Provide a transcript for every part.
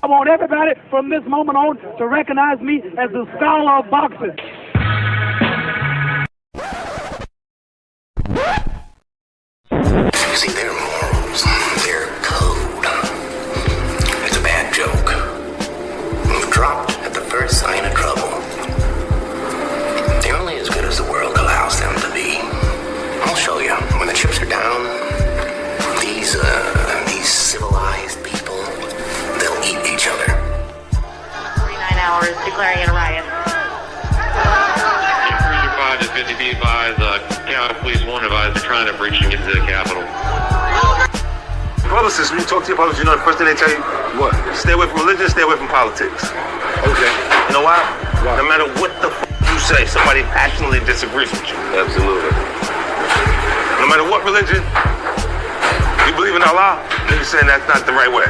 I want everybody from this moment on to recognize me as the scholar of boxing. See, their morals, their code. It's a bad joke. Dropped at the first sign of trouble. They're only as good as the world allows them to be. I'll show you. When the chips are down, these civilized people, they'll eat each other. 49 hours declaring it a riot. Cruiser 5 to 50 be advised, County Police 1 advised they're trying to breach and get to the Capitol. Publicists, when you talk to your publicists, you know the first thing they tell you? What? Stay away from religion, stay away from politics. Okay. You know why? Why? No matter what the you say, somebody passionately disagrees with you. Absolutely. No matter what religion, you believe in Allah, then you're saying that's not the right way.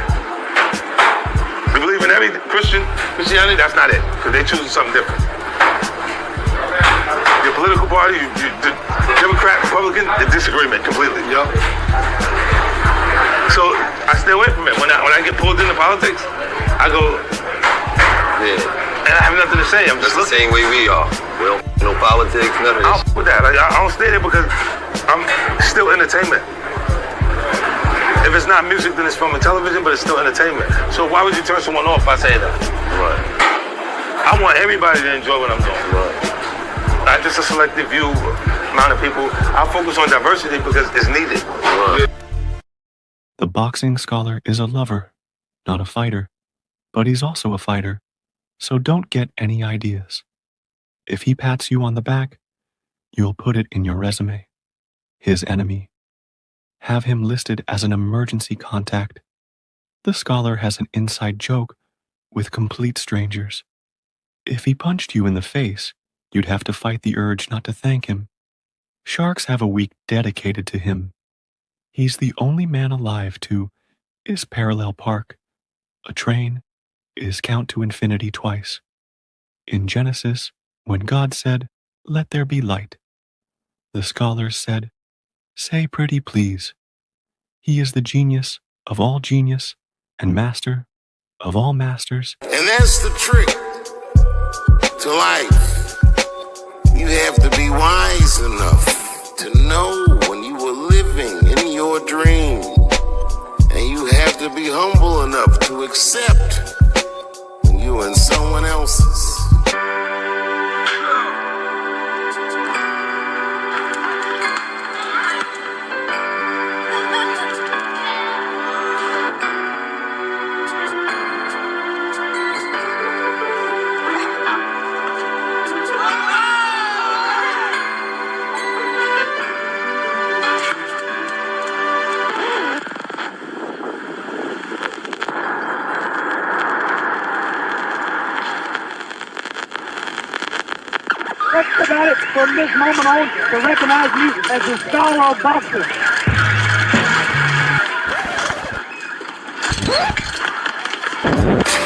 You believe in every Christianity, that's not it, because they're choosing something different. Your political party, the Democrat, Republican, the disagreement completely. Yup. So I stay away from it. When I get pulled into politics, I go, yeah. And I have nothing to say. I'm just the same way we are. We don't no politics, none of this. I'll with that. Like, I don't stay there because I'm still entertainment. If it's not music, then it's film and television, but it's still entertainment. So why would you turn someone off by saying that? Right. I want everybody to enjoy what I'm doing. Right. Not just a selective few amount of people. I focus on diversity because it's needed. Right. The boxing scholar is a lover, not a fighter, but he's also a fighter, so don't get any ideas. If he pats you on the back, you'll put it in your resume. His enemy. Have him listed as an emergency contact. The scholar has an inside joke with complete strangers. If he punched you in the face, you'd have to fight the urge not to thank him. Sharks have a week dedicated to him. He's the only man alive to is parallel park. A train is count to infinity twice. In Genesis, when God said, "Let there be light," the scholars said, "Say pretty please." He is the genius of all genius and master of all masters. And that's the trick to life. You have to be wise enough to know when you were living in your dream. And you have to be humble enough to accept when you're in someone else's. Everybody from this moment on to recognize me as the scholar of boxing.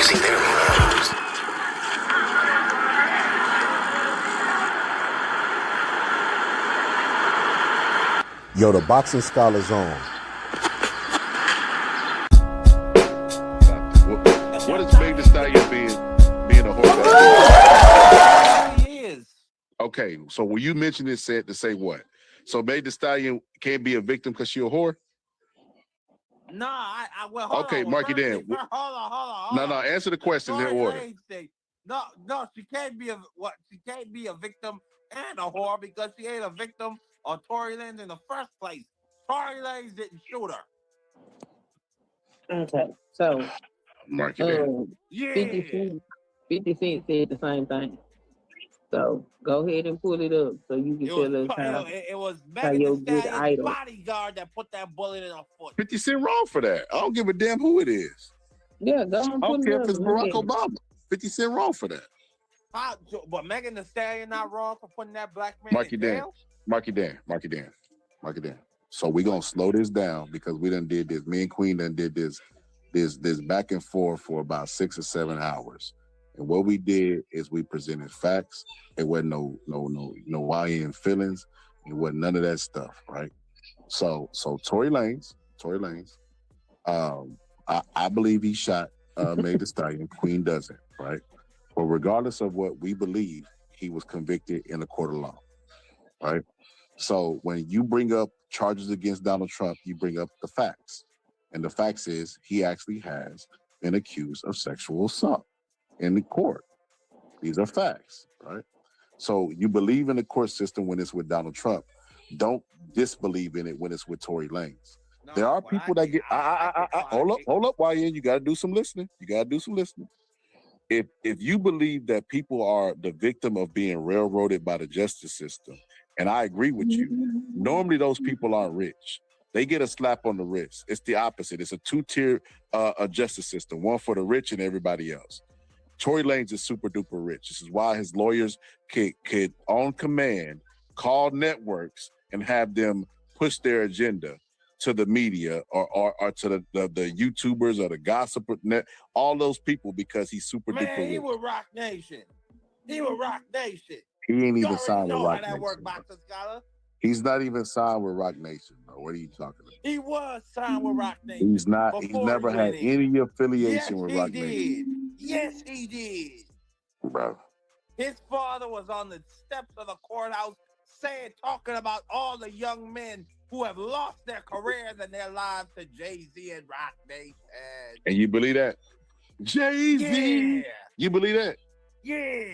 See, their morals. Yo, the boxing scholar's on. What is Meg Thee Stallion being a horse? Okay, so when you mentioned it, said to say what? So Meg Thee Stallion can't be a victim because she a whore? No, well, hold okay, on. mark it in. Hold on. No, answer the question in order. No, she can't be she can't be a victim and a whore because she ain't a victim of Tory Lanez in the first place. Tory Lanez didn't shoot her. Okay, so mark it in. 50 Cent said the same thing. So go ahead and pull it up so you can tell us how. It was Megan Thee Stallion's bodyguard that put that bullet in her foot. 50 Cent wrong for that. I don't give a damn who it is. Yeah, go on. I don't care if it's Barack Obama. 50 Cent wrong for that. But Megan Thee Stallion not wrong for putting that black man Mark in it jail? Mark it down. So we're gonna slow this down because we done did this. Me and Queen done did this back and forth for about 6 or 7 hours. And what we did is we presented facts. It wasn't no YN feelings. It wasn't none of that stuff, right? So Tory Lanez, I believe he shot Meg Thee Stallion. Queen doesn't, right? But regardless of what we believe, he was convicted in a court of law, right? So when you bring up charges against Donald Trump, you bring up the facts. And the facts is he actually has been accused of sexual assault in the court. These are facts, right? So you believe in the court system when it's with Donald Trump. Don't disbelieve in it when it's with Tory Lanez. No, there are people that get hold up, YN. You got to do some listening. If you believe that people are the victim of being railroaded by the justice system, and I agree with you, normally those people aren't rich. They get a slap on the wrist. It's the opposite. It's a two-tier justice system, one for the rich and everybody else. Tory Lanez is super duper rich. This is why his lawyers could on command call networks and have them push their agenda to the media or to the YouTubers or the gossip net, all those people, because he's super duper rich. Man, he was Rock Nation. He ain't even signed with Rock Nation. Work, Boxer Scholar. He's not even signed with Rock Nation, bro. What are you talking about? He was signed with Rock Nation. He's not. He's never had any affiliation with Rock Nation. Yes, he did. Bro. His father was on the steps of the courthouse talking about all the young men who have lost their careers and their lives to Jay-Z and Rock Nation. And you believe that? Jay-Z? Yeah. You believe that? Yeah.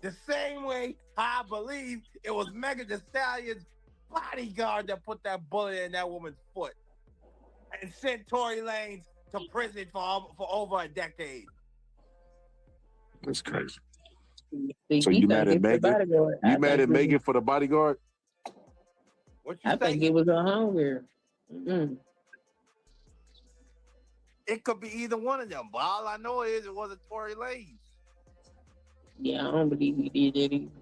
The same way I believe it was Megan Thee Stallion's bodyguard that put that bullet in that woman's foot and sent Tory Lanez to prison for over a decade. That's crazy. So you mad at Megan? You mad at Megan for the bodyguard? I think it was a hunger. It could be either one of them, but all I know is it wasn't Tory Lanez. Yeah, I don't believe he did that either.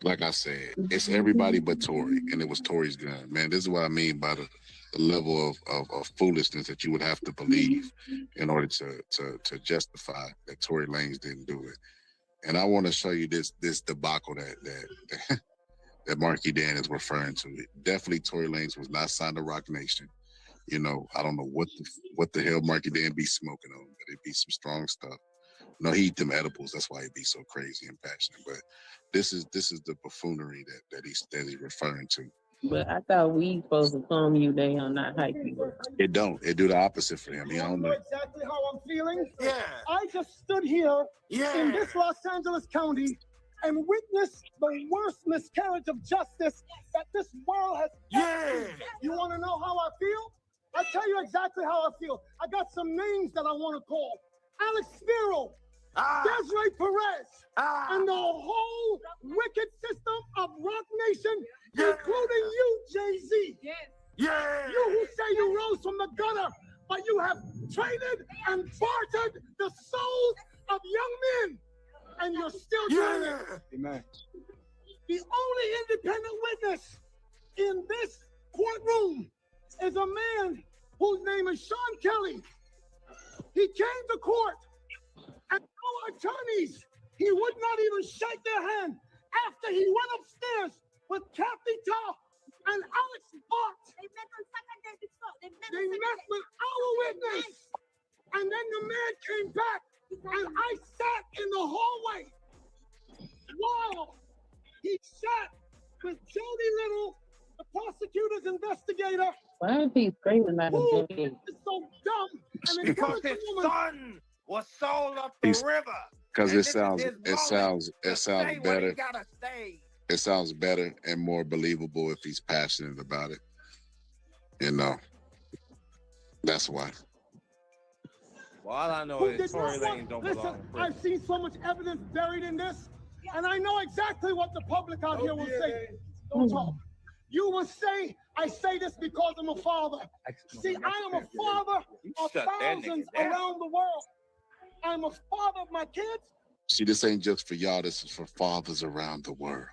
Like I said, it's everybody but Tory, and it was Tory's gun. Man, this is what I mean by the level of foolishness that you would have to believe in order to justify that Tory Lanez didn't do it. And I want to show you this debacle that Marky Dan is referring to. Definitely Tory Lanez was not signed to Rock Nation. You know, I don't know what the hell Marky Dan be smoking on, but it be some strong stuff. No, he eat them edibles. That's why he be so crazy and passionate. But this is the buffoonery that he's referring to. But I thought we supposed to calm you down, not hype you up. It don't. It do the opposite for him. You don't know exactly how I'm feeling. Yeah. I just stood here in this Los Angeles County and witnessed the worst miscarriage of justice that this world has ever seen. You want to know how I feel? I'll tell you exactly how I feel. I got some names that I want to call. Alex Spiro, Desiree Perez, and the whole wicked system of Rock Nation, including you, Jay-Z. Yes. You who say you rose from the gutter, but you have traded and bartered the souls of young men, and you're still doing it. Amen. The only independent witness in this courtroom is a man whose name is Sean Kelly. He came to court, and our attorneys, he would not even shake their hand after he went upstairs with Kathy Tough and Alex Bott. They met with our witness, and then the man came back, and I sat in the hallway while he sat with Jody Little, the prosecutor's investigator. Why is he screaming like a baby? It's so dumb. And because his son was sold up the river. Because it sounds better. It sounds better and more believable if he's passionate about it. You know, that's why. Well, all I know is Tory Lanez don't belong. Listen, I've seen so much evidence buried in this, and I know exactly what the public out here will say. Don't talk. You will say, I say this because I'm a father. See, I am a father of thousands around the world. I'm a father of my kids. See, this ain't just for y'all. This is for fathers around the world.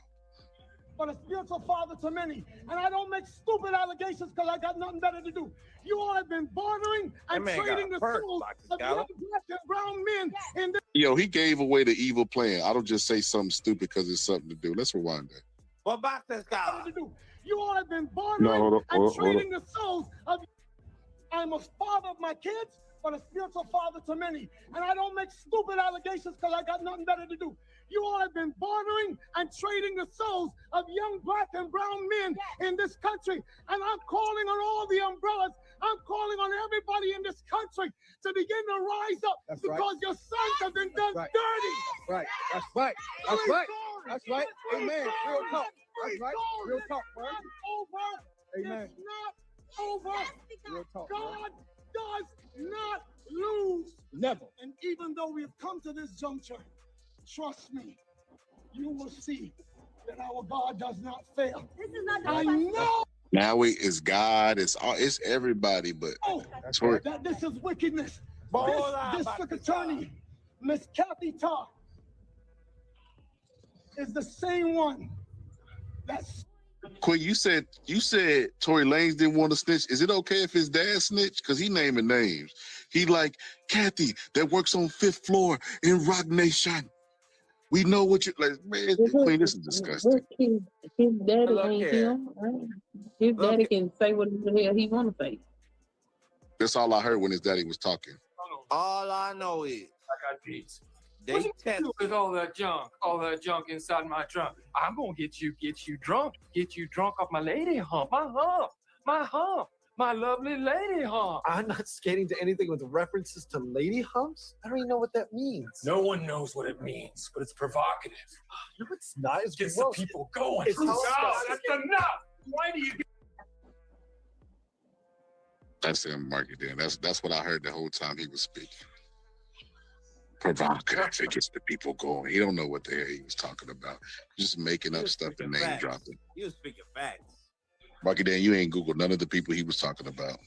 But a spiritual father to many. And I don't make stupid allegations because I got nothing better to do. You all have been bartering and trading the souls of young black and brown men. In this. Yo, he gave away the evil plan. I don't just say something stupid because it's something to do. Let's rewind that. What about this guy? You all have been bartering and trading the souls of I'm a father of my kids, but a spiritual father to many. And I don't make stupid allegations because I got nothing better to do. You all have been bartering and trading the souls of young black and brown men in this country. And I'm calling on all the umbrellas. I'm calling on everybody in this country to begin to rise up. That's because right. Your sons have been done dirty. That's right. That's right. That's right. That's right. Amen. Real talk. That's right. Real talk, bro. Over. Amen. It's not over. Real talk, God does not lose. Never. And even though we have come to this juncture, trust me, you will see that our God does not fail. This is not I know. Now it's God, it's everybody, but that's right. That this is wickedness. This district attorney, Miss Kathy Tarr, is the same one that's. Quinn, you said Tory Lanez didn't want to snitch. Is it okay if his dad snitched? Because he naming names. He like, Kathy, that works on 5th floor in Rock Nation. We know what you like, man. Queen, this is disgusting. His daddy ain't him. Right? His daddy can say what the hell he want to say. That's all I heard when his daddy was talking. All I know is I got these. They test with all that junk inside my trunk. I'm gonna get you drunk off my lady hump, my lovely lady hump. I'm not skating to anything with references to lady humps. I don't even know what that means. No one knows what it means, but it's provocative. No, it's not. It gets the people going. It's that's enough. Why do you? That's him, Marky Dan. That's what I heard the whole time he was speaking. Provocative. It gets the people going. He don't know what the hell he was talking about. Just making up stuff and name dropping. He was speaking facts. Marky Dan, you ain't Googled none of the people he was talking about.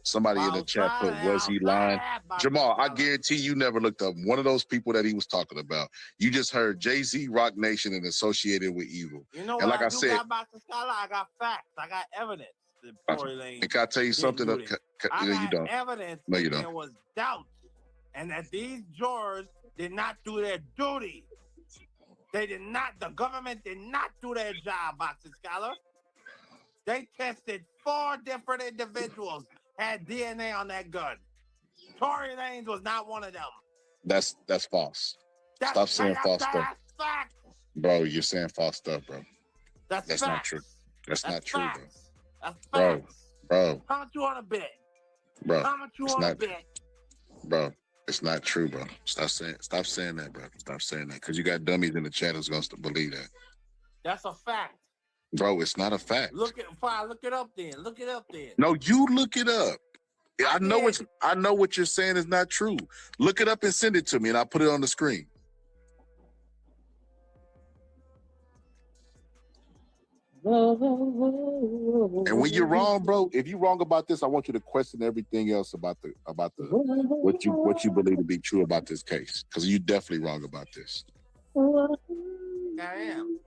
Somebody in the chat put, was he lying? Jamal, I guarantee you never looked up one of those people that he was talking about. You just heard Jay-Z, Rock Nation, and associated with evil. You know and what like I said, about the scholar? I got facts. I got evidence. And can I tell you something? I got you don't. Evidence no, you that don't. there was doubt and that these jurors did not do their duty. They did not, the government did not do their job, Boxing Scholar. They tested 4 different individuals, had DNA on that gun. Tory Lanez was not one of them. That's false. Stop saying false stuff. Facts. Bro, you're saying false stuff, bro. That's not true. That's not true, bro. That's facts. Bro. How much you want to bet? Bro. How much you want to bet? Bro, it's not true, bro. Stop saying that, bro. Stop saying that. Because you got dummies in the chat who's going to believe that. That's a fact. Bro, it's not a fact. Look it up then. Look it up then. No, you look it up. I know what you're saying is not true. Look it up and send it to me, and I'll put it on the screen. And when you're wrong, bro, if you're wrong about this, I want you to question everything else about the what you believe to be true about this case, because you're definitely wrong about this. I am.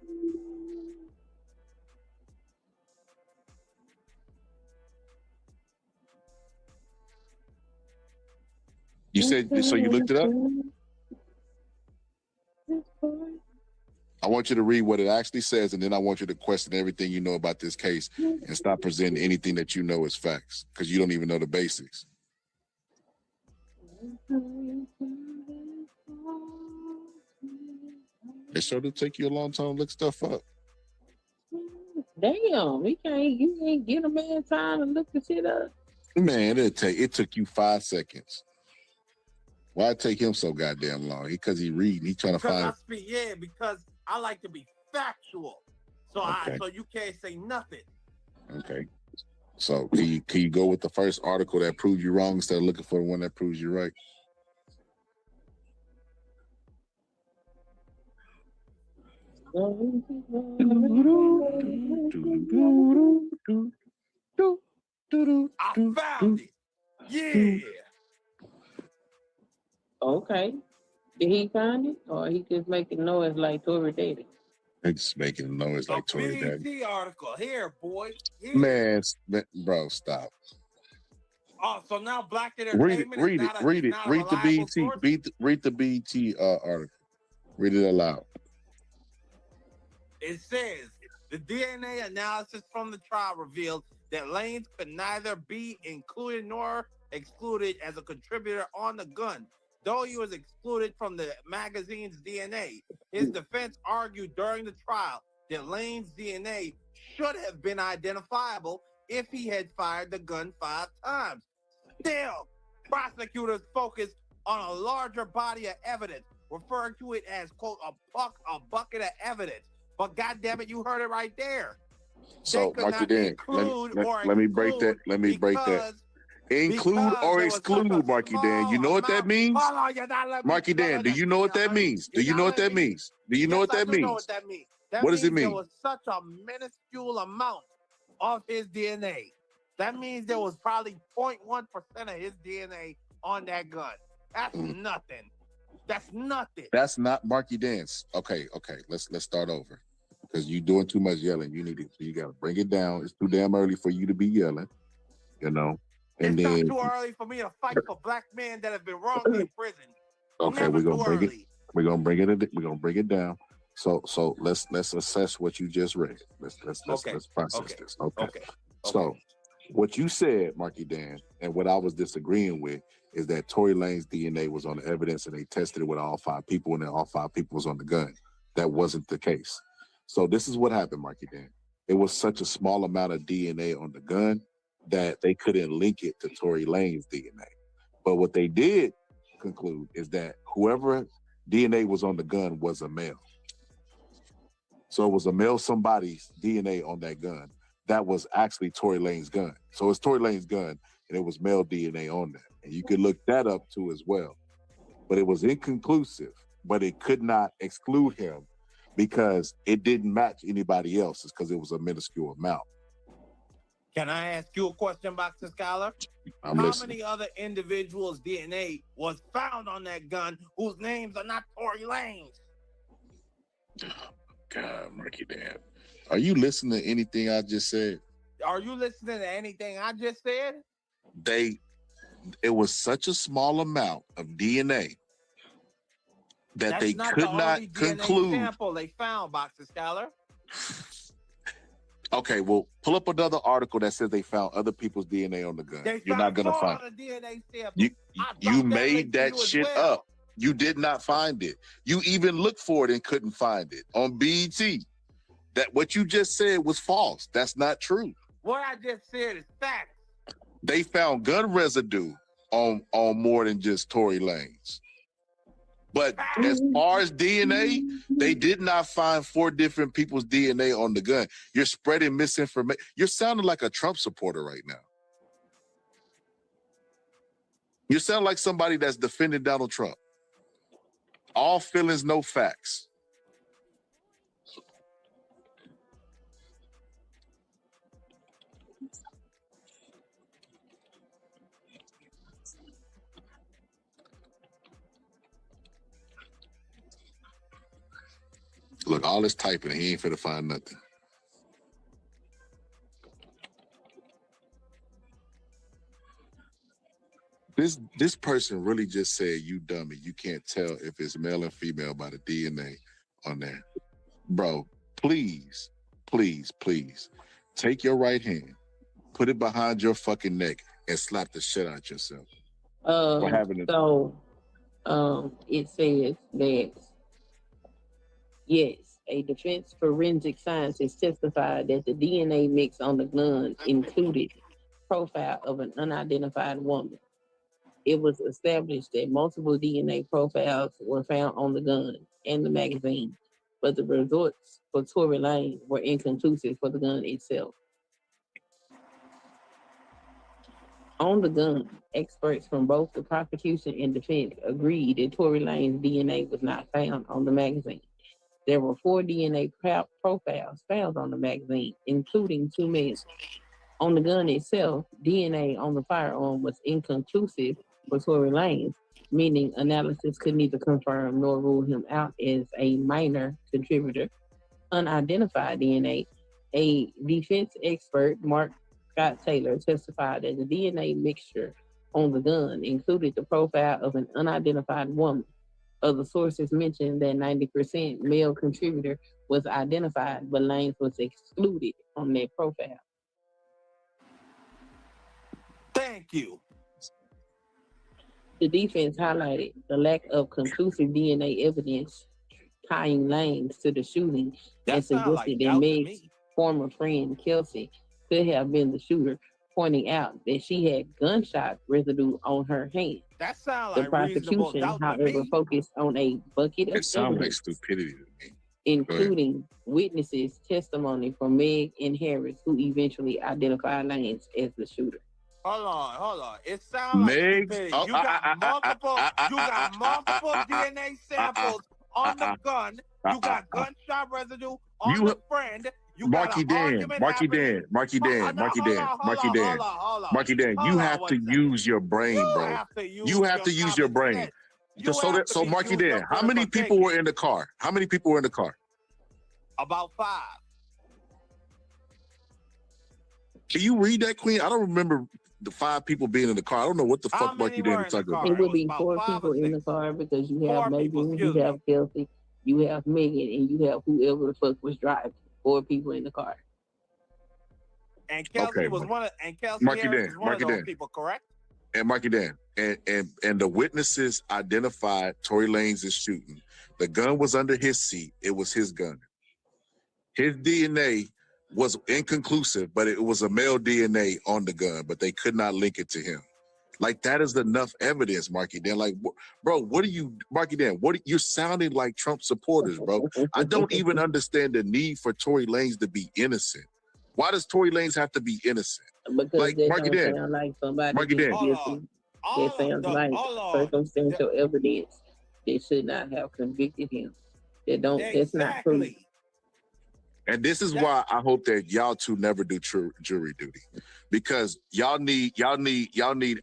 You said so. You looked it up. I want you to read what it actually says, and then I want you to question everything you know about this case and stop presenting anything that you know as facts, because you don't even know the basics. It sure do take you a long time to look stuff up. Damn, you ain't get a man time to look the shit up. Man, it took you 5 seconds. Why it take him so goddamn long? Because he reading, he trying to find. Because I like to be factual. So so you can't say nothing. Okay. So can you go with the first article that proves you wrong instead of looking for the one that proves you right? I found it. Yeah. Okay. Did he find it, or he just making noise like Tory Daddy? He's making noise like Tory Daddy. BET article here, boy. Here. Man, bro, stop. Oh, so now Black Entertainment read it. Read the BET. Read the BET article. Read it aloud. It says the DNA analysis from the trial revealed that Lanez could neither be included nor excluded as a contributor on the gun, though he was excluded from the magazine's DNA. His defense argued during the trial that Lanez's DNA should have been identifiable if he had fired the gun 5 times. Still, prosecutors focused on a larger body of evidence, referring to it as, quote, a bucket of evidence. But goddammit, you heard it right there. So, Marky Dan, let me break that. Let me break that. Include or exclude, Marky Dan. You know what that means? Marky Dan, do you know what that means? Do you know what that means? Do you know what that means? What does it mean? There was such a minuscule amount of his DNA. That means there was probably 0.1% of his DNA on that gun. That's nothing. That's nothing. That's not Marky Dan's. Okay. Let's start over. Because you're doing too much yelling. You gotta bring it down. It's too damn early for you to be yelling. And it's then not too early for me to fight for black men that have been wrongly imprisoned. Okay, we're gonna bring it down. So let's assess what you just read. Let's process this. Okay. So what you said, Marky Dan, and what I was disagreeing with is that Tory Lanez's DNA was on the evidence and they tested it with all 5 people and then all 5 people was on the gun. That wasn't the case. So this is what happened, Marky Dan. It was such a small amount of DNA on the gun that they couldn't link it to Tory Lanez's DNA. But what they did conclude is that whoever DNA was on the gun was a male. So it was a male somebody's DNA on that gun. That was actually Tory Lanez's gun. So it's Tory Lanez's gun and it was male DNA on that. And you could look that up too as well. But it was inconclusive, but it could not exclude him because it didn't match anybody else's because it was a minuscule amount. Can I ask you a question, Boxer Scholar? How many other individuals' DNA was found on that gun whose names are not Tory Lanez? Oh, God, Marky Dan. Are you listening to anything I just said? Are you listening to anything I just said? It was such a small amount of DNA that they could not conclude. DNA sample they found, Boxer Scholar. Okay, well, pull up another article that says they found other people's DNA on the gun. You're not gonna find it. You made that shit up. You did not find it. You even looked for it and couldn't find it on BET. That what you just said was false. That's not true. What I just said is fact. They found gun residue on more than just Tory Lanez. But as far as DNA, they did not find 4 different people's DNA on the gun. You're spreading misinformation. You're sounding like a Trump supporter right now. You sound like somebody that's defending Donald Trump. All feelings, no facts. Look, all this typing, he ain't finna find nothing. This person really just said, you dummy, you can't tell if it's male and female by the DNA on there. Bro, please, take your right hand, put it behind your fucking neck, and slap the shit out yourself. It says that yes, a defense forensic scientist testified that the DNA mix on the gun included profile of an unidentified woman. It was established that multiple DNA profiles were found on the gun and the magazine, but the results for Tory Lanez were inconclusive for the gun itself. On the gun, experts from both the prosecution and defense agreed that Tory Lanez's DNA was not found on the magazine. There were 4 DNA profiles found on the magazine, including 2 men. On the gun itself, DNA on the firearm was inconclusive for Tory Lanez, meaning analysis could neither confirm nor rule him out as a minor contributor. Unidentified DNA, a defense expert, Mark Scott Taylor, testified that the DNA mixture on the gun included the profile of an unidentified woman. Other sources mentioned that 90% male contributor was identified, but Lanez was excluded on their profile. Thank you. The defense highlighted the lack of conclusive DNA evidence tying Lanez to the shooting and suggested that Meg's former friend Kelsey could have been the shooter, pointing out that she had gunshot residue on her hand. That sounds The like prosecution, however, focused on a bucket of It sounds like evidence, stupidity to me. including witnesses' testimony from Meg and Harris, who eventually identified Lanez as the shooter. Hold on. It sounds like stupidity. You got multiple DNA samples on the gun. You got gunshot residue on the friend. Marky Dan, you have to use your brain, bro. You have to use your brain. So Marky Dan, how many people were in the car? How many people were in the car? About 5. Can you read that, Queen? I don't remember the 5 people being in the car. I don't know what the fuck Marky Dan is talking about. It would be 4 people in the car because you have Megan, you have Kelsey, you have Megan, and you have whoever the fuck was driving. 4 people in the car. And Kelsey was one of, and Kelsey Harris was one of those people, correct? And Marky Dan, and the witnesses identified Tory Lanez' shooting. The gun was under his seat. It was his gun. His DNA was inconclusive, but it was a male DNA on the gun, but they could not link it to him. Like, that is enough evidence, Marky Dan. Like, bro, what are you, Marky Dan? You're sounding like Trump supporters, bro. I don't even understand the need for Tory Lanez to be innocent. Why does Tory Lanez have to be innocent? Because like, they Marky don't Dan. sound like somebody Marky Dan. That sounds like circumstantial evidence that should not have convicted him. That's not proof. And this is why I hope that y'all two never do jury duty, because y'all need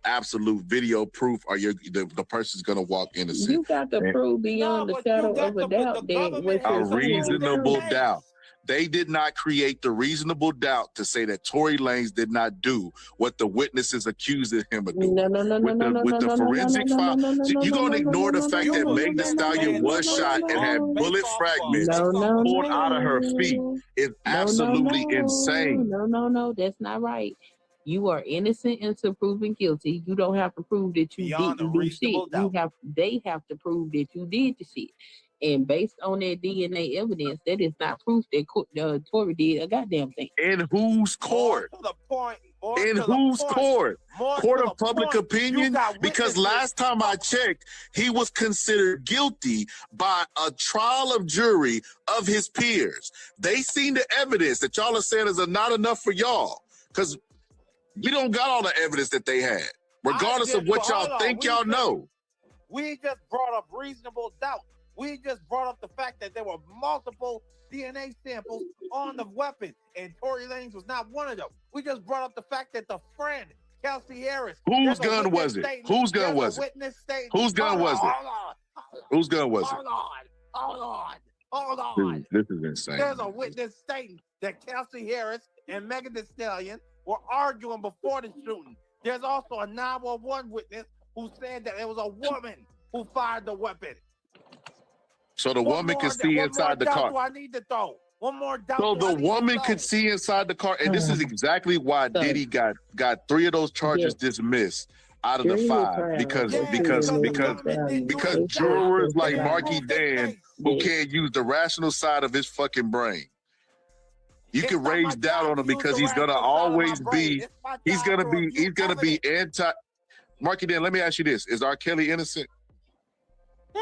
absolute video proof, or the person's gonna walk innocent. You got to prove beyond the shadow of a doubt that a reasonable doubt. They did not create the reasonable doubt to say that Tory Lanez did not do what the witnesses accused him of doing. With the forensic file, you're gonna ignore the fact that Meg Thee Stallion was shot and had bullet fragments pulled out of her feet. It's absolutely insane. No, that's not right. You are innocent until proven guilty. You don't have to prove that you didn't do shit. They have to prove that you did the shit. And based on that DNA evidence, that is not proof that Tory did a goddamn thing. In whose court? In whose court? Court of public opinion? Because last time I checked, he was considered guilty by a trial of jury of his peers. They seen the evidence that y'all are saying is not enough for y'all, because we don't got all the evidence that they had, regardless of what y'all think y'all know. We just brought up reasonable doubt. We just brought up the fact that there were multiple DNA samples on the weapon, and Tory Lanez was not one of them. We just brought up the fact that the friend, Kelsey Harris. Whose gun was it? Whose gun was it? Whose gun was it? Whose gun was it? Hold on. This is insane. There's a witness stating that Kelsey Harris and Megan Thee Stallion were arguing before the shooting. There's also a 911 witness who said that it was a woman who fired the weapon. So the woman could see inside the car. Do I need to throw? One more doubt. So the woman could see inside the car, and this is exactly why Diddy got 3 of those charges dismissed out of the 5, because jurors like Marky Dan who can't use the rational side of his fucking brain. You can raise doubt on him because he's gonna always be. He's gonna be anti. Marky Dan, let me ask you this: is R. Kelly innocent?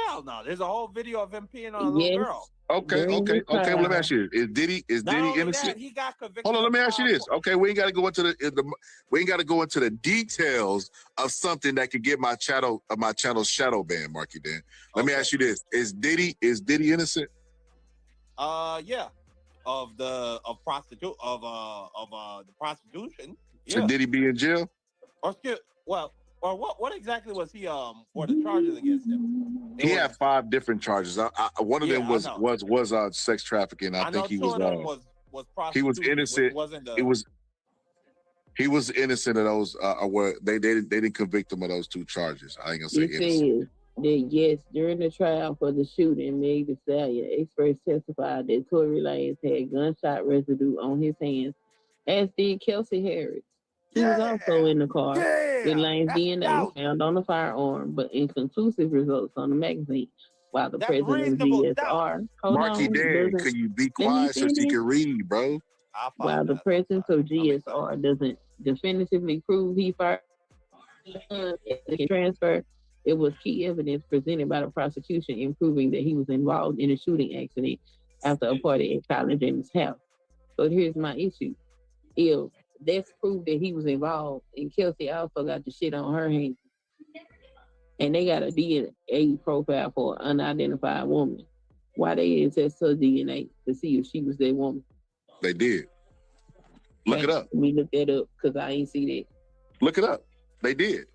Hell no. There's a whole video of him peeing on a little girl. Okay. Well, let me ask you: Is Diddy innocent? He got convicted. Hold on, let me ask you this. Okay, we ain't got to go into the details of something that could get my channel's shadow banned, Marky Dan. Let me ask you this: Is Diddy innocent? Yeah. Of the prostitution. Yeah. So did he be in jail? Or what exactly was he for the charges against him? He had 5 different charges. One of them was sex trafficking. I think he was he was innocent. He was innocent of those. They didn't convict him of those 2 charges. I ain't gonna say innocent. That yes, during the trial for the shooting, Meg Thee Stallion, experts testified that Tory Lanez had gunshot residue on his hands, as did Kelsey Harris. He was also in the car with Lane's That's DNA doubt. found on the firearm, but inconclusive results on the magazine. While the That's president of reasonable doubt. GSR, hold Marky on, Dan, doesn't could you be let me quiet so she finish. can read, bro? I While the apologize. presence of I'm GSR doesn't definitively prove he fired the gun and can transfer, it was key evidence presented by the prosecution in proving that he was involved in a shooting accident after a party at Kylie Jenner's house. So here's my issue. If that's proof that he was involved, and Kelsey also got the shit on her hands, and they got a DNA profile for an unidentified woman, why they didn't test her DNA to see if she was that woman? They did. Look it up. Let me look that up because I ain't see that. Look it up. They did.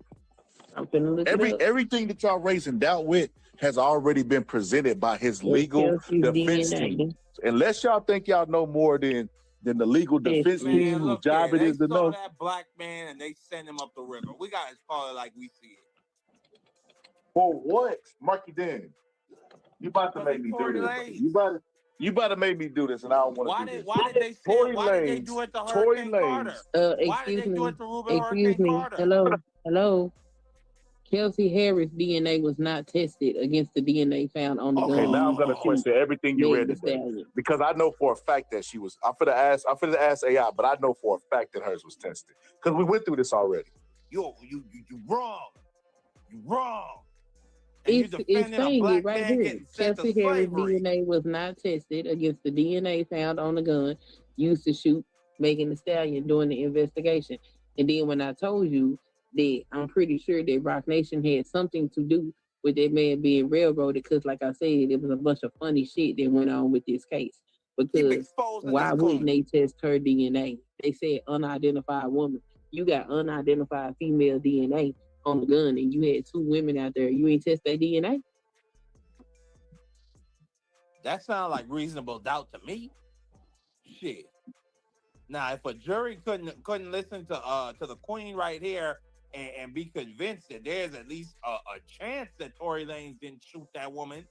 I'm finna look it up. Everything that y'all raising doubt with has already been presented by his legal Kelsey's defense DNA. team. Unless y'all think y'all know more than the legal defense Man, team, whose look job here, it is they to saw know. that black man and they send him up the river. We gotta call it like we see it. For what, Marky Dan? You about to make me do this. You about to make me do this, and I don't want to do this. Why did they send? Why did they do it to Hurricane Carter? Why did they do it to Ruben Hurricane Carter? Hello. Kelsey Harris' DNA was not tested against the DNA found on the gun. Okay, now I'm gonna question everything you read today Stallion. because I know for a fact that she was. I'm finna ask AI, but I know for a fact that hers was tested because we went through this already. You wrong. You wrong. It's saying it right here. Kelsey Kelsey Harris' DNA was not tested against the DNA found on the gun used to shoot Megan Thee Stallion during the investigation. And then when I told you that I'm pretty sure that Rock Nation had something to do with that man being railroaded, because like I said, there was a bunch of funny shit that went on with this case. Because why wouldn't they test her DNA? They said unidentified woman. You got unidentified female DNA on the gun, and you had two women out there. You ain't test their DNA. That sounds like reasonable doubt to me. Shit. Now, if a jury couldn't listen to the queen right here and be convinced that there's at least a chance that Tory Lanez didn't shoot that woman,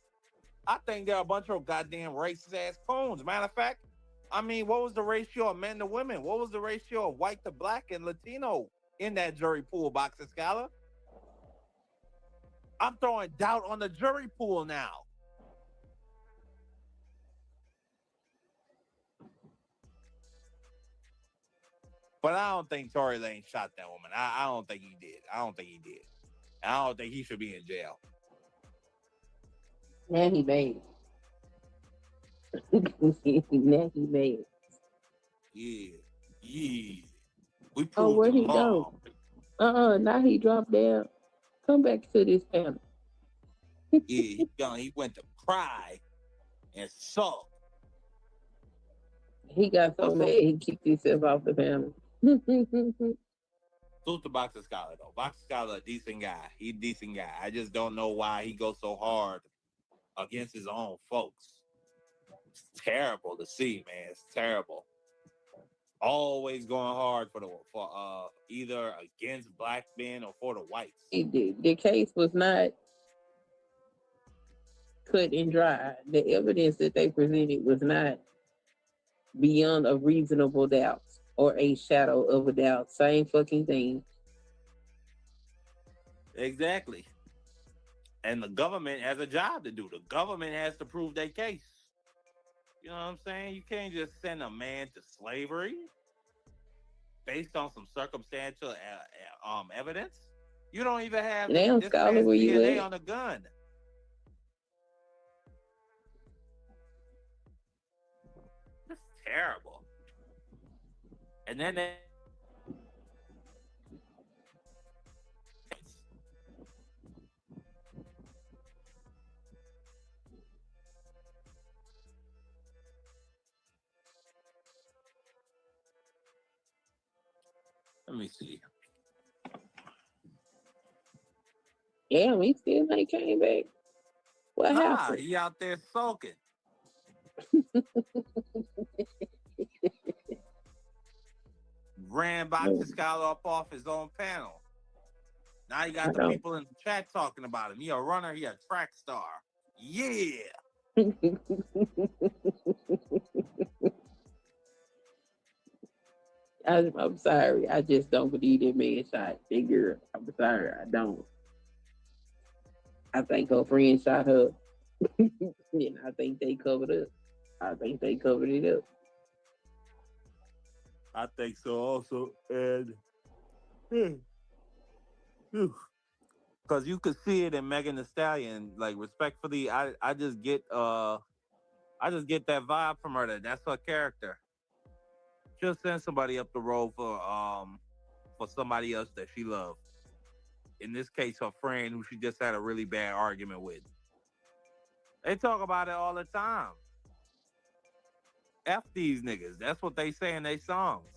I think they're a bunch of goddamn racist ass coons. Matter of fact, I mean, what was the ratio of men to women? What was the ratio of white to black and Latino in that jury pool, Boxer Scholar? I'm throwing doubt on the jury pool now. But I don't think Tory Lanez shot that woman. I don't think he did. I don't think he should be in jail. Now he made it. Now he made it. Yeah. We proved where'd he wrong. go? Now he dropped down. Come back to this panel. He went to cry and sulk. He got so mad he kicked himself off the panel. Salute to Boxer Scholar though. Boxer Scholar, a decent guy. He's a decent guy. I just don't know why he goes so hard against his own folks. It's terrible to see, man. It's terrible. Always going hard for either against black men or for the whites. The case was not cut and dry. The evidence that they presented was not beyond a reasonable doubt or a shadow of a doubt. Same fucking thing. Exactly. And the government has a job to do. The government has to prove their case. You know what I'm saying? You can't just send a man to slavery based on some circumstantial evidence. You don't even have Damn, this Scholar, man's where you DNA at? on a gun. That's terrible. And then they let me see. Damn, he still ain't came back. What happened? He out there sulking. Ran Boxer Scholar up off his own panel. Now you got the people in the chat talking about him. He a runner, he a track star. Yeah. I'm sorry. I just don't believe that man shot that girl. I'm sorry. I don't. I think her friend shot her. And I think they covered up. I think they covered it up. I think so also. And because you could see it in Megan Thee Stallion. Like, respectfully, I just get that vibe from her. That's her character. She'll send somebody up the road for somebody else that she loves. In this case, her friend who she just had a really bad argument with. They talk about it all the time. F these niggas. That's what they say in their songs.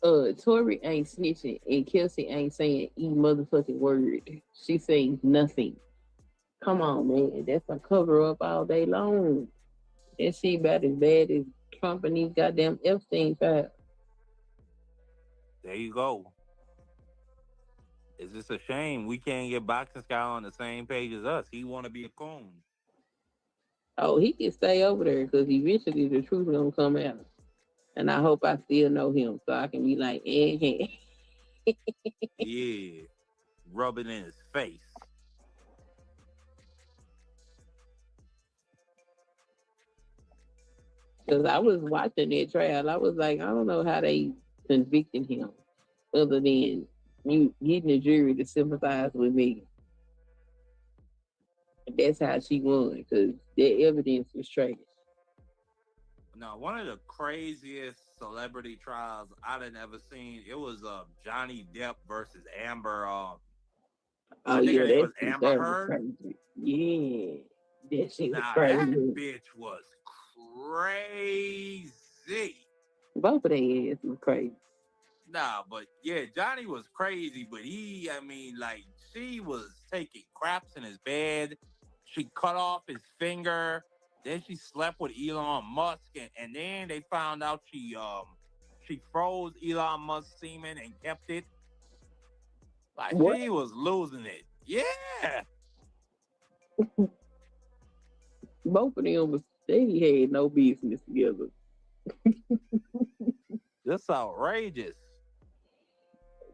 Tory ain't snitching and Kelsey ain't saying E motherfucking word. She saying nothing. Come on, man. That's a cover up all day long. That shit about as bad as Trump and these goddamn Epstein files. There you go. It's just a shame we can't get Boxing Sky on the same page as us. He want to be a coon. Oh, he can stay over there because eventually the truth gonna come out. And I hope I still know him so I can be like, eh. Yeah. Rubbing in his face. Because I was watching that trial. I was like, I don't know how they convicted him other than you getting the jury to sympathize with me. And that's how she won because the evidence was trash. No, one of the craziest celebrity trials I'd ever seen. It was Johnny Depp versus Amber. Oh yeah, it was that Amber was Heard. crazy. Yeah, that shit was Nah, crazy. that bitch was crazy. Both of their ass was crazy. Nah, but yeah, Johnny was crazy, but she was taking craps in his bed. She cut off his finger. Then she slept with Elon Musk, and then they found out she froze Elon Musk's semen and kept it. Like, what? She was losing it. Yeah. Both of them they had no business together. That's outrageous.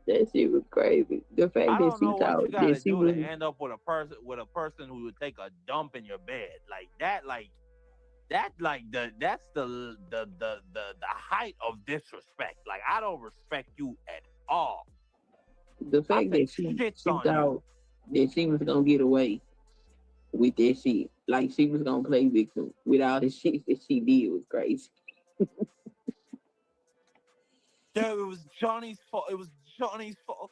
That shit was crazy. The fact I that don't she know what thought you gotta that she do was to end up with a person who would take a dump in your bed like that. That's the height of disrespect. Like, I don't respect you at all. the fact that she thought that she was gonna get away with that shit. Like she was gonna play victim with all the shit that she did was crazy. Yeah, it was Johnny's fault. It was Johnny's fault.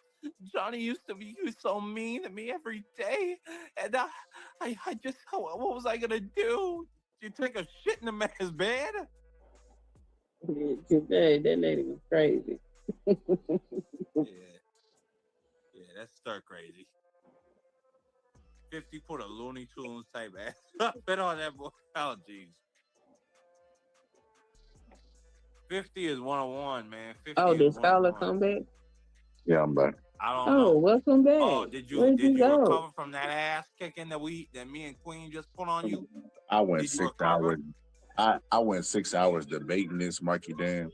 Johnny used to be so mean to me every day, and I just, what was I gonna do? You take a shit in the man's bed? That lady was crazy. Yeah, that's stir crazy. 50 put a Looney Tunes type ass fit on that boy. Oh, jeez. 50 is 101, man. 50 Oh, is did Scholar 101. come back? Yeah, I'm back. I don't know. Welcome back. Oh, did you go? recover from that ass kicking that me and Queen just put on you? I went Did you 6 recover? hours. I went 6 hours debating this, Marky Dan.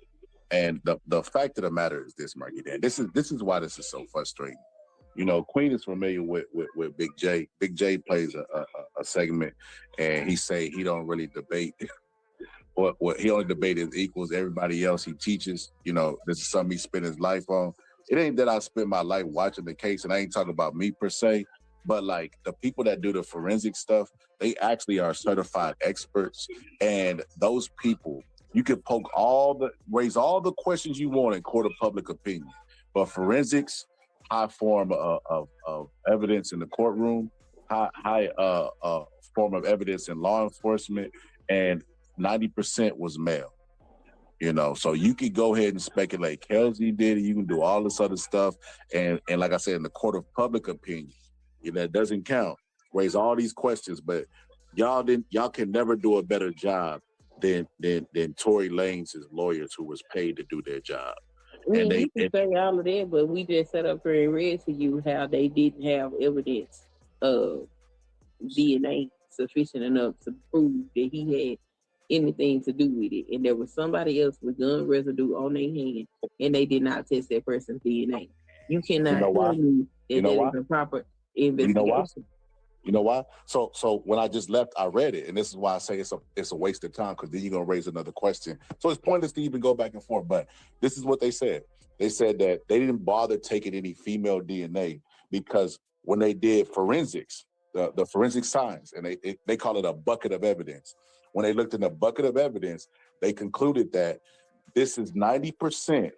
And the fact of the matter is this, Marky Dan. This is why this is so frustrating. You know, Queen is familiar with Big J. Big J plays a segment, and he say he don't really debate. What he only debate his equals. Everybody else he teaches. You know, this is something he spent his life on. It ain't that I spent my life watching the case, and I ain't talking about me per se, but like the people that do the forensic stuff, they actually are certified experts, and those people, you can raise all the questions you want in court of public opinion, but forensics, high form of evidence in the courtroom, high form of evidence in law enforcement, and 90% was male. You know, so you could go ahead and speculate Kelsey did it, you can do all this other stuff, and like I said, in the court of public opinion, you know, it doesn't count. Raise all these questions, but y'all can never do a better job than Tory Lanez lawyers who was paid to do their job. I mean, you can say all of that, but we just set up here and read to you how they didn't have evidence of DNA sufficient enough to prove that he had anything to do with it, and there was somebody else with gun residue on their hand, and they did not test that person's DNA. You cannot tell me that is a proper investigation. You know why? So when I just left, I read it, and this is why I say it's a waste of time, because then you're gonna raise another question. So it's pointless to even go back and forth. But this is what they said. They said that they didn't bother taking any female DNA because when they did forensics, the forensic science, and they call it a bucket of evidence. When they looked in the bucket of evidence, they concluded that this is 90%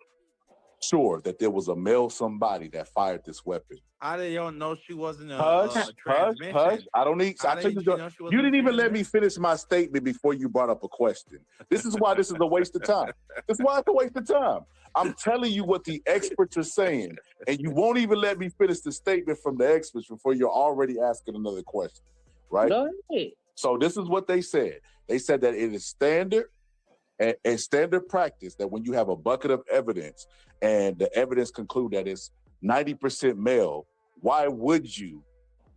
sure that there was a male somebody that fired this weapon. How did y'all know she wasn't a Hush. transmission? I don't need. You didn't even let me finish my statement before you brought up a question. This is why this is a waste of time. This is why it's a waste of time. I'm telling you what the experts are saying, and you won't even let me finish the statement from the experts before you're already asking another question, right? Go ahead. So this is what they said. They said that it is standard and standard practice that when you have a bucket of evidence and the evidence conclude that it's 90% male, why would you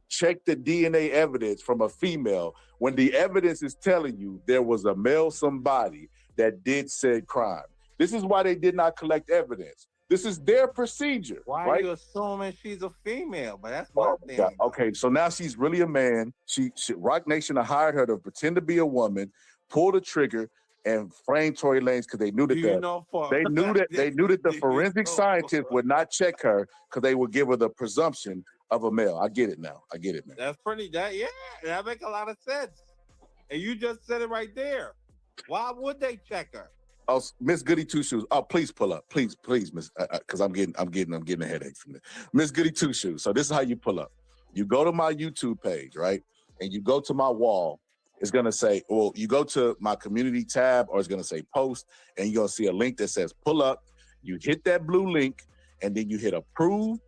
check the DNA evidence from a female when the evidence is telling you there was a male somebody that did said crime? This is why they did not collect evidence. This is their procedure. Why right? are you assuming she's a female? But that's my thing. God. Okay, so now she's really a man. She Rock Nation hired her to pretend to be a woman, pull the trigger, and frame Tory Lanez because they knew that they knew that the forensic scientists would not check her because they would give her the presumption of a male. I get it now. I get it, man. That's pretty. That make a lot of sense. And you just said it right there. Why would they check her? Oh, Miss Goody Two Shoes. Oh, please pull up, please, Miss, because I'm getting a headache from this. Miss Goody Two Shoes. So this is how you pull up. You go to my YouTube page, right, and you go to my wall. It's gonna say, well, you go to my community tab, or it's gonna say post, and you're gonna see a link that says pull up. You hit that blue link, and then you hit approve.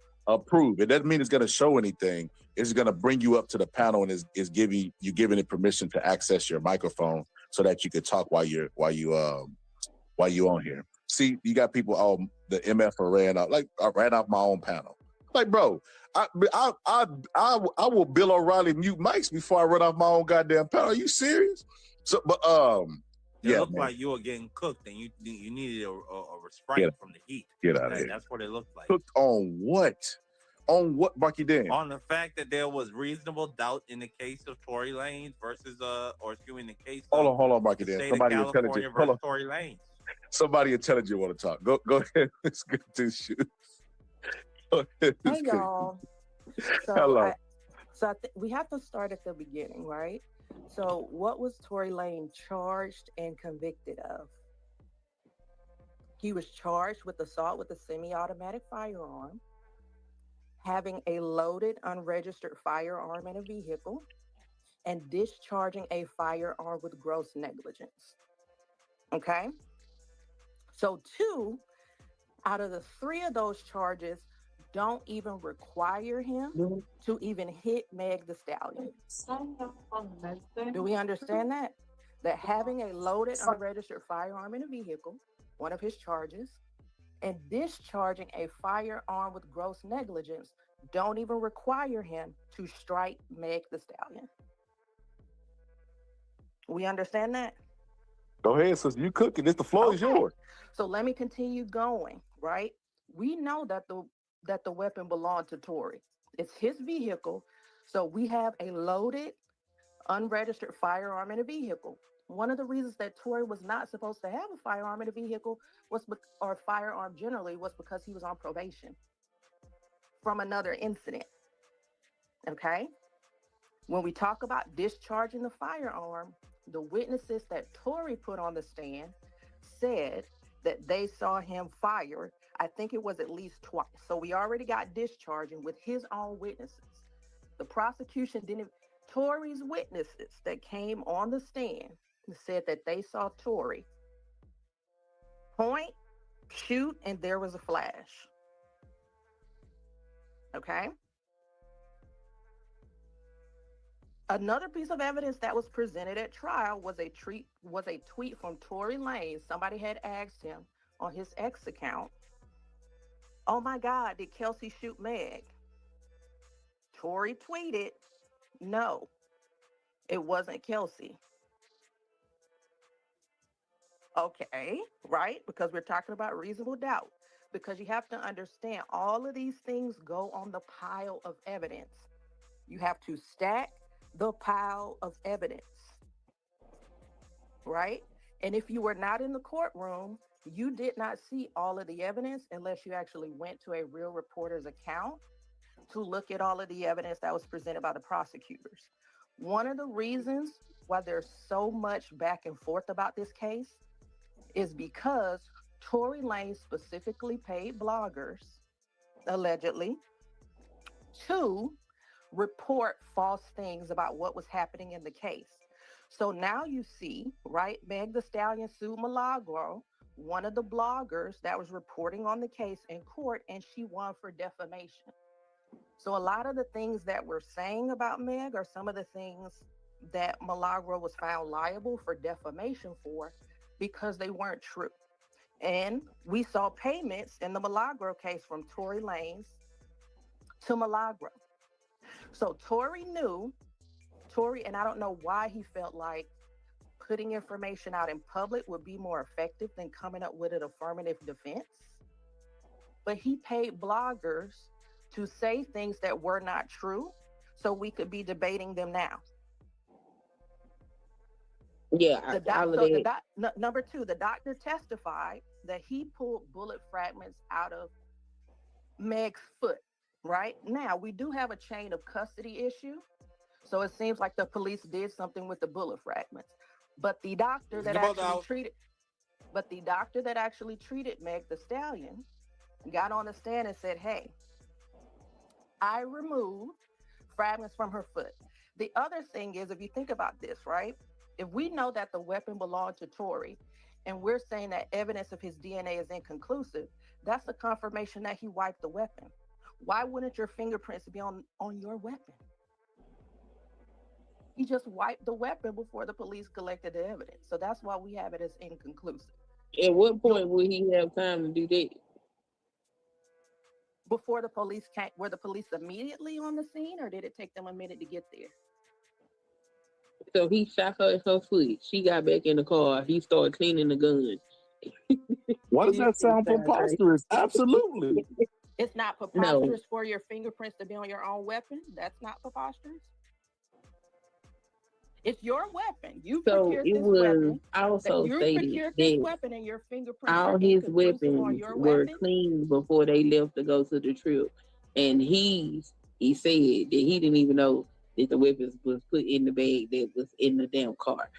It doesn't mean it's gonna show anything. It's gonna bring you up to the panel and is giving it permission to access your microphone so that you could talk while you on here. See, you got people, the MF ran out. Like, I ran off my own panel. Like, bro, I will Bill O'Reilly mute mics before I run off my own goddamn panel. Are you serious? So, but it looked like you were getting cooked, and you needed a restraint from the heat. Get out of here. That's what it looked like. Cooked on what? On what, Marky Dan? On the fact that there was reasonable doubt in the case of Tory Lanez versus the case. Hold on, Marky Dan. Somebody intelligent. Hold on. Tory Lanez. Somebody intelligent want to talk. Go ahead. Let's get to shoot. Hey y'all. So hello. We have to start at the beginning, right? So what was Tory Lanez charged and convicted of? He was charged with assault with a semi-automatic firearm, having a loaded, unregistered firearm in a vehicle, and discharging a firearm with gross negligence. Okay? So 2 out of the 3 of those charges don't even require him to even hit Meg the Stallion. Do we understand that? That having a loaded, unregistered firearm in a vehicle, one of his charges, and discharging a firearm with gross negligence don't even require him to strike Meg the Stallion. We understand that? Go ahead, sis. You cooking. The floor is yours. So let me continue going, right? We know that the weapon belonged to Tory. It's his vehicle. So we have a loaded, unregistered firearm in a vehicle. One of the reasons that Tory was not supposed to have a firearm in a vehicle or firearm generally was because he was on probation from another incident. Okay? When we talk about discharging the firearm, the witnesses that Tory put on the stand said that they saw him fire. I think it was at least twice. So we already got discharging with his own witnesses. The prosecution Tory's witnesses that came on the stand said that they saw Tory point, shoot, and there was a flash. Okay? Another piece of evidence that was presented at trial was a tweet from Tory Lanez. Somebody had asked him on his X account, "Oh my God, did Kelsey shoot Meg?" Tory tweeted, "No, it wasn't Kelsey." Okay, right? Because we're talking about reasonable doubt. Because you have to understand all of these things go on the pile of evidence. You have to stack the pile of evidence, right? And if you were not in the courtroom, you did not see all of the evidence unless you actually went to a real reporter's account to look at all of the evidence that was presented by the prosecutors. One of the reasons why there's so much back and forth about this case is because Tory Lanez specifically paid bloggers, allegedly, to report false things about what was happening in the case. So now you see, right, Meg the Stallion sued Milagro, one of the bloggers that was reporting on the case in court, and she won for defamation. So a lot of the things that we're saying about Meg are some of the things that Milagro was found liable for defamation for because they weren't true. And we saw payments in the Milagro case from Tory Lanez to Milagro. So Tory, and I don't know why he felt like putting information out in public would be more effective than coming up with an affirmative defense. But he paid bloggers to say things that were not true so we could be debating them now. Yeah, number two, the doctor testified that he pulled bullet fragments out of Meg's foot. Right now, we do have a chain of custody issue, so it seems like the police did something with the bullet fragments. But the doctor that actually treated Meg the Stallion got on the stand and said, "Hey, I removed fragments from her foot." The other thing is, if you think about this, right? If we know that the weapon belonged to Tory, and we're saying that evidence of his DNA is inconclusive, that's a confirmation that he wiped the weapon. Why wouldn't your fingerprints be on your weapon? He just wiped the weapon before the police collected the evidence. So that's why we have it as inconclusive. At what point would he have time to do that? Before the police came, were the police immediately on the scene, or did it take them a minute to get there? So he shot her in her foot. She got back in the car. He started cleaning the gun. Why does that sound preposterous? Absolutely. It's not preposterous for your fingerprints to be on your own weapon. That's not preposterous. It's your weapon. You procured this weapon. Also stated that weapon and your fingerprints all his weapons were clean before they left to go to the trip. And he said that he didn't even know that the weapons was put in the bag that was in the damn car.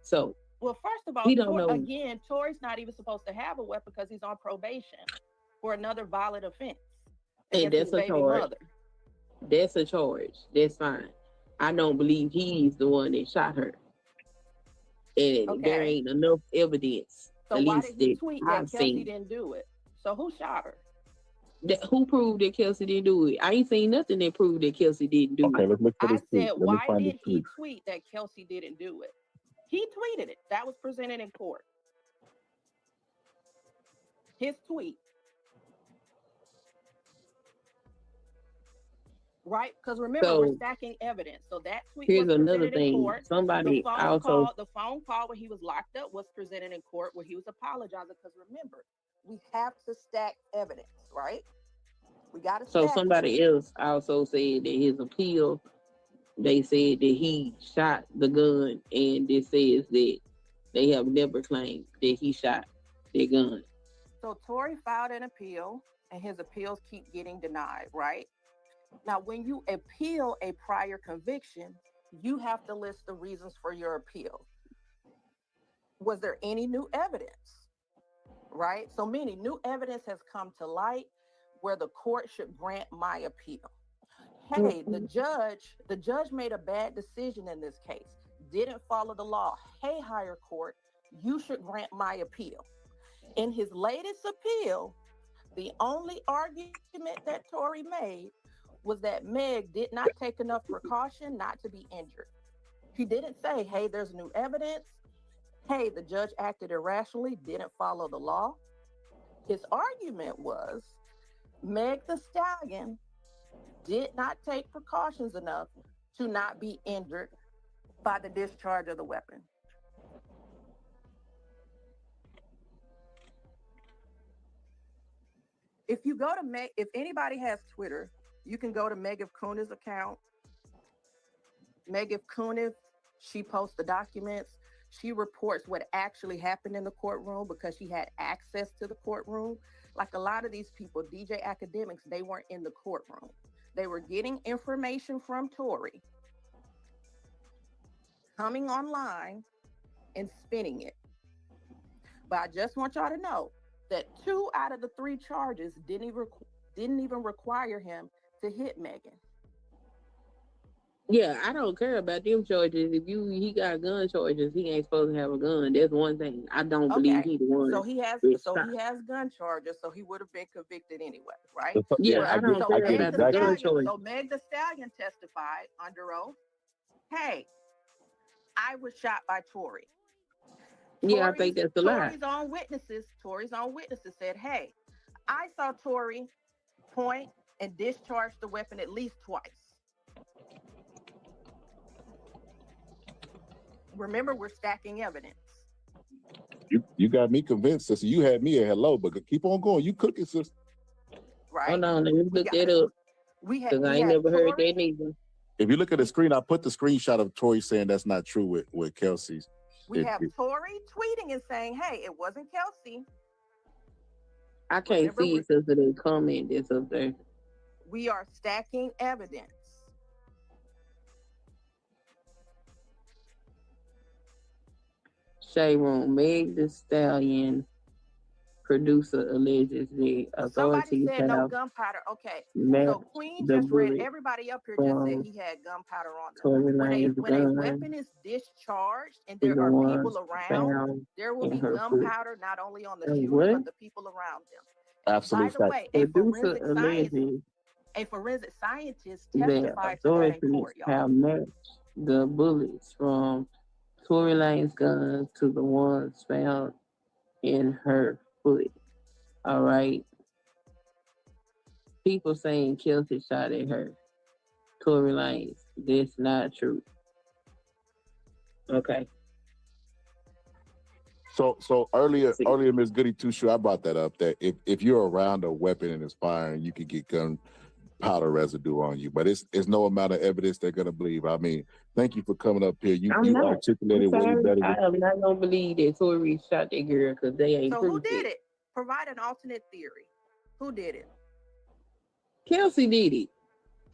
So, well, first of all, again, Tory's not even supposed to have a weapon because he's on probation for another violent offense. And that's a charge. That's a charge. That's fine. I don't believe he's the one that shot her. And there ain't enough evidence. So why did he tweet that Kelsey didn't do it? So who shot her? Who proved that Kelsey didn't do it? I ain't seen nothing that proved that Kelsey didn't do it. Okay, let's look for I this tweet. said, why did he tweet that Kelsey didn't do it? He tweeted it. That was presented in court. His tweet. Right? Because remember, we're stacking evidence. So that tweet was presented in court. Somebody the phone call when he was locked up was presented in court where he was apologizing. Because remember, we have to stack evidence, right? We got to stack. So somebody else also said that his appeal, they said that he shot the gun, and it says that they have never claimed that he shot the gun. So Tory filed an appeal, and his appeals keep getting denied, right? Now, when you appeal a prior conviction, you have to list the reasons for your appeal. Was there any new evidence? Right? So meaning new evidence has come to light where the court should grant my appeal. Hey, the judge made a bad decision in this case, didn't follow the law. Hey, higher court, you should grant my appeal. In his latest appeal, the only argument that Tory made was that Meg did not take enough precaution not to be injured. He didn't say, hey, there's new evidence. Hey, the judge acted irrationally, didn't follow the law. His argument was Meg the Stallion did not take precautions enough to not be injured by the discharge of the weapon. If you go to if anybody has Twitter, you can go to Megan Kunis' account. Megan Kunis, she posts the documents. She reports what actually happened in the courtroom because she had access to the courtroom. Like a lot of these people, DJ academics, they weren't in the courtroom. They were getting information from Tory, coming online and spinning it. But I just want y'all to know that 2 out of the 3 charges didn't even require him to hit Megan. Yeah, I don't care about them charges. If he got gun charges, he ain't supposed to have a gun. That's one thing. I don't believe he the one. So he has gun charges, so he would have been convicted anyway, right? Yeah, I don't care about the gun charges. So Meg Thee Stallion testified under oath. Hey, I was shot by Tory. Yeah, I think that's a lie. Tory's own witnesses said, hey, I saw Tory point and discharge the weapon at least twice. Remember, we're stacking evidence. You got me convinced, sister. You had me a hello, but keep on going. You cooking, sister. Right. Hold on, let me look that up. Because I ain't never heard that either. If you look at the screen, I put the screenshot of Tory saying that's not true with Kelsey's. We have Tory tweeting and saying, hey, it wasn't Kelsey. I can't see it because of the comment that's up there. We are stacking evidence. Shade Room, Meg Thee Stallion, producer, alleges the authorities Somebody said no have gunpowder. Okay, so Queen the just read, bullet everybody up here just said he had gunpowder on Tory them. Lanez When a gun weapon is discharged and is there the are ones people around, found there will in be her gunpowder not only on the foot. shooter, What? but the people around them. Absolute By the way, a Producer alleges forensic scientist the testified to that in authorities court, y'all. have matched the bullets from Tory Lanez gun to the ones found in her foot. All right. People saying Kelsey shot at her. Tory Lanez. That's not true. Okay. So earlier, Miss Goody Two Shoe, I brought that up that if you're around a weapon and it's firing, you could get gunpowder residue on you. But it's no amount of evidence they're gonna believe. I mean, thank you for coming up here. You articulated way better. I am not gonna believe that Tory shot that girl because they ain't. So who did it? Provide an alternate theory. Who did it? Kelsey did it.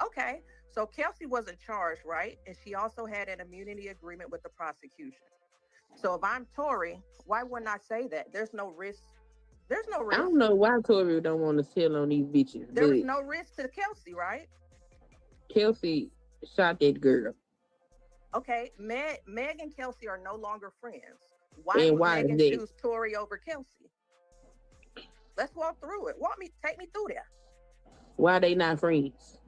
Okay, so Kelsey wasn't charged, right? And she also had an immunity agreement with the prosecution. So if I'm Tory, why wouldn't I say that? There's no risk. There's no risk. I don't know why Tory don't want to tell on these bitches. There was no risk to Kelsey, right? Kelsey shot that girl. Okay, Meg and Kelsey are no longer friends. Why And would why Megan they? choose Tory over Kelsey? Let's walk through it. Take me through there. Why they not friends?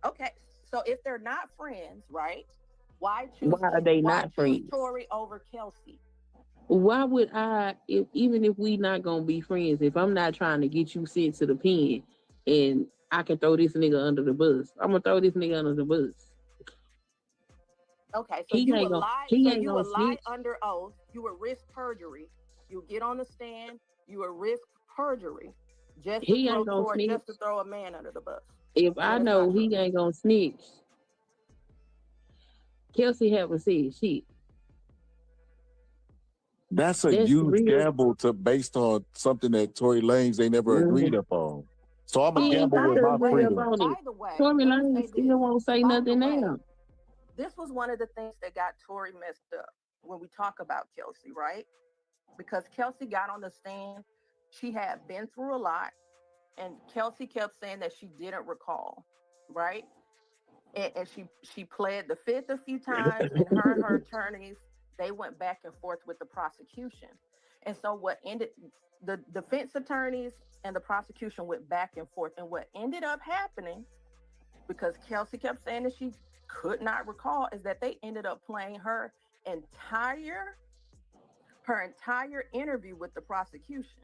Okay, so if they're not friends, right? Why are they not friends? Tory over Kelsey? Why would even if we not gonna be friends, if I'm not trying to get you sent to the pen and I can throw this nigga under the bus, I'm gonna throw this nigga under the bus. Okay, so you would lie. So you would lie under oath. You would risk perjury. You get on the stand. You would risk perjury just to throw a man under the bus. If I know he ain't gonna snitch, Kelsey haven't said shit. That's a huge gamble based on something that Tory Lanez they never agreed upon. So I'm a gamble with my freedom. By the way, Tory Lanez still won't say nothing now. This was one of the things that got Tory messed up when we talk about Kelsey, right? Because Kelsey got on the stand, she had been through a lot, and Kelsey kept saying that she didn't recall, right? And she pled the fifth a few times, and her attorneys, they went back and forth with the prosecution. And so the defense attorneys and the prosecution went back and forth. And what ended up happening, because Kelsey kept saying that she could not recall, is that they ended up playing her entire interview with the prosecution.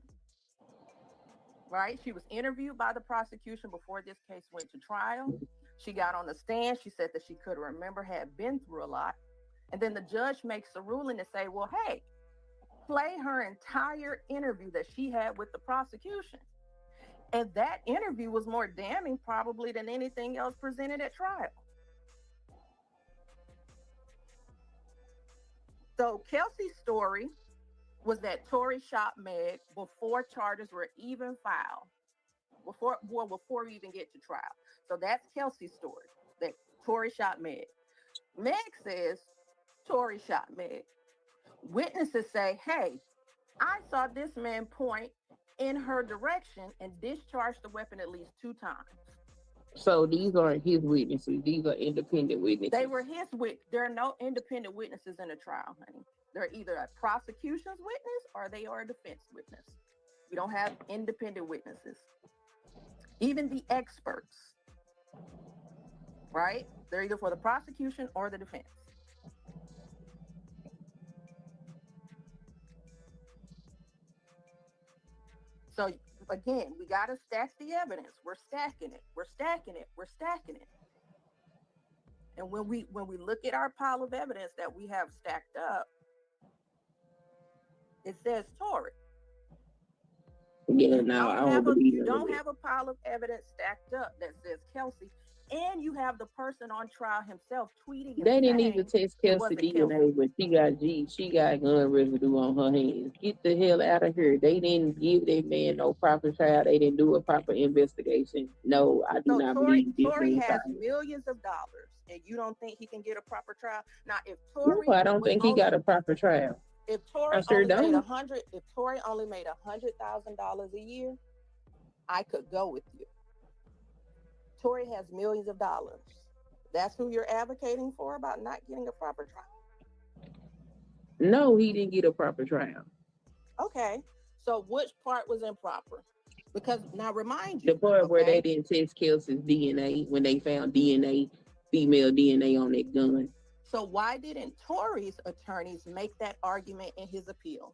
Right? She was interviewed by the prosecution before this case went to trial. She got on the stand. She said that she could remember, had been through a lot. And then the judge makes a ruling to say, well, hey, play her entire interview that she had with the prosecution. And that interview was more damning probably than anything else presented at trial. So Kelsey's story was that Tory shot Meg before charges were even filed, before we even get to trial. So that's Kelsey's story, that Tory shot Meg. Meg says Tory shot Meg. Witnesses say, hey, I saw this man point in her direction and discharge the weapon at least 2 times. So these aren't his witnesses. These are independent witnesses. They were his There are no independent witnesses in a trial, honey. They're either a prosecution's witness or they are a defense witness. We don't have independent witnesses. Even the experts, right? They're either for the prosecution or the defense. So again, we got to stack the evidence. We're stacking it. We're stacking it. We're stacking it. And when we look at our pile of evidence that we have stacked up, it says Tory. Yeah, no, I don't believe you don't have a pile of evidence stacked up that says Kelsey, and you have the person on trial himself tweeting. They didn't even test Kelsey DNA, but she got gun residue on her hands. Get the hell out of here. They didn't give that man no proper trial. They didn't do a proper investigation. No, I do not believe this. Tory has millions of dollars, and you don't think he can get a proper trial? Now, if Tory, no, I don't think he got a proper trial. If Tory only made $100,000 a year, I could go with you. Tory has millions of dollars. That's who you're advocating for about not getting a proper trial? No, he didn't get a proper trial. Okay, so which part was improper? Because now remind you, the part where they didn't test Kelsey's DNA when they found DNA, female DNA on that gun. So why didn't Tory's attorneys make that argument in his appeal?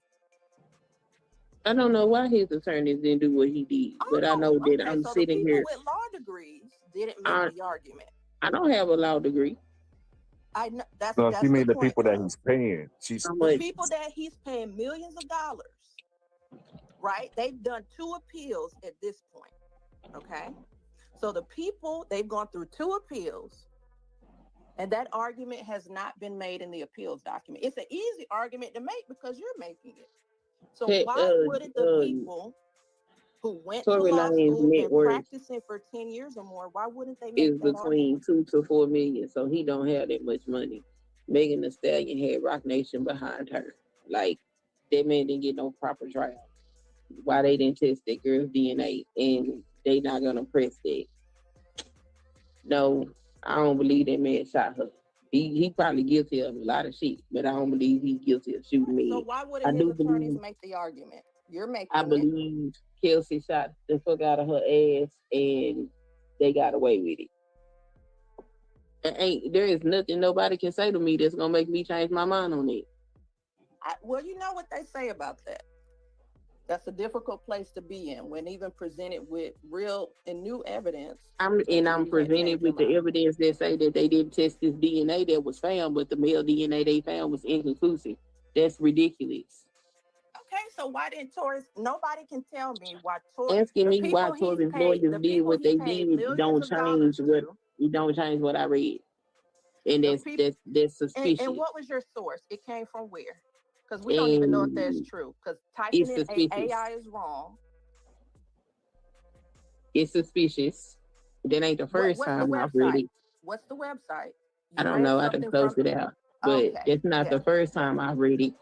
I don't know why his attorneys didn't do what he did, but I know that I'm so sitting the people here. With law degrees didn't make the argument. I don't have a law degree. I know that's she made the point, people that he's paying. The people that he's paying millions of dollars, right? They've done 2 appeals at this point. Okay, so the people, they've gone through 2 appeals. And that argument has not been made in the appeals document. It's an easy argument to make because you're making it. So why wouldn't the people who went to law school and practicing for 10 years or more, why wouldn't they make that between argument? 2 to 4 million? So he don't have that much money. Megan Thee Stallion had Rock Nation behind her. Like, that man didn't get no proper trial. Why they didn't test that girl's DNA and they not gonna press that? No. I don't believe that man shot her. He probably guilty of a lot of shit, but I don't believe he's guilty of shooting me. So why wouldn't his attorneys make the argument? You're making I believe Kelsey shot the fuck out of her ass and they got away with it. There is nothing nobody can say to me that's gonna make me change my mind on it. Well, you know what they say about that. That's a difficult place to be in when even presented with real and new evidence. I'm presented with the evidence that say that they didn't test this DNA that was found, but the male DNA they found was inconclusive. That's ridiculous. Okay, so why didn't Tory? Nobody can tell me why Tory. Asking me why Tory's lawyers did what they did don't change what I read, and that's suspicious. And what was your source? It came from where? Because we don't even know if that's true. Because typing in AI is wrong. It's suspicious. That ain't the first time I've read it. What's the website? I don't know. I can close it out. But it's not the first time I've read it.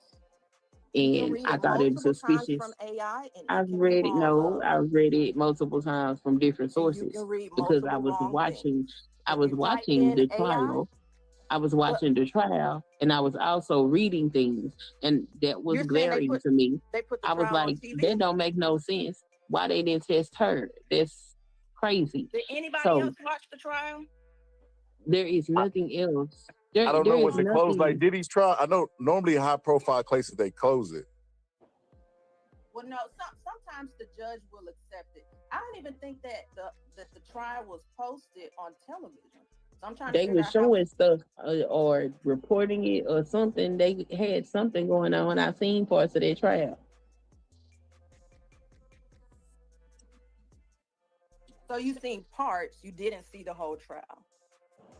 And I thought it was suspicious. From AI and I've read it. No, I've read it multiple times from different sources because I was watching. I was watching the trial. I was watching the trial, and I was also reading things, and that was glaring to me. I was like, that don't make no sense. Why they didn't test her? That's crazy. Did anybody else watch the trial? There is nothing else. I don't know. Was it closed like Diddy's trial? I know normally high-profile cases they close it. Well, no. Sometimes the judge will accept it. I don't even think that the trial was posted on television. So I'm trying to They figure were out how. showing stuff or reporting it or something. They had something going on. I seen parts of their trial. So you seen parts, you didn't see the whole trial.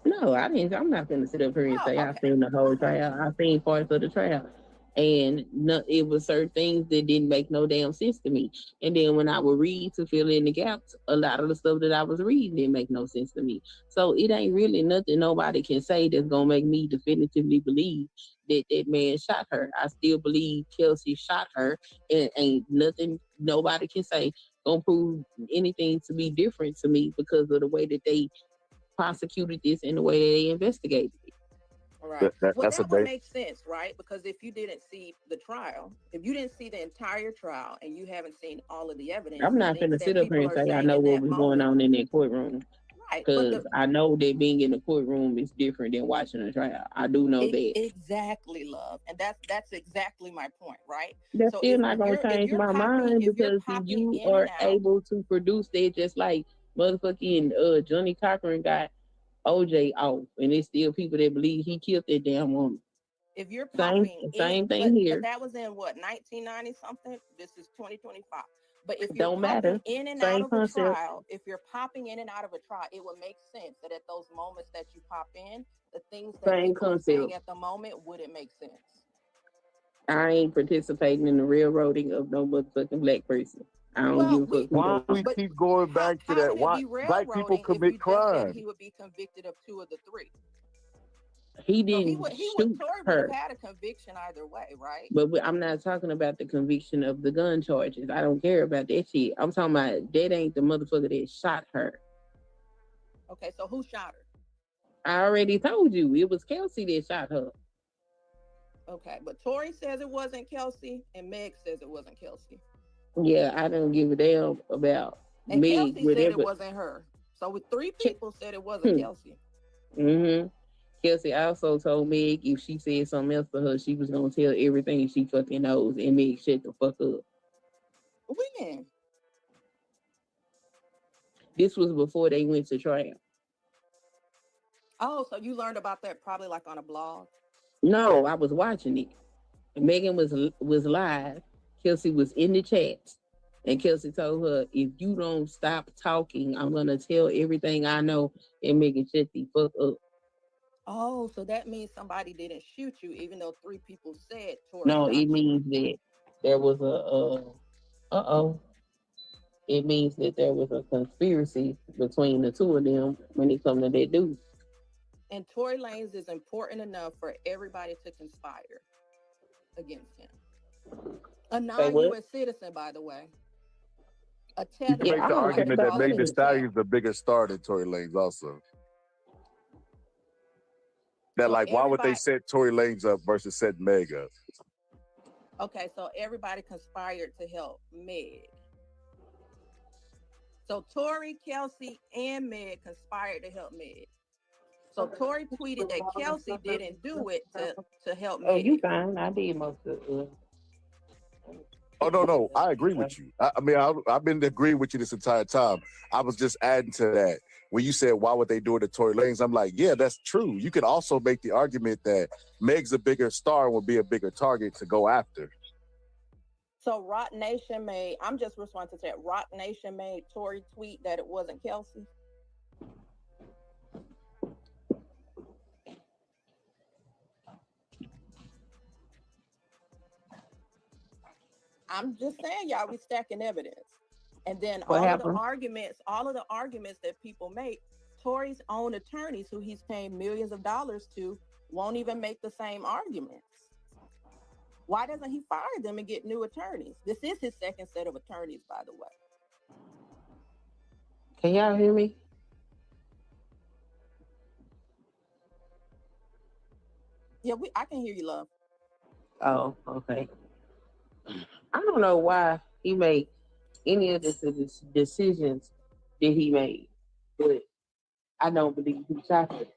No, I didn't. I'm not going to sit up here and Oh, say I okay. seen the whole trial. I seen parts of the trial, and it was certain things that didn't make no damn sense to me. And then when I would read to fill in the gaps, a lot of the stuff that I was reading didn't make no sense to me. So it ain't really nothing nobody can say that's gonna make me definitively believe that that man shot her. I still believe Kelsey shot her, and ain't nothing nobody can say gonna prove anything to be different to me because of the way that they prosecuted this in the way that they investigated it. Right. Well, That's that would make sense, right? Because if you didn't see the trial, if you didn't see the entire trial and you haven't seen all of the evidence, I'm not going gonna to sit up here and say I know what was going on in that courtroom. Right. Because I know that being in the courtroom is different than watching a trial. I do know that. Exactly, love. And that's exactly my point, right? That's So still not gonna change my mind because you are able to produce that just like motherfucking Johnny Cochran got OJ off, and it's still people that believe he killed that damn woman. If you're popping same thing here. But that was in what, 1990 something? This is 2025. But if Don't you're matter. popping in and Same out of a concept. trial, if you're popping in and out of a trial, it would make sense that at those moments that you pop in, the things that Same people are saying concept. at the moment wouldn't make sense. I ain't participating in the railroading of no motherfucking black person. I don't give a fuck. Why we keep going back to that? Why black people commit crime? He would be convicted of 2 of the 3. He didn't shoot Tory would her. have had a conviction either way, right? But I'm not talking about the conviction of the gun charges. I don't care about that shit. I'm talking about that ain't the motherfucker that shot her. Okay, so who shot her? I already told you it was Kelsey that shot her. Okay, but Tory says it wasn't Kelsey, and Meg says it wasn't Kelsey. Yeah, I don't give a damn about and Meg. Kelsey said it wasn't her. So with 3 people said it wasn't Kelsey. Mm-hmm. Kelsey also told Meg if she said something else to her, she was gonna tell everything she fucking knows, and Meg shut the fuck up. When? This was before they went to trial. Oh, so you learned about that probably like on a blog? No, I was watching it. Megan was live. Kelsey was in the chat, and Kelsey told her, "If you don't stop talking, I'm gonna tell everything I know." And Megan shut the fuck up. Oh, so that means somebody didn't shoot you, even though 3 people said Tory. No, it means that there was It means that there was a conspiracy between the 2 of them when it comes to that dude. And Tory Lanez is important enough for everybody to conspire against him. A non-U.S. citizen, by the way. You can make the argument that Meg Thee Stallion is a bigger star than Tory Lanez also. That, so why would they set Tory Lanez up versus set Meg up? Okay, so everybody conspired to help Meg. So Tory, Kelsey, and Meg conspired to help Meg. So Tory tweeted that Kelsey didn't do it to help Meg. Oh, you fine. I did most of it. Oh, no. I agree with you. I mean, I've been agreeing with you this entire time. I was just adding to that. When you said, why would they do it to Tory Lanez? I'm like, yeah, that's true. You could also make the argument that Meg's a bigger star and would be a bigger target to go after. So Rock Nation made, I'm just responding to that. Rock Nation made Tory tweet that it wasn't Kelsey. I'm just saying, y'all, we stacking evidence. And then all of the arguments that people make, Tory's own attorneys, who he's paying millions of dollars to, won't even make the same arguments. Why doesn't he fire them and get new attorneys? This is his second set of attorneys, by the way. Can y'all hear me? Yeah, I can hear you, love. Oh, okay. I don't know why he made any of the decisions that he made, but I don't believe he shot it.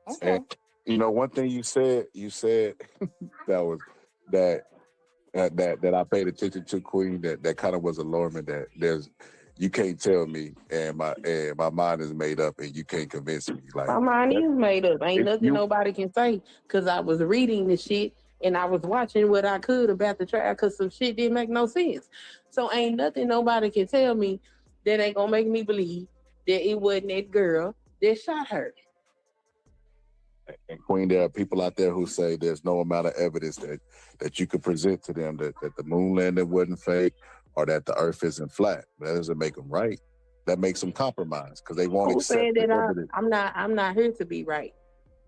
Okay. And, one thing you said that I paid attention to, Queen, that kind of was alarming, that you can't tell me, and my mind is made up, and you can't convince me. Like my mind is made up. Ain't nothing you, nobody can say because I was reading the shit and I was watching what I could about the trial because some shit didn't make no sense. So ain't nothing nobody can tell me that ain't gonna make me believe that it wasn't that girl that shot her. and Queen, there are people out there who say there's no amount of evidence that you could present to them that the moon landing wasn't fake or that the earth isn't flat. That doesn't make them right. That makes them compromise because they won't Who accept said the that evidence. I'm not here to be right.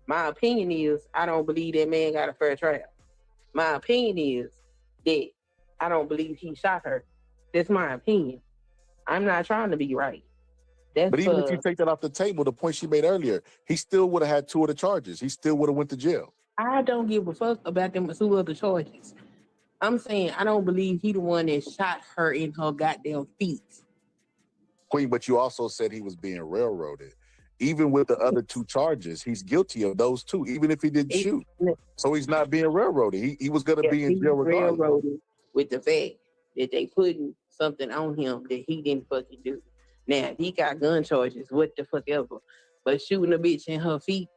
My opinion is I don't believe that man got a fair trial. My opinion is that I don't believe he shot her. That's my opinion. I'm not trying to be right. That's But even if you take that off the table, the point she made earlier, he still would have had 2 of the charges. He still would have went to jail. I don't give a fuck about them 2 other charges. I'm saying I don't believe he the one that shot her in her goddamn feet. Queen, but you also said he was being railroaded. Even with the other 2 charges, he's guilty of those 2, even if he didn't shoot. So he's not being railroaded. He was going to be in jail regardless. Railroaded with the fact that they putting something on him that he didn't fucking do. Now, he got gun charges, what the fuck ever. But shooting a bitch in her feet,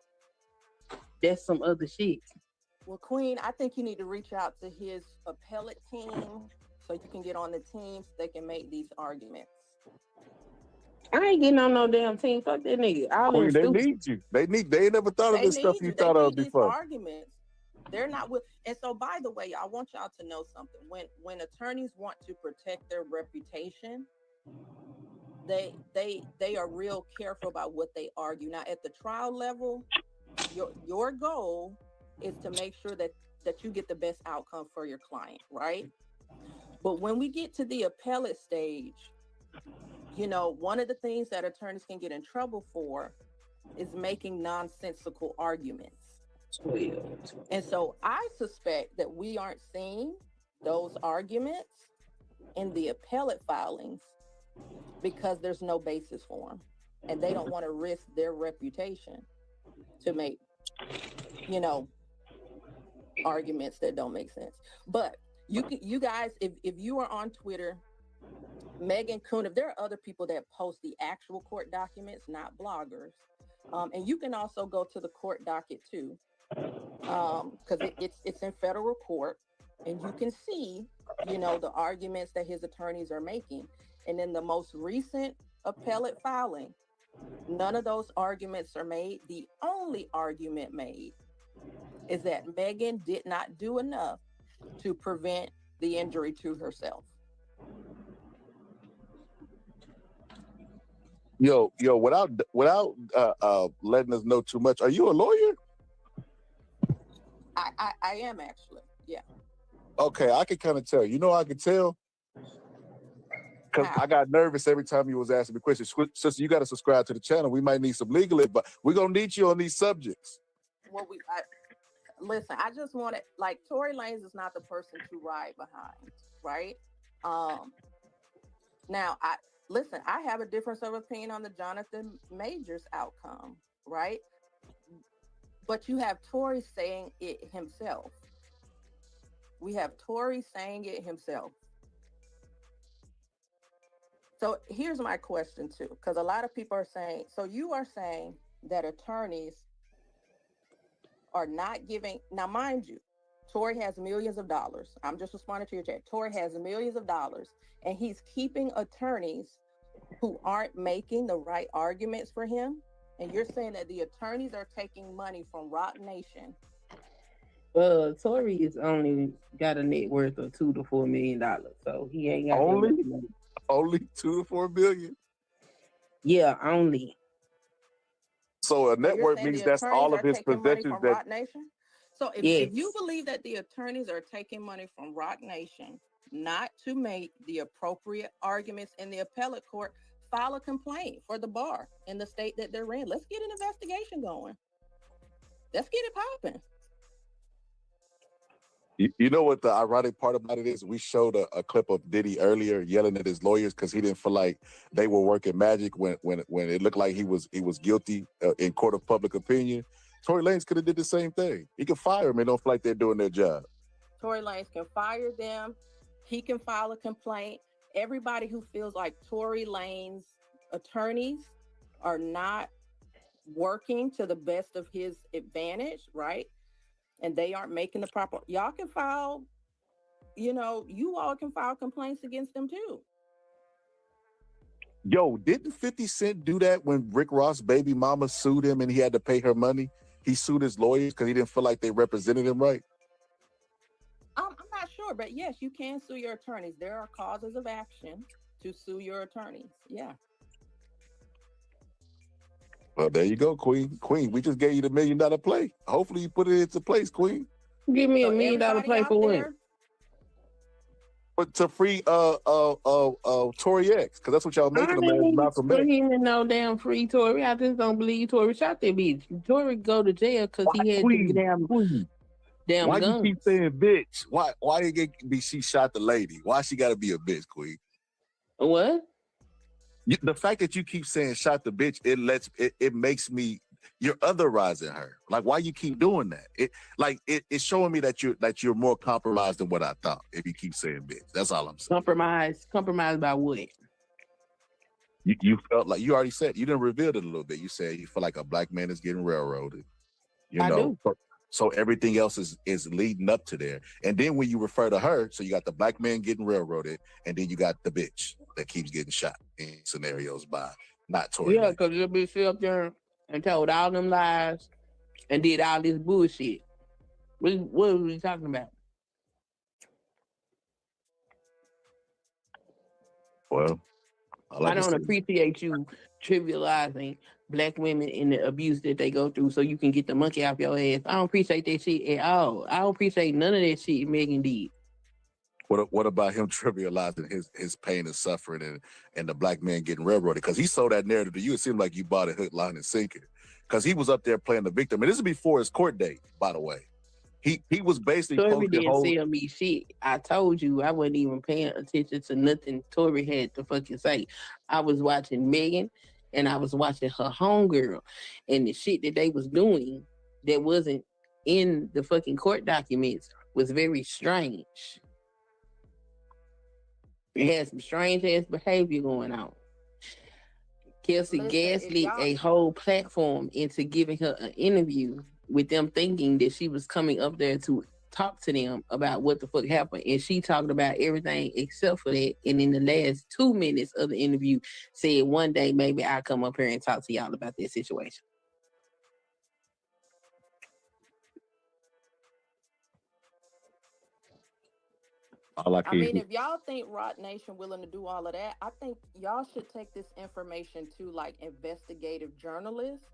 that's some other shit. Well, Queen, I think you need to reach out to his appellate team so you can get on the team so they can make these arguments. I ain't getting on no damn team. Fuck that nigga. Queen, they need you. They ain't never thought of this stuff you thought of before. Arguments. They're not with. And so, by the way, I want y'all to know something. When attorneys want to protect their reputation, they are real careful about what they argue. Now, at the trial level, your goal is to make sure that you get the best outcome for your client, right? But when we get to the appellate stage, you know, one of the things that attorneys can get in trouble for is making nonsensical arguments. And so I suspect that we aren't seeing those arguments in the appellate filings because there's no basis for them. And they don't want to risk their reputation to make, you know, arguments that don't make sense. But you guys, if you are on Twitter, Megan Kuhn, if there are other people that post the actual court documents, not bloggers, and you can also go to the court docket too, because it's in federal court, and you can see, you know, the arguments that his attorneys are making. And in the most recent appellate filing, none of those arguments are made. The only argument made is that Megan did not do enough to prevent the injury to herself. Yo, without letting us know too much, are you a lawyer? I am actually, yeah. Okay, I can kind of tell. You know, I can tell because I got nervous every time you was asking me questions. Sister, you got to subscribe to the channel. We might need some legal advice. We're gonna need you on these subjects. Well, listen. I just want it. Like, Tory Lanez is not the person to ride behind, right? Now, I have a difference of opinion on the Jonathan Majors outcome, right? But you have Tory saying it himself. We have Tory saying it himself. So here's my question too, because a lot of people are saying, so you are saying that attorneys are not giving, now mind you, Tory has millions of dollars. I'm just responding to your chat. Tory has millions of dollars and he's keeping attorneys who aren't making the right arguments for him. And you're saying that the attorneys are taking money from Rock Nation. Tory is only got a net worth of $2 to $4 million, so he ain't got only $2 to $4 billion. Yeah, only. So a network means that's all of his possessions. Rock Nation. So if you believe that the attorneys are taking money from Rock Nation, not to make the appropriate arguments in the appellate court, file a complaint for the bar in the state that they're in. Let's get an investigation going. Let's get it popping. You know what the ironic part about it is? We showed a clip of Diddy earlier yelling at his lawyers because he didn't feel like they were working magic when it looked like he was guilty in court of public opinion. Tory Lanez could have did the same thing. He could fire them and don't feel like they're doing their job. Tory Lanez can fire them. He can file a complaint. everybody who feels like Tory Lanez attorneys are not working to the best of his advantage, right? And they aren't making the proper, y'all can file, you all can file complaints against them too. Yo, didn't 50 Cent do that when Rick Ross' baby mama sued him and he had to pay her money? He sued his lawyers because he didn't feel like they represented him right. I'm not sure, but yes, you can sue your attorneys. There are causes of action to sue your attorneys. Yeah. Well, there you go, Queen. Queen, we just gave you the $1 million play. Hopefully you put it into place, Queen. Give me $1 million play for what? But to free Tory X, because that's what y'all making him as Malcolm X. He ain't no damn free Tory. I just don't believe Tory shot that bitch. Tory go to jail because he had the damn Why guns. you keep saying bitch? Why you get be she shot the lady? Why she gotta be a bitch, Queen? What? The fact that you keep saying shot the bitch, it makes me, you're otherizing her. Like, why you keep doing that? It's showing me that you're more compromised than what I thought. If you keep saying bitch, that's all I'm saying. Compromised by what? You felt like you already said, you didn't reveal it a little bit. You said you feel like a black man is getting railroaded. I do. So everything else is leading up to there. And then when you refer to her, so you got the black man getting railroaded, and then you got the bitch that keeps getting shot in scenarios by not Tory. Yeah, because the bitch sit up there and told all them lies and did all this bullshit. What are we talking about? Well, I don't appreciate you trivializing black women and the abuse that they go through so you can get the monkey off your ass. I don't appreciate that shit at all. I don't appreciate none of that shit Megan did. What about him trivializing his pain and suffering and the black man getting railroaded? Because he sold that narrative to you. It seemed like you bought it hook, line, and sinker. Because he was up there playing the victim. And this is before his court date, by the way. He was basically Tory didn't sell me shit. I told you I wasn't even paying attention to nothing Tory had to fucking say. I was watching Megan and I was watching her homegirl, and the shit that they was doing that wasn't in the fucking court documents was very strange. It had some strange ass behavior going on. Kelsey gaslit a whole platform into giving her an interview with them thinking that she was coming up there to talk to them about what the fuck happened. And she talked about everything except for that. And in the last 2 minutes of the interview said, one day maybe I'll come up here and talk to y'all about this situation. I mean, if y'all think Rock Nation willing to do all of that, I think y'all should take this information to like investigative journalists,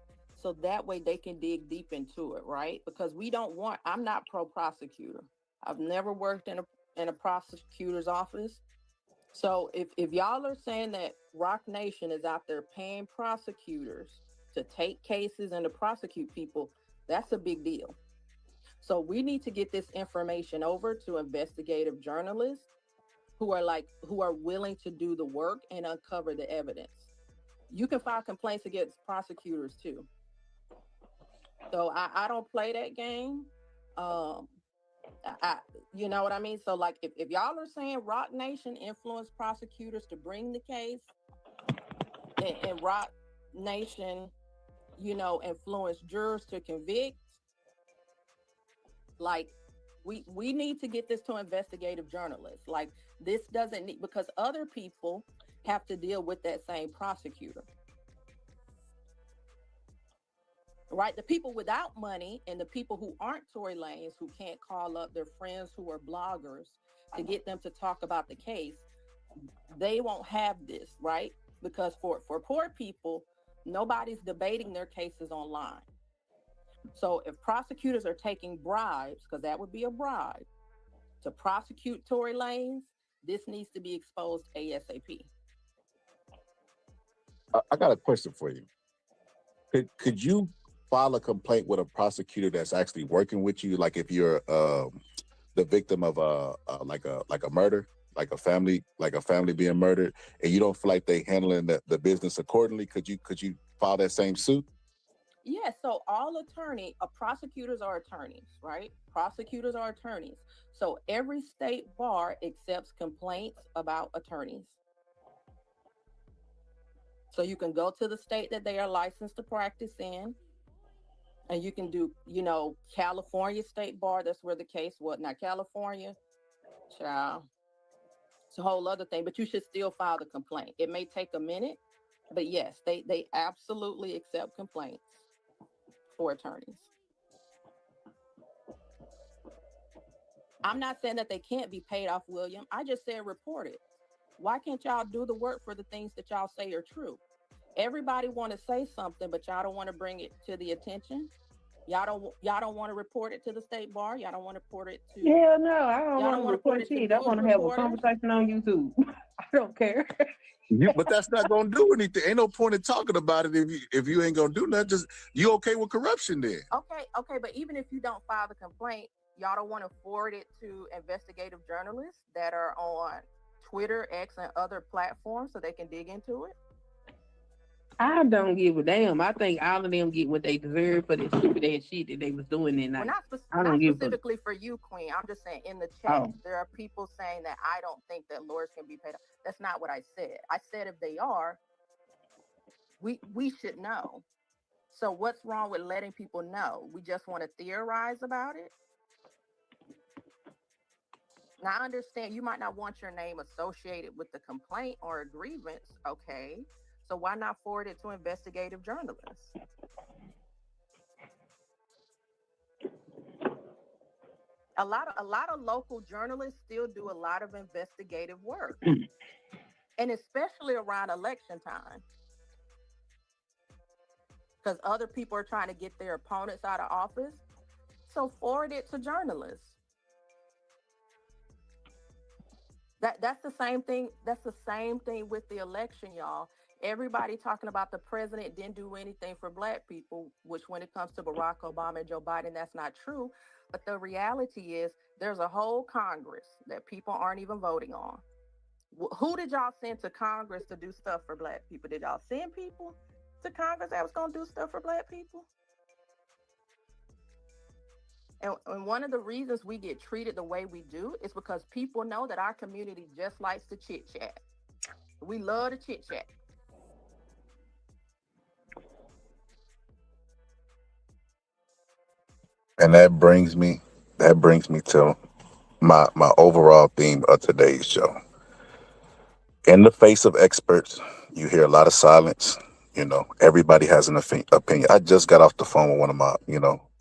so that way they can dig deep into it, right? Because I'm not pro-prosecutor. I've never worked in a prosecutor's office. So if y'all are saying that Rock Nation is out there paying prosecutors to take cases and to prosecute people, that's a big deal. So we need to get this information over to investigative journalists who are willing to do the work and uncover the evidence. You can file complaints against prosecutors too. So I don't play that game. You know what I mean? So like if y'all are saying Rock Nation influenced prosecutors to bring the case, and Rock Nation, influenced jurors to convict, like we need to get this to investigative journalists. Like this doesn't need, because other people have to deal with that same prosecutor. Right? The people without money and the people who aren't Tory Lanez, who can't call up their friends who are bloggers to get them to talk about the case, they won't have this, right? Because for poor people, nobody's debating their cases online. So if prosecutors are taking bribes, because that would be a bribe, to prosecute Tory Lanez, this needs to be exposed ASAP. I got a question for you. Could you file a complaint with a prosecutor that's actually working with you? Like if you're the victim of a murder, like a family being murdered, and you don't feel like they handling the business accordingly, could you file that same suit? Yeah, so prosecutors are attorneys, right? Prosecutors are attorneys. So every state bar accepts complaints about attorneys. So you can go to the state that they are licensed to practice in, and you can do, California State Bar. That's where the case was. Now, California, child, it's a whole other thing, but you should still file the complaint. It may take a minute, but yes, they absolutely accept complaints for attorneys. I'm not saying that they can't be paid off, William. I just said report it. Why can't y'all do the work for the things that y'all say are true? Everybody want to say something, but y'all don't want to bring it to the attention. Y'all don't want to report it to the state bar. Y'all don't want to report it to. Yeah, no, I don't Y'all don't want to report shit. I want to have a conversation on YouTube. I don't care. But that's not gonna do anything. Ain't no point in talking about it if you ain't gonna do nothing. Just you okay with corruption then? Okay, but even if you don't file the complaint, y'all don't want to forward it to investigative journalists that are on Twitter, X, and other platforms so they can dig into it? I don't give a damn. I think all of them get what they deserve for the stupid ass shit that they was doing that night. Not specifically for you, Queen. I'm just saying in the chat, there are people saying that I don't think that lawyers can be paid. That's not what I said. I said if they are, we should know. So what's wrong with letting people know? We just want to theorize about it? Now, I understand you might not want your name associated with the complaint or a grievance, okay? So why not forward it to investigative journalists? A lot of local journalists still do a lot of investigative work, and especially around election time, because other people are trying to get their opponents out of office. So forward it to journalists. That's the same thing. That's the same thing with the election, y'all. Everybody talking about the president didn't do anything for Black people, which when it comes to Barack Obama and Joe Biden, that's not true. But the reality is there's a whole Congress that people aren't even voting on. Who did y'all send to Congress to do stuff for Black people? Did y'all send people to Congress that was going to do stuff for Black people? And one of the reasons we get treated the way we do is because people know that our community just likes to chit-chat. We love to chit-chat. And that brings me to my overall theme of today's show. In the face of experts, you hear a lot of silence. Everybody has an opinion. I just got off the phone with one of my,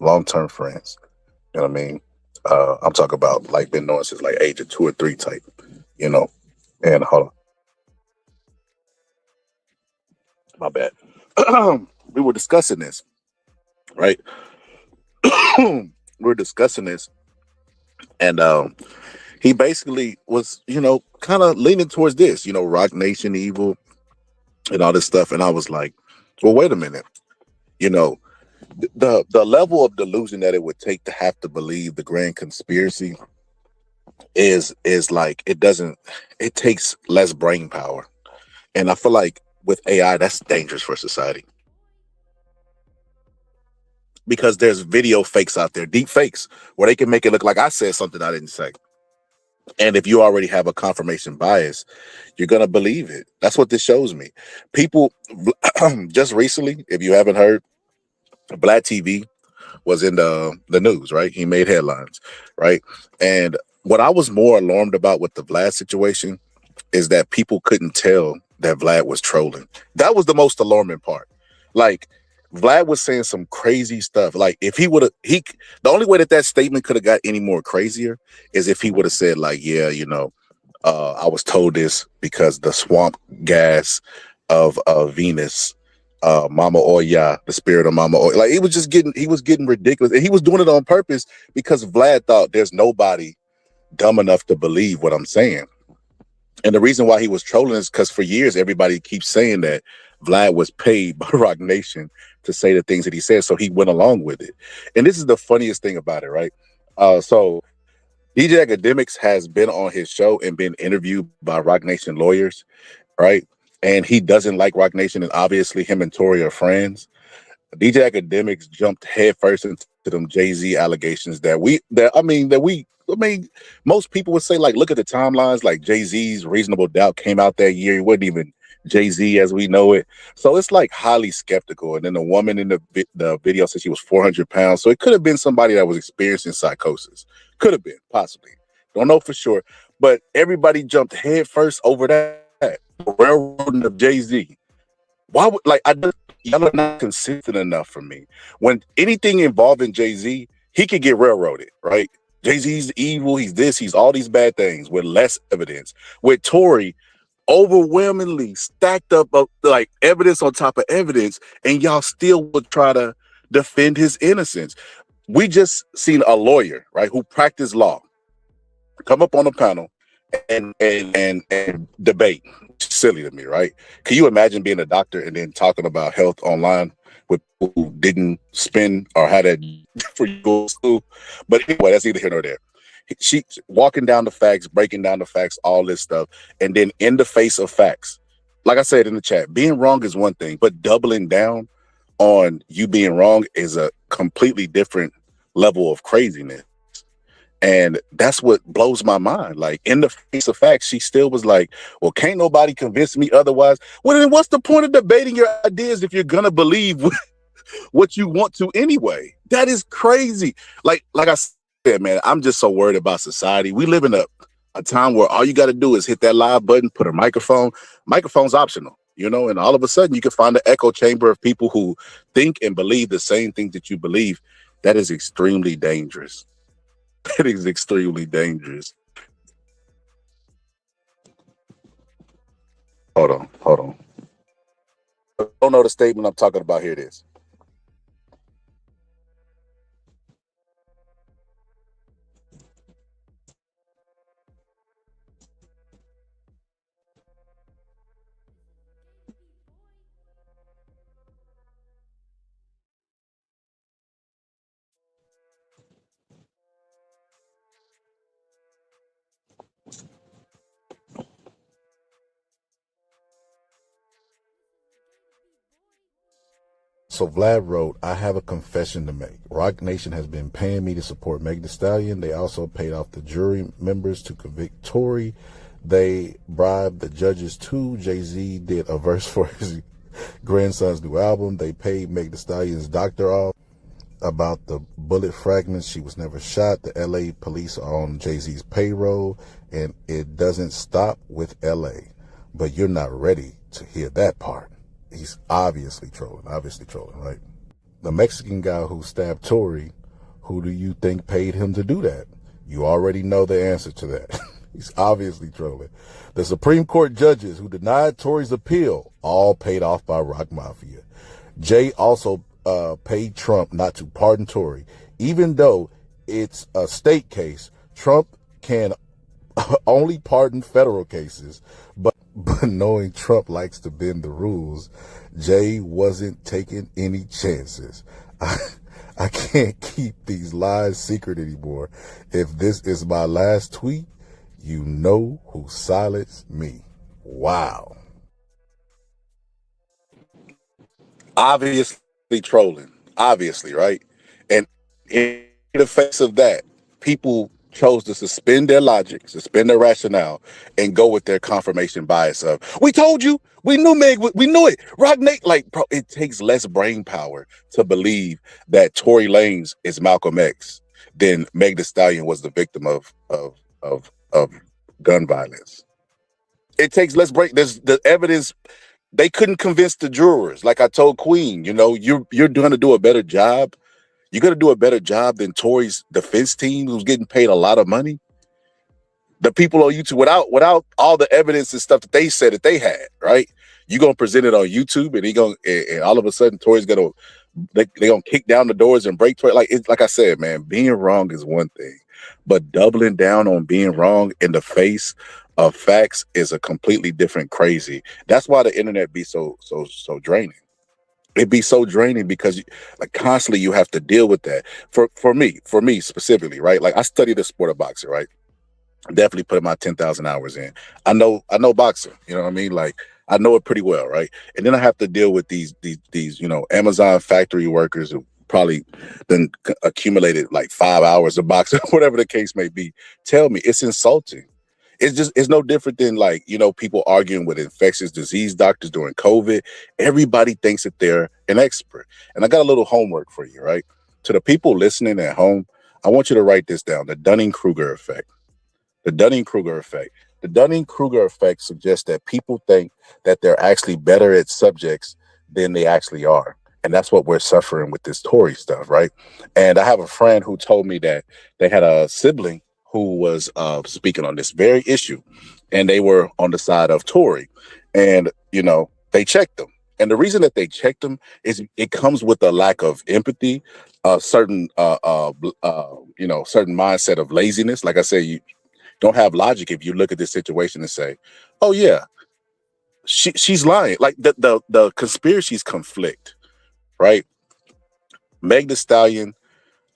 long-term friends. You know what I mean? I'm talking about like been knowing since like age of 2 or 3 type, and hold on. My bad. We were discussing this, right? We were discussing this, and he basically was, kind of leaning towards this, Rock Nation evil and all this stuff. And I was like, well, wait a minute. The level of delusion that it would take to have to believe the grand conspiracy is like it takes less brain power. And I feel like with AI, that's dangerous for society. Because there's video fakes out there, deep fakes, where they can make it look like I said something I didn't say. And if you already have a confirmation bias, you're going to believe it. That's what this shows me. People, just recently, if you haven't heard, Vlad TV was in the news, right? He made headlines, right? And what I was more alarmed about with the Vlad situation is that people couldn't tell that Vlad was trolling. That was the most alarming part. Like, Vlad was saying some crazy stuff. Like, if he would have, the only way that statement could have got any more crazier is if he would have said, like, yeah, I was told this because the swamp gas of Venus, Mama Oya, the spirit of Mama Oya. Like, he was getting ridiculous. And he was doing it on purpose because Vlad thought there's nobody dumb enough to believe what I'm saying. And the reason why he was trolling is because for years, everybody keeps saying that Vlad was paid by Rock Nation to say the things that he said. So he went along with it. And this is the funniest thing about it, right? So DJ Academics has been on his show and been interviewed by Rock Nation lawyers, right? And he doesn't like Rock Nation, and obviously him and Tory are friends. DJ Academics jumped headfirst into them Jay-Z allegations that most people would say, like, look at the timelines, like Jay-Z's Reasonable Doubt came out that year. He wasn't even Jay-Z as we know it. So it's like highly skeptical. And then the woman in the video said she was 400 pounds. So it could have been somebody that was experiencing psychosis. Could have been, possibly. Don't know for sure. But everybody jumped head first over that. Railroading of Jay-Z. Why would, like, y'all are not consistent enough for me. When anything involving Jay-Z, he could get railroaded, right? Jay-Z's evil, he's this, he's all these bad things with less evidence. With Tory, overwhelmingly stacked up like evidence on top of evidence, and y'all still would try to defend his innocence. We just seen a lawyer, right, who practiced law, come up on a panel and debate. Silly to me, right? Can you imagine being a doctor and then talking about health online with people who didn't spend or had that for your school? But anyway, that's neither here nor there. She walking down the facts, breaking down the facts, all this stuff, and then in the face of facts, like I said in the chat, being wrong is one thing, but doubling down on you being wrong is a completely different level of craziness. And that's what blows my mind. Like, in the face of facts, she still was like, well, can't nobody convince me otherwise. Well, then what's the point of debating your ideas if you're gonna believe what you want to anyway? That is crazy. Like I said, man, I'm just so worried about society. We live in a time where all you got to do is hit that live button, put a microphone. Microphone's optional, you know, and all of a sudden you can find an echo chamber of people who think and believe the same thing that you believe. That is extremely dangerous. It is extremely dangerous. Hold on. I don't know the statement I'm talking about. Here it is. So Vlad wrote, I have a confession to make. Rock Nation has been paying me to support Meg Thee Stallion. They also paid off the jury members to convict Tory. They bribed the judges too. Jay-Z did a verse for his grandson's new album. They paid Meg Thee Stallion's doctor off about the bullet fragments. She was never shot. The LA police are on Jay-Z's payroll, and it doesn't stop with LA. But you're not ready to hear that part. He's obviously trolling, right? The Mexican guy who stabbed Tory, who do you think paid him to do that? You already know the answer to that. He's obviously trolling. The Supreme Court judges who denied Tory's appeal, all paid off by Rock Mafia. Jay also paid Trump not to pardon Tory. Even though it's a state case, Trump can only pardon federal cases, but knowing Trump likes to bend the rules, Jay wasn't taking any chances. I can't keep these lies secret anymore. If this is my last tweet, you know who silenced me. Wow. Obviously trolling. Obviously, right? And in the face of that, people chose to suspend their logic, suspend their rationale, and go with their confirmation bias of, we told you, we knew Meg, we knew it. Rock Nate, like, bro, it takes less brain power to believe that Tory Lanez is Malcolm X than Meg Thee Stallion was the victim of gun violence. It takes less brain. There's the evidence. They couldn't convince the jurors. Like I told Queen, you know, you're going to do a better job. You're going to do a better job than Tory's defense team, who's getting paid a lot of money. The people on YouTube, without all the evidence and stuff that they said that they had, right? You're going to present it on YouTube, and all of a sudden Tory's going to, they're going to kick down the doors and break Tory. Like I said, man, being wrong is one thing, but doubling down on being wrong in the face of facts is a completely different crazy. That's why the internet be so draining. It'd be so draining because like constantly you have to deal with that. For me specifically, right? Like I studied the sport of boxing, right? Definitely put my 10,000 hours in. I know boxing, you know what I mean? Like I know it pretty well, right? And then I have to deal with these you know, Amazon factory workers who probably then accumulated like 5 hours of boxing, whatever the case may be. Tell me, it's insulting. It's no different than like, people arguing with infectious disease doctors during COVID. Everybody thinks that they're an expert. And I got a little homework for you, right? To the people listening at home, I want you to write this down, the Dunning-Kruger effect. The Dunning-Kruger effect. The Dunning-Kruger effect suggests that people think that they're actually better at subjects than they actually are. And that's what we're suffering with this Tory stuff, right? And I have a friend who told me that they had a sibling who was speaking on this very issue, and they were on the side of Tory. And, they checked them. And the reason that they checked them is it comes with a lack of empathy, certain mindset of laziness. Like I said, you don't have logic if you look at this situation and say, "Oh yeah, she's lying." Like the conspiracies conflict, right? Meg the Stallion,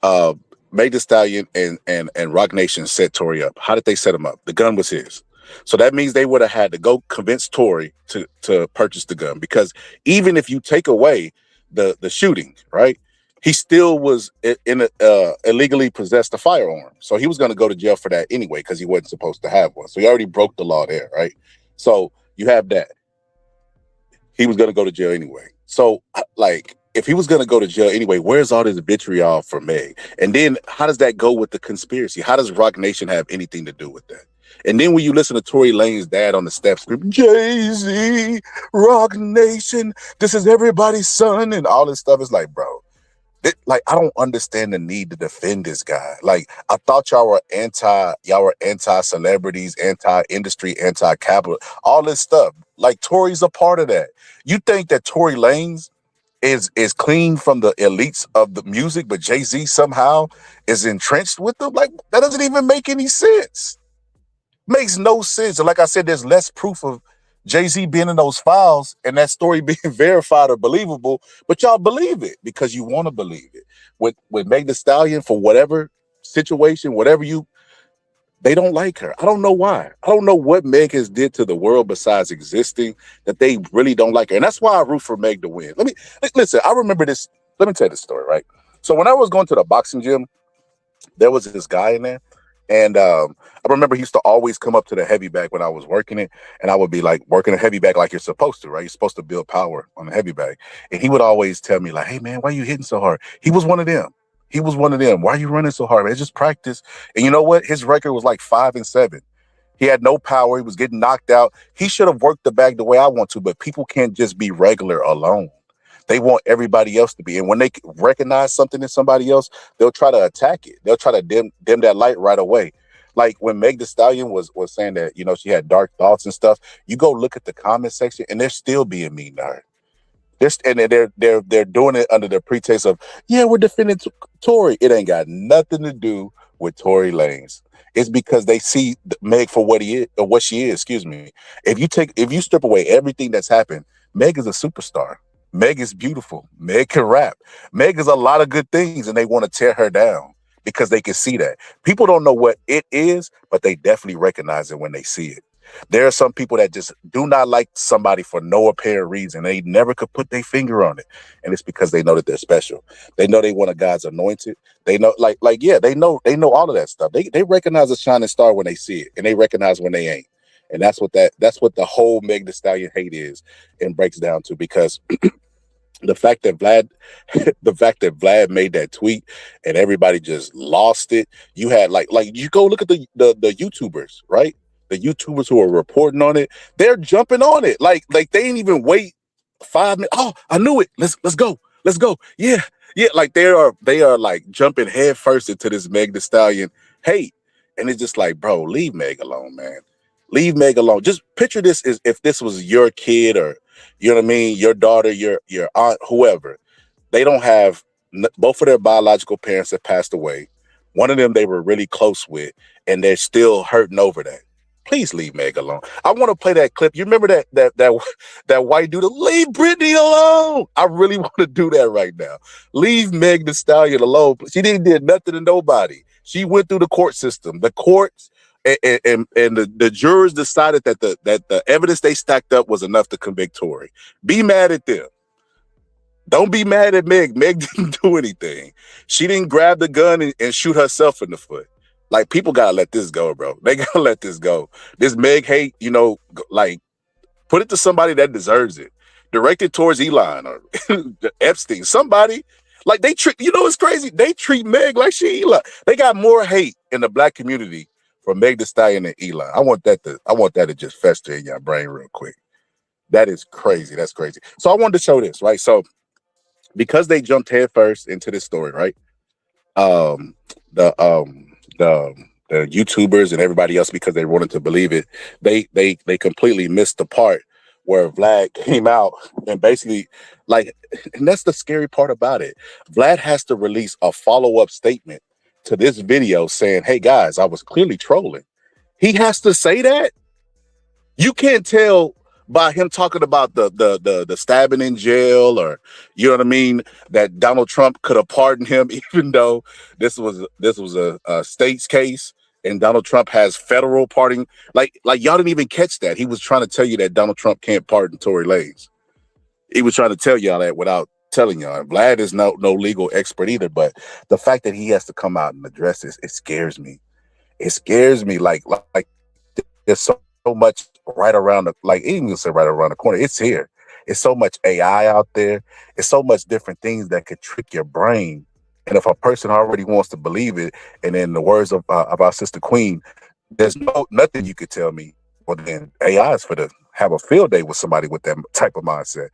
uh, Meg the Stallion and Rock Nation set Tory up. How did they set him up? The gun was his. So that means they would have had to go convince Tory to purchase the gun, because even if you take away the shooting, right, he still was illegally possessed a firearm. So he was going to go to jail for that anyway, because he wasn't supposed to have one. So he already broke the law there, right? So you have that. He was going to go to jail anyway. So like, if he was going to go to jail anyway, where's all this vitriol for Meg? And then how does that go with the conspiracy? How does Rock Nation have anything to do with that? And then when you listen to Tory Lanez dad on the steps scream, Jay-Z, Rock Nation, this is everybody's son, and all this stuff, is like, bro, I don't understand the need to defend this guy. Like, I thought y'all were anti-celebrities, anti-industry, anti-capital, all this stuff. Like, Tory's a part of that. You think that Tory Lanez is clean from the elites of the music, but Jay-Z somehow is entrenched with them? Like, that doesn't even make any sense. Makes no sense. And like I said, there's less proof of Jay-Z being in those files and that story being verified or believable, but y'all believe it because you want to believe it. With Meg the Stallion, for whatever situation, they don't like her. I don't know why. I don't know what Meg has did to the world besides existing that they really don't like her. And that's why I root for Meg to win. Listen, I remember this. Let me tell you this story, right? So when I was going to the boxing gym, there was this guy in there. And I remember he used to always come up to the heavy bag when I was working it. And I would be like working a heavy bag like you're supposed to, right? You're supposed to build power on the heavy bag. And he would always tell me like, hey man, why are you hitting so hard? He was one of them. Why are you running so hard, man? It's just practice. And you know what? His record was like 5-7. He had no power. He was getting knocked out. He should have worked the bag the way I want to, but people can't just be regular alone. They want everybody else to be. And when they recognize something in somebody else, they'll try to attack it. They'll try to dim that light right away. Like when Meg the Stallion was saying that, she had dark thoughts and stuff, you go look at the comment section and they're still being mean to her. They're doing it under the pretext of, yeah, we're defending Tory. It ain't got nothing to do with Tory Lanez. It's because they see Meg for what she is. Excuse me. If you strip away everything that's happened, Meg is a superstar. Meg is beautiful. Meg can rap. Meg is a lot of good things, and they want to tear her down because they can see that. People don't know what it is, but they definitely recognize it when they see it. There are some people that just do not like somebody for no apparent reason. They never could put their finger on it. And it's because they know that they're special. They know they one of God's anointed. They know, they know all of that stuff. They recognize a shining star when they see it, and they recognize when they ain't. And that's what the whole Meg the Stallion hate is and breaks down to, because the fact that Vlad made that tweet and everybody just lost it. You had like you go look at the YouTubers, right? The YouTubers who are reporting on it, they're jumping on it. Like they didn't even wait 5 minutes. Oh, I knew it. Let's go. Yeah. Like they are like jumping head first into this Meg the Stallion hate. And it's just like, bro, leave Meg alone, man. Leave Meg alone. Just picture this as if this was your kid, or you know what I mean, your daughter, your aunt, whoever. They don't have, both of their biological parents have passed away. One of them they were really close with, and they're still hurting over that. Please leave Meg alone. I want to play that clip. You remember that white dude? Leave Britney alone. I really want to do that right now. Leave Meg the Stallion alone. She didn't did nothing to nobody. She went through the court system. The courts and the jurors decided that the evidence they stacked up was enough to convict Tory. Be mad at them. Don't be mad at Meg. Meg didn't do anything. She didn't grab the gun and shoot herself in the foot. Like, people gotta let this go, bro. They gotta let this go. This Meg hate, like, put it to somebody that deserves it. Direct it towards Elon or Epstein. Somebody. Like, they treat, it's crazy. They treat Meg like she Elon. They got more hate in the black community for Meg Thee Stallion than Elon. I want that to just fester in your brain real quick. That is crazy. That's crazy. So I wanted to show this, right? So because they jumped headfirst into this story, right? The YouTubers and everybody else, because they wanted to believe it, they completely missed the part where Vlad came out and basically, like, and that's the scary part about it. Vlad has to release a follow-up statement to this video saying, hey guys, I was clearly trolling. He has to say that. You can't tell by him talking about the stabbing in jail, or that Donald Trump could have pardoned him, even though this was a state's case and Donald Trump has federal pardon. Like y'all didn't even catch that. He was trying to tell you that Donald Trump can't pardon Tory Lanez. He was trying to tell y'all that without telling y'all. And Vlad is no legal expert either, but the fact that he has to come out and address this, it scares me. It scares me. Like there's so much right around even say right around the corner. It's here. It's so much AI out there. It's so much different things that could trick your brain. And if a person already wants to believe it, and in the words of our sister Queen, there's nothing you could tell me. Well, then AI is for to have a field day with somebody with that type of mindset.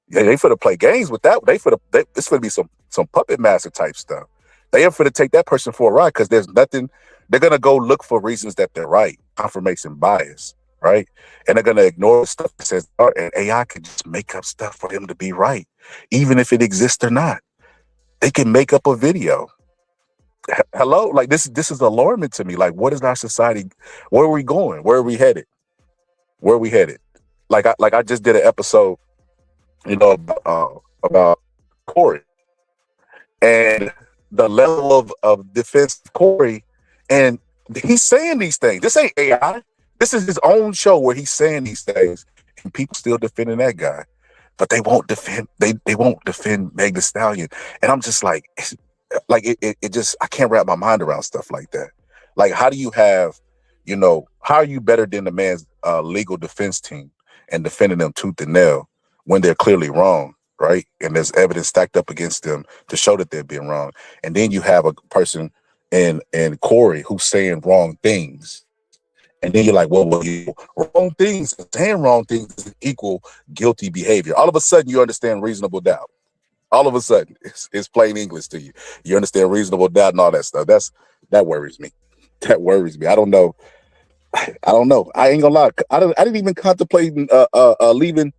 Yeah, they for to play games with that. It's for to be some puppet master type stuff. They are for to take that person for a ride because there's nothing. They're gonna go look for reasons that they're right. Confirmation bias, right? And they're gonna ignore the stuff that says, and AI can just make up stuff for them to be right, even if it exists or not. They can make up a video. Hello, like this is alarming to me. Like, what is our society? Where are we going? Where are we headed? Where are we headed? Like I just did an episode, about Corey and the level of defense of Corey, and he's saying these things. This ain't AI. This is his own show where he's saying these things, and people still defending that guy. But they won't defend. They won't defend Meg Thee Stallion, and I'm just like, it just, I can't wrap my mind around stuff like that. Like, how do you have, how are you better than the man's legal defense team and defending them tooth and nail when they're clearly wrong, right? And there's evidence stacked up against them to show that they're being wrong. And then you have a person in Corey who's saying wrong things. And then you're like, well, wrong things, saying wrong things is equal guilty behavior. All of a sudden, you understand reasonable doubt. All of a sudden, it's plain English to you. You understand reasonable doubt and all that stuff. That worries me. That worries me. I don't know. I ain't gonna lie. I didn't even contemplate leaving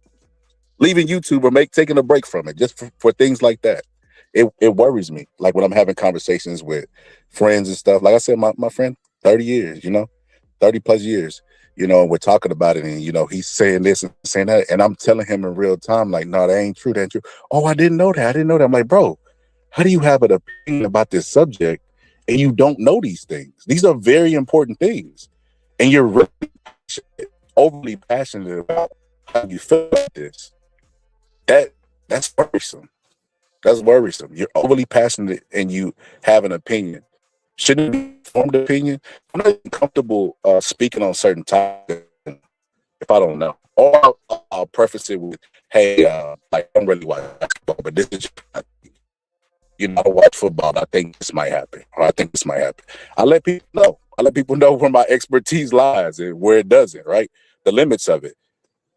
YouTube or taking a break from it just for things like that. It worries me. Like when I'm having conversations with friends and stuff. Like I said, my friend, 30 years, 30 plus years, and we're talking about it, and he's saying this and saying that, and I'm telling him in real time, like, no, that ain't true, that ain't true. Oh, I didn't know that. I'm like, bro, how do you have an opinion about this subject and you don't know these things? These are very important things, and you're really overly passionate about how you feel about this. That's worrisome. That's worrisome. You're overly passionate and you have an opinion. Shouldn't be formed opinion. I'm not even comfortable speaking on certain topics if I don't know. Or I'll preface it with, hey, I don't really watch basketball, but this is, I don't watch football. I think this might happen, or I think this might happen. I let people know. I let people know where my expertise lies and where it doesn't, right? The limits of it.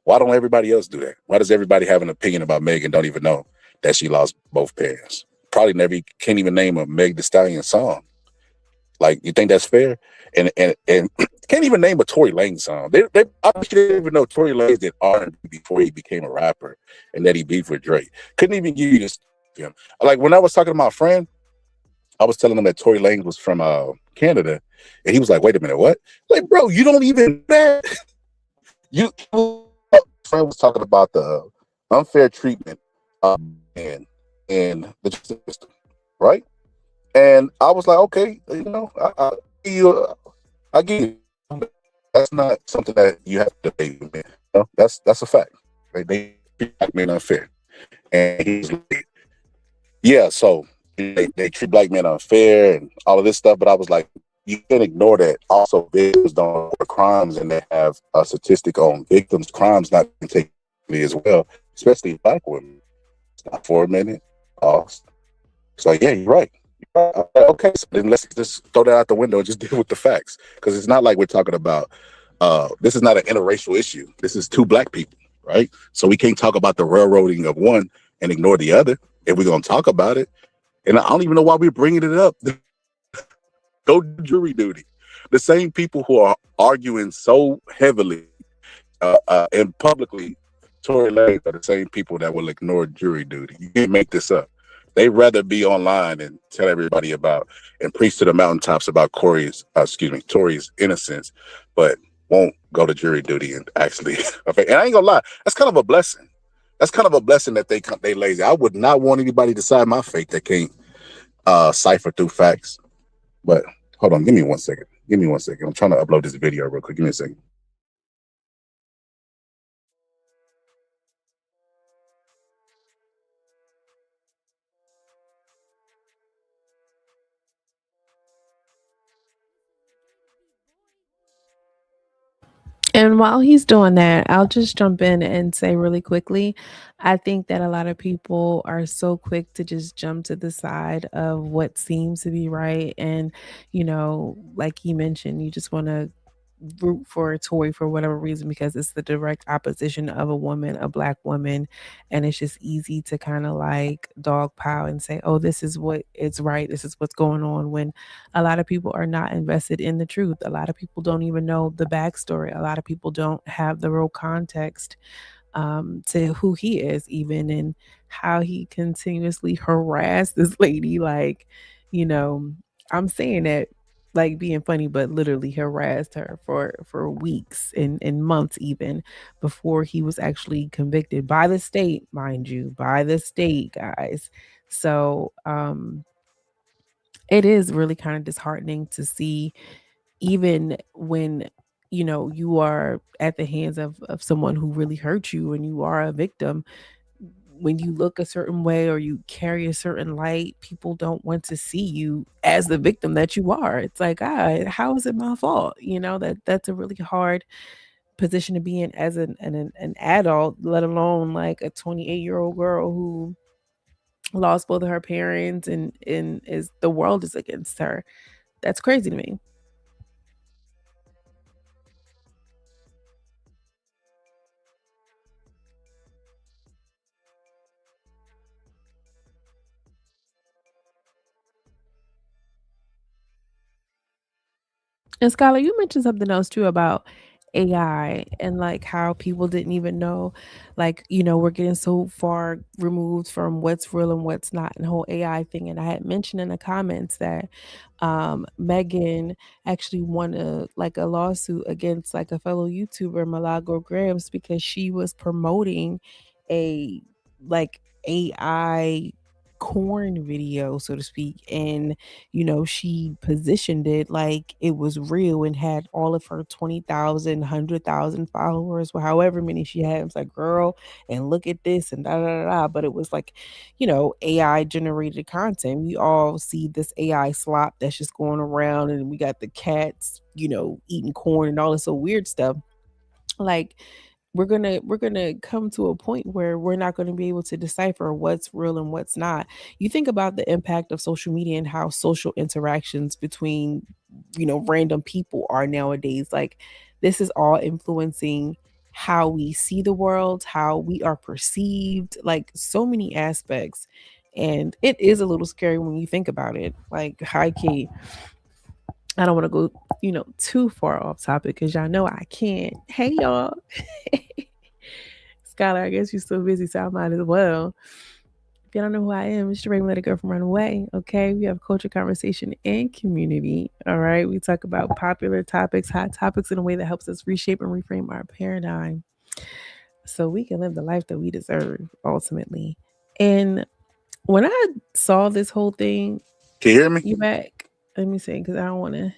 Why don't everybody else do that? Why does everybody have an opinion about Meg and don't even know that she lost both parents? Probably can't even name a Meg Thee Stallion song. Like, you think that's fair? And can't even name a Tory Lanez song. I didn't even know Tory Lanez did R&B before he became a rapper, and that he beefed with Drake. Couldn't even give you this. Like, when I was talking to my friend, I was telling him that Tory Lanez was from Canada, and he was like, "Wait a minute, what?" Like, bro, you don't even know that. Friend was talking about the unfair treatment in the justice system, right? And I was like, okay, I get it. That's not something that you have to debate with me. That's a fact. They treat black men unfair. And he's like, yeah, so they treat black men unfair and all of this stuff. But I was like, you can't ignore that. Also, victims don't report crimes, and they have a statistic on victims' crimes not taken as well, especially Black women. It's not for a minute. So yeah, you're right. Okay, so then let's just throw that out the window and just deal with the facts, because it's not like we're talking about. This is not an interracial issue. This is two Black people, right? So we can't talk about the railroading of one and ignore the other if we're gonna talk about it. And I don't even know why we're bringing it up. Go do jury duty. The same people who are arguing so heavily and publicly, Tory Lanez, are the same people that will ignore jury duty. You can't make this up. They'd rather be online and tell everybody about and preach to the mountaintops about Tory's innocence, but won't go to jury duty and actually. And I ain't gonna lie, that's kind of a blessing. That's kind of a blessing that they lazy. I would not want anybody to decide my fate that can't cipher through facts. But hold on, give me 1 second. I'm trying to upload this video real quick. Give me a second. And while he's doing that, I'll just jump in and say really quickly, I think that a lot of people are so quick to just jump to the side of what seems to be right. And, like you mentioned, you just want to root for Tory for whatever reason because it's the direct opposition of a woman, a Black woman, and it's just easy to kind of like dogpile and say, "Oh, this is what is right. This is what's going on." When a lot of people are not invested in the truth, a lot of people don't even know the backstory. A lot of people don't have the real context to who he is, even and how he continuously harassed this lady. Like, you know, I'm saying that like being funny, but literally harassed her for weeks and months even before he was actually convicted by the state, mind you, by the state, guys. So it is really kind of disheartening to see even when you are at the hands of someone who really hurt you and you are a victim, when you look a certain way or you carry a certain light, people don't want to see you as the victim that you are. It's like, how is it my fault? That's a really hard position to be in as an adult, let alone like a 28-year-old girl who lost both of her parents and is the world is against her. That's crazy to me. And Skylar, you mentioned something else too about AI and like how people didn't even know, like, we're getting so far removed from what's real and what's not, and the whole AI thing. And I had mentioned in the comments that Megan actually won a lawsuit against like a fellow YouTuber, Milagro Grams, because she was promoting a like AI corn video, so to speak, and she positioned it like it was real and had all of her 20,000, 100,000 followers, or however many she had. It was like, girl, and look at this and da da da da. But it was like, AI generated content. We all see this AI slop that's just going around, and we got the cats, eating corn and all this so weird stuff. Like, we're gonna come to a point where we're not going to be able to decipher what's real and what's not. You think about the impact of social media and how social interactions between random people are nowadays. Like, this is all influencing how we see the world, how we are perceived, like so many aspects. And it is a little scary when you think about it. Like, high key, I don't want to go, too far off topic because y'all know I can't. Hey, y'all. Skylar, I guess you're still busy, so I might as well. If you don't know who I am, it's your regular Let It Go From Run Away. Okay, we have culture, conversation, and community. All right, we talk about popular topics, hot topics in a way that helps us reshape and reframe our paradigm so we can live the life that we deserve ultimately. And when I saw this whole thing, can you hear me? You back? Let me see, because I don't want to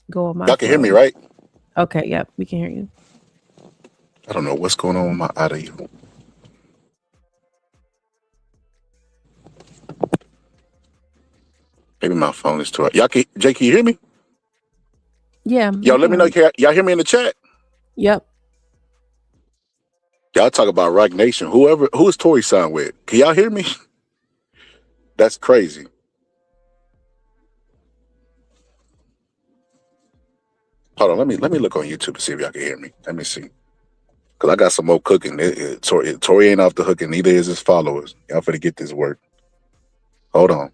go on my. Y'all can hear me, right? Okay, yep, we can hear you. I don't know what's going on with my audio. Maybe my phone is too. Jay, can you hear me? Yeah. Yo, let me know. Y'all hear me in the chat? Yep. Y'all talk about Rock Nation. Who is Tory signed with? Can y'all hear me? That's crazy. Hold on, let me look on YouTube to see if y'all can hear me. Let me see. Cause I got some more cooking. Tory ain't off the hook, and neither is his followers. Y'all finna get this work. Hold on.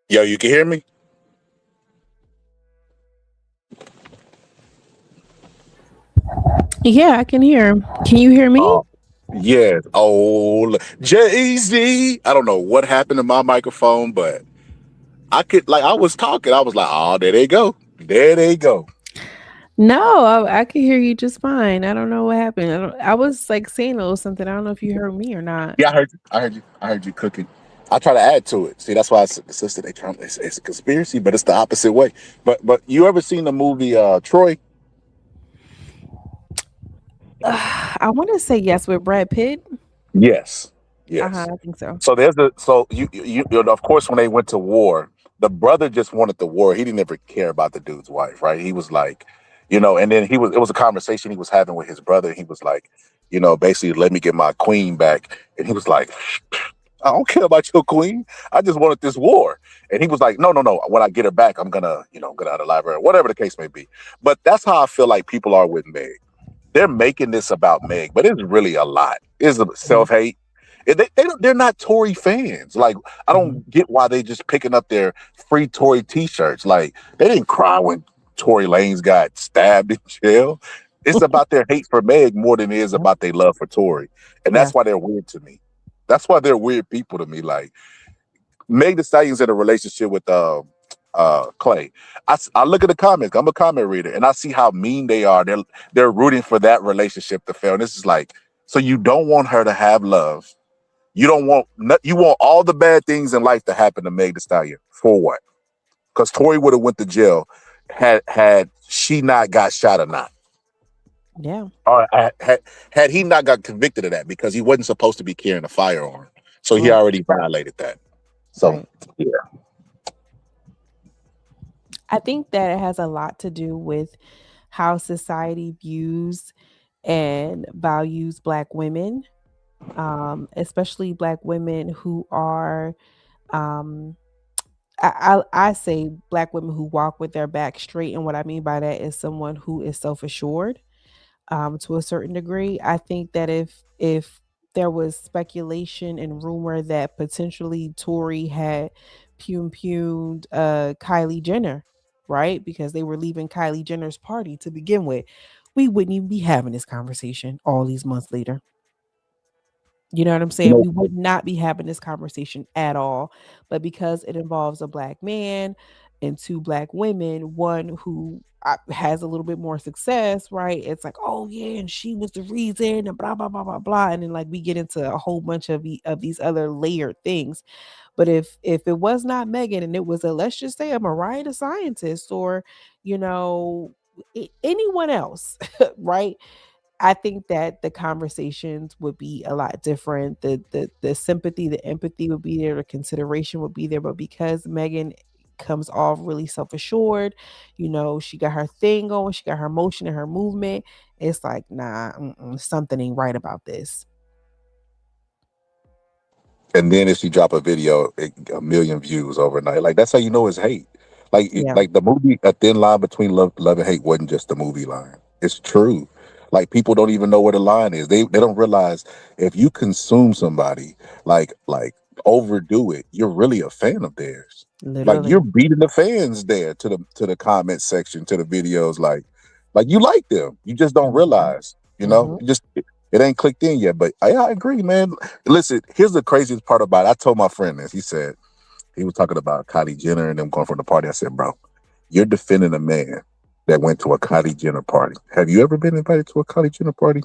Yo, you can hear me? Yeah, I can hear. Can you hear me? Yeah. Oh, Jay-Z. I don't know what happened to my microphone, but I was talking. I was like, oh, there they go. There they go. No, I can hear you just fine. I don't know what happened. I was like saying a little something. I don't know if you heard me or not. Yeah, I heard you cooking. I try to add to it. See, that's why the sister they Trump. It's a conspiracy, but it's the opposite way. But you ever seen the movie Troy? I want to say yes with Brad Pitt. Yes. I Yes. think so. So you know, of course when they went to war, the brother just wanted the war. He didn't ever care about the dude's wife, right? He was like, you know, and then it was a conversation he was having with his brother. He was like, you know, basically let me get my queen back. And he was like, I don't care about your queen. I just wanted this war. And he was like, no. When I get her back, I'm gonna, you know, get out of her, whatever the case may be. But that's how I feel like people are with Meg. They're making this about Meg, but it's really a lot. It's self-hate. They're not Tory fans. Like, I don't get why they just picking up their free Tory t-shirts. Like, they didn't cry when Tory Lanez got stabbed in jail. It's about their hate for Meg more than it is about their love for Tory. And that's why they're weird to me. That's why they're weird people to me. Like, Meg Thee Stallion's in a relationship with Clay. I look at the comments. I'm a comment reader, and I see how mean they are. They're rooting for that relationship to fail. And this is like, so you don't want her to have love. You don't want you want all the bad things in life to happen to Meg Thee Stallion. For what? Because Tory would have went to jail had she not got shot or not. Yeah. Or had he not got convicted of that because he wasn't supposed to be carrying a firearm. So he already violated that. So yeah. I think that it has a lot to do with how society views and values Black women, especially Black women who are, I say Black women who walk with their back straight. And what I mean by that is someone who is self-assured to a certain degree. I think that if there was speculation and rumor that potentially Tory had pumed Kylie Jenner, right? Because they were leaving Kylie Jenner's party to begin with, we wouldn't even be having this conversation all these months later. You know what I'm saying? We would not be having this conversation at all. But because it involves a Black man and two Black women, one who has a little bit more success, right? It's like, oh yeah, and she was the reason, and blah blah blah blah blah, and then like we get into a whole bunch of these other layered things. But if it was not Megan and it was let's just say a Mariah the Scientist or you know anyone else, right? I think that the conversations would be a lot different. The sympathy, the empathy would be there, the consideration would be there. But because Megan comes off really self-assured, you know, she got her thing going, she got her motion and her movement. It's like, nah, something ain't right about this. And then if she drop a video, a million views overnight. Like that's how you know it's hate. Like Yeah. like the movie A Thin Line Between Love and Hate wasn't just a movie line. It's true. Like people don't even know where the line is. They don't realize if you consume somebody like overdo it, you're really a fan of theirs. Like Literally. you're beating the fans there to the comment section, to the videos, like you like them. You just don't realize, you know, you just it ain't clicked in yet. But I agree, man. Listen, here's the craziest part about it. I told my friend this. He said, he was talking about Kylie Jenner and them going from the party. I said, bro, you're defending a man that went to a Kylie Jenner party. Have you ever been invited to a Kylie Jenner party?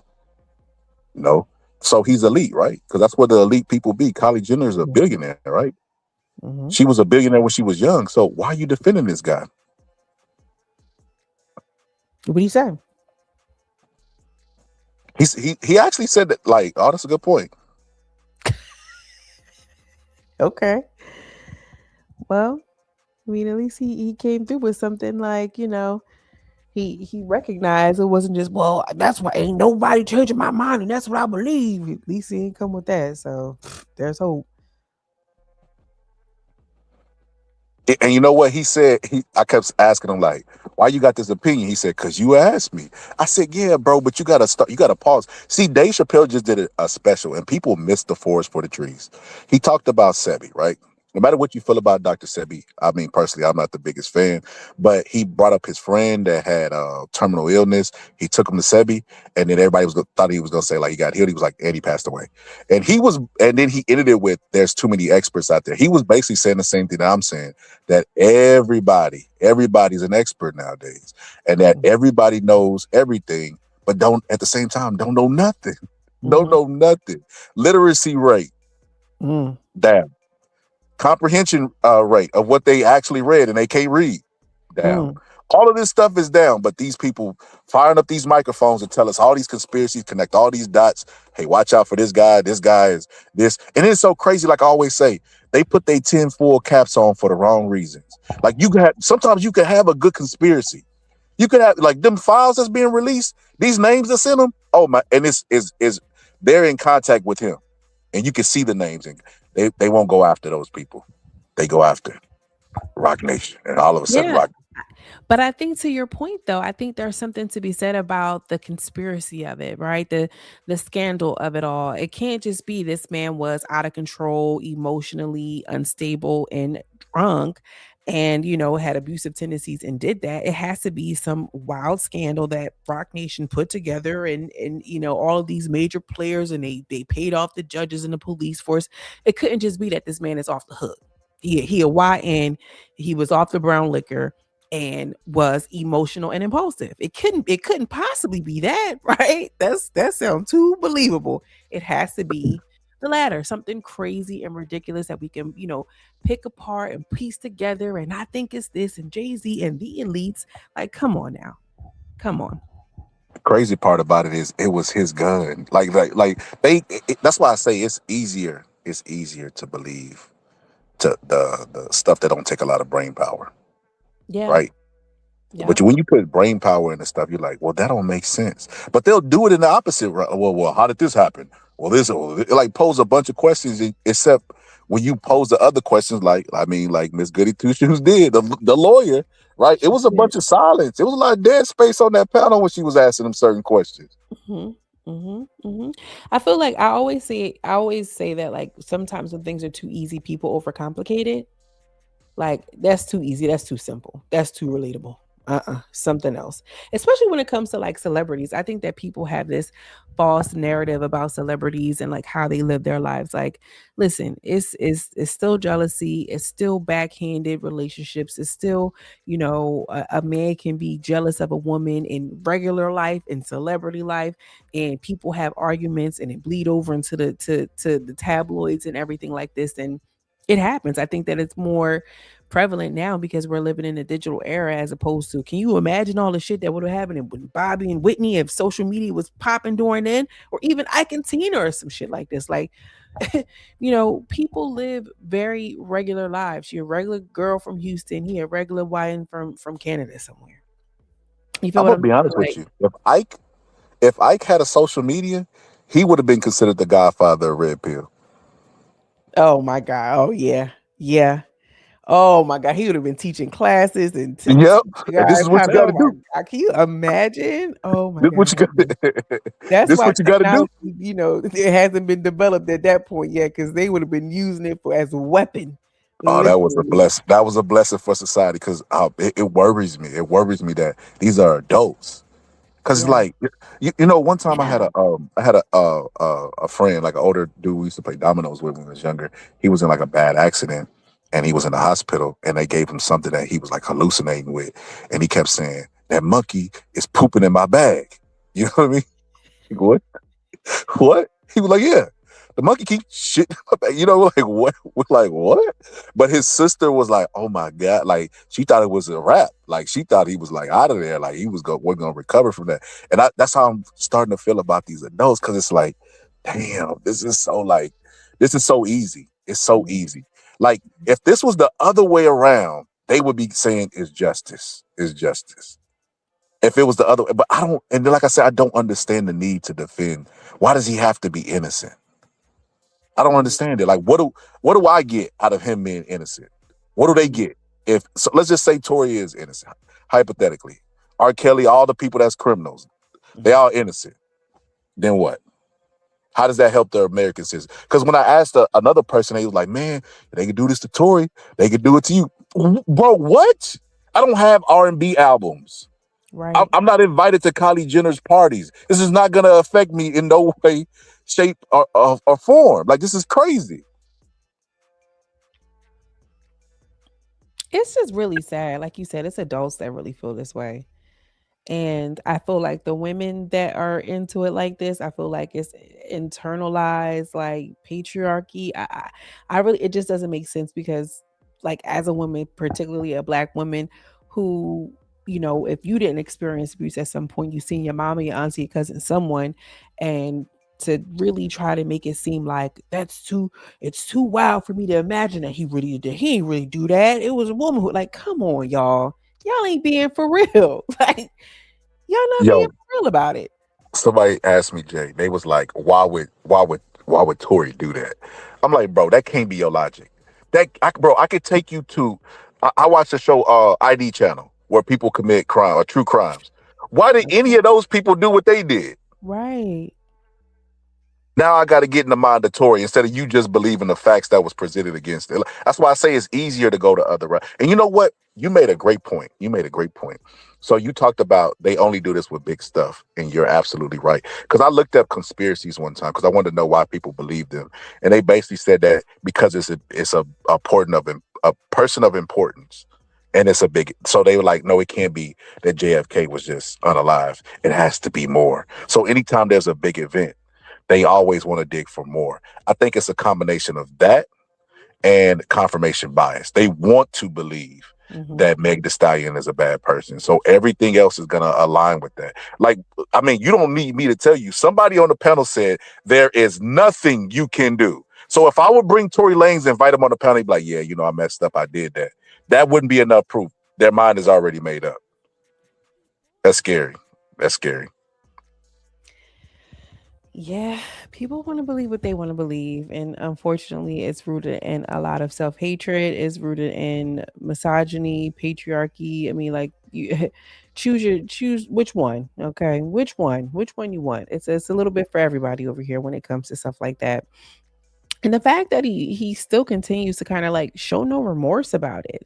No. So he's elite, right? Because that's where the elite people be. Kylie Jenner is a billionaire, right? She was a billionaire when she was young. So why are you defending this guy? What do you say? He actually said that, like, oh, that's a good point. Okay. Well, I mean, at least he came through with something like, you know, he recognized it wasn't just, well, that's why ain't nobody changing my mind and that's what I believe. At least he didn't come with that. So there's hope. And you know what he said? I kept asking him, like, why you got this opinion? He said, because you asked me. I said, yeah, bro, but you gotta start. You gotta pause. See, Dave Chappelle just did a special, and people missed the forest for the trees. He talked about Sebi, right? No matter what you feel about Dr. Sebi, I mean, personally, I'm not the biggest fan, but he brought up his friend that had terminal illness. He took him to Sebi, and then everybody thought he was gonna say like he got healed. He was like, and he passed away. And then he ended it with, "There's too many experts out there." He was basically saying the same thing that I'm saying, that everybody's an expert nowadays, and that everybody knows everything, but don't at the same time don't know nothing. Don't know nothing. Literacy rate down. Comprehension rate of what they actually read and they can't read down. All of this stuff is down, but these people firing up these microphones and tell us all these conspiracies, connect all these dots. Hey, watch out for this guy. This guy is this. And it's so crazy. Like I always say, they put their tinfoil caps on for the wrong reasons. Like sometimes you can have a good conspiracy. You could have like them files that's being released, these names that's in them. Oh my, and it's they're in contact with him. And you can see the names, and they won't go after those people. They go after Rock Nation, and all of a sudden, Rock. But I think to your point, though, I think there's something to be said about the conspiracy of it, right? The scandal of it all. It can't just be this man was out of control, emotionally unstable, and drunk, and had abusive tendencies and did that. It has to be some wild scandal that Rock Nation put together, and all of these major players, and they paid off the judges and the police force. It couldn't just be that this man is off the hook. He a YN, he was off the brown liquor and was emotional and impulsive. It couldn't possibly be that, right? That sounds too believable. It has to be the latter, something crazy and ridiculous that we can, pick apart and piece together. And I think it's this, and Jay-Z and the elites. Like, come on now. Come on. The crazy part about it is it was his gun. That's why I say it's easier to believe to the stuff that don't take a lot of brain power. Yeah. Right. Yeah. But when you put brain power into stuff, you're like, well, that don't make sense. But they'll do it in the opposite. Well, how did this happen? Well, like pose a bunch of questions, except when you pose the other questions, like Miss Goody Two Shoes did, the lawyer, right? It was a bunch of silence. It was a lot of dead space on that panel when she was asking them certain questions. I feel like I always say that, like, sometimes when things are too easy, people overcomplicate it. Like, that's too easy. That's too simple. That's too relatable. Something else. Especially when it comes to like celebrities. I think that people have this false narrative about celebrities and like how they live their lives. Like, listen, it's still jealousy. It's still backhanded relationships. It's still, a man can be jealous of a woman in regular life, in celebrity life, and people have arguments and it bleed over into to the tabloids and everything like this. And it happens. I think that it's more prevalent now because we're living in a digital era, as opposed to, can you imagine all the shit that would have happened when Bobby and Whitney, if social media was popping during then, or even Ike and Tina or some shit like this? Like, people live very regular lives. You're a regular girl from Houston, he a regular wine from Canada somewhere. You feel I'm what gonna be honest with you. If Ike had a social media, he would have been considered the godfather of Red Pill. Oh my God. Oh yeah. Yeah. Oh my God. He would have been teaching classes and Yep. teaching And this guys is how what you to. got Oh to my do. God. Can you imagine? Oh my This what you God. got. That's This why what you got to do. technology, it hasn't been developed at that point yet, because they would have been using it as a weapon. Oh, that was a Literally. blessing. That was a blessing for society because it worries me. It worries me that these are adults. Cause Yeah. like one time I had a friend, like an older dude we used to play dominoes with when he was younger. He was in like a bad accident and he was in the hospital and they gave him something that he was like hallucinating with. And he kept saying, that monkey is pooping in my bag. You know what I mean? Like, what? What? He was like, yeah. The monkey keeps shit in my bag. Like what? We're like, what? But his sister was like, oh my God. Like she thought it was a wrap. Like she thought he was like out of there. Like he wasn't gonna recover from that. And that's how I'm starting to feel about these adults, because it's like, damn, this is so easy. It's so easy. Like if this was the other way around, they would be saying it's justice. It's justice. If it was the other way, but I don't, and then, like I said, I don't understand the need to defend. Why does he have to be innocent? I don't understand it. Like, what do I get out of him being innocent? What do they get? Let's just say Tory is innocent, hypothetically. R. Kelly, all the people that's criminals, they all innocent. Then what? How does that help the American citizen? Because when I asked another person, they was like, man, they could do this to Tory, they could do it to you. Bro, what? I don't have R&B albums. Right. I'm not invited to Kylie Jenner's parties. This is not going to affect me in no way, shape, or form. Like, this is crazy. It's just really sad. Like you said, it's adults that really feel this way. And I feel like the women that are into it like this, I feel like it's internalized like patriarchy. I really, it just doesn't make sense, because like as a woman, particularly a Black woman who, if you didn't experience abuse at some point, you seen your mama, your auntie, your cousin, someone, and to really try to make it seem like it's too wild for me to imagine that he ain't really do that. It was a woman who, like, come on, y'all ain't being for real. Like, y'all not being Yo, for real about it. somebody asked me, Jay, they was like, why would Tory do that? I'm like, bro, that can't be your logic. I could take you to, I watched the show ID Channel where people commit crime or true crimes. Why did any of those people do what they did? Right. Now I got to get in the mind of Tory instead of you just believing the facts that was presented against it. That's why I say it's easier to go to other route. And you know what? You made a great point. So you talked about they only do this with big stuff, and you're absolutely right. Because I looked up conspiracies one time because I wanted to know why people believe them, and they basically said that because it's a person of importance, and it's a big. So they were like, no, it can't be that JFK was just unalive. It has to be more. So anytime there's a big event, they always want to dig for more. I think it's a combination of that and confirmation bias. They want to believe that Meg Thee Stallion is a bad person. So everything else is going to align with that. Like, I mean, you don't need me to tell you. Somebody on the panel said there is nothing you can do. So if I would bring Tory Lanez and invite him on the panel, he'd be like, yeah, I messed up. I did that. That wouldn't be enough proof. Their mind is already made up. That's scary. That's scary. Yeah, people want to believe what they want to believe, and unfortunately, it's rooted in a lot of self-hatred. It's rooted in misogyny, patriarchy. I mean, like, you choose which one. Okay, which one you want. It's a little bit for everybody over here when it comes to stuff like that. And the fact that he still continues to kind of like show no remorse about it.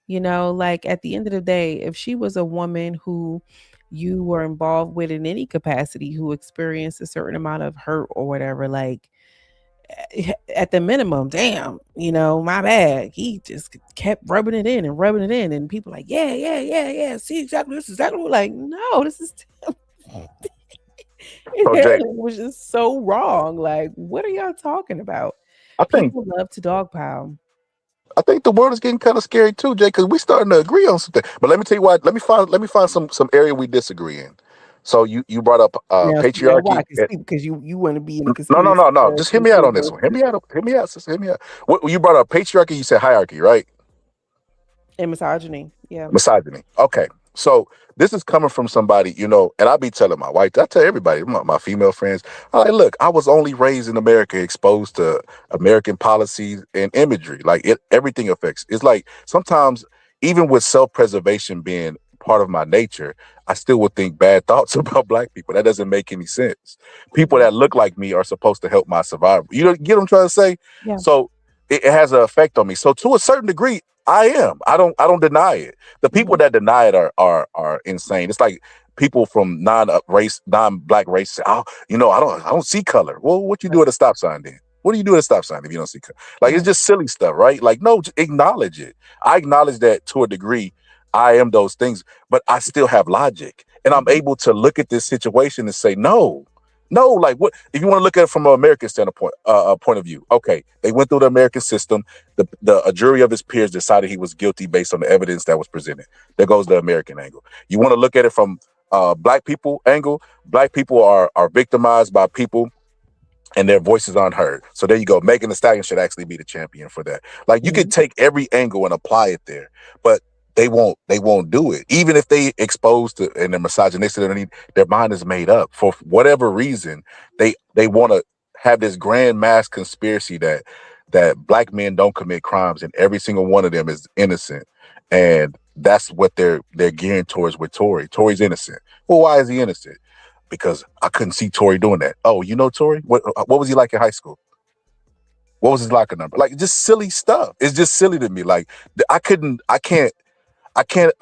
Like, at the end of the day, if she was a woman who you were involved with in any capacity, who experienced a certain amount of hurt or whatever, like, at the minimum, damn, my bad. He just kept rubbing it in, and people like, yeah. See, exactly, this is exactly like, no, this is Jay, it was just so wrong. Like, what are y'all talking about? I think People love to dogpile. I think the world is getting kind of scary too, Jay, because we starting to agree on something. But let me tell you what. Let me find some area we disagree in. So you brought up Now, why? patriarchy. Because you want to be in a No. conspiracy. Just hear me out on this one. Hear me out, sister. Hear me out. What you brought up patriarchy? You said hierarchy, right? And misogyny. Yeah. Misogyny. Okay. So this is coming from somebody, you know, and I be telling my wife, I tell everybody, my female friends, I like, look, I was only raised in America, exposed to American policies and imagery. Like everything affects. It's like sometimes even with self-preservation being part of my nature, I still would think bad thoughts about Black people. That doesn't make any sense. People that look like me are supposed to help my survival. You know, get what I'm trying to say? Yeah. So it has an effect on me. So to a certain degree, I am. I don't deny it. The people that deny it are insane. It's like people from non-Black race say, "Oh, you know, I don't see color." Well, what you do at a stop sign then? What do you do at a stop sign if you don't see color? Like it's just silly stuff, right? Like no, just acknowledge it. I acknowledge that to a degree. I am those things, but I still have logic, and I'm able to look at this situation and say, no, like what if you want to look at it from an American standpoint, point of view? Okay, they went through the American system. A jury of his peers decided he was guilty based on the evidence that was presented. There goes the American angle. You want to look at it from Black people angle. Black people are victimized by people, and their voices aren't heard. So there you go. Megan Thee Stallion should actually be the champion for that. Like you could take every angle and apply it there, but they won't do it. Even if they exposed to and they're misogynistic, their mind is made up for whatever reason. They want to have this grand mass conspiracy that Black men don't commit crimes and every single one of them is innocent. And that's what they're gearing towards with Tory. Tory's innocent. Well, why is he innocent? Because I couldn't see Tory doing that. Oh, you know Tory? What was he like in high school? What was his locker number? Like just silly stuff. It's just silly to me. Like I can't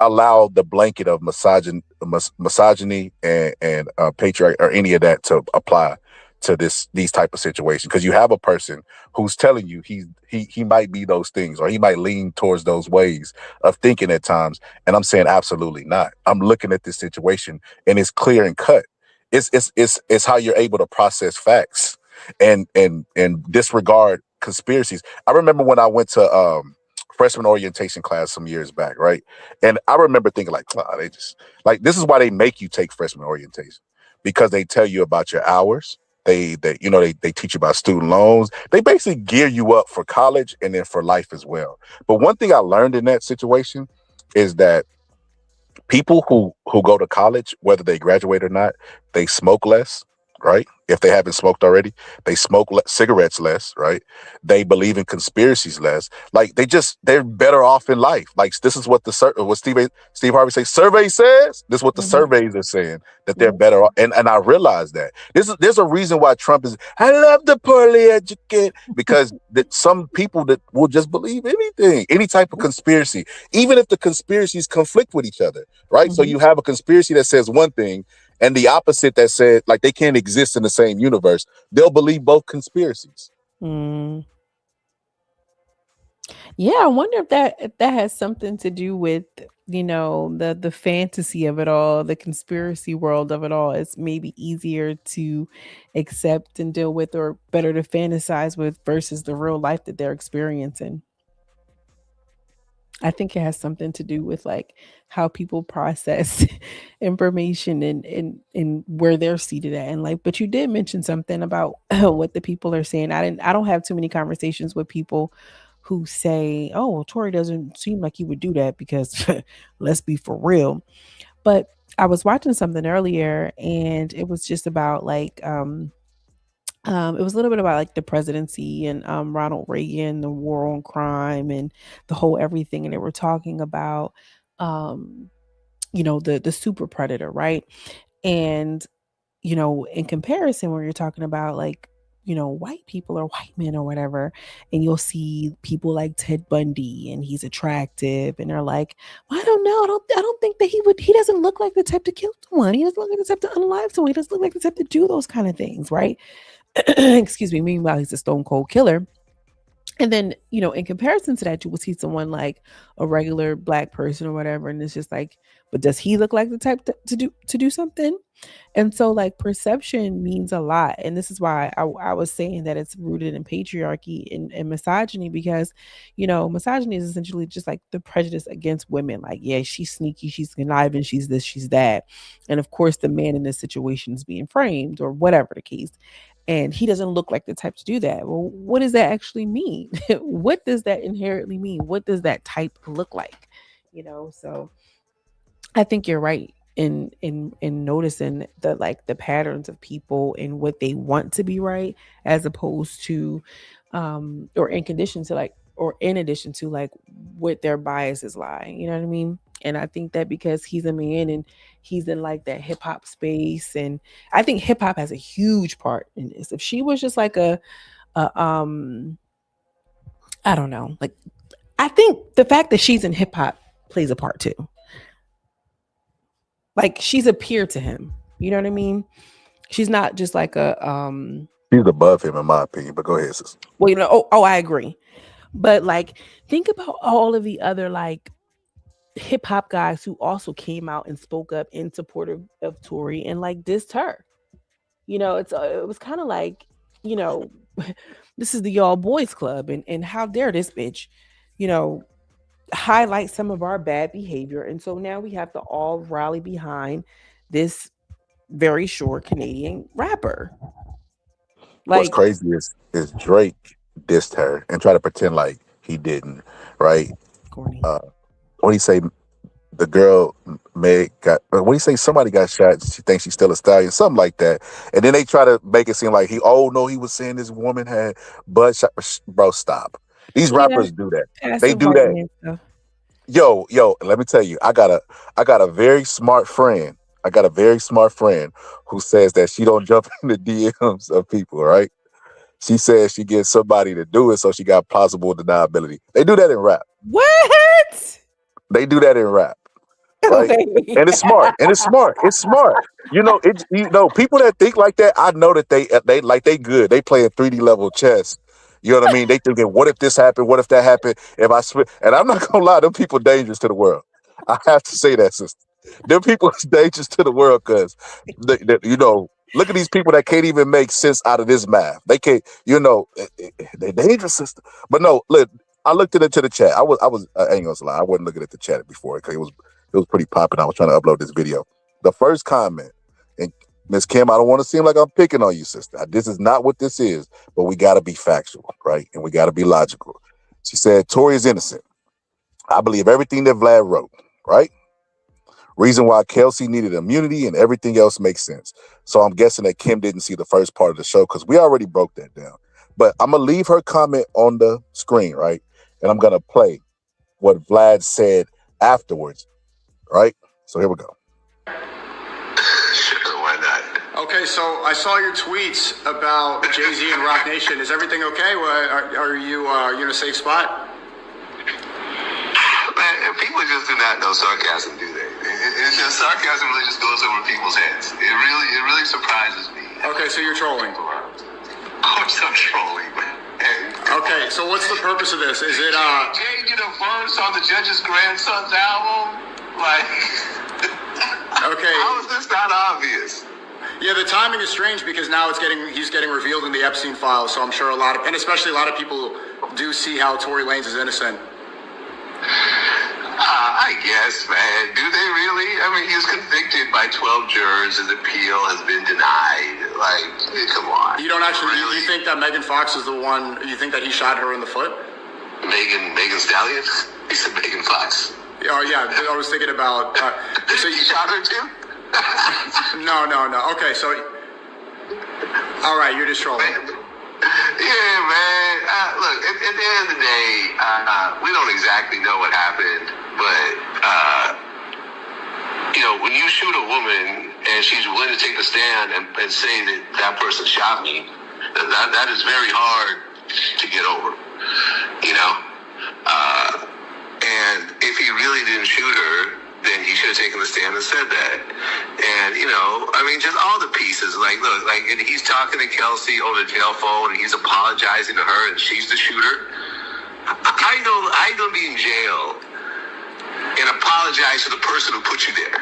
allow the blanket of misogyny and patriarchy or any of that to apply to these type of situations, because you have a person who's telling you he might be those things, or he might lean towards those ways of thinking at times, and I'm saying absolutely not. I'm looking at this situation and it's clear and cut. It's how you're able to process facts and disregard conspiracies. I remember when I went to freshman orientation class some years back, right? And I remember thinking like, oh, they just like, this is why they make you take freshman orientation, because they tell you about your hours. They teach you about student loans. They basically gear you up for college and then for life as well. But one thing I learned in that situation is that people who go to college, whether they graduate or not, they smoke less, right? If they haven't smoked already, they smoke cigarettes less, right? They believe in conspiracies less. Like they're better off in life. Like this is what what Steve Harvey says. Survey says this is what the surveys are saying, that they're better off. And I realize that there's a reason why Trump is. I love the poorly educated, because that some people that will just believe anything, any type of conspiracy, even if the conspiracies conflict with each other, right? So you have a conspiracy that says one thing, and the opposite that said like they can't exist in the same universe. They'll believe both conspiracies. Yeah, I wonder if that has something to do with, you know, the fantasy of it all, the conspiracy world of it all. It's maybe easier to accept and deal with, or better to fantasize with, versus the real life that they're experiencing. I think it has something to do with like how people process information and where they're seated at in life. But you did mention something about what the people are saying. I don't have too many conversations with people who say, "Oh, well, Tory doesn't seem like he would do that," because let's be for real. But I was watching something earlier, and it was just about like it was a little bit about like the presidency and Ronald Reagan, the war on crime, and the whole everything. And they were talking about, um, you know, the super predator, right? And you know, in comparison, when you're talking about like, you know, white people or white men or whatever, and you'll see people like Ted Bundy, and he's attractive, and they're like, well, I don't know, I don't think that he doesn't look like the type to kill someone. He doesn't look like the type to unalive someone. He doesn't look like the type to do those kind of things, right? Excuse me. Meanwhile, he's a stone cold killer. And then, you know, in comparison to that, you will see someone like a regular Black person or whatever, and it's just like, but does he look like the type to do something? And so, like, perception means a lot, and this is why I was saying that it's rooted in patriarchy and misogyny, because, you know, misogyny is essentially just like the prejudice against women. Like, yeah, she's sneaky, she's conniving, she's this, she's that, and of course, the man in this situation is being framed or whatever the case. And he doesn't look like the type to do that. Well, what does that actually mean? What does that inherently mean? What does that type look like? You know, so I think you're right in noticing the patterns of people and what they want to be right, as opposed to or in addition to like what their biases lie. You know what I mean? And I think that because he's a man and he's in like that hip hop space, and I think hip hop has a huge part in this. If she was just like a I don't know, like I think the fact that she's in hip hop plays a part too. Like she's a peer to him. You know what I mean? She's not just like a She's above him in my opinion, but go ahead, sis. well, you know, I agree. But like think about all of the other like hip hop guys who also came out and spoke up in support of Tory and like dissed her. You know, it was kind of like, you know, this is the all boys club, and how dare this bitch, you know, highlight some of our bad behavior. And so now we have to all rally behind this very short Canadian rapper. What's Like crazy is Drake dissed her and try to pretend like he didn't, right? corny. What do you say? The girl Meg got. What do you say? Somebody got shot. She thinks she's still a stallion, something like that. And then they try to make it seem like he was saying this woman had butt shot. Bro, stop. These rappers do that. They do that. Yo, let me tell you, I got a very smart friend. I got a very smart friend who says that she don't jump in the DMs of people, right? She says she gets somebody to do it, so she got plausible deniability. They do that in rap. What? They do that in rap. Right? And it's smart. It's smart. You know, people that think like that, I know that they good. They play a 3D level chess. You know what I mean? They thinking, what if this happened? What if that happened? If I switch, and I'm not gonna lie, them people dangerous to the world. I have to say that, sister. Them people is dangerous to the world because you know, look at these people that can't even make sense out of this math. They can't, you know, they're dangerous, sister. But no, look, I looked into the chat. I ain't gonna lie, I wasn't looking at the chat before because it was pretty popping. I was trying to upload this video. The first comment, and Miss Kim, I don't want to seem like I'm picking on you, sister. This is not what this is, but we got to be factual, right? And we got to be logical. She said, Tory is innocent. I believe everything that Vlad wrote, right? Reason why Kelsey needed immunity and everything else makes sense. So I'm guessing that Kim didn't see the first part of the show because we already broke that down. But I'm going to leave her comment on the screen, right? And I'm going to play what Vlad said afterwards, right? So here we go. Sure, why not? Okay, so I saw your tweets about Jay-Z and Rock Nation. Is everything okay? Are you in a safe spot? Man, people just do not know sarcasm, do they? It's just sarcasm really just goes over people's heads. It really surprises me. Okay, so you're trolling. Of course I'm trolling, man. Okay, so what's the purpose of this? Is it Jay did a verse on the Judge's Grandson's album? Like, okay. How is this not obvious? Yeah, the timing is strange because now he's getting revealed in the Epstein files. So I'm sure especially a lot of people do see how Tory Lanez is innocent. I guess, man. Do they really? I mean, he was convicted by 12 jurors. His appeal has been denied. Like, come on. You don't actually, really? You think that Megan Fox is the one, you think that he shot her in the foot? Megan Stallion? He said Megan Fox. Oh, yeah. I was thinking about... so you shot her too? No. Okay, so... All right, you're just trolling. Yeah, man. Look, at the end of the day, we don't exactly know what happened, but, you know, when you shoot a woman and she's willing to take the stand and say that person shot me, that is very hard to get over, you know? And if he really didn't shoot her, then he should have taken the stand and said that. And, you know, I mean, just all the pieces. Like, look, like, and he's talking to Kelsey on the jail phone, and he's apologizing to her, and she's the shooter. I don't be in jail and apologize to the person who put you there.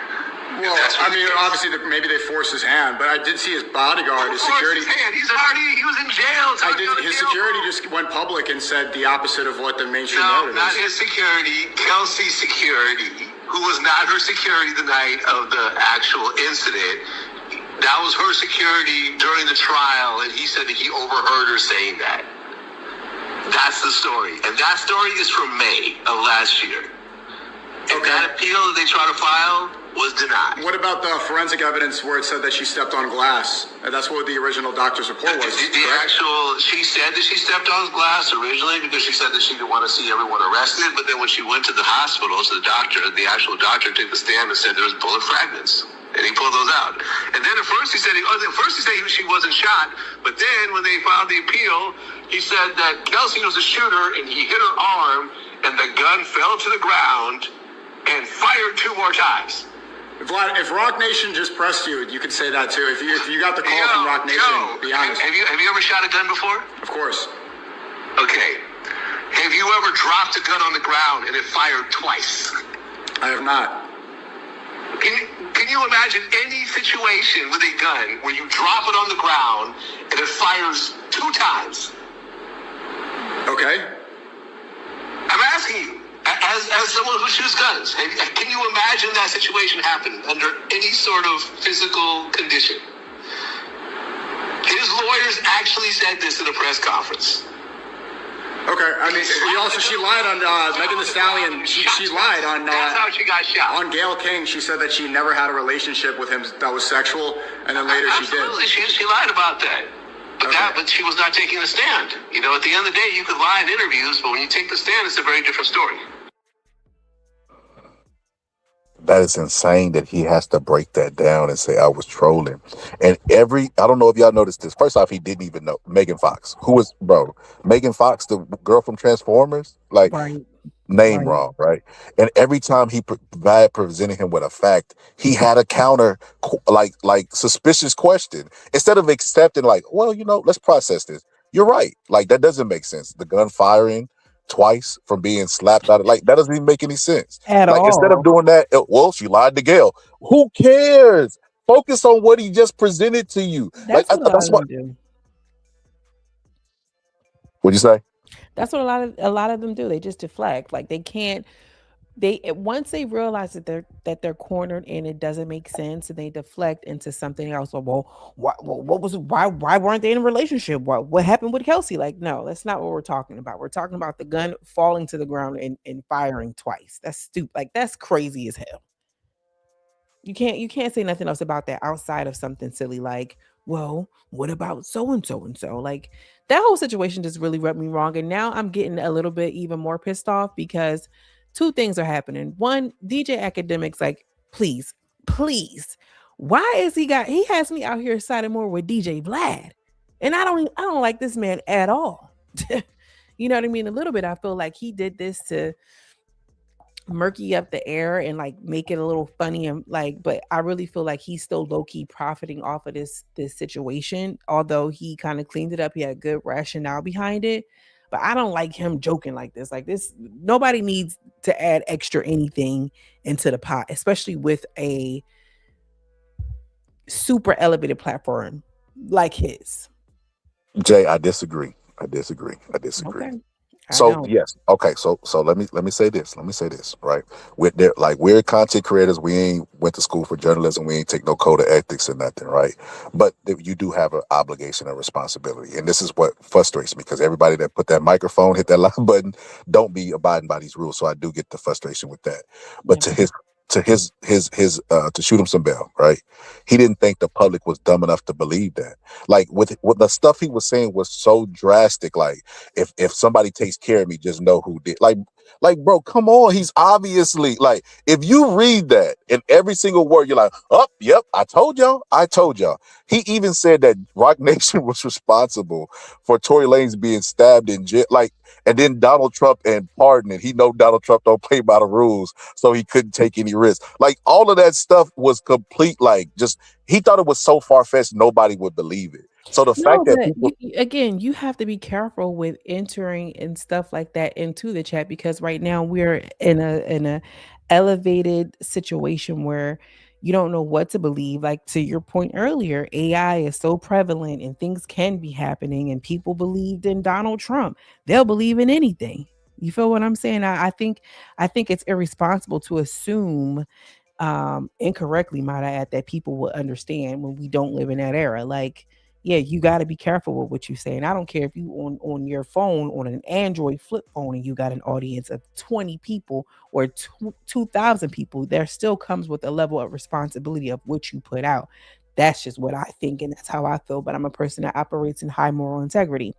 Well, I mean, obviously, maybe they forced his hand, but I did see his bodyguard, his security. His hand. He was in jail. His security just went public and said the opposite of what the mainstream No, narrative is. not his security. Kelsey's security, who was not her security the night of the actual incident. That was her security during the trial, and he said that he overheard her saying that. That's the story. And that story is from May of last year. And that appeal that they try to file, was denied. What about the forensic evidence where it said that she stepped on glass? That's what the original doctor's report was. She said that she stepped on glass originally because she said that she didn't want to see everyone arrested. But then when she went to the hospital, so the actual doctor took the stand and said there was bullet fragments. And he pulled those out. And then at first he said she wasn't shot. But then when they filed the appeal, he said that Kelsey was a shooter and he hit her arm and the gun fell to the ground and fired 2 more times. Vlad, if Rock Nation just pressed you, you could say that too. If you got the call from Rock Nation, be honest. Have you ever shot a gun before? Of course. Okay. Have you ever dropped a gun on the ground and it fired twice? I have not. Can you imagine any situation with a gun where you drop it on the ground and it fires 2 times? Okay. I'm asking you, as someone who shoots guns, can you imagine that situation happen under any sort of physical condition? His lawyers actually said this in a press conference. Okay, I mean, she lied on Megan Thee Stallion. She lied on. That's how she got shot. On Gayle King, she said that she never had a relationship with him that was sexual, and then later she did. Absolutely, she lied about that. But she was not taking a stand. You know, at the end of the day, you could lie in interviews, but when you take the stand, it's a very different story. That is insane that he has to break that down and say I was trolling. And I don't know if y'all noticed this. First off, he didn't even know Megan Fox. Megan Fox, the girl from Transformers? Like, name wrong, right? And every time Vlad presented him with a fact, he had a counter, like suspicious question. Instead of accepting, like, well, let's process this. You're right. Like, that doesn't make sense. The gun firing twice from being slapped out of, like, that doesn't even make any sense at all. Instead of doing that, she lied to Gayle. Who cares? Focus on what he just presented to you. That's what do. What'd you say? That's what a lot of them do. They just deflect. Like, they can't. Once they realize that they're cornered and it doesn't make sense, and they deflect into something else. Well, why weren't they in a relationship? What happened with Kelsey? Like, no, that's not what we're talking about. We're talking about the gun falling to the ground and firing twice. That's stupid. Like, that's crazy as hell. You can't say nothing else about that outside of something silly like, well, what about so and so and so? Like, that whole situation just really rubbed me wrong, and now I'm getting a little bit even more pissed off because 2 things are happening. One, DJ Academics, like, please, why is he has me out here siding more with DJ Vlad, and I don't like this man at all. You know what I mean? A little bit. I feel like he did this to murky up the air and like make it a little funny, and like, but I really feel like he's still low-key profiting off of this situation, although he kind of cleaned it up. He had good rationale behind it. But I don't like him joking like this. Like, this, nobody needs to add extra anything into the pot, especially with a super elevated platform like his. Jay, I disagree. Okay. So yes, okay. So let me say this. Right, we're content creators. We ain't went to school for journalism. We ain't take no code of ethics or nothing, right? But you do have an obligation and responsibility, and this is what frustrates me because everybody that put that microphone, hit that live button, don't be abiding by these rules. So I do get the frustration with that. But to shoot him some bail, right? He didn't think the public was dumb enough to believe that. Like, with the stuff he was saying was so drastic. Like, if somebody takes care of me, just know who did. Like, bro, come on. He's obviously, like, if you read that in every single word, you're like, oh, yep, I told y'all. He even said that Rock Nation was responsible for Tory Lanez being stabbed in jail. Like, and then Donald Trump and pardon it. He know Donald Trump don't play by the rules, so he couldn't take any risks. Like, all of that stuff was complete. Like, just, he thought it was so far-fetched nobody would believe it. So the fact that people, you have to be careful with entering and stuff like that into the chat, because right now we're in a elevated situation where you don't know what to believe. Like, to your point earlier, AI is so prevalent and things can be happening, and people believed in Donald Trump. They'll believe in anything. You feel what I'm saying? I think it's irresponsible to assume incorrectly, might I add, that people will understand when we don't live in that era. Like, yeah, you got to be careful with what you say. And I don't care if you on your phone, on an Android flip phone, and you got an audience of 20 people or 2,000 people, there still comes with a level of responsibility of what you put out. That's just what I think, and that's how I feel. But I'm a person that operates in high moral integrity.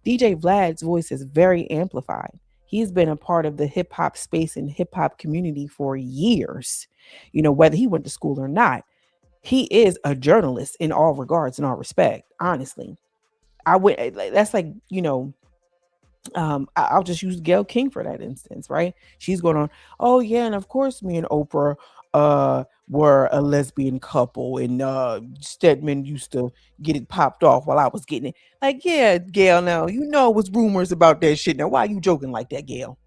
DJ Vlad's voice is very amplified. He's been a part of the hip hop space and hip hop community for years, whether he went to school or not. He is a journalist in all regards, in all respect. Honestly, I would. That's like, I'll just use Gayle King for that instance, right? She's going on, oh yeah, and of course me and Oprah were a lesbian couple, and Stedman used to get it popped off while I was getting it. Like, yeah, Gayle, now it was rumors about that shit. Now why are you joking like that, Gayle?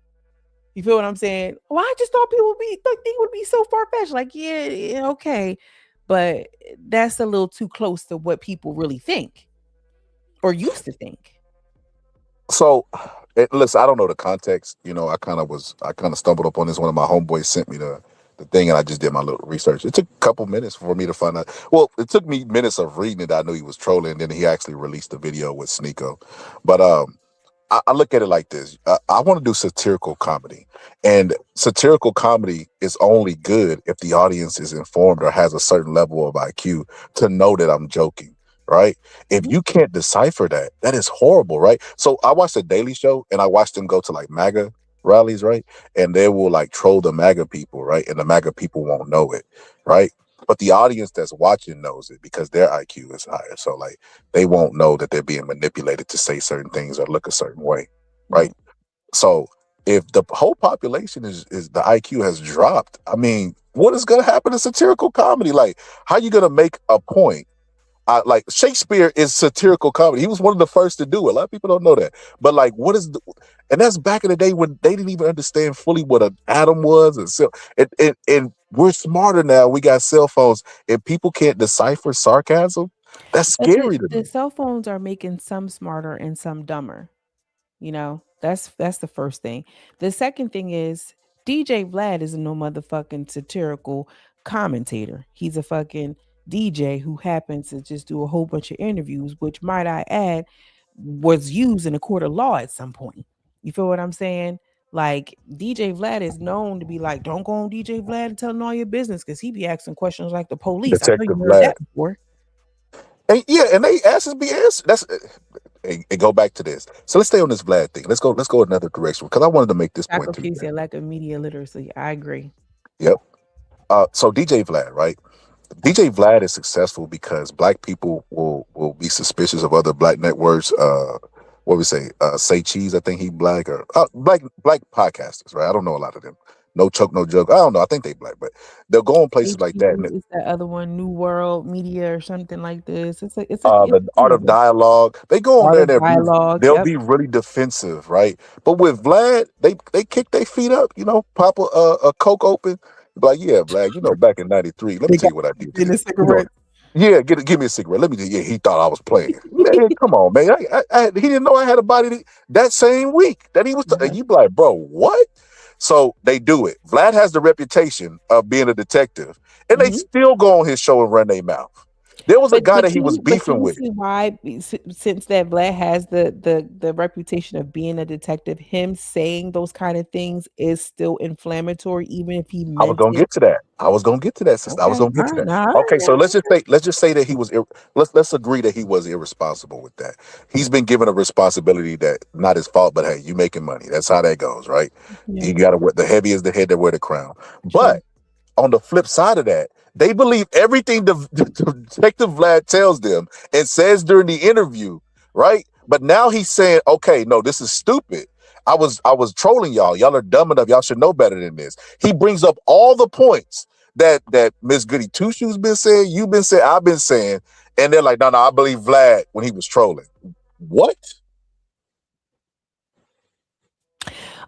You feel what I'm saying? Well, I just thought people would be think would be so far-fetched. Like, yeah, okay. But that's a little too close to what people really think or used to think. So, listen, I don't know the context. I kind of stumbled up on this. One of my homeboys sent me the thing, and I just did my little research. It took a couple minutes for me to find out. Well, it took me minutes of reading it. I knew he was trolling, and then he actually released the video with Sneeko. But I look at it like this. I want to do satirical comedy, and satirical comedy is only good if the audience is informed or has a certain level of IQ to know that I'm joking, right? If you can't decipher that, that is horrible, right? So I watched the Daily Show, and I watched them go to like MAGA rallies, right? And they will like troll the MAGA people, right? And the MAGA people won't know it, right? But the audience that's watching knows it because their IQ is higher. So like they won't know that they're being manipulated to say certain things or look a certain way, right? So if the whole population is the IQ has dropped, I mean, what is going to happen to satirical comedy? Like, how are you going to make a point? Like Shakespeare is satirical comedy. He was one of the first to do it. A lot of people don't know that. But like, and that's back in the day when they didn't even understand fully what an atom was. And we're smarter now. We got cell phones, and people can't decipher sarcasm. That's scary to me. The cell phones are making some smarter and some dumber. That's the first thing. The second thing is DJ Vlad is no motherfucking satirical commentator. He's a fucking DJ who happens to just do a whole bunch of interviews, which, might I add, was used in a court of law at some point. You feel what I'm saying? Like, DJ Vlad is known to be like, don't go on DJ Vlad and tell him all your business, because he be asking questions like the police. Detective I know you heard that before. And they asses be answered. That's and go back to this. So let's stay on this Vlad thing. Let's go another direction because I wanted to make this point too. Said lack of media literacy. I agree. Yep. So DJ Vlad, right? DJ Vlad is successful because black people will be suspicious of other black networks. What we say cheese. I think he black or black podcasters, right? I don't know a lot of them. No choke, no joke. I don't know. I think they black, but they'll go in places like that. And it's that other one, New World Media or something like this. It's the Art of Dialogue. They go on there and they'll be really defensive, right? But with Vlad, they kick their feet up, pop a Coke open. Like, yeah, Vlad, back in '93. Let me tell you what I did. Get a cigarette. Yeah, give me a cigarette. Let me just, he thought I was playing. Man, come on, man. He didn't know I had a body that same week that he was. You be like, bro, what? So they do it. Vlad has the reputation of being a detective, and they still go on his show and run their mouth. There was a guy that he was beefing with. See why, since that Vlad has the reputation of being a detective, him saying those kind of things is still inflammatory, even if he meant I was gonna get to that. Sister. I was gonna get to that. Okay, so let's just say that he was. Let's agree that he was irresponsible with that. He's been given a responsibility that not his fault, but hey, you making money. That's how that goes, right? Yeah. You gotta wear the heavy is the head that wear the crown. But on the flip side of that, they believe everything Detective Vlad tells them and says during the interview, right? But now he's saying, okay, no, this is stupid. I was trolling y'all. Y'all are dumb enough. Y'all should know better than this. He brings up all the points that Miss Goody Two Shoes been saying, you've been saying, I've been saying, and they're like, no, I believe Vlad when he was trolling. What?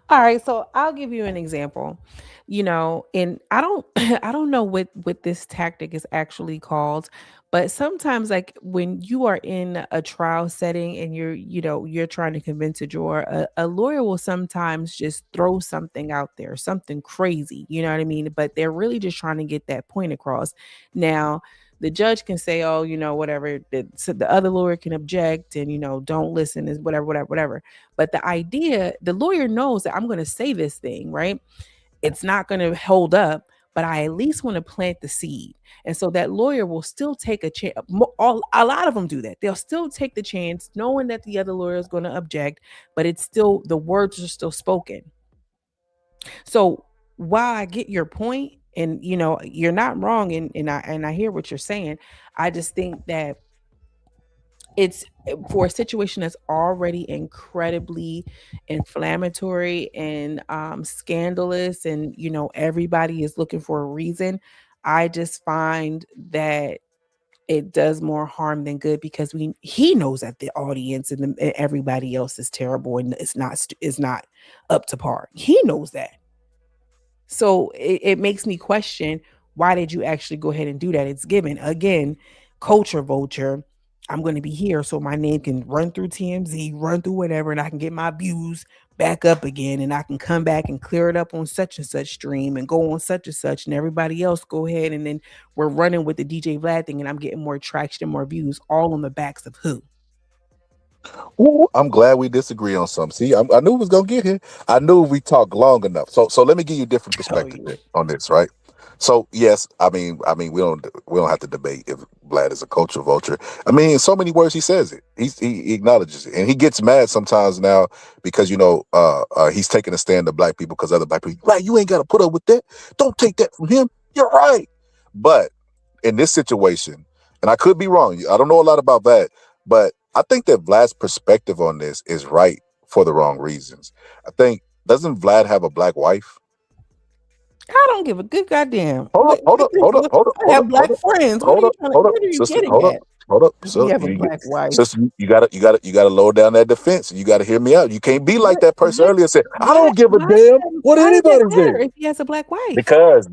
All right, so I'll give you an example. And I don't know what this tactic is actually called, but sometimes, like, when you are in a trial setting and you're trying to convince a juror, a lawyer will sometimes just throw something out there, something crazy, you know what I mean? But they're really just trying to get that point across. Now, The judge can say, oh, whatever. So the other lawyer can object and, don't listen, is whatever. But the lawyer knows that I'm going to say this thing, right? It's not going to hold up, but I at least want to plant the seed. And so that lawyer will still take a chance. A lot of them do that. They'll still take the chance knowing that the other lawyer is going to object, but it's still, the words are still spoken. So while I get your point, and you're not wrong, and I hear what you're saying, I just think that it's for a situation that's already incredibly inflammatory and scandalous, and everybody is looking for a reason. I just find that it does more harm than good, because he knows that the audience and everybody else is terrible and it's not up to par. He knows that. So it makes me question, why did you actually go ahead and do that? It's given, again, culture vulture. I'm going to be here so my name can run through TMZ, run through whatever, and I can get my views back up again, and I can come back and clear it up on such and such stream and go on such and such, and everybody else go ahead, and then we're running with the DJ Vlad thing, and I'm getting more traction, more views, all on the backs of who? Ooh, I'm glad we disagree on something. See, I knew we was gonna get here. I knew we talked long enough. So let me give you a different perspective on this, right? So yes, I mean, we don't have to debate if Vlad is a culture vulture. I mean, in so many words, he says it. He acknowledges it, and he gets mad sometimes now because he's taking a stand to black people, because other black people, right? You ain't got to put up with that. Don't take that from him. You're right. But in this situation, and I could be wrong. I don't know a lot about that, but I think that Vlad's perspective on this is right for the wrong reasons. I think, doesn't Vlad have a black wife? I don't give a good goddamn. Hold up. I have black friends. What are you getting at? Hold up. If So you have a black wife. sister, you gotta lower down that defense. You gotta hear me out. You can't be like that person earlier and say, I don't give a damn what anybody says. If he has a black wife. Because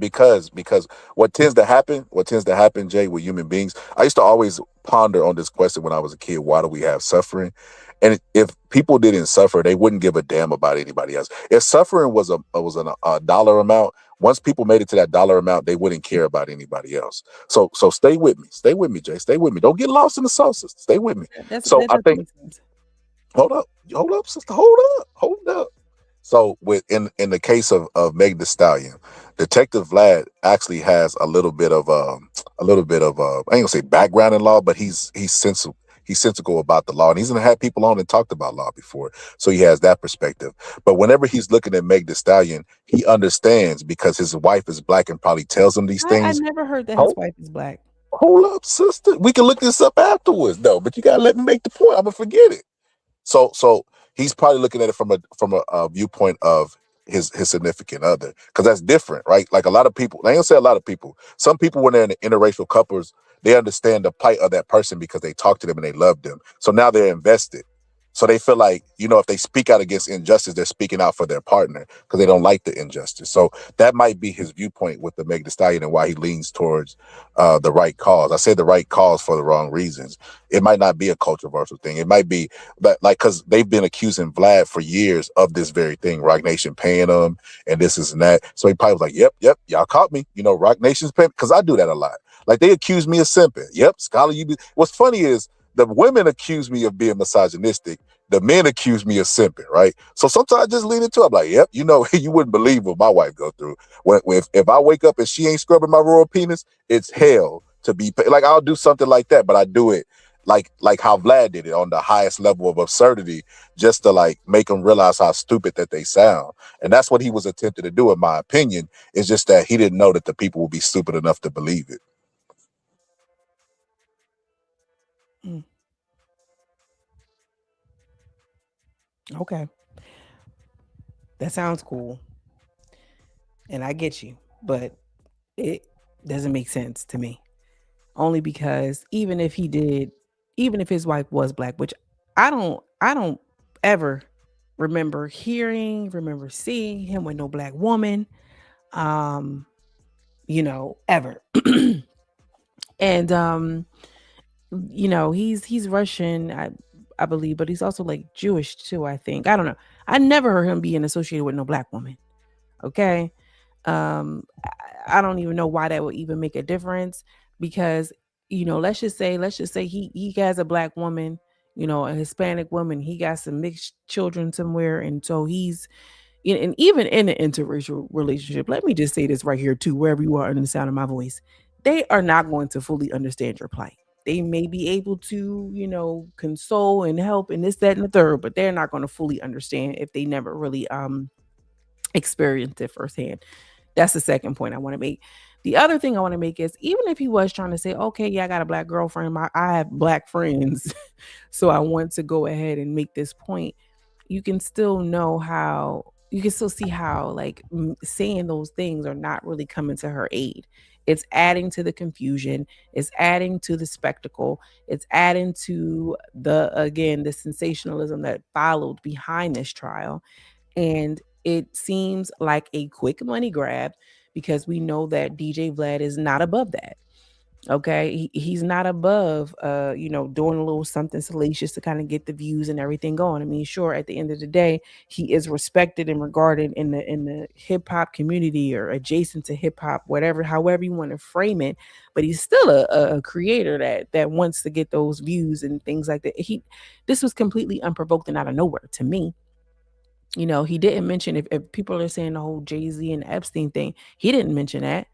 what tends to happen, Jay, with human beings, I used to always ponder on this question when I was a kid: why do we have suffering? And if people didn't suffer, they wouldn't give a damn about anybody else. If suffering was a dollar amount, once people made it to that dollar amount, they wouldn't care about anybody else. So stay with me, Jay. Stay with me. Don't get lost in the sauces. Stay with me. I think. Hold up, sister. Hold up. So in the case of Meg Thee Stallion, Detective Vlad actually has a little bit of I ain't gonna say background in law, but he's sensible about the law, and he's gonna have people on and talked about law before, so he has that perspective. But whenever he's looking at Meg Thee Stallion, he understands because his wife is black and probably tells him these things. I never heard that his wife is black. Hold up, sister. We can look this up afterwards, though. But you gotta let me make the point. I'm gonna forget it. So he's probably looking at it from a viewpoint of his significant other, because that's different, right? Like a lot of people, I ain't gonna say a lot of people. Some people, when they're in interracial couples, they understand the plight of that person because they talk to them and they love them. So now they're invested. So they feel like, if they speak out against injustice, they're speaking out for their partner because they don't like the injustice. So that might be his viewpoint with the Meg Thee Stallion and why he leans towards the right cause. I say the right cause for the wrong reasons. It might not be a controversial thing. It might be, but because they've been accusing Vlad for years of this very thing, Rock Nation paying him and this and that. So he probably was like, yep, y'all caught me. Rock Nation's paying, because I do that a lot. Like they accuse me of simping. Yep, Scholar, what's funny is the women accuse me of being misogynistic. The men accuse me of simping, right? So sometimes I just lean into it. I'm like, yep, you wouldn't believe what my wife go through. If I wake up and she ain't scrubbing my royal penis, it's hell to be paid. Like I'll do something like that, but I do it like how Vlad did it on the highest level of absurdity, just to like make them realize how stupid that they sound. And that's what he was attempting to do, in my opinion. It's just that he didn't know that the people would be stupid enough to believe it. Okay. That sounds cool. And I get you, but it doesn't make sense to me. Only because even if his wife was black, which I don't ever remember seeing him with no black woman, ever. And he's Russian, I believe, but he's also like Jewish too, I think. I don't know. I never heard him being associated with no black woman. Okay. I don't even know why that would even make a difference, because let's just say he has a black woman, a Hispanic woman, he got some mixed children somewhere, and so he's and even in an interracial relationship, let me just say this right here too, wherever you are in the sound of my voice, they are not going to fully understand your plight. They may be able to, console and help and this, that, and the third, but they're not going to fully understand if they never really experienced it firsthand. That's the second point I want to make. The other thing I want to make is, even if he was trying to say, okay, yeah, I got a black girlfriend, I have black friends, so I want to go ahead and make this point, you can still see how like saying those things are not really coming to her aid. It's adding to the confusion, it's adding to the spectacle, it's adding to the sensationalism that followed behind this trial. And it seems like a quick money grab, because we know that DJ Vlad is not above that. Okay, he's not above doing a little something salacious to kind of get the views and everything going. I mean, sure, at the end of the day, he is respected and regarded in the hip hop community, or adjacent to hip hop, however you want to frame it. But he's still a creator that wants to get those views and things like that. This was completely unprovoked and out of nowhere to me. He didn't mention, if people are saying the whole Jay-Z and Epstein thing, he didn't mention that.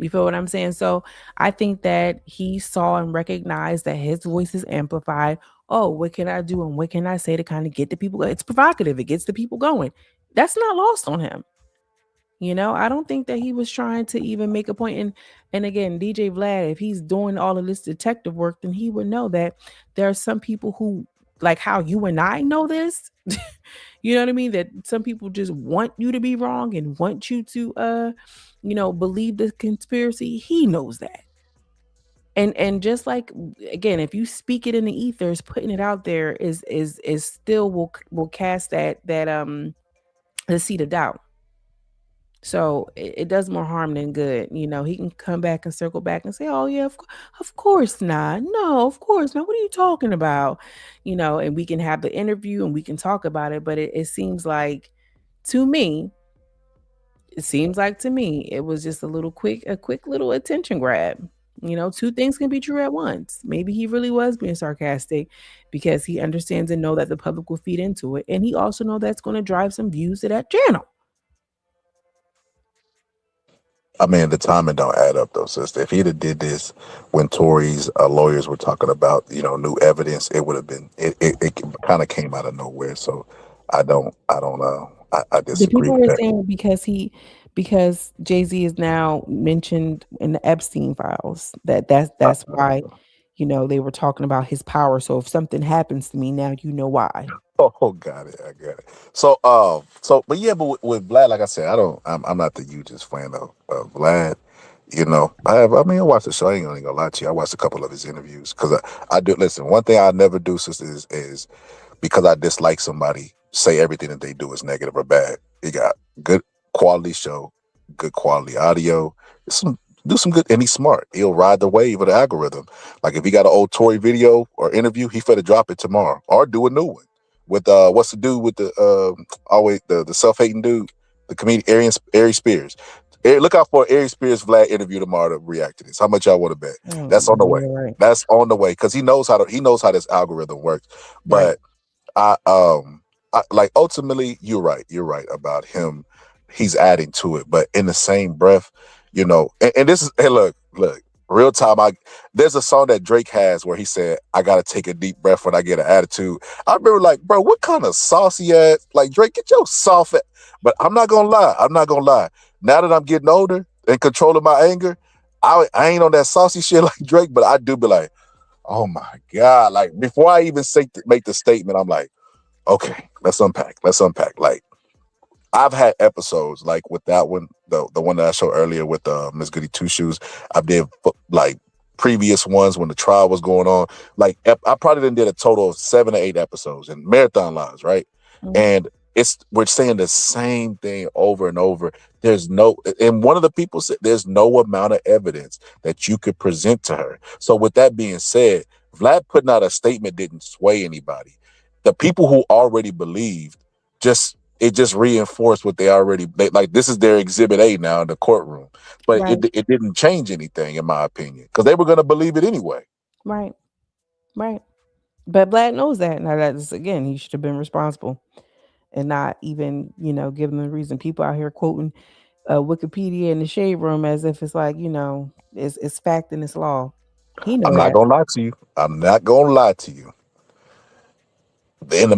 You feel what I'm saying? So I think that he saw and recognized that his voice is amplified. Oh, what can I do and what can I say to kind of get the people? It's provocative. It gets the people going. That's not lost on him. I don't think that he was trying to even make a point. And again, DJ Vlad, if he's doing all of this detective work, then he would know that there are some people who, like how you and I know this, you know what I mean? That some people just want you to be wrong and want you to, believe the conspiracy. He knows that. And just like, again, if you speak it in the ethers, putting it out there is still will cast that the seed of doubt. So it does more harm than good. He can come back and circle back and say, oh yeah, of course not. No, of course not. What are you talking about? And we can have the interview and we can talk about it. But it seems like to me, it was just a quick little attention grab. Two things can be true at once. Maybe he really was being sarcastic because he understands and know that the public will feed into it. And he also know that's going to drive some views to that channel. I mean, the timing don't add up though, sister. If he'd have did this when Tory's lawyers were talking about, new evidence, it would have been, it kind of came out of nowhere. So I don't know. I The disagree people with were that. saying because Jay-Z is now mentioned in the Epstein files, that's why, they were talking about his power. So if something happens to me now, you know why. Oh, got it. I got it. So, but yeah, but with Vlad, like I said, I'm not the hugest fan of Vlad. I watched the show. I ain't gonna lie to you. I watched a couple of his interviews because I do listen. One thing I never do, sister, is because I dislike somebody, say everything that they do is negative or bad. He got good quality show, good quality audio, do some good, and he's smart. He'll ride the wave of the algorithm. Like if he got an old Tory video or interview, he finna drop it tomorrow or do a new one with what's the dude with the always the self-hating dude, the comedian Ari Spears. Look out for Ari Spears Vlad interview tomorrow to react to this. How much y'all want to bet? That's on the way. Right. That's on the way because he knows how this algorithm works. But I like ultimately you're right about him. He's adding to it, but in the same breath, and this is, hey, look, real time. There's a song that Drake has where he said, "I gotta take a deep breath when I get an attitude." I remember, like, bro, what kind of saucy ass, like, Drake, get your soft ass. But I'm not gonna lie. Now that I'm getting older and controlling my anger, I ain't on that saucy shit like Drake, but I do be like, oh my God. Like, before I even make the statement, I'm like, okay, let's unpack. Like, I've had episodes like with that one, the one that I showed earlier with Miss Goody Two Shoes. I did like previous ones when the trial was going on. Like I probably did a total of 7 or 8 episodes and marathon lives, right? Mm-hmm. And we're saying the same thing over and over. And one of the people said there's no amount of evidence that you could present to her. So with that being said, Vlad putting out a statement didn't sway anybody. The people who already believed just it just reinforced what they already like. This is their exhibit A now in the courtroom, but Right. it didn't change anything in my opinion because they were going to believe it anyway. Right. Right. But Vlad knows that. Now that's again, he should have been responsible and not even, give them the reason. People out here quoting Wikipedia in the shade room as if it's like, it's fact and it's law. He I'm know not that. gonna lie to you. I'm not gonna lie to you. In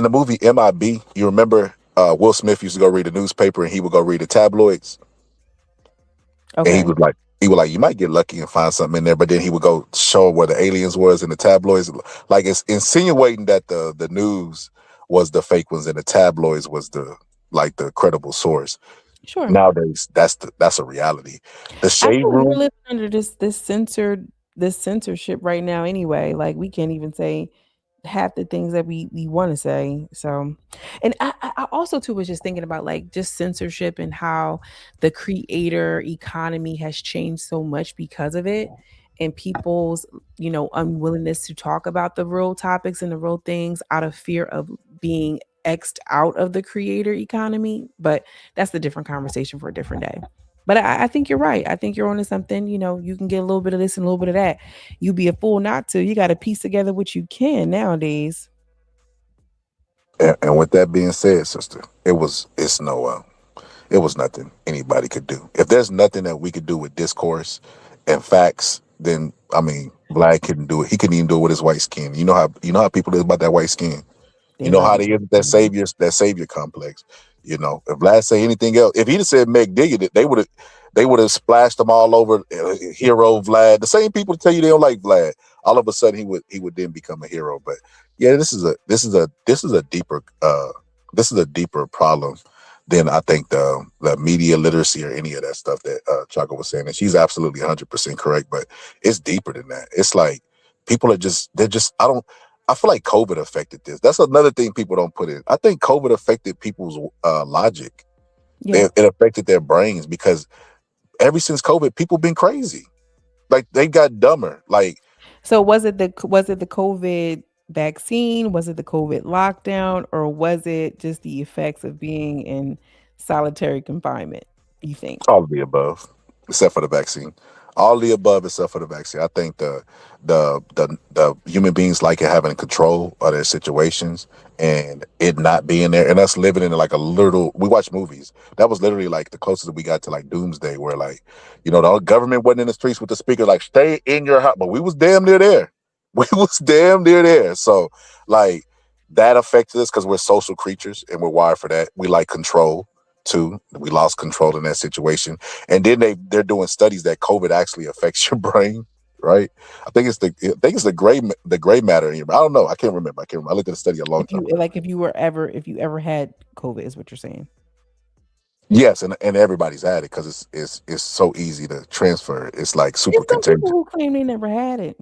the movie MIB, you remember Will Smith used to go read the newspaper and he would go read the tabloids. And Okay. he was like, you might get lucky and find something in there, but then he would go show where the aliens was in the tabloids. Like it's insinuating that the news was the fake ones and the tabloids was the credible source. Sure. Nowadays, that's a reality. The I shade think we're room. living under this censorship right now anyway. Like we can't even say half the things that we want to say. So, and I also too was just thinking about like just censorship and how the creator economy has changed so much because of it, and people's unwillingness to talk about the real topics and the real things out of fear of being xed out of the creator economy. But that's a different conversation for a different day. But I think you're right. I think you're onto something. You can get a little bit of this and a little bit of that. You be a fool not to. You got to piece together what you can nowadays. And with that being said, sister, it was nothing anybody could do. If there's nothing that we could do with discourse and facts, then I mean, Vlad couldn't do it. He couldn't even do it with his white skin. You know how people is about that white skin. They You know love how it. they is with that savior complex. If Vlad say anything else, if he'd have said Meg Diggity, they would have splashed them all over hero Vlad. The same people tell you they don't like Vlad. All of a sudden he would then become a hero. But yeah, this is a deeper problem than I think the media literacy or any of that stuff that Chaco was saying. And she's absolutely 100% correct, but it's deeper than that. It's like people I feel like COVID affected this. That's another thing people don't put in. I think COVID affected people's logic. Yeah. It affected their brains because ever since COVID, people been crazy. Like they got dumber. Like So was it the COVID vaccine? Was it the COVID lockdown, or was it just the effects of being in solitary confinement? You think? all of the above, except for the vaccine. All the above except for the vaccine. I think the human beings like it having control of their situations and it not being there, and us living in like a little. We watch movies. That was literally like the closest we got to like doomsday, where like the government wasn't in the streets with the speaker like stay in your house, but we was damn near there. We was damn near there. So like that affected us because we're social creatures and we're wired for that. We like control too. We lost control in that situation. And then they're doing studies that COVID actually affects your brain, right? I think it's the gray matter in your brain. I don't know. I can't remember. I looked at the study a long time ago. If you ever had COVID, is what you're saying? Yes, and everybody's had it because it's so easy to transfer. It's like super There's some contagious. people who claim they never had it.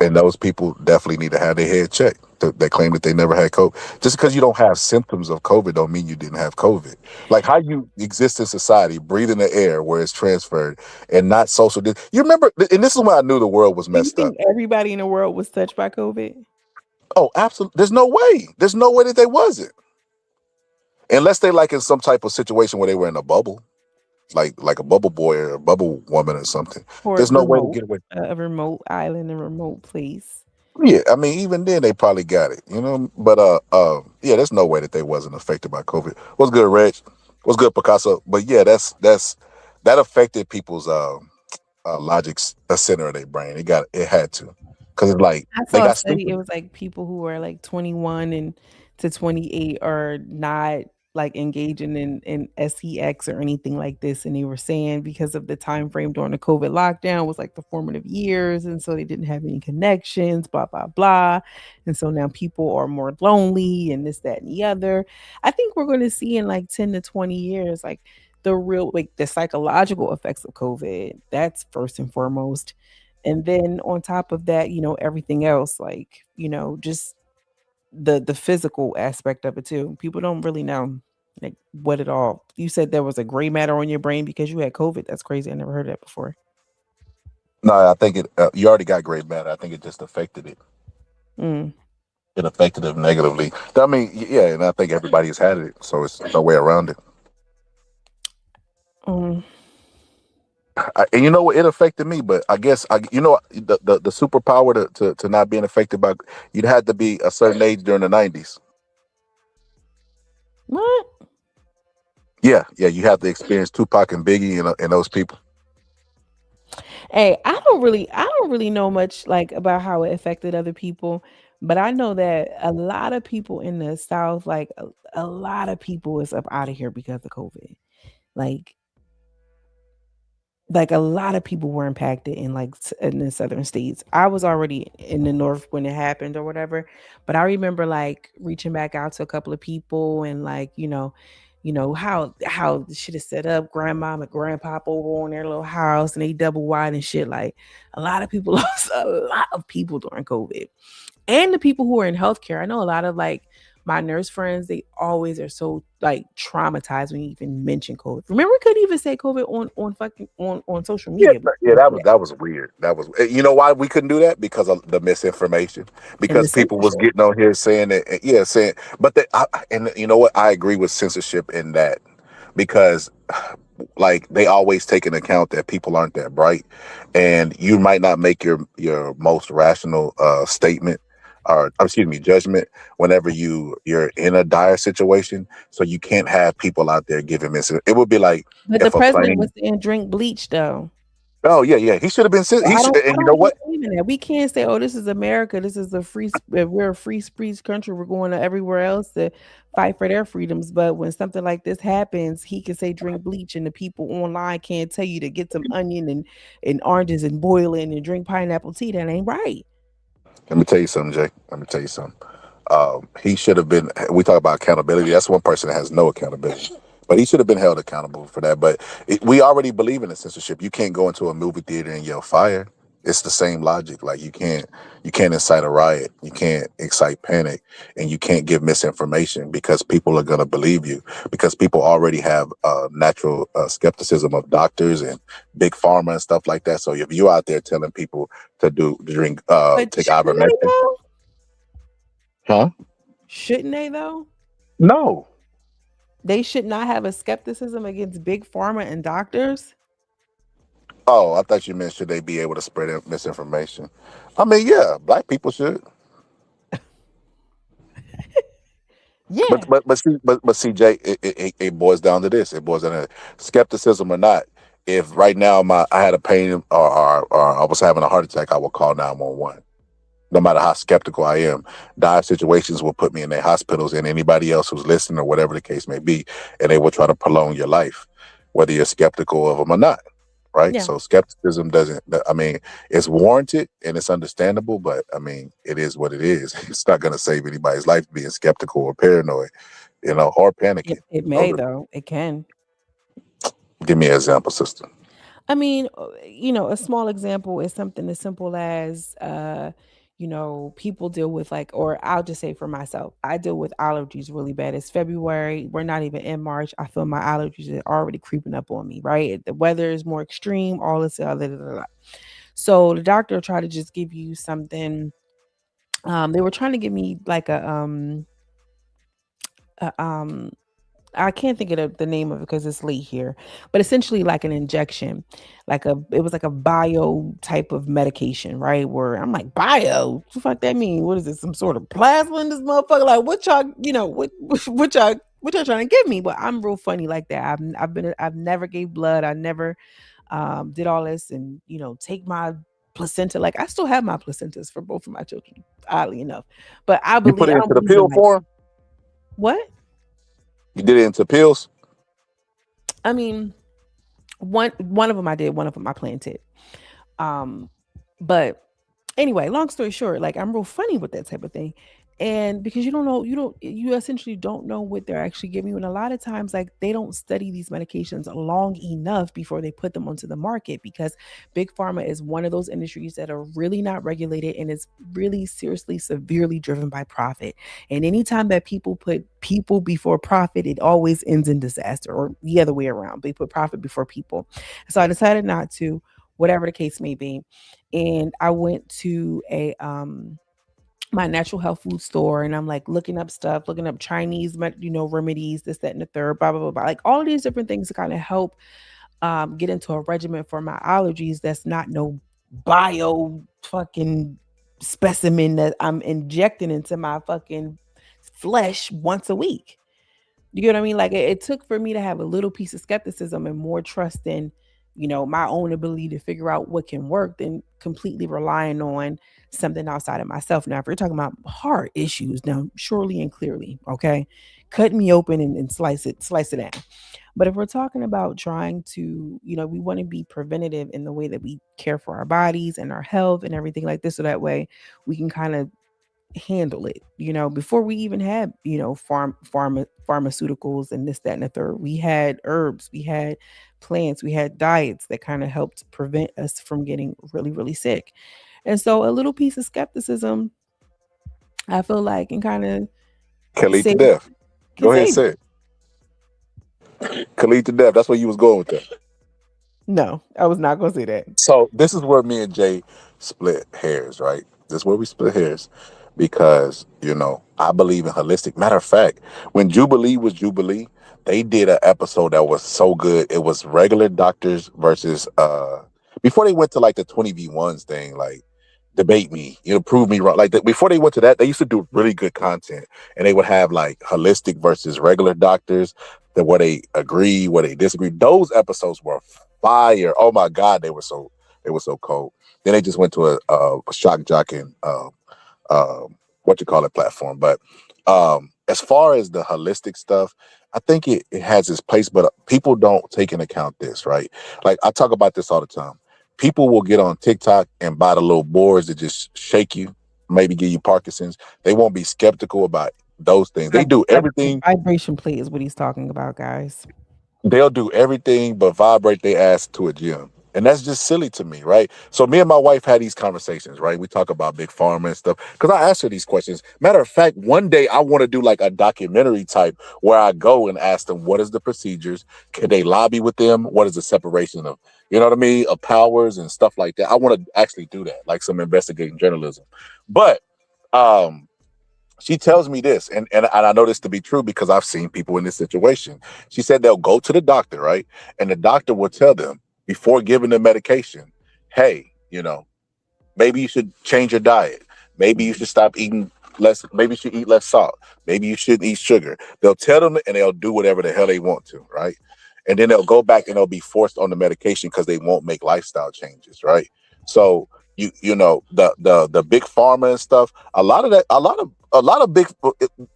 And those people definitely need to have their head checked. They claim that they never had COVID. Just because you don't have symptoms of COVID don't mean you didn't have COVID. Like how you exist in society, breathing the air where it's transferred and not social. You remember, and this is when I knew the world was Do you messed up. think everybody in the world was touched by COVID? Oh, absolutely. There's no way. There's no way that they wasn't. Unless they like in some type of situation where they were in a bubble, like a bubble boy or a bubble woman or something. Or There's no way to get away. a remote island, a remote place. Yeah, I mean, even then they probably got it, But yeah, there's no way that they wasn't affected by COVID. What's good, Reg? What's good, Picasso? But yeah, that affected people's logic center of their brain. It had to, because it's like I they saw a got study. stupid. It was like people who are like 21 and to 28 are not like engaging in sex or anything like this, and they were saying because of the time frame during the COVID lockdown was like the formative years, and so they didn't have any connections, blah blah blah, and so now people are more lonely and this, that, and the other. I think we're going to see in like 10 to 20 years like the real like the psychological effects of COVID. That's first and foremost. And then on top of that, everything else, like, just the physical aspect of it too. People don't really know like what it all. You said there was a gray matter on your brain because you had COVID. That's crazy. I never heard that before. No, I think you already got great matter. I think it just affected it. Mm. it affected them negatively. I mean, yeah, and I think everybody's had it, so it's no way around it. And you know what? It affected me, but I guess the superpower to not being affected by, you'd had to be a certain age during the 90s. What? Yeah, you have to experience Tupac and Biggie and those people. Hey, I don't really know much like about how it affected other people, but I know that a lot of people in the South, like a lot of people is up out of here because of COVID. Like a lot of people were impacted in in the southern states. I was already in the north when it happened or whatever, but I remember like reaching back out to a couple of people and like how the shit is set up. Grandma and grandpop over on their little house and they double wide and shit. Like a lot of people lost a lot of people during COVID, and the people who are in healthcare. I know a lot of like my nurse friends, they always are so like traumatized when you even mention COVID. Remember, we couldn't even say COVID on social media. Yeah, that was weird. That was, you know why we couldn't do that? Because of the misinformation. And the Because people was censorship. getting on here saying that, but and you know what? I agree with censorship in that, because like they always take into account that people aren't that bright, and you might not make your most rational statement, or excuse me, judgment, whenever you're in a dire situation. So you can't have people out there giving it would be like But the if a president plane. was saying drink bleach though. Oh yeah, he should have been sent. So He should, I and you know don't what? believe in that. We can't say, "Oh, this is America. This is we're a free speech country. We're going to everywhere else to fight for their freedoms." But when something like this happens, he can say drink bleach, and the people online can't tell you to get some onion and oranges and boil it and drink pineapple tea. That ain't right. Let me tell you something, Jay. Let me tell you something. He should have been. We talk about accountability. That's one person that has no accountability, but he should have been held accountable for that. But we already believe in the censorship. You can't go into a movie theater and yell fire. It's the same logic. Like you can't incite a riot. You can't excite panic, and you can't give misinformation because people are going to believe you. Because people already have natural skepticism of doctors and big pharma and stuff like that. So if you're out there telling people to drink, But take shouldn't they ivermectin, though? huh? Shouldn't they though? No. They should not have a skepticism against big pharma and doctors. Oh, I thought you meant should they be able to spread misinformation? I mean, yeah, black people should. Yeah. But see, Jay, it boils down to this. It boils down to skepticism or not. If right now I had a pain or I was having a heart attack, I would call 911. No matter how skeptical I am, dire situations will put me in their hospitals and anybody else who's listening or whatever the case may be, and they will try to prolong your life, whether you're skeptical of them or not. Right? Yeah. So skepticism doesn't. I mean, it's warranted and it's understandable, but I mean, it is what it is. It's not going to save anybody's life being skeptical or paranoid, or panicking. It So, may though. It can. give me an example, sister. I mean, a small example is something as simple as, people deal with like, or I'll just say for myself, I deal with allergies really bad. It's February. We're not even in March. I feel my allergies are already creeping up on me, right? The weather is more extreme, all this other. Da, da, da. So the doctor tried to just give you something. They were trying to give me like a I can't think of the name of it because it's late here, but essentially like an injection, it was like a bio type of medication, right? Where I'm like, bio, what the fuck that mean? What is it? Some sort of plasma in this motherfucker? Like what y'all, what y'all trying to give me? But I'm real funny like that. I've never gave blood. I never did all this and take my placenta. Like I still have my placentas for both of my children, oddly enough. But I You put it don't into the believe in pill like form. what? You did it into pills. I mean, one of them I did, one of them I planted. But anyway, long story short, like I'm real funny with that type of thing. And because you essentially don't know what they're actually giving you. And a lot of times, like they don't study these medications long enough before they put them onto the market because big pharma is one of those industries that are really not regulated and it's really seriously, severely driven by profit. And anytime that people put people before profit, it always ends in disaster or the other way around. They put profit before people. So I decided not to, whatever the case may be. And I went to my natural health food store, and I'm like looking up stuff, looking up Chinese, remedies, this, that, and the third, blah, blah, blah, blah. Like all of these different things to kind of help get into a regimen for my allergies that's not no bio fucking specimen that I'm injecting into my fucking flesh once a week. You get what I mean? Like it took for me to have a little piece of skepticism and more trust in, my own ability to figure out what can work than completely relying on something outside of myself. Now, if you're talking about heart issues, now surely and clearly, okay, cut me open and slice it down. But if we're talking about trying to, we want to be preventative in the way that we care for our bodies and our health and everything like this, so that way we can kind of handle it, before we even had, pharmaceuticals and this, that, and the third. We had herbs, we had plants, we had diets that kind of helped prevent us from getting really, really sick. And so a little piece of skepticism, I feel like, can kind of Can lead to death. Go ahead and say it. Can lead to death. That's where you was going with that. No, I was not going to say that. So this is where me and Jay split hairs, right? This is where we split hairs because, I believe in holistic. Matter of fact, when Jubilee was Jubilee, they did an episode that was so good. It was regular doctors versus, before they went to like the 20v1s thing, like debate me, prove me wrong. Like before they went to that, they used to do really good content, and they would have like holistic versus regular doctors, that where they agree, where they disagree. Those episodes were fire. Oh my God, they were so cold. Then they just went to a shock jock and platform. But as far as the holistic stuff, I think it has its place, but people don't take into account this, right? Like I talk about this all the time. People will get on TikTok and buy the little boards that just shake you, maybe give you Parkinson's. They won't be skeptical about those things. They do everything. Vibration plate is what he's talking about, guys. They'll do everything but vibrate their ass to a gym. And that's just silly to me, right? So me and my wife had these conversations, right? We talk about big pharma and stuff because I ask her these questions. Matter of fact, one day I want to do like a documentary type where I go and ask them, what is the procedures? Can they lobby with them? What is the separation of, of powers and stuff like that? I want to actually do that, like some investigating journalism. But she tells me this, and I know this to be true because I've seen people in this situation. She said they'll go to the doctor, right? And the doctor will tell them before giving them medication, hey, maybe you should change your diet. Maybe you should stop eating less. Maybe you should eat less salt. Maybe you shouldn't eat sugar. They'll tell them and they'll do whatever the hell they want to, right? And then they'll go back and they'll be forced on the medication because they won't make lifestyle changes, right? So the big pharma and stuff, a lot of big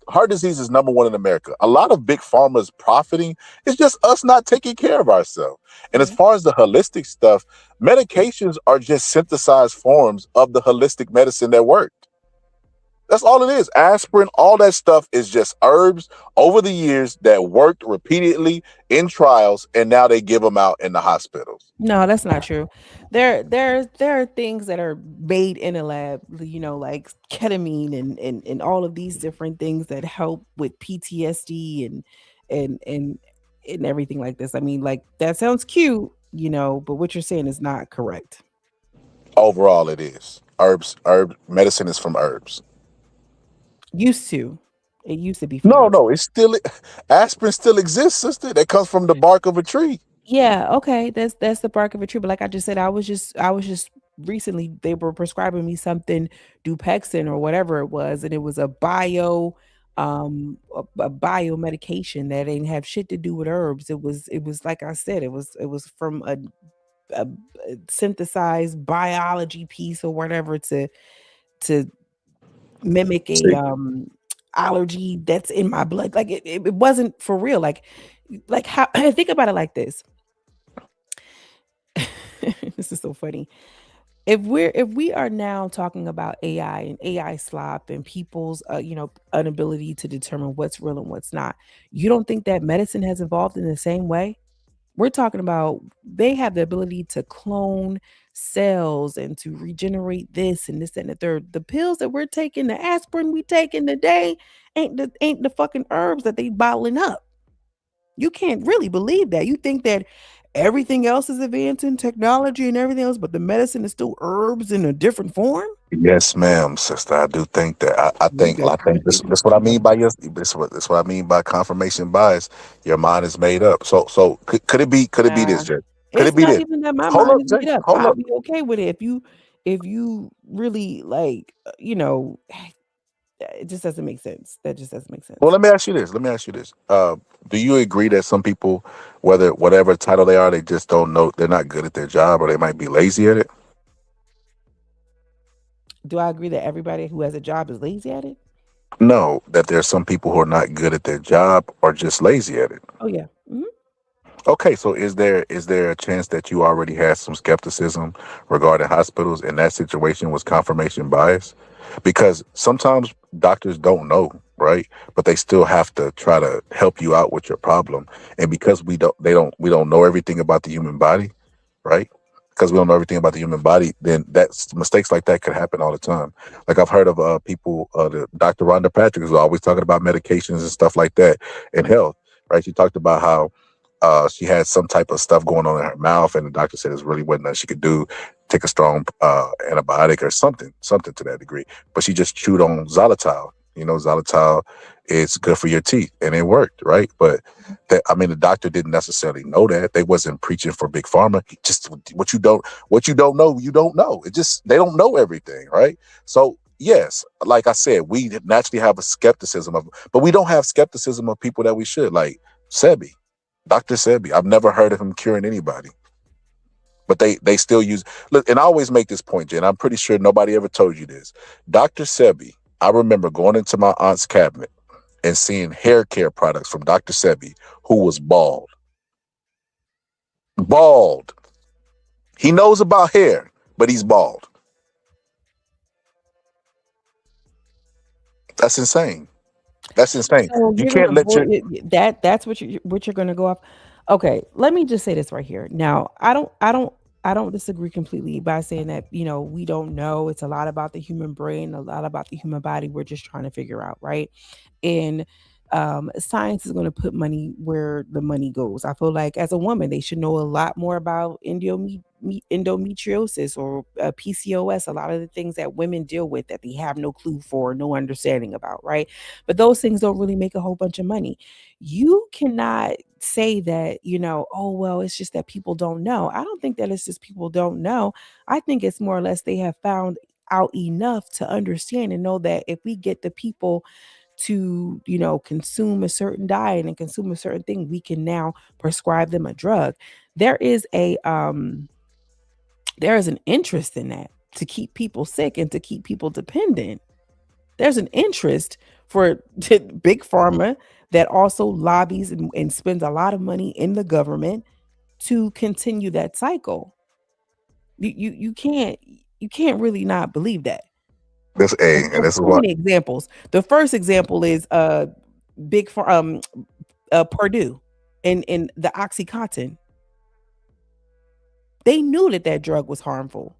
heart disease is number one in America. A lot of big pharma is profiting. It's just us not taking care of ourselves. And as far as the holistic stuff, medications are just synthesized forms of the holistic medicine that worked. That's all it is. Aspirin, all that stuff is just herbs over the years that worked repeatedly in trials, and now they give them out in the hospitals. No, that's not true. There are things that are made in a lab, like ketamine and all of these different things that help with PTSD and everything like this. I mean, like that sounds cute, but what you're saying is not correct. Overall, it is. Herb medicine is from herbs. It used to be. No, it's still aspirin still exists, sister. That comes from the bark of a tree. Yeah, okay, that's the bark of a tree. But like I just said, I was just recently they were prescribing me something, Dupexin or whatever it was, and it was a bio medication that didn't have shit to do with herbs. It was like I said, it was from a synthesized biology piece or whatever to mimic a allergy that's in my blood. Like it wasn't for real. Like how think about it like this. This is so funny. If we are now talking about AI and AI slop and people's inability to determine what's real and what's not, you don't think that medicine has evolved in the same way? We're talking about they have the ability to clone cells and to regenerate this and this and the third. The pills that we're taking, the aspirin we taking today, ain't the fucking herbs that they bottling up. You can't really believe that. You think that everything else is advancing, technology and everything else, but the medicine is still herbs in a different form. Yes, ma'am, sister. I do think that. I think this what I mean by this what I mean by confirmation bias. Your mind is made up. So could it be this, Jen? Could it It's be not this? even that my Hold mind up, is Jen. made up. Hold I'll up. be okay with it if you really like, it just doesn't make sense. That just doesn't make sense. Well, let me ask you this. Do you agree that some people, whatever title they are, they just don't know, they're not good at their job, or they might be lazy at it? Do I agree that everybody who has a job is lazy at it? No, that there's some people who are not good at their job or just lazy at it. Oh yeah. Mhm. Okay, so is there a chance that you already had some skepticism regarding hospitals, and that situation was confirmation bias? Because sometimes doctors don't know, right? But they still have to try to help you out with your problem. And because we don't know everything about the human body, right? Because we don't know everything about the human body, then that's mistakes like that could happen all the time. Like I've heard of people, the Dr. Rhonda Patrick is always talking about medications and stuff like that in health, right? She talked about how she had some type of stuff going on in her mouth, and the doctor said it really wasn't nothing she could do. Take a strong antibiotic or something to that degree. But she just chewed on xylitol. Xylitol is good for your teeth, and it worked, right? But the doctor didn't necessarily know that. They wasn't preaching for big pharma. Just what you don't know, you don't know. It just they don't know everything, right? So yes, like I said, we naturally have a skepticism but we don't have skepticism of people that we should, like Sebi. Dr. Sebi, I've never heard of him curing anybody. But they still use, look, and I always make this point, Jen. I'm pretty sure nobody ever told you this. Dr. Sebi, I remember going into my aunt's cabinet and seeing hair care products from Dr. Sebi, who was bald. Bald. He knows about hair, but he's bald. That's insane. That's insane. So You you're can't gonna let your that's what you're gonna go off. Okay, let me just say this right here. Now, I don't disagree completely by saying that, we don't know. It's a lot about the human brain, a lot about the human body. We're just trying to figure out, right? And science is going to put money where the money goes. I feel like as a woman, they should know a lot more about endometriosis or PCOS, a lot of the things that women deal with that they have no clue for, no understanding about, right? But those things don't really make a whole bunch of money. You cannot say that, oh, well, it's just that people don't know. I don't think that it's just people don't know. I think it's more or less they have found out enough to understand and know that if we get the people to consume a certain diet and consume a certain thing, we can now prescribe them a drug. There is an interest in that, to keep people sick and to keep people dependent. There's an interest for big pharma that also lobbies and spends a lot of money in the government to continue that cycle. You can't really not believe that. this and There's this is so what many examples. The first example is Purdue and the OxyContin. They knew that drug was harmful.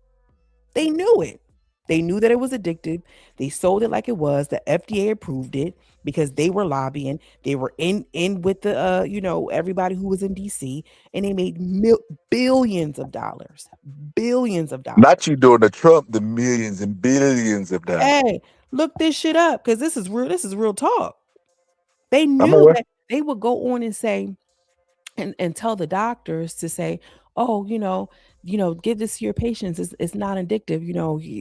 They knew it. They knew that it was addictive. They sold it like it was. The FDA approved it because they were lobbying. They were in with the everybody who was in DC, and they made billions of dollars. Billions of dollars. not you doing the Trump, the millions and billions of dollars. Hey, look this shit up because this is real talk. They I'm knew aware. that they would go on and say and tell the doctors to say, oh, give this to your patients. It's not addictive.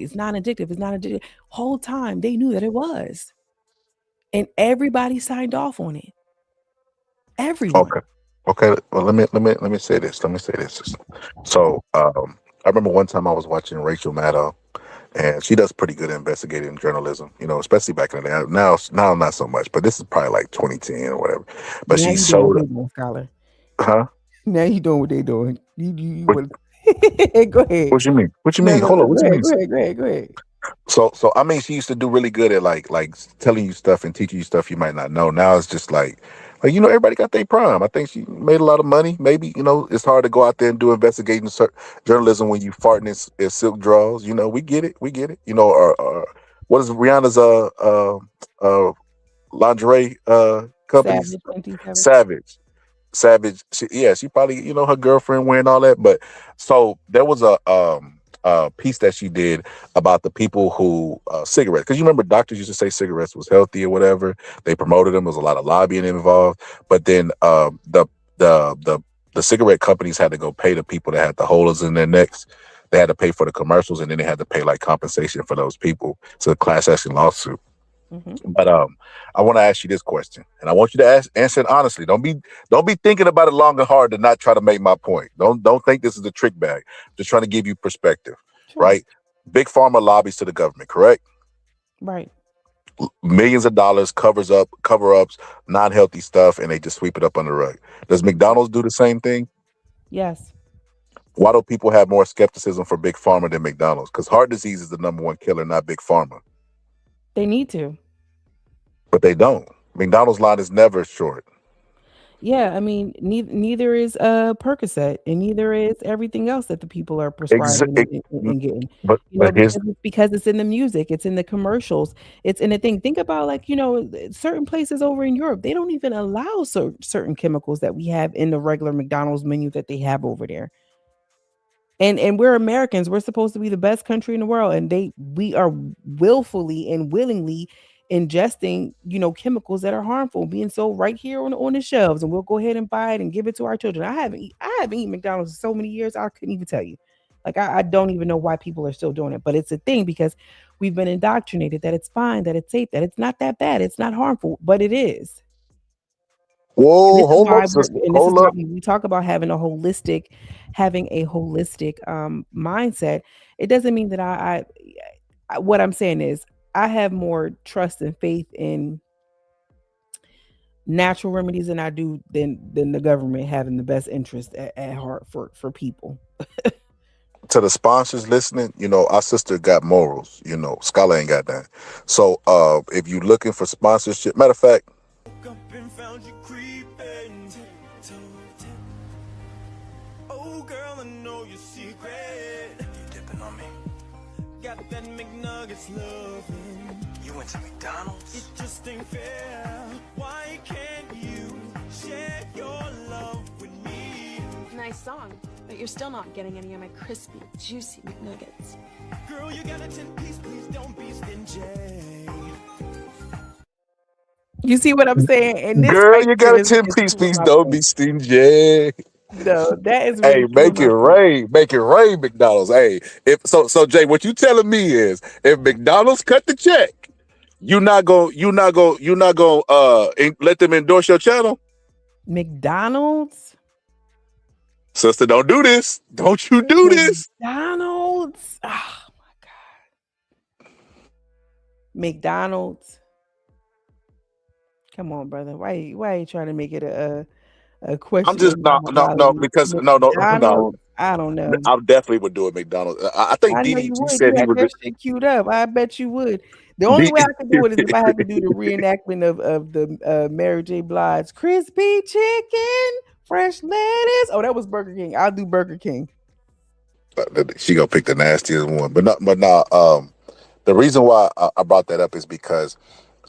It's not addictive. It's not addictive. Whole time they knew that it was. And everybody signed off on it. Everyone. Okay. Well, let me say this. So, I remember one time I was watching Rachel Maddow, and she does pretty good investigative journalism. Especially back in the day. Now not so much, but this is probably like 2010 or whatever. But Now she you doing what showed, they doing, Scholar. huh? Now you doing what they doing. You What, want go ahead. what you mean? What you No, mean? no, Hold no. on. What you mean? Go ahead. So I mean, she used to do really good at like telling you stuff and teaching you stuff you might not know. Now it's just like everybody got their prime. I think she made a lot of money. Maybe it's hard to go out there and do investigating journalism when you farting in silk draws. We get it. What is Rihanna's lingerie companies? Savage 27. Savage. Savage, she probably, her girlfriend wearing all that. But so there was a piece that she did about the people who cigarettes, because you remember doctors used to say cigarettes was healthy or whatever. They promoted them. There was a lot of lobbying involved. But then the cigarette companies had to go pay the people that had the holders in their necks. They had to pay for the commercials, and then they had to pay like compensation for those people. It's a class action lawsuit. But I want to ask you this question, and I want you to answer it honestly. Don't be thinking about it long and hard to not try to make my point. Don't think this is a trick bag. Just trying to give you perspective, right? Big pharma lobbies to the government, correct? Right. Millions of dollars, cover-ups, non-healthy stuff, and they just sweep it up under the rug. Does McDonald's do the same thing? Yes. Why do people have more skepticism for big pharma than McDonald's? Because heart disease is the number one killer, not big pharma. They need to. But they don't. McDonald's line is never short. Yeah, I mean, neither is Percocet, and neither is everything else that the people are prescribing and getting. But because it's in the music, it's in the commercials, it's in the thing. Think about certain places over in Europe, they don't even allow certain chemicals that we have in the regular McDonald's menu that they have over there. And we're Americans. We're supposed to be the best country in the world, and we are willfully and willingly ingesting, chemicals that are harmful, being sold right here on the shelves, and we'll go ahead and buy it and give it to our children. I haven't eaten McDonald's in so many years, I couldn't even tell you. Like I don't even know why people are still doing it, but it's a thing because we've been indoctrinated that it's fine, that it's safe, that it's not that bad, it's not harmful, but it is. Whoa, hold up, sister. Hold up. We talk about having a holistic mindset. It doesn't mean that I what I'm saying is I have more trust and faith in natural remedies than I do than the government having the best interest at heart for people. To the sponsors listening, our sister got morals. Scholar ain't got that. So if you're looking for sponsorship, matter of fact, oh girl, I know your secret. You dipping on me? Got that McNuggets loving. You went to McDonald's? It just ain't fair. Why can't you share your love with me? Nice song, but you're still not getting any of my crispy, juicy McNuggets. Girl, you got a 10-piece, please don't be stingy. You see what I'm saying? And this girl, you got a 10-piece, please don't be stingy. No, that is really make it rain, McDonald's. Hey, so Jay, what you telling me is if McDonald's cut the check, you not gonna let them endorse your channel? McDonald's? Sister, don't do this. Don't you do this. McDonald's. Oh my God. McDonald's. Come on, brother. Why are you trying to make it a question? I'm just because no. I don't know. I definitely would do it McDonald's. I think DDG said he would. That shit queued up. I bet you would. The only way I could do it is if I had to do the reenactment of the Mary J. Blige crispy chicken, fresh lettuce. Oh, that was Burger King. I'll do Burger King. She gonna pick the nastiest one, but no. The reason why I brought that up is because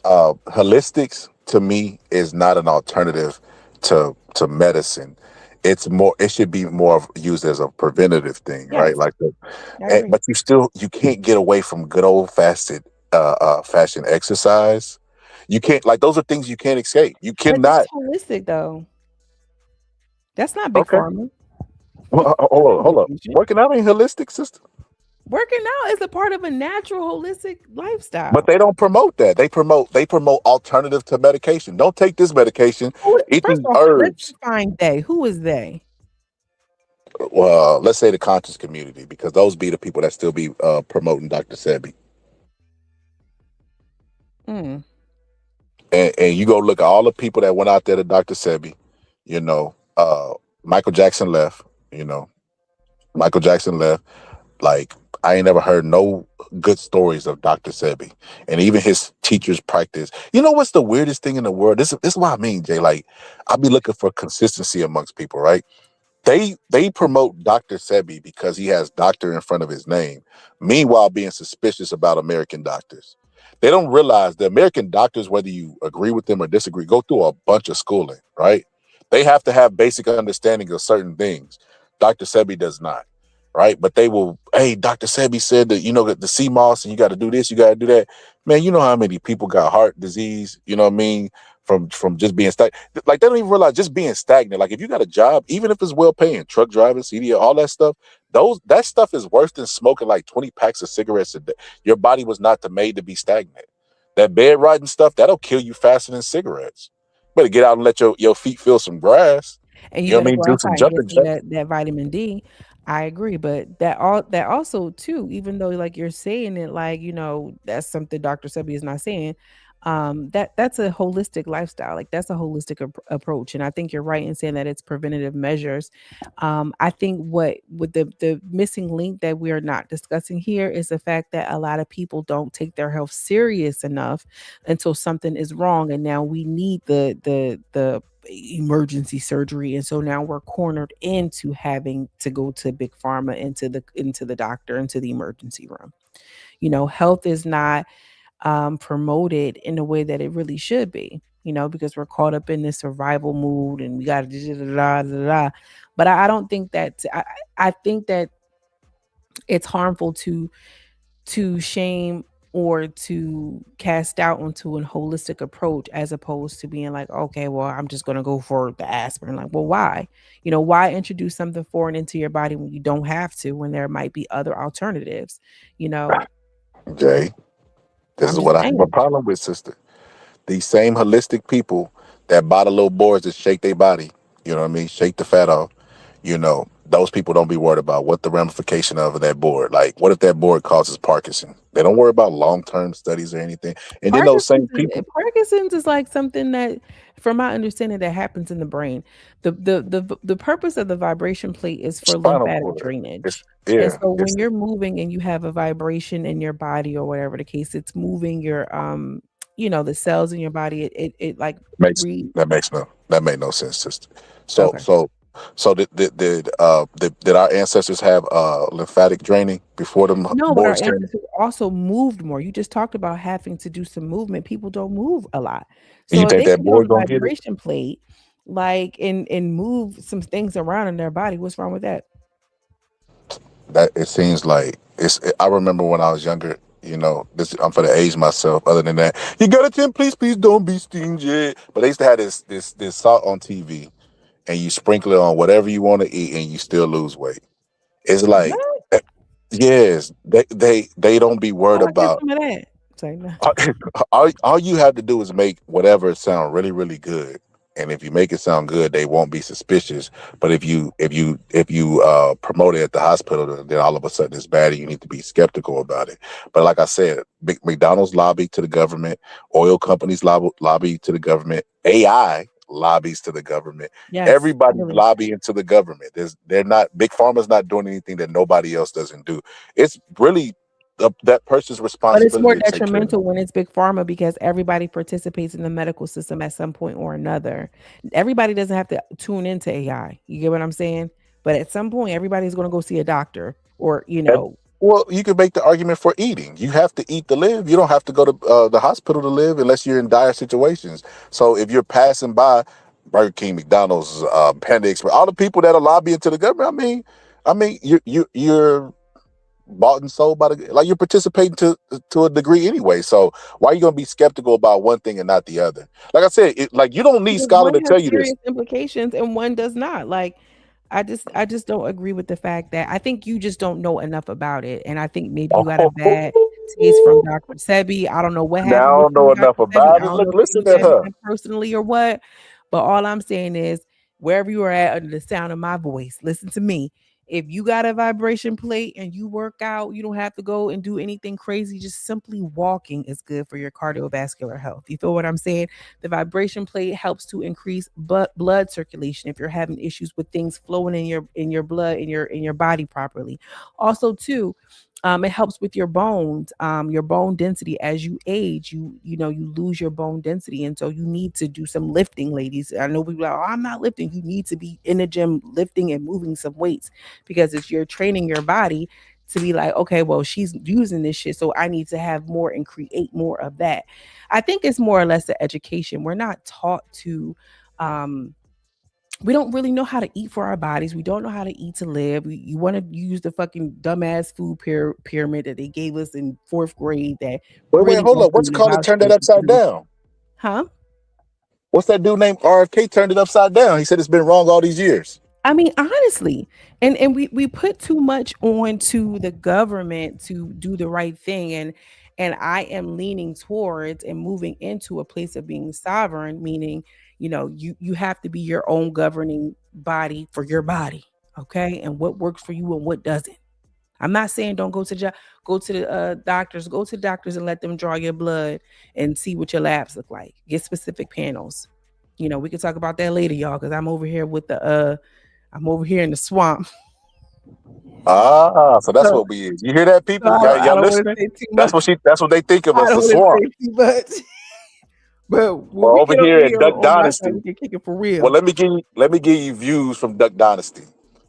holistics to me is not an alternative to medicine. It should be more used as a preventative thing, right? Like but you can't get away from good old fashioned exercise. You can't, those are things you can't escape. You cannot. But that's holistic though. That's not big pharma. Well, hold up. Working out ain't holistic, sister. Working out is a part of a natural, holistic lifestyle. But they don't promote that. They promote alternative to medication. Don't take this medication. Eat these herbs. Let's define they. Who is they? Well, let's say the conscious community, because those be the people that still be promoting Dr. Sebi. And you go look at all the people that went out there to Dr. Sebi. Michael Jackson left. Like, I ain't never heard no good stories of Dr. Sebi, and even his teachers practice. You know what's the weirdest thing in the world? This is what I mean, Jay. Like, I be looking for consistency amongst people, right? They promote Dr. Sebi because he has doctor in front of his name, meanwhile being suspicious about American doctors. They don't realize the American doctors, whether you agree with them or disagree, go through a bunch of schooling, right? They have to have basic understanding of certain things. Dr. Sebi does not, right? But they will, hey, Dr. Sebi said that, you know, the sea moss and you got to do this, you got to do that. Man, you know how many people got heart disease, you know what I mean? From just being stagnant. Like, they don't even realize just being stagnant. Like, if you got a job, even if it's well paying, truck driving, CDL, all that stuff, that stuff is worse than smoking like 20 packs of cigarettes a day. Your body was not made to be stagnant. That bed riding stuff, that'll kill you faster than cigarettes. Better get out and let your feet feel some grass. And you You know what better I mean? go Do some outside and get jumping some of jacks. that vitamin D. I agree, but that also too, even though like you're saying it, like, you know, that's something Dr. Sebi is not saying. That's a holistic lifestyle. Like, that's a holistic approach, and I think you're right in saying that it's preventative measures. I think what with the missing link that we are not discussing here is the fact that a lot of people don't take their health serious enough until something is wrong, and now we need the emergency surgery, and so now we're cornered into having to go to big pharma, into the doctor, into the emergency room. You know, health is not promoted in the way that it really should be, you know, because we're caught up in this survival mood and we got to. But I don't think that I think that it's harmful to shame or to cast doubt onto a holistic approach, as opposed to being like, okay, well, I'm just going to go for the aspirin. Like, well, why? You know, why introduce something foreign into your body when you don't have to, when there might be other alternatives, you know? Jay, this I'm is just what I have a saying. problem with, sister. These same holistic people that buy the little boards that shake their body, you know what I mean? Shake the fat off. You know, those people don't be worried about what the ramification of that board. Like, what if that board causes Parkinson? They don't worry about long-term studies or anything. And then those same people, Parkinson's is like something that, from my understanding, that happens in the brain. The purpose of the vibration plate is for spinal lymphatic cord, drainage. And yeah, so when it's you're moving and you have a vibration in your body or whatever the case, it's moving your you know, the cells in your body. It like makes re that made no sense, sister. So okay. so so did our ancestors have lymphatic draining before the No, but our boards came? ancestors also moved more. You just talked about having to do some movement. People don't move a lot. And you So if think they that can get on board the gonna get it? vibration plate, like, and move some things around in their body, what's wrong with that? That it seems like I remember when I was younger. You know, this I'm for the age myself. Other than that, you got a 10, please don't be stingy. But they used to have this salt on TV, and you sprinkle it on whatever you want to eat, and you still lose weight. It's like, What? yes, they don't be How worried do I get about. some of that? It's like, no. All you have to do is make whatever sound really, really good. And if you make it sound good, they won't be suspicious. But if you promote it at the hospital, then all of a sudden it's bad and you need to be skeptical about it. But like I said, McDonald's lobby to the government, oil companies lobby to the government, AI lobbies to the government. Yes, Everybody's really. lobbying to the government. They're not big pharma's not doing anything that nobody else doesn't do. It's really that person's But it's more responsibility to take care of them. detrimental when it's big pharma because everybody participates in the medical system at some point or another. Everybody doesn't have to tune into AI. You get what I'm saying? But at some point, everybody's going to go see a doctor, or, you And, know, well, you can make the argument for eating. You have to eat to live. You don't have to go to the hospital to live unless you're in dire situations. So if you're passing by Burger King, McDonald's, Panda Express, all the people that are lobbying to the government, I mean, you're bought and sold by the like you're participating to a degree anyway. So why are you going to be skeptical about one thing and not the other? Like I said, like you don't need because scholar one to has tell you this. serious implications and one does not. Like, I just don't agree with the fact that I think you just don't know enough about it. And I think maybe you got a bad taste from Dr. Sebi. I don't know what Now happened I with don't you know and enough Dr. Sebi. I about it. don't Look, know if listen you at guys her. met personally or what. But all I'm saying is, wherever you are at under the sound of my voice, listen to me. If you got a vibration plate and you work out, you don't have to go and do anything crazy. Just simply walking is good for your cardiovascular health. You feel what I'm saying? The vibration plate helps to increase blood circulation if you're having issues with things flowing in your blood in your body properly. Also, too, it helps with your bone density. As you age, you lose your bone density, and so you need to do some lifting, ladies. I know people are like, oh, I'm not lifting. You need to be in the gym lifting and moving some weights because it's you're training your body to be like, okay, well, she's using this shit, so I need to have more and create more of that. I think it's more or less the education. We're not taught to um We don't really know how to eat for our bodies. We don't know how to eat to live. You want to use the fucking dumbass food pyramid that they gave us in 4th grade that Wait, really hold don't up. What's it even called to vouch turn for that upside it. down? Huh? What's that dude named RFK turned it upside down? He said it's been wrong all these years. I mean, honestly, and we put too much onto the government to do the right thing, and I am leaning towards and moving into a place of being sovereign, meaning, you have to be your own governing body for your body, okay, and what works for you and what doesn't. I'm not saying don't go to the doctors and let them draw your blood and see what your labs look like. Get specific panels. We can talk about that later, y'all, because I'm over here in the swamp. So that's what we is. You hear that, people? So I Y'all don't want to listening? say too much. That's what they think of I us, don't the want to swamp. say too much. But when Well, we over get over here here in Duck on my side, Dynasty. we can kick it for real. Well, let me give you views from Duck Dynasty.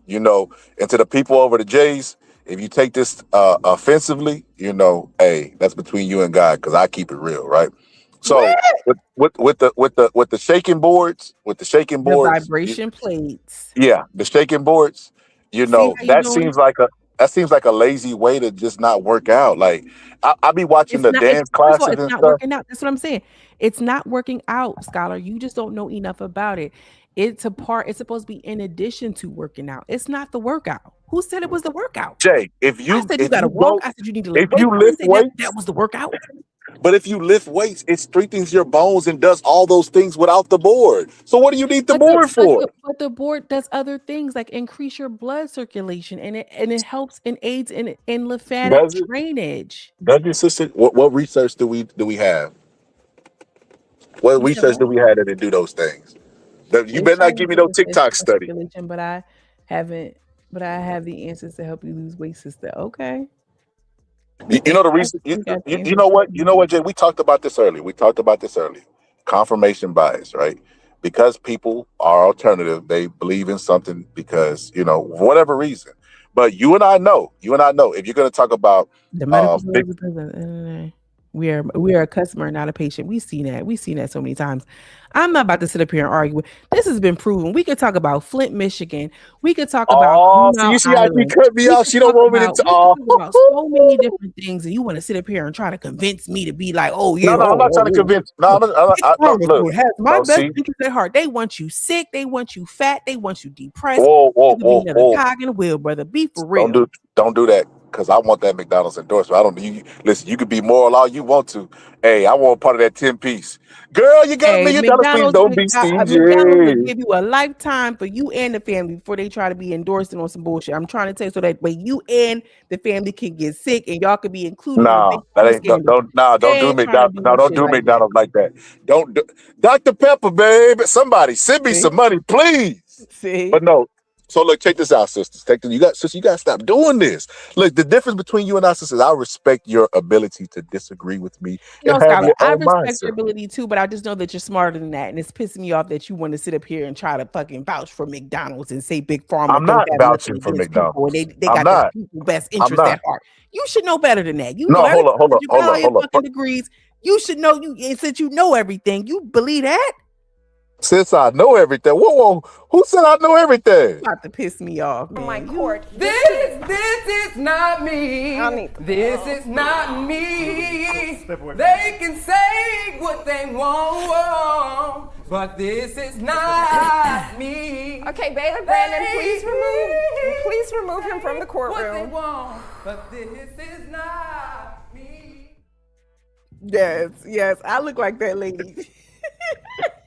And to the people over the Jays, if you take this offensively, hey, that's between you and God, because I keep it real, right? So with the shaking boards, The vibration plates. yeah, the shaking boards, See how you doing? that seems like a lazy way to just not work out. Like I be watching It's the not. It's dance first of all, classes it's and not stuff. working out. That's what I'm saying. It's not working out, Scholar. You just don't know enough about it. It's supposed to be in addition to working out. It's not the workout. Who said it was the workout? Jay, I said you got to walk. I said you need to lift weights. I didn't say that was the workout. But if you lift weights, it strengthens your bones and does all those things without the board. So what do you need the board for? But the board does other things like increase your blood circulation, and it helps and aids in lymphatic Does it? drainage. Does it, sister? What research do we have? What You said research do what? we have that do those things? You They better not show give me that no it says TikTok blood study. circulation, but I haven't. But I have the answers to help you lose weight, sister. Okay. You know the reason. You know what? You know what, Jay? We talked about this earlier. Confirmation bias, right? Because people are alternative, they believe in something because for whatever reason. But you and I know. If you're going to talk about The medical big, we are a customer, not a patient. We've seen that so many times. I'm not about to sit up here and argue. This has been proven. We could talk about Flint, Michigan. We could talk about so you Mount see how she Island. cut me off? She don't want me to. We could talk about so many different things, and you want to sit up here and try to convince me to be like, oh yeah, No, I'm not trying to convince. No, look. has my No, best see. interest at heart. They want you sick. They want you fat. They want you depressed. Whoa. You could be another cog in the wheel, brother. Be for real. Don't do that, because I want that McDonald's endorsement. I don't. Listen, you could be moral all you want to. Hey, I want part of that 10-piece. Girl, you got $1 million. Please don't be stingy. McDonald's will give you a lifetime for you and the family before they try to be endorsing on some bullshit. I'm trying to tell you so that way you and the family can get sick and y'all can be included in the big That ain't scandal. don't do McDonald's. No, don't do McDonald's like that. Don't do Dr. Pepper, baby. Somebody send me some money, please. See? But no. So look, check this out, sisters. You got to stop doing this. Look, the difference between you and I, sisters, I respect your ability to disagree with me and have Scholar, your I own respect mindset. your ability too, but I just know that you're smarter than that, and it's pissing me off that you want to sit up here and try to fucking vouch for McDonald's and say Big Pharma I'm don't not have vouching nothing for against McDonald's. people, and they I'm got not. the people's best I'm interest not. at heart. You should know better than that. You No, know hold on, everything. You got all your fucking degrees. You should know since you know everything. You believe that? Since I know everything. Whoa. Who said I know everything? About to piss me off, man. My court. This is not me. This is not me. They can say what they want, but this is not me. Okay, Baylor Brandon, please remove him from the courtroom. What they want, but this is not me. Yes, I look like that lady.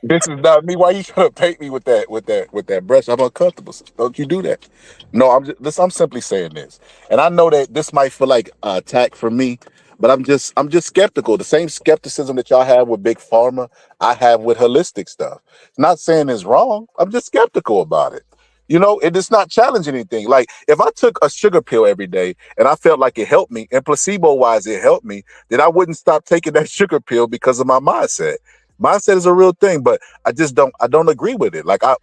This is not me. Why you trying to paint me with that brush? I'm uncomfortable. Don't you do that? No, I'm simply saying this, and I know that this might feel like an attack from me, but I'm just skeptical. The same skepticism that y'all have with big pharma, I have with holistic stuff. Not saying it's wrong. I'm just skeptical about it. It is not challenging anything. Like if I took a sugar pill every day and I felt like it helped me, and placebo-wise it helped me, then I wouldn't stop taking that sugar pill because of my mindset. Mindset is a real thing, but I don't agree with it. Like I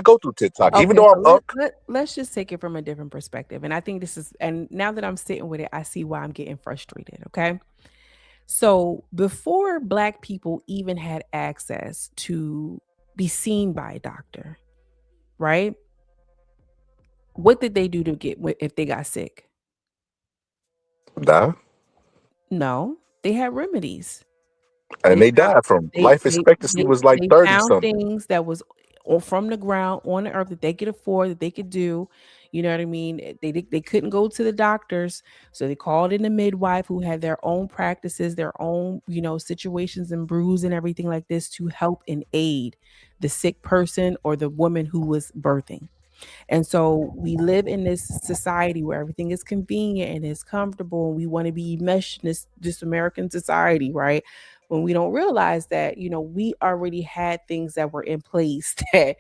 go through TikTok, even though Let's just take it from a different perspective. And I think and now that I'm sitting with it, I see why I'm getting frustrated. Okay. So before Black people even had access to be seen by a doctor, right? What did they do to get if they got sick? Die. No, they had remedies. And they died from life expectancy was like They 30 found something. things that was from the ground on the earth that they could afford, that they could do. You know what I mean? They couldn't go to the doctors, so they called in a midwife who had their own practices, their own, you know, situations and brews and everything like this to help and aid the sick person or the woman who was birthing. And so we live in this society where everything is convenient and is comfortable, and we want to be meshed in this American society, right? When we don't realize that, you know, we already had things that were in place that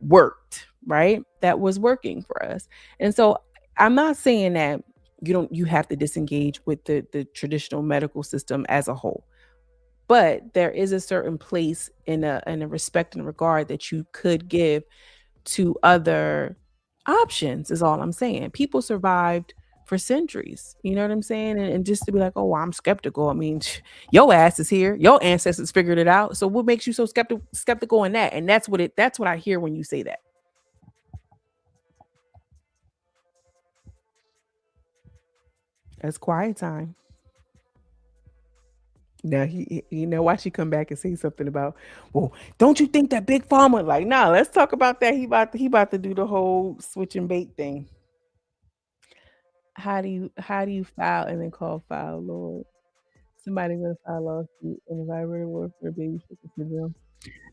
worked, right? That was working for us. And so I'm not saying that you have to disengage with the traditional medical system as a whole. But there is a certain place in a respect and regard that you could give to other options, is all I'm saying. People survived for centuries. You know what I'm saying? And just to be like, oh, I'm skeptical. I mean, your ass is here. Your ancestors figured it out. So what makes you so skeptical in that? And that's what I hear when you say that. It's quiet time. Now you know, why she come back and say something about, well, don't you think that Big Pharma? Like, nah, let's talk about that. He about to do the whole switch and bait thing. How do you file and then call foul, Lord? Somebody gonna file a lawsuit and if I really work for a baby syndrome.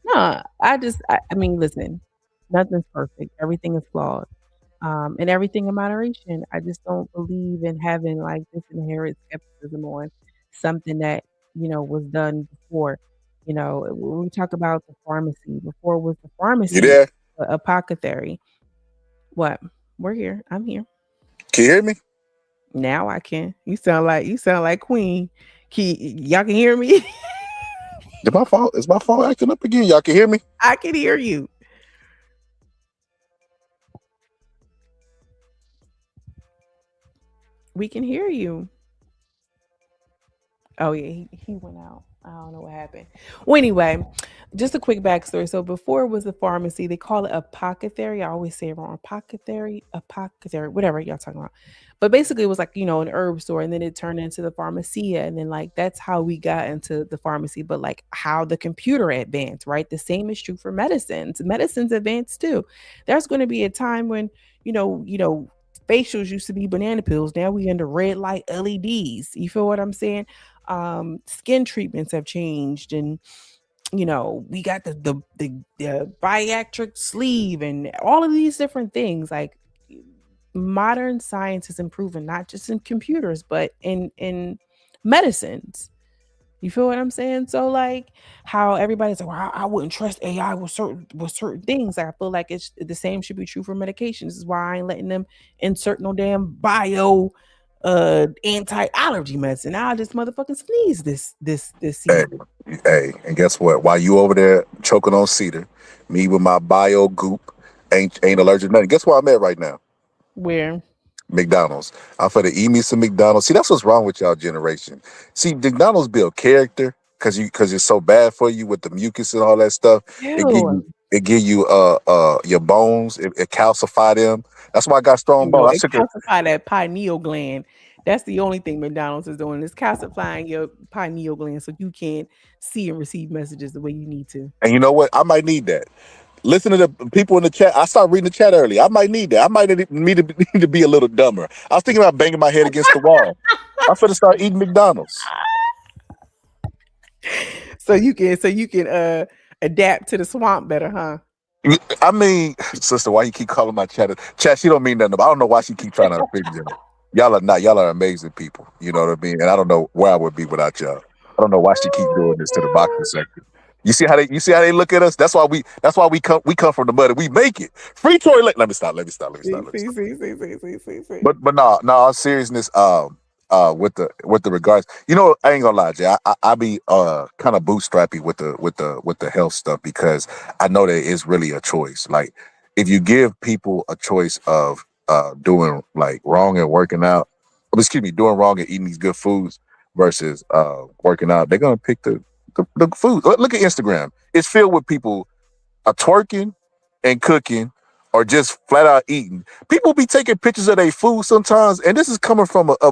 No, I mean, listen, nothing's perfect. Everything is flawed. And everything in moderation. I just don't believe in having like this inherent skepticism on something that, you know, was done before. You know, when we talk about the pharmacy, before was the You pharmacy, there? apothecary. What? We're here. I'm here. Can you hear me? Now I can. You sound like Queen. Y'all can hear me? Is my phone acting up again? Y'all can hear me? I can hear you. We can hear you. Oh yeah, he went out. I don't know what happened. Well, anyway, just a quick backstory. So before it was the pharmacy, they call it apothecary. I always say it wrong. Apothecary, whatever y'all talking about. But basically it was like, you know, an herb store, and then it turned into the pharmacia. And then like that's how we got into the pharmacy, but like how the computer advanced, right? The same is true for medicines. Medicines advanced too. There's going to be a time when, you know, facials used to be banana pills. Now we under red light LEDs. You feel what I'm saying? Skin treatments have changed, and you know, we got the bariatric sleeve and all of these different things. Like modern science is improving, not just in computers, but in medicines. You feel what I'm saying? So like how everybody's like, well, I wouldn't trust AI with certain things. Like, I feel like it's the same should be true for medications. This is why I ain't letting them insert no damn bio anti-allergy medicine. I'll just motherfucking sneeze this season. Hey, and guess what? While you over there choking on cedar, me with my bio goop ain't allergic to nothing. Guess where I'm at right now? Where? McDonald's. I'm for to eat me some McDonald's. See, that's what's wrong with y'all generation. See, McDonald's build character because it's so bad for you with the mucus and all that stuff. Ew. It give you your bones. It calcify them. That's why I got strong No, bones. it calcify that pineal gland. That's the only thing McDonald's is doing, is calcifying your pineal gland so you can't see and receive messages the way you need to. And you know what? I might need that. Listen to the people in the chat. I started reading the chat early. I might need that. I might need to be a little dumber. I was thinking about banging my head against the wall. I'm finna start eating McDonald's. So you can adapt to the swamp better, huh? I mean, sister, why you keep calling my chat? Chat, she don't mean nothing. I don't know why she keep trying to offend you. Y'all are amazing people. You know what I mean? And I don't know where I would be without y'all. I don't know why she keep doing this to the boxing sector. You see how they look at us? That's why we come from the mud and we make it. Free Tory Lanez. Let me stop. See. But no, all seriousness, with the regards, you know, I ain't gonna lie, Jay. I be kind of bootstrappy with the health stuff because I know there is really a choice. Like if you give people a choice of doing like wrong and working out, doing wrong and eating these good foods versus working out, they're gonna pick the food. Look at Instagram. It's filled with people twerking and cooking or just flat out eating. People be taking pictures of their food sometimes, and this is coming from a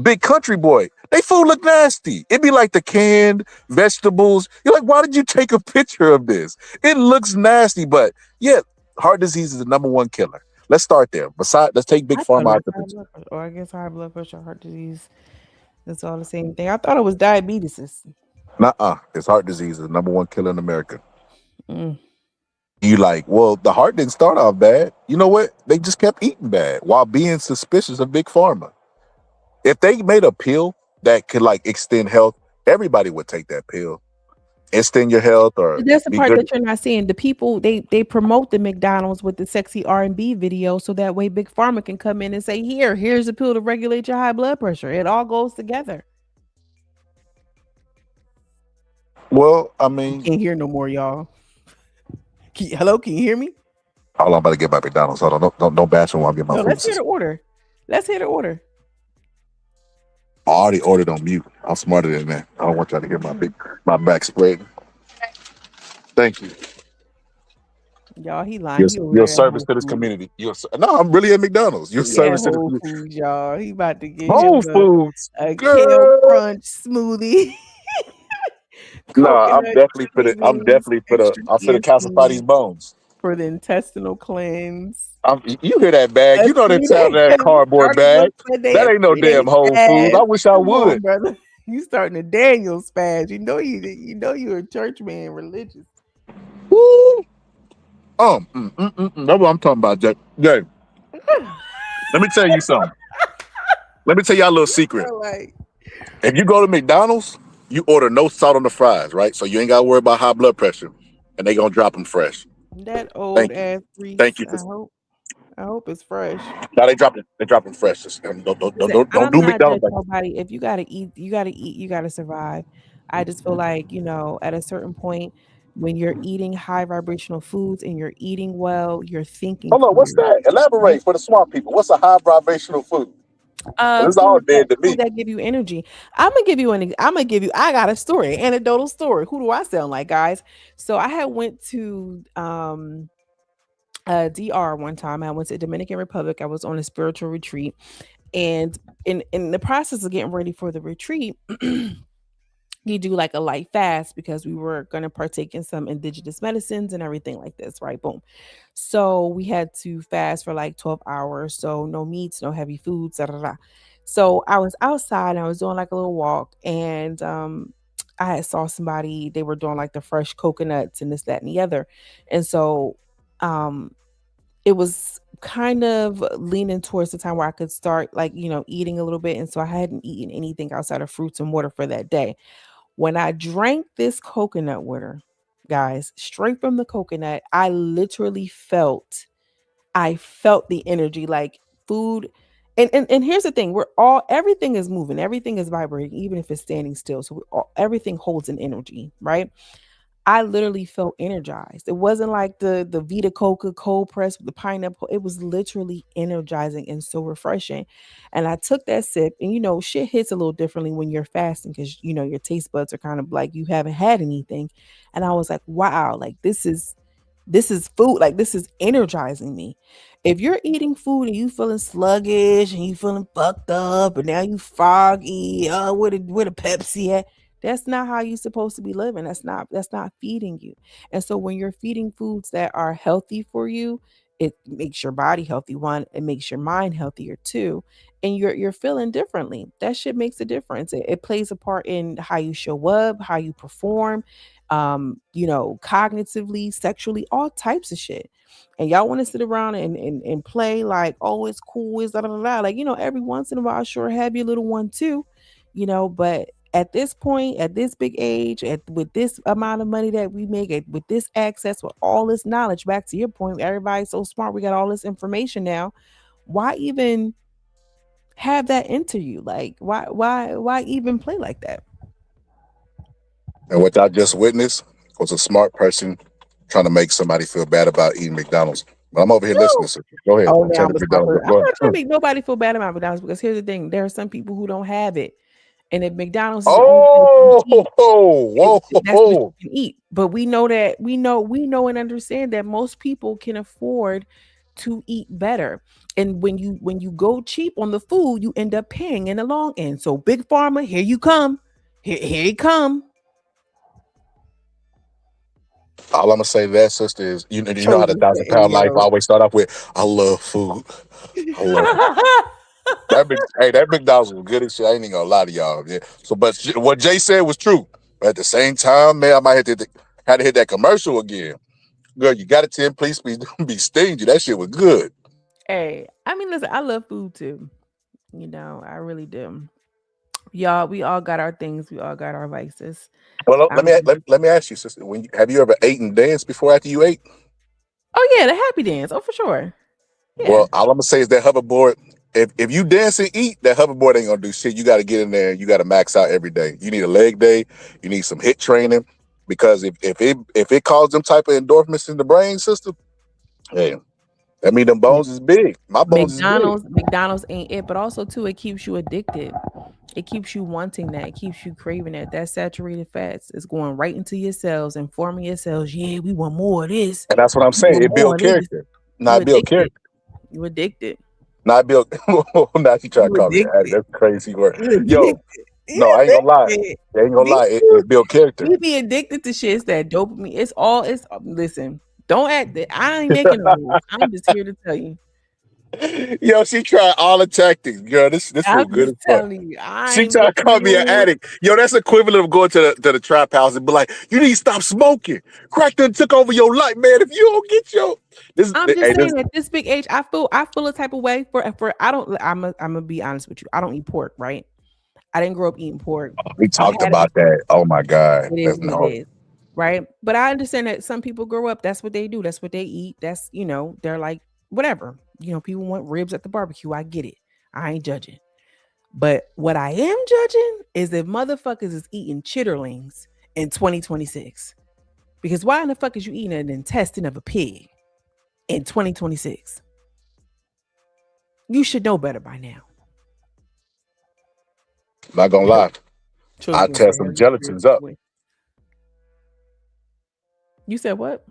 big country boy. They food look nasty. It be like the canned vegetables. You're like, why did you take a picture of this? It looks nasty, but yeah, heart disease is the #1 killer. Let's start there. Let's take Big I thought it Pharma was out the high picture. blood pressure, or I guess high blood pressure, heart disease. That's all the same thing. I thought it was diabetes. Nuh-uh. It's heart disease is the #1 killer in America. Mm. You like, well, the heart didn't start off bad. You know what? They just kept eating bad while being suspicious of Big Pharma. If they made a pill that could like extend health, everybody would take that pill. Extend your health or But that's the be part good. that you're not seeing. The people they promote the McDonald's with the sexy R&B video, so that way Big Pharma can come in and say, here's a pill to regulate your high blood pressure. It all goes together. Well, I mean, Can't hear no more, y'all. Hello, can you hear me? hold on, I'm about to get my McDonald's. Hold on, don't bash them while I get my No, food. let's hear the order. Let's hear the order. I already ordered on mute. I'm smarter than that. I don't want y'all to hear my back spreading. Thank you. Y'all, he lying. He over Your there at service Whole to this Foods. community. No, I'm really at McDonald's. Your He at service to the Whole community. Foods, y'all. He about to get Whole him Foods. a Girl. kale crunch smoothie. No, I'm Coconut definitely shavings, extra I'm finna calcify these guaranteed bones. for the intestinal cleanse. You hear that bag? A You know that sound of that 3-day cardboard starting bag. with Sunday, That a ain't no 3-day damn Whole Foods. I fast. wish I Come on, would. brother. You starting a Daniel's fast. You know you're a church man, religious. Woo. That's what I'm talking about, Jack. Jay, let me tell you something. Let me tell y'all a little secret. Like, If you go to McDonald's, you order no salt on the fries, right? So you ain't got to worry about high blood pressure, and they gonna drop them fresh. that old Thank you. ass grease. Thank you. I hope it's fresh. No, they drop them fresh. Just, don't Listen, do I'm not McDonald's. judging nobody. If you gotta eat, you gotta survive. I just feel like, at a certain point, when you're eating high vibrational foods and you're eating well, you're thinking Hold on, what's clearly, that? Elaborate right? for the swamp people. What's a high vibrational food? It's all Food dead to me. that give you energy. I got a story, anecdotal story. Who do I sound like, guys? So I had went to DR one time. I went to Dominican Republic. I was on a spiritual retreat, and in the process of getting ready for the retreat, you do like a light fast because we were going to partake in some indigenous medicines and everything like this, right? Boom. So we had to fast for like 12 hours. So no meats, no heavy foods, da, da, da. So I was outside and I was doing like a little walk, and I had saw somebody, they were doing like the fresh coconuts and this, that, and the other. And so um it was kind of leaning towards the time where I could start like, eating a little bit. And so I hadn't eaten anything outside of fruits and water for that day. When I drank this coconut water, guys, straight from the coconut, I felt the energy, like food. And here's the thing, everything is moving, everything is vibrating, even if it's standing still. So everything holds an energy, right? I literally felt energized. It wasn't like the Vita Coca cold press with the pineapple. It was literally energizing and so refreshing. And I took that sip, and shit hits a little differently when you're fasting because your taste buds are kind of like you haven't had anything. And I was like, wow, like this is food, like this is energizing me. If you're eating food and you feeling sluggish and you feeling fucked up and now you foggy, where the Pepsi at? That's not how you're supposed to be living. That's not feeding you. And so when you're feeding foods that are healthy for you, it makes your body healthy. One, it makes your mind healthier too. And you're feeling differently. That shit makes a difference. It plays a part in how you show up, how you perform, cognitively, sexually, all types of shit. And y'all want to sit around and play like, oh, it's cool, it's da da da da. Like, every once in a while, sure, have your little one too, but at this point, at this big age, with this amount of money that we make, with this access, with all this knowledge, back to your point, everybody's so smart, we got all this information now. Why even have that enter you? Like, why even play like that? And what I just witnessed was a smart person trying to make somebody feel bad about eating McDonald's. But I'm over here listening. So go ahead. Oh, I'm now trying I'm to not Go trying to ahead. make nobody feel bad about McDonald's, because here's the thing: there are some people who don't have it, And if McDonald's is the only place you can eat, that's what you can eat. But we know and understand that most people can afford to eat better. And when you go cheap on the food, you end up paying in the long end. So Big Pharma, here you come. Here you come. All I'm gonna say to that, sister, is you know how the Chosen 1,000-pound life always start off with, I love food. I love it. That McDonald's was good as shit. I ain't even gonna lie to y'all. Yeah. So, but what Jay said was true. But at the same time, man, I might have to hit that commercial again. Girl, you got it 10, please be stingy. That shit was good. Hey, I mean, listen, I love food too. You know, I really do. Y'all, we all got our things. We all got our vices. Well, let me ask you, sister. Have you ever ate and danced before after you ate? Oh yeah, the happy dance. Oh, for sure. Yeah. Well, all I'm gonna say is that hoverboard. If you dance and eat, that hoverboard ain't gonna do shit. You got to get in there. You got to max out every day. You need a leg day. You need some hit training, because if it causes them type of endorphins in the brain system, hey, that mean them bones is big. My bones is big. McDonald's ain't it, but also too, it keeps you addicted. It keeps you wanting that. It keeps you craving that. That saturated fats is going right into your cells and forming your cells. Yeah, we want more of this. And that's what I'm saying. It build character. Not build character. You addicted. Not build. Now she trying to call me. That's crazy word. Yo, no, I ain't gonna lie. I ain't gonna lie. It build character. We be addicted to shit. It's that dopamine. It's listen. Don't act that. I ain't making no rules. I'm just here to tell you. Yo, she tried all the tactics, girl. This was good as fuck. She tried to call me an addict. Yo, that's equivalent of going to the trap house and be like, "You need to stop smoking. Crack done took over your life, man. If you don't get your I'm just saying at this big age, I feel a type of way for I'm gonna be honest with you. I don't eat pork, right? I didn't grow up eating pork. We talked about that. Oh my God. It is what it is. Right. But I understand that some people grow up, that's what they do, that's what they eat. That's, they're like, whatever. People want ribs at the barbecue. I get it. I ain't judging. But what I am judging is if motherfuckers is eating chitterlings in 2026. Because why in the fuck is you eating an intestine of a pig in 2026? You should know better by now. Not gonna lie. I tear some gelatins up. You said what?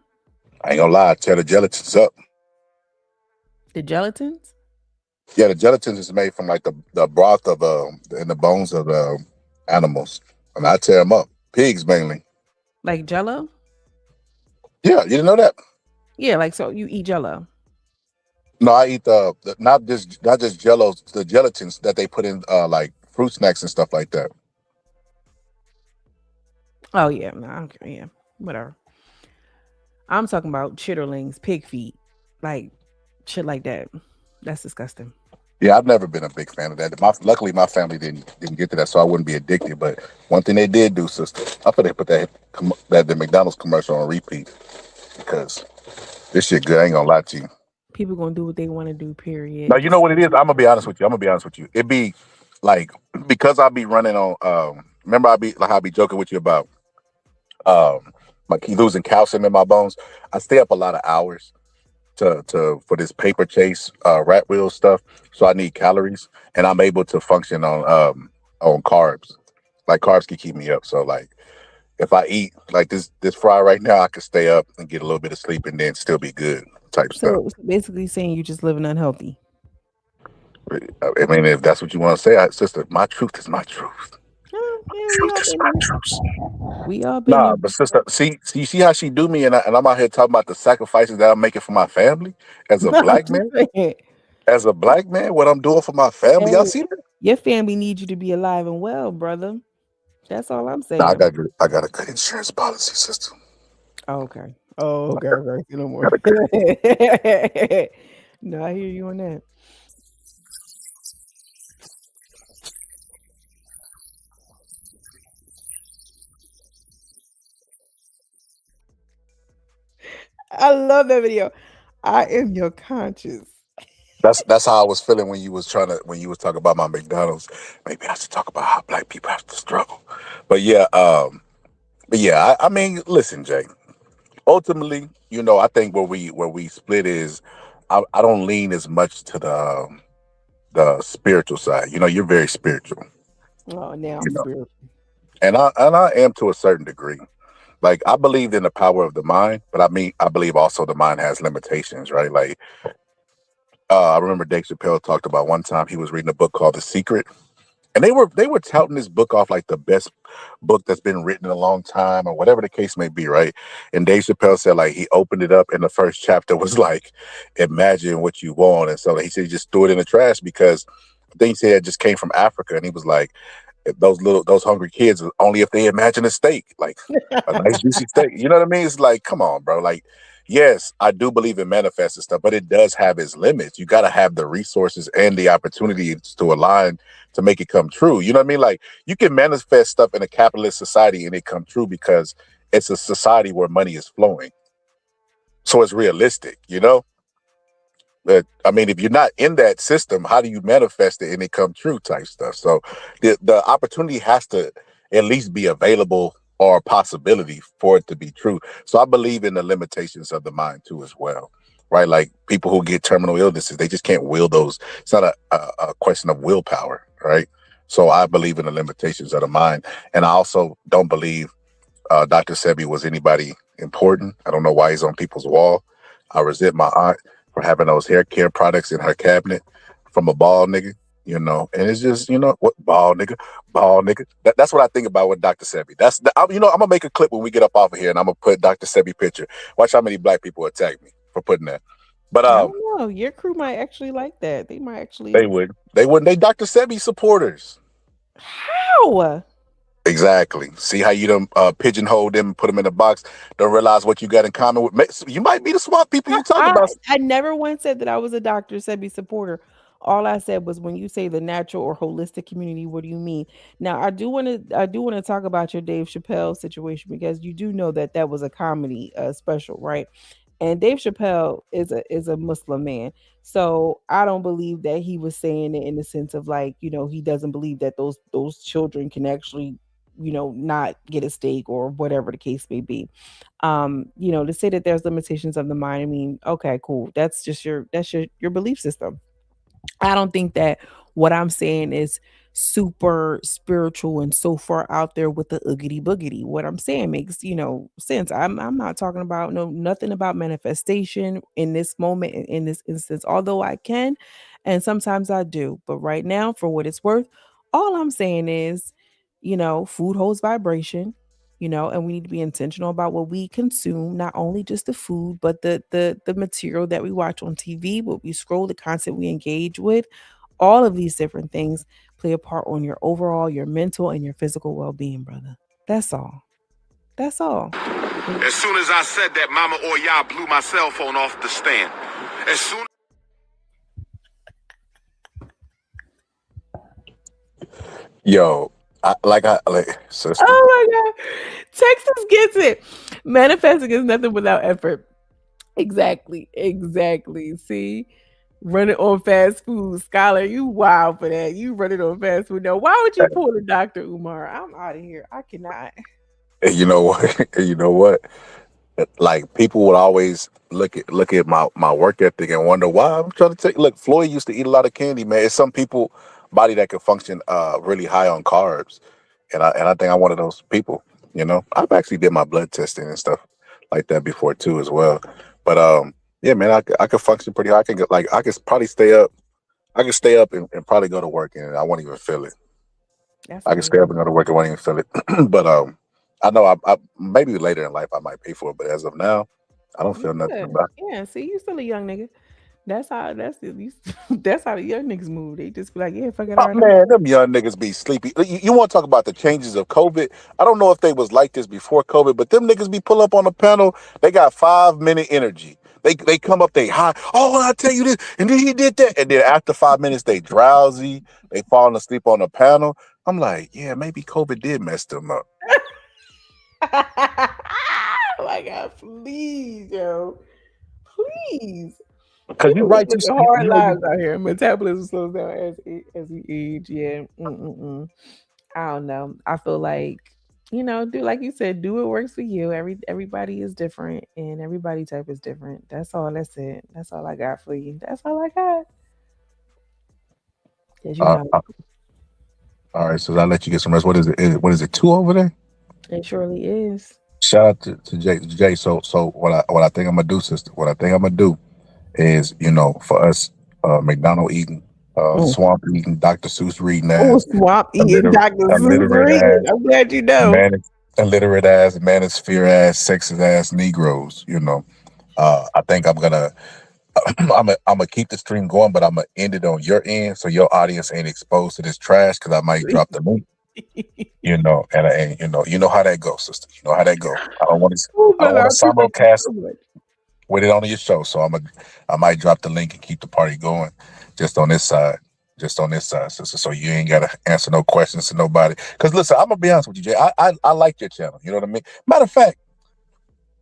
I ain't gonna lie. I tear the gelatins up. The gelatins? Yeah, the gelatins is made from like the broth of and the bones of animals, and I tear them up. Pigs mainly. Like Jello? Yeah, you didn't know that? Yeah, like so you eat Jello. No, I eat the not just Jello, the gelatins that they put in like fruit snacks and stuff like that. Oh yeah, no, I don't care. Yeah, whatever. I'm talking about chitterlings, pig feet, like shit like that. That's disgusting. Yeah, I've never been a big fan of that. Luckily, my family didn't get to that, so I wouldn't be addicted. But one thing they did do, sister, I thought they put the McDonald's commercial on repeat because this shit good. I ain't gonna lie to you. People gonna do what they want to do. Period. Now you know what it is. I'm gonna be honest with you. It be like because I be running on. Remember, I be joking with you about like losing calcium in my bones. I stay up a lot of hours for this paper chase rat wheel stuff, so I need calories, and I'm able to function on carbs. Like carbs can keep me up. So like if I eat like this fry right now, I can stay up and get a little bit of sleep and then still be good type stuff. So basically saying you just living unhealthy. I mean, if that's what you want to say, sister, my truth is my truth. Truth is my truth. We all been Nah, but sister, see how she do me, and I'm out here talking about the sacrifices that I'm making for my family as a black man. As a black man, what I'm doing for my family, y'all see that? Your family needs you to be alive and well, brother. That's all I'm saying. Nah, I got a good insurance policy system. Okay. Oh, okay. No more. No, I hear you on that. I love that video. I am your conscience. That's how I was feeling when you was talking about my McDonald's. Maybe I should talk about how black people have to struggle. But yeah, I mean, listen, Jay. Ultimately, I think where we split is I don't lean as much to the spiritual side. You're very spiritual. Oh, now I'm You know, spiritual. and I am to a certain degree. Like I believe in the power of the mind, but I believe also the mind has limitations, right? Like I remember Dave Chappelle talked about one time he was reading a book called The Secret, and they were touting this book off like the best book that's been written in a long time, or whatever the case may be, right? And Dave Chappelle said like he opened it up, and the first chapter was like, "Imagine what you want," and so he said he just threw it in the trash because I think he said it just came from Africa, and he was like, those hungry kids only if they imagine a steak, like a nice juicy steak. You know what I mean? It's like, come on, bro. Like, yes, I do believe in manifesting stuff, but it does have its limits. You got to have the resources and the opportunities to align to make it come true. You know what I mean? Like, you can manifest stuff in a capitalist society and it come true because it's a society where money is flowing. So it's realistic, you know? But I mean, if you're not in that system, how do you manifest it and it come true type stuff? So the opportunity has to at least be available or a possibility for it to be true. So I believe in the limitations of the mind too, as well. Right. Like people who get terminal illnesses, they just can't will those. It's not a question of willpower. Right. So I believe in the limitations of the mind. And I also don't believe Dr. Sebi was anybody important. I don't know why he's on people's wall. I resent my aunt for having those hair care products in her cabinet from a bald nigga, you know. And it's just, you know, what bald nigga. That's what I think about with Dr. Sebi. I'm gonna make a clip when we get up off of here, and I'm gonna put Dr. Sebi picture. Watch how many black people attack me for putting that. But I don't know. Your crew might actually like that. They might actually. they wouldn't. They Dr. Sebi supporters. How? Exactly. See how you done pigeonhole them, put them in a box. Don't realize what you got in common with. You might be the smart people you talk about. I never once said that I was a Dr. Sebi supporter. All I said was when you say the natural or holistic community, what do you mean? Now, I do want to talk about your Dave Chappelle situation because you do know that that was a comedy special, right? And Dave Chappelle is a Muslim man, so I don't believe that he was saying it in the sense of like he doesn't believe that those children can actually not get a steak or whatever the case may be. To say that there's limitations of the mind, I mean, okay, cool, that's your belief system. I don't think that what I'm saying is super spiritual and so far out there with the oogity boogity. What I'm saying makes, sense. I'm not talking about nothing about manifestation in this moment in this instance, although I can and sometimes I do. But right now, for what it's worth, all I'm saying is, food holds vibration. And we need to be intentional about what we consume, not only just the food, but the material that we watch on TV, what we scroll, the content we engage with. All of these different things play a part on your mental and your physical well-being, brother. That's all. That's all. As soon as I said that, Mama or y'all blew my cell phone off the stand. As soon Yo, sister. Oh my God. Texas gets it. Manifesting is nothing without effort. Exactly. Exactly. See? Running on fast food. Scholar, you wild for that. You running on fast food. Now, why would you pull the Dr. Umar? I'm out of here. I cannot. And you know what? You know what? Like people would always look at my work ethic and wonder why I'm trying to take. Look, Floyd used to eat a lot of candy, man. It's some people body that can function really high on carbs, and I think I'm one of those people. You know, I've actually did my blood testing and stuff like that before too as well. But yeah, man, I could function pretty high. I can get like I could probably stay up. I can stay up and probably go to work and I won't even feel it. That's I can stay up and go to work and won't even feel it. But I know I maybe later in life I might pay for it, but as of now, I don't You feel nothing good. about it. Yeah, see, you still a young nigga. That's how the young niggas move. They just be like, yeah, fuck it, Oh all right. man, them young niggas be sleepy. You want to talk about the changes of COVID? I don't know if they was like this before COVID, but them niggas be pull up on the panel. They got 5 minute energy. They come up, they high. Oh, I tell you this, and then he did that, and then after 5 minutes they drowsy. They falling asleep on the panel. I'm like, yeah, maybe COVID did mess them up. Oh my God, please, yo. Please. Cause you People right, living hard lives out here. Metabolism slows down as we age. Yeah. I don't know. I feel like, do like you said, do what works for you. Everybody is different and everybody type is different. That's all. That's it. That's all I got for you. That's all I got. Cause Uh, uh, All right, so I'll let you get some rest. What is it? What is it? 2 over there? It surely is. Shout out to Jay. So what I think I'm gonna do, sister. What I think I'm gonna do is, for us, McDonald eating, Swamp eating, Dr. Seuss reading Oh, as swamp eating Dr. Seuss illiterate reading. ass, I'm glad you know. illiterate ass, manosphere ass, sexist ass Negroes. I think I'm gonna I'm gonna keep the stream going, but I'm gonna end it on your end so your audience ain't exposed to this trash because I might drop the link. And you know how that goes, sister. You know how that goes. I don't want Oh, to brother, I appreciate you simulcast so much. with it on your show. So I might drop the link and keep the party going just on this side. Just on this side, sister. So you ain't gotta answer no questions to nobody. Cause listen, I'm gonna be honest with you, Jay. I like your channel. You know what I mean? Matter of fact,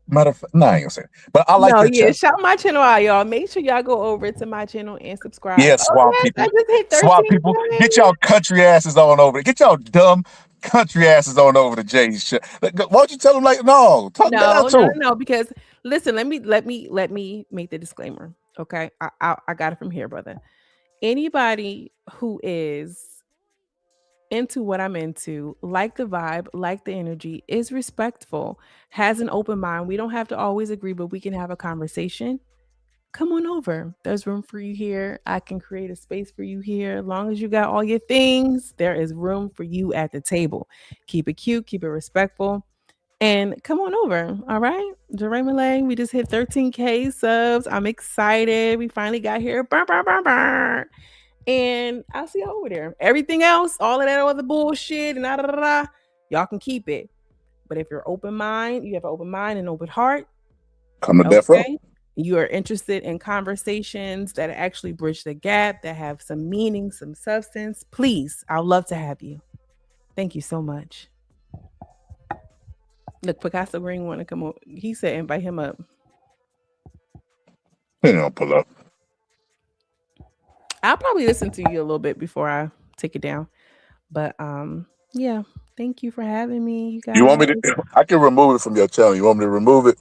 no, I ain't gonna say it. But I like your channel. Shout my channel out, y'all. Make sure y'all go over to my channel and subscribe. Yeah, swamp people. I just hit 13. Swamp people. Get y'all country asses on over there. Get y'all dumb country asses on over to Jay's show. Why don't you tell them no? Talk down to them. No, because listen, let me make the disclaimer. Okay. I got it from here, brother. Anybody who is into what I'm into, like the vibe, like the energy, is respectful, has an open mind. We don't have to always agree, but we can have a conversation. Come on over. There's room for you here. I can create a space for you here. As long as you got all your things, there is room for you at the table. Keep it cute, keep it respectful, and come on over. All right. Jeray Malay, we just hit 13K subs. I'm excited. We finally got here. Burr, burr, burr, burr. And I'll see y'all over there. Everything else, all of that other bullshit and y'all can keep it. But if you're open mind, you have an open mind and open heart. Come to death row. You are interested in conversations that actually bridge the gap, that have some meaning, some substance. Please, I'd love to have you. Thank you so much. Look, Picasso Green want to come on. He said invite him up. He don't pull up. I'll probably listen to you a little bit before I take it down. But yeah, thank you for having me, you guys. You want me to? I can remove it from your channel. You want me to remove it?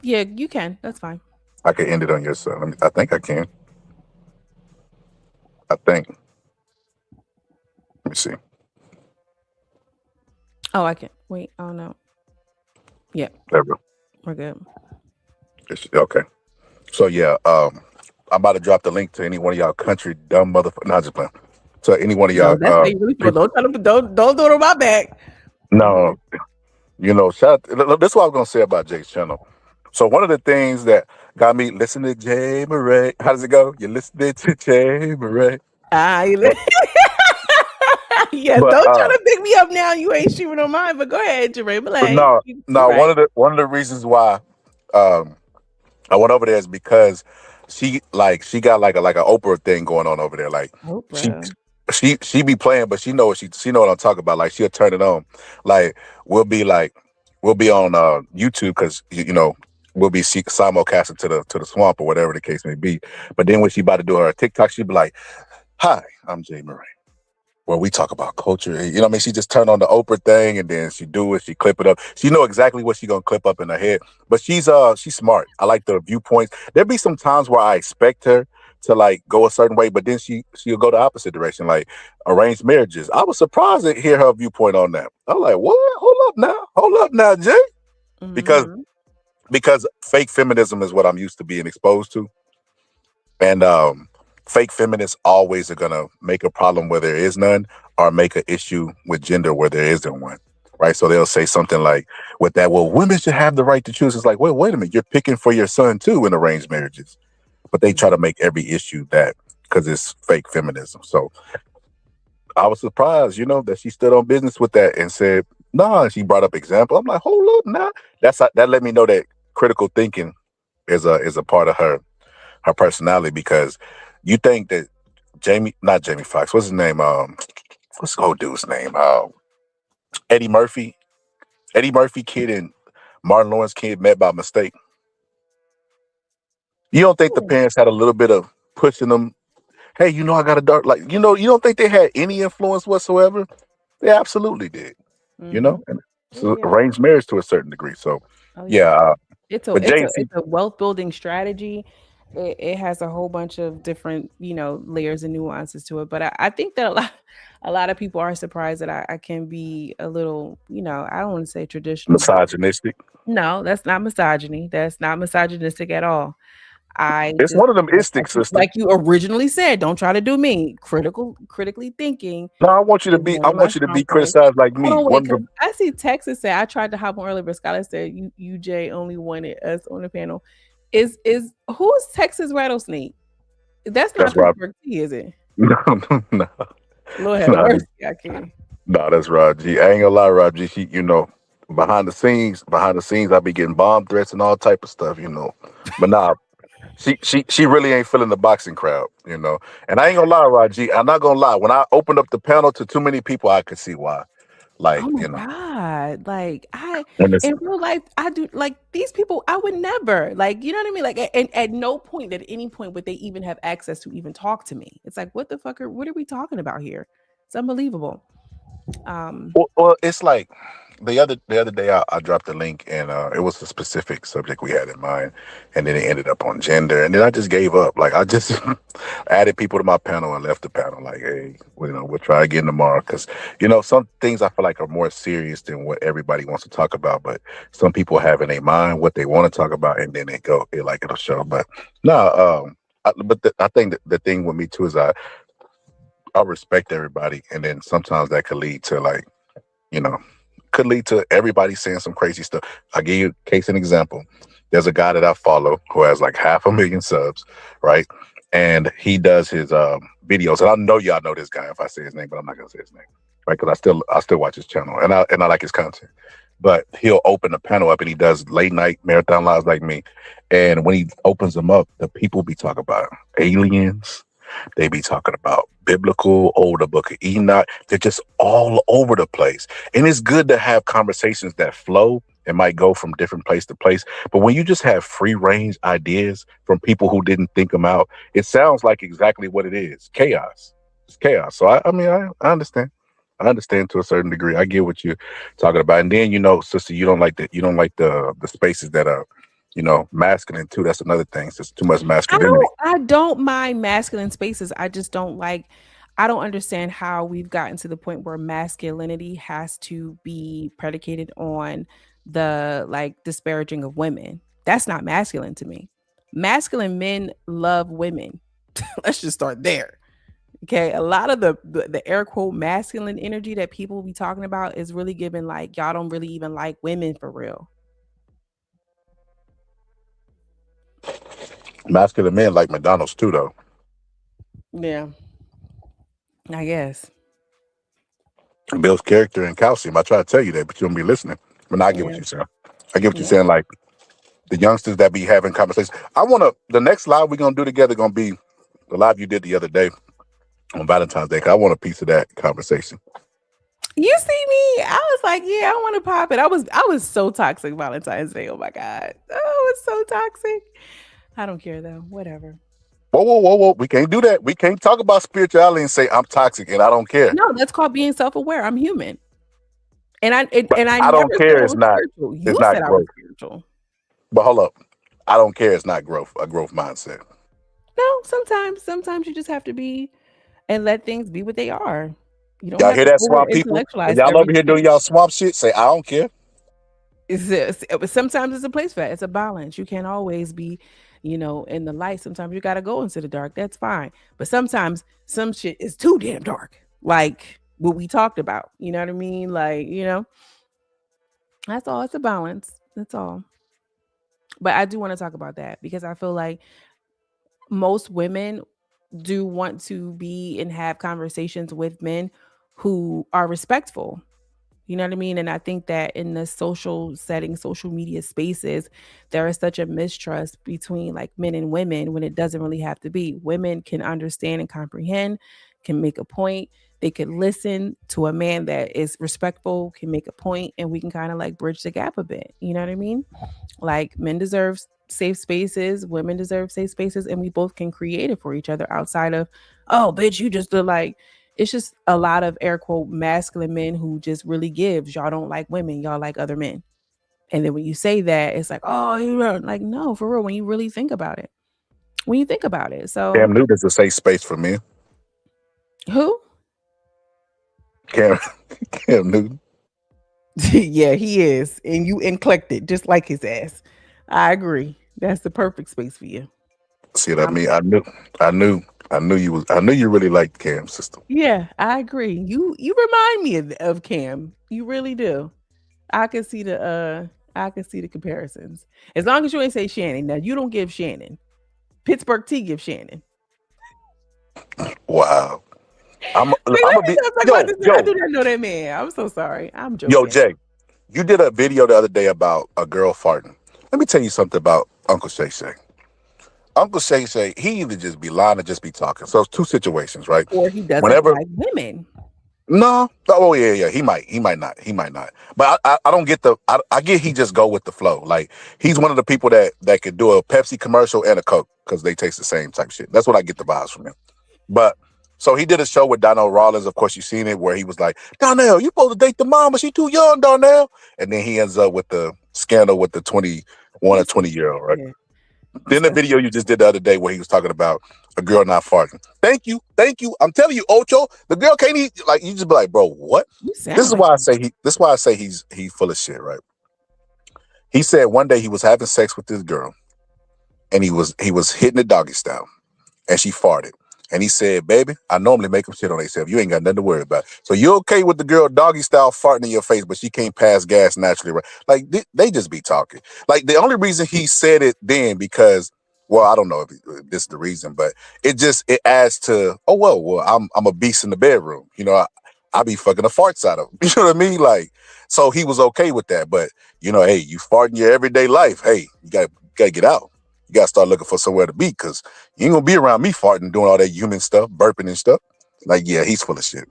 Yeah, you can. That's fine. I can end it on your side. I think I can. I think. Let me see. Oh, I can. Wait. Oh no. Yeah. There we go. We're good. Okay. So yeah, I'm about to drop the link to any one of y'all country dumb motherfuckers. Not just playing. So any one of y'all. That's how you really feel. Don't tell them. Don't do it on my back. No. Shout out. This is what I was gonna say about Jay's channel. So one of the things that got me listening to Jay Murray. How does it go? You're listening to Jay Murray. Yes, don't try to pick me up now. You ain't shooting on mine, but go ahead, Jeray Malay. No. Right. One of the reasons why I went over there is because she got like an Oprah thing going on over there. Like Oprah. She be playing, but she know what I'm talking about. Like she'll turn it on. Like we'll be on YouTube because we'll be simulcasting to the swamp or whatever the case may be. But then when she about to do her TikTok, she'd be like, "Hi, I'm Jay Murray, where we talk about culture." You know what I mean? She just turned on the Oprah thing and then she do it, she clip it up. She know exactly what she gonna clip up in her head. But she's smart. I like the viewpoints. There'll be some times where I expect her to like go a certain way, but then she'll go the opposite direction, like arranged marriages. I was surprised to hear her viewpoint on that. I'm like, what? Hold up now, Jay. Mm-hmm. Because fake feminism is what I'm used to being exposed to. And fake feminists always are gonna make a problem where there is none, or make an issue with gender where there isn't one. Right? So they'll say something like with that, well, women should have the right to choose. It's like, wait a minute, you're picking for your son too in arranged marriages. But they try to make every issue that because it's fake feminism. So I was surprised, that she stood on business with that and said, nah, she brought up example. I'm like, hold up now. That let me know that critical thinking is a part of her personality, because you think that not Jamie Foxx, what's his name? What's the old dude's name? Eddie Murphy kid and Martin Lawrence kid met by mistake. You don't think the parents had a little bit of pushing them? Hey, I got a dark, you don't think they had any influence whatsoever? They absolutely did. Mm-hmm. And so arranged marriage to a certain degree. So it's a wealth building strategy. it has a whole bunch of different, layers and nuances to it. But I think that a lot of people are surprised that I can be a little, I don't want to say traditional. Misogynistic. No, that's not misogyny. That's not misogynistic at all. I It's just, one of them istics, sister. like you originally said, don't try to do me. Critically thinking No, I want you to is be. one I of my want you to strong be points. criticized like me. Hold on, One wait, of because the I see Texas say I tried to hop on earlier, but Skylar said UJ only wanted us on the panel. Is who's Texas rattlesnake? That's not that's Chris Rob. Burke T, is it? No, no, Lord have no, mercy, I can't. no, that's Rob G. I ain't gonna lie, Rob G. She, behind the scenes, I be getting bomb threats and all type of stuff, But nah, she really ain't feeling the boxing crowd, And I ain't gonna lie, Rob G. I'm not gonna lie. When I opened up the panel to too many people, I could see why. Like, Oh my God. Like when it's in real life, I do like these people, I would never, like, you know what I mean? Like at no point, at any point would they even have access to even talk to me. It's like, what are we talking about here? It's unbelievable. well, it's like the other day I dropped a link and it was a specific subject we had in mind, and then it ended up on gender, and then I just gave up. Like I just added people to my panel and left the panel. Like, hey, we'll try again tomorrow, because some things I feel like are more serious than what everybody wants to talk about. But some people have in their mind what they want to talk about, and then it'll show. But no, I think the thing with me too is I respect everybody, and then sometimes that could lead to you know, could lead to everybody saying some crazy stuff. I'll give you a case and example. There's a guy that I follow who has like 500,000 subs, right? And he does his videos. And I know y'all know this guy if I say his name, but I'm not gonna say his name, right? Because I still watch his channel and I like his content. But he'll open the panel up and he does late night marathon lives like me. And when he opens them up, the people be talking about aliens. They be talking about biblical, older book of Enoch. They're just all over the place. And it's good to have conversations that flow and might go from different place to place. But when you just have free range ideas from people who didn't think them out, it sounds like exactly what it is. Chaos. It's chaos. So I mean, I understand. I understand to a certain degree. I get what you're talking about. And then, sister, you don't like the spaces that are masculine too. That's another thing. It's too much masculinity. I don't mind masculine spaces. I just don't I don't understand how we've gotten to the point where masculinity has to be predicated on the disparaging of women. That's not masculine to me. Masculine men love women. Let's just start there. Okay, a lot of the air quote masculine energy that people be talking about is really given like y'all don't really even like women for real. Masculine men like McDonald's too, though. Yeah, I guess. It builds character and calcium. I try to tell you that, but you don't be listening. But now I get what you're saying. I get what you're saying. Like the youngsters that be having conversations. The next live we're gonna do together gonna be the live you did the other day on Valentine's Day. 'Cause I want a piece of that conversation. You see me? I was like, yeah, I want to pop it. I was so toxic Valentine's Day. Oh my God. Oh, it was so toxic. I don't care though. Whatever. Whoa. We can't do that. We can't talk about spirituality and say I'm toxic and I don't care. No, that's called being self-aware. I'm human. And I don't care. It's not. You It's not said I growth. was spiritual. But hold up. I don't care. It's not growth. A growth mindset. No, sometimes you just have to be and let things be what they are. You don't Y'all have hear to that, swamp people? over-intellectualize When y'all over here everything. doing y'all swamp shit, say I don't care. Sometimes it's a place for that. It's a balance. You can't always be, in the light. Sometimes you got to go into the dark. That's fine. But sometimes some shit is too damn dark. Like what we talked about. You know what I mean? Like, that's all. It's a balance. That's all. But I do want to talk about that because I feel like most women do want to be and have conversations with men who are respectful. You know what I mean? And I think that in the social setting, social media spaces, there is such a mistrust between like men and women when it doesn't really have to be. Women can understand and comprehend, can make a point. They can listen to a man that is respectful, can make a point, and we can kind of like bridge the gap a bit. You know what I mean? Like men deserve safe spaces, women deserve safe spaces, and we both can create it for each other outside of, oh, bitch, you just like. It's just a lot of air quote masculine men who just really gives. Y'all don't like women, y'all like other men. And then when you say that, it's like, oh, you're like, no, for real, when you really think about it. when you think about it. So Cam Newton's a safe space for men. who? Cam Newton. Yeah, he is. And you eclectic, just like his ass. I agree. That's the perfect space for you. See what I mean? I knew you really liked Cam's system. Yeah, I agree. You remind me of Cam. You really do. I can see the comparisons. As long as you ain't say Shannon. Now you don't give Shannon. Pittsburgh T give Shannon. Wow. I'm I do not know that man. I'm so sorry. I'm joking. Yo, Jay, you did a video the other day about a girl farting. Let me tell you something about Uncle Shay Shay. Uncle Shay Shay, he either just be lying or just be talking. So it's two situations, right? Or he doesn't like women. No. Oh yeah. He might not. But I don't get I get he just go with the flow. Like he's one of the people that could do a Pepsi commercial and a Coke because they taste the same type shit. That's what I get the vibes from him. But so he did a show with Donnell Rawlings. Of course, you've seen it where he was like, Donnell, you supposed to date the mama. She too young, Donnell. And then he ends up with the scandal with the 21 or 20-year-old, right? Yeah. Then the video you just did the other day where he was talking about a girl not farting. Thank you. I'm telling you, Ocho, the girl can't eat. Like you just be like, bro, what? This is why I say he's full of shit, right? He said one day he was having sex with this girl, and he was hitting the doggy style, and she farted. And he said, baby, I normally make them shit on themselves. You ain't got nothing to worry about. So you're okay with the girl doggy style farting in your face, but she can't pass gas naturally, right? Like, they just be talking. Like, the only reason he said it then because, well, I don't know if this is the reason, but it adds to, I'm a beast in the bedroom. You know, I be fucking the farts out of him. You know what I mean? Like, so he was okay with that. But, you know, hey, you fart in your everyday life. Hey, you gotta get out. You gotta start looking for somewhere to be because you ain't gonna be around me farting, doing all that human stuff, burping and stuff. Like, yeah, he's full of shit.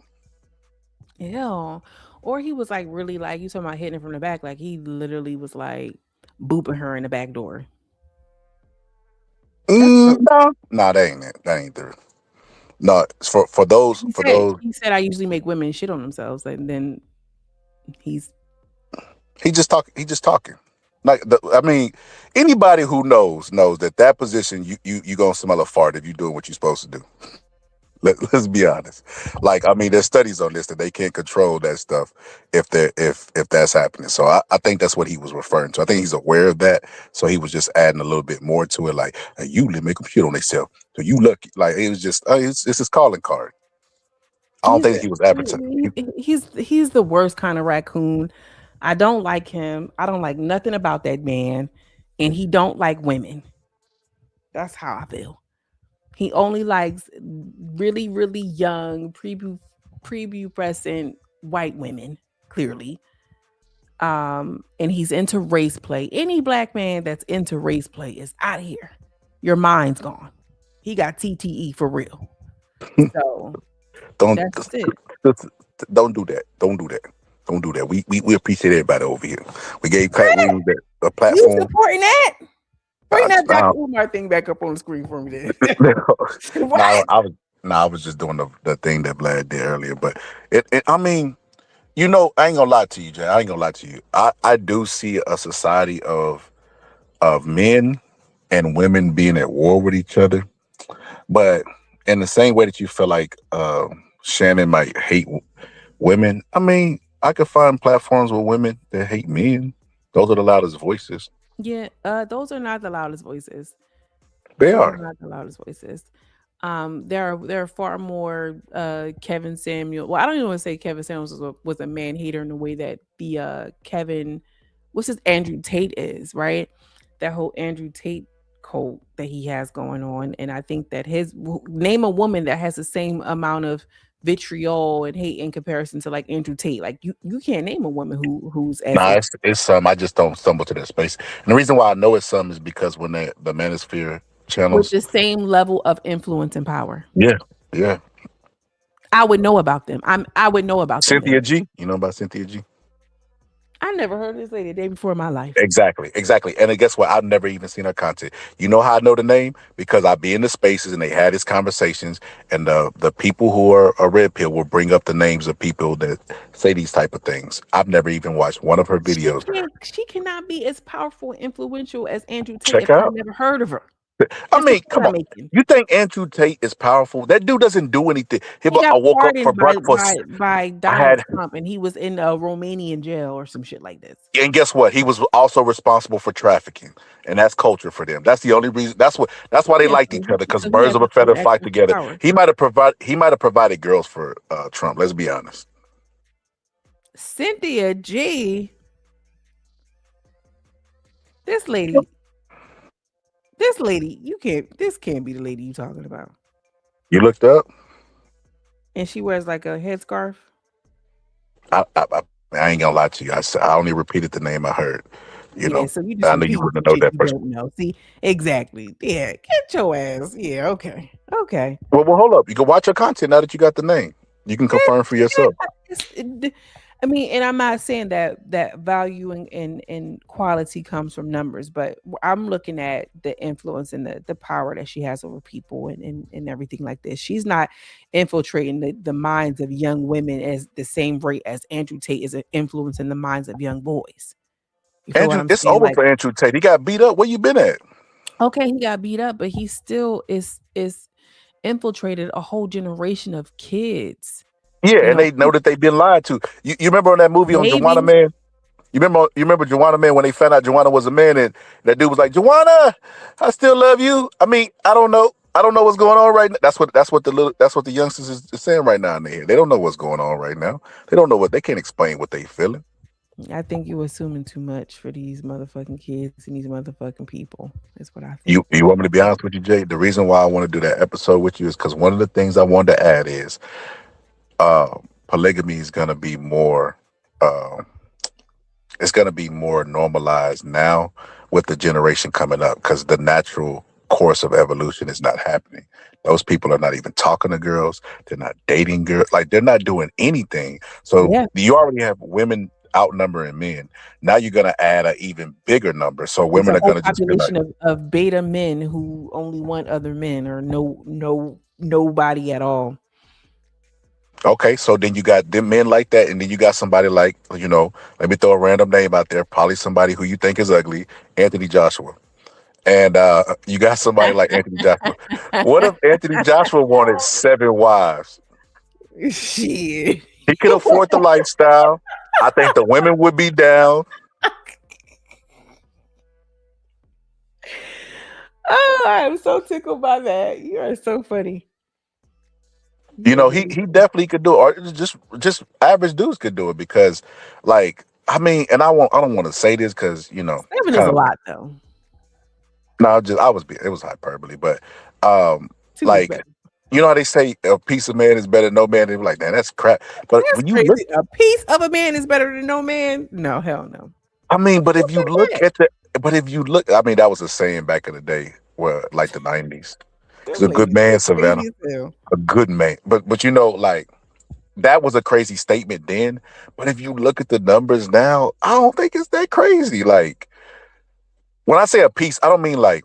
Ew. Or he was like really like you talking about hitting it from the back, like he literally was like booping her in the back door. No, that ain't it. That ain't the. No, for those. He said I usually make women shit on themselves, and then he just talking. Like I mean, anybody who knows that position you gonna smell a fart if you're doing what you're supposed to do. Let's be honest. Like I mean, there's studies on this that they can't control that stuff if that's happening. So I think that's what he was referring to. I think he's aware of that. So he was just adding a little bit more to it. Like you make them shit on themselves. So you lucky. Like it was just it's his calling card. I don't think he was advertising. He's the worst kind of raccoon. I don't like him. I don't like nothing about that man, and he don't like women. That's how I feel. He only likes really, really young, prepubescent white women, clearly. And he's into race play. Any black man that's into race play is out of here. Your mind's gone. He got TTE for real. So that's it. Don't do that. Don't do that. Don't do that. We appreciate everybody over here. We gave Pat Williams a platform. You supporting that? Bring that Dr. Umar thing back up on the screen for me then. I was just doing the thing that Vlad did earlier. But I mean, you know, I ain't gonna lie to you, Jay. I ain't gonna lie to you. I do see a society of men and women being at war with each other. But in the same way that you feel like Shannon might hate women, I mean, I could find platforms with women that hate men. Those are the loudest voices. Yeah, those are not the loudest voices. They are not the loudest voices. There are far more Kevin Samuel. Well, I don't even want to say Kevin Samuels was a man hater in the way that the Andrew Tate is, right? That whole Andrew Tate cult that he has going on, and I think that name a woman that has the same amount of vitriol and hate in comparison to like Andrew Tate. Like you can't name a woman who's as it's some. I just don't stumble to that space. And the reason why I know it's some is because when the Manosphere channels with the same level of influence and power. Yeah. I would know about them. I would know about Cynthia G. You know about Cynthia G? I never heard of this lady a day before in my life. Exactly. And then guess what? I've never even seen her content. You know how I know the name? Because I be in the spaces and they had these conversations, and the people who are a red pill will bring up the names of people that say these type of things. I've never even watched one of her videos. She cannot be as powerful and influential as Andrew Tate. Check out. I've never heard of her. I mean, That's come what I'm on. making. You think Andrew Tate is powerful? That dude doesn't do anything. He got I woke up for pardoned breakfast. by I Donald had, Trump, and he was in a Romanian jail or some shit like this. and guess what? He was also responsible for trafficking, and that's culture for them. That's the only reason. That's why they Yeah, liked so each other, because so he birds has of a full feather access fight to together. power. He might have provided girls for Trump. Let's be honest. Cynthia G. This lady, this can't be the lady you talking about. You looked up. And she wears like a headscarf. I ain't gonna lie to you. I only repeated the name I heard. You know, So you just I know you repeat wouldn't know shit that you person. don't know. See, exactly. Yeah, get your ass. Yeah, okay. Well, hold up. You can watch her content now that you got the name. You can confirm for yourself. I mean, and I'm not saying that value and quality comes from numbers, but I'm looking at the influence and the power that she has over people and everything like this. She's not infiltrating the minds of young women as the same rate as Andrew Tate is influencing the minds of young boys. You feel what I'm It's saying? over Like, for Andrew Tate. He got beat up. Where you been at? okay, he got beat up, but he still is infiltrated a whole generation of kids. Yeah, and they know that they've been lied to. You remember on that movie on Joanna Babies. Man? You remember Joanna Man when they found out Joanna was a man, and that dude was like, "Joanna, I still love you." I mean, I don't know what's going on right now. That's what the youngsters is saying right now in there. They don't know what's going on right now. They can't explain what they feeling. I think you're assuming too much for these motherfucking kids and these motherfucking people. That's what I think. You want me to be honest with you, Jay? The reason why I want to do that episode with you is because one of the things I wanted to add is polygamy is going to be more it's going to be more normalized now with the generation coming up, because the natural course of evolution is not happening. Those people are not even talking to girls. They're not dating girls. Like, they're not doing anything. So you already have women outnumbering men. Now you're going to add an even bigger number. So women are going to just be like, population of beta men who only want other men or nobody at all. okay, so then you got them men like that, and then you got somebody like, let me throw a random name out there, probably somebody who you think is ugly, Anthony Joshua. And you got somebody like Anthony Joshua. What if Anthony Joshua wanted 7 wives? Shit. He could afford the lifestyle. I think the women would be down. Oh, I'm so tickled by that. You are so funny. He definitely could do it. Or just average dudes could do it, because, like, I mean, and I don't want to say this because 7 is a lot though. No, it was hyperbole, but like, you know how they say a piece of man is better than no man? They were like, man, that's crap. But That's when you crazy. look, A piece of a man is better than no man? No, hell no. I mean, but if you look, I mean, that was a saying back in the day, where like the 90s. It's a good man, Savannah. A good man. But like, that was a crazy statement then. But if you look at the numbers now, I don't think it's that crazy. Like, when I say a piece, I don't mean like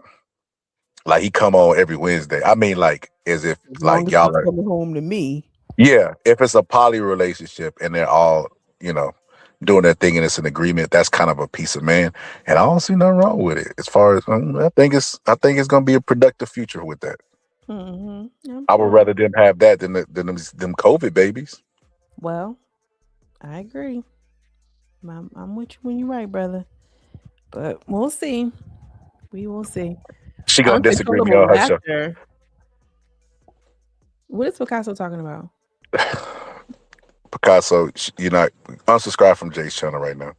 he come on every Wednesday. I mean like as if like y'all are coming home to me. Yeah, if it's a poly relationship and they're all, doing their thing and it's an agreement, that's kind of a piece of man. And I don't see nothing wrong with it. As far as I think it's gonna be a productive future with that. Mm-hmm. I would rather them have that than them COVID babies. Well, I agree. I'm with you when you're right, brother. But we'll see. We will see. She gonna disagree with me on her show. What is Picasso talking about? Picasso, unsubscribe from Jay's channel right now.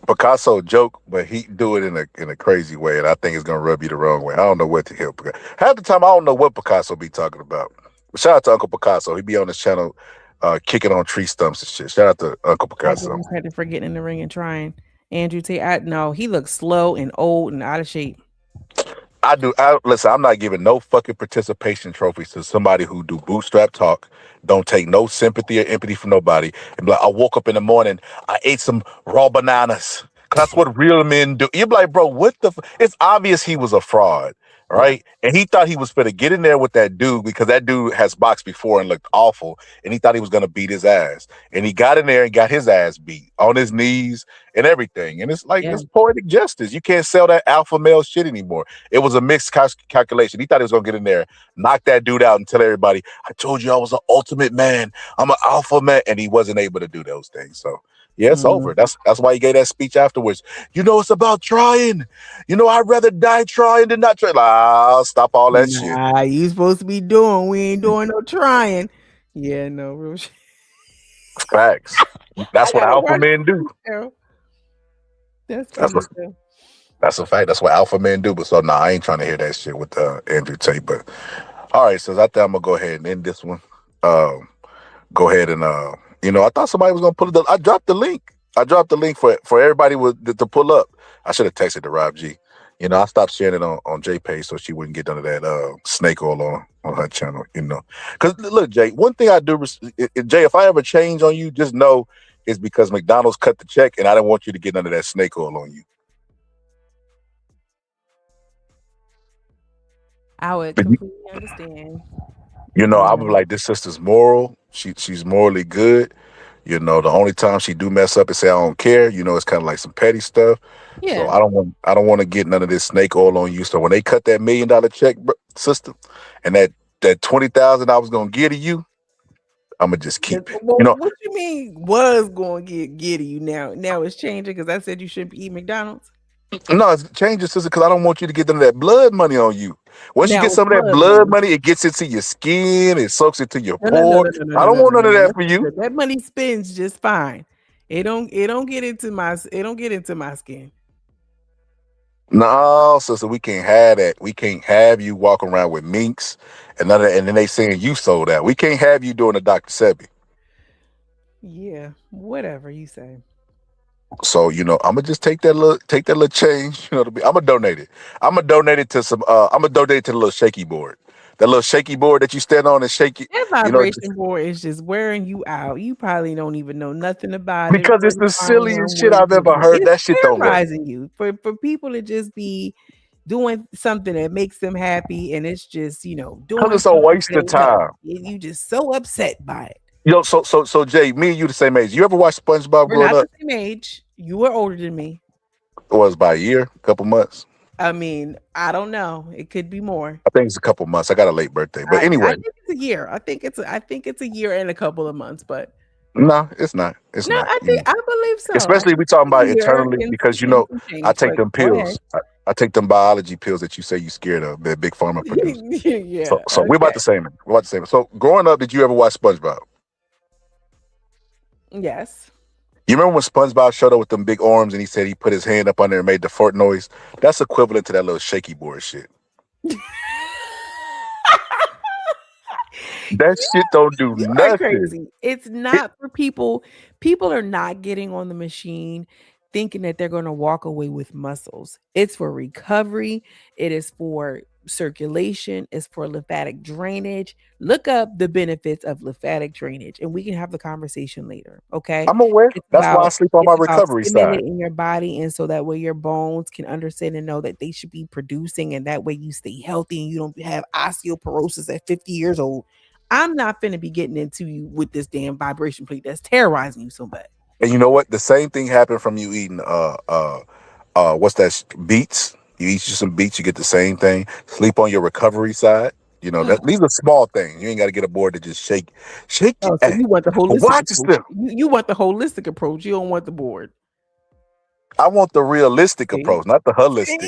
Picasso joke, but he do it in a crazy way, and I think it's gonna rub you the wrong way. I don't know what to hear. Half the time, I don't know what Picasso be talking about. But shout out to Uncle Picasso. He be on his channel, kicking on tree stumps and shit. Shout out to Uncle Picasso. I credit for getting in the ring and trying. Andrew Tate, no, he looks slow and old and out of shape. I do. Listen, I'm not giving no fucking participation trophies to somebody who do bootstrap talk, don't take no sympathy or empathy from nobody, and be like, I woke up in the morning, I ate some raw bananas. Cause that's what real men do. You're like, bro, what the? It's obvious he was a fraud. right? And he thought he was finna get in there with that dude because that dude has boxed before and looked awful, and he thought he was gonna beat his ass. And he got in there and got his ass beat on his knees and everything. And it's like Yeah. it's poetic justice. You can't sell that alpha male shit anymore. It was a mixed calculation. He thought he was gonna get in there, knock that dude out, and tell everybody, "I told you I was an ultimate man. I'm an alpha man," and he wasn't able to do those things. So yeah, it's over. That's why he gave that speech afterwards. It's about trying. I'd rather die trying than not try. Stop all that shit. Nah, you supposed to be doing. We ain't doing no trying. Yeah, no real shit. Facts. That's what alpha men do. That's That's a fact. That's what alpha men do. But so I ain't trying to hear that shit with Andrew Tate. But all right, so I think I'm gonna go ahead and end this one. Go ahead and I thought somebody was gonna put it. I dropped the link. I dropped the link for everybody to pull up. I should have texted to Rob G. I stopped sharing it on Jay page so she wouldn't get none of that snake oil on her channel. Because look, Jay, one thing I do, Jay, if I ever change on you, just know it's because McDonald's cut the check, and I didn't want you to get none of that snake oil on you. I would completely understand. I was like, this sister's moral. She's morally good. The only time she do mess up and say I don't care, it's kind of like some petty stuff. Yeah. So I don't want to get none of this snake oil on you. So when they cut that $1 million check, sister, and that $20,000 I was gonna give to you, I'm gonna just keep it. What you mean was going to get to you now? Now it's changing because I said you shouldn't eat McDonald's. No, it's changing, sister, because I don't want you to get none of that blood money on you. Once you Now get it's some of that blood blood money, it gets into your skin, it soaks into your No, pores. I don't want none of that for you. That money spends just fine. It don't get into my skin. No, sister, we can't have that. We can't have you walking around with minks and none of that, and then they saying you sold out. We can't have you doing a Dr. Sebi. Yeah, whatever you say. So I'm gonna just take that little change. I'm gonna donate it. I'm gonna donate it to the little shaky board. That little shaky board that you stand on and shake it. That vibration board is just wearing you out. You probably don't even know nothing about it. Because it's the silliest shit I've ever heard. That shit don't work. Terrorizing you for people to just be doing something that makes them happy, and it's just doing. Because it's a waste of time. You just so upset by it. So Jay, me and you the same age. You ever watch SpongeBob We're growing not up? the same age. You were older than me. It was by a year, a couple months. I mean, I don't know. It could be more. I think it's a couple months. I got a late birthday, but anyway. I think it's a year. I think it's a year and a couple of months, but no, it's not. It's not. I believe so. Especially if we talking about internally, because I take them pills. I take them biology pills that you say you scared of, that Big Pharma produce. Yeah. So we're about the same. So growing up, did you ever watch SpongeBob? Yes. You remember when SpongeBob showed up with them big arms and he said he put his hand up on there and made the fart noise? That's equivalent to that little shaky board shit. That shit don't do nothing. Crazy. It's not for people. People are not getting on the machine thinking that they're going to walk away with muscles. It's for recovery. It is for circulation. It's for lymphatic drainage. Look up the benefits of lymphatic drainage, and we can have the conversation later. Okay, I'm aware. That's why I sleep on my recovery side in your body, and so that way your bones can understand and know that they should be producing, and that way you stay healthy and you don't have osteoporosis at 50 years old. I'm not finna be getting into you with this damn vibration plate that's terrorizing you so bad. And you know what? The same thing happened from you eating what's that? Beets. You eat you some beets, you get the same thing. Sleep on your recovery side. These are small things. You ain't got to get a board to just shake. Oh, so you want the holistic watch approach. You want the holistic approach. You don't want the board. I want the realistic approach, not the holistic.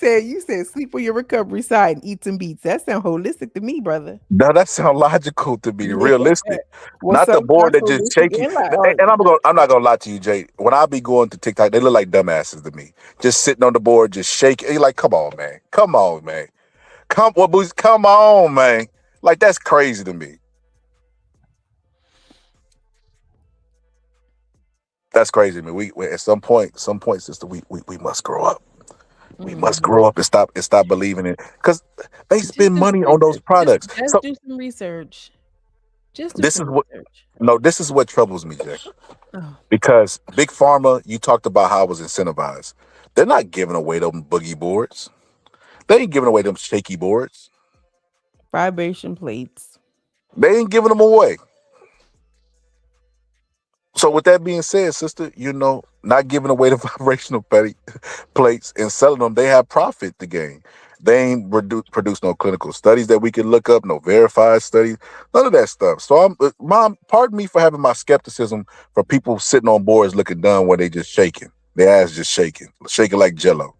You said sleep on your recovery side and eat some beets. That sounds holistic to me, brother. No, that sounds logical to me. Realistic, not the board that just shake you. And I'm not gonna lie to you, Jay. When I be going to TikTok, they look like dumbasses to me. Just sitting on the board, just shaking. You're like, come on, man. Come on, man. Like that's crazy to me. That's crazy to me. We at some point, sister, we must grow up. We must grow up and stop believing it, because they spend money on those products. Just do some research. This is what troubles me, Jay. Because Big Pharma, you talked about how it was incentivized. They're not giving away those boogie boards. They ain't giving away them shaky boards. Vibration plates. They ain't giving them away. So with that being said, sister, not giving away the vibrational plates and selling them, they have profit to gain. They ain't produced no clinical studies that we can look up, no verified studies, none of that stuff. So Mom, pardon me for having my skepticism for people sitting on boards looking dumb when they just shaking. Their ass just shaking like Jello.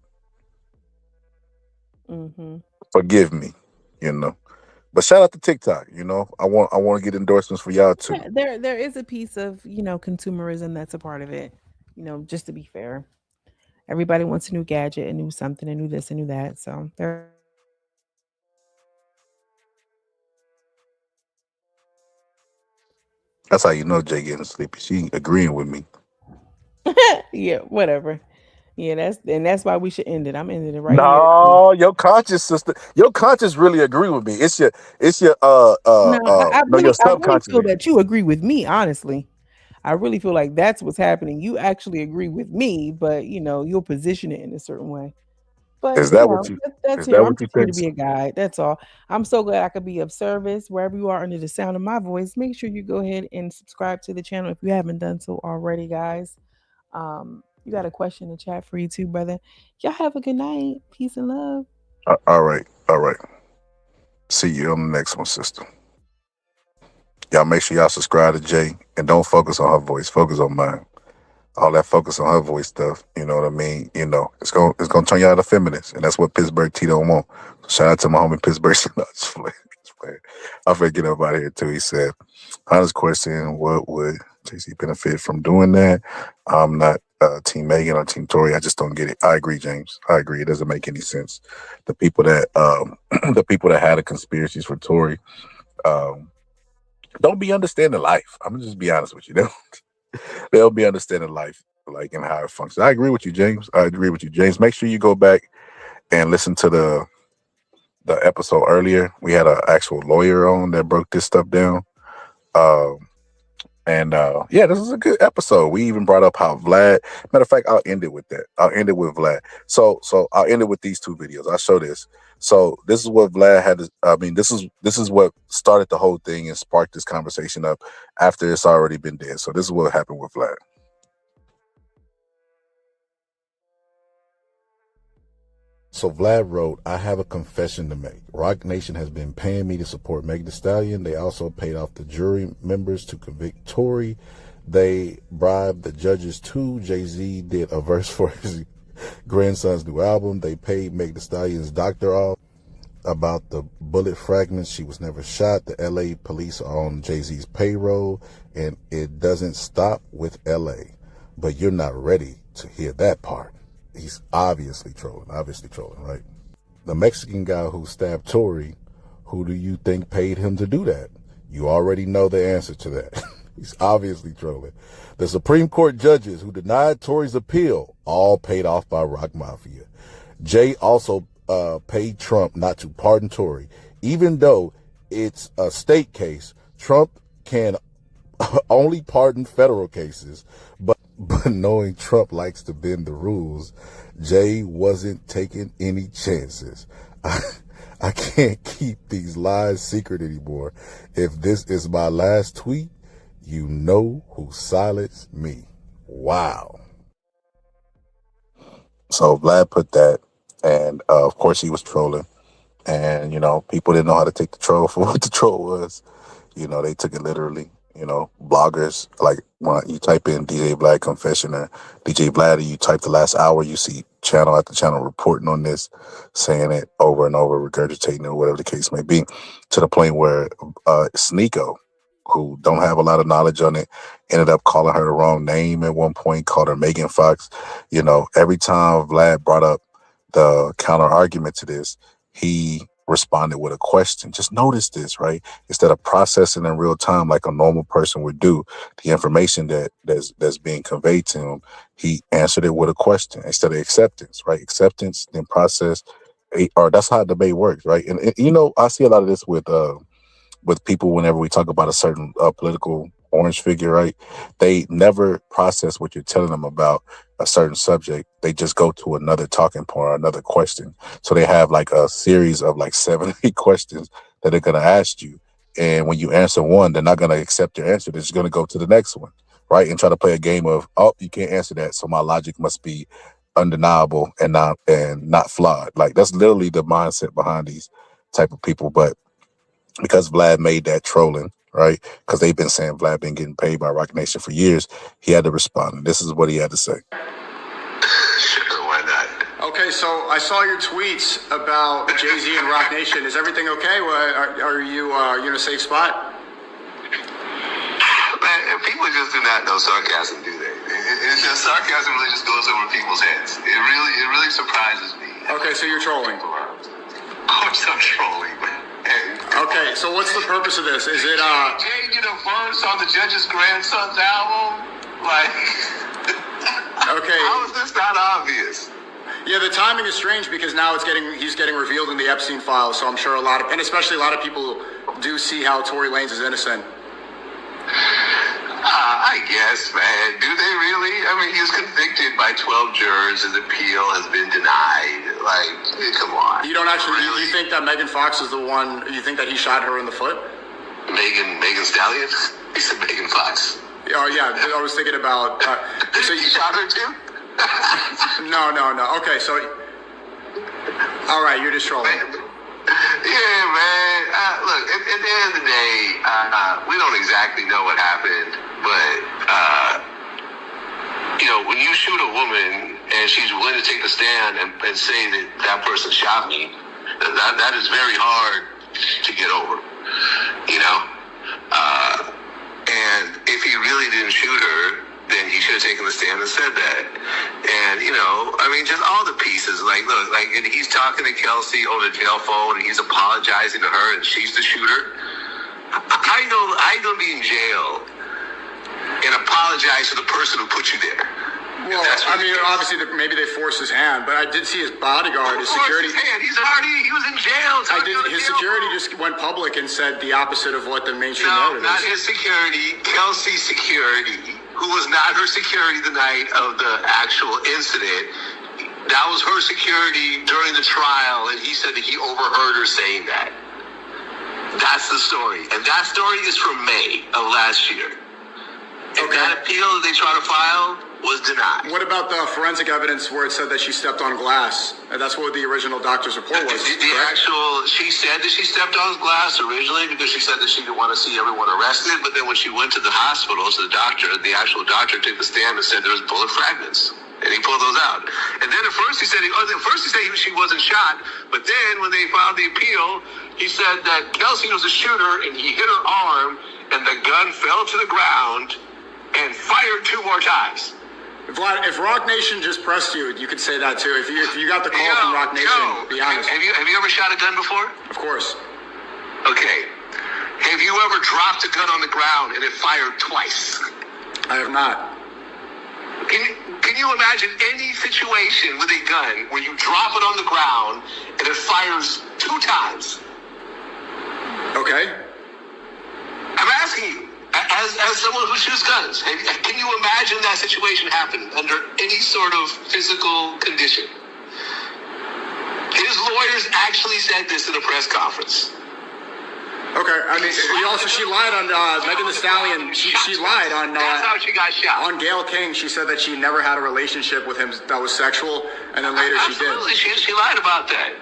Mm-hmm. Forgive me, But shout out to TikTok. I want to get endorsements for y'all too. Yeah, there is a piece of consumerism that's a part of it. Just to be fair, everybody wants a new gadget, a new something, a new this, a new that. So there. That's how you know Jay getting sleepy. She agreeing with me. Yeah, whatever. Yeah, that's why we should end it. I'm ending it right here. No, your conscious sister, your conscious really agree with me. It's your No, I your really subconscious. feel that you agree with me, honestly. I really feel like that's what's happening. You actually agree with me, but you'll position it in a certain way. But Is that what you? that's Is here. that I'm what you just here think? to be a guide. That's all. I'm so glad I could be of service wherever you are under the sound of my voice. Make sure you go ahead and subscribe to the channel if you haven't done so already, guys. You got a question in the chat for you too, brother. Y'all have a good night. Peace and love. All right. See you on the next one, sister. Y'all make sure y'all subscribe to Jay and don't focus on her voice. Focus on mine. All that focus on her voice stuff, you know what I mean? It's gonna turn y'all to feminists, and that's what Pittsburgh T don't want. So shout out to my homie Pittsburgh. Just playing. I'm finna get up out of here too. He said, honest question, what would JC benefit from doing that? I'm not Team Megan or Team Tory. I just don't get it. I agree, James. I agree. It doesn't make any sense. The people that the people that had the conspiracies for Tory don't be understanding life. I'm gonna just be honest with you. They'll be understanding life, like, and how it functions. I agree with you, James. Make sure you go back and listen to the episode earlier. We had an actual lawyer on that broke this stuff down. Yeah, this is a good episode. We even brought up how Vlad. Matter of fact, I'll end it with that. I'll end it with Vlad. So I'll end it with these two videos. I'll show this. So this is what Vlad had. This is what started the whole thing and sparked this conversation up after it's already been dead. So this is what happened with Vlad. So Vlad wrote, I have a confession to make. Rock Nation has been paying me to support Meg Thee Stallion. They also paid off the jury members to convict Tory. They bribed the judges too. Jay-Z did a verse for his grandson's new album. They paid Meg Thee Stallion's doctor off about the bullet fragments. She was never shot. The LA police are on Jay-Z's payroll, and it doesn't stop with LA. But you're not ready to hear that part. He's obviously trolling, right? The Mexican guy who stabbed Tory, who do you think paid him to do that? You already know the answer to that. He's obviously trolling. The Supreme Court judges who denied Tory's appeal, all paid off by Rock Mafia. Jay also paid Trump not to pardon Tory. Even though it's a state case, Trump can only pardon federal cases, but knowing Trump likes to bend the rules, Jay wasn't taking any chances. I can't keep these lies secret anymore. If this is my last tweet, you know who silenced me. Wow. So Vlad put that, and of course he was trolling, and people didn't know how to take the troll for what the troll was. They took it literally. Bloggers, like when you type in DJ Vlad confession or DJ Vlad, or you type the last hour, you see channel after channel reporting on this, saying it over and over, regurgitating it, or whatever the case may be, to the point where Sneeko, who don't have a lot of knowledge on it, ended up calling her the wrong name at one point, called her Megan Fox. Every time Vlad brought up the counter argument to this, he responded with a question. Just notice this, right? Instead of processing in real time like a normal person would do the information that's being conveyed to him, he answered it with a question instead of acceptance, right? Acceptance, then process, or that's how debate works, right? And I see a lot of this with people whenever we talk about a certain political orange figure, right? They never process what you're telling them about a certain subject. They just go to another talking point or another question. So they have like a series of like 7 8 questions that they're going to ask you. And when you answer one, they're not going to accept your answer. They're just going to go to the next one, right? And try to play a game of, oh, you can't answer that, so my logic must be undeniable and not flawed. Like that's literally the mindset behind these type of people. But because Vlad made that trolling, right? Because they've been saying Vlad been getting paid by Rock Nation for years, he had to respond. And this is what he had to say. Sure, why not? Okay, so I saw your tweets about Jay-Z and Rock Nation. Is everything okay? Are you in a safe spot? Man, people just do not know sarcasm, do they? It's just sarcasm really just goes over people's heads. It really surprises me. Okay, so you're trolling. Of course I'm trolling. Okay, so what's the purpose of this? Is it Jay did a verse on the Judge's Grandson's album? Like, okay. How is this not obvious? Yeah, the timing is strange because now he's getting revealed in the Epstein files. So I'm sure especially a lot of people do see how Tory Lanez is innocent. I guess, man. Do they really? I mean, he was convicted by 12 jurors. His appeal has been denied. Like, come on. You don't actually, you think that Megan Fox is the one, you think that he shot her in the foot? Megan Stallion? He said Megan Fox. Oh, yeah. I was thinking about... so you shot her too? No. Okay, so... All right, you're just trolling. Yeah, man. Look, at the end of the day, we don't exactly know what happened, but, when you shoot a woman and she's willing to take the stand and say that person shot me, that is very hard to get over, and if he really didn't shoot her, then he should have taken the stand and said that. And, just all the pieces. Like, look, and he's talking to Kelsey on the jail phone, and he's apologizing to her, and she's the shooter. I don't be in jail and apologize to the person who put you there. Well, obviously, maybe they forced his hand, but I did see his bodyguard, his security. His hand. He was in jail. His security just went public and said the opposite of what the mainstream narrative is. No, not his security. Kelsey's security, who was not her security the night of the actual incident. That was her security during the trial, and he said that he overheard her saying that. That's the story. And that story is from May of last year. And that appeal that they tried to file was denied. What about the forensic evidence where it said that she stepped on glass? And that's what the original doctor's report was. She said that she stepped on glass originally because she said that she didn't want to see everyone arrested. But then when she went to the hospital, so the actual doctor took the stand and said there was bullet fragments. And he pulled those out. And then at first he said she wasn't shot. But then when they filed the appeal, he said that Kelsey was a shooter and he hit her arm and the gun fell to the ground and fired 2 more times. Vlad, if Rock Nation just pressed you, you could say that too. If you got the call from Rock Nation, be honest. Have you ever shot a gun before? Of course. Okay. Have you ever dropped a gun on the ground and it fired twice? I have not. Can you imagine any situation with a gun where you drop it on the ground and it fires 2 times? Okay. I'm asking you, as someone who shoots guns, can you imagine that situation happening under any sort of physical condition? His lawyers actually said this in a press conference. Okay, she lied on Megan Thee Stallion. She lied on. That's how she got shot. On Gayle King, she said that she never had a relationship with him that was sexual, and then later she did. Absolutely, she lied about that.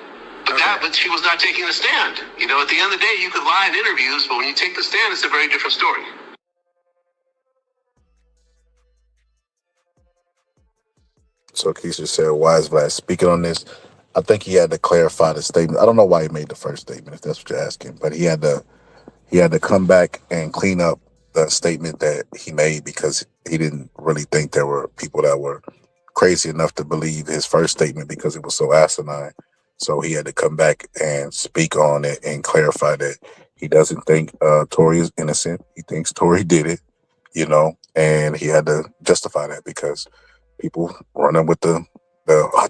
But she was not taking a stand. At the end of the day, you could lie in interviews, but when you take the stand, it's a very different story. So Keisha said, why is Vlad speaking on this? I think he had to clarify the statement. I don't know why he made the first statement, if that's what you're asking, but he had to come back and clean up the statement that he made because he didn't really think there were people that were crazy enough to believe his first statement because it was so asinine. So he had to come back and speak on it and clarify that he doesn't think Tory is innocent. He thinks Tory did it, and he had to justify that because people running with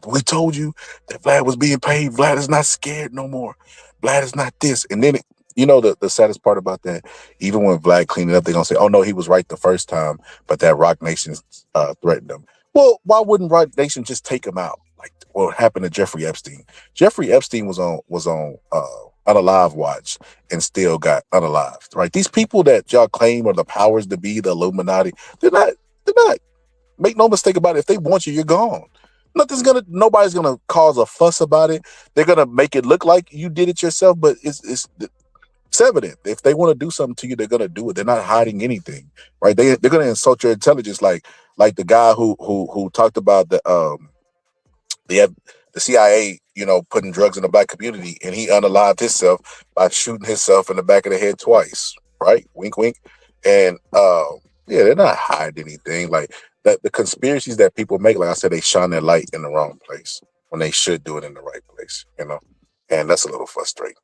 we told you that Vlad was being paid. Vlad is not scared no more. Vlad is not this. And then You know the saddest part about that, even when Vlad cleaned it up, they're gonna say, "Oh no, he was right the first time," but that Rock Nation threatened him. Well, why wouldn't Rock Nation just take him out? Like what happened to Jeffrey Epstein? Jeffrey Epstein was on unalive watch and still got unalived. Right? These people that y'all claim are the powers to be, the Illuminati, they're not. They're not. Make no mistake about it. If they want you, you're gone. Nobody's gonna cause a fuss about it. They're gonna make it look like you did it yourself, but it's evident. If they want to do something to you, they're gonna do it. They're not hiding anything, right? They're gonna insult your intelligence, like the guy who talked about the CIA, putting drugs in the black community, and he unalived himself by shooting himself in the back of the head twice, right? Wink, wink. And yeah, they're not hiding anything. Like that, the conspiracies that people make, like I said, they shine their light in the wrong place when they should do it in the right place, and that's a little frustrating.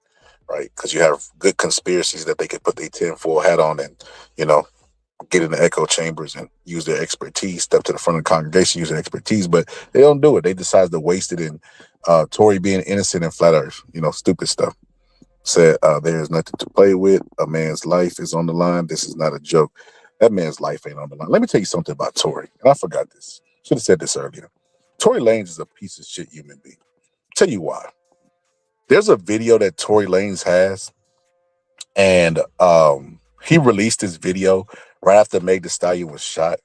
Right? Because you have good conspiracies that they could put their tinfoil hat on and, get in the echo chambers and use their expertise, step to the front of the congregation, use their expertise, but they don't do it. They decide to waste it in Tory being innocent and flat earth, stupid stuff. Said there is nothing to play with. A man's life is on the line. This is not a joke. That man's life ain't on the line. Let me tell you something about Tory. And I forgot this. Should have said this earlier. Tory Lanez is a piece of shit human being. Tell you why. There's a video that Tory Lanez has, and he released this video right after Meg Thee Stallion was shot.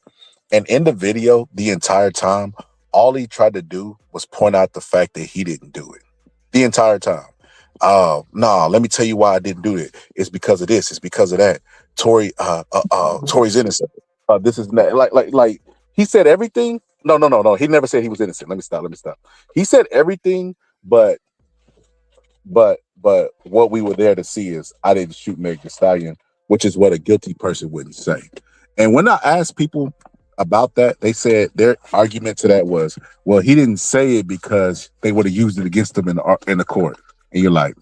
And in the video, the entire time, all he tried to do was point out the fact that he didn't do it. The entire time. Let me tell you why I didn't do it. It's because of this. It's because of that. Tory's innocent. This is not, like he said everything. No. He never said he was innocent. Let me stop. He said everything, but what we were there to see is I didn't shoot Meg Thee Stallion, which is what a guilty person wouldn't say. And when I asked people about that, they said their argument to that was, well, he didn't say it because they would have used it against him in the court. And you're like,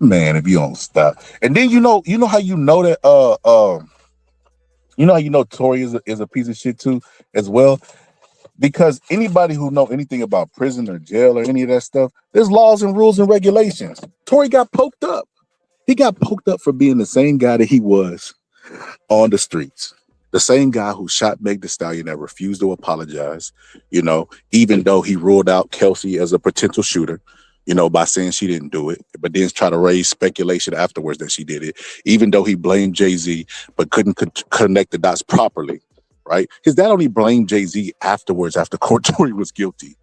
man, if you don't stop. And then you know how you know that Tory is a piece of shit too as well. Because anybody who know anything about prison or jail or any of that stuff, there's laws and rules and regulations. Tory got poked up. He got poked up for being the same guy that he was on the streets. The same guy who shot Meg Thee Stallion that refused to apologize, even though he ruled out Kelsey as a potential shooter, by saying she didn't do it, but then try to raise speculation afterwards that she did it, even though he blamed Jay-Z, but couldn't connect the dots properly. Right? His dad only blamed Jay-Z afterwards, after Tory was guilty.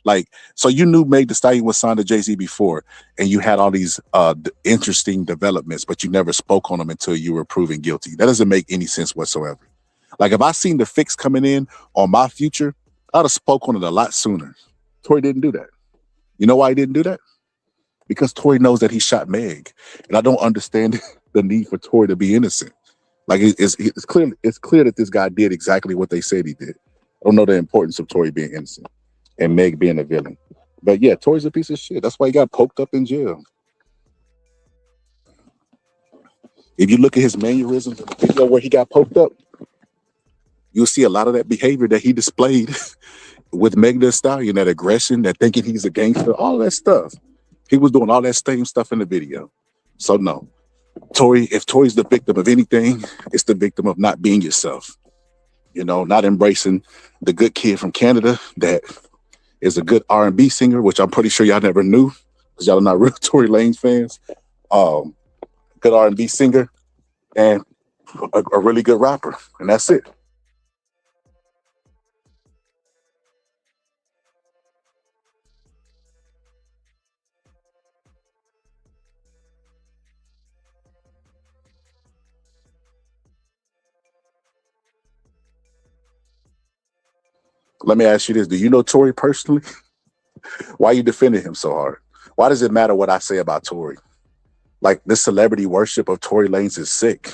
Like, so you knew Meg Thee Stallion was signed to Jay-Z before, and you had all these interesting developments, but you never spoke on them until you were proven guilty. That doesn't make any sense whatsoever. Like, if I seen the fix coming in on my future, I'd have spoke on it a lot sooner. Tory didn't do that. You know why he didn't do that? Because Tory knows that he shot Meg, and I don't understand the need for Tory to be innocent. Like it's clear that this guy did exactly what they said he did. I don't know the importance of Tory being innocent and Meg being a villain. But yeah, Tory's a piece of shit. That's why he got poked up in jail. If you look at his mannerisms in the video where he got poked up, you'll see a lot of that behavior that he displayed with Meg Thee Stallion, that aggression, that thinking he's a gangster, all that stuff. He was doing all that same stuff in the video. So no. If Tory's the victim of anything, it's the victim of not being yourself. Not embracing the good kid from Canada that is a good R&B singer, which I'm pretty sure y'all never knew because y'all are not real Tory Lanez fans. Good R&B singer and a really good rapper, and that's it. Let me ask you this. Do you know Tory personally? Why are you defending him so hard? Why does it matter what I say about Tory? Like, this celebrity worship of Tory Lanez is sick.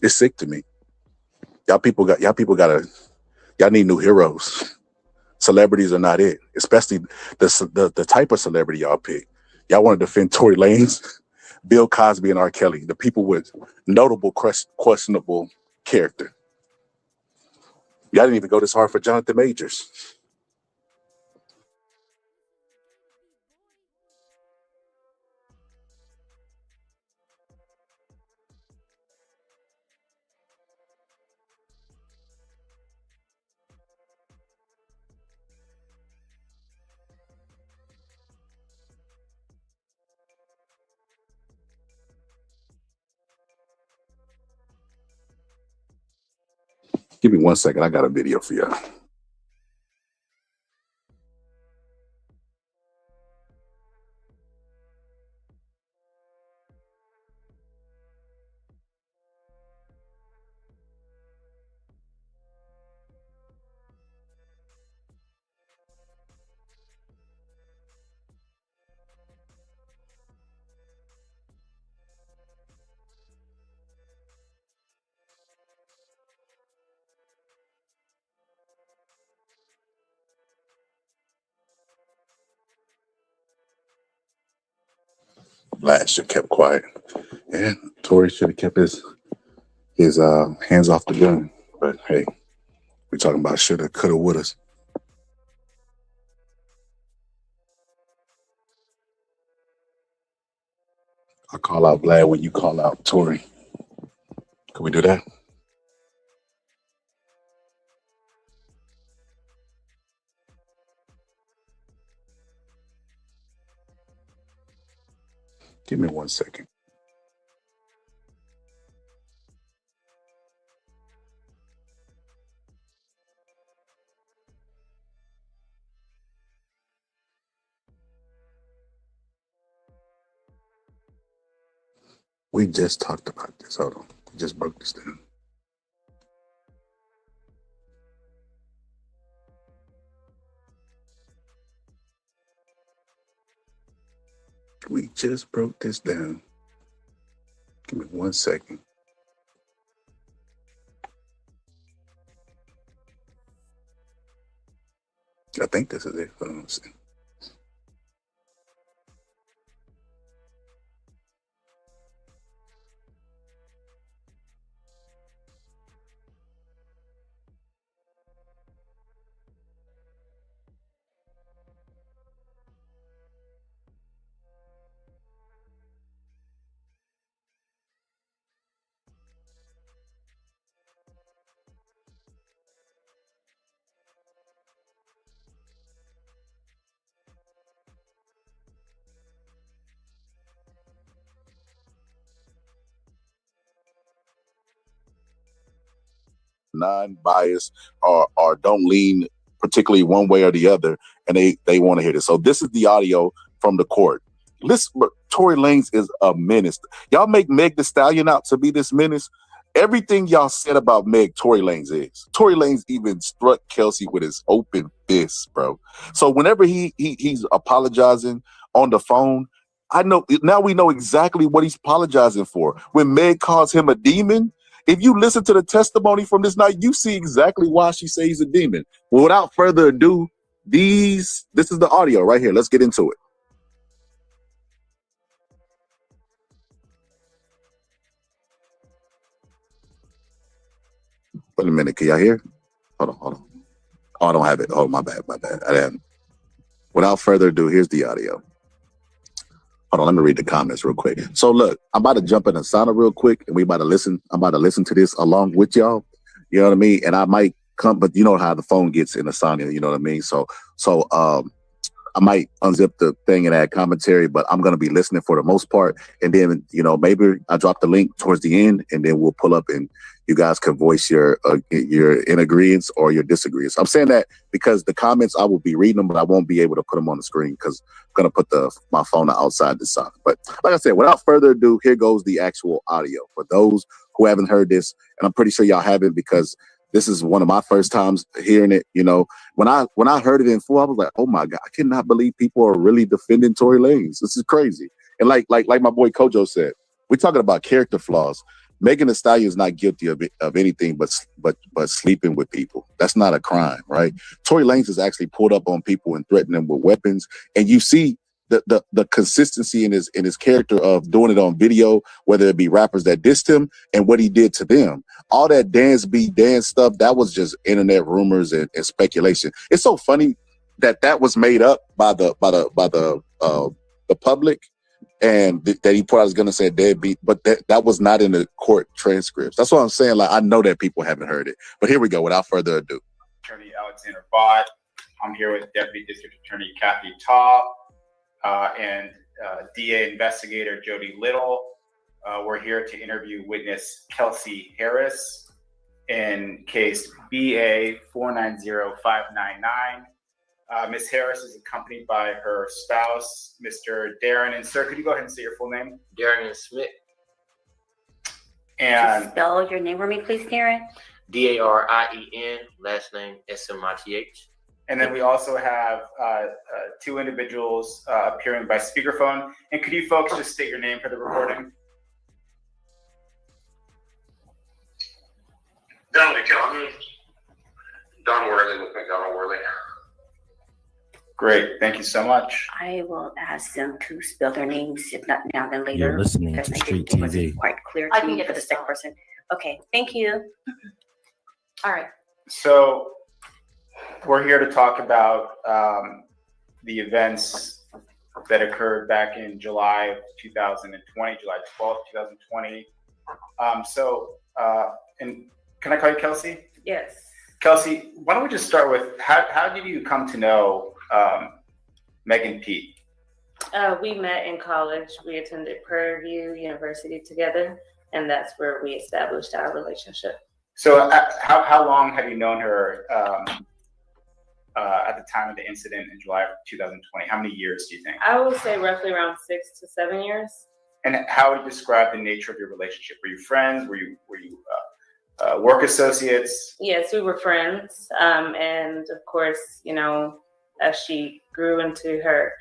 It's sick to me. Y'all need new heroes. Celebrities are not it, especially the type of celebrity y'all pick. Y'all want to defend Tory Lanez, Bill Cosby, and R. Kelly, the people with notable questionable character. Y'all didn't even go this hard for Jonathan Majors. Give me 1 second. I got a video for y'all. Vlad should have kept quiet. And Tory should have kept his hands off the gun. But hey, we're talking about shoulda, coulda, wouldas. I'll call out Vlad when you call out Tory. Can we do that? Give me 1 second. We just talked about this. Hold on. We just broke this down. We just broke this down. Give me 1 second. I think this is it. Hold on a second. Non-biased or don't lean particularly one way or the other, and they want to hear this. So this is the audio from the court. Listen, Tory Lanez is a menace. Y'all make Meg Thee Stallion out to be this menace. Everything y'all said about Meg, Tory Lanez is. Tory Lanez even struck Kelsey with his open fist, bro. So whenever he's apologizing on the phone, I know now we know exactly what he's apologizing for. When Meg calls him a demon, if you listen to the testimony from this night, you see exactly why she says he's a demon. Well, without further ado, this is the audio right here. Let's get into it. Wait a minute, can y'all hear? Hold on. Oh, I don't have it. Oh, my bad. I didn't. Without further ado, here's the audio. Hold on, let me read the comments real quick. So look, I'm about to jump in the sauna real quick, and we about to listen. I'm about to listen to this along with y'all. You know what I mean? And I might come, but you know how the phone gets in the sauna. You know what I mean? So I might unzip the thing and add commentary, but I'm going to be listening for the most part. And then, you know, maybe I drop the link towards the end, and then we'll pull up and you guys can voice your in agreements or your disagreements. I'm saying that because the comments, I will be reading them, but I won't be able to put them on the screen because I'm going to put my phone outside the sound. But like I said, without further ado, here goes the actual audio. For those who haven't heard this, and I'm pretty sure y'all haven't because this is one of my first times hearing it. You know, when I heard it in full, I was like, oh my God, I cannot believe people are really defending Tory Lanez. This is crazy. And like my boy Kojo said, we're talking about character flaws. Megan Thee Stallion is not guilty of anything but sleeping with people. That's not a crime, right? Tory Lanez has actually pulled up on people and threatened them with weapons. And you see the consistency in his character of doing it on video, whether it be rappers that dissed him and what he did to them. All that dance stuff, that was just internet rumors and speculation. It's so funny that was made up by the public, and that he put out was gonna say deadbeat, but that was not in the court transcripts. That's what I'm saying. Like, I know that people haven't heard it, but here we go. Without further ado, Attorney Alexander Bott. I'm here with Deputy District Attorney Kathy Taub and DA Investigator Jody Little. We're here to interview witness Kelsey Harris. in case BA 490599. Ms. Harris is accompanied by her spouse, Mr. Darren. And sir, could you go ahead and say your full name? Darren Smith. And spell your name for me, please, Darren. Darien, last name Smith. And then we also have two individuals appearing by speakerphone. And could you folks just state your name for the recording? Donald Kelly. Don Worley with McDonald Worley. Great, thank you so much. I will ask them to spell their names, if not now, then later. You're listening because to I Street think it wasn't TV. quite clear I to can me get for the the second person. Okay, thank you. All right. So we're here to talk about the events that occurred back in July of 2020, July 12th, 2020. And can I call you Kelsey? Yes. Kelsey, why don't we just start with how did you come to know Megan Pete? We met in college. We attended Prairie View University together, and that's where we established our relationship. So how long have you known her at the time of the incident in July of 2020? How many years do you think? I would say roughly around 6 to 7 years. And how would you describe the nature of your relationship? Were you friends? Were you work associates? Yes, we were friends. And of course, you know, as she grew into her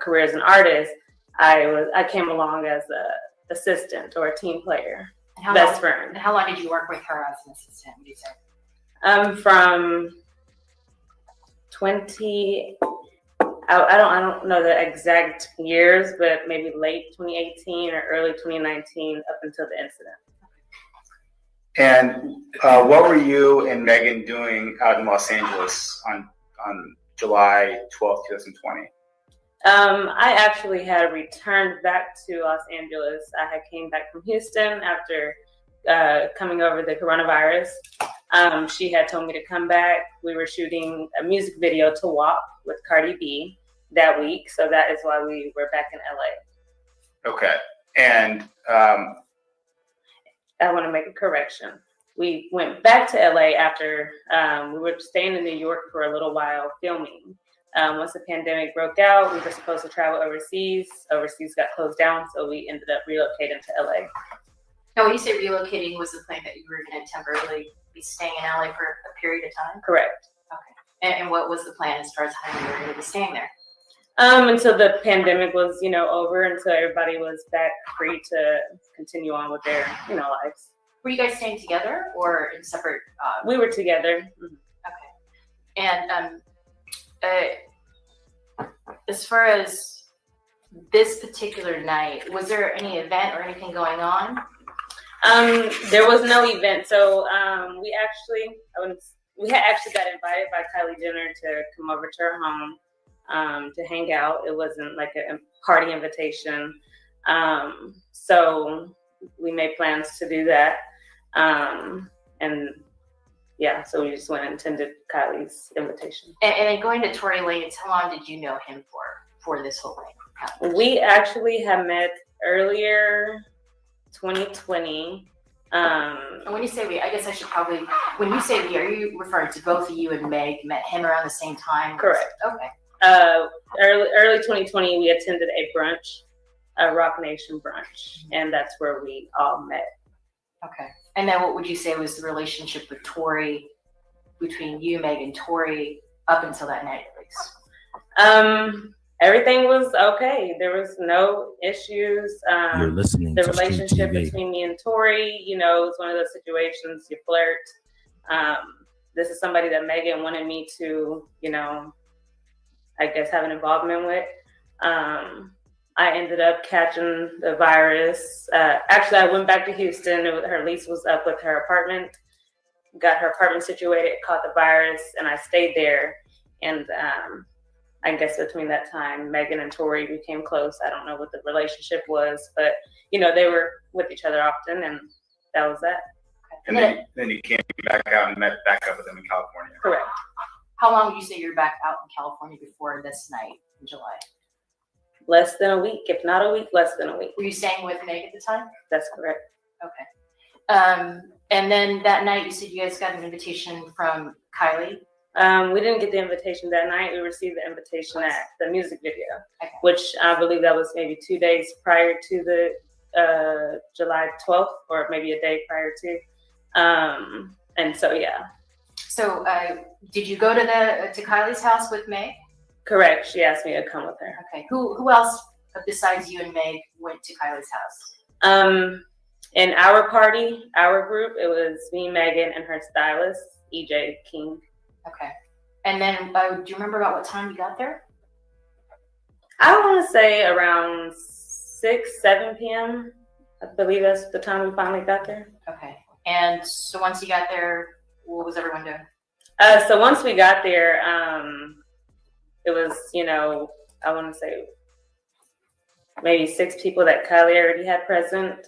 career as an artist, I came along as a assistant or a team player, best friend. And how long did you work with her as an assistant, would you say? From 20, I don't know the exact years, but maybe late 2018 or early 2019 up until the incident. And what were you and Megan doing out in Los Angeles on July 12th, 2020? I actually had returned back to Los Angeles. I had came back from Houston after coming over the coronavirus. She had told me to come back. We were shooting a music video to WAP with Cardi B that week. So that is why we were back in LA. Okay. And I want to make a correction. We went back to LA after we were staying in New York for a little while filming. Once the pandemic broke out, we were supposed to travel overseas. Overseas got closed down, so we ended up relocating to LA. Now, when you say relocating, was the plan that you were going to temporarily be staying in LA for a period of time? Correct. Okay. And what was the plan as far as how you were going to be staying there? Until the pandemic was, you know, over, until everybody was back free to continue on with their, you know, lives. Were you guys staying together or in separate? We were together. Okay. And as far as this particular night, was there any event or anything going on? There was no event. So we had actually got invited by Kylie Jenner to come over to her home to hang out. It wasn't like a party invitation. So we made plans to do that. And yeah, so we just went and attended Kylie's invitation. And then going to Tory Lanez, how long did you know him for this whole thing? We actually had met earlier 2020. And when you say we, I guess I should probably, when you say we, are you referring to both of you and Meg met him around the same time? Correct. Okay. Early 2020, we attended a brunch, a Rock Nation brunch, and that's where we all met. Okay. And then what would you say was the relationship with Tory, between you, Meg, and Tory up until that night, at least? Everything was okay. There was no issues. You're listening the to Street relationship TV. between me and Tory, you know, it's one of those situations you flirt. This is somebody that Megan wanted me to, you know, I guess have an involvement with. I ended up catching the virus. Actually, I went back to Houston. Her lease was up with her apartment. Got her apartment situated, caught the virus, and I stayed there. And I guess between that time, Megan and Tory became close. I don't know what the relationship was, but you know, they were with each other often, and that was that. And then you came back out and met back up with them in California. Correct. How long would you say you're back out in California before this night in July? Less than a week, if not a week, less than a week. Were you staying with Meg at the time? That's correct. Okay. And then that night, you said you guys got an invitation from Kylie. We didn't get the invitation that night. We received the invitation at the music video, which I believe that was maybe 2 days prior to the July 12th, or maybe a day prior to. And so, yeah. So, did you go to Kylie's house with Meg? Correct. She asked me to come with her. Okay. Who else besides you and Meg went to Kylie's house? In our party, our group, it was me, Megan, and her stylist, EJ King. Okay. And then, do you remember about what time you got there? I want to say around 6, 7 p.m. I believe that's the time we finally got there. Okay. And so once you got there, what was everyone doing? So once we got there, it was, I want to say maybe 6 people that Kylie already had present.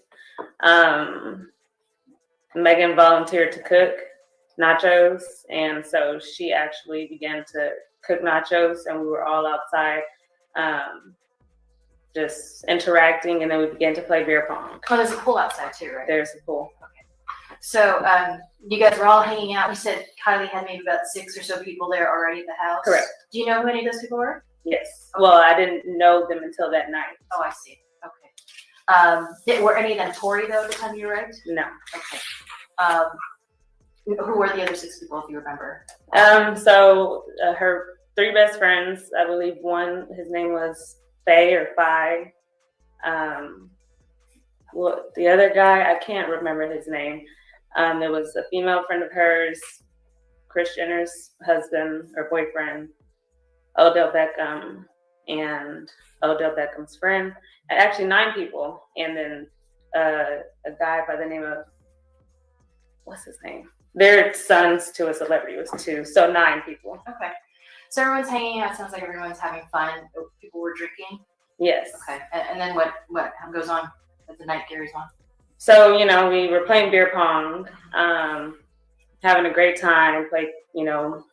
Megan volunteered to cook nachos, and so she actually began to cook nachos, and we were all outside just interacting, and then we began to play beer pong. Oh, there's a pool outside too, right? There's a pool. So you guys were all hanging out. You said Kylie had maybe about 6 or so people there already at the house. Correct. Do you know who any of those people were? Yes. Well, I didn't know them until that night. Oh, I see. Okay. Were any of them Tory though at the time you arrived? No. Okay. Who were the other 6 people, if you remember? So her 3 best friends, I believe one, his name was Faye or Phi. Well, the other guy, I can't remember his name. There was a female friend of hers, Kris Jenner's husband or boyfriend, Odell Beckham, and Odell Beckham's friend. Actually, 9 people. And then a guy by the name of, what's his name? Their sons to a celebrity was 2. So 9 people. Okay. So everyone's hanging out. Sounds like everyone's having fun. People were drinking? Yes. Okay. And then what goes on as the night carries on? So, we were playing beer pong, having a great time. Played,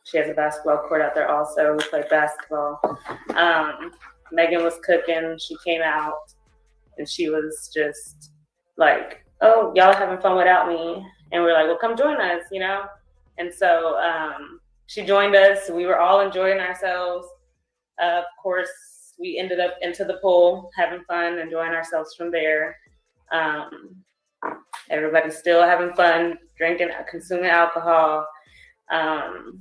she has a basketball court out there also. We played basketball. Megan was cooking. She came out and she was just like, oh, y'all are having fun without me. And we're like, well, come join us, And so she joined us. We were all enjoying ourselves. Of course, we ended up into the pool, having fun, enjoying ourselves from there. Everybody's still having fun, drinking, consuming alcohol. And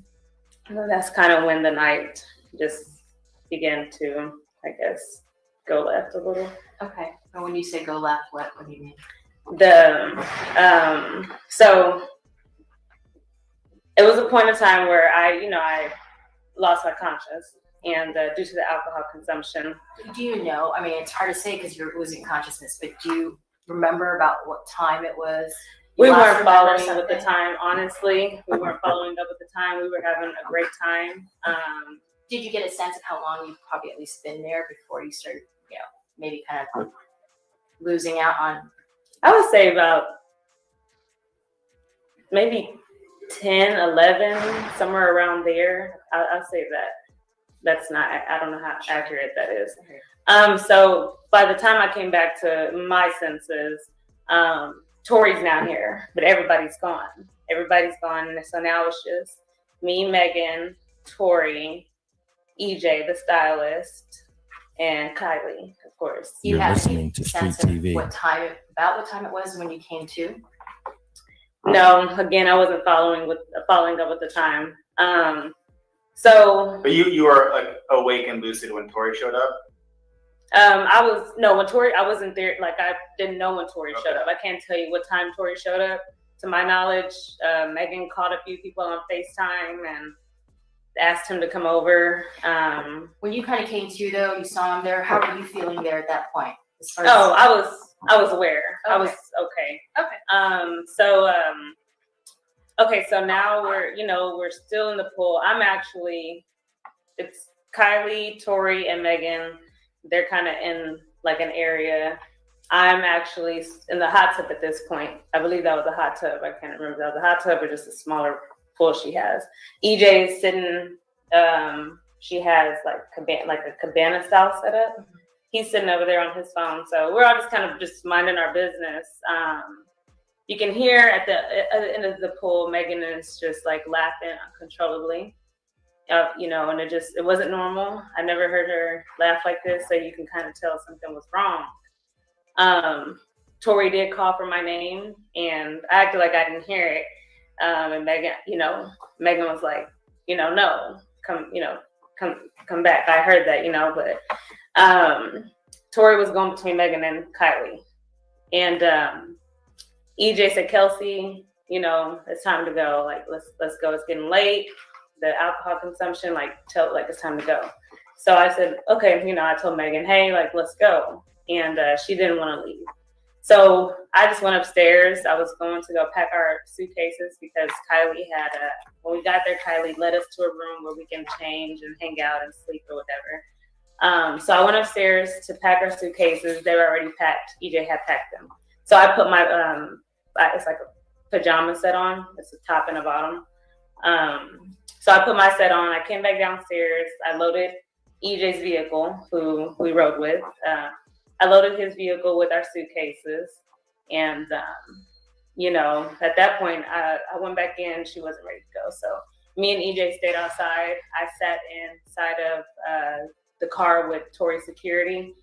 that's kind of when the night just began to, I guess, go left a little. Okay. And when you say go left, what do you mean? So it was a point in time where I lost my conscience, and due to the alcohol consumption. Do you know? I mean, it's hard to say because you're losing consciousness, but do you remember about what time it was? We weren't following with the time, honestly. We weren't following up with the time. We were having a great time. Did you get a sense of how long you've probably at least been there before you started, maybe kind of losing out on? I would say about maybe 10, 11, somewhere around there. I'll say that. That's not, I don't know how accurate that is. So by the time I came back to my senses, Tory's now here, but everybody's gone. Everybody's gone. And so now it's just me, Megan, Tory, EJ, the stylist, and Kylie, of course. You had listening to Street TV. What time it was when you came to? No, again, I wasn't following up with the time. So. But you were like awake and lucid when Tory showed up? When Tory, I wasn't there. Like, I didn't know when Tory showed up. I can't tell you what time Tory showed up. To my knowledge, Megan called a few people on FaceTime and asked him to come over. When you kind of came to, though, you saw him there. How were you feeling there at that point? I was aware. Okay. I was okay. Okay. So now we're still in the pool. It's Kylie, Tory, and Megan. They're kind of in like an area. I'm actually in the hot tub at this point. I believe that was a hot tub. I can't remember if that was a hot tub or just a smaller pool she has. EJ is sitting, she has like a cabana style setup. Mm-hmm. He's sitting over there on his phone. So we're all just kind of just minding our business. you can hear at the end of the pool, Megan is just like laughing uncontrollably. You know, and it wasn't normal. I never heard her laugh like this, so you can kind of tell something was wrong. Tory did call for my name, and I acted like I didn't hear it. And Megan was like, you know, no, come back. I heard that, you know, but Tory was going between Megan and Kylie, and EJ said, Kelsey, you know, it's time to go. Like, let's go. It's getting late. The alcohol consumption, like it's time to go. So I said, okay, you know, I told Megan, hey, like, let's go. And she didn't want to leave. So I just went upstairs. I was going to go pack our suitcases because Kylie had when we got there, Kylie led us to a room where we can change and hang out and sleep or whatever. So I went upstairs to pack our suitcases. They were already packed. EJ had packed them. So I put my, it's like a pajama set on. It's a top and a bottom. So I put my set on. I came back downstairs. I loaded EJ's vehicle, who we rode with. I loaded his vehicle with our suitcases. And, you know, at that point, I went back in. She wasn't ready to go. So me and EJ stayed outside. I sat inside of the car with Tory security.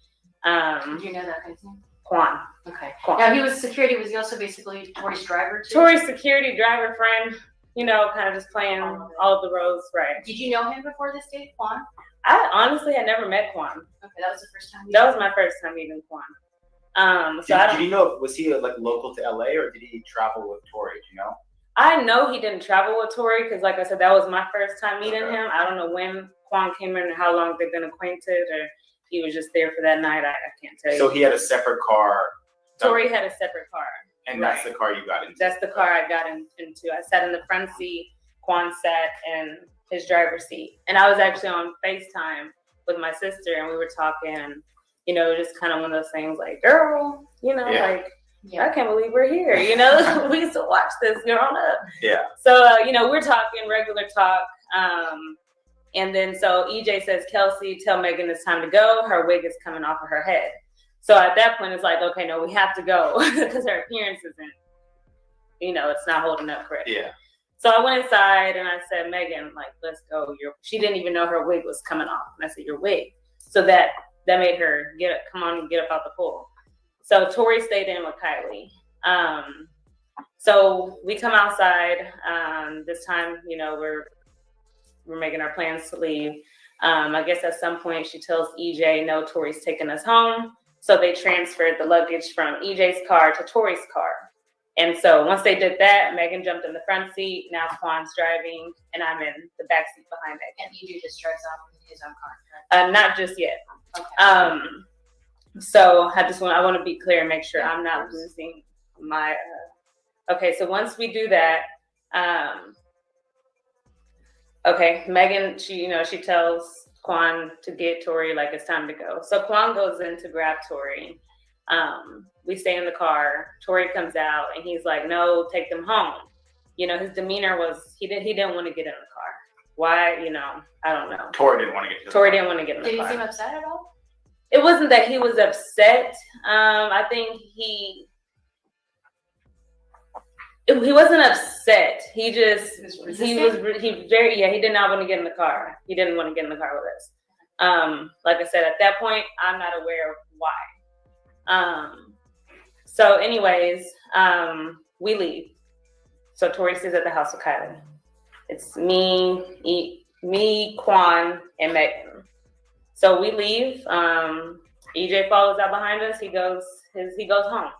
Do you know that guy's name? Quan. Okay. Quan. Now, he was security. Was he also basically Tory's driver, too? Tory's security driver friend. You know, kind of just playing all of the roles, right? Did you know him before this date, Quan? I honestly had never met Quan. Okay, that was the first time. That was my first time meeting Quan. So Did you know, was he like local to LA or did he travel with Tory? Do you know? I know he didn't travel with Tory because, like I said, that was my first time meeting him. I don't know when Quan came in and how long they've been acquainted, or he was just there for that night. I can't tell you. So he had a separate car. Tory had a separate car. And that's the car you got into? That's the car I got into. I sat in the front seat. Quan sat in his driver's seat. And I was actually on FaceTime with my sister, and we were talking, you know, just kind of one of those things like, girl, you know, I can't believe we're here. You know, we used to watch this growing up. Yeah. So, you know, we're talking regular talk. And then so EJ says, Kelsey, tell Megan it's time to go. Her wig is coming off of her head. So at that point, it's like, okay, no, we have to go because her appearance isn't, you know, it's not holding up correctly. Yeah. So I went inside and I said, Megan, like, let's go. She didn't even know her wig was coming off. And I said, your wig. So that made her come on and get up out the pool. So Tory stayed in with Kylie. So we come outside. This time, you know, we're making our plans to leave. I guess at some point she tells EJ, no, Tory's taking us home. So they transferred the luggage from EJ's car to Tory's car. And so once they did that, Megan jumped in the front seat. Now Quan's driving, and I'm in the back seat behind Megan. And EJ just drives off in his own car. Not just yet. Okay. So I want to be clear and make sure I'm not losing my. Okay, so once we do that, okay, Megan, she tells Quan to get Tory, like it's time to go. So Quan goes in to grab Tory. We stay in the car. Tory comes out and he's like, no, take them home. You know, his demeanor was, he didn't want to get in the car. Why? You know, I don't know. Tory didn't want to get in the Tory car. didn't want to get in the car. Did he seem upset at all? It wasn't that he was upset. I think he wasn't upset. He did not want to get in the car. He didn't want to get in the car with us. Like I said, at that point, I'm not aware of why. So anyways, we leave. So Tory stays at the house with Kylie. It's me, Quan, and Megan. So we leave. EJ follows out behind us. He goes home.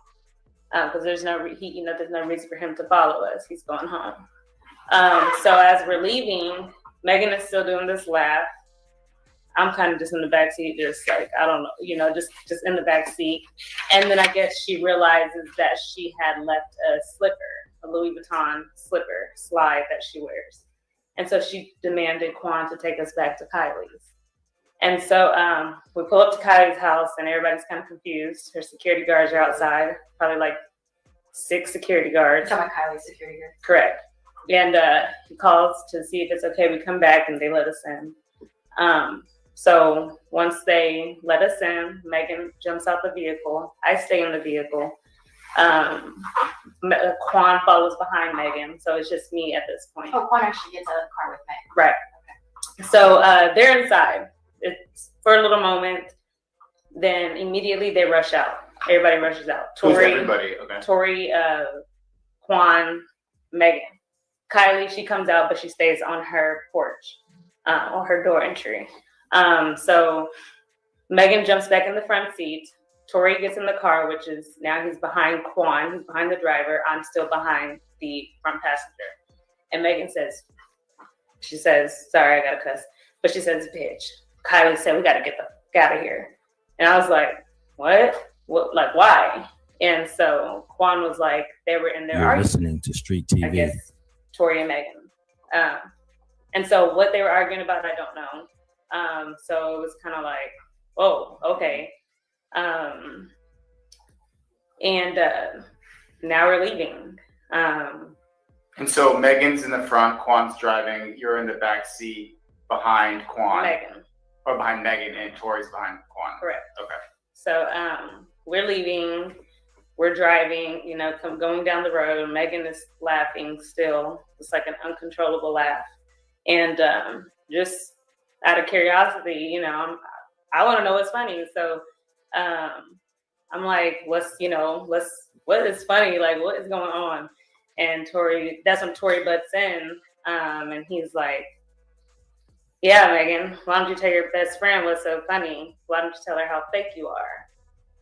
Because there's no reason for him to follow us. He's going home. So as we're leaving, Megan is still doing this laugh. I'm kind of just in the backseat, just like, I don't know, just in the backseat. And then I guess she realizes that she had left a slipper, a Louis Vuitton slide that she wears. And so she demanded Quan to take us back to Kylie's. And so we pull up to Kylie's house and everybody's kind of confused. Her security guards are outside, probably like 6 security guards. Talking about Kylie's security guards. Correct. And he calls to see if it's okay. We come back and they let us in. So once they let us in, Megan jumps out the vehicle. I stay in the vehicle. Quan follows behind Megan, so it's just me at this point. Oh, Quan actually gets out of the car with Megan. Right. So they're inside. It's for a little moment. Then immediately they rush out. Everybody rushes out. Who's everybody? Okay. Tory, Quan, Megan. Kylie, she comes out, but she stays on her porch, on her door entry. So Megan jumps back in the front seat. Tory gets in the car, which is now he's behind Quan. He's behind the driver. I'm still behind the front passenger. And Megan says, sorry, I gotta cuss. But she says, bitch. Kylie said, we gotta get the fuck out of here. And I was like, what? What? Like, why? And so Quan was like, they were in their You're argument. listening to Street TV. I guess Tory and Megan. And so what they were arguing about, I don't know. So it was kind of like, oh, okay. And now we're leaving. And so Megan's in the front, Quan's driving, you're in the back seat behind Quan. Megan. Or behind Megan, and Tori's behind Quan. Correct. Okay. So we're leaving, we're driving, going down the road. Megan is laughing still. It's like an uncontrollable laugh. And just out of curiosity, I want to know what's funny. So I'm like, what is funny? Like, what is going on? And that's when Tory butts in, and he's like, yeah, Megan, why don't you tell your best friend what's so funny? Why don't you tell her how fake you are?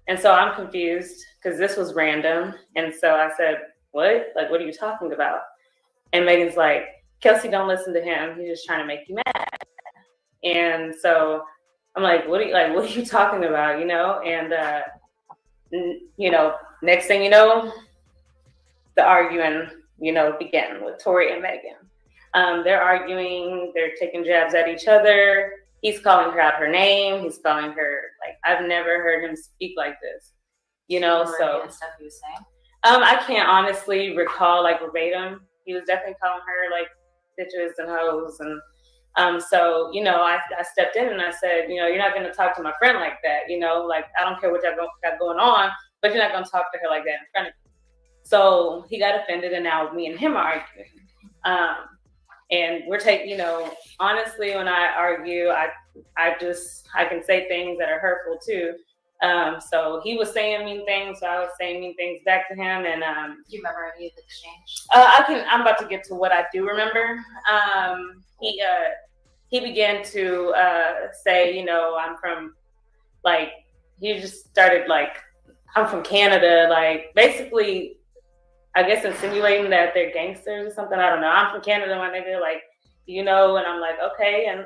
And so I'm confused because this was random. And so I said, what? Like, what are you talking about? And Megan's like, Kelsey, don't listen to him. He's just trying to make you mad. And so I'm like, what are you talking about? And next thing you know, the arguing, began with Tory and Megan. They're arguing, they're taking jabs at each other. He's calling her out her name. He's calling her, like, I've never heard him speak like this, so. Stuff he was saying? I can't honestly recall, like, verbatim. He was definitely calling her, like, bitches and hoes. And so, I stepped in and I said, you're not going to talk to my friend like that, like, I don't care what y'all got going on, but you're not going to talk to her like that in front of me. So he got offended, and now me and him are arguing. And we're taking, honestly, when I argue, I can say things that are hurtful too. So he was saying mean things, so I was saying mean things back to him. And do you remember any of the exchange? I'm about to get to what I do remember. He began to say, I'm from, like, he just started like, I'm from Canada, like, basically, I guess insinuating that they're gangsters or something. I don't know. I'm from Canada, my nigga, like, and I'm like, okay, and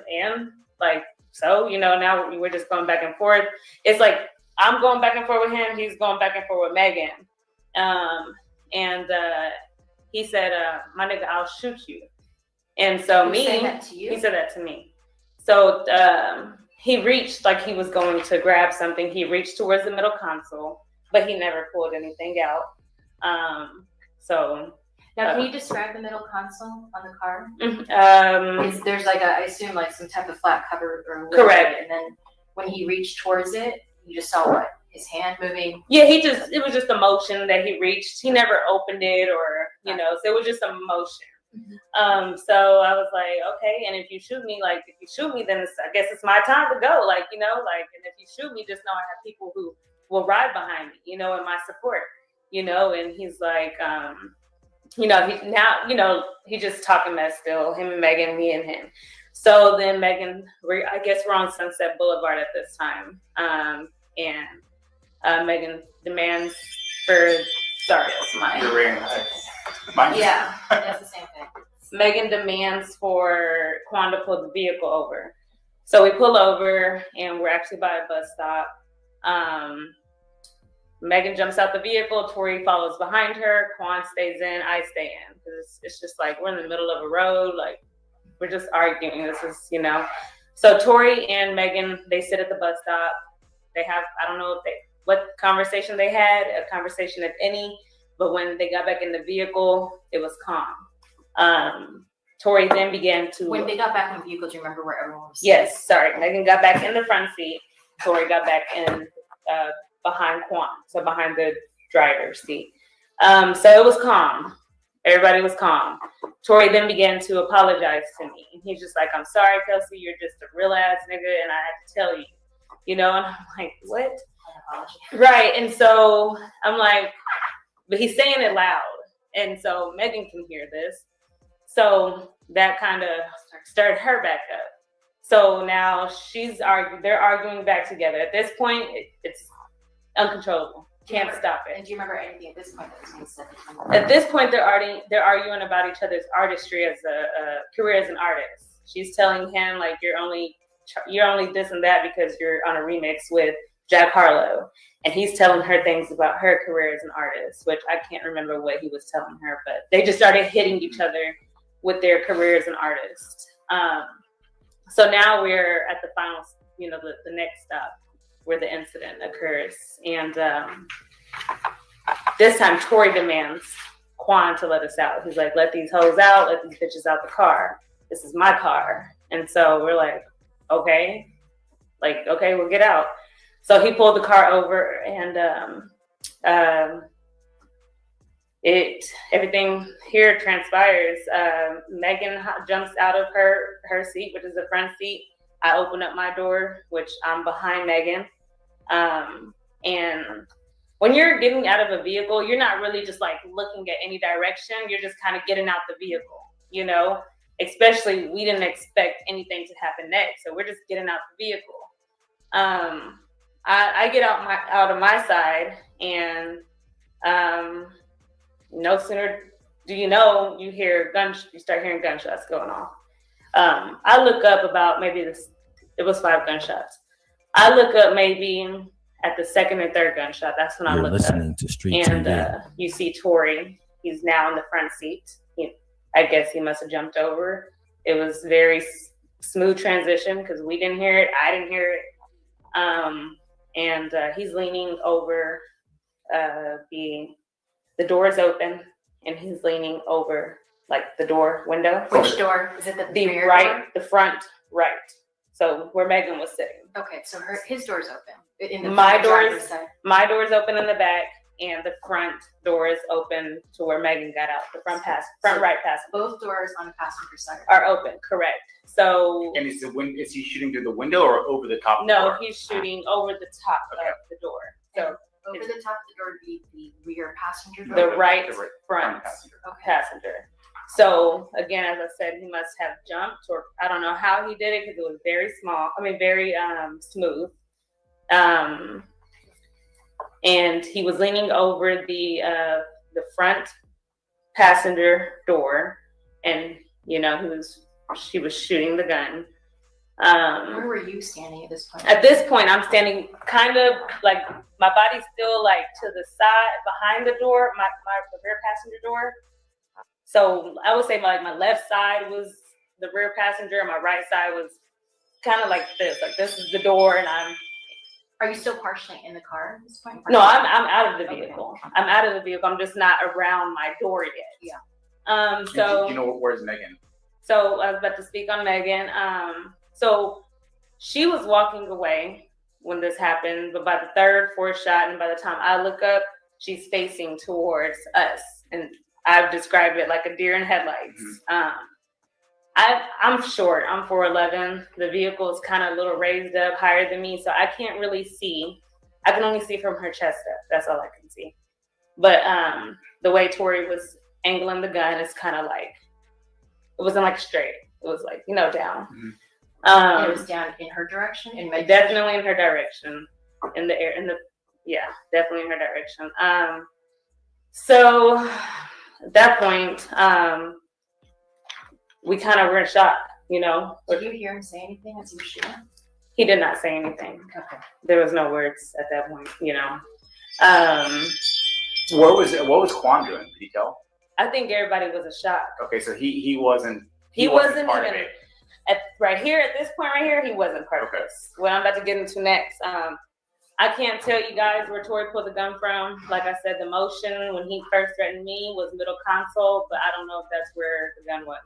like, so, now we're just going back and forth. It's like, I'm going back and forth with him, he's going back and forth with Megan. And he said, my nigga, I'll shoot you. And so He said that to you? He said that to me. So he reached, like he was going to grab something. He reached towards the middle console, but he never pulled anything out. Now, can you describe the middle console on the car? There's like I assume like some type of flat cover or whatever. Correct. And then when he reached towards it, you just saw what? His hand moving? Yeah, it was just a motion that he reached. He never opened it or, so it was just a motion. So I was like, okay, and if you shoot me, then I guess it's my time to go. Like, and if you shoot me, just know I have people who will ride behind me, in my support, and he's like, he's just talking mess still, him and Megan, me and him. So then Megan, I guess we're on Sunset Boulevard at this time. And Megan demands sorry, that's mine. You're ring. Yeah, that's the same thing. Megan demands for Quan to pull the vehicle over. So we pull over and we're actually by a bus stop. Megan jumps out the vehicle, Tory follows behind her, Quan stays in, I stay in. Because it's just like we're in the middle of a road, like we're just arguing. This is, So Tory and Megan, they sit at the bus stop. They have, I don't know what conversation they had, a conversation if any, but when they got back in the vehicle, it was calm. Tory then began to... When they got back in the vehicle, do you remember where everyone was? Yes, sorry. Megan got back in the front seat. Tory got back in behind Quan, so behind the driver's seat. So it was calm. Everybody was calm. Tory then began to apologize to me. He's just like, I'm sorry, Kelsey, you're just a real ass nigga, and I had to tell you. You know, and I'm like, what? Right. And so I'm like, but he's saying it loud. And so Megan can hear this. So that kind of stirred her back up. So now they're arguing back together. At this point, it's uncontrollable. Can't stop it. And do you remember anything at this point that was being said? At this point, they're arguing about each other's artistry as a career as an artist. She's telling him like, you're only this and that because you're on a remix with Jack Harlow. And he's telling her things about her career as an artist, which I can't remember what he was telling her, but they just started hitting each other with their career as an artist. So now we're at the final, the next stop where the incident occurs. And this time Tory demands Quan to let us out. He's like, let these hoes out, let these bitches out the car. This is my car. And so we're like, okay, we'll get out. So he pulled the car over, and everything here transpires. Megan jumps out of her seat, which is the front seat. I open up my door, which I'm behind Megan. And when you're getting out of a vehicle, you're not really just like looking at any direction. You're just kind of getting out the vehicle, Especially, we didn't expect anything to happen next, so we're just getting out the vehicle. I get out of my side, and no sooner do you know, you start hearing gunshots going off. I look up about it was 5 gunshots. I look up maybe at the second and third gunshot. That's when I look up. You're listening to Street TV. And you see Tory. He's now in the front seat. I guess he must have jumped over. It was very smooth transition because we didn't hear it. I didn't hear it. And he's leaning over. The door is open, and he's leaning over like the window. Which door? Is it the rear door? The front right. So where Megan was sitting. Okay, so his door's open. My door is open in the back, and the front door is open to where Megan got out. The front right passenger. Both doors on the passenger side are open. Correct. So. And is he shooting through the window or over the top of the door? No, he's shooting over the top of the door. So over the top of the door would be the rear passenger door. The right front passenger. So again, as I said, he must have jumped, or I don't know how he did it because it was very very smooth. And he was leaning over the front passenger door, and she was shooting the gun. Where were you standing at this point? At this point, I'm standing kind of like my body's still like to the side behind the door, the rear passenger door. So I would say my left side was the rear passenger, and my right side was kind of like this. Like this is the door, and I'm. Are you still partially in the car at this point? No, I'm out of the vehicle. Okay. I'm out of the vehicle. I'm just not around my door yet. Yeah. So you know, where's Megan? So I was about to speak on Megan. So she was walking away when this happened, but by the third, fourth shot, and by the time I look up, she's facing towards us, and I've described it like a deer in headlights. Mm-hmm. I'm short. I'm 4'11". The vehicle is kind of a little raised up, higher than me, so I can't really see. I can only see from her chest up. That's all I can see. But the way Tory was angling the gun is kind of like, it wasn't like straight. It was like, down. Mm-hmm. It was down in her direction? Definitely in her direction. In the air, definitely in her direction. So at that point, we kind of were in shock, Did you hear him say anything as he was shooting? He did not say anything. Okay. There was no words at that point, What was Quan doing? Did he tell? I think everybody was in shock. Okay, so he wasn't. He wasn't part even of it. at this point right here. He wasn't part of this. What I'm about to get into next. I can't tell you guys where Tory pulled the gun from. Like I said, the motion when he first threatened me was middle console, but I don't know if that's where the gun was.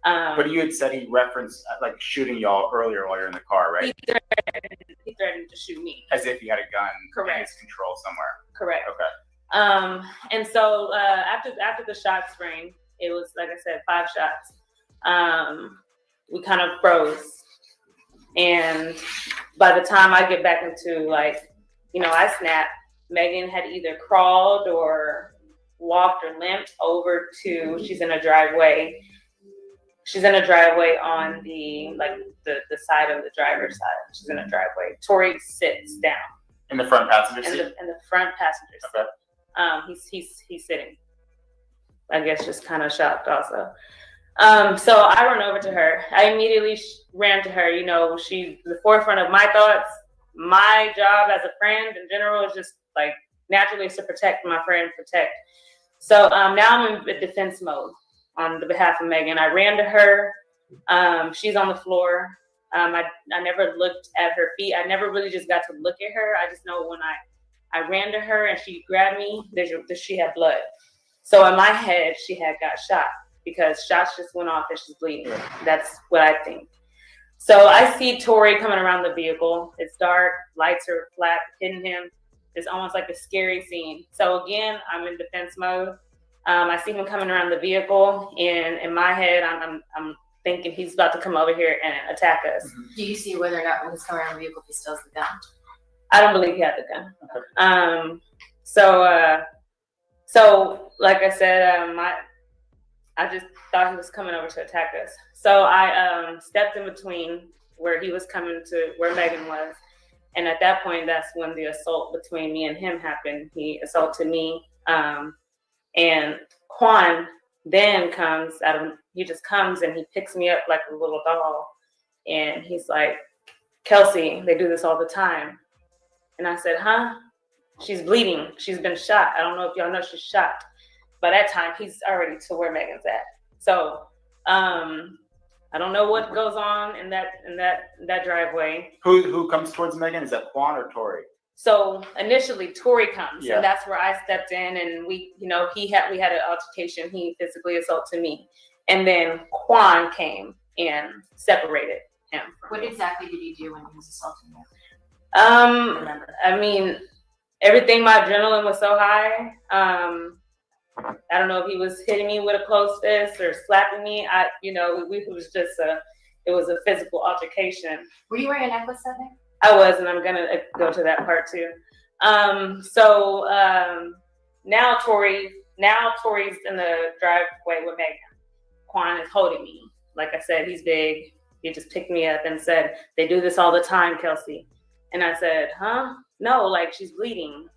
But you had said he referenced like shooting y'all earlier while you're in the car, right? He threatened to shoot me. As if he had a gun Correct. in his control somewhere. Correct. Okay. And so after the shot spring, it was like I said, 5 shots. We kind of froze, and by the time I get back into I snapped. Megan had either crawled or walked or limped over to. She's in a driveway. She's in a driveway on the side of the driver's side. She's in a driveway. Tory sits down in the front passenger seat. In the front passenger seat. He's sitting. I guess just kind of shocked also. So I run over to her. I immediately ran to her. She's the forefront of my thoughts. My job as a friend in general is just naturally is to protect my friend, protect. So now I'm in defense mode on the behalf of Megan. I ran to her. She's on the floor. I never looked at her feet. I never really just got to look at her. I just know when I ran to her and she grabbed me, she had blood. So in my head, she had got shot because shots just went off and she's bleeding. That's what I think. So I see Tory coming around the vehicle. It's dark, lights are flat, hitting him. It's almost like a scary scene. So again, I'm in defense mode. I see him coming around the vehicle, and in my head, I'm thinking he's about to come over here and attack us. Do you see whether or not when he's coming around the vehicle, if he still has the gun? I don't believe he had the gun. So like I said, I just thought he was coming over to attack us. So I stepped in between where he was coming to where Megan was. And at that point, that's when the assault between me and him happened. He assaulted me. And Quan then he just comes and he picks me up like a little doll. And he's like, Kelsey, they do this all the time. And I said, huh? She's bleeding. She's been shot. I don't know if y'all know she's shot. By that time, he's already to where Megan's at. So I don't know what goes on in that driveway. Who comes towards Megan? Is that Quan or Tory? So initially, Tory comes, Yeah. and that's where I stepped in, and we had an altercation. He physically assaulted me, and then Quan came and separated him. What exactly did he do when he was assaulting you? I mean, everything. My adrenaline was so high. I don't know if he was hitting me with a closed fist or slapping me. It was a physical altercation. Were you wearing a necklace that day? I was, and I'm gonna go to that part too. Now Tory's in the driveway with Megan. Quan is holding me. Like I said, he's big. He just picked me up and said, "They do this all the time, Kelsey." And I said, "Huh? No, she's bleeding.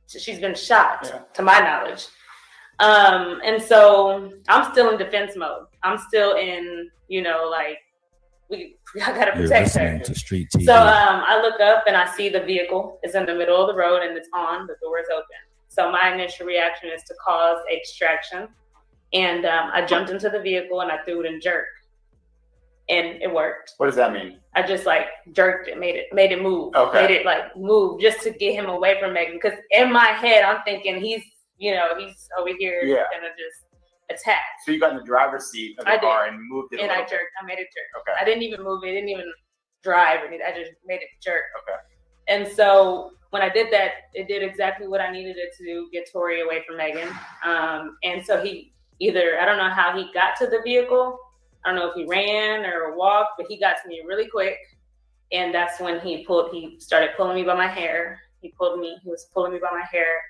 She's been shot, to my knowledge." And so I'm still in defense mode. I'm still in, I gotta protect her. To street TV. So I look up and I see the vehicle is in the middle of the road and it's on, the door is open. So my initial reaction is to cause a distraction. And I jumped into the vehicle and I threw it in jerk. And it worked. What does that mean? I just jerked it, made it move. Okay. Made it move just to get him away from Megan. Because in my head, I'm thinking he's over here gonna just attack. So you got in the driver's seat of the car and moved it. And I jerked. I made it jerk. Okay. I didn't even move it. I didn't even drive or anything. I just made it jerk. Okay. And so when I did that, it did exactly what I needed it to get Tory away from Megan. And so I don't know how he got to the vehicle. I don't know if he ran or walked, but he got to me really quick. And that's when he started pulling me by my hair. He was pulling me by my hair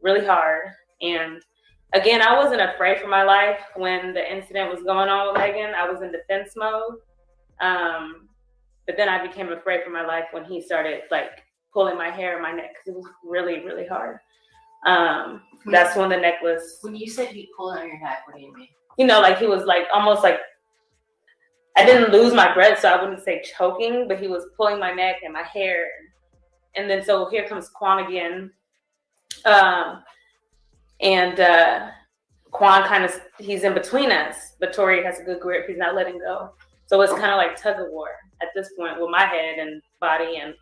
really hard. And again, I wasn't afraid for my life when the incident was going on with Megan. I was in defense mode. But then I became afraid for my life when he started pulling my hair and my neck because it was really, really hard. That's when the necklace. When you said he pulled on your neck, what do you mean? He was almost I didn't lose my breath, so I wouldn't say choking, but he was pulling my neck and my hair. And then so here comes Quan again. Quan he's in between us, but Tory has a good grip. He's not letting go. So it's kind of like tug of war at this point with my head and body, and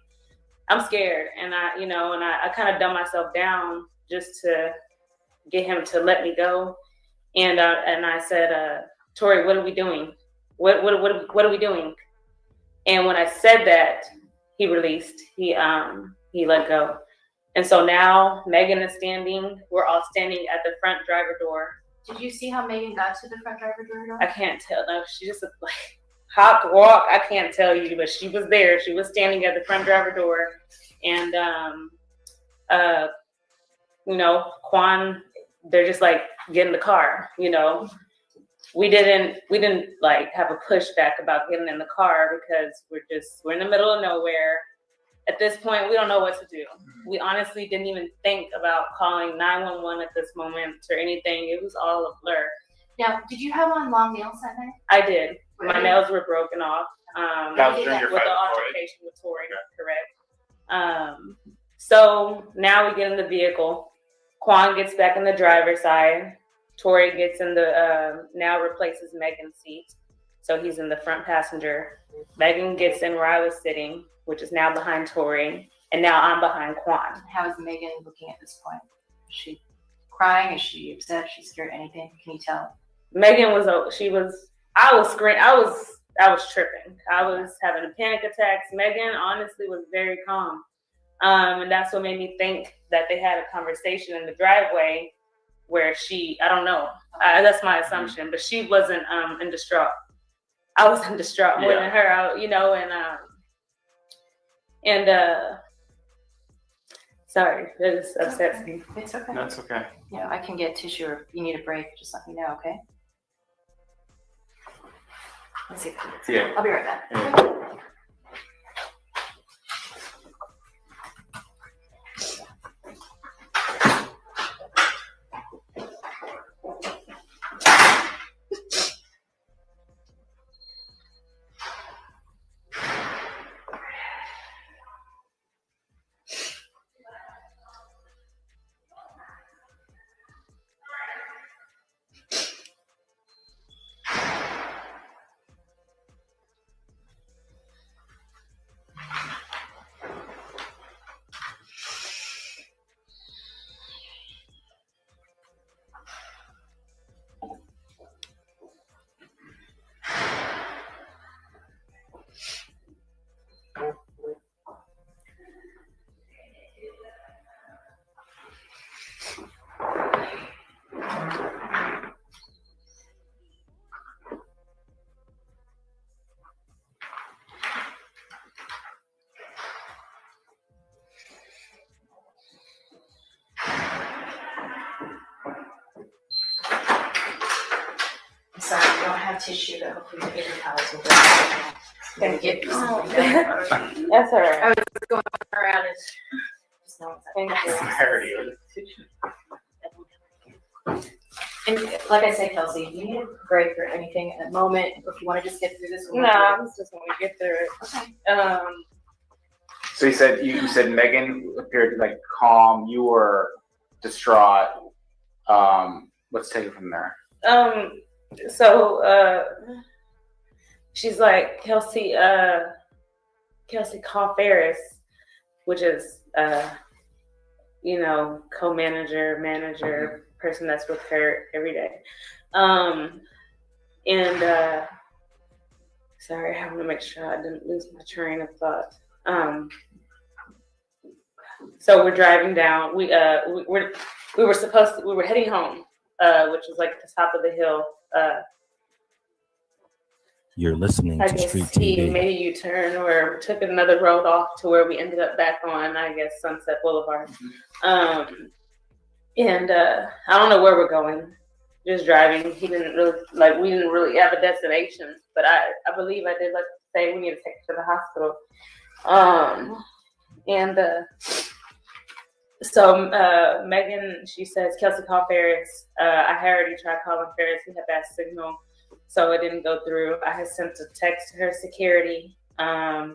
I'm scared. And I kind of dumb myself down just to get him to let me go. And I said, Tory, what are we doing? What are we doing? And when I said that, he released. He let go. And so now Megan is standing. We're all standing at the front driver door. Did you see how Megan got to the front driver door? I can't tell. No, she just like hop, walk. I can't tell you, but she was there. She was standing at the front driver door, and you know, Quan. They're just like get in the car. You know, we didn't like have a pushback about getting in the car because we're in the middle of nowhere. At this point, we don't know what to do. We honestly didn't even think about calling 911 at this moment or anything. It was all a blur. Now, did you have on long nails that night? I did. Really? My nails were broken off. That was during your with fight the with Tory? altercation with Tory, correct. So now we get in the vehicle. Quan gets back in the driver's side. Tory gets in the, now replaces Megan's seat. So he's in the front passenger. Megan gets in where I was sitting, which is now behind Tory. And now I'm behind Quan. How is Megan looking at this point? Is she crying? Is she upset? Is she scared? Anything? Can you tell? Megan was, I was screaming. I was tripping. I was having a panic attacks. Megan honestly was very calm. And that's what made me think that they had a conversation in the driveway where I don't know. That's my assumption, but she wasn't in distraught. I was in distraught more than her, you know, sorry, that just upsets me. It's okay. That's okay. Yeah, I can get tissue, or if you need a break, just let me know, okay? Let's see. Yeah. I'll be right back. Yeah. Sorry, I don't have tissue, but hopefully the paper towels will work. I'm gonna get you something. That's all right. I was going around and just no And like I said, Kelsey, if you need a break or anything at the moment, if you want to just get through this. No, I'm just going to get through it. Okay. So you said Megan appeared like calm. You were distraught. Let's take it from there. So she's like, Kelsey, call Ferris, which is you know, co-manager, manager, person that's with her every day. Sorry, I want to make sure I didn't lose my train of thought. So we're driving down. We were heading home, which was like the top of the hill. You're listening I to guess Street he TV. made a U-turn or took another road off to where we ended up back on, I guess, Sunset Boulevard. I don't know where we're going. Just driving. We didn't really have a destination, but I believe I did like to say we need to take her to the hospital. So Megan, she says, Kelsey, call Ferris. I had already tried calling Ferris. We had bad signal, so it didn't go through. I had sent a text to her security. I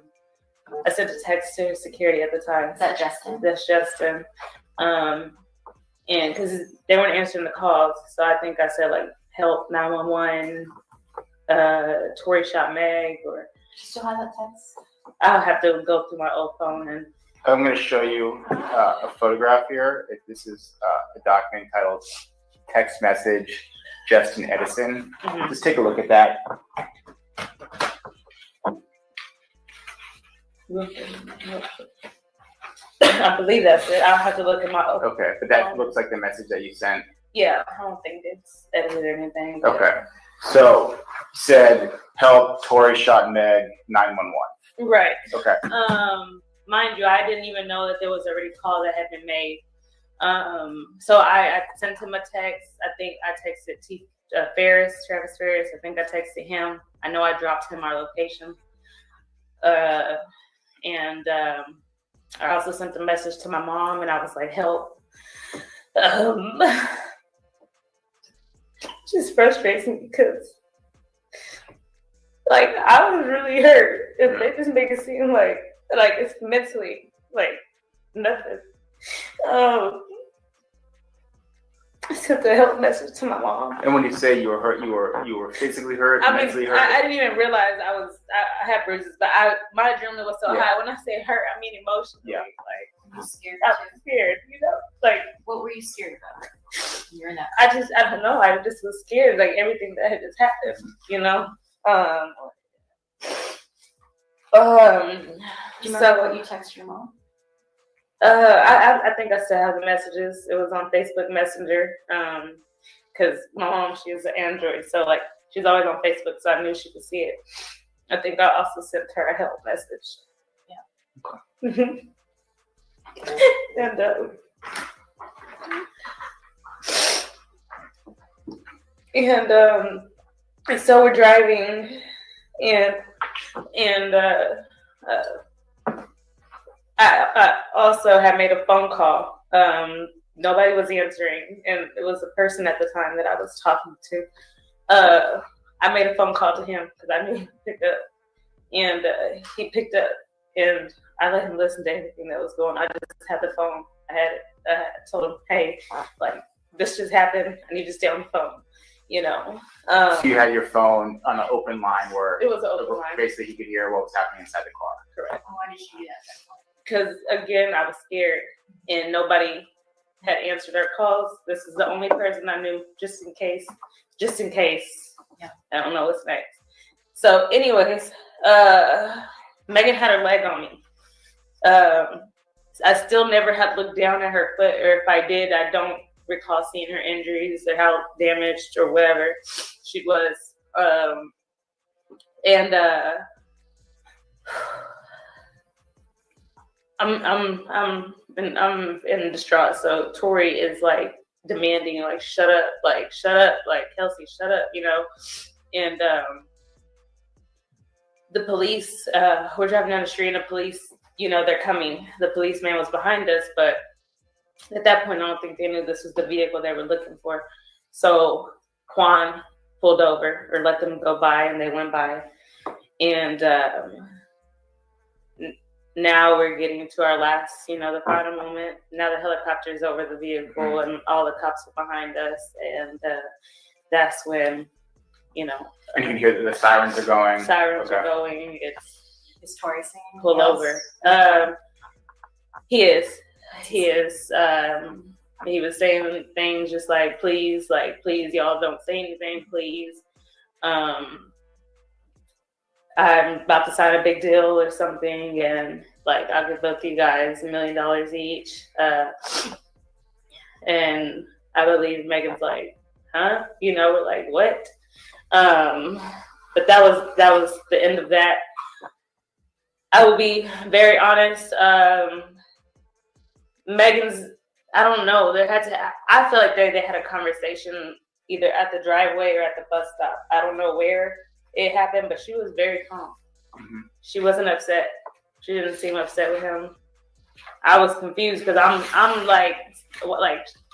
sent a text to her security at the time. Is that Justin? That's Justin. And because they weren't answering the calls, so I think I said like help 911. Tory shot Meg, or Do you still have that text? I'll have to go through my old phone and. I'm going to show you a photograph here. This is a document titled Text Message Justin Edison. Mhm. Just take a look at that. I believe that's it. I'll have to look at my. Okay, but that looks like the message that you sent. Yeah, I don't think it's edited or anything. But. Okay, so said help. Tory shot Meg. 911. Right. Okay. Mind you, I didn't even know that there was already a call that had been made. So I sent him a text. I think I texted Travis Ferris. I think I texted him. I know I dropped him our location. And I also sent a message to my mom, and I was like, help. Just frustrates me because, like, I was really hurt. And they just make it seem like it's mentally, like, nothing. I sent a help message to my mom. And when you say you were hurt, you were physically hurt, mentally hurt. I didn't even realize I had bruises, but my adrenaline was so high. When I say hurt, I mean emotionally. Yeah. Like, you scared? I was scared, you know. Like, what were you scared about? You're in that. I don't know. I just was scared, like everything that had just happened, you know. Do you remember what you texted your mom? I think I still have the messages. It was on Facebook Messenger. Because my mom, she was an Android, so like she's always on Facebook, so I knew she could see it. I think I also sent her a help message. Yeah. And so we're driving, and I also had made a phone call. Nobody was answering, and it was the person at the time that I was talking to. I made a phone call to him because I knew he'd pick up, and he picked up, and I let him listen to everything that was going on. I just had the phone. I told him, hey, like, this just happened. I need to stay on the phone, you know. So you had your phone on an open line where it was an open line. Basically, he could hear what was happening inside the car. Correct. Why did she do that? Because, again, I was scared, and nobody had answered our calls. This is the only person I knew, just in case. Yeah. I don't know what's next. So, anyways, Megan had her leg on me. I still never had looked down at her foot, or if I did, I don't recall seeing her injuries or how damaged or whatever she was. I'm in distraught. So Tory is like demanding, like, shut up, like Kelsey, shut up, you know. And the police, we're driving down the street, and the police, you know, they're coming. The policeman was behind us, but at that point, I don't think they knew this was the vehicle they were looking for. So Quan pulled over, or let them go by, and they went by. And now we're getting to our last, you know, the final moment. Now the helicopter is over the vehicle, and all the cops are behind us, and that's when, you know. And you can hear that the sirens are going. Sirens are going. Is Tory singing? Pull over. He is. He was saying things just like, please, y'all don't say anything, please. I'm about to sign a big deal or something, and like, I'll give both you guys $1 million each. And I believe Megan's like, huh? You know, we're like, what? But that was the end of that. I will be very honest. Megan's, I don't know. I feel like they had a conversation either at the driveway or at the bus stop. I don't know where it happened, but she was very calm. Mm-hmm. She wasn't upset. She didn't seem upset with him. I was confused because I'm like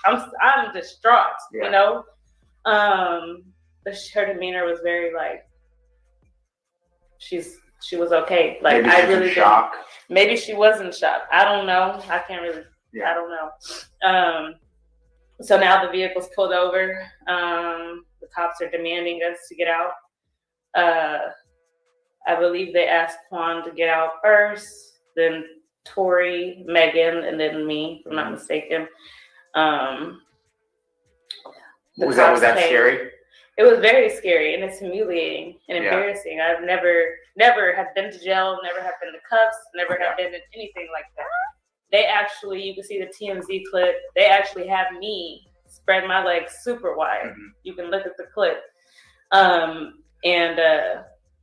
I'm distraught, you know. But her demeanor was very like she was okay. Like, I really didn't. Maybe she was in shock. I don't know. I can't really. Yeah. I don't know. So now the vehicle's pulled over. The cops are demanding us to get out. I believe they asked Quan to get out first, then Tory, Megan, and then me, if I'm not mistaken. Was that scary? It was very scary, and it's humiliating and embarrassing. I've never have been to jail, never have been to cuffs, never have been in anything like that. they actually, you can see the TMZ clip. They actually have me spread my legs super wide. You can look at the clip,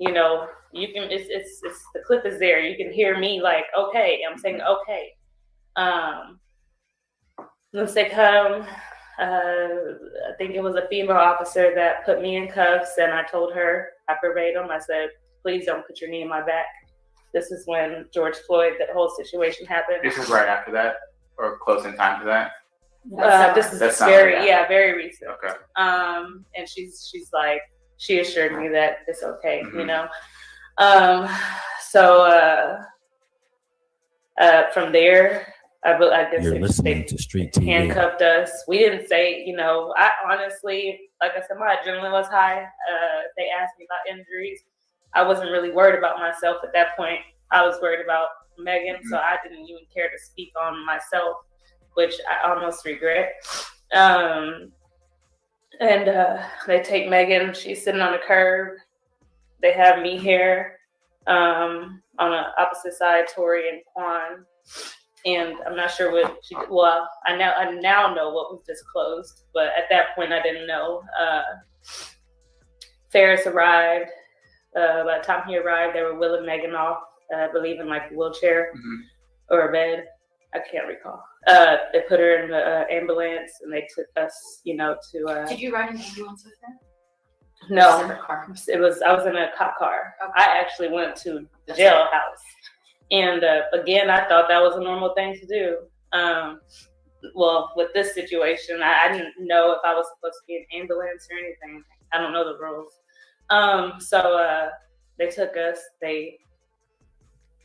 you know, you can. It's the clip is there. You can hear me like, okay. I'm saying okay. Once they come, I think it was a female officer that put me in cuffs, and I told her, I verbatim, I said, please don't put your knee in my back. This is when George Floyd, that whole situation happened. This is right after that, or close in time to that? This is very recent. Okay. And she's like, she assured me that it's okay, you know. From there, I guess You're listening to Street TV. handcuffed us. We didn't say, you know, I honestly, like I said, my adrenaline was high. They asked me about injuries. I wasn't really worried about myself at that point. I was worried about Megan, so I didn't even care to speak on myself, which I almost regret. They take Megan. She's sitting on the curb. They have me here on the opposite side, Tory and Quan. And I'm not sure what I now know what was disclosed, but at that point I didn't know. Ferris arrived. By the time he arrived, they were wheeling Megan off, I believe in like a wheelchair or a bed. I can't recall. They put her in the ambulance, and they took us, you know, to. Did you ride an ambulance with them? No, it was I was in a cop car. Okay. I actually went to the jailhouse, and again, I thought that was a normal thing to do. Well, with this situation, I didn't know if I was supposed to be in an ambulance or anything. I don't know the rules. So they took us. They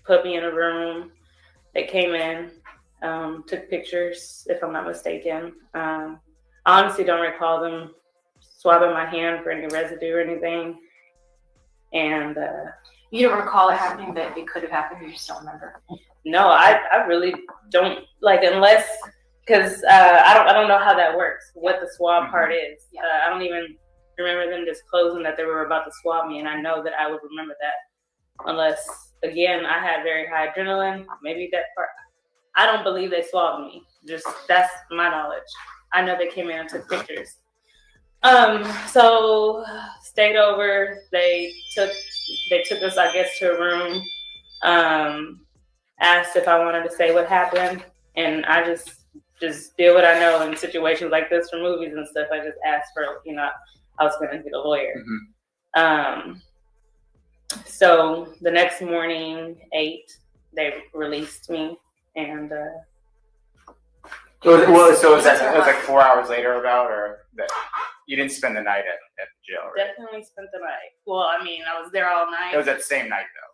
put me in a room. They came in, took pictures, if I'm not mistaken. I honestly don't recall them swabbing my hand for any residue or anything. And you don't recall it happening, but it could have happened. You just don't remember. No, I really don't, like, unless, because I don't know how that works, what the swab part is. I don't even remember them disclosing that they were about to swab me, and I know that I would remember that unless, again, I had very high adrenaline. Maybe that part. I don't believe they swabbed me. Just, that's my knowledge. I know they came in and took pictures. So stayed over. They took us, I guess, to a room. Asked if I wanted to say what happened, and I just did what I know in situations like this for movies and stuff. I just asked for, you know, I was going to get a lawyer. So the next morning, 8, they released me, and so it was like 4 hours later, about, or that you didn't spend the night at the jail, right? Definitely spent the night. Well, I mean, I was there all night. It was that same night, though.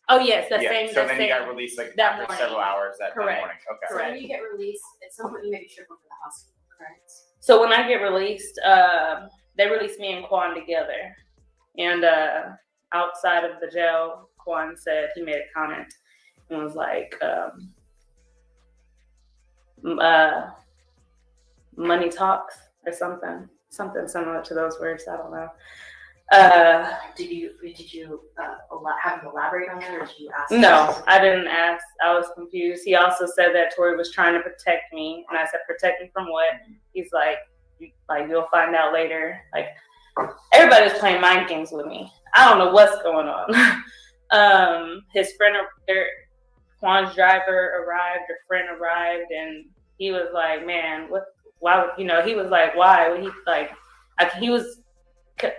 Oh yes, same. So then you got released like that after morning. several hours that morning. Okay. So when you get released, at some point you make a trip over to the hospital, correct? So when I get released, they released me and Quan together. And outside of the jail, Quan said, he made a comment and was like, money talks or something similar to those words. I don't know. Did you have him elaborate on that, or did you ask? No, I didn't ask. I was confused. He also said that Tory was trying to protect me, and I said, protect me from what? He's like you'll find out later. Like, everybody's playing mind games with me. I don't know what's going on. His friend, Juan's driver arrived. Her friend arrived, and he was like, "Man, what? Why? You know?" He was like, "Why?" Would he like? He was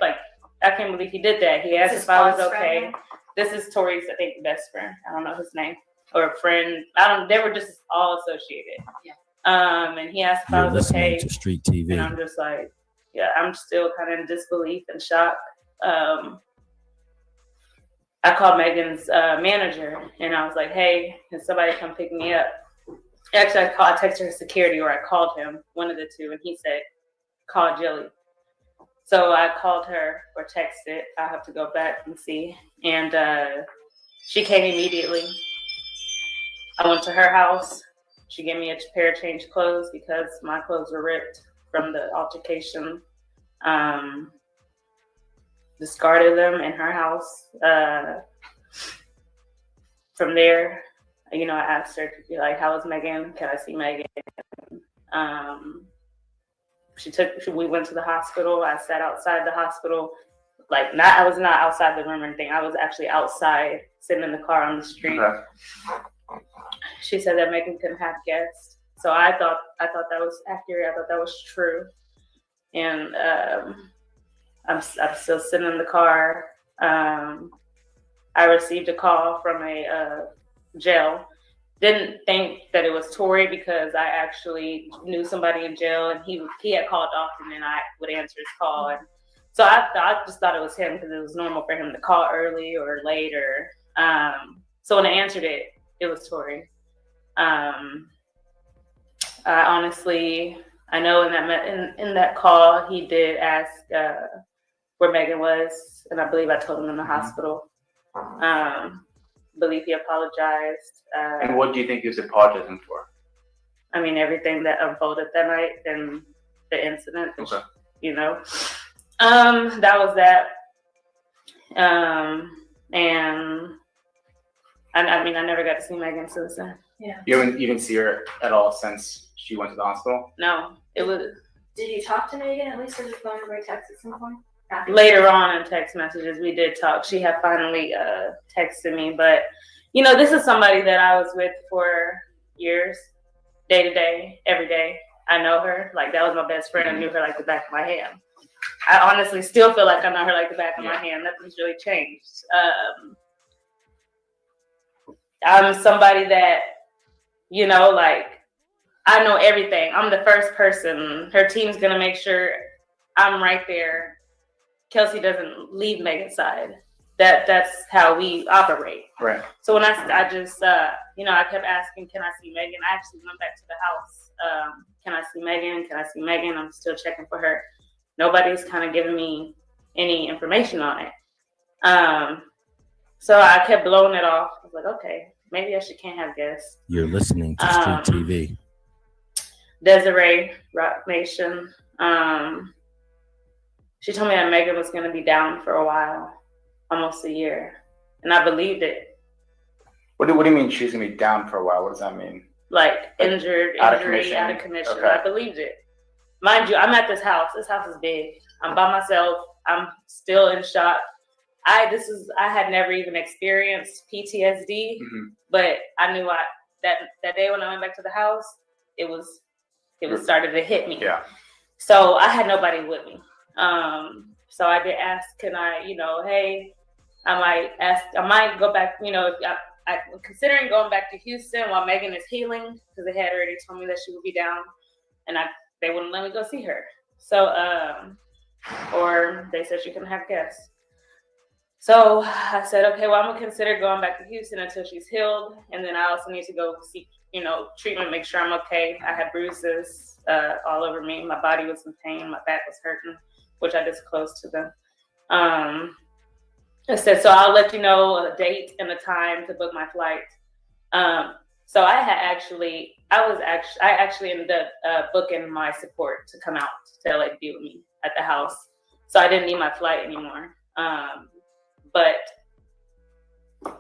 like, I can't believe he did that. He asked if I was okay. This is Tory's, I think, best friend. I don't know his name, or a friend. They were just all associated. Yeah. And he asked if I was okay. To Street TV. And I'm just like, yeah, I'm still kind of in disbelief and shock. I called Megan's manager, and I was like, "Hey, can somebody come pick me up?" Actually, I texted her security, or I called him, one of the two, and he said, "Call Jilly." So I called her or texted. I have to go back and see. And she came immediately. I went to her house. She gave me a pair of change clothes because my clothes were ripped from the altercation. Discarded them in her house. From there, you know, I asked her to be like, how is Megan? Can I see Megan? We went to the hospital. I sat outside the hospital. Like, I was not outside the room or anything. I was actually outside, sitting in the car on the street. Okay. She said that Megan couldn't have guests. So I thought that was accurate. I thought that was true. And I'm still sitting in the car. I received a call from a jail. Didn't think that it was Tory because I actually knew somebody in jail, and he had called often, and I would answer his call. And so I just thought it was him because it was normal for him to call early or later. So when I answered it, it was Tory. I know in that call he did ask where Megan was, and I believe I told him in the hospital. Believe he apologized. And what do you think he was apologizing for? I mean, everything that unfolded that night and the incident. Okay. You know, that was that. And I mean, I never got to see Megan since then. Yeah. You didn't see her at all since she went to the hospital? No, it was. Did you talk to Megan at least, or just phone or text at some point? Later on in text messages, we did talk. She had finally texted me, but you know, this is somebody that I was with for years, day to day, every day. I know her. Like, that was my best friend. I knew her like the back of my hand. I honestly still feel like I know her like the back of my hand. Nothing's really changed. I'm somebody that, you know, like, I know everything. I'm the first person. Her team's gonna make sure I'm right there. Kelsey doesn't leave Megan's side. That's how we operate. Right. So when I just, you know, I kept asking, can I see Megan? I actually went back to the house. Can I see Megan? Can I see Megan? I'm still checking for her. Nobody's kind of giving me any information on it. So I kept blowing it off. I was like, okay, maybe I can't have guests. You're listening to Street TV. Desiree, Rock Nation. She told me that Megan was going to be down for a while, almost a year. And I believed it. What do you mean she's going to be down for a while? What does that mean? Like injury, out of commission. Okay. I believed it. Mind you, I'm at this house. This house is big. I'm by myself. I'm still in shock. I had never even experienced PTSD, but I knew that day when I went back to the house, it was started to hit me. Yeah. So I had nobody with me. So I did ask, can I, you know, hey, I might go back, you know, I'm considering going back to Houston while Megan is healing, because they had already told me that she would be down, and they wouldn't let me go see her. So, or they said she couldn't have guests. So I said, okay, well, I'm gonna consider going back to Houston until she's healed, and then I also need to go seek, you know, treatment, make sure I'm okay. I had bruises all over me. My body was in pain. My back was hurting, which I disclosed to them. I said, so I'll let you know a date and a time to book my flight. So I actually ended up booking my support to come out to LA to be with me at the house. So I didn't need my flight anymore. But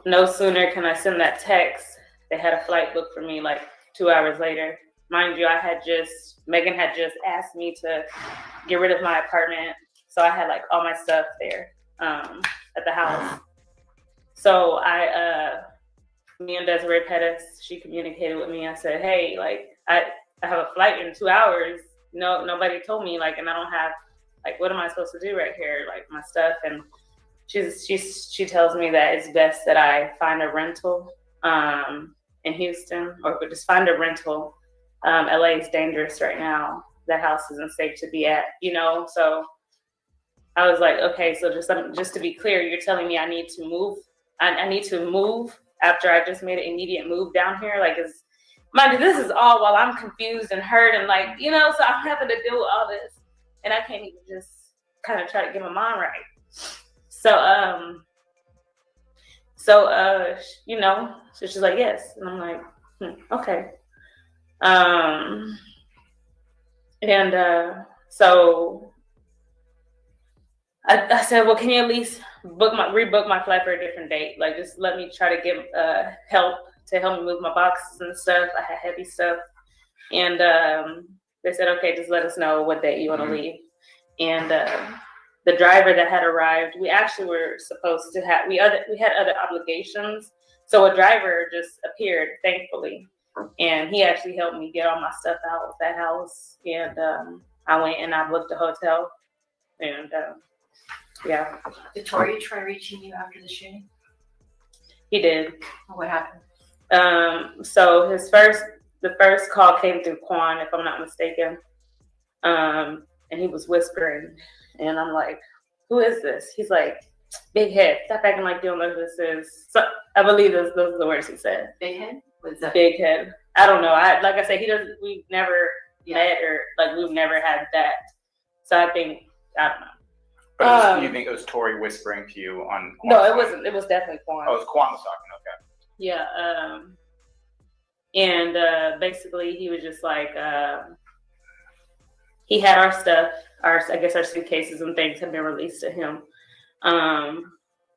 no sooner can I send that text, they had a flight booked for me like 2 hours later. Mind you, Megan had just asked me to get rid of my apartment. So I had like all my stuff there at the house. So me and Desiree Pettis, she communicated with me. I said, hey, like, I have a flight in 2 hours. No, nobody told me, like, and I don't have, like, what am I supposed to do right here? Like, my stuff. And she tells me that it's best that I find a rental in Houston, or just find a rental. LA is dangerous right now. That house isn't safe to be at, you know? So I was like, okay, so just to be clear, you're telling me I need to move. I need to move after I just made an immediate move down here. Like, mind you, this is all while I'm confused and hurt and, like, you know, so I'm having to deal with all this, and I can't even just kind of try to get my mind right. So, you know, so she's like, yes. And I'm like, okay. So I said, well, can you at least rebook my flight for a different date? Like, just let me try to get help to help me move my boxes and stuff. I had heavy stuff. And they said, okay, just let us know what day you want to leave. And the driver that had arrived, we actually were supposed to have, we had other obligations. So a driver just appeared, thankfully. And he actually helped me get all my stuff out of that house. And I went and I booked a hotel. And yeah. Did Tory try reaching you after the shooting? He did. What happened? So the first call came through Quan, if I'm not mistaken. And he was whispering. And I'm like, who is this? He's like, big head. Stop acting like you don't know who this is. So I believe those are the words he said. Big head? What is that? Big head. I don't know. Like I said, we've never met or like we've never had that. So I think, I don't know. But you think it was Tory whispering to you on? No, it wasn't. It was definitely Quan. Oh, it was Quan was talking. Okay. Yeah. And basically, he was just like, he had our stuff. I guess our suitcases and things had been released to him. And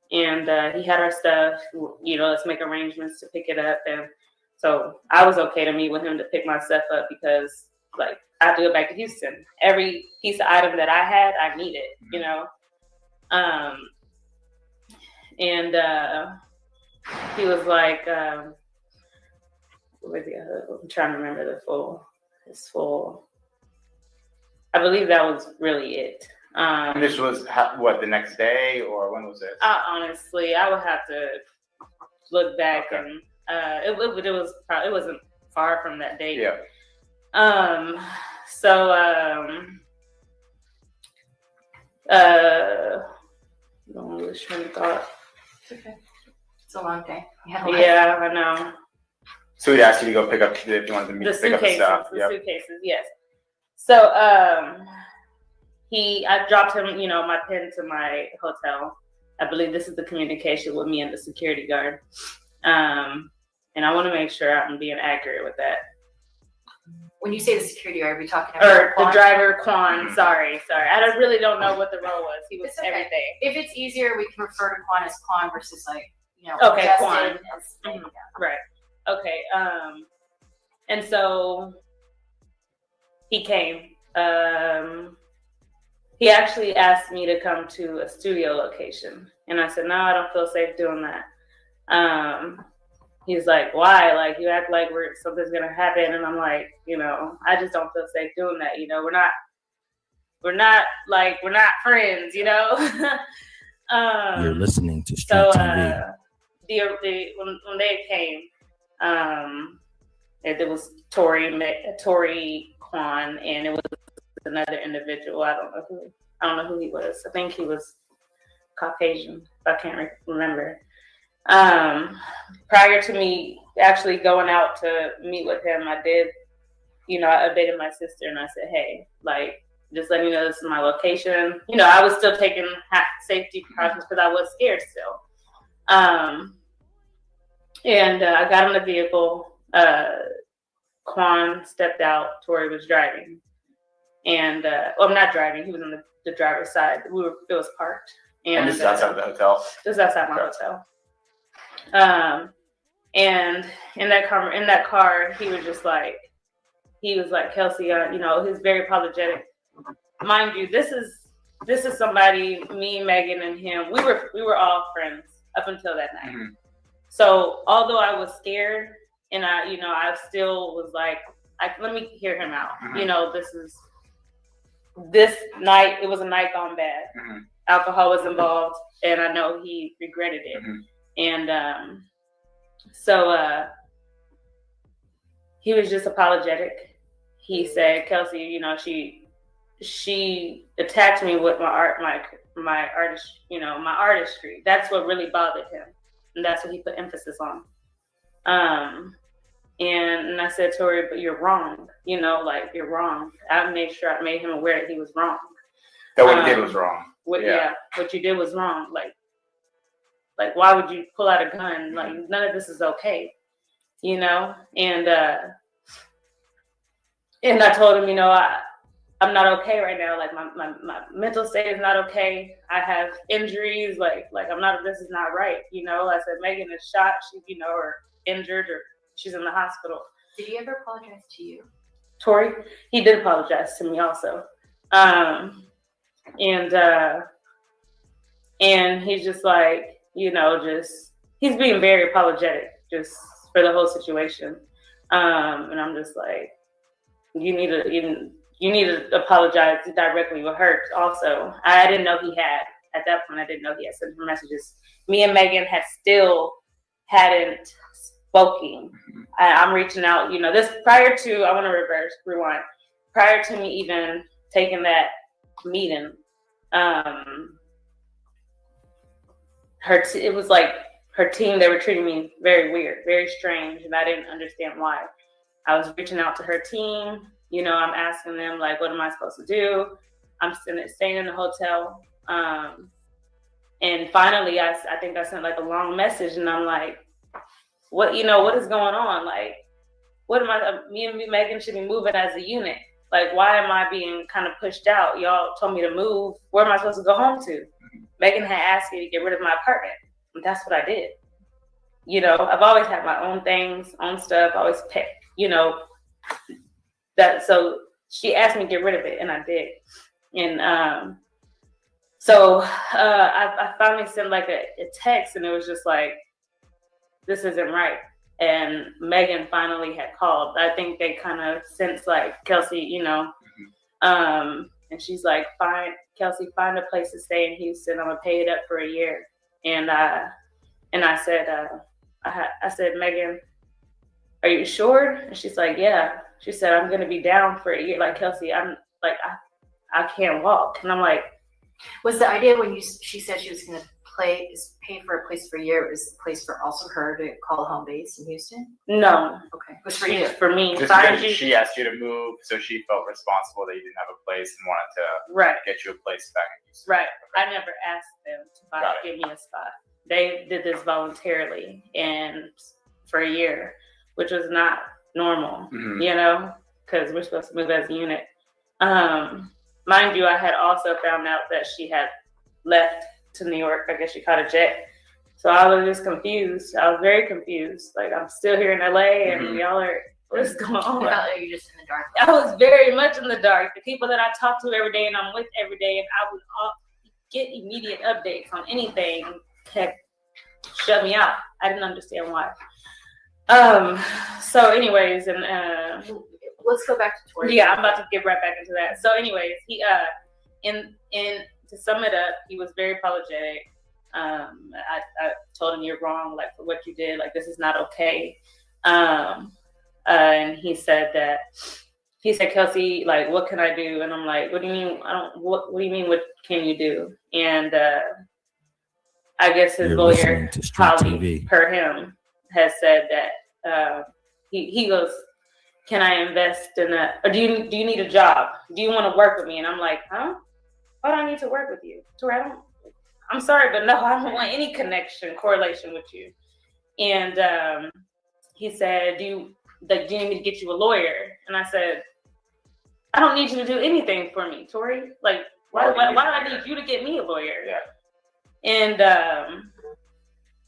he had our stuff. Let's make arrangements to pick it up. And so I was okay to meet with him to pick my stuff up because, like, I have to go back to Houston. Every piece of item that I had, I needed, And he was like, I'm trying to remember his full. I believe that was really it. And this was the next day, or when was this? Honestly, I would have to look back, and it wasn't far from that date. Yeah. I was trying to thought. Okay. It's a long day. Yeah, I know. So he'd ask you to go pick up if you wanted to pick up the stuff. The suitcases, yes. So I dropped him, my pen to my hotel. I believe this is the communication with me and the security guard. And I want to make sure I'm being accurate with that. When you say the security guard, are we talking about the driver, Quan? Sorry. I really don't know what the role was. He was okay. everything. If it's easier, we can refer to Quan as Quan versus Okay, Justin Quan. Right. Okay. And so he came. He actually asked me to come to a studio location, and I said, no, I don't feel safe doing that. He's like, why? Like, you act like something's gonna happen, and I'm like, I just don't feel safe doing that. We're not friends, You're listening to Street TV. When they came, it was Tory, Quan, and it was another individual. I don't know who he was. I think he was Caucasian. I can't remember. Prior to me actually going out to meet with him, I did, I updated my sister and I said, hey, like, just let me know this is my location. I was still taking safety precautions because I was scared still. And I got in the vehicle. Quan stepped out. Tory was driving. And, I'm not driving. He was on the driver's side. It was parked. And this is outside of the hotel? This is outside my hotel. And in that car, he was like, Kelsey, he's very apologetic. Mind you, this is somebody, me, Megan, and him, we were all friends up until that night. Mm-hmm. So although I was scared and I still was like, let me hear him out. Mm-hmm. This night, it was a night gone bad. Mm-hmm. Alcohol was involved, and I know he regretted it. Mm-hmm. And so he was just apologetic. He said, Kelsey, she attacked me with my artistry. That's what really bothered him, and that's what he put emphasis on. And I said, Tory, but you're wrong. You're wrong. I made sure I made him aware that he was wrong. That what he did was wrong. What you did was wrong. Like, why would you pull out a gun? Like, none of this is okay, And I told him, I'm not okay right now. Like my mental state is not okay. I have injuries. Like I'm not. This is not right. You know. I said Megan is shot. She, you know, or injured, or she's in the hospital. Did he ever apologize to you? Tory, he did apologize to me also, and he's just like, you know, just he's being very apologetic just for the whole situation, and I'm just like, you need to apologize directly with her also. I didn't know he had, at that point, I didn't know he had sent her messages. Me and Megan hadn't spoken. I'm reaching out, you know, this prior to, I want to rewind, prior to me even taking that meeting, it was like her team, they were treating me very weird, very strange, and I didn't understand why. I was reaching out to her team. You know, I'm asking them, like, what am I supposed to do? I'm staying in the hotel. And finally, I think I sent, like, a long message, and I'm like, what is going on? Like, what am I, me and Megan should be moving as a unit. Like, why am I being kind of pushed out? Y'all told me to move. Where am I supposed to go home to? Megan had asked me to get rid of my apartment, and that's what I did. You know, I've always had my own things, own stuff, always pick, you know, so she asked me to get rid of it, and I did. And so I finally sent like a text, and it was just like, this isn't right. And Megan finally had called. I think they kind of sensed like, Kelsey, you know, and she's like, fine, Kelsey, find a place to stay in Houston. I'm gonna pay it up for a year. And I said, I said, Megan, are you sure? And she's like, yeah. She said, I'm going to be down for a year. Like, Kelsey, I'm like, I can't walk. And I'm like, was the idea when she said she was going to pay for a place for a year, it was a place for also her to call home base in Houston? No. Okay. It was for you. For me. Just because she asked you to move, so she felt responsible that you didn't have a place and wanted to get you a place back in Houston. Right. Okay. I never asked them to give me a spot. They did this voluntarily and for a year, which was not normal, you know, because we're supposed to move as a unit. Mind you, I had also found out that she had left to New York. I guess she caught a jet. So I was just confused. I was very confused. Like, I'm still here in LA and y'all are, what's going on? You're just in the dark. I was very much in the dark. The people that I talk to every day and I'm with every day, and I would get immediate updates on anything, had shut me out. I didn't understand why. So anyways, and let's go back to Tory. Yeah, I'm about to get right back into that. So anyways, he in to sum it up, he was very apologetic. I told him, you're wrong, like, for what you did, like, this is not okay. And he said, Kelsey, like, what can I do? And I'm like, what do you mean? What do you mean? What can you do? And I guess his lawyer, Holly, per him, has said that he goes, can I invest in or do you need a job? Do you want to work with me? And I'm like, huh? Why do I need to work with you? Tori, I'm sorry, but no, I don't want any correlation with you. And he said, do you need me to get you a lawyer? And I said, I don't need you to do anything for me, Tori. Like, why do I need you to get me a lawyer? Yeah.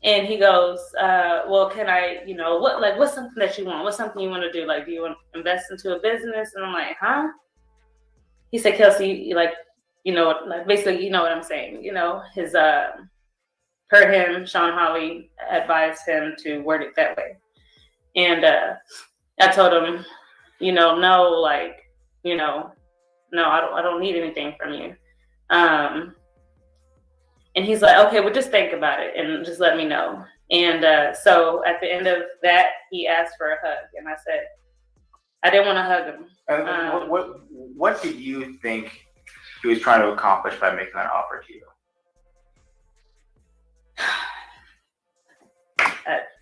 And he goes, well, can I, you know, what's something that you want? What's something you want to do? Like, do you want to invest into a business? And I'm like, huh? He said, Kelsey, like, you know, like, basically, you know what I'm saying. You know, his, per him, Sean Holly advised him to word it that way. And I told him, you know, no, like, you know, no, I don't need anything from you. And he's like, okay, well, just think about it and just let me know. And so at the end of that, he asked for a hug. And I said, I didn't want to hug him. What did you think he was trying to accomplish by making that offer to you?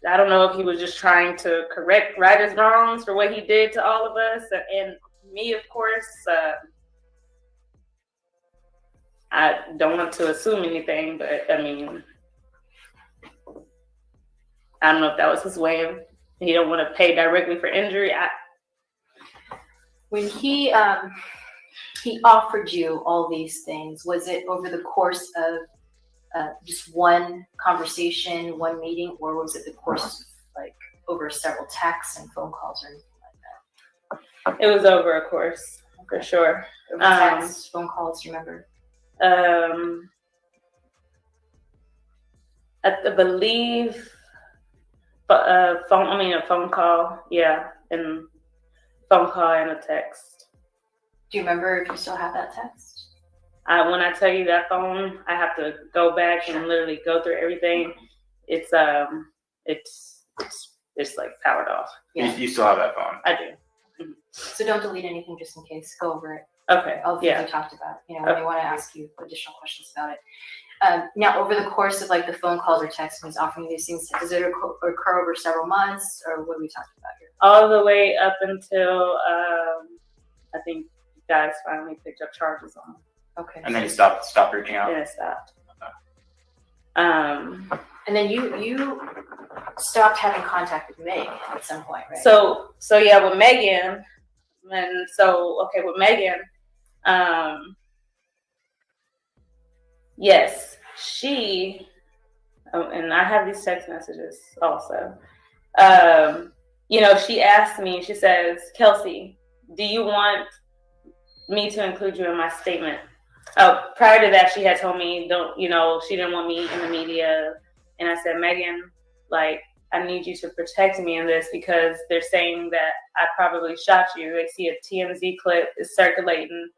I don't know if he was just trying to right his wrongs for what he did to all of us. And me, of course, I don't want to assume anything, but I mean, I don't know if that was his way of, he don't want to pay directly for injury. When he he offered you all these things, was it over the course of just one conversation, one meeting, or was it the course like over several texts and phone calls or anything like that? It was over a course, for sure. Over texts, phone calls, do you remember? I believe a phone call, yeah, and phone call and a text. Do you remember if you still have that text? When I tell you that phone, I have to go back and literally go through everything. It's like powered off. Yeah. You still have that phone? I do. Mm-hmm. So don't delete anything just in case. Go over it. Okay. All the things we talked about. You know, when they want to ask you additional questions about it. Now, over the course of like the phone calls or texts, when he's offering you these things, does it occur over several months, or what are we talking about here? All the way up until I think you guys finally picked up charges on him. Okay. And then he stopped reaching out. Yeah, it stopped. And then you stopped having contact with Meg at some point, right? So yeah, with Megan, and with Megan, yes, she, and I have these text messages also. She asked me, she says, Kelsey, do you want me to include you in my statement? Prior to that, she had told me, she didn't want me in the media. And I said, Megan, like, I need you to protect me in this because they're saying that I probably shot you. They see a TMZ clip is circulating.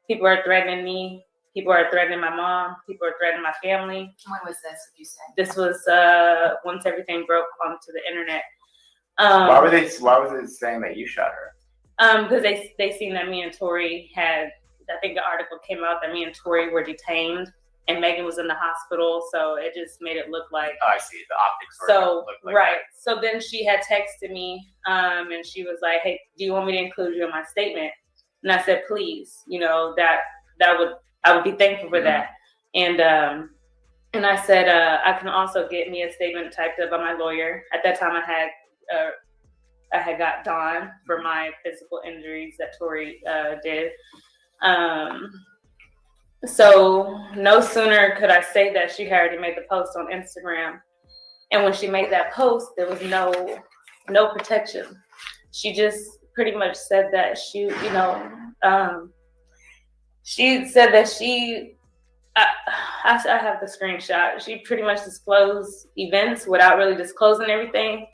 People are threatening me. People are threatening my mom. People are threatening my family. When was this, would you say? This was once everything broke onto the internet. Why was it saying that you shot her? Because they seen that me and Tory had, I think the article came out that me and Tory were detained and Megan was in the hospital, so it just made it look like. Oh, I see, the optics. Right. So then she had texted me, and she was like, "Hey, do you want me to include you in my statement?" And I said, "Please, I would be thankful for that." And I said, I can also get me a statement typed up by my lawyer. At that time, I had got Dawn for my physical injuries that Tory did. So no sooner could I say that she had already made the post on Instagram. And when she made that post, there was no protection. She just pretty much said that she said that I have the screenshot. She pretty much disclosed events without really disclosing everything.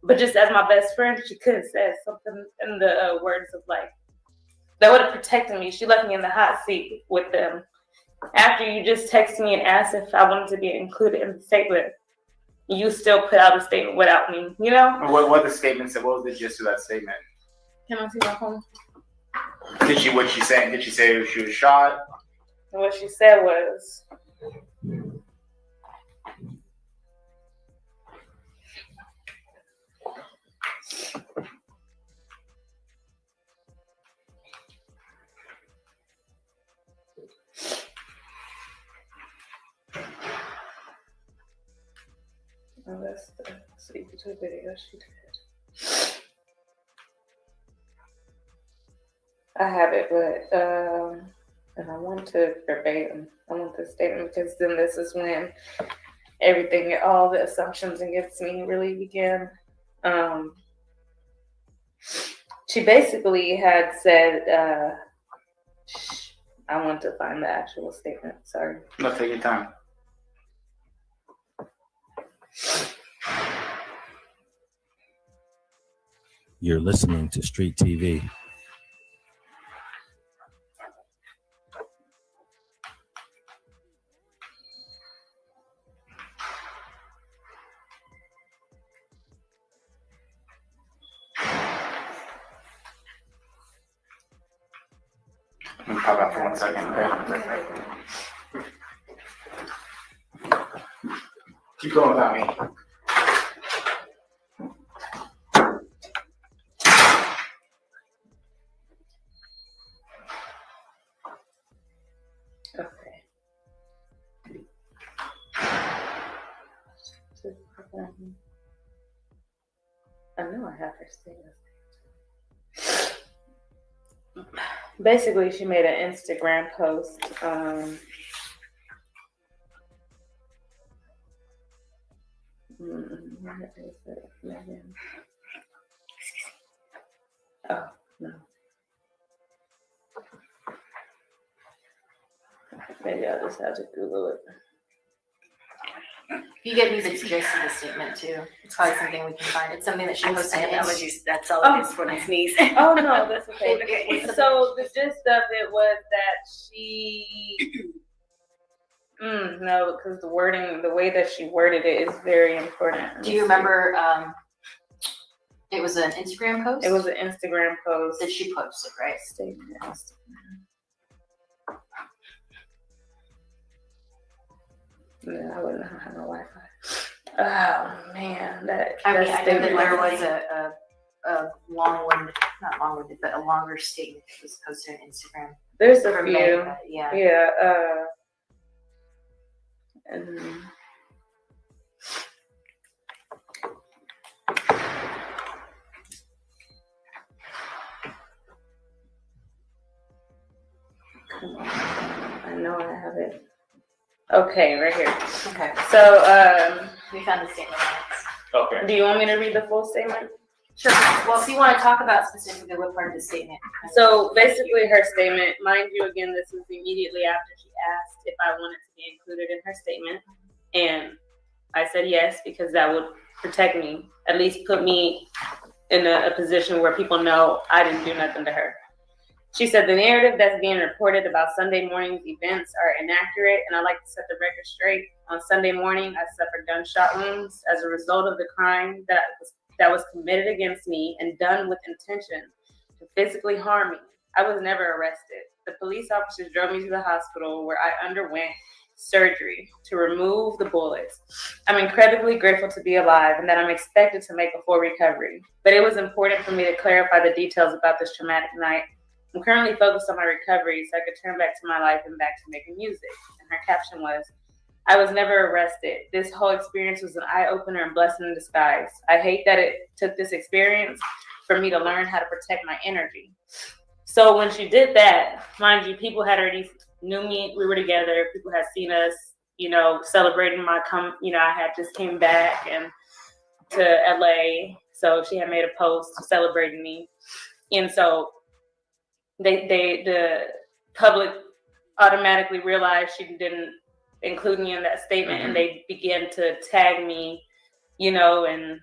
But just as my best friend, she could have said something in the words of like, that would have protected me. She left me in the hot seat with them. After you just texted me and asked if I wanted to be included in the statement, you still put out a statement without me, What the statement said? What was the gist of that statement? Can I see my phone? What she say? Did she say she was shot? And what she said was, oh, that's the YouTube video she did. I have it, but and I want to verbatim. I want the statement because then this is when everything, all the assumptions against me really begin. She basically had said, I want to find the actual statement. Sorry. No, take your time. You're listening to Street TV. Let me pop out for 1 second, okay? Keep going without me. Okay. I know I have her statement. Basically, she made an Instagram post. Where is it, Megan? Oh, no. Maybe I'll just have to Google it. You get me the gist of the statement too. It's probably something we can find. It's something that she posted. That's all it is for my sneeze. Oh no, that's okay. Okay. So the gist of it was that she, no, because the wording, the way that she worded it is very important. Do you remember? It was an Instagram post. It was an Instagram post that she posted, right? Statement. Yeah, I wouldn't have no Wi-Fi. Oh man, I know that there was a long-winded, not long-winded, but a longer statement that was posted on Instagram. There's a from few. Meg, yeah. Yeah. And come on. I know I have it. Okay, right here. Okay. So, we found the statement. okay. Do you want me to read the full statement? Sure. Well, if you want to talk about specifically what part of the statement. So basically her statement, mind you, again, this was immediately after she asked if I wanted to be included in her statement. And I said yes, because that would protect me, at least put me in a position where people know I didn't do nothing to her. She said the narrative that's being reported about Sunday morning's events are inaccurate, and I'd like to set the record straight. On Sunday morning, I suffered gunshot wounds as a result of the crime that was committed against me and done with intention to physically harm me. I was never arrested. The police officers drove me to the hospital where I underwent surgery to remove the bullets. I'm incredibly grateful to be alive and that I'm expected to make a full recovery. But it was important for me to clarify the details about this traumatic night. I'm currently focused on my recovery so I could turn back to my life and back to making music. And her caption was, I was never arrested. This whole experience was an eye-opener and blessing in disguise. I hate that it took this experience for me to learn how to protect my energy. So when she did that, mind you, people had already knew me. We were together. People had seen us, celebrating I had just came back and to LA. So she had made a post celebrating me. And so the public automatically realized she didn't include me in that statement, and they began to tag me, and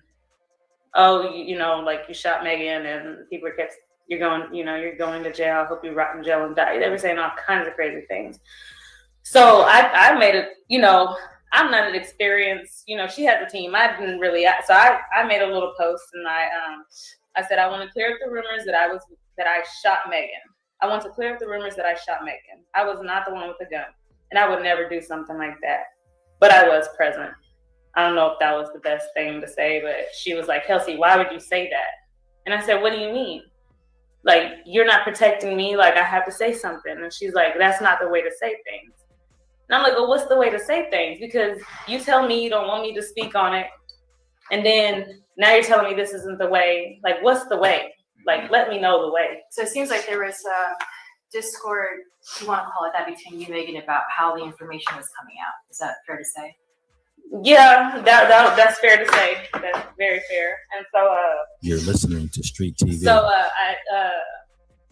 like you shot Megan, and people kept, you're going to jail. I hope you rot in jail and die. They were saying all kinds of crazy things. So I made it, I'm not an experienced, she had the team. I didn't really, so I made a little post, and I said, I want to clear up the rumors that I shot Megan. I want to clear up the rumors that I shot Megan. I was not the one with the gun, and I would never do something like that. But I was present. I don't know if that was the best thing to say, but she was like, Kelsey, why would you say that? And I said, what do you mean? Like, you're not protecting me, like I have to say something. And she's like, that's not the way to say things. And I'm like, well, what's the way to say things? Because you tell me you don't want me to speak on it, and then now you're telling me this isn't the way. Like, what's the way? Like, let me know the way. So it seems like there was discord, if you want to call it that, between you, Megan, about how the information was coming out. Is that fair to say? Yeah, that's fair to say. That's very fair. And so you're listening to Street TV. So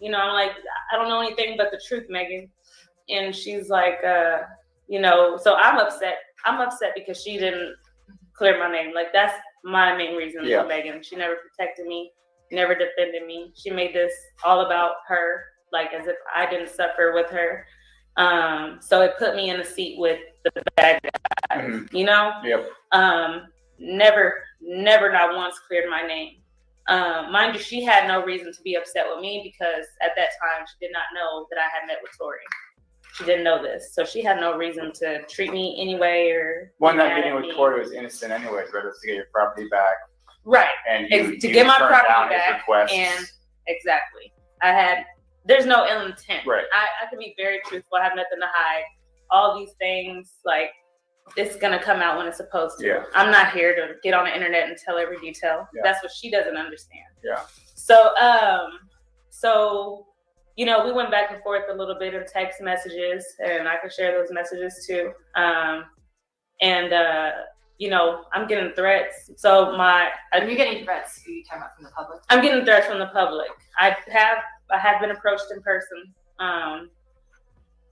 I'm like, I don't know anything but the truth, Megan. And she's like, so I'm upset. I'm upset because she didn't clear my name. Like, that's my main reason for Megan. She never protected me, never defended me. She made this all about her, like as if I didn't suffer with her. So it put me in a seat with the bad guys, Yep. Never not once cleared my name. Mind you, she had no reason to be upset with me because at that time she did not know that I had met with Tory. She didn't know this. So she had no reason to treat me anyway or that meeting with Tory was innocent anyways, right? It was to get your property back. Right. And to get my property back. And exactly. There's no ill intent. Right. I can be very truthful. I have nothing to hide. All these things, like, it's going to come out when it's supposed to. Yeah. I'm not here to get on the internet and tell every detail. Yeah. That's what she doesn't understand. Yeah. So we went back and forth a little bit in text messages, and I can share those messages too. I'm getting threats. So Are you getting threats? Are you talking about from the public? I'm getting threats from the public. I have been approached in person.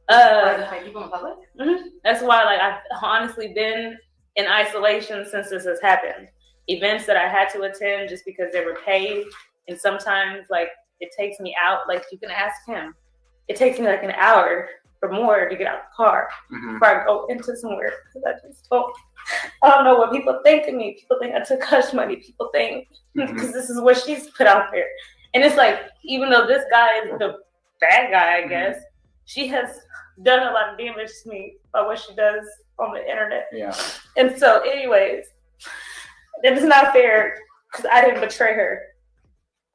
By people in public? Mm-hmm. That's why, I've honestly been in isolation since this has happened. Events that I had to attend just because they were paid, and sometimes it takes me out. You can ask him. It takes me an hour or more to get out the car before I go into somewhere, because I don't know what people think of me. People think I took hush money. People think because this is what she's put out there, and it's even though this guy is the bad guy, I guess, she has done a lot of damage to me by what she does on the internet. Yeah. And so, anyways, it is not fair because I didn't betray her.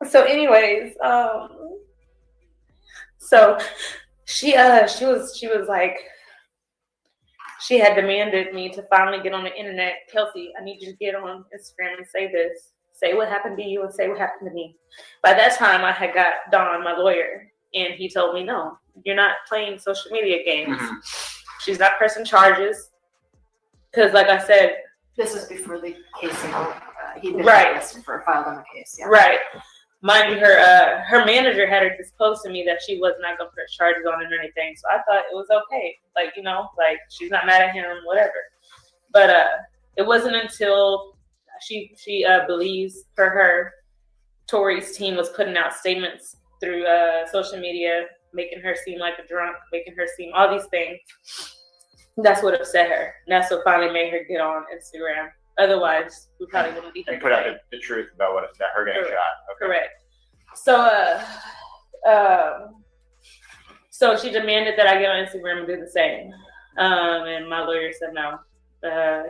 So, anyways, so she was like, she had demanded me to finally get on the internet. Kelsey, I need you to get on Instagram and say this. Say what happened to you and say what happened to me. By that time, I had got Don, my lawyer, and he told me, no, you're not playing social media games. She's not pressing charges. Because like I said, this is before the case, he'd been right. arrested for a filed on the case. Yeah. Right. Mind you, her manager had her disclosed to me that she was not going to press charges on him or anything. So I thought it was okay. She's not mad at him, whatever. But it wasn't until she believes for her, Tory's team was putting out statements through social media, making her seem like a drunk, making her seem all these things. That's what upset her. And that's what finally made her get on Instagram. Otherwise, we probably wouldn't be here. You put out the truth about her getting shot. Okay. Correct. So she demanded that I get on Instagram and do the same. And my lawyer said no.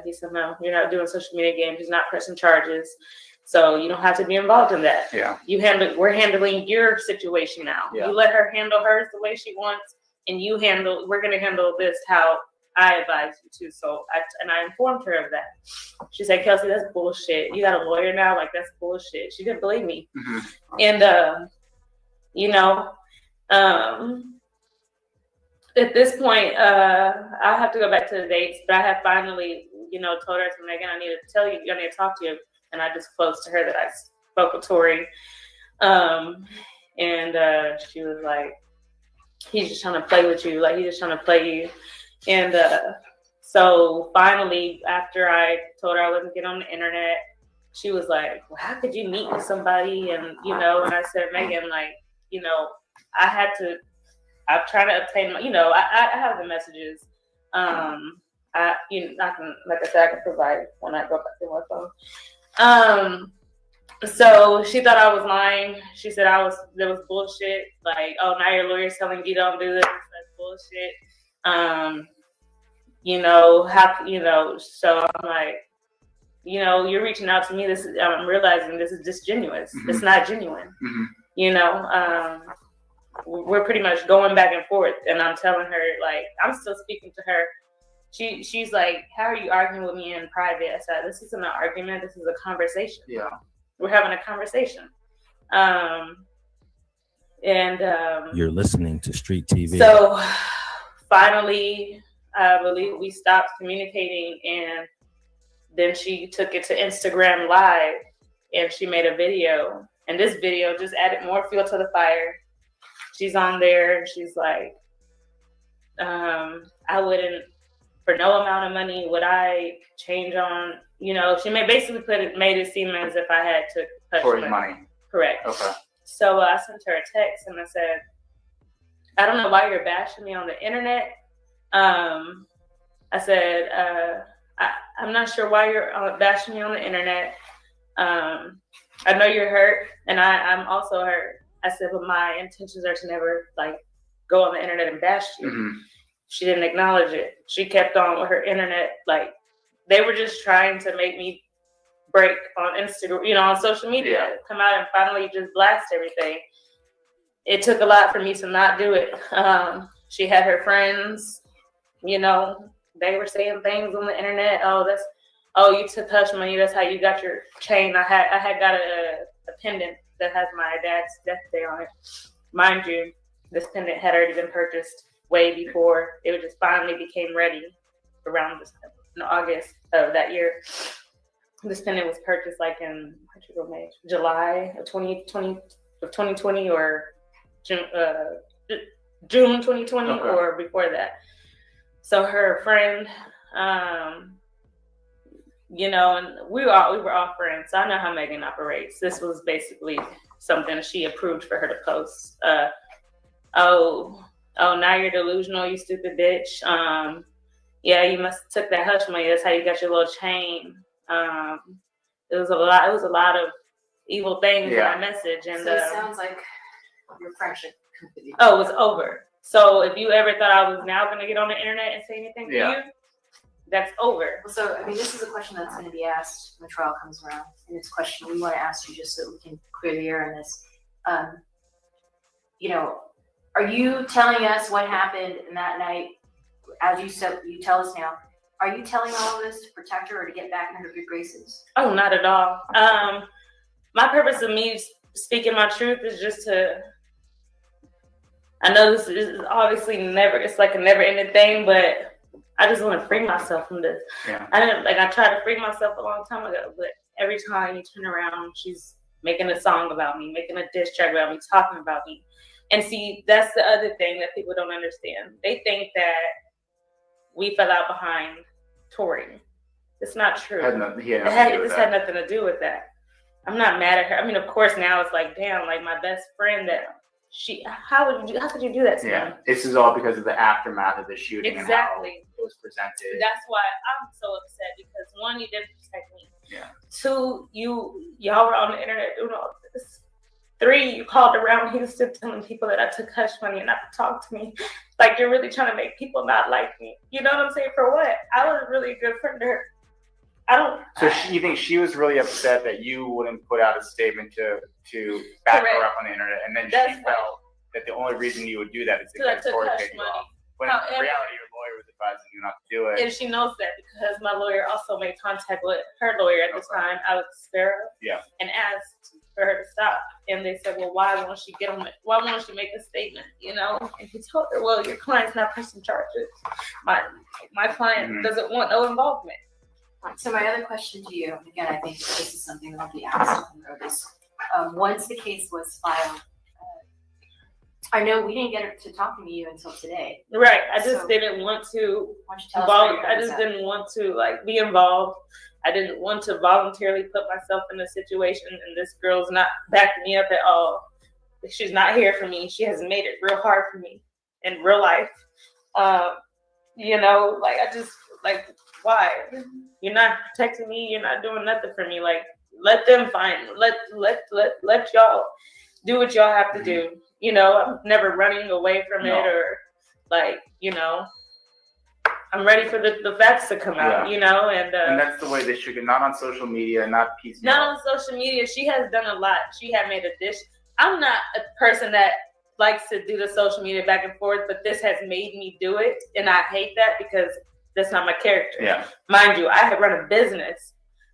He said, no, you're not doing social media games. He's not pressing charges. So you don't have to be involved in that. Yeah. We're handling your situation now. Yeah. You let her handle hers the way she wants, and we're going to handle this how I advise you to. So I informed her of that. She said, Kelsey, that's bullshit. You got a lawyer now? That's bullshit. She didn't believe me. And, at this point, I'll have to go back to the dates, but I have finally, told her, Megan, I need to tell you, I need to talk to you. And I disclosed to her that I spoke with Tory. And she was like, he's just trying to play with you. He's just trying to play you. And so finally, after I told her I wouldn't get on the internet, she was like, well, how could you meet with somebody? And, and I said, Megan, I'm trying to obtain my, I have the messages. I can, like I said, I can provide when I go back to my phone. So she thought I was lying. She said there was bullshit. Oh, now your lawyer's telling you don't do this. That's bullshit. So I'm like, you're reaching out to me. I'm realizing this is disingenuous. It's not genuine. We're pretty much going back and forth, and I'm telling her, I'm still speaking to her. She's like, how are you arguing with me in private? I said, this isn't an argument. This is a conversation. Yeah. We're having a conversation. You're listening to Street TV. So finally, I believe we stopped communicating, and then she took it to Instagram Live, and she made a video, and this video just added more fuel to the fire. She's on there, and she's like, I wouldn't, for no amount of money, would I change on, she made it seem as if I had to touch money. Correct. Okay. So I sent her a text, and I said, I don't know why you're bashing me on the internet. I said, I'm not sure why you're bashing me on the internet. I know you're hurt, and I'm also hurt. I said, but my intentions are to never go on the internet and bash you. She didn't acknowledge it. She kept on with her internet. They were just trying to make me break on Instagram, on social media, come out and finally just blast everything. It took a lot for me to not do it. She had her friends, they were saying things on the internet. Oh, you took hush money. That's how you got your chain. I had got a pendant that has my dad's death day on it. Mind you, This pendant had already been purchased way before. It just finally became ready around in August of that year. This pendant was purchased like in July of 2020 or June 2020 or before that. So her friend, you know, and we were all friends. So I know how Megan operates. This was basically something she approved for her to post. Oh, now you're delusional, you stupid bitch. Yeah, you must have took that hush money. That's how you got your little chain. It was a lot of evil things in that message. And so it sounds like your friendship completely. Oh, it was over. So if you ever thought I was now going to get on the internet and say anything to you, that's over. So, I mean, this is a question that's going to be asked when the trial comes around. And it's a question we want to ask you just so we can clear the air on this. You know, are you telling us what happened in that night? As you said, you tell us now. Are you telling all of this to protect her or to get back in her good graces? Oh, not at all. My purpose of me speaking my truth is just to, I know this is obviously it's like a never ending thing, but I just want to free myself from this. Yeah. I tried to free myself a long time ago, but every time you turn around, she's making a song about me, making a diss track about me, talking about me. And see, that's the other thing that people don't understand. They think that we fell out behind Tory. It's not true. It had nothing to do with that. I'm not mad at her. I mean, of course, now it's like, damn, like my best friend that how could you do that to me? Yeah, this is all because of the aftermath of the shooting Exactly. and how it was presented. That's why I'm so upset because one, you didn't protect me. Yeah. Two, y'all were on the internet doing all this. Three, you called around Houston telling people that I took hush money and not to talk to me. Like you're really trying to make people not like me. You know what I'm saying? For what? I was really a good friend to her. So you think she was really upset that you wouldn't put out a statement to back her up on the internet, and then she felt that the only reason you would do that is because Tory paid you off. When in reality, your lawyer was advising you not to do it. And she knows that because my lawyer also made contact with her lawyer at the time, Alex Sparrow, and asked for her to stop. And they said, well, why won't she make a statement? You know? And he told her, well, your client's not pressing charges. My client doesn't want no involvement. So my other question to you, again, I think this is something that will be asked on notice. Once the case was filed, I know we didn't get to talking to you until today. Right. I just didn't want to didn't want to like be involved. I didn't want to voluntarily put myself in a situation, and this girl's not backing me up at all. She's not here for me. She has made it real hard for me in real life. You know, like I just like, why? You're not protecting me. You're not doing nothing for me. Like, let them let y'all do what y'all have to do. You know, I'm never running away from it or like, you know, I'm ready for the facts to come out, you know, and that's the way they should get, not on social media, not piecemeal. Not on social media. She has done a lot. She had made a dish. I'm not a person that likes to do the social media back and forth, but this has made me do it. And I hate that because that's not my character. Yeah. Mind you, I have run a business,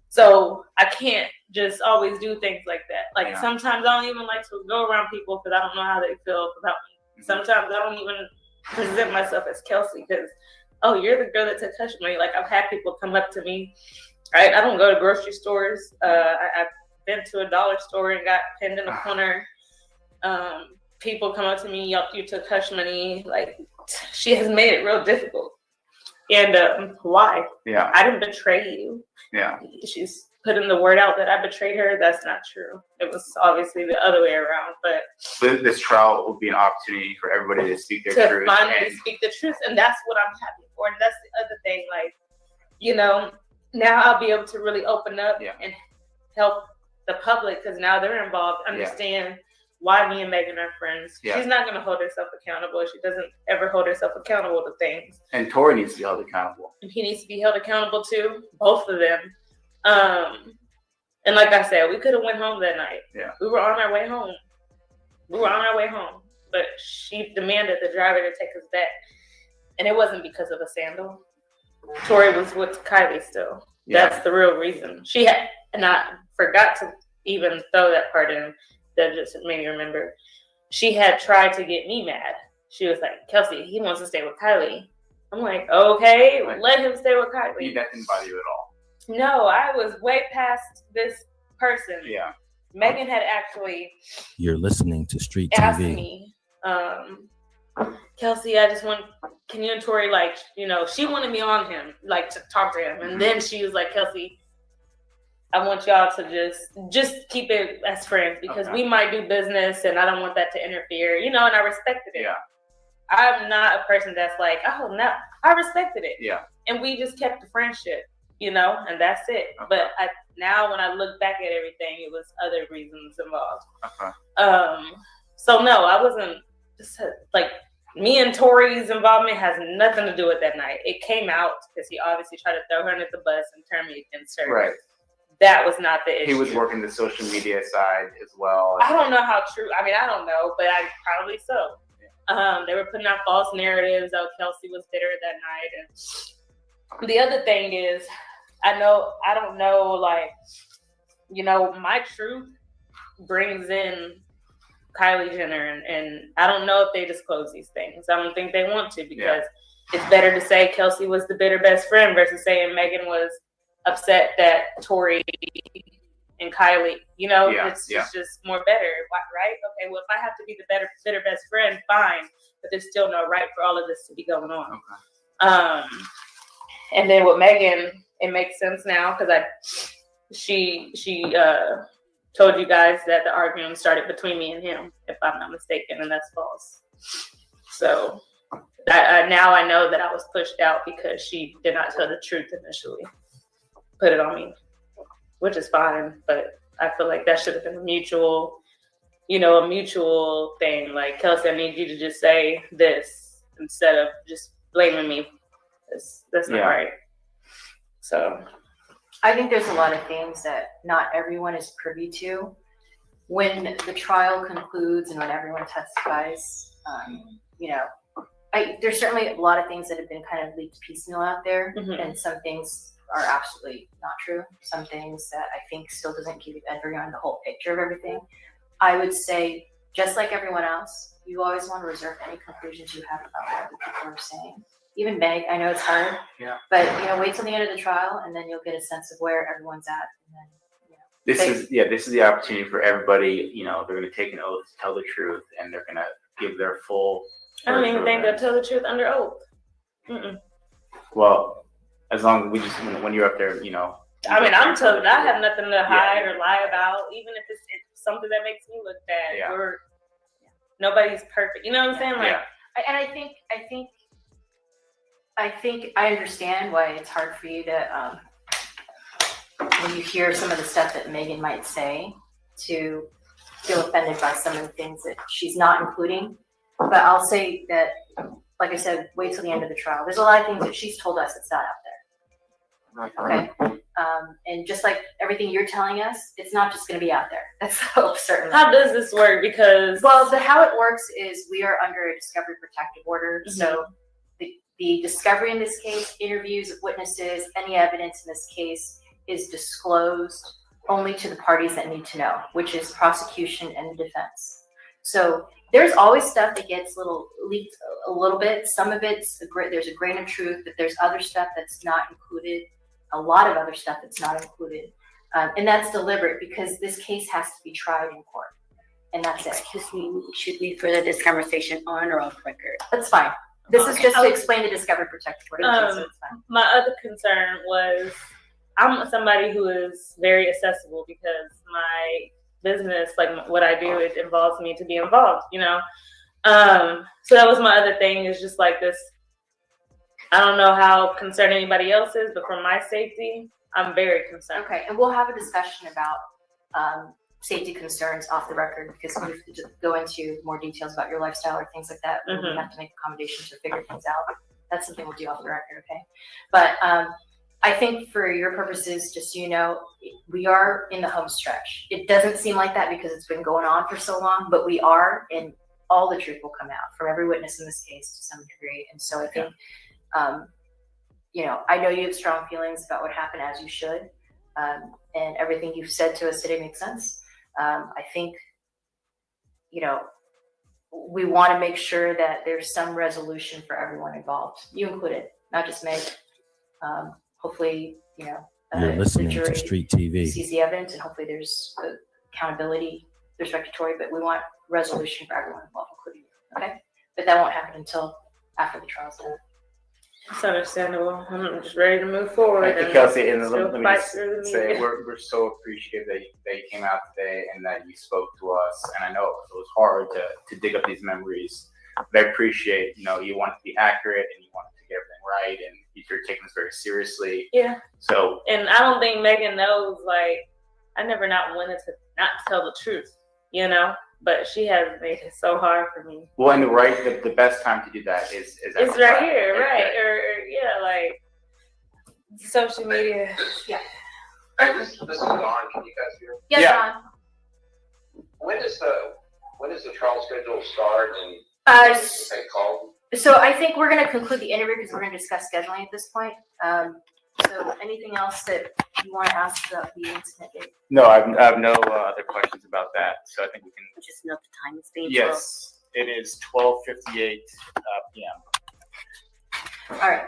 so I can't just always do things like that. Like sometimes I don't even like to go around people because I don't know how they feel about me. Sometimes I don't even present myself as Kelsey because, oh, you're the girl that took hush money. Like I've had people come up to me, right? I don't go to grocery stores. I've been to a dollar store and got pinned in a corner. People come up to me, you took hush money. Like she has made it real difficult. And why? Yeah. I didn't betray you. Yeah. She's putting the word out that I betrayed her. That's not true. It was obviously the other way around. But this trial will be an opportunity for everybody to speak their truth. To finally speak the truth. And that's what I'm happy for. And that's the other thing. Like, you know, now I'll be able to really open up and help the public because now they're involved, understand why me and Megan are friends. Yeah. She's not going to hold herself accountable. She doesn't ever hold herself accountable to things. And Tory needs to be held accountable. And he needs to be held accountable too, both of them. And like I said, we could have went home that night. Yeah. We were on our way home. But she demanded the driver to take us back. And it wasn't because of a sandal. Tory was with Kylie still. Yeah. That's the real reason. She had, and I forgot to even throw that part in. That just made me remember. she had tried to get me mad. She was like, Kelsey, he wants to stay with Kylie. I'm like, okay, let him stay with Kylie. That didn't bother you at all? No, I was way past this person. Yeah. Megan had actually You're listening to Street asked TV. me, Kelsey, I just want, can you and Tory, like, you know, she wanted me on him, like, to talk to him. And then she was like, Kelsey, I want y'all to just keep it as friends because we might do business and I don't want that to interfere, you know, and I respected it. Yeah. I'm not a person that's like, oh, no, I respected it. Yeah. And we just kept the friendship, you know, and that's it. Okay. But now when I look back at everything, it was other reasons involved. Okay. So no, I wasn't just like, me and Tory's involvement has nothing to do with that night. It came out because he obviously tried to throw her under the bus and turn me against her. Right. That was not the issue. He was working the social media side as well. I don't know how true. I mean, I don't know, but I probably so. They were putting out false narratives. Oh, Kelsey was bitter that night. And the other thing is, I don't know, like, you know, my truth brings in Kylie Jenner, and I don't know if they disclose these things. I don't think they want to because it's better to say Kelsey was the bitter best friend versus saying Megan was upset that Tory and Kylie, you know, it's just more better, right? Okay, well, if I have to be the bitter best friend, fine, but there's still no right for all of this to be going on. Okay. And then with Megan, it makes sense now because she told you guys that the argument started between me and him, if I'm not mistaken, and that's false. So now I know that I was pushed out because she did not tell the truth initially. Put it on me, which is fine, but I feel like that should have been a mutual thing. Like, Kelsey, I need you to just say this instead of just blaming me. That's not right. So I think there's a lot of things that not everyone is privy to. When the trial concludes and when everyone testifies, you know, there's certainly a lot of things that have been kind of leaked piecemeal out there, and some things are absolutely not true. Some things that I think still doesn't give everyone the whole picture of everything. I would say, just like everyone else, you always want to reserve any conclusions you have about what other people are saying. Even Meg, I know it's hard, but you know, wait till the end of the trial, and then you'll get a sense of where everyone's at. And then, you know, this is the opportunity for everybody. You know, they're going to take an oath to tell the truth, and they're going to give their full. I don't even think they'll tell the truth under oath. Well, as long as we just when you're up there, you know. I mean, I'm told I have nothing to hide or lie about, even if it's something that makes me look bad. Yeah. Nobody's perfect. You know what I'm saying? Like, and I think I understand why it's hard for you to, when you hear some of the stuff that Megan might say, to feel offended by some of the things that she's not including. But I'll say that, like I said, wait till the end of the trial. There's a lot of things that she's told us that's not out there. Okay? And just like everything you're telling us, it's not just going to be out there. That's so certain. How does this work? Because how it works is we are under a discovery protective order. So the discovery in this case, interviews of witnesses, any evidence in this case is disclosed only to the parties that need to know, which is prosecution and the defense. So there's always stuff that gets leaked a little bit. Some of it's there's a grain of truth, but there's other stuff that's not included. A lot of other stuff that's not included, and that's deliberate because this case has to be tried in court, and that's it. Excuse me, should we further this conversation on or off record? That's fine. This is just to explain the discovery protective order. So it's fine. My other concern was I'm somebody who is very accessible because my business, like what I do, it involves me to be involved, you know? So that was my other thing, is just like this. I don't know how concerned anybody else is, but for my safety, I'm very concerned. Okay, and we'll have a discussion about safety concerns off the record because we have to go into more details about your lifestyle or things like that. We have to make accommodations or figure things out. That's something we'll do off the record, okay? But I think for your purposes, just so you know, we are in the home stretch. It doesn't seem like that because it's been going on for so long, but we are, and all the truth will come out from every witness in this case to some degree. And so I think, you know, I know you have strong feelings about what happened, as you should, and everything you've said to us today makes sense. I think, you know, we want to make sure that there's some resolution for everyone involved, you included, not just Meg. Hopefully, You're listening the to jury Street TV. sees the evidence, and hopefully there's accountability with respect to Tory, but we want resolution for everyone involved, including you, okay? But that won't happen until after the trial's done. It's understandable. I'm just ready to move forward. Hey, Kelsey, and still let me fight just through the say media. we're so appreciative that you came out today and that you spoke to us. And I know it was hard to dig up these memories, but I appreciate, you want to be accurate and you want to get everything right, and you're taking this very seriously. Yeah. So, and I don't think Megan knows, like, I never not wanted to not tell the truth, but she has made it so hard for me. well, and the best time to do that is It's right here, right? Or yeah, like social media. Yeah. This is Don. Can you guys hear? Yes, Yeah. Don. When does the trial schedule start and take call? So I think we're going to conclude the interview because we're going to discuss scheduling at this point. So anything else that you want to ask about the incident date? No, I have no other questions about that. So I think we can Just note the time is being Yes, it is 12:58 p.m. All right.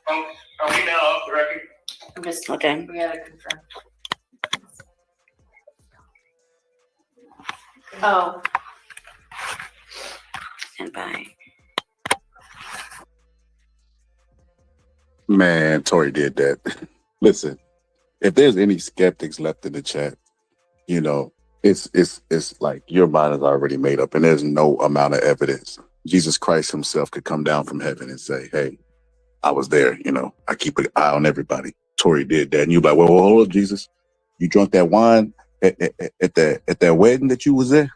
Are we now off the record? I'm just Okay. We gotta confirm. Oh. And bye. Man, Tory did that. Listen, if there's any skeptics left in the chat, it's like your mind is already made up and there's no amount of evidence. Jesus Christ himself could come down from heaven and say, hey, I was there, I keep an eye on everybody. Tory did that. And you're like, well, hold up, Jesus. You drunk that wine at that wedding that you was there?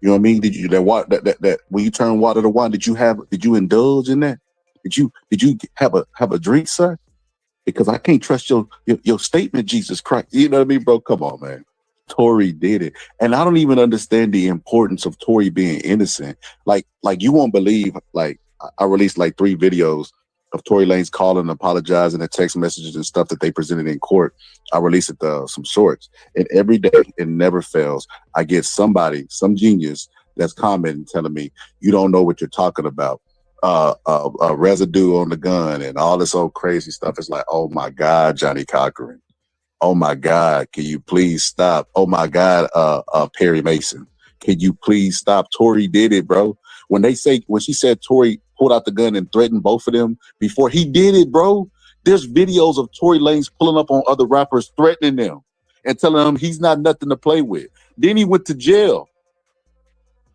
You know what I mean? Did you that when you turn water to wine, did you indulge in that? Did you have a drink, sir? Because I can't trust your statement, Jesus Christ. You know what I mean, bro? Come on, man. Tory did it. And I don't even understand the importance of Tory being innocent. Like you won't believe, like I released like 3 videos of Tory Lanez calling and apologizing, the text messages and stuff that they presented in court. I released some shorts. And every day, it never fails, I get some genius that's commenting, telling me, you don't know what you're talking about. Residue on the gun and all this old crazy stuff. It's like, oh my God, Johnny Cochran. Oh my God, can you please stop? Oh my God, Perry Mason. Can you please stop? Tory did it, bro. When she said Tory pulled out the gun and threatened both of them before he did it, bro, there's videos of Tory Lanez pulling up on other rappers, threatening them and telling them he's not nothing to play with. Then he went to jail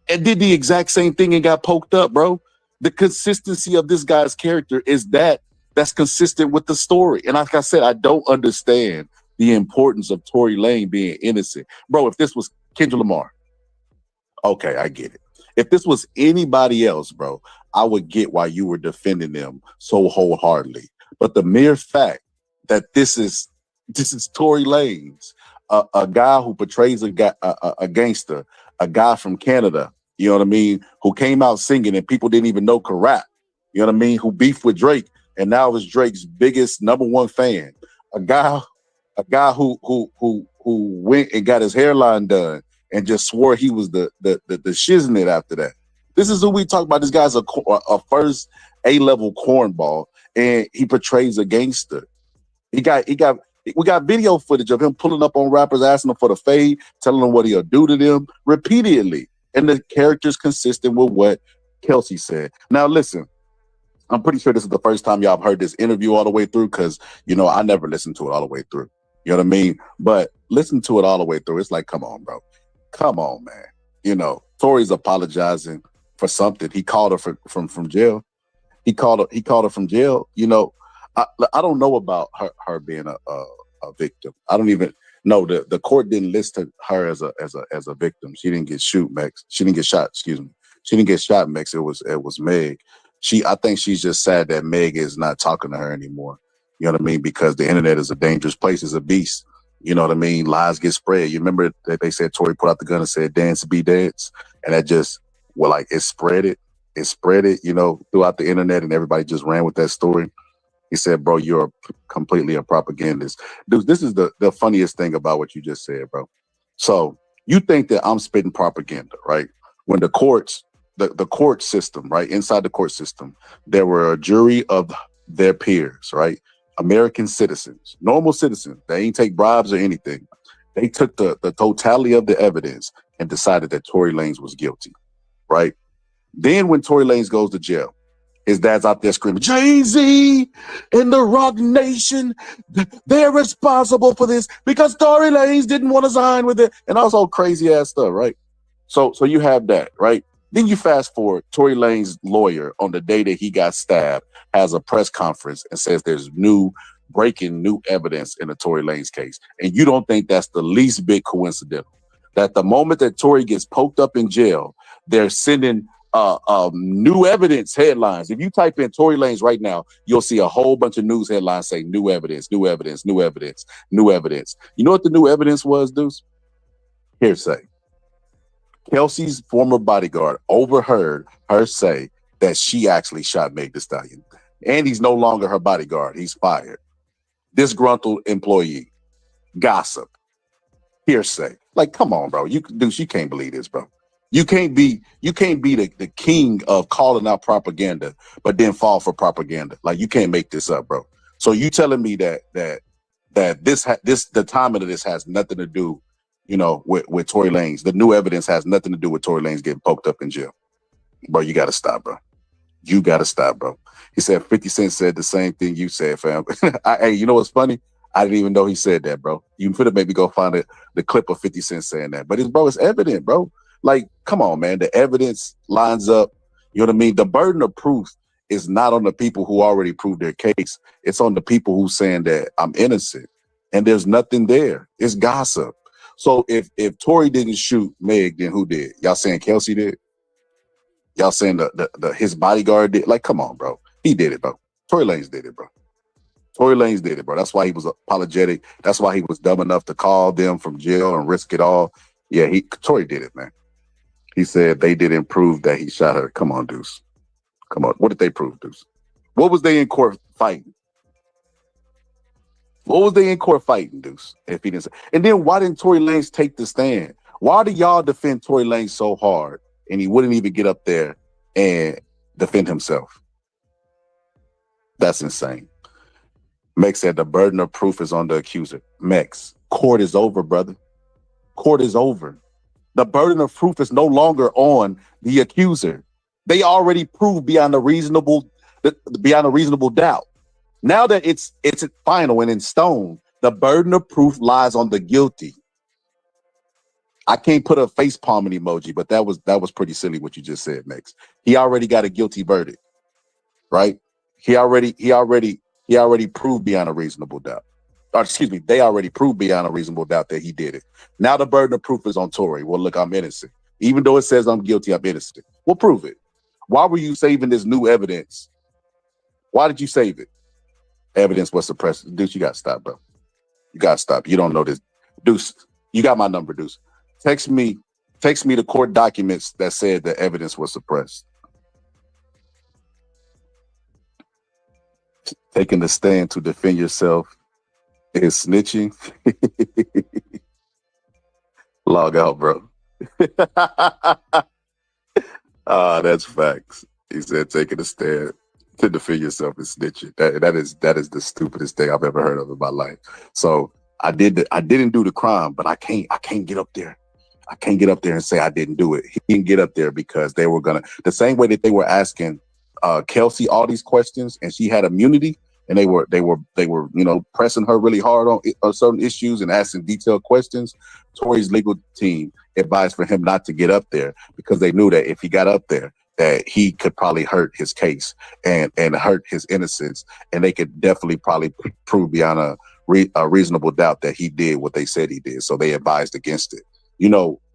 and did the exact same thing and got poked up, bro. The consistency of this guy's character is that's consistent with the story. And like I said, I don't understand the importance of Tory Lanez being innocent. Bro, if this was Kendrick Lamar, okay, I get it. If this was anybody else, bro, I would get why you were defending them so wholeheartedly. But the mere fact that this is Tory Lanez, a guy who portrays a gangster, a guy from Canada, you know what I mean, who came out singing and people didn't even know could rap, you know what I mean, who beefed with Drake and now is Drake's biggest #1 fan, a guy who went and got his hairline done and just swore he was the shiznit after that. This is who we talk about. This guy's a first A-level cornball, and he portrays a gangster. We got video footage of him pulling up on rappers, asking them for the fade, telling them what he'll do to them repeatedly. And the character's consistent with what Kelsey said. Now, listen, I'm pretty sure this is the first time y'all have heard this interview all the way through because, I never listened to it all the way through. You know what I mean? But listen to it all the way through. It's like, come on, bro. Come on, man. Tory's apologizing for something. He called her from jail. He called her from jail. I don't know about her being a victim. I don't even know. The court didn't list her as a victim. She didn't get shot. Excuse me. She didn't get shot, Max. It was Meg. I think she's just sad that Meg is not talking to her anymore. You know what I mean? Because the internet is a dangerous place. It's a beast. You know what I mean? Lies get spread. You remember that they said Tory put out the gun and said, dance be dance. And that just, it spread it, throughout the internet and everybody just ran with that story. He said, bro, you're completely a propagandist. Dude, this is the funniest thing about what you just said, bro. So you think that I'm spitting propaganda, right? When the courts, the court system, right? Inside the court system, there were a jury of their peers, right? American citizens, normal citizens. They ain't take bribes or anything. They took the totality of the evidence and decided that Tory Lanez was guilty, right? Then when Tory Lanez goes to jail, his dad's out there screaming, Jay-Z and the Rock Nation, they're responsible for this because Tory Lanez didn't want to sign with it. And also crazy ass stuff, right? So you have that, right? Then you fast forward, Tory Lanez's lawyer on the day that he got stabbed has a press conference and says there's breaking new evidence in the Tory Lanez case. And you don't think that's the least bit coincidental. That the moment that Tory gets poked up in jail, they're sending new evidence headlines. If you type in Tory Lanez right now, you'll see a whole bunch of news headlines saying new evidence, new evidence, new evidence, new evidence. You know what the new evidence was, Deuce? Hearsay. Kelsey's former bodyguard overheard her say that she actually shot Meg Thee Stallion. And he's no longer her bodyguard. He's fired. Disgruntled employee. Gossip. Hearsay. Like, come on, bro. Deuce, you can't believe this, bro. You can't be the king of calling out propaganda, but then fall for propaganda. Like, you can't make this up, bro. So you telling me that the timing of this has nothing to do, with Tory Lanez. The new evidence has nothing to do with Tory Lanez getting poked up in jail. Bro, you got to stop, bro. You got to stop, bro. He said 50 Cent said the same thing you said, fam. Hey, you know what's funny? I didn't even know he said that, bro. You could have maybe go find the clip of 50 Cent saying that. But it's evident, bro. Like, come on, man. The evidence lines up. You know what I mean? The burden of proof is not on the people who already proved their case. It's on the people who saying that I'm innocent. And there's nothing there. It's gossip. So if Tory didn't shoot Meg, then who did? Y'all saying Kelsey did? Y'all saying his bodyguard did? Like, come on, bro. He did it, bro. Tory Lanez did it, bro. Tory Lanez did it, bro. That's why he was apologetic. That's why he was dumb enough to call them from jail and risk it all. Yeah, Tory did it, man. He said they didn't prove that he shot her. Come on, Deuce. Come on. What did they prove, Deuce? What was they in court fighting? What was they in court fighting, Deuce? If he didn't say. And then why didn't Tory Lanez take the stand? Why do y'all defend Tory Lanez so hard and he wouldn't even get up there and defend himself? That's insane. Mex said the burden of proof is on the accuser. Mex, court is over, brother. Court is over. The burden of proof is no longer on the accuser. They already proved beyond a reasonable doubt. Now that it's final and in stone, the burden of proof lies on the guilty. I can't put a face palming emoji, but that was pretty silly what you just said, Mex. He already got a guilty verdict, right? He already proved beyond a reasonable doubt. Or excuse me, they already proved beyond a reasonable doubt that he did it. Now the burden of proof is on Tory. Well, look, I'm innocent. Even though it says I'm guilty, I'm innocent. We'll prove it. Why were you saving this new evidence? Why did you save it? Evidence was suppressed. Deuce, you got to stop, bro. You got to stop. You don't know this. Deuce, you got my number, Deuce. Text me the court documents that said the evidence was suppressed. Taking the stand to defend yourself is snitching. Log out, bro. That's facts. He said taking a stand to defend yourself is snitching. That is the stupidest thing I've ever heard of in my life. So I didn't do the crime, but I can't get up there. I can't get up there and say I didn't do it. He didn't get up there because they were the same way that they were asking Kelsey all these questions and she had immunity. And they were, pressing her really hard on certain issues and asking detailed questions. Tory's legal team advised for him not to get up there because they knew that if he got up there, that he could probably hurt his case and hurt his innocence. And they could definitely probably prove beyond a reasonable doubt that he did what they said he did. So they advised against it.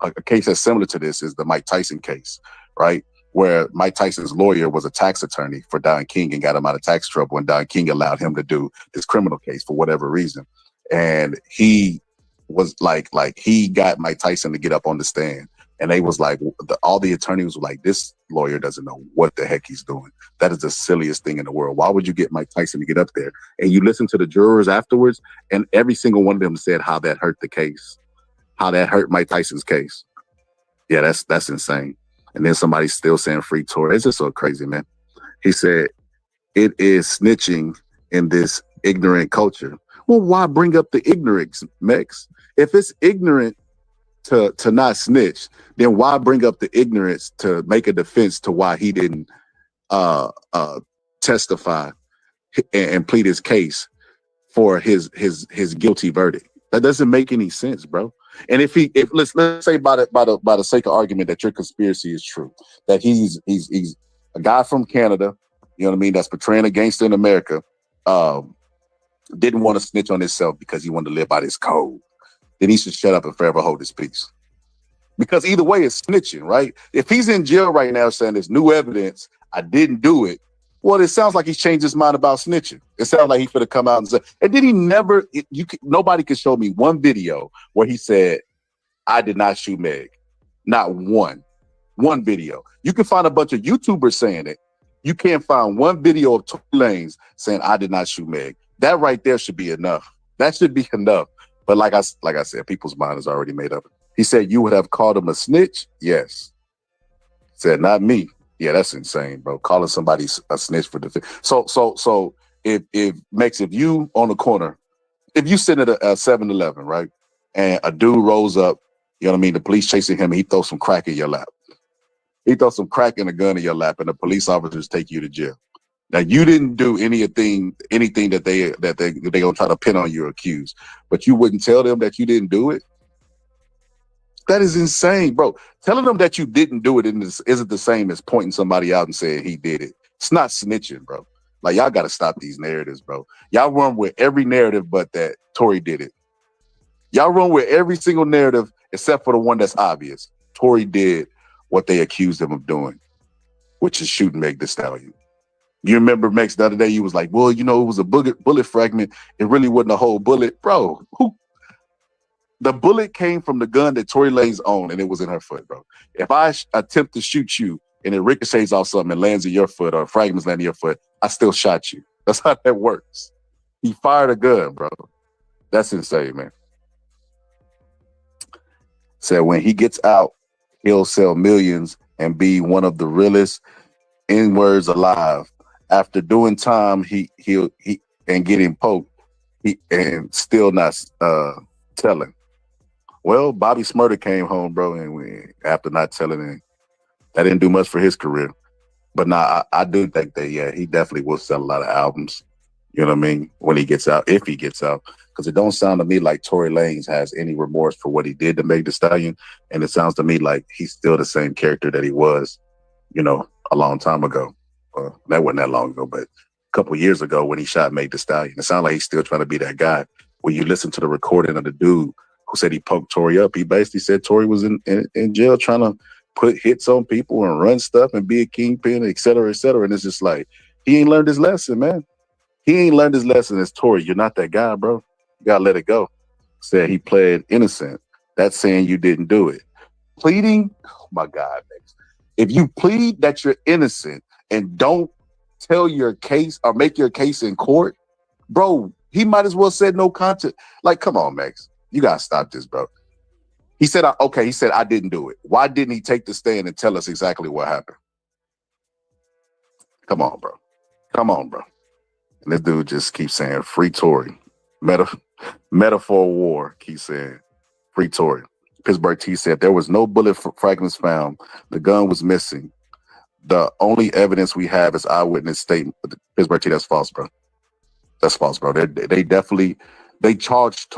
A case that's similar to this is the Mike Tyson case, right? Where Mike Tyson's lawyer was a tax attorney for Don King and got him out of tax trouble, and Don King allowed him to do this criminal case for whatever reason. And he was like he got Mike Tyson to get up on the stand And they was like, all the attorneys were like, this lawyer doesn't know what the heck he's doing. That is the silliest thing in the world. Why would you get Mike Tyson to get up there? And you listen to the jurors afterwards, and every single one of them said how that hurt the case, how that hurt Mike Tyson's case. Yeah, that's insane. And then somebody's still saying free Tory. It's just so crazy, man. He said, it is snitching in this ignorant culture. Well, why bring up the ignorance, Mex? If it's ignorant to not snitch, then why bring up the ignorance to make a defense to why he didn't testify and plead his case for his guilty verdict? That doesn't make any sense, bro. And if let's say by the sake of argument that your conspiracy is true, that he's a guy from Canada, you know what I mean, that's portraying a gangster in America, didn't want to snitch on himself because he wanted to live by this code, then he should shut up and forever hold his peace. Because either way, it's snitching, right? If he's in jail right now saying there's new evidence, I didn't do it, well, it sounds like he's changed his mind about snitching. It sounds like he could have come out and said, and then he never, nobody could show me one video where he said, I did not shoot Meg. Not one video. You can find a bunch of YouTubers saying it. You can't find one video of Tory Lanez saying, I did not shoot Meg. That right there should be enough. That should be enough. But like I said, people's mind is already made up. He said, you would have called him a snitch? Yes. Said, not me. Yeah, that's insane, bro. Calling somebody a snitch for defense. So if you on the corner, if you sit at a 7-Eleven, right, and a dude rolls up, you know what I mean, the police chasing him, and he throws some crack in your lap. He throws some crack and a gun in your lap, and the police officers take you to jail. Now you didn't do anything that they gonna try to pin on you or accuse, but you wouldn't tell them that you didn't do it. That is insane, bro. Telling them that you didn't do it isn't the same as pointing somebody out and saying he did it. It's not snitching, bro. Like, y'all got to stop these narratives, bro. Y'all run with every narrative but that Tory did it. Y'all run with every single narrative except for the one that's obvious. Tory did what they accused him of doing, which is shooting Meg Thee Stallion. You remember, Mex, the other day, you was like, well, you know, it was a bullet fragment. It really wasn't a whole bullet. Bro, the bullet came from the gun that Tory Lanez owned, and it was in her foot, bro. If I attempt to shoot you and it ricochets off something and lands in your foot, or fragments land in your foot, I still shot you. That's how that works. He fired a gun, bro. That's insane, man. Said when he gets out, he'll sell millions and be one of the realest N-words alive. After doing time, he'll and getting poked, and still not telling. Well, Bobby Smurder came home, bro, and after not telling him, that didn't do much for his career. But nah, I do think that, yeah, he definitely will sell a lot of albums. You know what I mean? When he gets out, if he gets out. Because it don't sound to me like Tory Lanez has any remorse for what he did to Meg Thee Stallion. And it sounds to me like he's still the same character that he was, you know, a long time ago. That wasn't that long ago, but a couple of years ago when he shot Meg Thee Stallion. It sounds like he's still trying to be that guy. When you listen to the recording of the dude who said he poked Tory up, he basically said Tory was in jail trying to put hits on people and run stuff and be a kingpin, et cetera, et cetera. And it's just like, he ain't learned his lesson, man. He ain't learned his lesson as Tory. You're not that guy, bro. You gotta let it go. Said he pled innocent. That's saying you didn't do it. Pleading, oh my God, man. If you plead that you're innocent and don't tell your case or make your case in court, bro, he might as well said no content. Like, come on, Max. You gotta stop this, bro. He said, okay, he said, I didn't do it. Why didn't he take the stand and tell us exactly what happened? Come on, bro. Come on, bro. And this dude just keeps saying, free Tory. Metaphor war, keeps saying, free Tory. Pittsburgh T said, there was no bullet fragments found. The gun was missing. The only evidence we have is eyewitness statement. Pittsburgh T, that's false, bro. That's false, bro. They definitely, they charged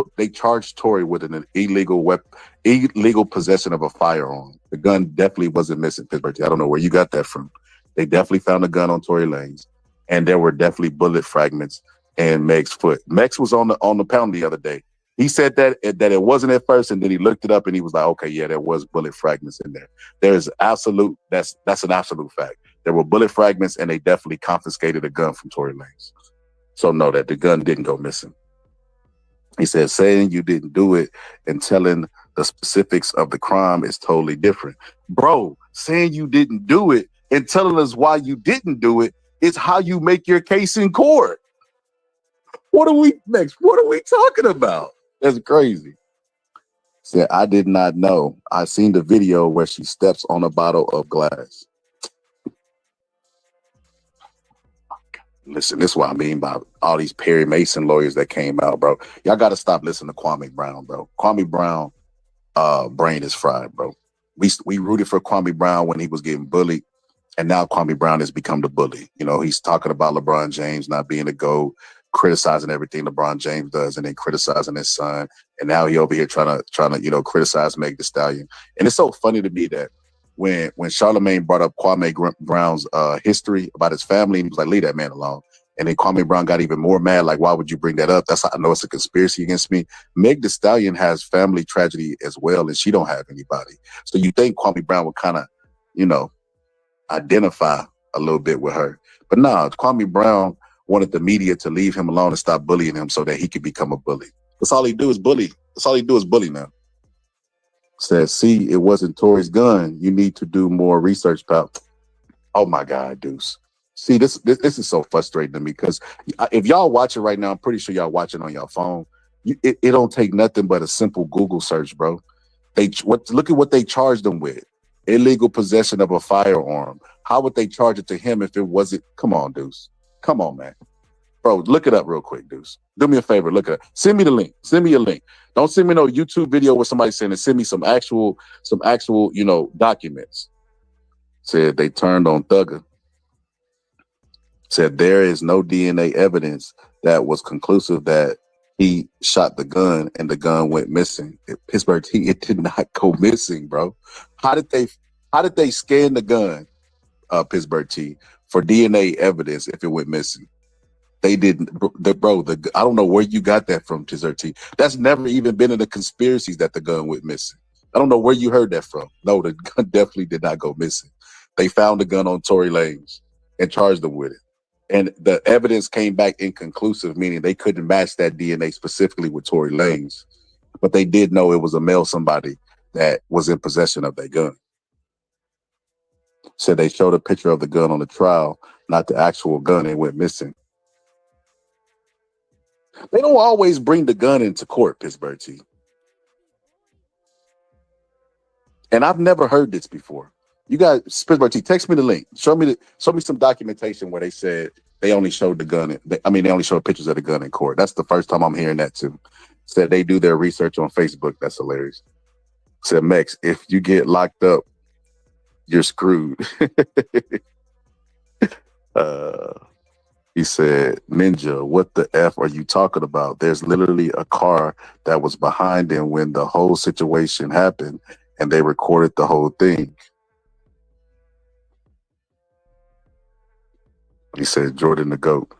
Tory with an illegal possession of a firearm. The gun definitely wasn't missing, Pittsburgh T. I don't know where you got that from. They definitely found a gun on Tory Lanez, and there were definitely bullet fragments in Meg's foot. Mex was on the pound the other day. He said that it wasn't at first, and then he looked it up and he was like, okay, yeah, there was bullet fragments in there. There's absolute, that's an absolute fact. There were bullet fragments, and they definitely confiscated a gun from Tory Lanez. So no, that the gun didn't go missing. He said, saying you didn't do it and telling The specifics of the crime is totally different. Bro, saying you didn't do it and telling us why you didn't do it is how you make your case in court. What are we talking about? That's crazy. Said, I did not know. I seen the video where she steps on a bottle of glass. Listen, this is what I mean by all these Perry Mason lawyers that came out, bro. Y'all got to stop listening to Kwame Brown, bro. Kwame Brown, brain is fried, bro. We rooted for Kwame Brown when he was getting bullied, and now Kwame Brown has become the bully. You know, he's talking about LeBron James not being a GOAT, criticizing everything LeBron James does, and then criticizing his son. And now he over here trying to criticize Meg Thee Stallion. And it's so funny to me that when Charlamagne brought up Kwame Brown's history about his family, he was like, leave that man alone. And then Kwame Brown got even more mad, like, why would you bring that up? That's how I know it's a conspiracy against me. Meg Thee Stallion has family tragedy as well, and she don't have anybody. So you think Kwame Brown would kind of, identify a little bit with her. But no, Kwame Brown wanted the media to leave him alone and stop bullying him so that he could become a bully. That's all he do is bully. That's all he do is bully now. Says, see, it wasn't Tory's gun. You need to do more research, pal. Oh my God, Deuce. See, this is so frustrating to me because if y'all watch it right now, I'm pretty sure y'all watching on your phone. It don't take nothing but a simple Google search, bro. Look at what they charged them with. Illegal possession of a firearm. How would they charge it to him if it wasn't? Come on, Deuce. Come on, man. Bro, look it up real quick, Deuce. Do me a favor, look it up. Send me the link. Send me a link. Don't send me no YouTube video where somebody's saying it. Send me some actual, documents. Said they turned on Thugger. Said there is no DNA evidence that was conclusive that he shot the gun and the gun went missing. Pittsburgh T, it did not go missing, bro. How did they scan the gun, Pittsburgh T, for DNA evidence if it went missing? They didn't, I don't know where you got that from, Pittsburgh T. That's never even been in the conspiracies that the gun went missing. I don't know where you heard that from. No, the gun definitely did not go missing. They found the gun on Tory Lanez and charged them with it. And the evidence came back inconclusive, meaning they couldn't match that DNA specifically with Tory Lanez. But they did know it was a male somebody that was in possession of that gun. So they showed a picture of the gun on the trial, not the actual gun. It went missing. They don't always bring the gun into court, Pittsburgh T. And I've never heard this before. You guys, Pittsburgh T, text me the link. Show me some documentation where they said they only showed the gun. They only showed pictures of the gun in court. That's the first time I'm hearing that too. Said they do their research on Facebook. That's hilarious. Said, Mex, if you get locked up, you're screwed. He said, Ninja, what the F are you talking about? There's literally a car that was behind him when the whole situation happened, and they recorded the whole thing. He said, Jordan the GOAT.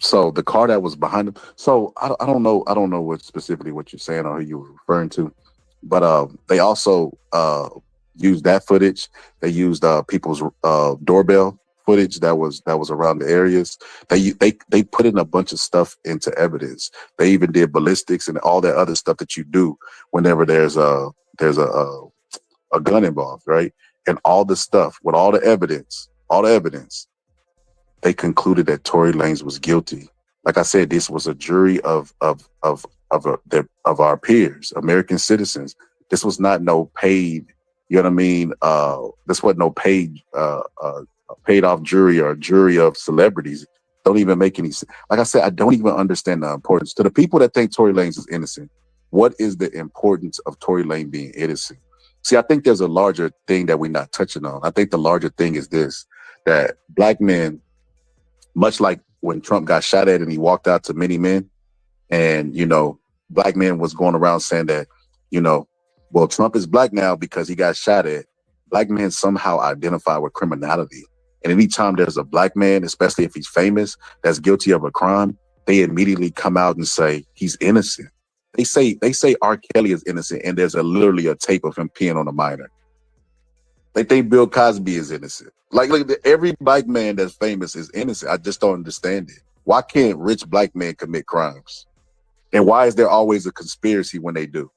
So the car that was behind him. So I don't know what specifically what you're saying or who you were referring to, but they also used that footage. They used people's doorbell footage that was around the areas. They put in a bunch of stuff into evidence. They even did ballistics and all that other stuff that you do whenever there's a gun involved, right? And all the stuff with all the evidence, they concluded that Tory Lanez was guilty. Like I said, this was a jury of our peers, American citizens. This was not no paid, you know what I mean? This wasn't no paid off jury or a jury of celebrities. Don't even make any sense. Like I said, I don't even understand the importance. To the people that think Tory Lanez is innocent, what is the importance of Tory Lanez being innocent? See, I think there's a larger thing that we're not touching on. I think the larger thing is this, that black men, much like when Trump got shot at and he walked out to many men, and, black men was going around saying that, well, Trump is black now because he got shot at. Black men somehow identify with criminality. And anytime there's a black man, especially if he's famous, that's guilty of a crime, they immediately come out and say he's innocent. They say R. Kelly is innocent, and there's literally a tape of him peeing on a minor. They think Bill Cosby is innocent. Like every black man that's famous is innocent. I just don't understand it. Why can't rich black men commit crimes? And why is there always a conspiracy when they do?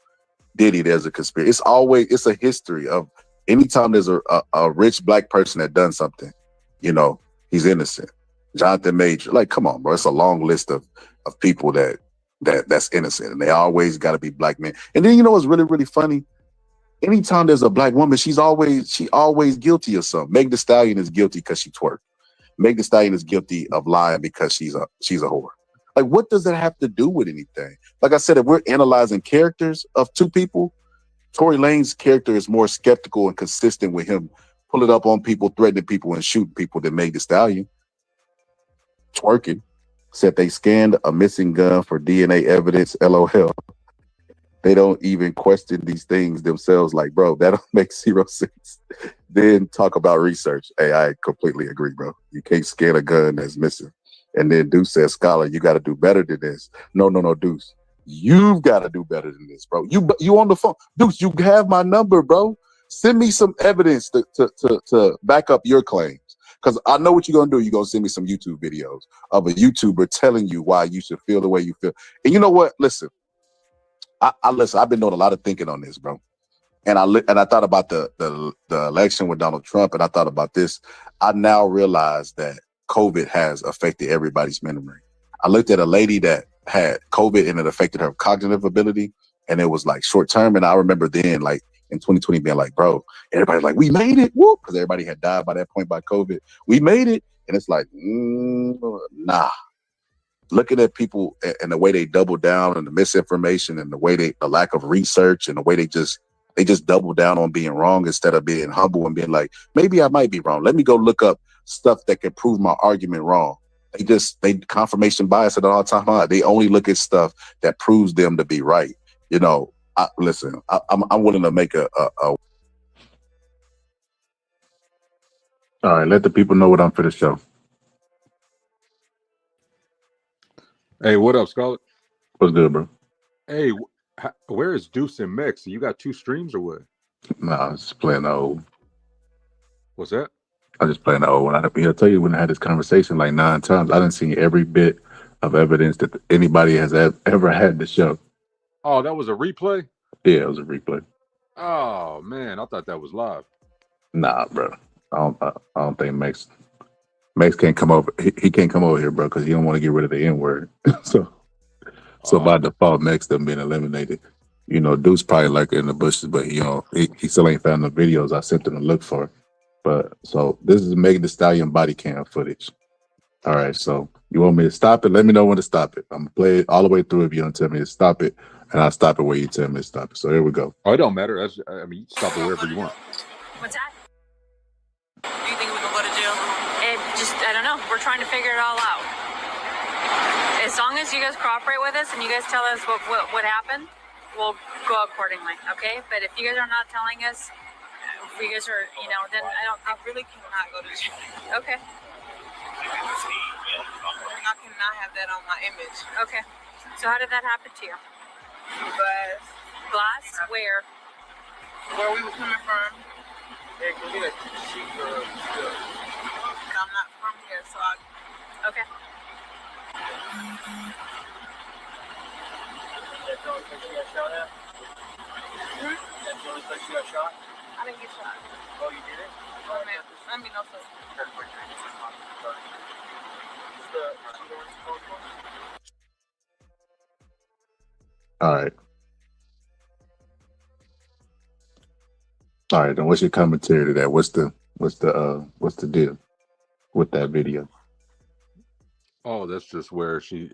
Diddy, there's a conspiracy. It's a history of anytime there's a rich black person that done something, you know, he's innocent. Jonathan Major, like, come on, bro. It's a long list of people that's innocent, and they always got to be black men. And then you know what's really, really funny? Anytime there's a black woman, she always guilty of something. Meg Thee Stallion is guilty because she twerked. Meg Thee Stallion is guilty of lying because she's a whore. Like, what does that have to do with anything? Like I said, if we're analyzing characters of two people, Tory Lanez character is more skeptical and consistent with him pulling up on people, threatening people, and shooting people than Meg Thee Stallion. Twerking. Said they scanned a missing gun for DNA evidence. LOL. They don't even question these things themselves. Like, bro, that don't make 0 sense. Then talk about research. Hey, I completely agree, bro. You can't scan a gun that's missing. And then Deuce says, Scholar, you got to do better than this. No, Deuce. You've got to do better than this, bro. You on the phone. Deuce, you have my number, bro. Send me some evidence to back up your claims. Because I know what you're going to do. You're going to send me some YouTube videos of a YouTuber telling you why you should feel the way you feel. And you know what? Listen. Listen, I've been doing a lot of thinking on this, bro. And I thought about the election with Donald Trump, and I thought about this. I now realize that COVID has affected everybody's memory. I looked at a lady that had COVID and it affected her cognitive ability, and it was like short term. And I remember then, like in 2020, being like, bro, everybody's like, we made it, whoop, because everybody had died by that point by COVID. We made it, and it's like, nah. Looking at people and the way they double down and the misinformation and the way the lack of research and the way they just double down on being wrong instead of being humble and being like, maybe I might be wrong. Let me go look up stuff that can prove my argument wrong. They confirmation bias at all time. They only look at stuff that proves them to be right. You know, listen, I'm willing to make a all right, let the people know what I'm for the show. Hey, what up, Scarlett? What's good, bro? Hey, where is Deuce and Mex? You got 2 streams or what? Nah, I was just playing the old. What's that? I was just playing the old one. I'll tell you, when I had this conversation like 9 times, I didn't see every bit of evidence that anybody has ever had the show. Oh, that was a replay? Yeah, it was a replay. Oh, man, I thought that was live. Nah, bro. I don't think Mex can't come over. He can't come over here, bro, because he don't want to get rid of the N-word. so by default, Mex done been eliminated. You know, Deuce probably lurking in the bushes, but he still ain't found the videos I sent him to look for. But so this is Megan Thee Stallion body cam footage. All right, so you want me to stop it? Let me know when to stop it. I'm gonna play it all the way through if you don't tell me to stop it, and I'll stop it where you tell me to stop it. So here we go. Oh, it don't matter. You can stop it wherever you want. What's that? Do you think we can go to jail? I don't know. We're trying to figure it all out. As long as you guys cooperate with us and you guys tell us what happened, we'll go accordingly, okay? But if you guys are not telling us, if you guys are, then I really cannot go to jail. Okay. I cannot have that on my image. Okay. So how did that happen to you? Glass? Where? Where we were coming from. Hey, can we get a sheet or I'm not from here, so okay. That's the only place you got shot at? Hmm? That's the only place you got shot? I didn't get shot. Oh, you didn't? Oh, man. I mean, no, sir. All right. All right, then what's your commentary to that? What's the deal with that video? Oh, that's just where she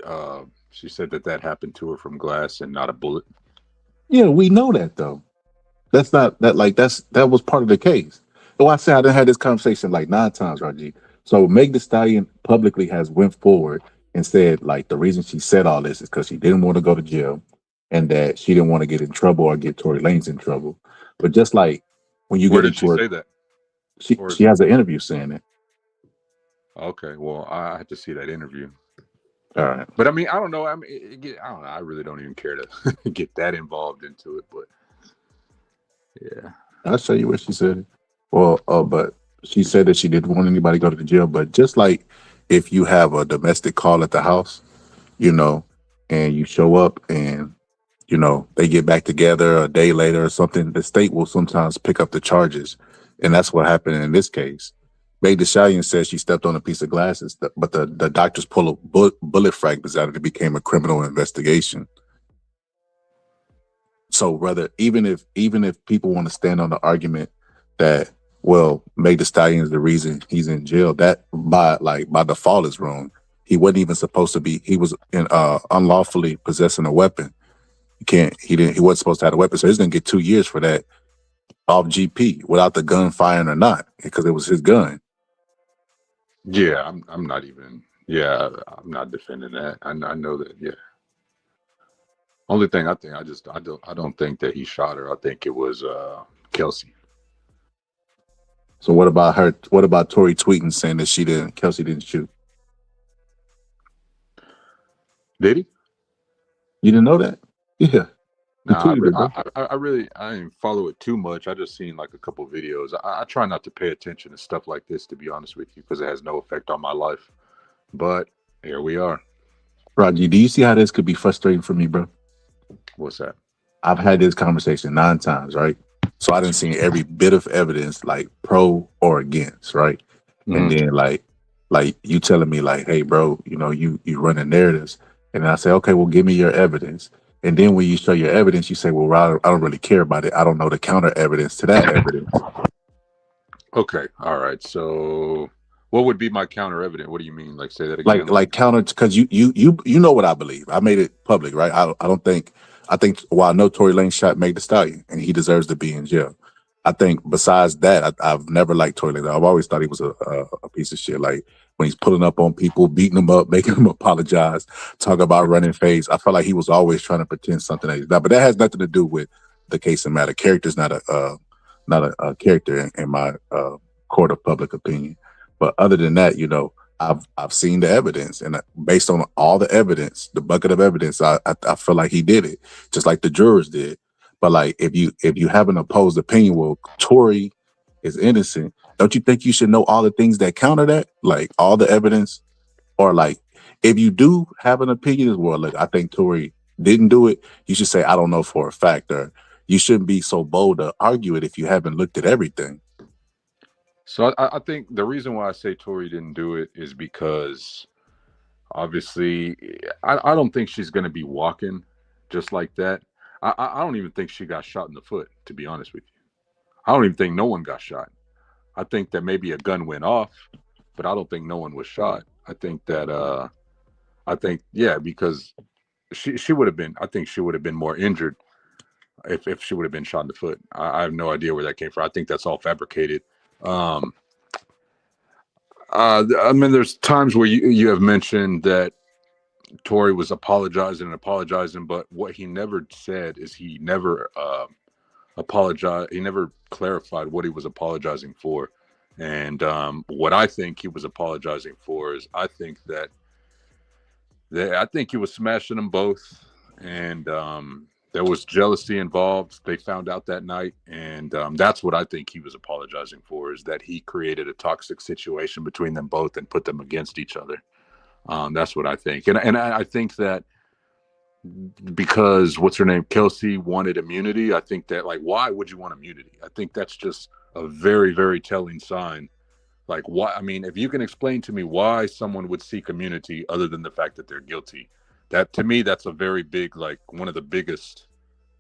said that happened to her from glass and not a bullet. Yeah, we know that though. That was part of the case. Oh, I said I done had this conversation like 9 times, Raji. So Meg Thee Stallion publicly has went forward and said like the reason she said all this is because she didn't want to go to jail and that she didn't want to get in trouble or get Tory Lanez in trouble. But just like when you Where get did she into say it, that? she has an interview saying it. Okay, well, I have to see that interview. All right. But I mean, I don't know. I mean, I don't know. I really don't even care to get that involved into it. But yeah, I'll show you what she said. Well, but she said that she didn't want anybody to go to the jail. But just like if you have a domestic call at the house, and you show up and, you know, they get back together a day later or something, the state will sometimes pick up the charges. And that's what happened in this case. Meg Thee Stallion says she stepped on a piece of glasses, but the doctors pull a bullet fragments out and it became a criminal investigation. So rather, even if people want to stand on the argument that, well, Meg Thee Stallion is the reason he's in jail, that by default is wrong. He wasn't even supposed to be. He was unlawfully possessing a weapon. He wasn't supposed to have a weapon, so he's gonna get 2 years for that off GP without the gun firing or not, because it was his gun. Yeah, I'm not even. Yeah, I'm not defending that. I know that. Yeah. Only thing I think, I don't think that he shot her. I think it was Kelsey. So what about her? What about Tory tweeting saying that Kelsey didn't shoot? Did he? You didn't know that? Yeah. Nah, I didn't follow it too much. I just seen like a couple videos. I try not to pay attention to stuff like this, to be honest with you, because it has no effect on my life. But here we are. Raji, do you see how this could be frustrating for me, bro? What's that? I've had this conversation 9 times, right? So I didn't see every bit of evidence, like pro or against, right? Mm-hmm. And then like you telling me like, hey, bro, you know, you running narratives. And I say, okay, well, give me your evidence. And then when you show your evidence, you say, well, I don't really care about it. I don't know the counter evidence to that evidence. Okay. All right. So what would be my counter evidence? What do you mean? Like, say that again? Like counter, because you know what I believe. I made it public, right? I think I know Tory Lanez shot Meg Thee Stallion and he deserves to be in jail. I think besides that, I've never liked Tory Lanez. I've always thought he was a piece of shit. Like when he's pulling up on people, beating them up, making them apologize, talk about running face. I felt like he was always trying to pretend something that he's not. But that has nothing to do with the case of matter. Character's not a character in my court of public opinion. But other than that, you know, I've seen the evidence, and based on all the evidence, the bucket of evidence, I feel like he did it, just like the jurors did. But like, if you have an opposed opinion, well, Tory is innocent, don't you think you should know all the things that counter that, like all the evidence? Or like, if you do have an opinion as well, like I think Tory didn't do it, you should say I don't know for a fact, or you shouldn't be so bold to argue it if you haven't looked at everything. So I think the reason why I say Tory didn't do it is because obviously I don't think she's going to be walking just like that. I don't even think she got shot in the foot, to be honest with you. I don't even think no one got shot. I think that maybe a gun went off, but I don't think no one was shot. I think that because she would have been, I think she would have been more injured if she would have been shot in the foot. I have no idea where that came from. I think that's all fabricated. I mean, there's times where you have mentioned that Tory was apologizing, but what he never said is he never apologized. He never clarified what he was apologizing for. And what I think he was apologizing for is I think he was smashing them both, and there was jealousy involved. They found out that night, and that's what I think he was apologizing for, is that he created a toxic situation between them both and put them against each other. That's what I think. And I think that because what's her name, Kelsey, wanted immunity, I think that, like, why would you want immunity? I think that's just a very, very telling sign. Like, why? I mean, if you can explain to me why someone would seek immunity other than the fact that they're guilty, that to me, that's a very big, like, one of the biggest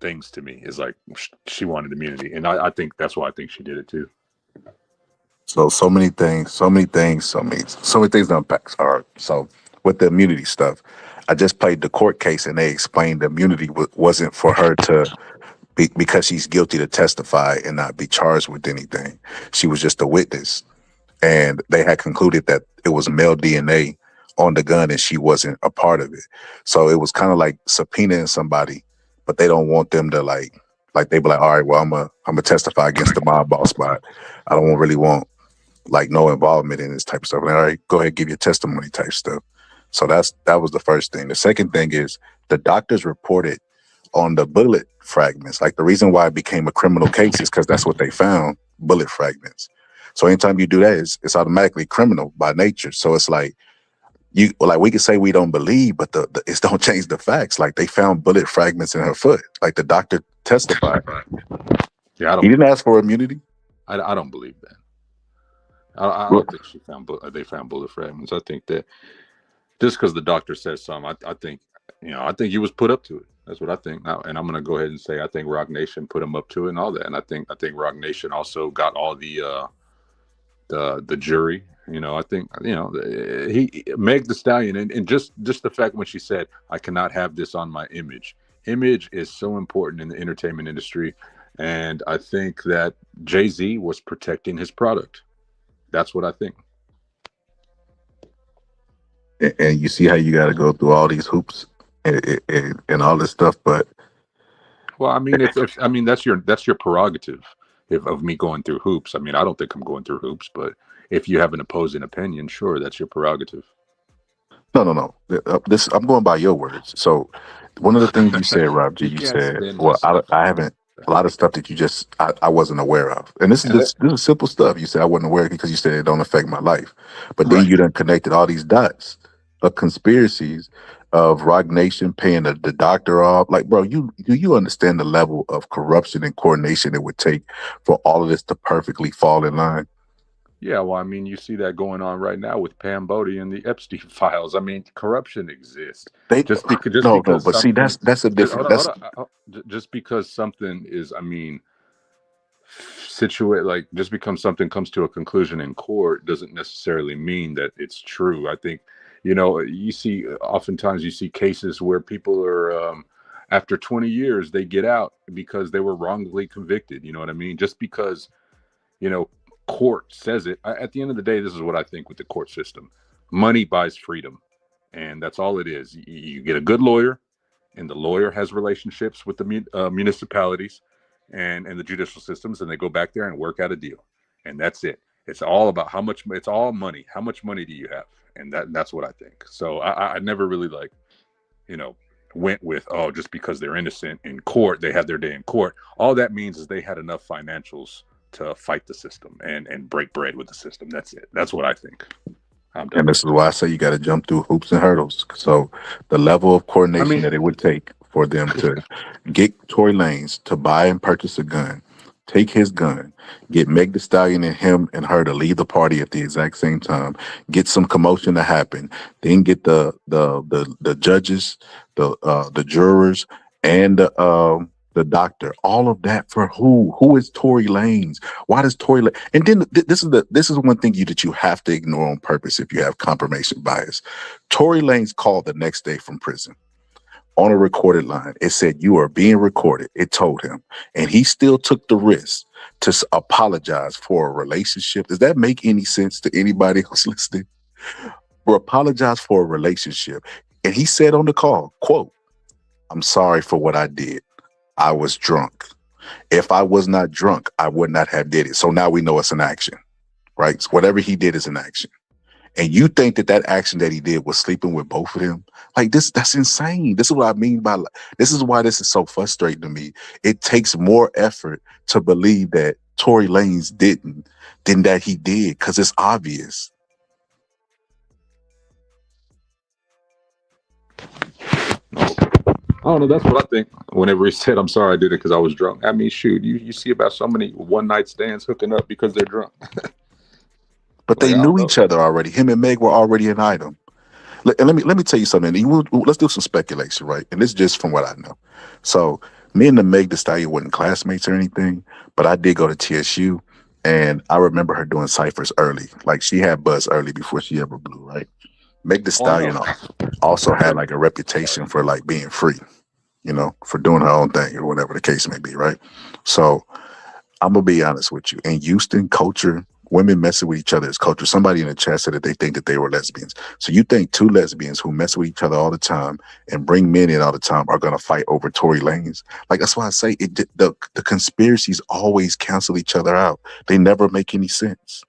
things to me is like she wanted immunity. And I think that's why I think she did it too. So many things to unpack. All right. So with the immunity stuff, I just played the court case and they explained the immunity wasn't for her to be, because she's guilty, to testify and not be charged with anything. She was just a witness. And they had concluded that it was male DNA on the gun and she wasn't a part of it. So it was kind of like subpoenaing somebody, but they don't want them to like they be like, all right, well, I'm gonna testify against the mob boss, but I don't really want like no involvement in this type of stuff. Like, all right, go ahead, give your testimony type stuff. So that was the first thing. The second thing is the doctors reported on the bullet fragments. Like the reason why it became a criminal case is because that's what they found, bullet fragments. So anytime you do that, it's automatically criminal by nature. So it's like we could say we don't believe, but it don't change the facts. Like they found bullet fragments in her foot. Like the doctor testified. Yeah, he didn't ask for immunity. I don't believe that. I don't think they found bullet fragments. I think that just because the doctor says something, I think he was put up to it. That's what I think. Now, and I'm going to go ahead and say I think Rock Nation put him up to it and all that. And I think Rock Nation also got all the jury. I think he Meg Thee Stallion and just the fact when she said I cannot have this on my image. Image is so important in the entertainment industry, and I think that Jay-Z was protecting his product. That's what I think. And you see how you got to go through all these hoops and all this stuff, but well, I mean, that's your prerogative of me going through hoops. I mean, I don't think I'm going through hoops, but if you have an opposing opinion, sure, that's your prerogative. No. I'm going by your words. So one of the things you said, Rob G, you said, well, I haven't. A lot of stuff that you just I wasn't aware of, and this is simple stuff. You said I wasn't aware because you said it don't affect my life, but then you done connected all these dots of conspiracies of Rock Nation paying the doctor off. Like, bro, do you understand the level of corruption and coordination it would take for all of this to perfectly fall in line? Yeah, well, I mean, you see that going on right now with Pam Bodie and the Epstein files. I mean, corruption exists. Just because something is, I mean, just because something comes to a conclusion in court doesn't necessarily mean that it's true. I think, oftentimes you see cases where people are, after 20 years, they get out because they were wrongly convicted. You know what I mean? Just because, court says it. At the end of the day, this is what I think with the court system. Money buys freedom, and that's all it is. You get a good lawyer, and the lawyer has relationships with the municipalities and the judicial systems, and they go back there and work out a deal, and that's it. It's all about how much. It's all money. How much money do you have? And that's what I think. So I never really went with, just because they're innocent in court, they had their day in court. All that means is they had enough financials to fight the system and break bread with the system. That's it. That's what I think. And this is why I say you got to jump through hoops and hurdles. So the level of coordination that it would take for them to get Tory Lanez to buy and purchase a gun, take his gun, get Meg Thee Stallion and him and her to leave the party at the exact same time, get some commotion to happen, then get the judges, the jurors, and the doctor, all of that for who? Who is Tory Lanez? Why does Tory Lanez? And then this is one thing that you have to ignore on purpose if you have confirmation bias. Tory Lanez called the next day from prison on a recorded line. It said, "You are being recorded." It told him, and he still took the risk to apologize for a relationship. Does that make any sense to anybody who's listening? Or apologize for a relationship, and he said on the call, "Quote, I'm sorry for what I did. I was drunk. If I was not drunk, I would not have did it." So now we know it's an action, right? So whatever he did is an action. And you think that action that he did was sleeping with both of them? Like that's insane. This is what I mean by, this is why this is so frustrating to me. It takes more effort to believe that Tory Lanez didn't than that he did, because it's obvious. I don't know. That's what I think. Whenever he said, "I'm sorry I did it because I was drunk." I mean, shoot, you see about so many one night stands hooking up because they're drunk. But they knew each other already. Him and Meg were already an item. And let me tell you something. Let's do some speculation, right? And this is just from what I know. So me and the Meg Thee Stallion weren't classmates or anything, but I did go to TSU, and I remember her doing ciphers early. Like she had buzz early before she ever blew, right? Meg Thee Stallion also had like a reputation for like being free, for doing her own thing or whatever the case may be, right? So I'm gonna be honest with you. In Houston, culture, women messing with each other is culture. Somebody in the chat said that they think that they were lesbians. So you think two lesbians who mess with each other all the time and bring men in all the time are gonna fight over Tory Lanez? Like, that's why I say the conspiracies always cancel each other out. They never make any sense.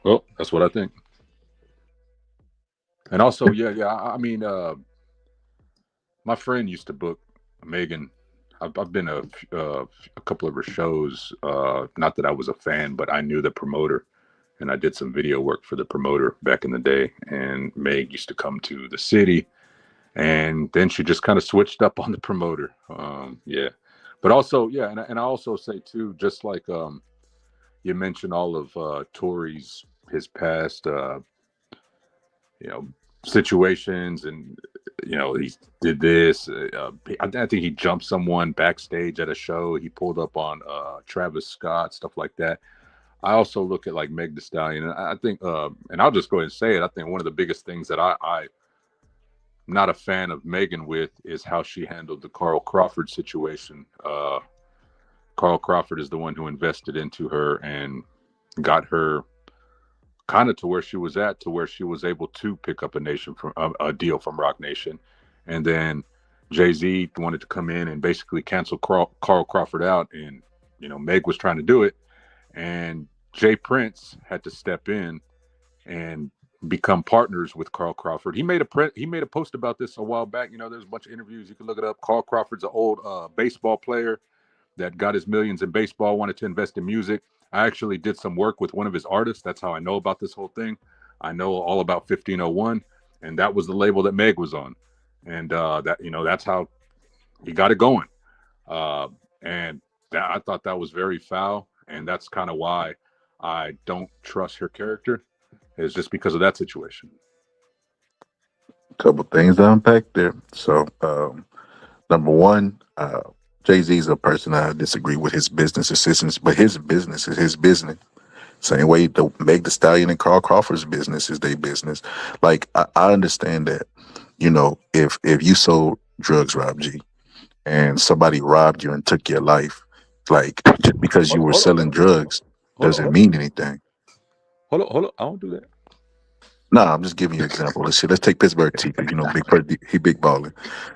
Well, that's what I think. And also, I mean, my friend used to book Megan. I've been a couple of her shows. Not that I was a fan, but I knew the promoter, and I did some video work for the promoter back in the day. And Meg used to come to the city, and then she just kind of switched up on the promoter. Yeah, but also, yeah, and I also say too, just like you mentioned all of Tory's his past, situations, and he did this. I think he jumped someone backstage at a show. He pulled up on Travis Scott, stuff like that. I also look at like Meg Thee Stallion, and I think, and I'll just go ahead and say it. I think one of the biggest things that I'm not a fan of Megan with is how she handled the Carl Crawford situation. Carl Crawford is the one who invested into her and got her kind of to where she was at, to where she was able to pick up a deal from Rock Nation. And then Jay-Z wanted to come in and basically cancel Carl Crawford out. And, Meg was trying to do it. And Jay Prince had to step in and become partners with Carl Crawford. He made a post about this a while back. There's a bunch of interviews. You can look it up. Carl Crawford's an old baseball player that got his millions in baseball, wanted to invest in music. I actually did some work with one of his artists. That's how I know about this whole thing. I know all about 1501, and that was the label that Meg was on. And that's how he got it going. And I thought that was very foul. And that's kind of why I don't trust her character, is just because of that situation. Couple things to unpack there. So, number one, Jay-Z's a person I disagree with his business assistants, but his business is his business. Same way the Meg Thee Stallion and Carl Crawford's business is their business. Like, I understand that, if you sold drugs, Rob G, and somebody robbed you and took your life, like, just because you were selling drugs doesn't mean anything. Hold on. I don't do that. No, I'm just giving you an example. Let's take Pittsburgh T. He big balling.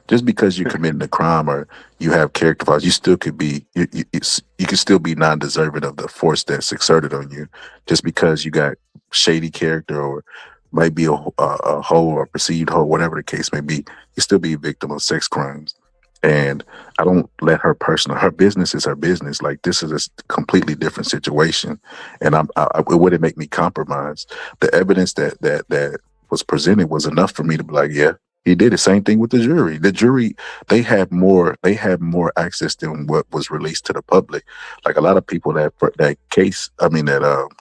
Just because you're committing a crime or you have character flaws, you still could be you could still be non-deserving of the force that's exerted on you. Just because you got shady character or might be a hoe or perceived hoe, whatever the case may be, you still be a victim of sex crimes. And I don't let her business is her business. Like, this is a completely different situation, and it wouldn't make me compromise. The evidence that was presented was enough for me to be like, yeah, he did the same thing with the jury. The jury, they had more access than what was released to the public. Like, a lot of people that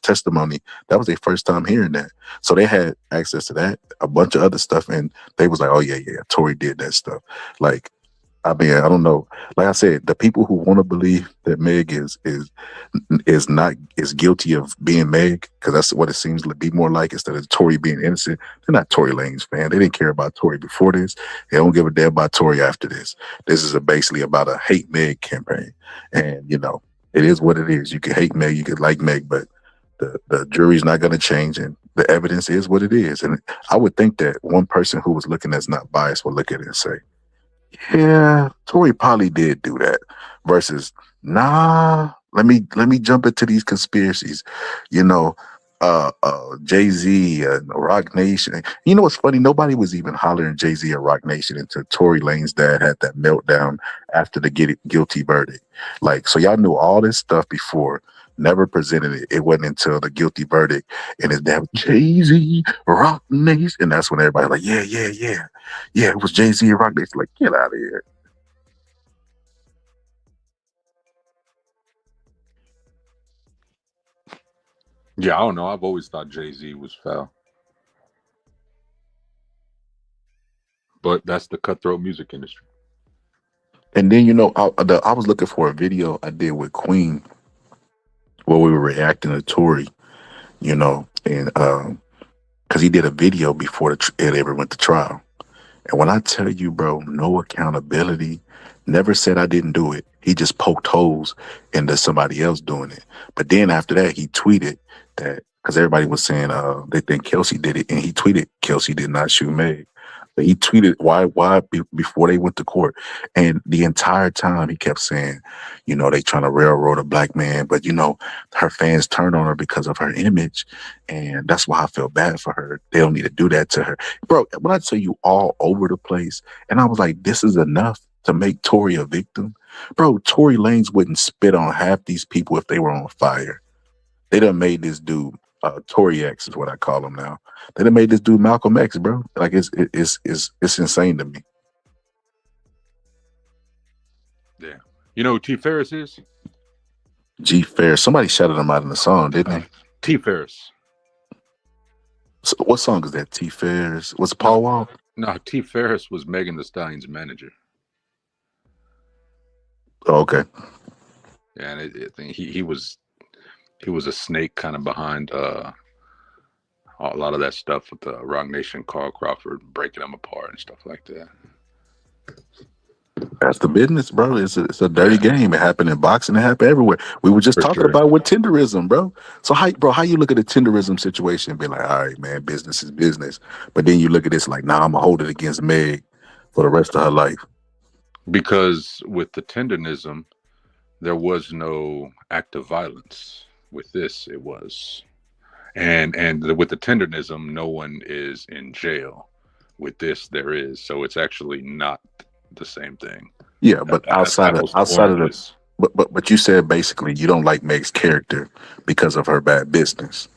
testimony, that was their first time hearing that, so they had access to that, a bunch of other stuff, and they was like, oh yeah, Tory did that stuff. Like, I don't know. Like I said, the people who want to believe that Meg is guilty of being Meg, because that's what it seems to be more like, instead of Tory being innocent. They're not Tory Lanez fan. They didn't care about Tory before this. They don't give a damn about Tory after this. This is basically about a hate Meg campaign, and it is what it is. You can hate Meg, you can like Meg, but the jury's not going to change, and the evidence is what it is. And I would think that one person who was looking that's not biased would look at it and say, yeah, Tory probably did do that, versus, nah, let me jump into these conspiracies, Jay-Z and Rock Nation. You know what's funny? Nobody was even hollering Jay-Z or Rock Nation until Tory Lanez dad had that meltdown after the guilty verdict. Like, so y'all knew all this stuff before, never presented it. It wasn't until the guilty verdict and his dad was Jay-Z, Rock Nation, and that's when everybody like, yeah, it was Jay-Z and Rock Nation. Like, get out of here. Yeah, I don't know. I've always thought Jay-Z was foul, but that's the cutthroat music industry. And then I was looking for a video I did with Queen where we were reacting to Tory, and because he did a video before it ever went to trial. And when I tell you, bro, no accountability, never said I didn't do it. He just poked holes into somebody else doing it. But then after that, he tweeted that, because everybody was saying they think Kelsey did it, and he tweeted Kelsey did not shoot Meg. But he tweeted why before they went to court, and the entire time he kept saying, they trying to railroad a black man, but her fans turned on her because of her image, and that's why I feel bad for her. They don't need to do that to her, bro. When I tell you all over the place, and I was like, this is enough to make Tory a victim. Bro, Tory Lanez wouldn't spit on half these people if they were on fire. They done made this dude, Tory X is what I call him now. They done made this dude Malcolm X, bro. Like it's insane to me. Yeah. You know who T. Ferris is? G Ferris. Somebody shouted him out in the song, didn't they? T. Ferris. So what song is that? T. Ferris. What's Paul Wall? No, T. Ferris was Megan Thee Stallion's manager. Oh, okay. Yeah, and I think he was a snake kind of behind a lot of that stuff with the Rock Nation, Carl Crawford, breaking them apart and stuff like that. That's the business, bro. It's a dirty game. It happened in boxing. It happened everywhere. We were just talking about with tenderism, bro. So how you look at the tenderism situation and be like, all right, man, business is business. But then you look at this like, nah, I'm gonna hold it against Meg for the rest of her life. Because with the tenderism, there was no act of violence. With this, it was. And with the tenderism, no one is in jail. With this, there is. So it's actually not the same thing. Yeah, but outside of this, but you said basically you don't like Meg's character because of her bad business.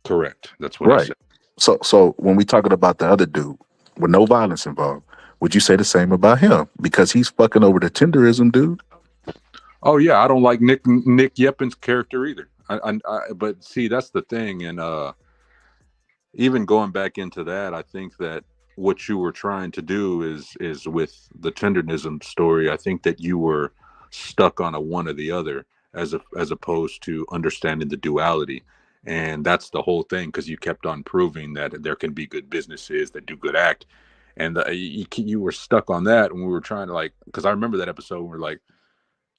Correct. That's what I said. So when we talking about the other dude with no violence involved, would you say the same about him because he's fucking over the tenderism dude? Oh yeah, I don't like Nick Yepin's character either. But see, that's the thing, and even going back into that, I think that what you were trying to do is with the tenderism story. I think that you were stuck on a one or the other as opposed to understanding the duality, and that's the whole thing because you kept on proving that there can be good businesses that do good act, and you were stuck on that. And we were trying to because I remember that episode. We're like,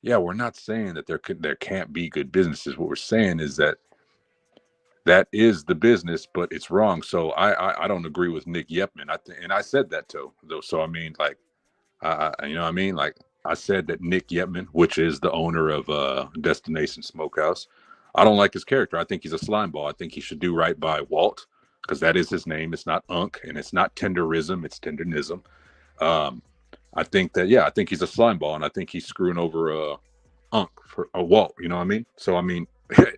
yeah, we're not saying that there can't be good businesses. What we're saying is that is the business, but it's wrong. So I don't agree with Nick Yepman. And I said that too, though. So I mean, you know what I mean? Like I said that Nick Yepman, which is the owner of Destination Smokehouse, I don't like his character. I think he's a slimeball. I think he should do right by Walt because that is his name. It's not Unk, and it's not tenderism. It's tenderism. I think he's a slimeball, and I think he's screwing over Unk for a Walt. You know what I mean? So I mean,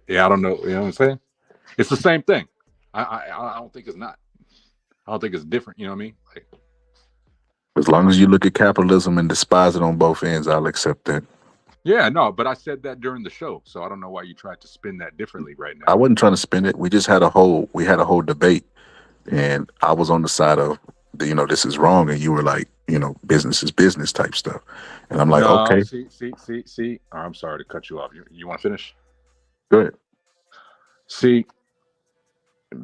yeah, I don't know. You know what I'm saying? It's the same thing. I don't think it's not. I don't think it's different. You know what I mean? Like, as long as you look at capitalism and despise it on both ends, I'll accept that. Yeah, no, but I said that during the show, so I don't know why you tried to spin that differently right now. I wasn't trying to spin it. We just had a whole debate, and I was on the side of this is wrong, and you were like, business is business type stuff, and I'm like, no, okay. See. Oh, I'm sorry to cut you off. You want to finish? Go ahead. See,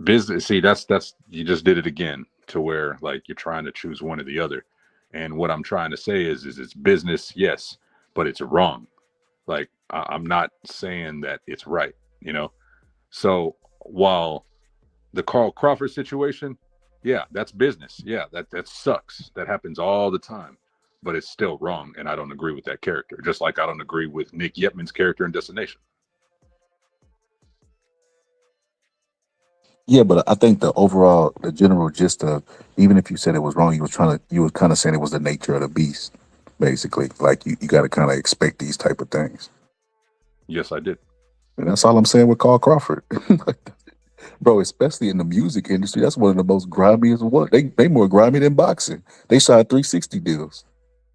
business. See, that's you just did it again to where like you're trying to choose one or the other, and what I'm trying to say is it's business, yes, but it's wrong. Like I'm not saying that it's right, So while the Carl Crawford situation, yeah, that's business. Yeah, that sucks. That happens all the time, but it's still wrong, and I don't agree with that character. Just like I don't agree with Nick Yepman's character in Destination. Yeah, but I think the general gist of, even if you said it was wrong, you were kind of saying it was the nature of the beast, basically. Like you got to kind of expect these type of things. Yes, I did. And that's all I'm saying with Carl Crawford. Bro, especially in the music industry, that's one of the most grimiest ones. They more grimy than boxing. They signed 360 deals.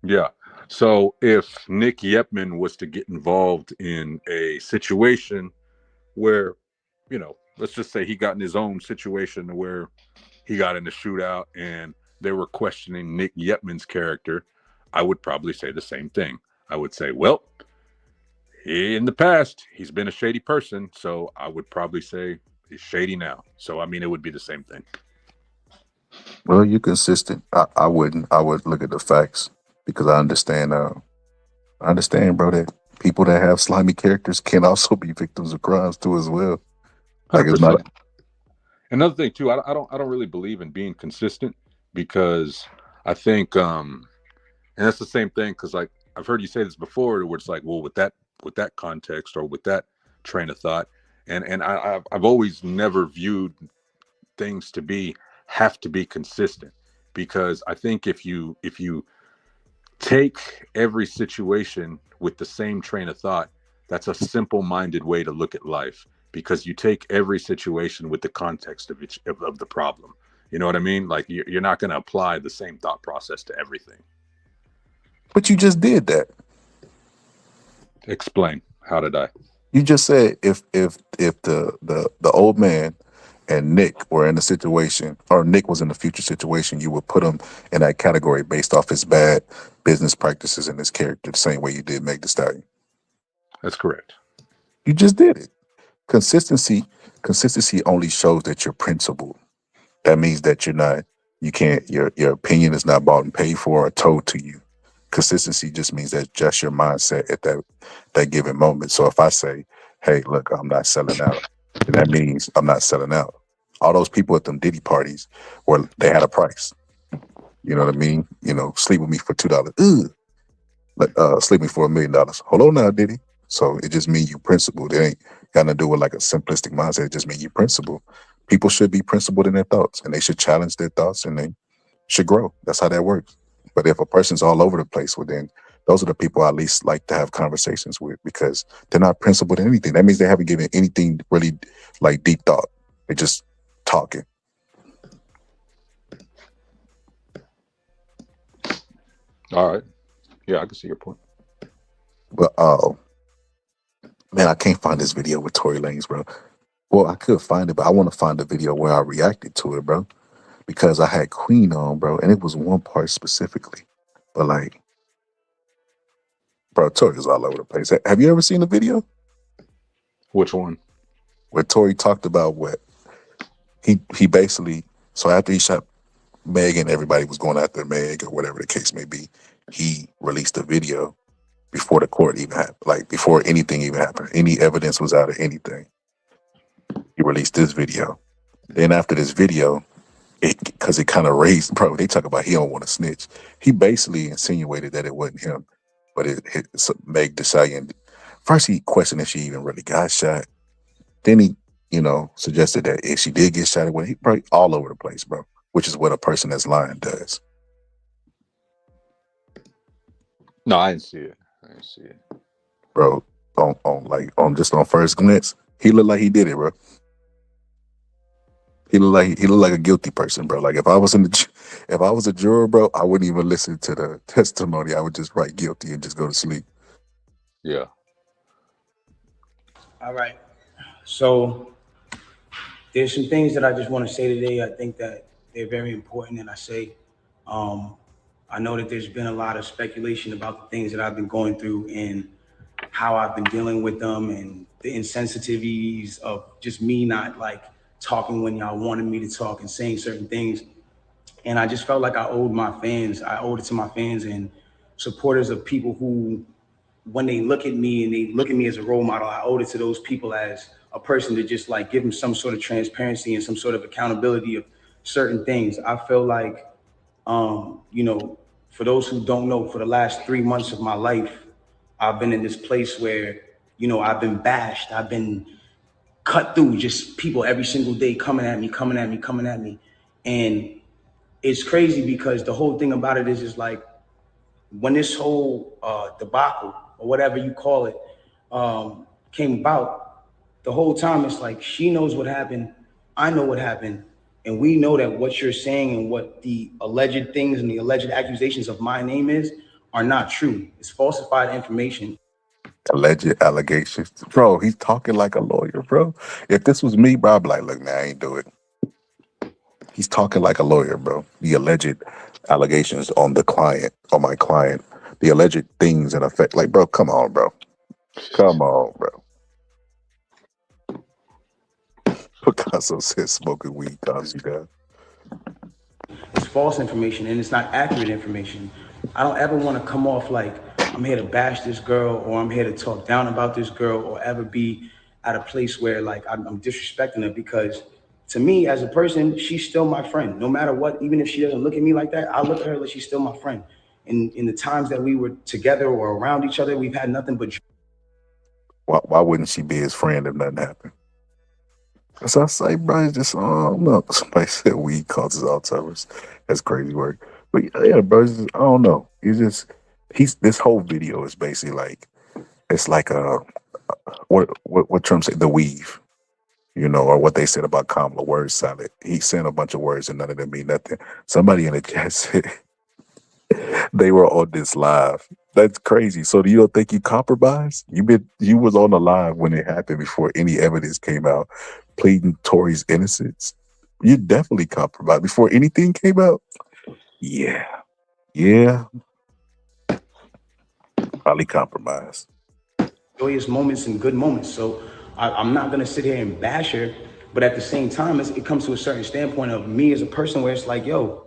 Yeah. So if Nick Yepman was to get involved in a situation where, let's just say he got in his own situation where he got in a shootout and they were questioning Nick Yepman's character, I would probably say the same thing. I would say, well, in the past, he's been a shady person, so I would probably say he's shady now. So, I mean, it would be the same thing. Well, you're consistent. I wouldn't. I would look at the facts because I understand, bro, that people that have slimy characters can also be victims of crimes too as well. Like it's not. Another thing too, I don't really believe in being consistent because I think, and that's the same thing because like I've heard you say this before, where it's like, well, with that context or with that train of thought, and I've always never viewed things to have to be consistent because I think if you take every situation with the same train of thought. That's a simple-minded way to look at life, because you take every situation with the context of of the problem. You know what I mean? Like you're not going to apply the same thought process to everything. But you just did that. Explain. How did I? You just said if the old man and Nick were in a situation, or Nick was in a future situation, you would put him in that category based off his bad business practices and his character, the same way you did Meg Thee Stallion. That's correct. You just did it. Consistency only shows that you're principled. That means that your opinion is not bought and paid for or told to you. Consistency just means that's just your mindset at that given moment. So if I say, hey, look, I'm not selling out, then that means I'm not selling out. All those people at them Diddy parties they had a price. You know what I mean? Sleep with me for $2. Sleep with me for $1 million. Hold on now, Diddy. So it just means you principled. It ain't got to do with like a simplistic mindset. It just means you principled. People should be principled in their thoughts, and they should challenge their thoughts, and they should grow. That's how that works. But if a person's all over the place, well, then those are the people I at least like to have conversations with, because they're not principled in anything. That means they haven't given anything really like deep thought. They're just talking. All right. Yeah, I can see your point. But man, I can't find this video with Tory Lanez, bro. Well, I could find it, but I want to find the video where I reacted to it, bro. Because I had Queen on, bro, and it was one part specifically. But like, bro, Tory is all over the place. Have you ever seen the video? Which one? Where Tory talked about what he basically, so after he shot Meg and everybody was going after Meg or whatever the case may be, he released a video before the court even happened, like before anything even happened. Any evidence was out of anything. He released this video. Then after this video, because it kind of raised, bro, they talk about he don't want to snitch. He basically insinuated that it wasn't him, but it hit Meg Thee Stallion. First, he questioned if she even really got shot. Then he, suggested that if she did get shot, he probably all over the place, bro, which is what a person that's lying does. No, I didn't see it. Bro, on first glance, he looked like he did it, bro. He looked like a guilty person, bro. Like if I was a juror, bro, I wouldn't even listen to the testimony. I would just write guilty and just go to sleep. Yeah. All right. So there's some things that I just want to say today. I think that they're very important, and I know that there's been a lot of speculation about the things that I've been going through and how I've been dealing with them, and the insensitivities of just me not like talking when y'all wanted me to talk and saying certain things. And I just felt like I owed it to my fans and supporters of people who, when they look at me and they look at me as a role model, I owed it to those people as a person to just like give them some sort of transparency and some sort of accountability of certain things. I feel like, for those who don't know, for the last 3 months of my life, I've been in this place where, I've been bashed. I've been cut through, just people every single day coming at me. And it's crazy because the whole thing about it is like, when this whole debacle or whatever you call it came about, the whole time it's like she knows what happened, I know what happened, and we know that what you're saying and what the alleged things and the alleged accusations of my name are not true. It's falsified information. Alleged allegations. Bro, he's talking like a lawyer, bro. If this was me, bro, I'd be like, look, man, I ain't do it. He's talking like a lawyer, bro. The alleged allegations on my client, the alleged things that affect, like, bro, come on, bro. Picasso says smoking weed calms you down. It's false information and it's not accurate information. I don't ever want to come off like I'm here to bash this girl or I'm here to talk down about this girl or ever be at a place where like I'm disrespecting her, because to me as a person, she's still my friend. No matter what, even if she doesn't look at me like that, I look at her like she's still my friend. In the times that we were together or around each other, we've had nothing but. Why wouldn't she be his friend if nothing happened? So I say, bro, it's just, no. Somebody said weed causes Alzheimer's. That's crazy work. But yeah, bro, I don't know. It's just, this whole video is basically like, it's like what Trump said, the weave, you know, or what they said about Kamala, word salad. He sent a bunch of words and none of them mean nothing. Somebody in the chat said they were on this live. That's crazy. So do you don't think you compromised? You was on the live when it happened before any evidence came out, pleading Tory's innocence. You definitely compromised before anything came out. Yeah. Probably compromised. Joyous moments and good moments. So I'm not gonna sit here and bash her, but at the same time, it comes to a certain standpoint of me as a person where it's like, yo,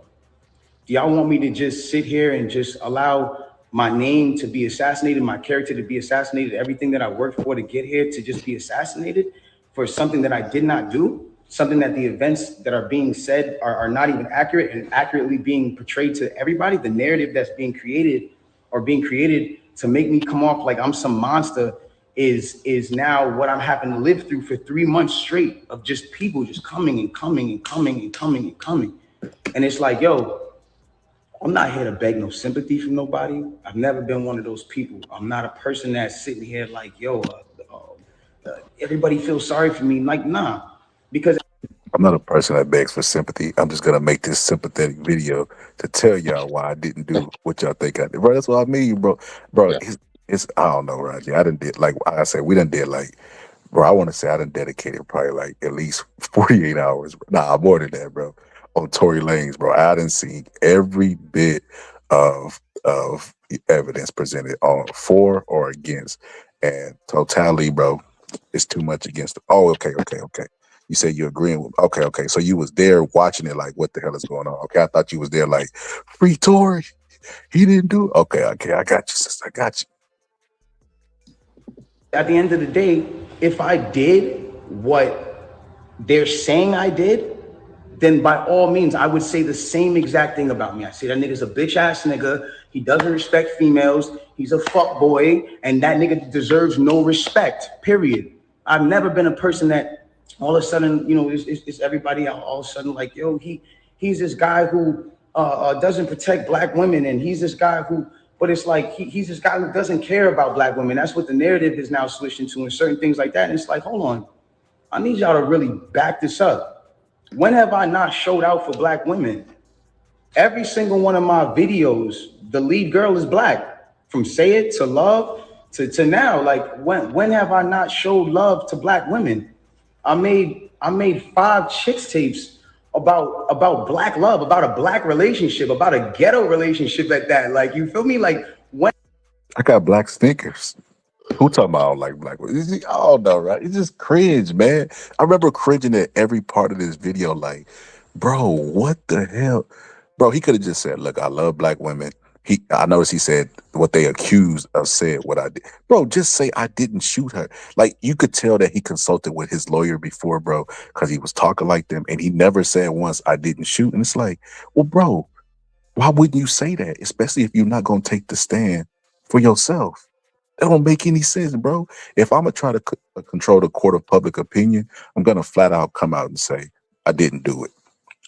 do y'all want me to just sit here and just allow my name to be assassinated, my character to be assassinated, everything that I worked for to get here to just be assassinated for something that I did not do, something that the events that are being said are not even accurate and accurately being portrayed to everybody, the narrative that's being created to make me come off like I'm some monster is now what I'm having to live through for 3 months straight of just people just coming and coming and coming and coming and coming. And it's like, yo, I'm not here to beg no sympathy from nobody. I've never been one of those people. I'm not a person that's sitting here like, yo, everybody feels sorry for me. Like, nah, because I'm not a person that begs for sympathy. I'm just gonna make this sympathetic video to tell y'all why I didn't do what y'all think I did. Bro, that's what I mean, bro. Bro, it's I don't know, Roger. I done did, like I said, we done did like, bro, I want to say I done dedicated probably like at least 48 hours. Nah, more than that, bro. On Tory Lanez, bro. I done seen every bit of evidence presented on for or against. And totality, bro, it's too much against it. Oh, okay. You say you're agreeing with me. Okay. So you was there watching it like, what the hell is going on? Okay, I thought you was there like, free Tory. He didn't do it. Okay, I got you, sister. I got you. At the end of the day, if I did what they're saying I did, then by all means, I would say the same exact thing about me. I say that nigga's a bitch ass nigga. He doesn't respect females. He's a fuck boy, and that nigga deserves no respect, period. I've never been a person that all of a sudden, you know, it's everybody all of a sudden like, yo, he's this guy who doesn't protect black women, and he's this guy who, but it's like he's this guy who doesn't care about black women. That's what the narrative is now switching to, and certain things like that. And it's like, hold on, I need y'all to really back this up. When have I not showed out for black women? Every single one of my videos, the lead girl is black. From Say It to Love to now. Like when have I not showed love to black women? I made 5 chicks tapes about black love, about a black relationship, about a ghetto relationship at that. Like, you feel me? Like when I got black stinkers. Who talking about like black women? I don't know, right? It's just cringe, man. I remember cringing at every part of this video. Like, bro, what the hell? Bro, he could have just said, look, I love black women. I noticed he said what they accused of said what I did. Bro, just say I didn't shoot her. Like, you could tell that he consulted with his lawyer before, bro, because he was talking like them, and he never said once I didn't shoot. And it's like, well, bro, why wouldn't you say that? Especially if you're not going to take the stand for yourself. That don't make any sense, bro. If I'm going to try to control the court of public opinion, I'm going to flat out come out and say, I didn't do it.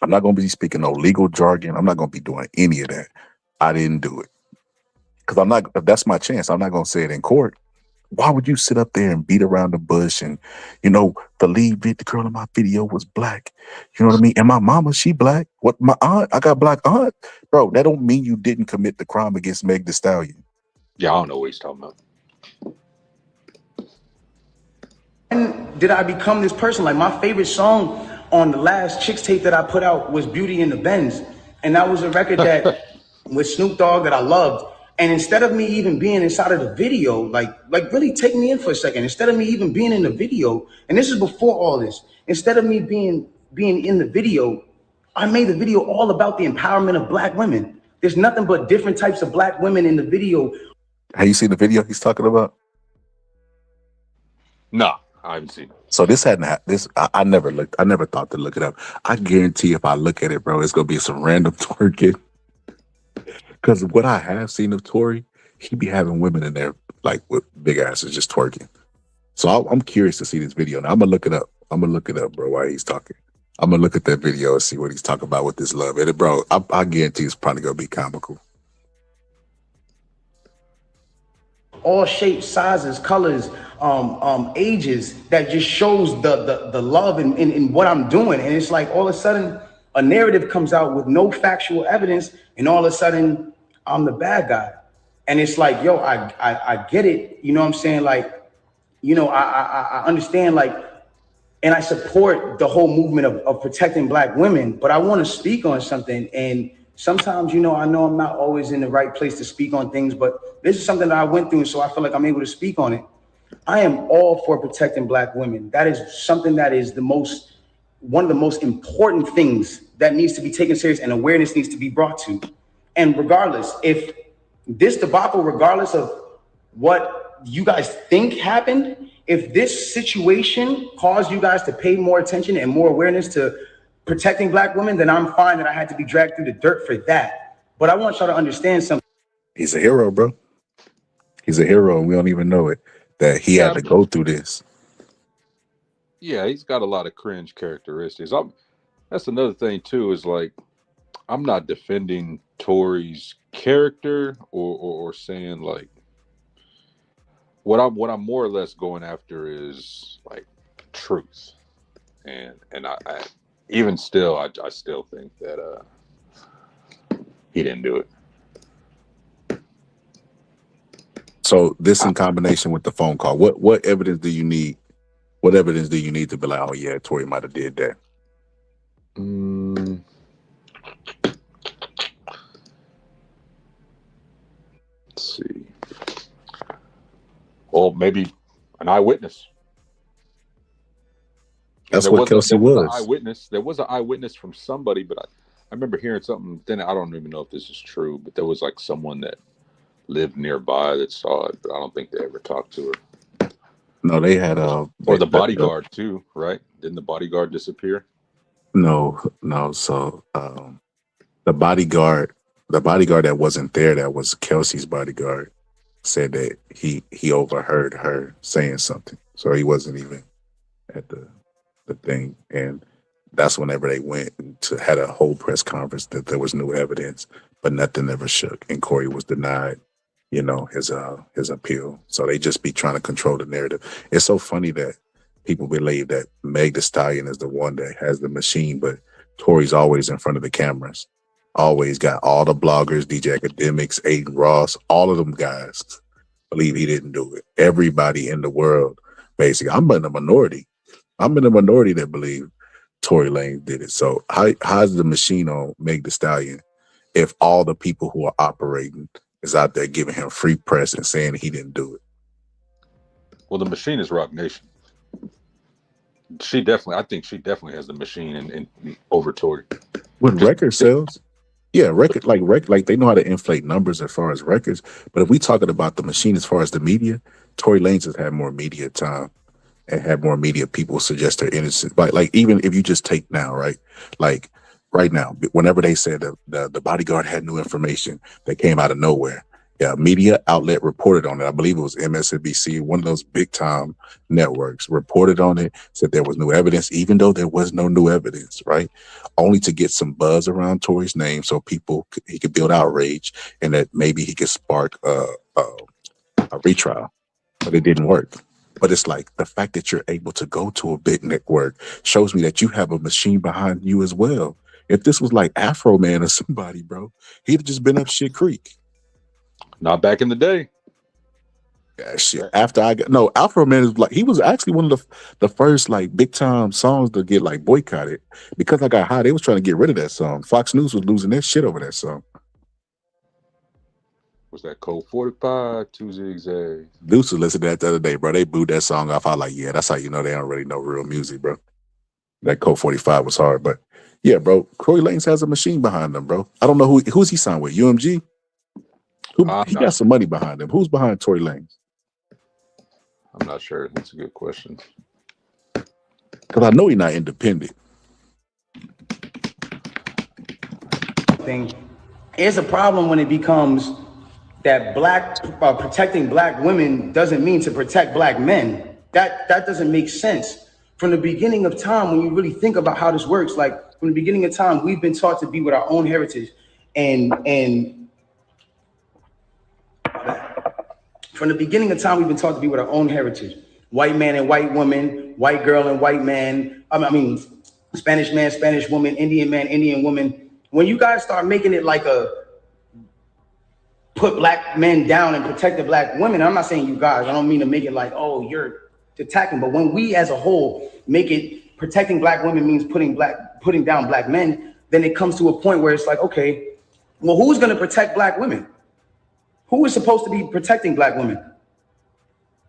I'm not going to be speaking no legal jargon. I'm not going to be doing any of that. I didn't do it. Because that's my chance. I'm not going to say it in court. Why would you sit up there and beat around the bush and, you know, the girl in my video was black. You know what I mean? And my mama, she black. What, my aunt, I got black aunt. Bro, that don't mean you didn't commit the crime against Meg Thee Stallion. Yeah, I don't know what he's talking about. When did I become this person? Like, my favorite song on the last Chicks tape that I put out was Beauty and the Benz. And that was a record that with Snoop Dogg that I loved. And instead of me even being inside of the video, like really take me in for a second. Instead of me even being in the video, and this is before all this, instead of me being in the video, I made the video all about the empowerment of black women. There's nothing but different types of black women in the video. Have you seen the video he's talking about? No, I haven't seen it. So this hadn't happened. I never looked. I never thought to look it up. I guarantee if I look at it, bro, it's gonna be some random twerking. Because what I have seen of Tory, he be having women in there like with big asses just twerking. So I'm curious to see this video. Now I'm gonna look it up. Bro, while he's talking. I'm gonna look at that video and see what he's talking about with this love. And bro, I guarantee it's probably gonna be comical. all shapes, sizes, colors, ages, that just shows the love in what I'm doing. And it's like all of a sudden a narrative comes out with no factual evidence, and all of a sudden I'm the bad guy. And it's like, yo, I get it. You know what I'm saying? Like, you know, I understand, like, and I support the whole movement of protecting Black women, but I want to speak on something. And sometimes, you know I'm not always in the right place to speak on things, but this is something that I went through, and so I feel like I'm able to speak on it. I am all for protecting Black women. That is something that is one of the most important things that needs to be taken serious, and awareness needs to be brought to. And regardless, if this debacle, regardless of what you guys think happened, if this situation caused you guys to pay more attention and more awareness to protecting Black women, then I'm fine that I had to be dragged through the dirt for that. But I want y'all to understand something. He's a hero, bro. He's a hero, and we don't even know it, that he had to go through this. Yeah, he's got a lot of cringe characteristics. That's another thing too, is like, I'm not defending Tory's character or saying like, what I'm more or less going after is like truth, and I even still I still think that he didn't do it. So this in combination with the phone call, what evidence do you need? What evidence do you need to be like, oh yeah, Tory might have did that? Let's see. Well, maybe an eyewitness. That's what Kelsey was. There was an eyewitness from somebody, but I remember hearing something. Then I don't even know if this is true, but there was like someone that lived nearby that saw it, but I don't think they ever talked to her. No, they had or the bodyguard too, right? Didn't the bodyguard disappear? No. So the bodyguard that wasn't there, that was Kelsey's bodyguard, said that he overheard her saying something. So he wasn't even at the thing. And that's whenever they went to had a whole press conference that there was new evidence, but nothing ever shook. And Corey was denied, his appeal. So they just be trying to control the narrative. It's so funny that people believe that Meg Thee Stallion is the one that has the machine, but Tory's always in front of the cameras. Always got all the bloggers, DJ Academics, Aiden Ross, all of them guys believe he didn't do it. Everybody in the world, basically. I'm in the minority. I'm in the minority that believe Tory Lanez did it. So how's the machine on Meg Thee Stallion if all the people who are operating is out there giving him free press and saying he didn't do it? Well, the machine is Rock Nation. I think she definitely has the machine in over Tory. With record sales? Yeah, record like they know how to inflate numbers as far as records. But if we talking about the machine as far as the media, Tory Lanez has had more media time and had more media people suggest they're innocent. Like even if you just take now, right? Like right now, whenever they said the bodyguard had new information that came out of nowhere, yeah, media outlet reported on it. I believe it was MSNBC, one of those big time networks, reported on it, said there was new evidence, even though there was no new evidence, right? Only to get some buzz around Tory's name so he could build outrage and that maybe he could spark a retrial. But it didn't work. But it's like the fact that you're able to go to a big network shows me that you have a machine behind you as well. If this was like Afro Man or somebody, bro, he'd have just been up shit creek. Not back in the day. Yeah, shit. Afro Man is like, he was actually one of the first like big time songs to get like boycotted because I Got High. They was trying to get rid of that song. Fox News was losing their shit over that song. Was that Code 45, 2 Zigzags? Deuce was listening to that the other day, bro. They booed that song off. I was like, yeah, that's how you know they don't really know real music, bro. That Code 45 was hard, but yeah, bro. Tory Lanez has a machine behind them, bro. I don't know who's he signed with. UMG. He got some money behind him. Who's behind Tory Lanez? I'm not sure. That's a good question. Because I know he's not independent. It's a problem when it becomes that protecting Black women doesn't mean to protect Black men. That doesn't make sense. From the beginning of time, when you really think about how this works, like from the beginning of time, we've been taught to be with our own heritage. And from the beginning of time, we've been taught to be with our own heritage. White man and white woman, white girl and white man. I mean, Spanish man, Spanish woman, Indian man, Indian woman. When you guys start making it like a put black men down and protect the black women, I'm not saying you guys, I don't mean to make it like, oh, you're attacking, but when we as a whole make it protecting black women means putting down black men, then it comes to a point where it's like, okay, well, who's going to protect black women? Who is supposed to be protecting black women?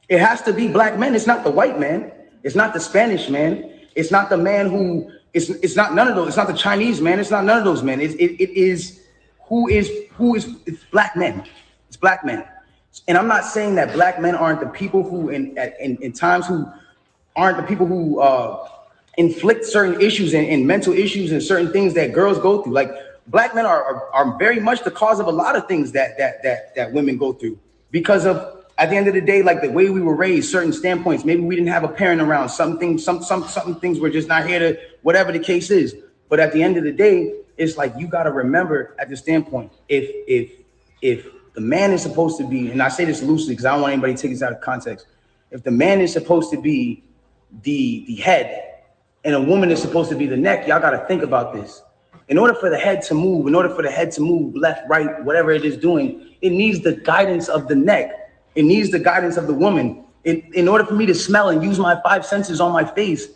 It has to be black men. It's not the white man. It's not the Spanish man. It's not the man who, it's not none of those. It's not the Chinese man. It's not none of those men. It is it's black men. It's black men. And I'm not saying that black men aren't the people who in times who aren't the people who inflict certain issues and mental issues and certain things that girls go through. Like black men are very much the cause of a lot of things that women go through because of, at the end of the day, like the way we were raised, certain standpoints, maybe we didn't have a parent around, some things were just not here to, whatever the case is. But at the end of the day, it's like, you got to remember at the standpoint, if the man is supposed to be, and I say this loosely because I don't want anybody to take this out of context. If the man is supposed to be the head and a woman is supposed to be the neck, y'all got to think about this. In order for the head to move, left, right, whatever it is doing, it needs the guidance of the neck. It needs the guidance of the woman. In order for me to smell and use my 5 senses on my face,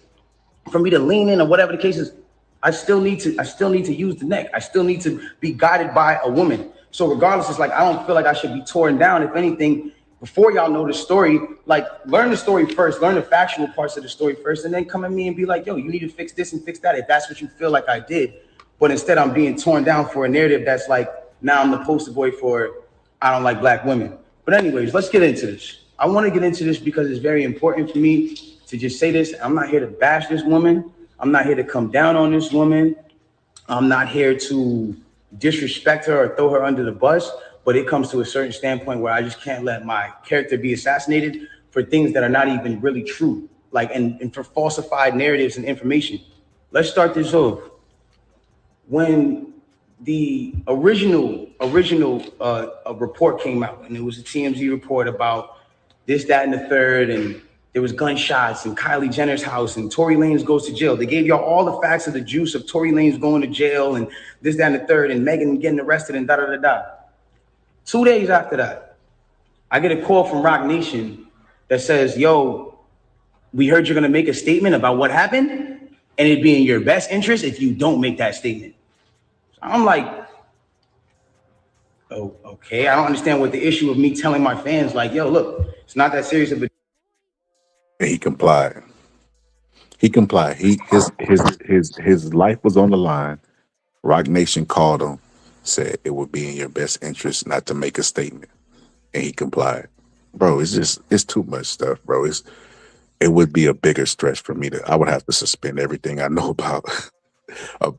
for me to lean in or whatever the case is, I still need to use the neck. I still need to be guided by a woman. So regardless, it's like, I don't feel like I should be torn down. If anything, before y'all know the story, like learn the story first, learn the factual parts of the story first, and then come at me and be like, yo, you need to fix this and fix that if that's what you feel like I did. But instead I'm being torn down for a narrative that's like, now I'm the poster boy for I don't like black women. But anyways, let's get into this. I want to get into this because it's very important for me to just say this. I'm not here to bash this woman. I'm not here to come down on this woman. I'm not here to disrespect her or throw her under the bus, but it comes to a certain standpoint where I just can't let my character be assassinated for things that are not even really true, like and for falsified narratives and information. Let's start this off. When the original report came out, and it was a TMZ report about this, that, and the third, and there was gunshots in Kylie Jenner's house, and Tory Lanez goes to jail. They gave y'all all the facts of the juice of Tory Lanez going to jail, and this, that, and the third, and Megan getting arrested, and da-da-da-da. 2 days after that, I get a call from Rock Nation that says, yo, we heard you're gonna make a statement about what happened, and it'd be in your best interest if you don't make that statement. I'm like, oh, okay. I don't understand what the issue of me telling my fans, like, yo, look, it's not that serious of a. And he complied. His life was on the line. Rock Nation called him, said it would be in your best interest not to make a statement, and he complied. Bro, it's too much stuff, bro. It would be a bigger stretch for me I would have to suspend everything I know about.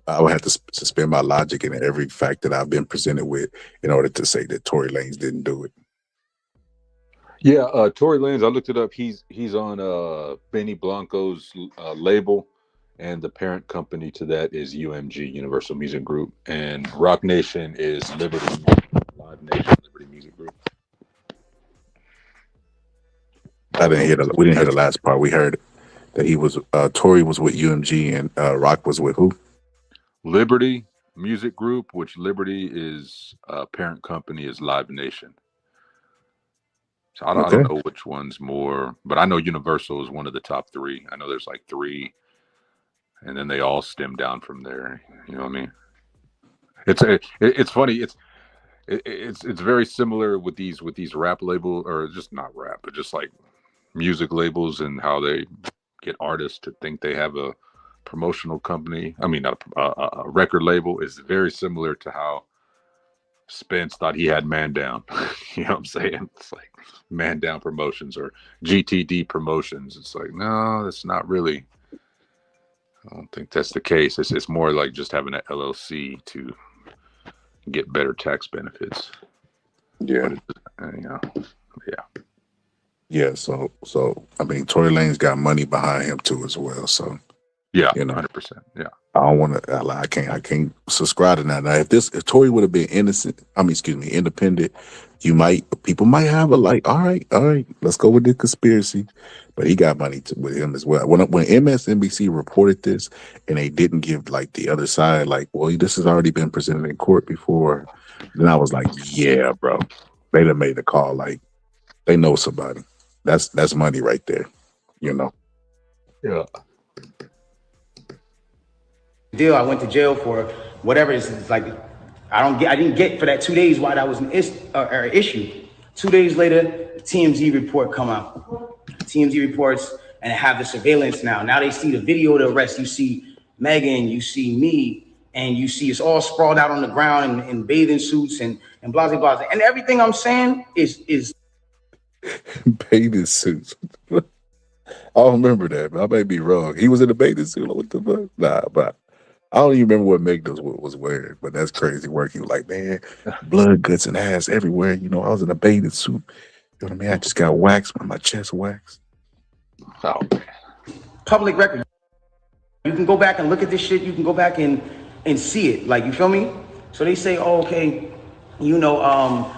I would have to suspend my logic in every fact that I've been presented with in order to say that Tory Lanez didn't do it. Yeah, Tory Lanez, I looked it up. He's on Benny Blanco's label, and the parent company to that is UMG, Universal Music Group, and Rock Nation is Liberty Live Nation, Liberty Music Group. We didn't hear the last part. We heard that he was Tory was with UMG and Rock was with who? Liberty Music Group, which Liberty is parent company is Live Nation. So I don't know which one's more, but I know Universal is one of the top three. I know there's like three, and then they all stem down from there. You know what I mean? It's funny. It's very similar with these rap label, or just not rap, but just like music labels and how they get artists to think they have a promotional company. I mean, not a record label is very similar to how Spence thought he had Man Down. You know what I'm saying? It's like Man Down Promotions or GTD Promotions. It's like, no, that's not really. I don't think that's the case. It's more like just having an LLC to get better tax benefits. Yeah. Yeah. Yeah. So I mean, Tory Lanez got money behind him too as well. So yeah, you know, 100%. Yeah. I don't want to. I can't subscribe to that. Now, if Tory would have been independent, People might have a like, all right, let's go with the conspiracy. But he got money with him as well. When MSNBC reported this and they didn't give like the other side, like, well, this has already been presented in court before, then I was like, yeah, bro. They done made the call. Like, they know somebody. That's money right there, you know. Yeah. Deal. I went to jail for whatever it's like. I didn't get for that 2 days why that was an issue. 2 days later, the TMZ report come out. TMZ reports and have the surveillance now. Now they see the video of the arrest. You see Megan, you see me, and you see us all sprawled out on the ground in bathing suits and blah, blah, blah. And everything I'm saying is bathing suits. I don't remember that, but I may be wrong. He was in a bathing suit. What the fuck? Nah, but I don't even remember what Meg was wearing, but that's crazy work. He was like, man, blood, guts, and ass everywhere. You know, I was in a bathing suit. You know what I mean? I just got waxed with my chest waxed. Oh, man. Public record. You can go back and look at this shit. You can go back and see it. Like, you feel me? So they say, oh, okay, you know,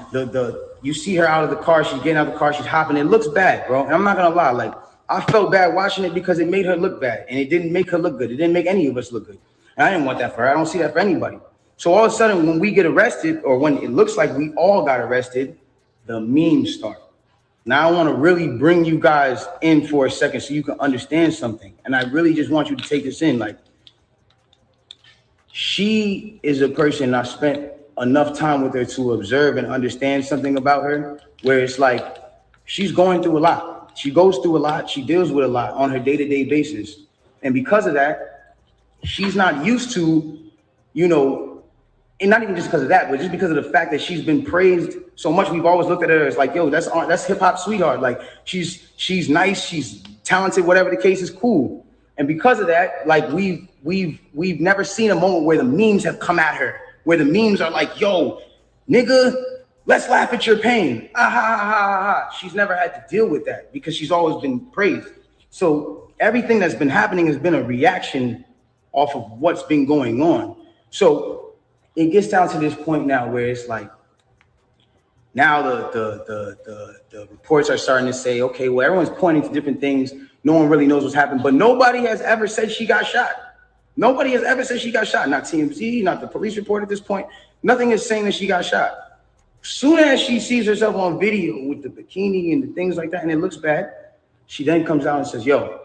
you see her out of the car. She's getting out of the car. She's hopping. It looks bad, bro. And I'm not going to lie. Like, I felt bad watching it because it made her look bad. And it didn't make her look good. It didn't make any of us look good. And I didn't want that for her. I don't see that for anybody. So all of a sudden, when we get arrested, or when it looks like we all got arrested, the memes start. Now I want to really bring you guys in for a second so you can understand something. And I really just want you to take this in. Like, she is a person I spent enough time with her to observe and understand something about her, where it's like she's going through a lot. She goes through a lot. She deals with a lot on her day-to-day basis. And because of that, she's not used to, you know, and not even just because of that, but just because of the fact that she's been praised so much. We've always looked at her as like, yo, that's hip hop sweetheart. Like, she's nice, she's talented, whatever the case is, cool. And because of that, like, we've never seen a moment where the memes have come at her, where the memes are like, yo, nigga, let's laugh at your pain. Ah, ha, ha, ha, ha. She's never had to deal with that because she's always been praised. So everything that's been happening has been a reaction off of what's been going on. So it gets down to this point now where it's like, now the reports are starting to say, okay, well, everyone's pointing to different things. No one really knows what's happened, but nobody has ever said she got shot. Nobody has ever said she got shot. Not TMZ, not the police report at this point. Nothing is saying that she got shot. Soon as she sees herself on video with the bikini and the things like that, and it looks bad, she then comes out and says, yo,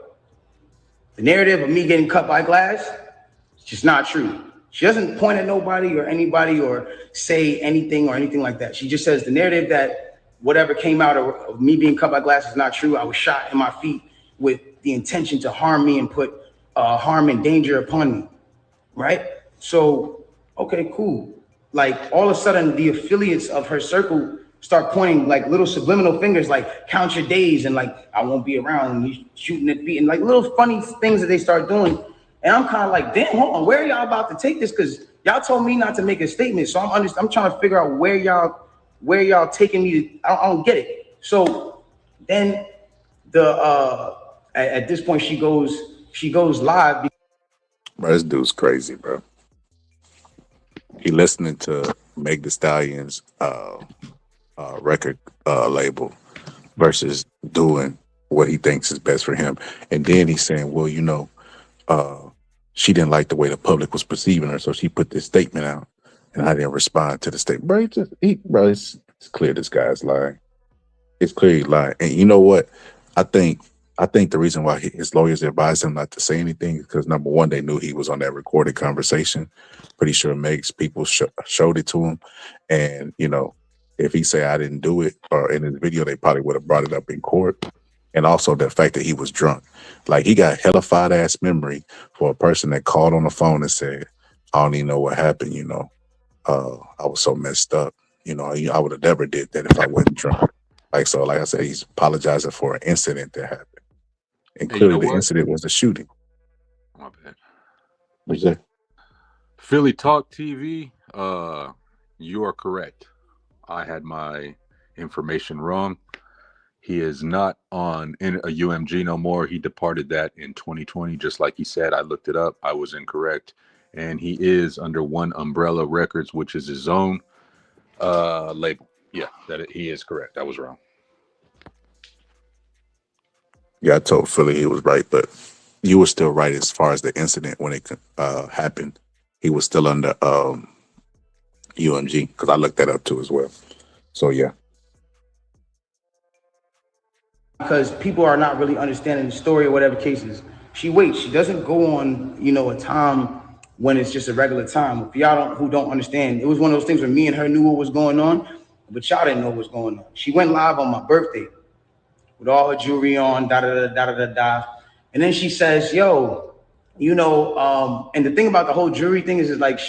the narrative of me getting cut by glass, it's just not true. She doesn't point at nobody or anybody or say anything or anything like that. She just says the narrative that whatever came out of me being cut by glass is not true. I was shot in my feet with the intention to harm me and put harm and danger upon me, right? So, okay, cool. Like, all of a sudden, the affiliates of her circle start pointing like little subliminal fingers, like count your days and like I won't be around and you shooting at me and like little funny things that they start doing. And I'm kind of like, damn, hold on, where are y'all about to take this? Because y'all told me not to make a statement, so I'm trying to figure out where y'all taking me to. I don't get it. So then at this point she goes live. Bro, this dude's crazy, bro. He listening to Meg Thee Stallion's record label versus doing what he thinks is best for him. And then he's saying, well, you know, she didn't like the way the public was perceiving her, so she put this statement out, and I didn't respond to the statement. Bro, it's clear this guy's lying. It's clear he's lying. And you know what? I think the reason why his lawyers advised him not to say anything is because, number one, they knew he was on that recorded conversation. Pretty sure Meg's people showed it to him. And, you know, if he say I didn't do it, or in his video, they probably would have brought it up in court. And also the fact that he was drunk. Like, he got hellified ass memory for a person that called on the phone and said, I don't even know what happened, you know. I was so messed up. You know, I would have never did that if I wasn't drunk. Like I said, he's apologizing for an incident that happened. And clearly the incident was the shooting. My bad. What's that? Philly Talk TV, you are correct. I had my information wrong. He is not in a UMG no more. He departed that in 2020, just like he said. I looked it up. I was incorrect. And he is under One Umbrella Records, which is his own label. Yeah, he is correct. I was wrong. Yeah, I told Philly he was right, but you were still right as far as the incident when it happened. He was still under UMG because I looked that up too as well. So yeah. Because people are not really understanding the story or whatever cases. She waits. She doesn't go on, a time when it's just a regular time. For y'all who don't understand, it was one of those things where me and her knew what was going on, but y'all didn't know what was going on. She went live on my birthday with all her jewelry on, da-da-da-da-da-da. And then she says, yo, and the thing about the whole jewelry thing is like,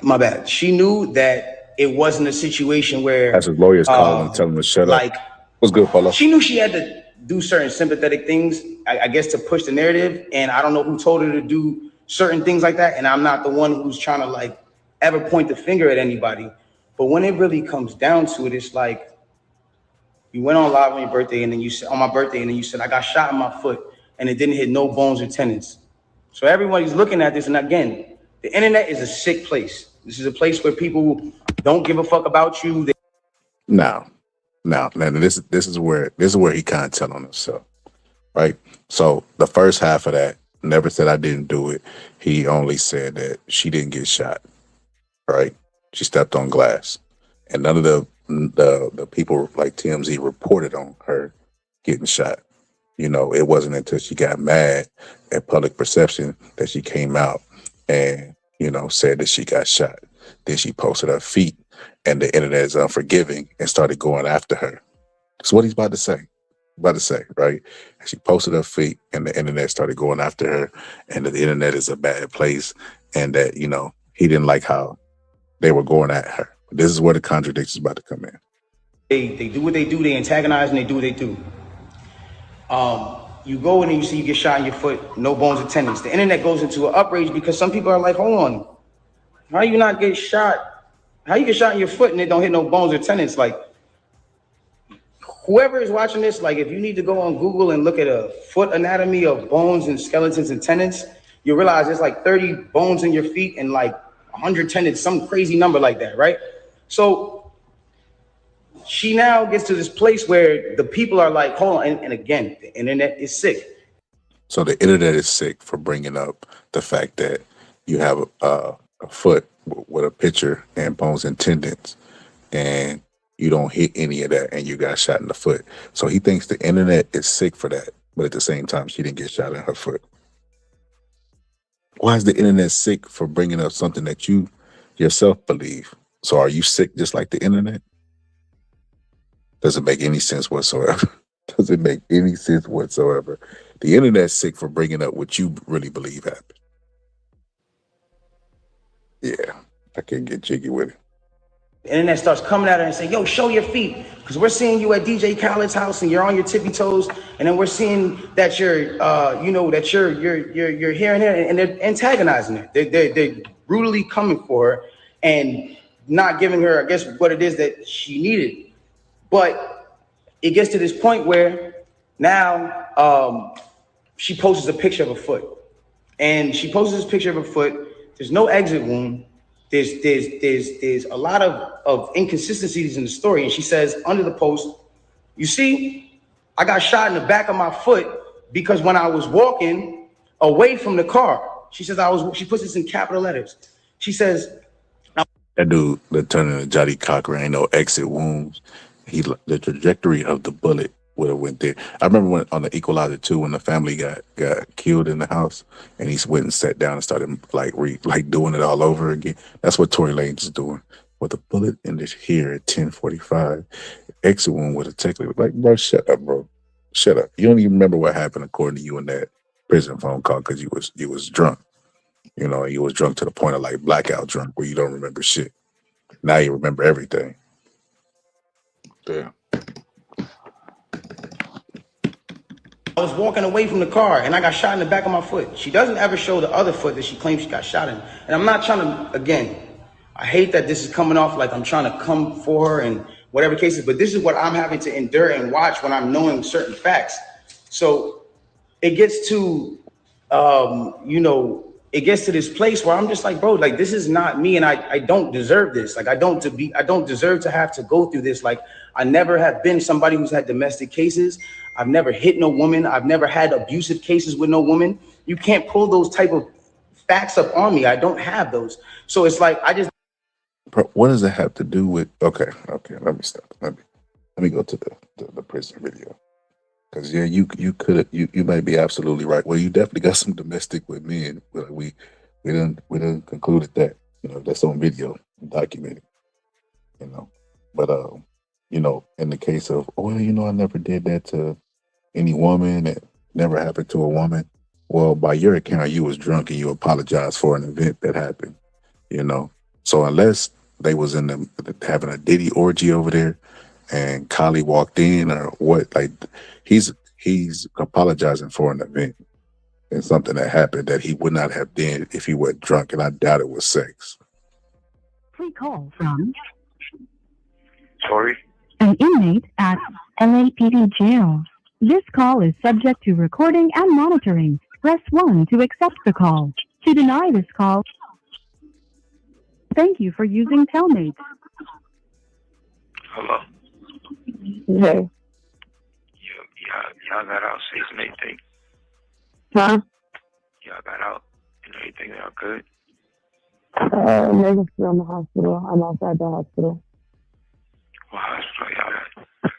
my bad. She knew that it wasn't a situation where— as his lawyers call him and tell him to shut up. What's good, Paulo? She knew she had to do certain sympathetic things, I guess, to push the narrative. And I don't know who told her to do certain things like that. And I'm not the one who's trying to ever point the finger at anybody. But when it really comes down to it, it's like, you went on live on your birthday, and then you said, on my birthday, and then you said, I got shot in my foot and it didn't hit no bones or tendons. So everybody's looking at this. And again, the internet is a sick place. This is a place where people don't give a fuck about you. No, this is where he kind of telling himself, right? So the first half of that never said I didn't do it. He only said that she didn't get shot, right? She stepped on glass, and none of the people like TMZ reported on her getting shot. It wasn't until she got mad at public perception that she came out and said that she got shot. Then she posted her feet, and the internet is unforgiving and started going after her. That's what he's about to say. Right? And she posted her feet, and the internet started going after her, and the internet is a bad place, and that, he didn't like how they were going at her. This is where the contradiction is about to come in. They do what they do, they antagonize, and they do what they do. You go in and you see you get shot in your foot, no bones or tendons. The internet goes into an outrage because some people are like, hold on, how you not get shot? How you get shot in your foot and it don't hit no bones or tendons? Like, whoever is watching this, if you need to go on Google and look at a foot anatomy of bones and skeletons and tendons, you realize there's 30 bones in your feet and 100 tendons, some crazy number like that, right? So she now gets to this place where the people are like, hold on, and again, the internet is sick. So the internet is sick for bringing up the fact that you have a foot with a picture and bones and tendons, and you don't hit any of that, and you got shot in the foot. So he thinks the internet is sick for that, but at the same time, she didn't get shot in her foot. Why is the internet sick for bringing up something that you yourself believe? So are you sick just like the internet? Doesn't make any sense whatsoever. Doesn't make any sense whatsoever. The internet's sick for bringing up what you really believe happened. Yeah, I can't get jiggy with it. The internet starts coming at her and saying, yo, show your feet. Because we're seeing you at DJ Khaled's house and you're on your tippy toes. And then we're seeing that you're, that you're here and there. And they're antagonizing her. They're brutally coming for her and not giving her, I guess, what it is that she needed. But it gets to this point where now she posts a picture of a foot. And she posts this picture of a foot. There's no exit wound. There's a lot of inconsistencies in the story. And she says under the post, you see, I got shot in the back of my foot because when I was walking away from the car, she says she puts this in capital letters. She says, that dude, Lieutenant Johnny Cochran, ain't no exit wounds. The trajectory of the bullet would have went there. I remember when on the Equalizer 2, when the family got killed in the house, and he went and sat down and started doing it all over again. That's what Tory Lanez is doing. With a bullet in this here at 10:45, exit wound with a technically bro, shut up, bro, shut up. You don't even remember what happened according to you in that prison phone call because you was drunk. You was drunk to the point of blackout drunk where you don't remember shit. Now you remember everything. Yeah. I was walking away from the car and I got shot in the back of my foot. She doesn't ever show the other foot that she claims she got shot in. And I'm not trying to, again, I hate that this is coming off like I'm trying to come for her and whatever cases, but this is what I'm having to endure and watch when I'm knowing certain facts. So it gets to, it gets to this place where I'm just like, bro, like this is not me, and I don't deserve this. Like I don't deserve to have to go through this. Like I never have been somebody who's had domestic cases. I've never hit no woman. I've never had abusive cases with no woman. You can't pull those type of facts up on me. I don't have those. So it's like I just. Bro, what does it have to do with? Okay, let me stop. Let me go to the prison video. Because yeah, you may be absolutely right. Well, you definitely got some domestic with men. We done concluded that. You know, that's on video, documented. You know, but you know, in the case of, well, you know, I never did that to any woman. It never happened to a woman. Well, by your account, you was drunk and you apologized for an event that happened. You know, so unless they was in having a Diddy orgy over there, and Kylie walked in or what, like he's apologizing for an event and something that happened that he would not have done if he wasn't drunk, and I doubt it was sex. Free call from Tory? an inmate at LAPD jail. This call is subject to recording and monitoring. Press 1 to accept the call. To deny this call, thank you for using Telmate. Hello? Hey. Y'all got out safe and everything? Huh? Y'all got out and everything, y'all good? Niggas still in the hospital. I'm outside the hospital. What hospital y'all at?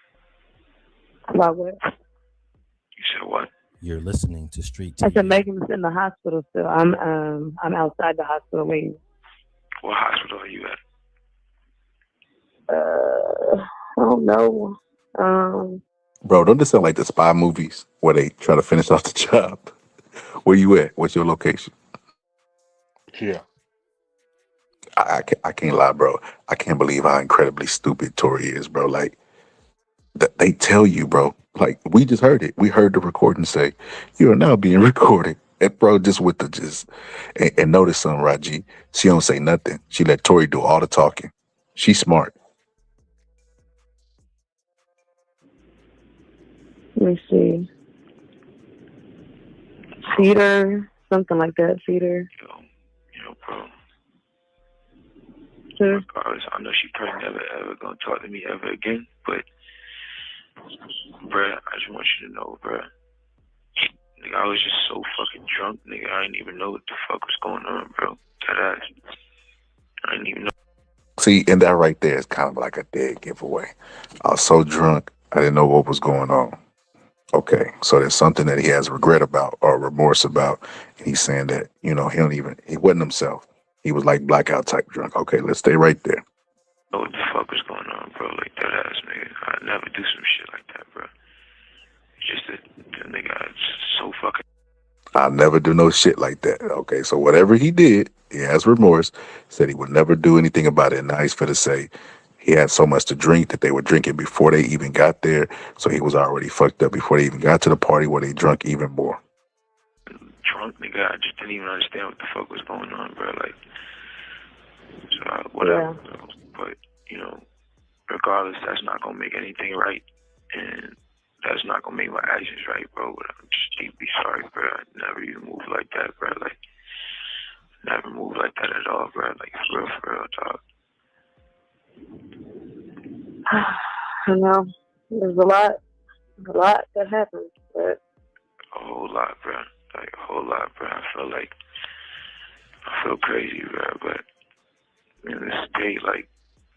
About what? You said what? You're listening to Street I TV. said Megan's in the hospital still. I'm outside the hospital waiting. What hospital are you at? I don't know. Bro, don't this sound like the spy movies where they try to finish off the job? Where you at? What's your location? Yeah. I can't lie, bro. I can't believe how incredibly stupid Tory is, bro. Like, they tell you, bro. Like, we just heard it. We heard the recording say, you are now being recorded. And bro, just with the and notice something, Raji. She don't say nothing. She let Tory do all the talking. She's smart. Let me see. Feeder, something like that. Feeder. You know, bro. Sure. Regardless, I know she probably never ever gonna talk to me ever again, but bruh, I just want you to know, bruh. Nigga, I was just so fucking drunk, nigga. I didn't even know what the fuck was going on, bro. That ass. I didn't even know. See, and that right there is kind of like a dead giveaway. I was so drunk, I didn't know what was going on. Okay, so there's something that he has regret about or remorse about. And he's saying that, you know, he wasn't himself. He was like blackout type drunk. Okay, let's stay right there. Know what the fuck was going on, bro? Like that ass, nigga. I'd never do some shit like that, bro. Just that nigga is so fucking. I'll never do no shit like that. Okay, so whatever he did, he has remorse. Said he would never do anything about it. And now he's finna say he had so much to drink that they were drinking before they even got there. So he was already fucked up before they even got to the party where they drunk even more. Drunk, nigga. I just didn't even understand what the fuck was going on, bro. Like, so whatever. Yeah. But, you know, regardless, that's not gonna make anything right. And that's not gonna make my actions right, bro. But I'm just deeply sorry, bro. I never even moved like that, bro. Like, never moved like that at all, bro. Like, for real, dog. I know. There's a lot that happened, but A whole lot, bro. Like, a whole lot, bro. I feel crazy, bro. But in this state, like,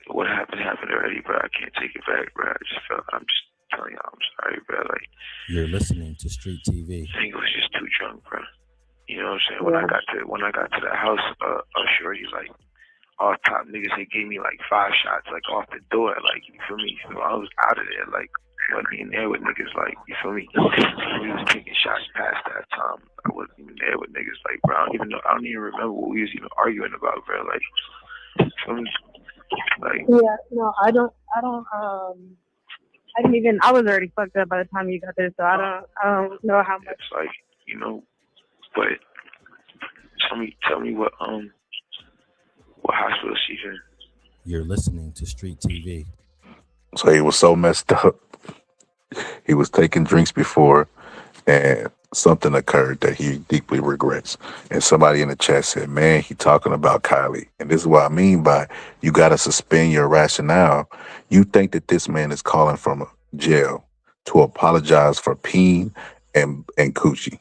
what happened already, bro. I can't take it back, bro. I'm just telling y'all, I'm sorry, bro. Like, You're listening to Street TV. I think it was just too drunk, bro. You know what I'm saying? When I got to the house, shorty, like, all top niggas, they gave me like 5 shots, like, off the door, like, you feel me? So I was out of there, like, wasn't even there with niggas, like, you feel me? We was taking shots past that time. I wasn't even there with niggas, like, bro. I don't even remember what we was even arguing about, bro. Like, you feel me? Like, yeah, no, I was already fucked up by the time you got there, so I don't know how much. It's like, you know, but tell me what hospital she's in. You're listening to Street TV. So he was so messed up. He was taking drinks before, and something occurred that he deeply regrets. And somebody in the chat said, man, he talking about Kylie. And this is what I mean by you got to suspend your rationale. You think that this man is calling from jail to apologize for peeing and coochie.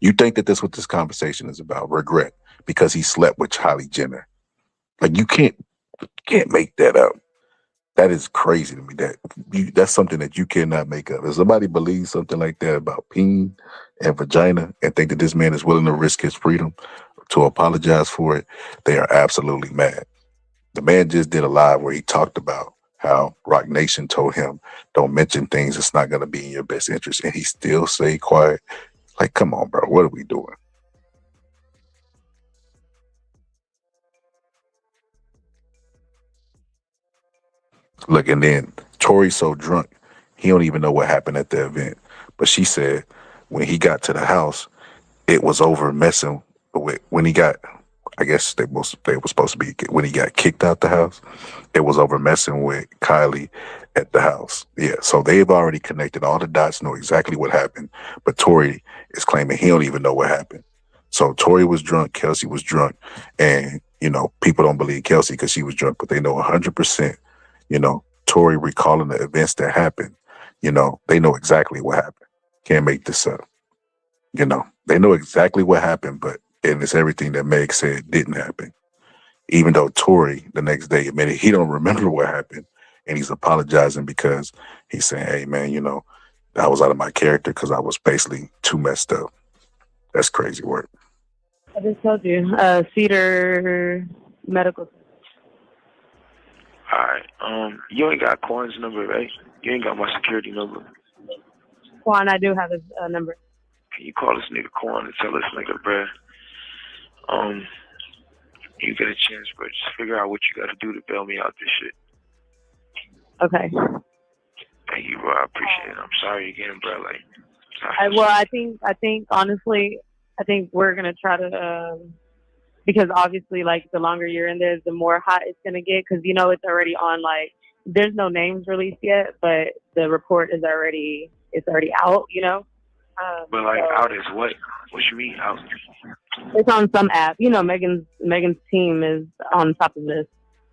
You think that that's what this conversation is about, regret, because he slept with Kylie Jenner. Like, you can't make that up. That is crazy to me. That's something that you cannot make up. If somebody believes something like that about peeing and vagina and think that this man is willing to risk his freedom to apologize for it, they are absolutely mad. The man just did a live where he talked about how Rock Nation told him, don't mention things that's not going to be in your best interest. And he still stayed quiet. Like, come on, bro. What are we doing? Look, and then Tory's so drunk, he don't even know what happened at the event. But she said when he got to the house, it was over messing with, when he got, I guess they were supposed to be, when he got kicked out the house, it was over messing with Kylie at the house. Yeah, so they've already connected all the dots, know exactly what happened. But Tory is claiming he don't even know what happened. So Tory was drunk, Kelsey was drunk, and, you know, people don't believe Kelsey because she was drunk, but they know 100%, you know, Tory recalling the events that happened. You know, they know exactly what happened. Can't make this up. You know, they know exactly what happened, and it's everything that Meg said didn't happen. Even though Tory the next day admitted he don't remember what happened, and he's apologizing because he's saying, hey, man, you know, I was out of my character because I was basically too messed up. That's crazy work. I just told you, Cedar Medical. Alright, you ain't got Quan's number, right? You ain't got my security number. Quan, I do have his number. Can you call this nigga Quan and tell this nigga, bruh, you get a chance, bro, just figure out what you gotta do to bail me out this shit. Okay. Thank you, bro. I appreciate it. I'm sorry again, bro. Like, I think honestly, I think we're gonna try to, because obviously, like, the longer you're in there, the more hot it's gonna get. Because you know it's already on. Like, there's no names released yet, but the report is already out. You know. But like, out is what? What you mean out? It's on some app. You know, Megan's team is on top of this.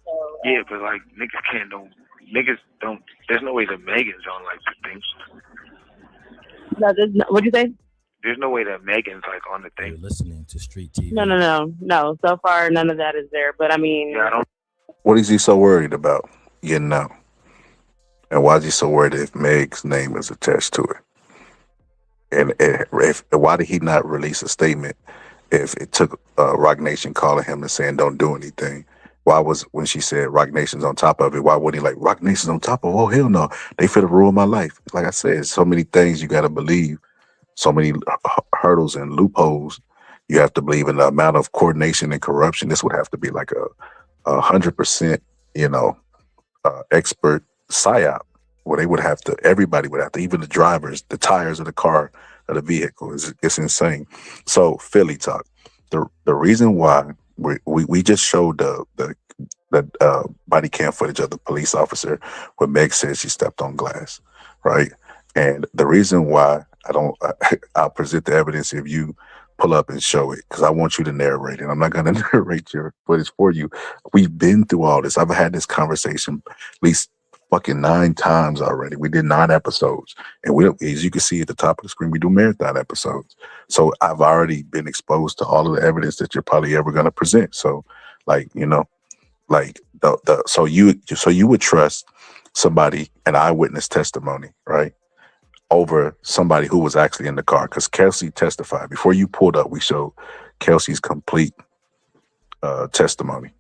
So, yeah, but like, niggas don't. There's no way that Megan's on like the thing. No, what'd you say? There's no way that Megan's like on the thing. You're listening to Street TV. No. So far, none of that is there. But I mean, yeah, I don't. What is he so worried about getting out? And why is he so worried if Meg's name is attached to it? And why did he not release a statement if it took Rock Nation calling him and saying don't do anything? Why was, when she said Rock Nation's on top of it, why wouldn't he like, Rock Nation's on top of it? Oh, hell no. They finna ruin my life. Like I said, so many things you got to believe, so many hurdles and loopholes. You have to believe in the amount of coordination and corruption. This would have to be like a 100%, you know, expert psyop, where they would have to, everybody would have to, even the drivers, the tires of the car, of the vehicle, it's insane. So Philly talk. The reason why we just showed the body cam footage of the police officer where Meg says she stepped on glass, right? And the reason why I'll present the evidence if you pull up and show it, because I want you to narrate it. I'm not going to narrate your footage for you. We've been through all this. I've had this conversation at least fucking 9 times already. We did 9 episodes, and we don't, as you can see at the top of the screen, we do marathon episodes. So I've already been exposed to all of the evidence that you're probably ever going to present. So, like, you know, like so you would trust somebody, an eyewitness testimony, right, over somebody who was actually in the car? Because Kelsey testified before you pulled up. We showed Kelsey's complete testimony.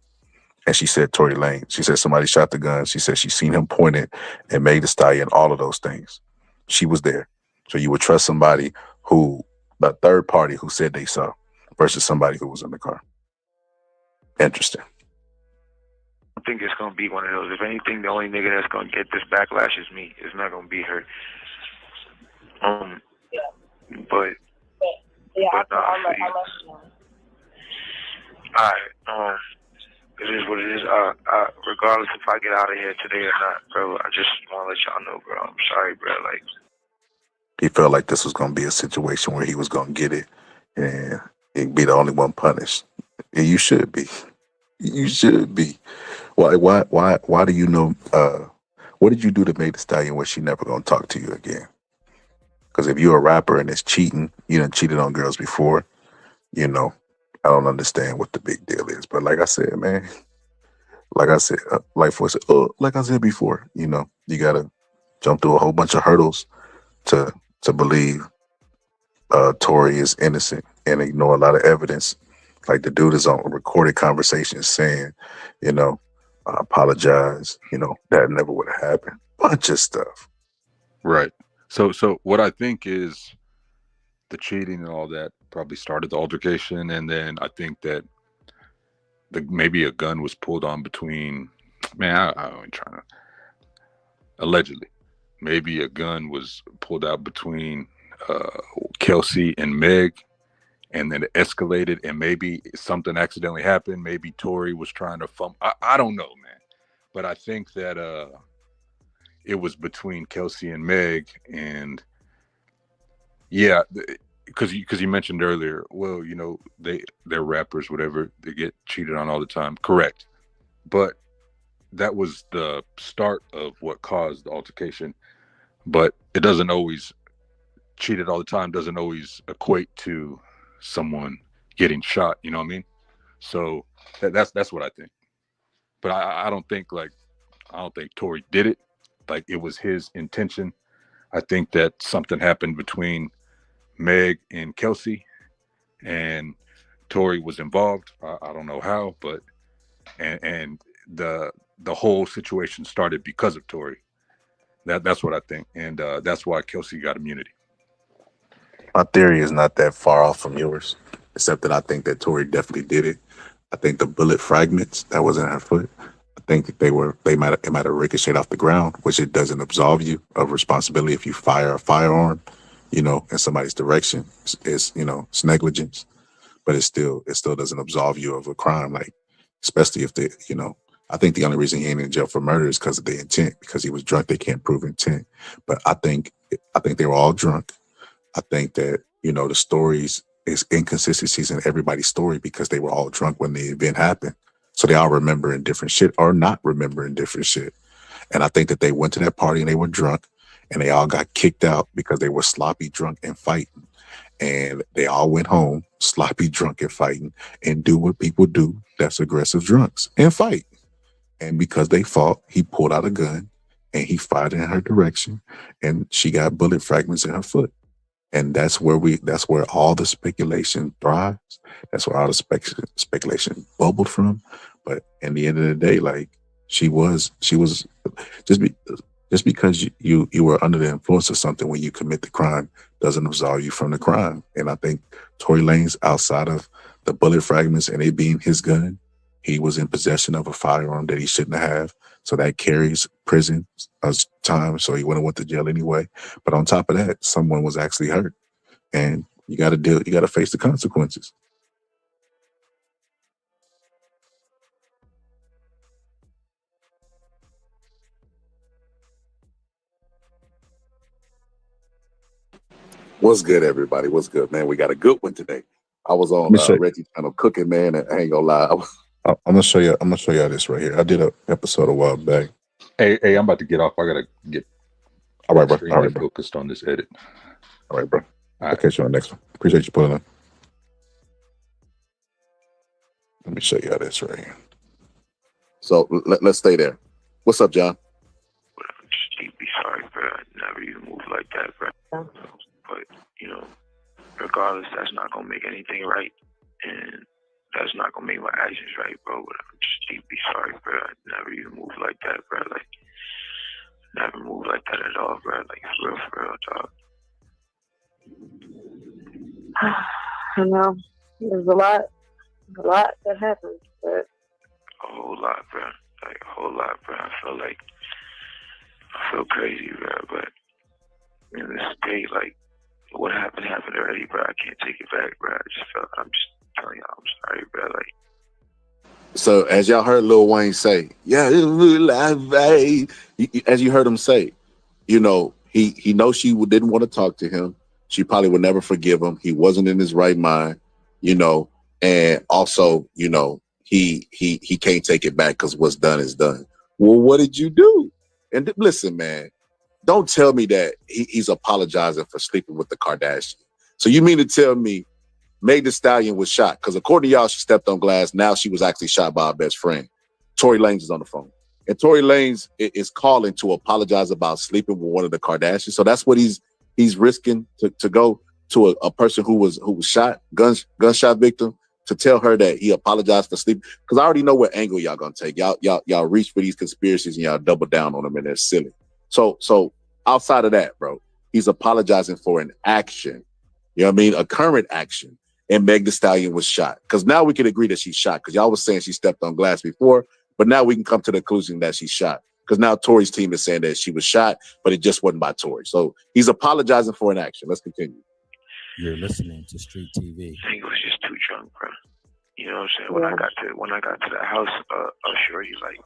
And she said Tory Lanez. She said somebody shot the gun. She said she seen him point it and Meg Thee Stallion, all of those things. She was there. So you would trust somebody who, the third party who said they saw, versus somebody who was in the car. Interesting. I think it's gonna be one of those. If anything, the only nigga that's gonna get this backlash is me. It's not gonna be her. But alright, it is what it is. Regardless if I get out of here today or not, bro, I just want to let y'all know, bro. I'm sorry, bro. Like, He felt like this was going to be a situation where he was going to get it and he'd be the only one punished. And you should be. You should be. Why do you know, what did you do to Meg Thee Stallion where she never going to talk to you again? Because if you're a rapper and it's cheating, you done cheated on girls before, you know, I don't understand what the big deal is. But like I said, man, like I said, like I said before, you know, you got to jump through a whole bunch of hurdles to believe Tory is innocent and ignore a lot of evidence. Like the dude is on recorded conversations saying, you know, I apologize, you know, that never would have happened. Bunch of stuff. Right. So what I think is the cheating and all that probably started the altercation, and then I think that maybe a gun was pulled on between. Man, I'm trying to. Allegedly, maybe a gun was pulled out between Kelsey and Meg, and then it escalated, and maybe something accidentally happened. Maybe Tory was trying to I don't know, man. But I think that it was between Kelsey and Meg, and yeah, because you mentioned earlier, well, you know, they're rappers, whatever, they get cheated on all the time. Correct. But that was the start of what caused the altercation. But it doesn't always, cheated all the time doesn't always equate to someone getting shot, you know what I mean? So that's what I think. But I don't think Tory did it. Like it was his intention. I think that something happened between Meg and Kelsey, and Tory was involved. I don't know how, but and the whole situation started because of Tory. That's what I think, and that's why Kelsey got immunity. My theory is not that far off from yours, except that I think that Tory definitely did it. I think the bullet fragments that was in her foot, I think it might have ricocheted off the ground, which it doesn't absolve you of responsibility if you fire a firearm, you know, in somebody's direction. It's you know, it's negligence, but it still doesn't absolve you of a crime. Like, especially if you know, I think the only reason he ain't in jail for murder is because of the intent. Because he was drunk, they can't prove intent. But I think they were all drunk. I think that, you know, the stories is inconsistencies in everybody's story because they were all drunk when the event happened. So they all remembering different shit or not remembering different shit. And I think that they went to that party and they were drunk and they all got kicked out because they were sloppy drunk and fighting. And they all went home sloppy drunk and fighting and do what people do. That's aggressive drunks and fight. And because they fought, he pulled out a gun and he fired in her direction and she got bullet fragments in her foot. And that's where all the speculation thrives. That's where all the speculation bubbled from. But in the end of the day, like she was just because you were under the influence of something when you commit the crime doesn't absolve you from the crime. And I think Tory Lanez, outside of the bullet fragments and it being his gun, he was in possession of a firearm that he shouldn't have. So that carries prison time. So he wouldn't have went to jail anyway. But on top of that, someone was actually hurt. And you got to face the consequences. What's good, everybody? What's good, man? We got a good one today. I was on Reggie's channel cooking, man, and I ain't gonna lie. I'm gonna show you this right here. I did an episode a while back. Hey, I'm about to get off. I gotta get all right, bro. Focused on this edit. All right, bro. I'll catch you on the next one. Appreciate you pulling up. Let me show you this right here. So let's stay there. What's up, John? Be sorry, bro. I never even moved like that, bro. But you know, regardless, that's not gonna make anything right, and that's not gonna make my actions right, bro. But I'm just deeply sorry, bro. I never even moved like that, bro. Like, never moved like that at all, bro. Like, for real, dog. I know there's a lot that happens, but a whole lot, bro. Like a whole lot, bro. I feel crazy, bro. But in this state, like, what happened already, bro. I can't take it back, bro. I'm just telling y'all, I'm sorry, bro. Like, so as y'all heard Lil Wayne say, yeah, as you heard him say, you know, He knows she didn't want to talk to him. She probably would never forgive him. He wasn't in his right mind, you know, and also, you know, he can't take it back because what's done is done. Well, what did you do? And listen, man, don't tell me that he's apologizing for sleeping with the Kardashians. So you mean to tell me Meg Thee Stallion was shot? Because according to y'all, she stepped on glass. Now she was actually shot by her best friend. Tory Lanez is on the phone. And Tory Lanez is calling to apologize about sleeping with one of the Kardashians. So that's what he's risking to go to a person who was shot, gunshot victim, to tell her that he apologized for sleeping. Because I already know what angle y'all gonna take. Y'all reach for these conspiracies and y'all double down on them, and they're silly. So outside of that, bro, he's apologizing for an action. You know what I mean? A current action. And Meg Thee Stallion was shot. Because now we can agree that she's shot. Because y'all was saying she stepped on glass before, but now we can come to the conclusion that she's shot. Because now Tory's team is saying that she was shot, but it just wasn't by Tory. So he's apologizing for an action. Let's continue. You're listening to Street TV. I think it was just too drunk, bro. You know what I'm saying? When I got to the house, shorty, like,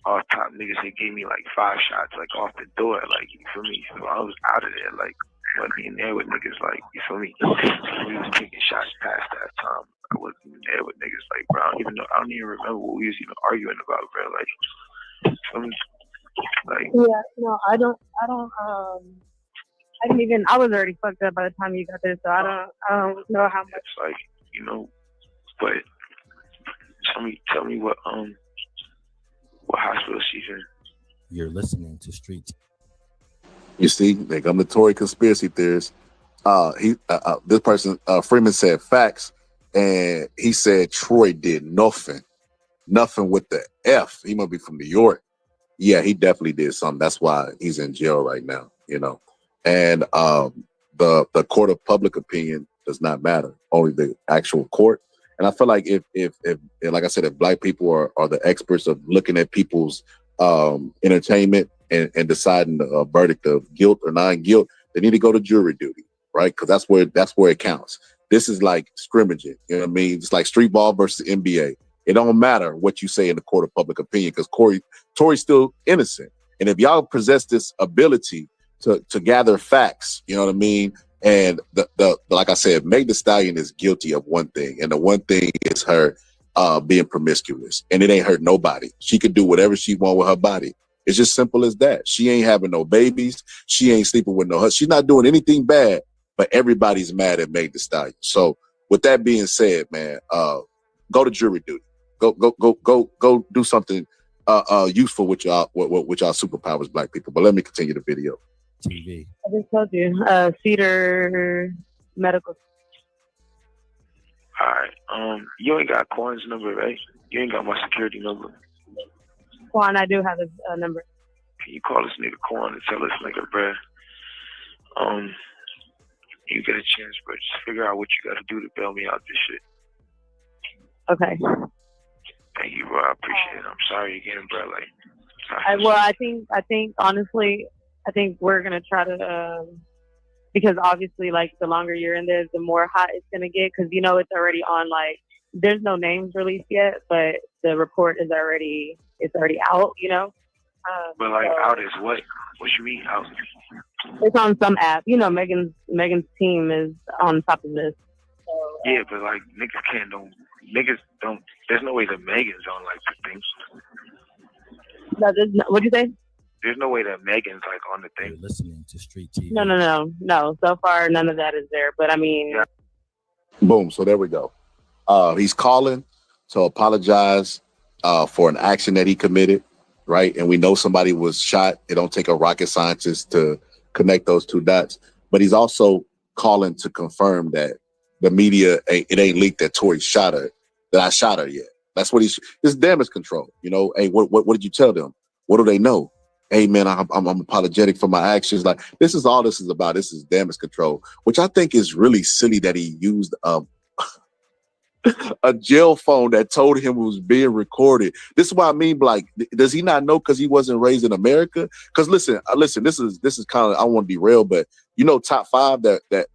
all top niggas, they gave me like 5 shots, like off the door, like, you feel me? So I was out of there, like, wasn't in there with niggas, like, you feel me? We was taking shots past that time. I wasn't even there with niggas, like, bro. I don't even remember what we was even arguing about, bro. Like, you feel me? Like, Yeah, no, I didn't even. I was already fucked up by the time you got there, so I don't know how much. It's like, you know, but tell me what hospital she's in. You're listening to Street. You see, they come the Tory conspiracy theorist. This person, Freeman, said facts, and he said Troy did nothing with the F. He must be from New York. Yeah, he definitely did something. That's why he's in jail right now, you know. And the court of public opinion does not matter, only the actual court. And I feel like if like I said, if black people are the experts of looking at people's entertainment and deciding a verdict of guilt or non-guilt, they need to go to jury duty, right? Because that's where it counts. This is like scrimmaging, you know what I mean? It's like street ball versus NBA. It don't matter what you say in the court of public opinion because Tory's still innocent. And if y'all possess this ability to gather facts, you know what I mean? And the like I said, Meg Thee Stallion is guilty of one thing, and the one thing is her being promiscuous, and it ain't hurt nobody. She could do whatever she want with her body. It's just simple as that. She ain't having no babies. She ain't sleeping with no husband. She's not doing anything bad, but everybody's mad at Meg Thee Stallion. So with that being said, man, go to jury duty. Go do something useful with y'all superpowers, black people. But let me continue the video. TV. I just told you, Cedar Medical. all right, you ain't got Corn's number, right? You ain't got my security number. Quan, I do have his number. Can you call this nigga Corn and tell this nigga, bruh, you get a chance, bro, just figure out what you got to do to bail me out this shit. Okay. Thank you, bro. I appreciate it. I'm sorry again, bro. Like, I think honestly, I think we're gonna try to, because obviously, like, the longer you're in there, the more hot it's gonna get. Because you know it's already on. Like, there's no names released yet, but the report is already out. You know. But like, out is what? What you mean out? It's on some app. You know, Megan's team is on top of this. So, yeah, but like, niggas don't. There's no way that Megan's on like the thing. No, what'd you say? There's no way that Megan's like on the thing. You're listening to Street TV. No. So far, none of that is there. But I mean, yeah. Boom. So there we go. He's calling to apologize for an action that he committed, right? And we know somebody was shot. It don't take a rocket scientist to connect those two dots. But he's also calling to confirm that the media it ain't leaked that Tory shot her, that I shot her yet. That's what it's damage control. You know, hey, what did you tell them? What do they know? Hey man, I'm apologetic for my actions. Like, this is all this is about. This is damage control, which I think is really silly that he used a jail phone that told him it was being recorded. This is what I mean. Like, does he not know because he wasn't raised in America? Because listen, this is kind of, I don't want to derail, but you know, Top 5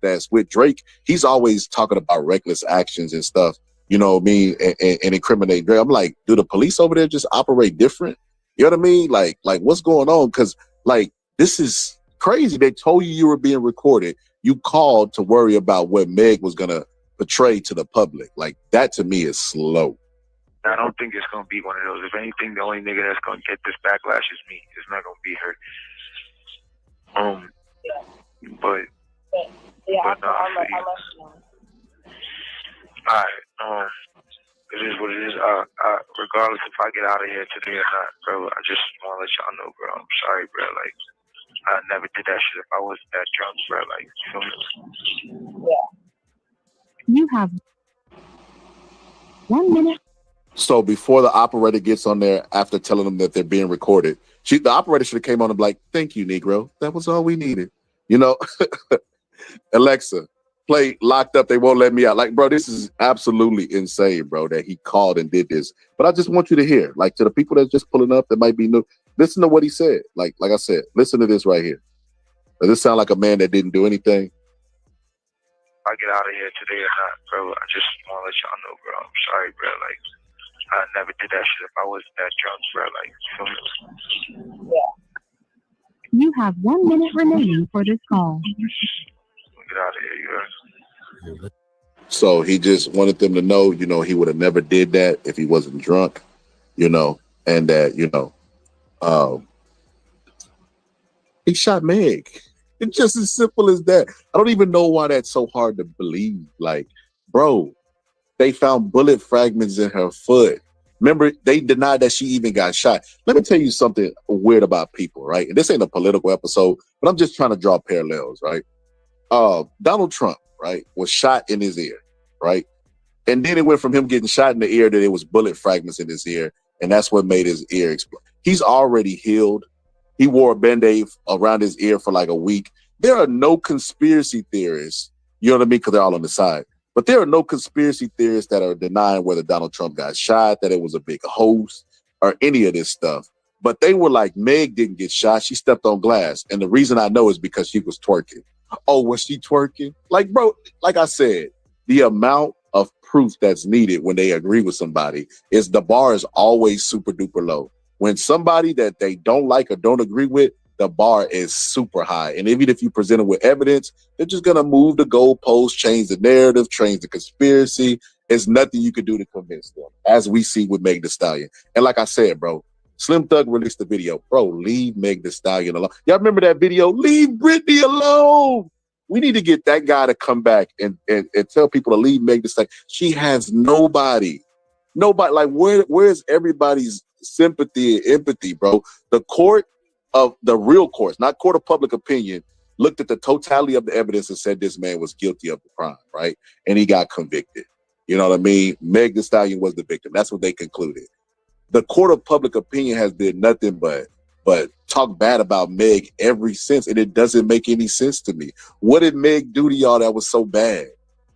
that's with Drake, he's always talking about reckless actions and stuff, you know what I mean, and incriminate Drake. I'm like, do the police over there just operate different? You know what I mean? Like what's going on? Because like, this is crazy. They told you were being recorded. You called to worry about what Meg was gonna portray to the public. Like, that to me is slow. I don't think it's gonna be one of those. If anything, the only nigga that's gonna get this backlash is me. It's not gonna be her. But no, alright. It is what it is. Regardless if I get out of here today or not, bro, I just want to let y'all know, bro. I'm sorry, bro. Like, I never did that shit if I wasn't that drunk, bro. Like, you feel me? You have 1 minute. So before the operator gets on there, after telling them that they're being recorded, the operator should have came on and be like, "Thank you, Negro. That was all we needed." You know, Alexa, play Locked Up. They won't let me out. Like, bro, this is absolutely insane, bro, that he called and did this. But I just want you to hear, like, to the people that's just pulling up that might be new, listen to what he said. Like I said, listen to this right here. Does this sound like a man that didn't do anything? If I get out of here today or not, bro, I just want to let y'all know, bro. I'm sorry, bro. Like, I never did that shit if I wasn't that drunk, bro. Like, you feel me? You have 1 minute remaining for this call. Get out of here, you heard? So he just wanted them to know, you know, he would have never did that if he wasn't drunk, you know, and that, you know, he shot Meg. It's just as simple as that. I don't even know why that's so hard to believe. Like, bro, they found bullet fragments in her foot. Remember, they denied that she even got shot. Let me tell you something weird about people, right? And this ain't a political episode, but I'm just trying to draw parallels, right? Donald Trump, right, was shot in his ear, right? And then it went from him getting shot in the ear that it was bullet fragments in his ear, and that's what made his ear explode. He's already healed. He wore a Band-Aid around his ear for like a week. There are no conspiracy theorists, you know what I mean, because they're all on the side. But there are no conspiracy theorists that are denying whether Donald Trump got shot, that it was a big hoax, or any of this stuff. But they were like, Meg didn't get shot. She stepped on glass. And the reason I know is because she was twerking. Oh, was she twerking? Like, bro, like I said, the amount of proof that's needed when they agree with somebody is the bar is always super duper low. When somebody that they don't like or don't agree with, the bar is super high. And even if you present it with evidence, they're just going to move the goalposts, change the narrative, change the conspiracy. There's nothing you can do to convince them, as we see with Meg Thee Stallion. And like I said, bro, Slim Thug released the video. Bro, leave Meg Thee Stallion alone. Y'all remember that video? Leave Britney alone. We need to get that guy to come back and tell people to leave Meg Thee Stallion. She has nobody. Nobody. Like, where's everybody's sympathy and empathy, bro? The court of the real courts, not court of public opinion, looked at the totality of the evidence and said this man was guilty of the crime, right? And he got convicted. You know what I mean? Meg Thee Stallion was the victim. That's what they concluded. The court of public opinion has did nothing but talk bad about Meg ever since, and it doesn't make any sense to me. What did Meg do to y'all that was so bad?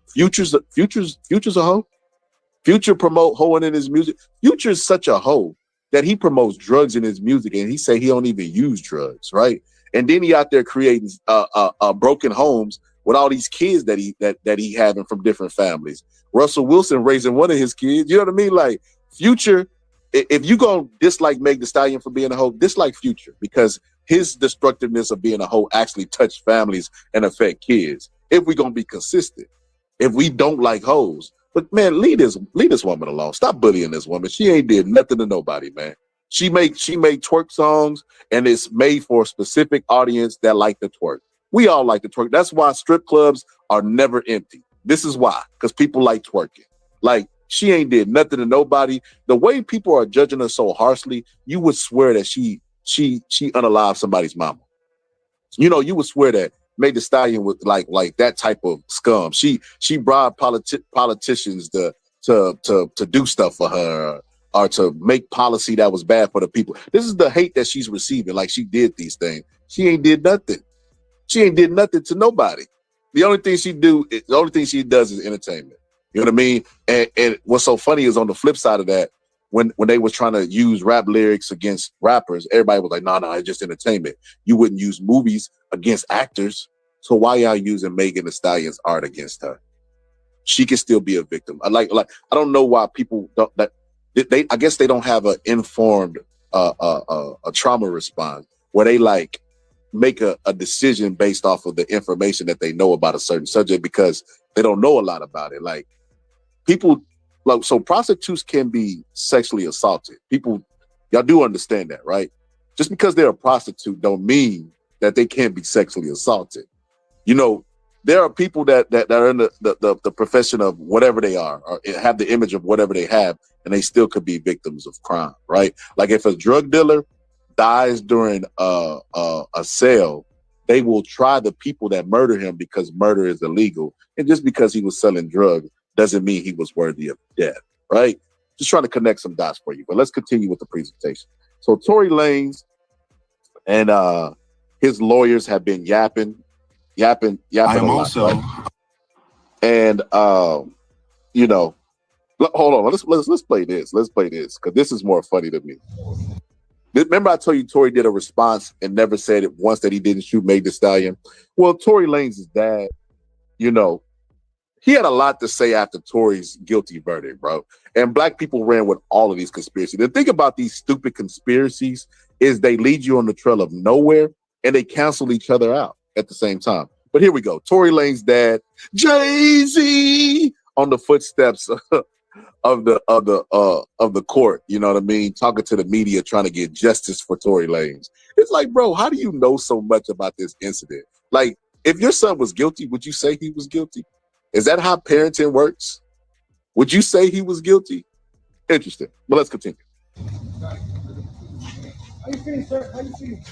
Future's a hoe? Future promote hoeing in his music? Future's such a hoe that he promotes drugs in his music, and he say he don't even use drugs, right? And then he out there creating broken homes with all these kids that he having from different families. Russell Wilson raising one of his kids. You know what I mean? Like, Future, if you gonna dislike Meg Thee Stallion for being a hoe, dislike Future, because his destructiveness of being a hoe actually touched families and affect kids. If we gonna be consistent, if we don't like hoes. But man, leave this woman alone. Stop bullying this woman. She ain't did nothing to nobody, man. She made twerk songs, and it's made for a specific audience that like to twerk. We all like to twerk. That's why strip clubs are never empty. This is why, because people like twerking. Like, she ain't did nothing to nobody. The way people are judging her so harshly, you would swear that she unalived somebody's mama. You know, you would swear that Meg Thee Stallion with like that type of scum. She bribed politicians to do stuff for her, or to make policy that was bad for the people. This is the hate that she's receiving. Like, she did these things. She ain't did nothing. She ain't did nothing to nobody. The only thing she does is entertainment. You know what I mean? And what's so funny is, on the flip side of that, when they was trying to use rap lyrics against rappers, everybody was like, no, it's just entertainment. You wouldn't use movies against actors. So why y'all using Megan Thee Stallion's art against her? She can still be a victim. I don't know why people don't, I guess they don't have an informed a trauma response where they like, make a decision based off of the information that they know about a certain subject because they don't know a lot about it. Like people, like, so prostitutes can be sexually assaulted. People, y'all do understand that, right? Just because they're a prostitute don't mean that they can't be sexually assaulted. You know, there are people that are in the profession of whatever they are, or have the image of whatever they have, and they still could be victims of crime, right? Like if a drug dealer dies during a sale, they will try the people that murder him because murder is illegal. And just because he was selling drugs doesn't mean he was worthy of death, right? Just trying to connect some dots for you. But let's continue with the presentation. So Tory Lanez and his lawyers have been yapping I am a lot, also right? And you know, hold on, let's play this. Let's play this because this is more funny to me. Remember I told you Tory did a response and never said it once that he didn't shoot Meg Thee Stallion? Well, Tory Lanez's dad, you know, he had a lot to say after Tory's guilty verdict, bro. And black people ran with all of these conspiracies. The thing about these stupid conspiracies is they lead you on the trail of nowhere and they cancel each other out at the same time. But here we go. Tory Lanez's dad, Jay-Z, on the footsteps of the court, you know what I mean? Talking to the media, trying to get justice for Tory Lanez. It's like, bro, how do you know so much about this incident? Like, if your son was guilty, would you say he was guilty? Is that how parenting works? Would you say he was guilty? Interesting. But let's continue. How you feeling, sir? How you feeling?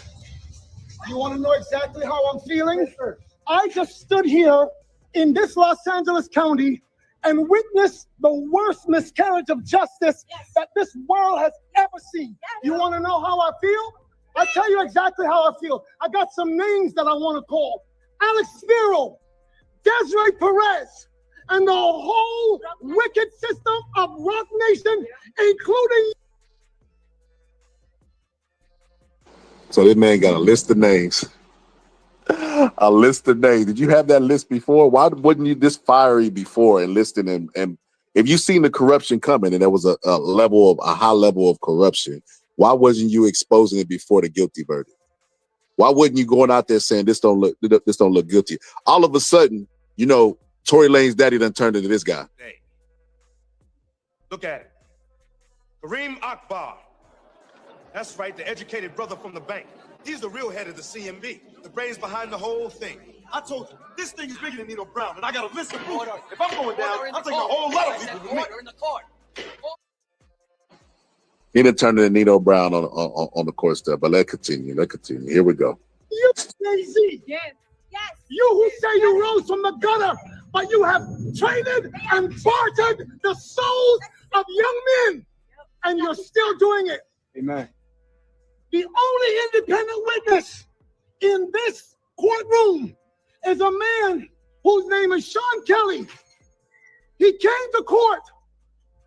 You want to know exactly how I'm feeling? Yes, sir. I just stood here in this Los Angeles County and witnessed the worst miscarriage of justice that this world has ever seen. You want to know how I feel? I'll tell you exactly how I feel. I got some names that I want to call. Alex Spiro, Desiree Perez, and the whole wicked system of Rock Nation, including... So this man got a list of names. A list of names. Did you have that list before? Why wasn't you this fiery before and listing him? And if you seen the corruption coming and there was a high level of corruption, why wasn't you exposing it before the guilty verdict? Why wasn't you going out there saying this don't look guilty? All of a sudden, you know, Tory Lanez's daddy done turned into this guy. Hey, look at it. Kareem Akbar. That's right, the educated brother from the bank. He's the real head of the CMB, the brains behind the whole thing. I told you, this thing is bigger than Nino Brown, and I got a list of proof. If I'm going down, I'll take a whole lot of people with me. In the court. He done turned into Nino Brown on the court step, but let's continue. Here we go. You, Jay-Z. Yes. You who say you rose from the gutter, but you have traded and bartered the souls of young men, and you're still doing it. Amen. The only independent witness in this courtroom is a man whose name is Sean Kelly. He came to court,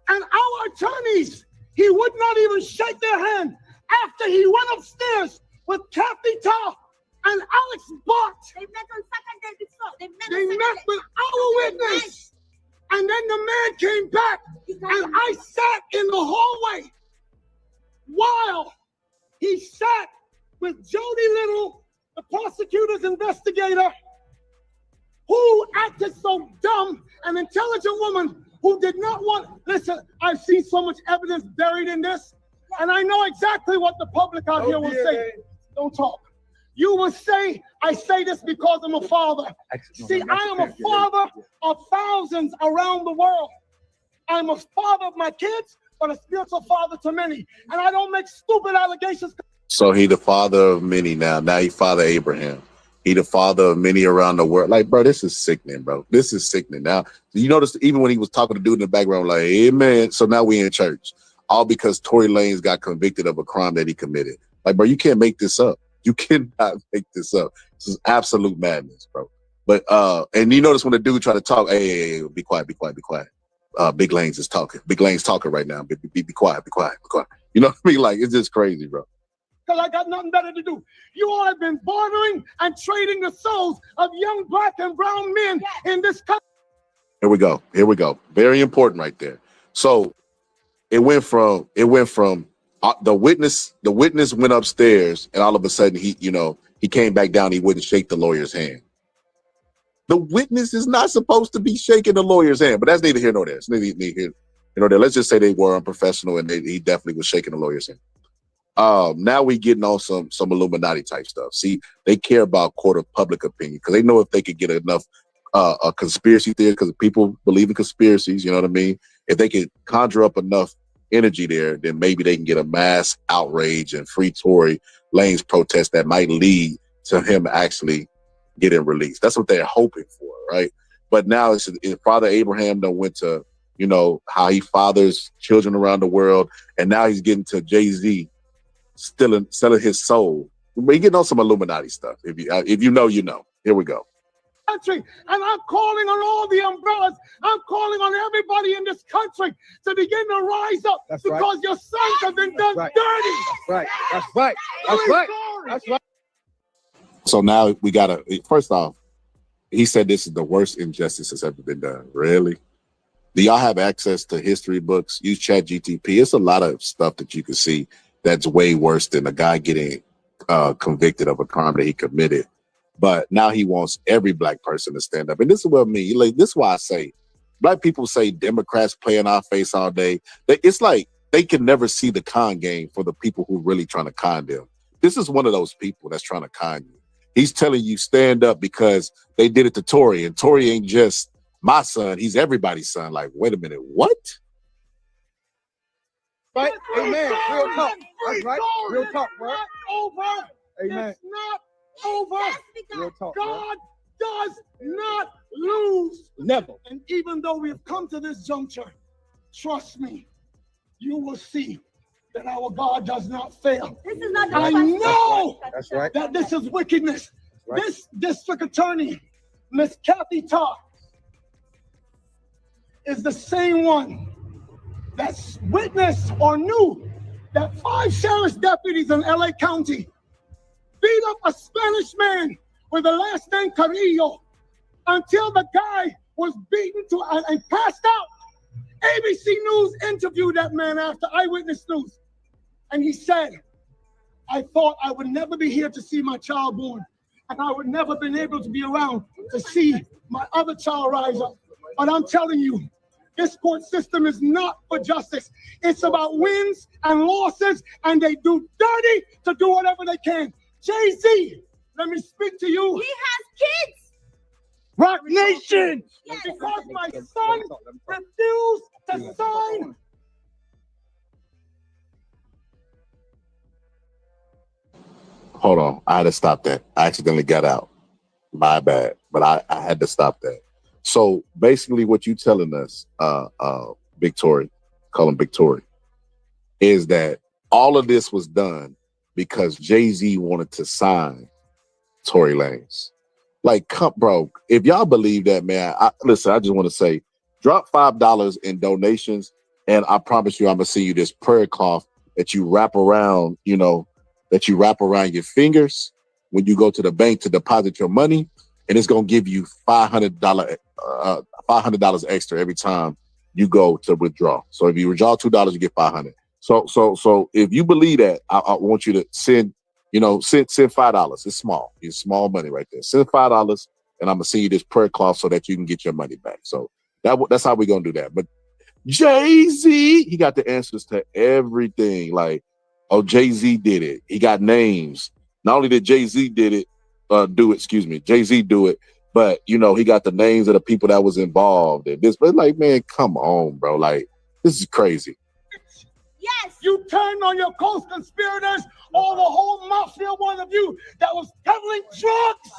and our attorneys, he would not even shake their hand after he went upstairs with Kathy Ta and Alex Bart. They met on Saturday before. They met with our witness. And then the man came back, and I sat in the hallway while he sat with Jody Little, the prosecutor's investigator, who acted so dumb, an intelligent woman who did not want, listen, I've seen so much evidence buried in this, and I know exactly what the public out here will say. Don't talk. You will say, I say this because I'm a father. See, I am a father of thousands around the world. I'm a father of my kids, but a spiritual father to many. And I don't make stupid allegations. So he the father of many now. Now he father Abraham. He the father of many around the world. Like, bro, this is sickening, bro. This is sickening. Now, you notice even when he was talking to dude in the background, like, amen. So now we in church. All because Tory Lanez got convicted of a crime that he committed. Like, bro, you can't make this up. You cannot make this up. This is absolute madness, bro. But and you notice when the dude try to talk, hey, be quiet. Big Lanez is talking. Big Lanez talking right now. Be quiet. You know what I mean? Like, it's just crazy, bro. Because I got nothing better to do. You all have been bartering and trading the souls of young black and brown men in this country. Here we go. Very important right there. So it went from the witness went upstairs, and all of a sudden he he came back down. He wouldn't shake the lawyer's hand. The witness is not supposed to be shaking the lawyer's hand, but that's neither here nor there. It's neither here nor there. Let's just say they were unprofessional, and he definitely was shaking the lawyer's hand. Now we getting on some Illuminati type stuff. See, they care about court of public opinion because they know if they could get enough a conspiracy theory, because people believe in conspiracies, you know what I mean? If they could conjure up enough energy there, then maybe they can get a mass outrage and free Tory Lanez protest that might lead to him actually getting released. That's what they're hoping for, right? But now it's Father Abraham done went to, you know, how he fathers children around the world, and now he's getting to Jay-Z selling his soul. We're getting on some Illuminati stuff. If you know, you know. Here we go. Country, and I'm calling on all the umbrellas. I'm calling on everybody in this country to begin to rise up. That's because right. Your sons have been done dirty. That's right. That's right. That's right. That's right. So now we gotta. First off, he said this is the worst injustice that's ever been done. Really? Do y'all have access to history books? Use ChatGPT. It's a lot of stuff that you can see that's way worse than a guy getting convicted of a crime that he committed. But now he wants every black person to stand up. And this is what I mean. Like, this is why I say black people say Democrats play in our face all day. It's like they can never see the con game for the people who really trying to con them. This is one of those people that's trying to con you. He's telling you stand up because they did it to Tory, and Tory ain't just my son, he's everybody's son. Like, wait a minute, what? Right? Amen. Real talk. That's right. Real talk, bro. Over. Amen. It's not over. Real talk, God does not lose. Never. And even though we have come to this juncture, trust me, you will see that our God does not fail. This is not the I know That's right. that this is wickedness. Right. This district attorney, Miss Kathy Todd, is the same one that's witnessed or knew that 5 sheriff's deputies in LA County beat up a Spanish man with the last name Carrillo until the guy was beaten and passed out. ABC News interviewed that man after Eyewitness News. And he said, I thought I would never be here to see my child born. And I would never been able to be around to see my other child rise up. But I'm telling you, this court system is not for justice. It's about wins and losses, and they do dirty to do whatever they can. Jay-Z, let me speak to you. He has kids. Rock Nation, Yes. because my son refused to sign. Hold on, I had to stop that. I accidentally got out. My bad, but I had to stop that. So basically what you telling us, Big Tory, call him Big Tory, is that all of this was done because Jay-Z wanted to sign Tory Lanez. Like, bro, if y'all believe that, man, listen, I just want to say, drop $5 in donations, and I promise you I'm going to see you this prayer cloth that you wrap around, you know, that you wrap around your fingers when you go to the bank to deposit your money, and it's going to give you $500 extra every time you go to withdraw. So if you withdraw $2, you get $500. So if you believe that, I want you to send $5. It's small. It's small money right there. Send $5, and I'm gonna send you this prayer cloth so that you can get your money back. So that's how we're gonna do that. But Jay-Z, he got the answers to everything. Like, oh, Jay-Z did it. He got names. Not only did Jay-Z Jay-Z do it, but he got the names of the people that was involved in this. But like, man, come on, bro. Like, this is crazy. Yes, you turned on your co-conspirators, or the whole mafia, one of you that was peddling drugs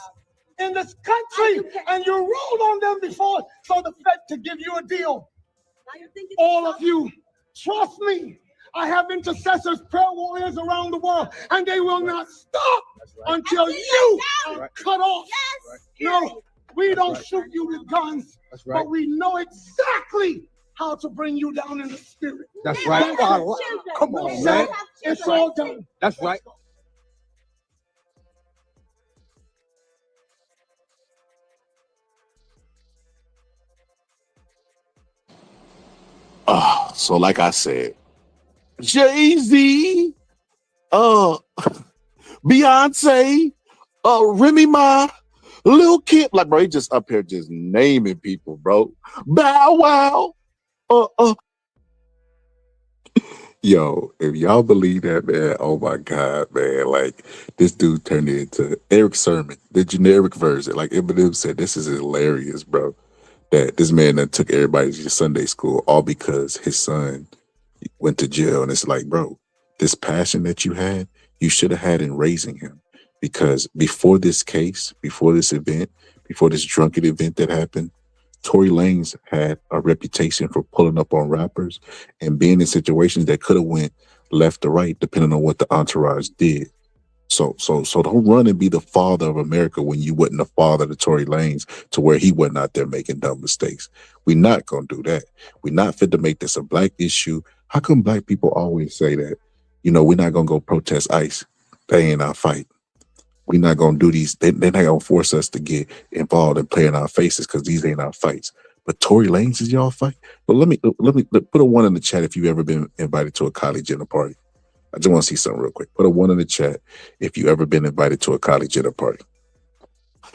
in this country, and you rolled on them before so the Fed could give you a deal. All of you, trust me, I have intercessors, prayer warriors around the world, and they will not stop until you are cut off. No, we don't shoot you with guns, but we know exactly how to bring you down in the spirit. That's right. Come on, man. It's all done. That's right. So like I said, Jay-Z, Beyonce, Remy Ma, Lil Kim. Like, bro, he just up here just naming people, bro. Bow Wow. Yo, if y'all believe that, man, oh my God, man. Like, this dude turned it into Eric Sermon, the generic version. Like Eminem said, this is hilarious, bro. That this man that took everybody to Sunday school all because his son went to jail. And it's like, bro, this passion that you had, you should have had in raising him. Because before this case, before this event, before this drunken event that happened, Tory Lanez had a reputation for pulling up on rappers and being in situations that could have went left or right, depending on what the entourage did. So don't run and be the father of America when you wasn't the father to Tory Lanez, to where he wasn't out there making dumb mistakes. We're not gonna do that. We're not fit to make this a black issue. How come black people always say that, you know, we're not gonna go protest ICE? They ain't our fight. We're not gonna do these. They're not gonna force us to get involved and play in our faces because these ain't our fights. But Tory Lanez is y'all fight. But let me put a 1 in the chat if you've ever been invited to a college dinner party. I just want to see something real quick. Put a 1 in the chat if you ever been invited to a college dinner party.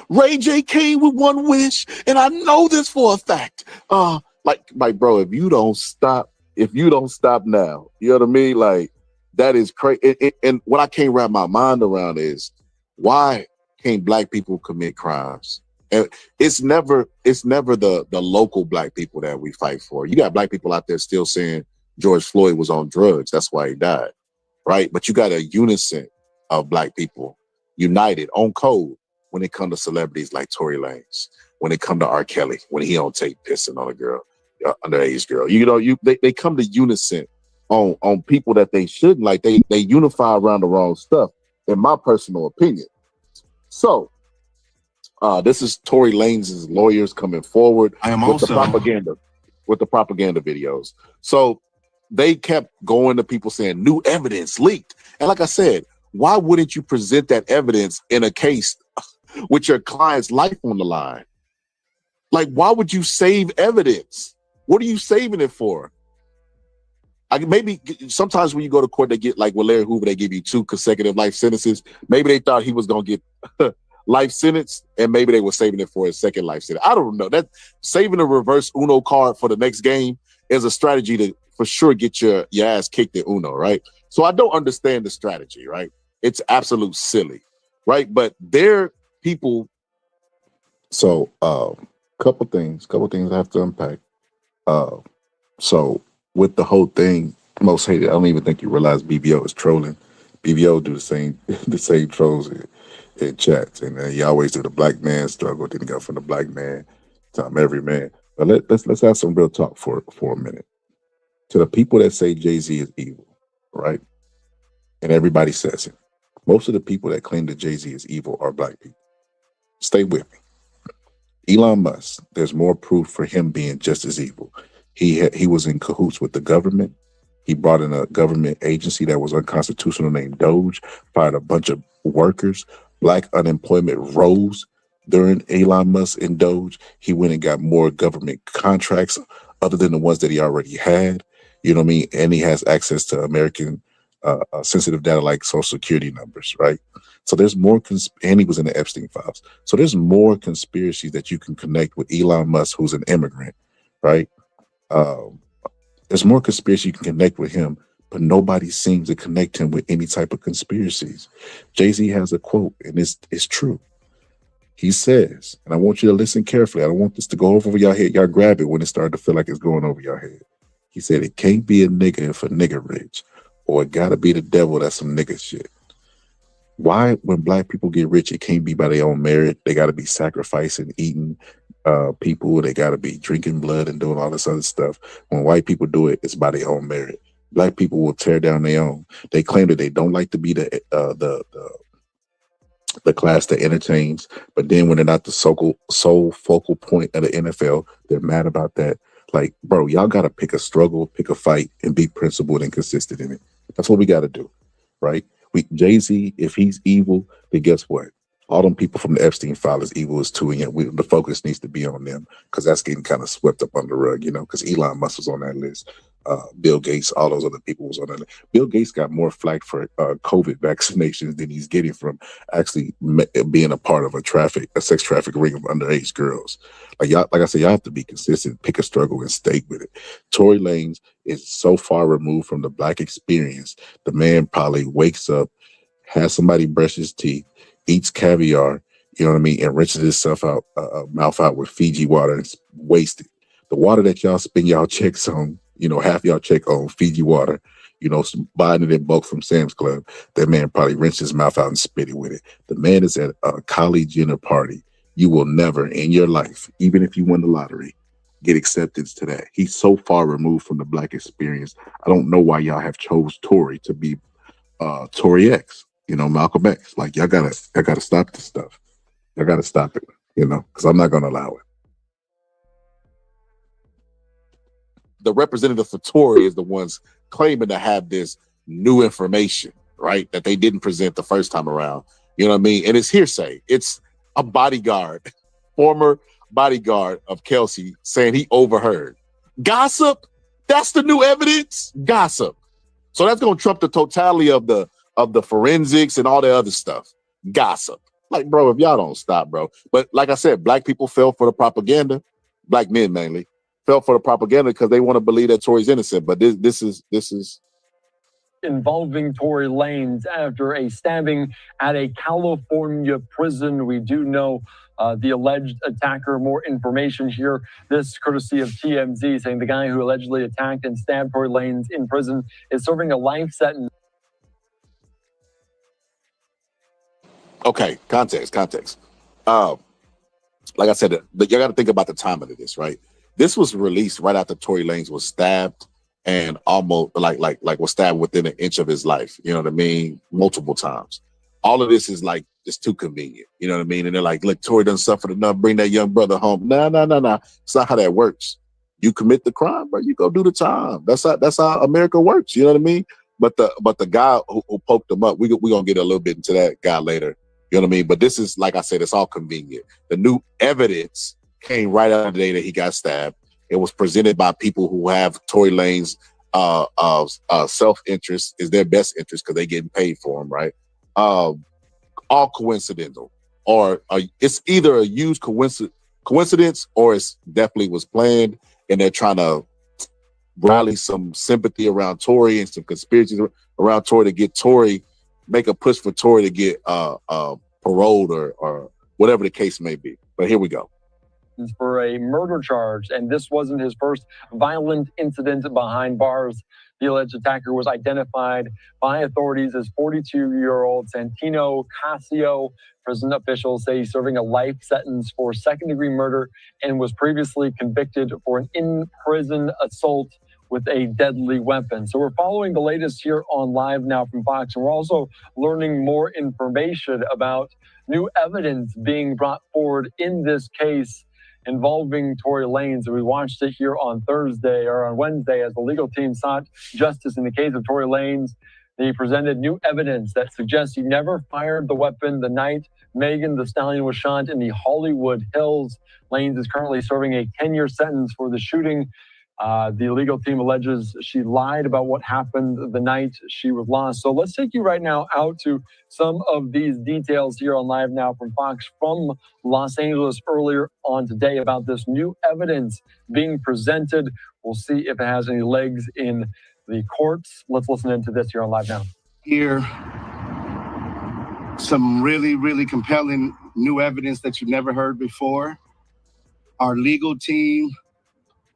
Ray J came with one wish, and I know this for a fact. Like, bro, if you don't stop now, you know what I mean? Like, that is crazy. And what I can't wrap my mind around is, why can't black people commit crimes? And it's never the local black people that we fight for. You got black people out there still saying George Floyd was on drugs. That's why he died, right? But you got a unison of black people united on code when it comes to celebrities like Tory Lanez, when it comes to R. Kelly, when he don't take pissing on a girl, underage girl. You know, they come to unison on people that they shouldn't. Like, they unify around the wrong stuff, in my personal opinion. So, this is Tory Lanez's lawyers coming forward with the propaganda videos. So they kept going to people saying new evidence leaked. And like I said, why wouldn't you present that evidence in a case with your client's life on the line? Like, why would you save evidence? What are you saving it for? Maybe sometimes when you go to court, they get, like with Larry Hoover, they give you 2 consecutive life sentences. Maybe they thought he was going to get life sentence, and maybe they were saving it for his second life sentence. I don't know. That saving a reverse Uno card for the next game is a strategy to for sure get your ass kicked at Uno, right? So I don't understand the strategy, right? It's absolute silly, right? But they're people. So couple things I have to unpack. So with the whole thing, most hated, I don't even think you realize BBO is trolling. BBO do the same trolls in chats, and you always do the black man struggle, then go from the black man to every man. But let's have some real talk for a minute. To the people that say Jay-Z is evil, right? And everybody says it. Most of the people that claim that Jay-Z is evil are black people. Stay with me. Elon Musk, there's more proof for him being just as evil. He was in cahoots with the government. He brought in a government agency that was unconstitutional named Doge, fired a bunch of workers. Black unemployment rose during Elon Musk and Doge. He went and got more government contracts other than the ones that he already had. You know what I mean? And he has access to American sensitive data like social security numbers, right? So there's more, and he was in the Epstein files. So there's more conspiracies that you can connect with Elon Musk, who's an immigrant, right? There's more conspiracy you can connect with him, but nobody seems to connect him with any type of conspiracies. Jay-Z has a quote, and it's true. He says, and I want you to listen carefully. I don't want this to go over your head. Y'all grab it when it started to feel like it's going over your head. He said, it can't be a nigga if a nigga rich, or it gotta be the devil. That's some nigga shit. Why, when black people get rich, it can't be by their own merit? They gotta be sacrificing, eating people. They gotta be drinking blood and doing all this other stuff. When white people do it, it's by their own merit. Black people will tear down their own. They claim that they don't like to be the class that entertains, but then when they're not the sole focal point of the NFL, they're mad about that. Like, bro, y'all gotta pick a struggle, pick a fight, and be principled and consistent in it. That's what we gotta do, right? Jay-Z, if he's evil, then guess what? All them people from the Epstein file is evil as too, and yet the focus needs to be on them because that's getting kind of swept up under the rug, you know, because Elon Musk was on that list. Bill Gates, all those other people was on that. Bill Gates got more flack for COVID vaccinations than he's getting from actually being a part of a sex traffic ring of underage girls. Like I said, y'all have to be consistent, pick a struggle and stay with it. Tory Lanez is so far removed from the Black experience. The man probably wakes up, has somebody brush his teeth, eats caviar, you know what I mean, and rinses himself out, mouth out with Fiji water and wasted. The water that y'all spend y'all checks on, you know, half y'all check on Fiji water, you know, buying it in bulk from Sam's Club. That man probably rinsed his mouth out and spit it with it. The man is at a college dinner party. You will never in your life, even if you won the lottery, get acceptance to that. He's so far removed from the Black experience. I don't know why y'all have chose Tory to be Tory X, you know, Malcolm X. Like y'all gotta stop this stuff. Y'all gotta stop it, you know, because I'm not gonna allow it. The representative for Tory is the ones claiming to have this new information, right? That they didn't present the first time around. You know what I mean? And it's hearsay. It's a bodyguard, former bodyguard of Kelsey, saying he overheard. Gossip? That's the new evidence? Gossip. So that's gonna trump the totality of the forensics and all the other stuff. Gossip. Like, bro, if y'all don't stop, bro. But like I said, Black people fell for the propaganda. Black men mainly fell for the propaganda because they want to believe that Tory's innocent. But this is involving Tory Lanez after a stabbing at a California prison. We do know the alleged attacker. More information here. This courtesy of TMZ, saying the guy who allegedly attacked and stabbed Tory Lanez in prison is serving a life sentence. Okay, context. Like I said, you got to think about the timing of this, right? This was released right after Tory Lanez was stabbed and almost like was stabbed within an inch of his life. You know what I mean? Multiple times. All of this is like just too convenient. You know what I mean? And they're like, look, Tory done suffered enough. Bring that young brother home. No. It's not how that works. You commit the crime, bro. You go do the time. That's how America works. You know what I mean? But the guy who poked him up, we gonna get a little bit into that guy later. You know what I mean? But this is, like I said, it's all convenient. The new evidence came right out of the day that he got stabbed. It was presented by people who have Tory Lanez self-interest is their best interest because they getting paid for him, right? All coincidental. Or it's either a huge coincidence or it's definitely was planned and they're trying to rally some sympathy around Tory and some conspiracies around Tory to get Tory, make a push for Tory to get paroled or whatever the case may be. But here we go. For a murder charge, and this wasn't his first violent incident behind bars. The alleged attacker was identified by authorities as 42-year-old Santino Casio. Prison officials say he's serving a life sentence for second-degree murder and was previously convicted for an in-prison assault with a deadly weapon. So we're following the latest here on Live Now from Fox, and we're also learning more information about new evidence being brought forward in this case involving Tory Lanez. We watched it here on Wednesday as the legal team sought justice in the case of Tory Lanez. They presented new evidence that suggests he never fired the weapon the night Megan Thee Stallion was shot in the Hollywood Hills. Lanez is currently serving a 10-year sentence for the shooting. The legal team alleges she lied about what happened the night she was lost. So let's take you right now out to some of these details here on Live Now from Fox from Los Angeles earlier on today about this new evidence being presented. We'll see if it has any legs in the courts. Let's listen into this here on Live Now. Here, some really, really compelling new evidence that you've never heard before. Our legal team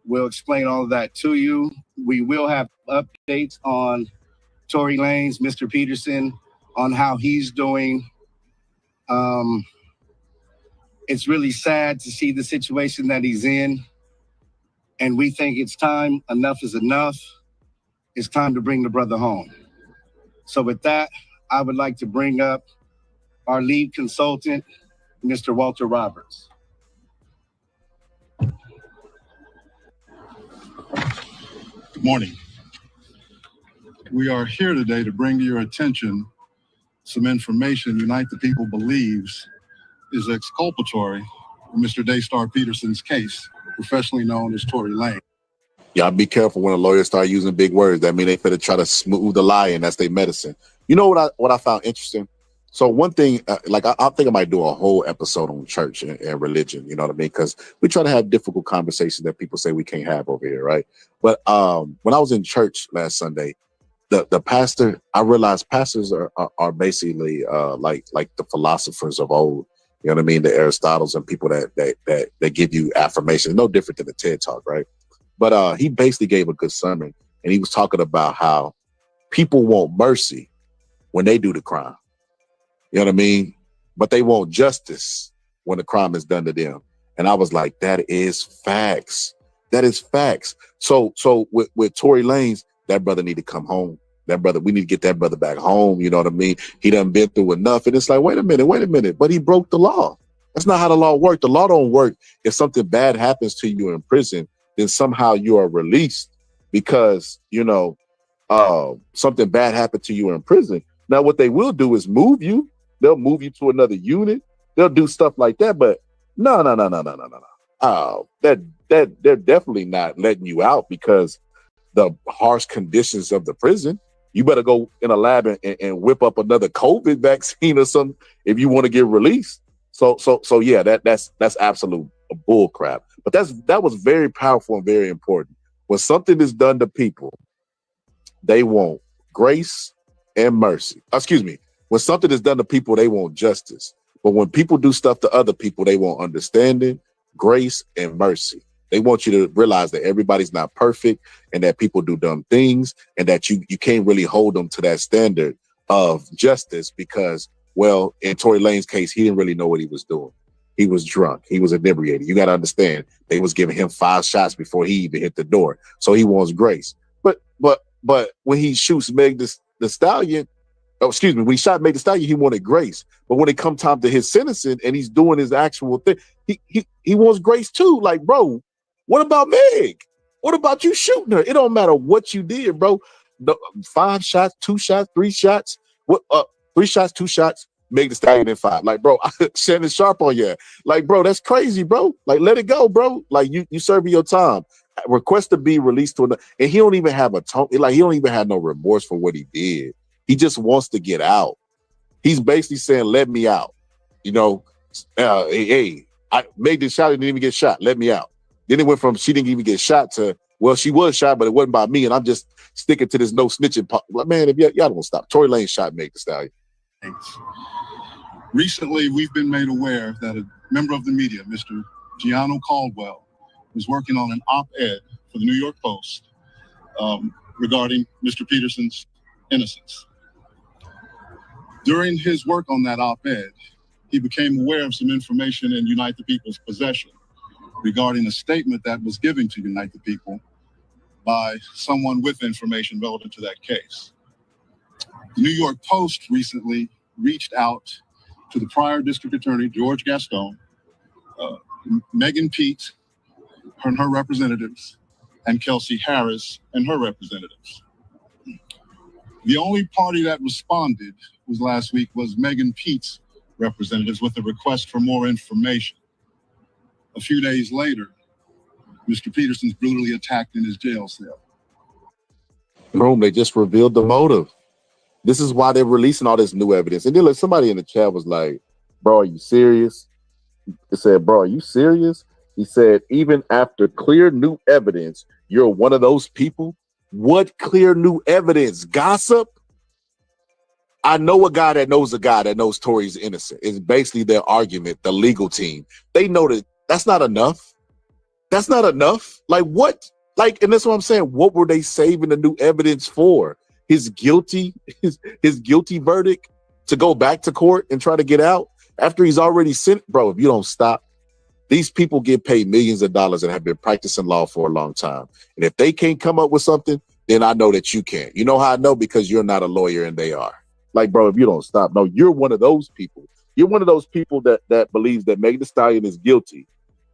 will explain all of that to you. We will have updates on Tory Lanez, Mr. Peterson, on how he's doing. It's really sad to see the situation that he's in. And we think it's time, enough is enough. It's time to bring the brother home. So with that, I would like to bring up our lead consultant, Mr. Walter Roberts. Good morning. We are here today to bring to your attention some information Unite the People believes is exculpatory for Mr. Daystar Peterson's case, professionally known as Tory Lanez. Y'all be careful when a lawyer start using big words. That mean they finna try to smooth the lie, and that's their medicine. You know what I found interesting? So one thing, I think I might do a whole episode on church and religion. You know what I mean? Because we try to have difficult conversations that people say we can't have over here, right? But when I was in church last Sunday, the pastor, I realized pastors are basically like the philosophers of old. You know what I mean? The Aristotles and people that give you affirmation. No different than the TED Talk, right? But he basically gave a good sermon, and he was talking about how people want mercy when they do the crime. You know what I mean? But they want justice when the crime is done to them. And I was like, that is facts. That is facts. So with Tory Lanez, that brother need to come home. That brother, we need to get that brother back home. You know what I mean? He done been through enough. And it's like, wait a minute. But he broke the law. That's not how the law works. The law don't work. If something bad happens to you in prison, then somehow you are released because, something bad happened to you in prison. Now, what they will do is move you. They'll move you to another unit. They'll do stuff like that. But no. They're definitely not letting you out because the harsh conditions of the prison. You better go in a lab and whip up another COVID vaccine or something if you want to get released. So yeah, that's absolute bull crap. But that was very powerful and very important. When something is done to people, they want grace and mercy. Excuse me. When something is done to people, they want justice. But when people do stuff to other people, they want understanding, grace, and mercy. They want you to realize that everybody's not perfect and that people do dumb things and that you can't really hold them to that standard of justice because, well, in Tory Lanez's case, he didn't really know what he was doing. He was drunk. He was inebriated. You got to understand, they was giving him 5 shots before he even hit the door. So he wants grace. But when he shoots Meg the Stallion, when he shot Meg the Stallion, he wanted grace. But when it come time to his sentencing and he's doing his actual thing, he wants grace too. Like, bro, what about Meg? What about you shooting her? It don't matter what you did, bro. 5 shots, 2 shots, 3 shots. 3 shots, 2 shots. Meg the Stallion in 5. Like, bro, Shannon Sharp on you. Like, bro, that's crazy, bro. Like, let it go, bro. Like, you serving your time. Request to be released to another. And he don't even have he don't even have no remorse for what he did. He just wants to get out. He's basically saying, let me out. Meg the Stallion didn't even get shot. Let me out. Then it went from she didn't even get shot to, well, she was shot, but it wasn't by me, and I'm just sticking to this no snitching. Man, if y'all don't stop. Tory Lanez shot Meg the Stallion. Thanks. Recently, we've been made aware that a member of the media, Mr. Gianno Caldwell, was working on an op-ed for the New York Post regarding Mr. Peterson's innocence. During his work on that op-ed, he became aware of some information in Unite the People's possession regarding a statement that was given to Unite the People by someone with information relevant to that case. The New York Post recently reached out to the prior district attorney, George Gaston, Megan Pete and her representatives, and Kelsey Harris and her representatives. The only party that responded last week was Megan Pete's representatives with a request for more information. A few days later, Mr. Peterson's brutally attacked in his jail cell. Boom, they just revealed the motive. This is why they're releasing all this new evidence. And then somebody in the chat was like, bro, are you serious? It said, bro, are you serious? He said, even after clear new evidence, you're one of those people? What clear new evidence? Gossip? I know a guy that knows Tory's innocent. It's basically their argument, the legal team. They know that that's not enough. That's not enough. Like what? Like, and that's what I'm saying. What were they saving the new evidence for? His guilty verdict to go back to court and try to get out after he's already sent. Bro, if you don't stop, these people get paid millions of dollars and have been practicing law for a long time. And if they can't come up with something, then I know that you can't. You know how I know? Because you're not a lawyer and they are. Like, bro, if you don't stop, no, you're one of those people. You're one of those people that believes that Megan Thee Stallion is guilty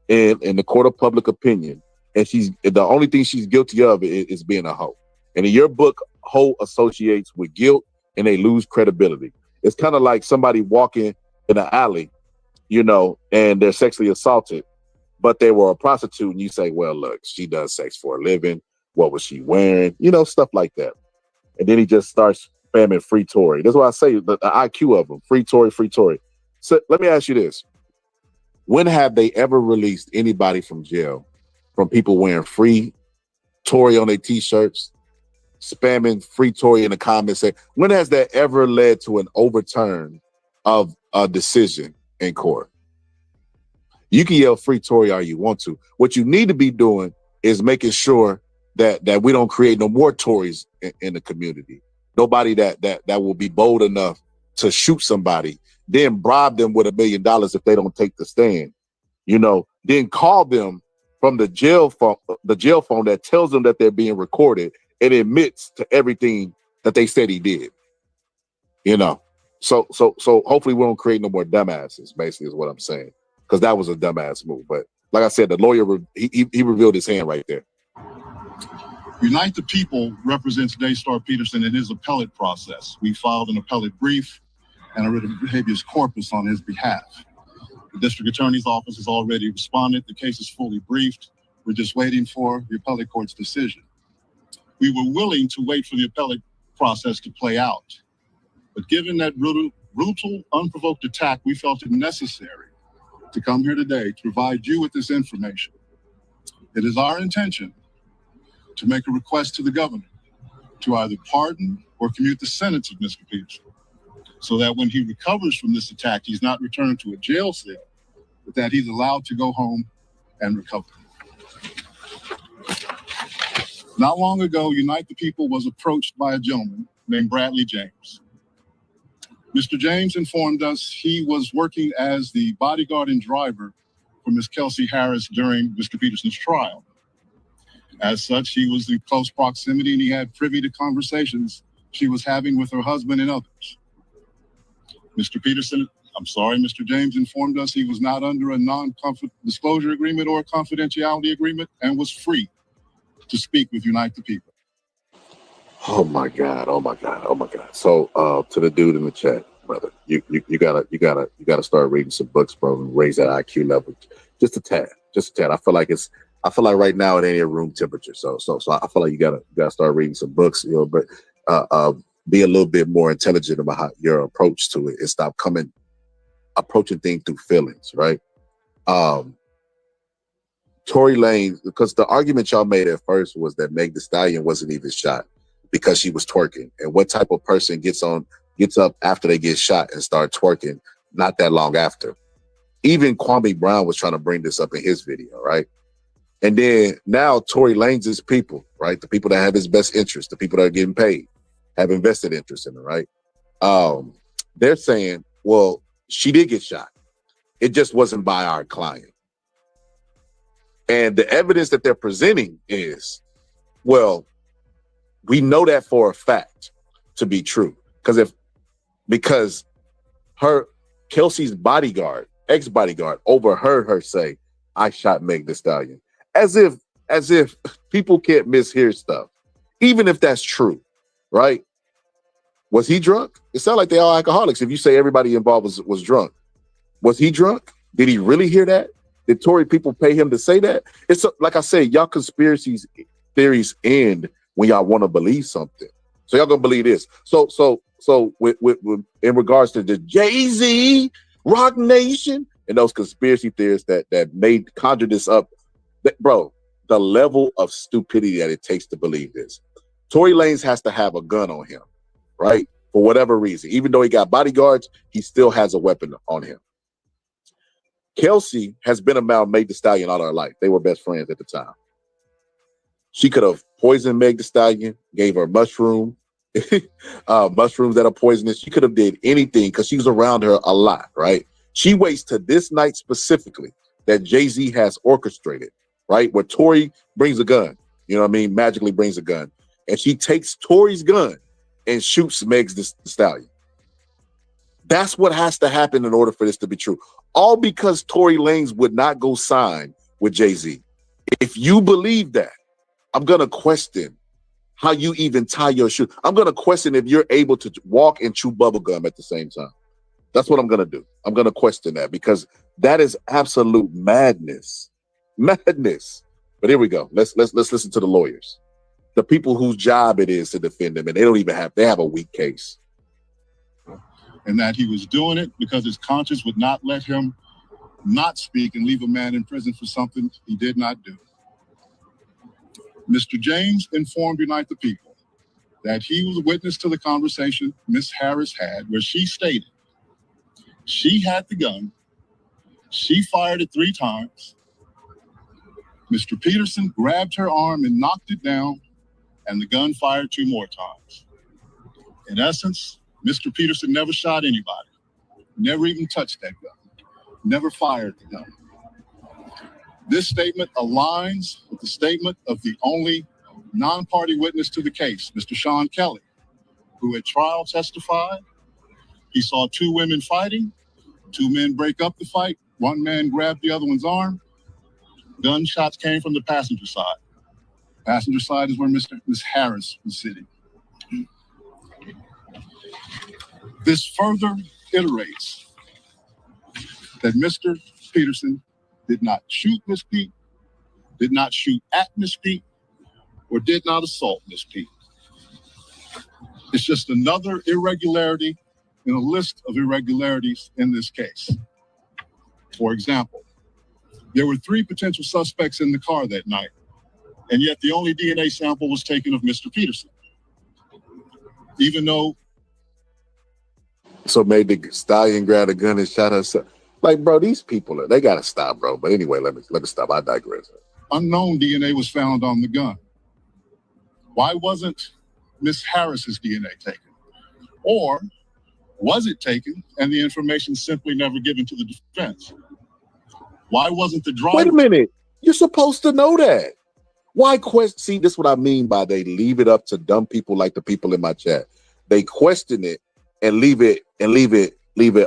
in the court of public opinion. And the only thing she's guilty of is being a hoe. And in your book, hoe associates with guilt and they lose credibility. It's kind of like somebody walking in an alley, and they're sexually assaulted, but they were a prostitute. And you say, well, look, she does sex for a living. What was she wearing? You know, stuff like that. And then he just starts spamming free Tory. That's why I say the IQ of them. Free Tory, free Tory. So let me ask you this. When have they ever released anybody from jail from people wearing free Tory on their t-shirts, spamming free Tory in the comments section? When has that ever led to an overturn of a decision in court? You can yell free Tory all you want to. What you need to be doing is making sure that we don't create no more Tories in the community. Nobody that will be bold enough to shoot somebody, then bribe them with $1 million if they don't take the stand. You know, then call them from the jail phone that tells them that they're being recorded and admits to everything that they said he did. You know, so hopefully we don't create no more dumbasses, basically is what I'm saying, because that was a dumbass move. But like I said, the lawyer, he revealed his hand right there. Unite the People represents Daystar Peterson in his appellate process. We filed an appellate brief and a writ of habeas corpus on his behalf. The district attorney's office has already responded. The case is fully briefed. We're just waiting for the appellate court's decision. We were willing to wait for the appellate process to play out. But given that brutal, unprovoked attack, we felt it necessary to come here today to provide you with this information. It is our intention to make a request to the governor to either pardon or commute the sentence of Mr. Peterson, so that when he recovers from this attack, he's not returned to a jail cell, but that he's allowed to go home and recover. Not long ago, Unite the People was approached by a gentleman named Bradley James. Mr. James informed us he was working as the bodyguard and driver for Ms. Kelsey Harris during Mr. Peterson's trial. As such, he was in close proximity and he had privy to conversations she was having with her husband and others. Mr. James informed us he was not under a non-disclosure agreement or a confidentiality agreement and was free to speak with Unite the People. Oh my God. So to the dude in the chat, brother, you gotta start reading some books, bro, and raise that IQ level just a tad. I feel like right now it ain't at room temperature. So I feel like you gotta start reading some books, you know, but be a little bit more intelligent about how your approach to it and stop approaching things through feelings, right? Tory Lanez, because the argument y'all made at first was that Meg Thee Stallion wasn't even shot because she was twerking. And what type of person gets up after they get shot and start twerking not that long after? Even Kwame Brown was trying to bring this up in his video, right? And then now Tory Lanez's people, right? The people that have his best interest, the people that are getting paid, have invested interest in it, right? They're saying, well, she did get shot. It just wasn't by our client. And the evidence that they're presenting is, well, we know that for a fact to be true. Because her Kelsey's bodyguard, ex-bodyguard, overheard her say, I shot Meg Thee Stallion. As if people can't mishear stuff, even if that's true, right? Was he drunk? It sounds like they all alcoholics if you say everybody involved was drunk. Was he drunk? Did he really hear that? Did Tory people pay him to say that? It's like I say, y'all conspiracy theories end when y'all want to believe something. So y'all gonna believe this. So with in regards to the Jay-Z, Rock Nation, and those conspiracy theorists that conjure this up, bro, the level of stupidity that it takes to believe this. Tory Lanez has to have a gun on him, right? For whatever reason. Even though he got bodyguards, he still has a weapon on him. Kelsey has been around Meg Thee Stallion all her life. They were best friends at the time. She could have poisoned Meg Thee Stallion, gave her mushrooms that are poisonous. She could have did anything because she was around her a lot, right? She waits to this night specifically that Jay-Z has orchestrated, right? Where Tory brings a gun, you know what I mean? Magically brings a gun. And she takes Tory's gun and shoots Meg Thee Stallion. That's what has to happen in order for this to be true. All because Tory Lanez would not go sign with Jay-Z. If you believe that, I'm going to question how you even tie your shoe. I'm going to question if you're able to walk and chew bubblegum at the same time. That's what I'm going to do. I'm going to question that because that is absolute madness. Madness. But here we go. Let's listen to the lawyers. the people whose job it is to defend him, and they have a weak case. And that he was doing it because his conscience would not let him not speak and leave a man in prison for something he did not do. Mr. James informed Unite the People that he was a witness to the conversation Ms. Harris had, where she stated she had the gun, she fired it 3 times, Mr. Peterson grabbed her arm and knocked it down, and the gun fired 2 more times. In essence, Mr. Peterson never shot anybody, never even touched that gun, never fired the gun. This statement aligns with the statement of the only non-party witness to the case, Mr. Sean Kelly, who at trial testified he saw 2 women fighting, 2 men break up the fight, 1 man grabbed the other one's arm. Gunshots came from the passenger side. Passenger side is where Ms. Harris was sitting. This further iterates that Mr. Peterson did not shoot Ms. Pete, did not shoot at Ms. Pete, or did not assault Ms. Pete. It's just another irregularity in a list of irregularities in this case. For example, there were 3 potential suspects in the car that night, and yet the only DNA sample was taken of Mr. Peterson. Even though So made the stallion grab a gun and shot herself. Like, bro, these people, they gotta stop, bro. But anyway, let me stop. I digress. unknown DNA was found on the gun, why wasn't Miss Harris's DNA taken? Or was it taken and the information simply never given to the defense? Why wasn't the driver? Wait a minute. You're supposed to know that. Why question? See, this is what I mean by they leave it up to dumb people like the people in my chat. They question it and leave it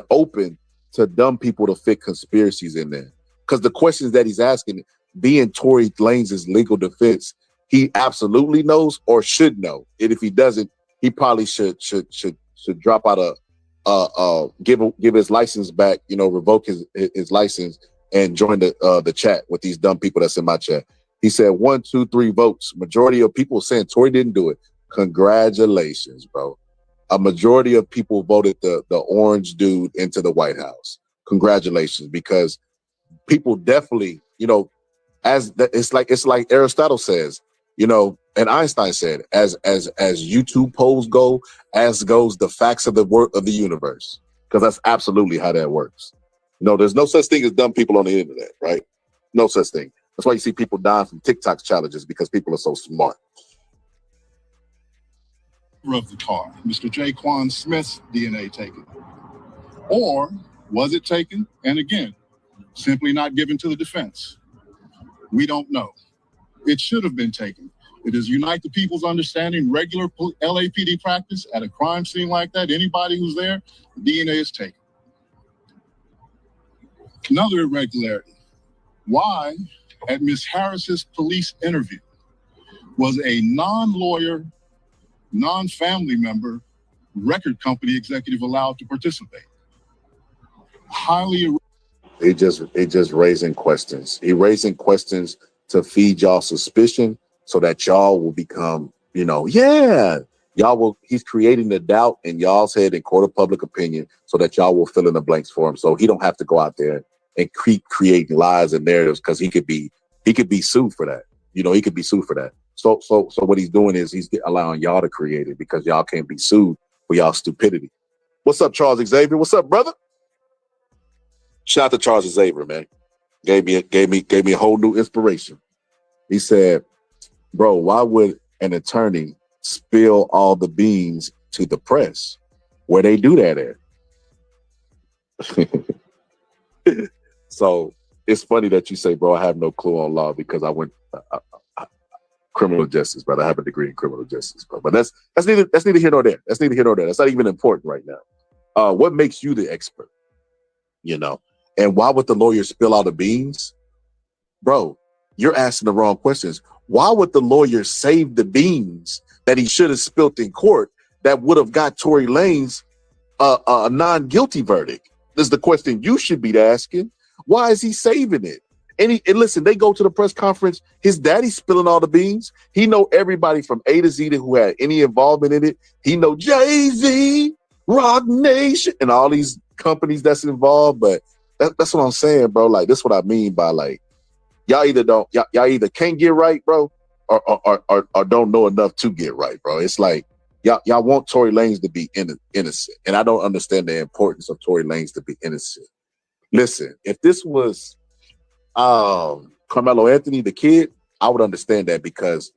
open to dumb people to fit conspiracies in there. Because the questions that he's asking, being Tory Lanez's legal defense, he absolutely knows or should know. And if he doesn't, he probably should drop out give his license back, revoke his license and join the chat with these dumb people that's in my chat. He said 1, 2, 3 votes. Majority of people saying Tory didn't do it. Congratulations, bro. A majority of people voted the orange dude into the White House. Congratulations, because people definitely, it's like Aristotle says, and Einstein said, as YouTube polls go, as goes the facts of the work of the universe, because that's absolutely how that works. There's no such thing as dumb people on the internet, right? No such thing. That's why you see people dying from TikTok challenges, because people are so smart. Of the car, Mr. Jaquan Smith's DNA taken? Or was it taken and again, simply not given to the defense? We don't know. It should have been taken. It is Unite the People's understanding, regular LAPD practice at a crime scene like that, anybody who's there, DNA is taken. Another irregularity. Why, at Ms. Harris's police interview, was a non-lawyer, non-family member record company executive allowed to participate? Highly. It just raising questions. He raising questions to feed y'all suspicion so that y'all will become, he's creating the doubt in y'all's head in court of public opinion so that y'all will fill in the blanks for him. So he don't have to go out there and create lies and narratives, because he could be sued for that. He could be sued for that. So what he's doing is he's allowing y'all to create it because y'all can't be sued for y'all stupidity. What's up, Charles Xavier? What's up, brother? Shout out to Charles Xavier, man. Gave me a whole new inspiration. He said, bro, why would an attorney spill all the beans to the press? Where they do that at? So it's funny that you say, bro, I have no clue on law because I went criminal justice, brother. I have a degree in criminal justice, bro. But that's neither here nor there. That's neither here nor there. That's not even important right now. What makes you the expert? And why would the lawyer spill all the beans? Bro, you're asking the wrong questions. Why would the lawyer save the beans that he should have spilled in court that would have got Tory Lanez a non-guilty verdict? This is the question you should be asking. Why is he saving it? And listen, they go to the press conference. His daddy's spilling all the beans. He know everybody from A to Z who had any involvement in it. He know Jay-Z, Rock Nation, and all these companies that's involved. But that's what I'm saying, bro. Like, that's what I mean by, like, y'all either can't get right, bro, or don't know enough to get right, bro. It's like y'all want Tory Lanez to be innocent, and I don't understand the importance of Tory Lanez to be innocent. Listen, if this was Carmelo Anthony, the kid, I would understand that, because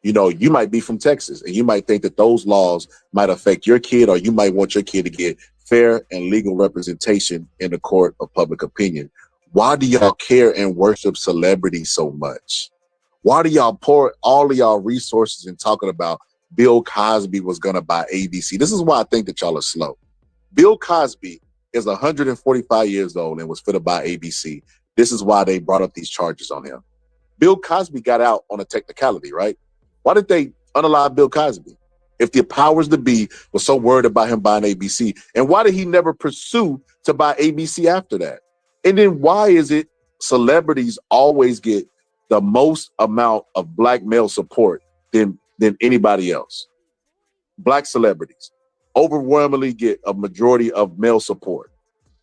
you might be from Texas and you might think that those laws might affect your kid, or you might want your kid to get fair and legal representation in the court of public opinion. Why do y'all care and worship celebrities so much? Why do y'all pour all of y'all resources in talking about Bill Cosby was going to buy ABC? This is why I think that y'all are slow. Bill Cosby is 145 years old and was fit to buy ABC. This is why they brought up these charges on him. Bill Cosby got out on a technicality, right? Why did they unalive Bill Cosby if the powers that be were so worried about him buying ABC? And why did he never pursue to buy ABC after that? And then why is it celebrities always get the most amount of black male support than anybody else? Black celebrities overwhelmingly get a majority of male support.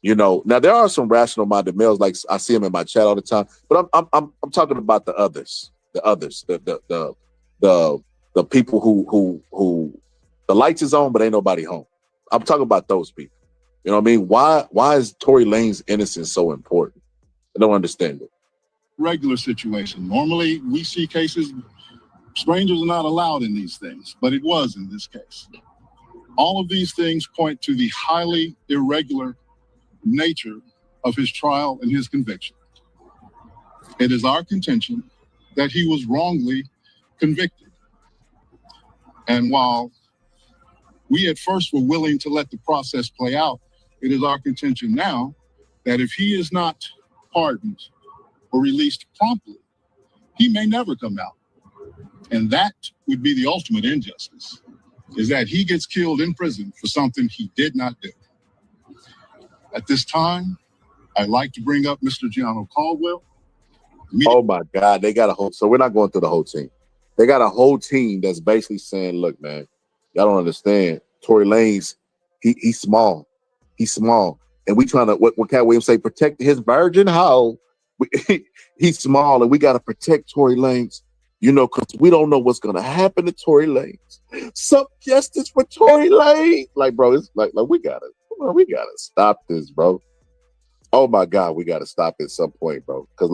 Now there are some rational-minded males, like I see them in my chat all the time, but I'm talking about the others, the people who the lights is on, but ain't nobody home. I'm talking about those people. You know what I mean? Why is Tory Lanez innocence so important? I don't understand it. Regular situation. Normally, we see cases, strangers are not allowed in these things, but it was in this case. All of these things point to the highly irregular nature of his trial and his conviction. It is our contention that he was wrongly convicted. And while we at first were willing to let the process play out, it is our contention now that if he is not pardoned or released promptly, he may never come out. And that would be the ultimate injustice, is that he gets killed in prison for something he did not do. At this time, I'd like to bring up Mr. Gianno Caldwell. Oh my God, they got a whole, so we're not going through the whole team. They got a whole team that's basically saying, look, man, y'all don't understand. Tory Lanez, he's small. He's small. And we trying to, what Cat Williams say, protect his virgin hoe. He's small, and we got to protect Tory Lanez, because we don't know what's going to happen to Tory Lanez. Some justice for Tory Lanez. Like, bro, it's like we got to stop this, bro. Oh my God, we got to stop it at some point, bro. Because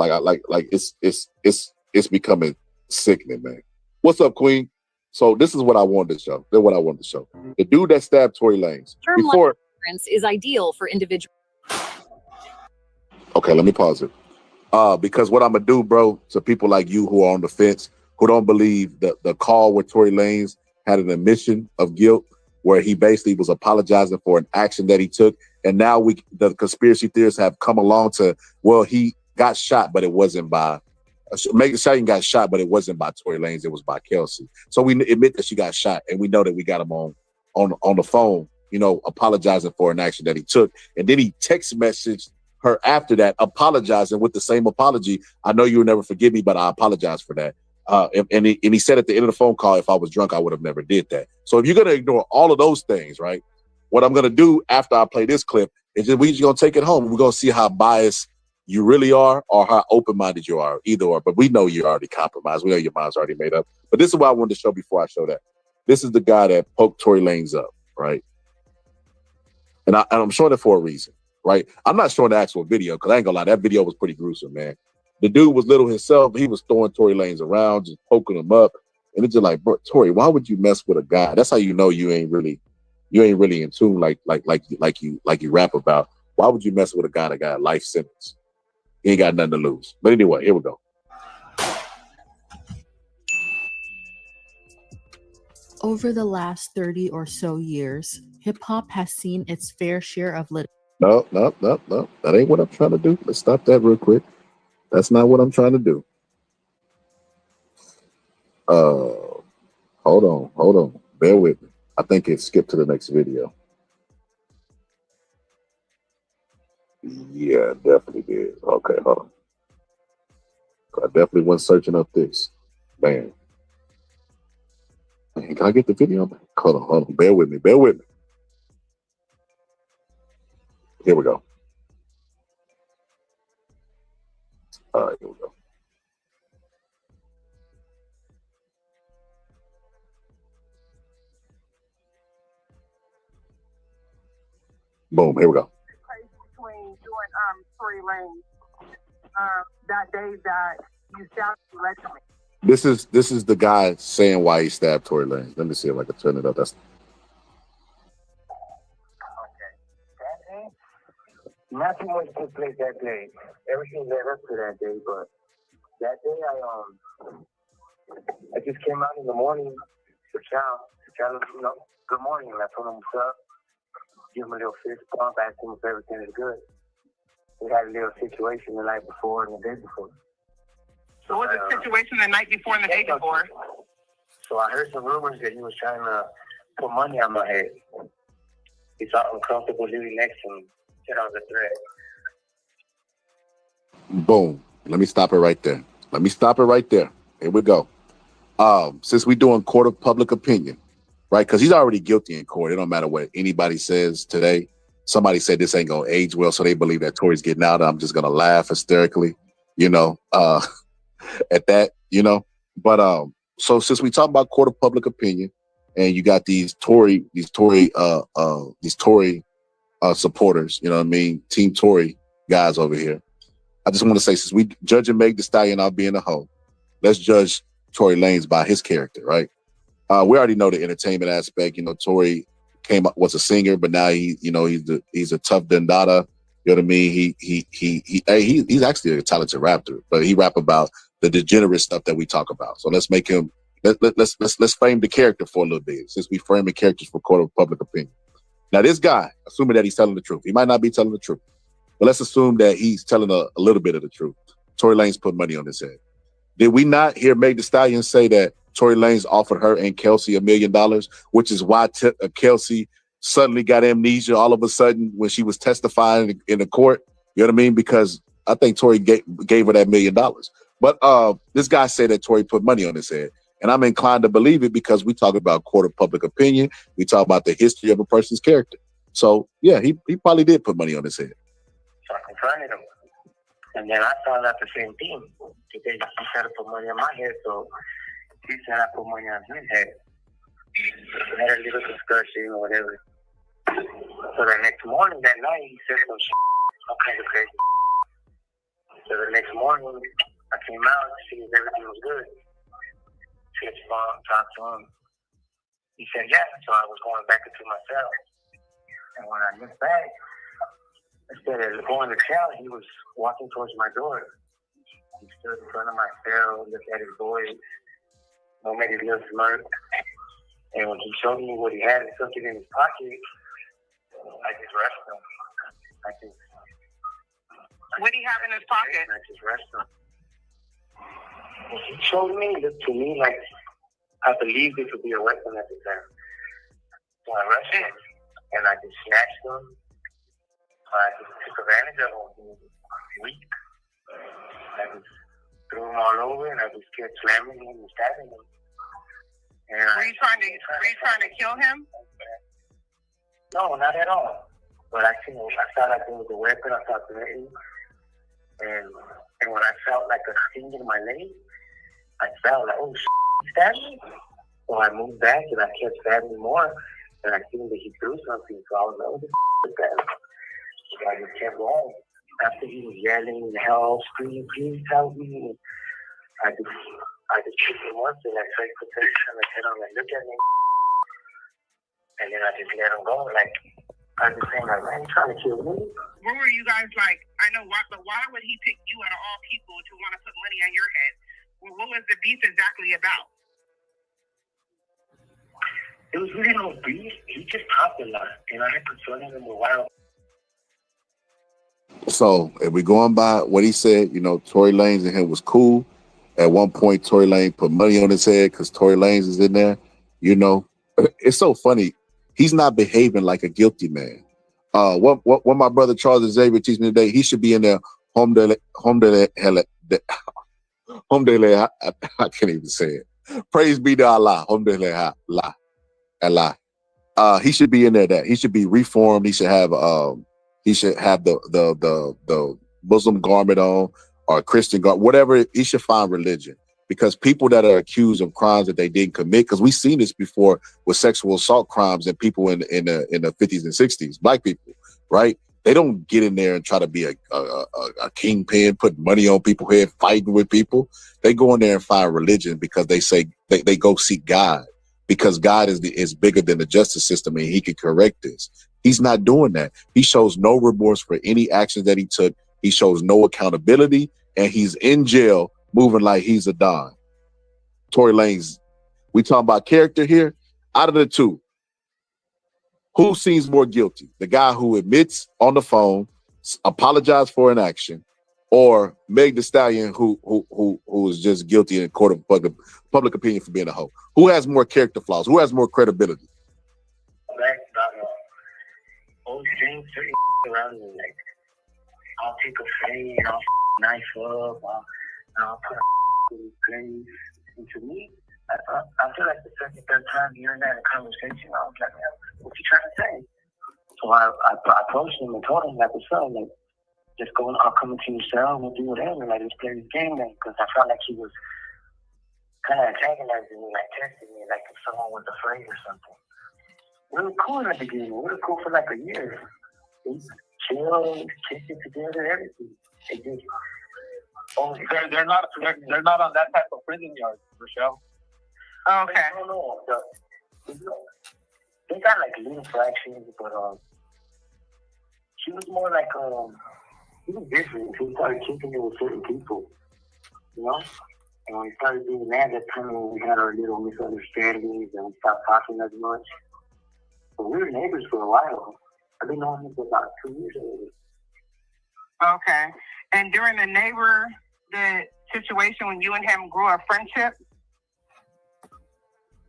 it's becoming sickening, man. What's up, Queen? So this is what I wanted to show. This is what I wanted to show. The dude that stabbed Tory Lanez. Before is ideal for individuals. Okay, let me pause it. Because what I'm gonna do, bro, to people like you who are on the fence, who don't believe the call where Tory Lanez had an admission of guilt, where he basically was apologizing for an action that he took, and now the conspiracy theorists have come along to, well, he got shot, but it wasn't by Megan Thee Stallion got shot, but it wasn't by Tory Lanez, it was by Kelsey. So we admit that she got shot, and we know that we got him on the phone, apologizing for an action that he took, and then he text messaged her after that, apologizing with the same apology. I know you'll never forgive me, but I apologize for that. And he said at the end of the phone call, if I was drunk, I would have never did that. So if you're going to ignore all of those things, right, what I'm going to do after I play this clip is we just going to take it home. We're going to see how biased you really are or how open-minded you are, either or. But we know you're already compromised. We know your mind's already made up. But this is what I wanted to show before I show that. This is the guy that poked Tory Lanez up, right? And I'm showing it for a reason. Right, I'm not showing the actual video because I ain't gonna lie, that video was pretty gruesome, man. The dude was little himself. He was throwing Tory Lanez around, just poking him up, and it's just like, bro, Tory, why would you mess with a guy? That's how you know you ain't really in tune like you rap about. Why would you mess with a guy that got a life sentence? He ain't got nothing to lose. But anyway, here we go. Over the last 30 or so years, hip-hop has seen its fair share of No. That ain't what I'm trying to do. Let's stop that real quick. That's not what I'm trying to do. Hold on. Bear with me. I think it skipped to the next video. Yeah, definitely did. Okay, hold on. I definitely wasn't searching up this. Man. Can I get the video? Hold on. Bear with me. Here we go. All right, here we go. Boom, here we go. Between you and Tory Lanez, that day that you shouted allegedly. This is the guy saying why he stabbed Tory Lanez. Let me see if I can turn it up. That's Nothing much took place that day. Everything led up to that day, but that day I just came out in the morning to tell him, good morning. And I told him what's up, give him a little fist bump, ask him if everything is good. We had a little situation the night before and the day before. So what was the situation the night before and the day before? So I heard some rumors that he was trying to put money on my head. He felt uncomfortable living next to me. Said I was a threat. boom. Let me stop it right there. Here we go. Since we're doing court of public opinion, right? Because he's already guilty in court. It don't matter what anybody says today. Somebody said this ain't gonna age well, so they believe that Tory's getting out. I'm just gonna laugh hysterically, at that, But so since we talk about court of public opinion, and you got these Tory supporters, Team Tory guys over here. I just want to say, since we judging Meg Thee Stallion out being a hoe, let's judge Tory Lanez by his character, right? We already know the entertainment aspect. Tory was a singer, but now he's a tough dendada. You know what I mean? He's actually a talented rapper, but he rap about the degenerate stuff that we talk about. So let's make him let's frame the character for a little bit, since we framing characters for court of public opinion. Now, this guy, assuming that he's telling the truth, he might not be telling the truth, but let's assume that he's telling a little bit of the truth. Tory Lanez put money on his head. Did we not hear Meg Thee Stallion say that Tory Lanez offered her and Kelsey $1 million, which is why Kelsey suddenly got amnesia all of a sudden when she was testifying in the court? You know what I mean? Because I think Tory gave her that $1 million. But this guy said that Tory put money on his head. And I'm inclined to believe it because we talk about court of public opinion. We talk about the history of a person's character. So, yeah, he probably did put money on his head. So I confronted him. And then I found out the same thing. He tried to put money on my head, so he said I put money on his head. We had a little discussion or whatever. So the next morning, that night, he said some shit. I'm kind of crazy. So the next morning, I came out to see if everything was good. His phone, talked to him. He said, yeah. So I was going back into my cell. And when I looked back, instead of going to cell, he was walking towards my door. He stood in front of my cell, looked at his boys, made his little smirk. And when he showed me what he had and something in his pocket, I just rushed him. What did he have in his pocket? I just rushed him. What he showed me looked to me like I believed it could be a weapon at the time. So I rushed him and I just snatched him. I just took advantage of him. He was weak. I just threw him all over and I just kept slamming him and stabbing him. And were you trying to kill him? No, not at all. But I thought like it was a weapon. I thought threatening. And when I felt like a sting in my leg, I felt like, oh, he stabbed me. So I moved back and I kept stabbing more. And I seen that he threw something. So I was like, oh, this is that. So I just kept going. After he was yelling, help, screaming, please help me. I just picked him up and I tried to take him and said, like, look at me. And then I just let him go. Like, I was saying, like, man, you trying to kill me? What were you guys like? I know why, but why would he pick you out of all people to want to put money on your head? Well, what was the beef exactly about? It was really no beef. He just talked a lot, and I had confronted him a while. So if we're going by what he said, Tory Lanez and him was cool. At one point, Tory Lanez put money on his head because Tory Lanez is in there. It's so funny. He's not behaving like a guilty man. What my brother Charles Xavier teach me today, he should be in there home Alhamdulillah, I can't even say it. Praise be to Allah. Alhamdulillah, Allah. He should be in there. That he should be reformed. He should have the Muslim garment on or Christian garment, whatever. He should find religion, because people that are accused of crimes that they didn't commit, because we've seen this before with sexual assault crimes and people in the 50s and 60s, black people, right? They don't get in there and try to be a kingpin, put money on people's head, fighting with people. They go in there and find religion because they say they go seek God, because God is bigger than the justice system and he can correct this. He's not doing that. He shows no remorse for any actions that he took. He shows no accountability, and he's in jail moving like he's a don. Tory Lanez, we talking about character here. Out of the two, who seems more guilty? The guy who admits on the phone, apologized for an action, or Meg Thee Stallion who is just guilty in court of public opinion for being a hoe? Who has more character flaws? Who has more credibility? Old things around me, like I'll take a fade, I'll knife up, I'll put a place. And to me, I feel like the second, third time hearing that in a conversation, I was like, man, what you trying to say? So I approached him and told him, like, what's up? Like, just go, I'll come into your cell and we'll do whatever. Like, let's play this game, then. Because I felt like he was kind of antagonizing me, like testing me, like if someone was afraid or something. We were cool in the beginning. We were cool for like a year. We chilled, kissing together, everything. It just, They're not on that type of prison yard, Rochelle. Okay. No. They got like little fractions, but she was more like he was different. He started keeping it with certain people, you know. And when we started being mad at time, when we had our little misunderstandings and we stopped talking as much. But we were neighbors for a while. I've been knowing him for about 2 years already. Okay. And during the situation when you and him grew a friendship?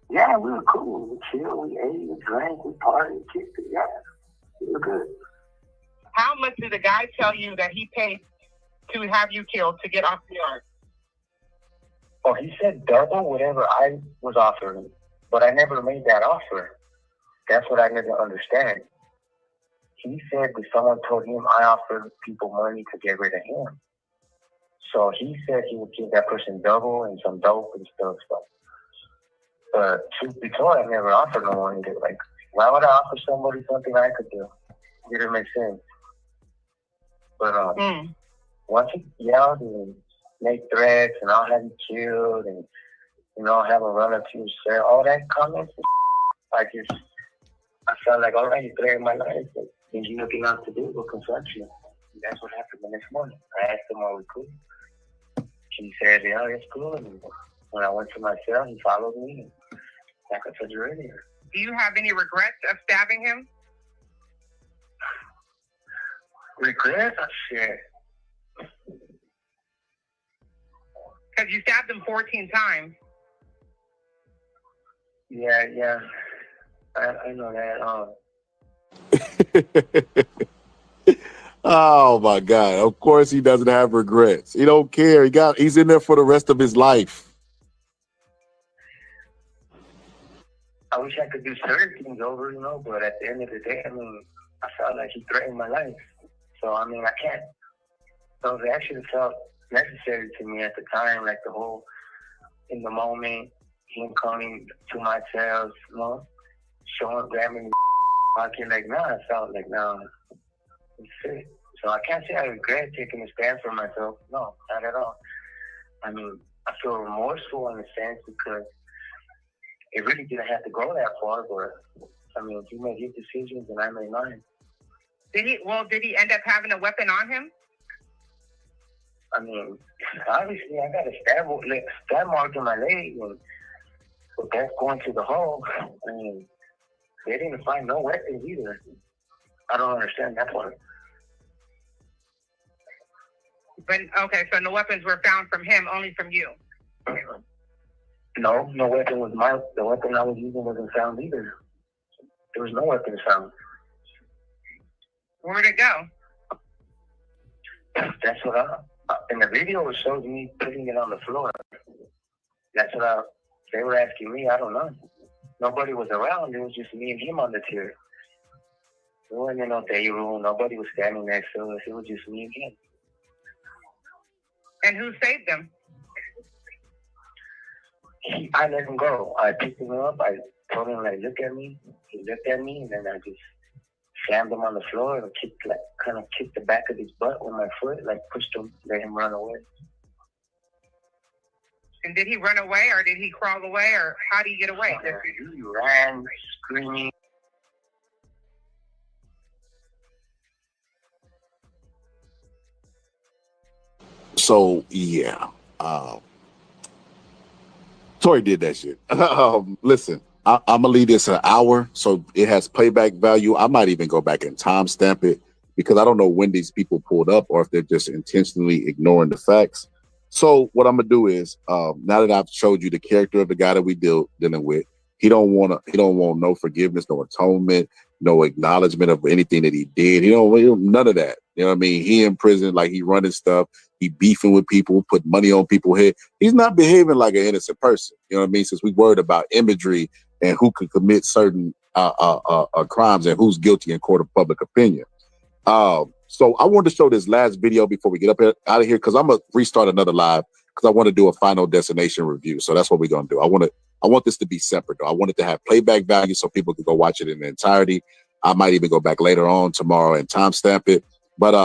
Yeah, we were cool. We chilled, we ate, we drank, we partied, kicked it. Yeah, we were good. How much did the guy tell you that he paid to have you killed to get off the yard? Oh, he said double whatever I was offering, but I never made that offer. That's what I didn't understand. He said that someone told him I offered people money to get rid of him. So he said he would give that person double and some dope and stuff. But truth be told, I never offered no money. Like, why would I offer somebody something I could do? It didn't make sense. But once he yelled and made threats and I'll have you killed and, you know, have a run up to your cell, all that comments, I felt like, all right, you threatened my life. But there's nothing else to do but confront you. And that's what happened the next morning. I asked him, are we cool? He said, yeah, it's cool. And when I went to my cell, he followed me. Like I told you earlier. Do you have any regrets of stabbing him? Regrets? Shit. Because you stabbed him 14 times. Yeah. I know that. Oh my God. Of course he doesn't have regrets. He don't care. He's in there for the rest of his life. I wish I could do certain things over, you know, but at the end of the day, I mean, I felt like he threatened my life. So, I mean, I can't. So it actually felt necessary to me at the time, like the whole, in the moment, him coming to my cells, you know, showing, grabbing me, pocket, like, I felt like, it's it. So I can't say I regret taking a stand for myself. No, not at all. I mean, I feel remorseful in a sense because it really didn't have to go that far, but I mean, he made his decisions and I made mine. Did he end up having a weapon on him? I mean, obviously I got a stab mark in my leg, but that's going to the hole. I mean, they didn't find no weapons either. I don't understand that part. But okay, so no weapons were found from him, only from you. No weapon was the weapon I was using wasn't found either. There was no weapons found. Where'd it go? That's what In the video, it shows me putting it on the floor. That's what they were asking me. I don't know. Nobody was around. It was just me and him on the chair. There wasn't no day room. Nobody was standing next to us. It was just me and him. And who saved them? I let him go. I picked him up. I told him, like, look at me. He looked at me, and then I just slammed him on the floor and kind of kicked the back of his butt with my foot, like pushed him, let him run away. And did he run away, or did he crawl away, or how did he get away? He ran, screaming. So yeah, Tory did that shit. Listen, I'm gonna leave this an hour, so it has playback value. I might even go back and timestamp it because I don't know when these people pulled up or if they're just intentionally ignoring the facts. So what I'm gonna do is, now that I've showed you the character of the guy that we dealing with, he don't want no forgiveness, no atonement, no acknowledgement of anything that he did. He don't none of that. You know what I mean? He in prison, like he running stuff, he beefing with people, put money on people's head. He's not behaving like an innocent person. You know what I mean? Since we worried about imagery and who could commit certain crimes and who's guilty in court of public opinion. So I wanted to show this last video before we get up out of here, because I'm gonna restart another live because I want to do a final destination review. So that's what we're gonna do. I want this to be separate though. I want it to have playback value so people can go watch it in the entirety. I might even go back later on tomorrow and timestamp it. But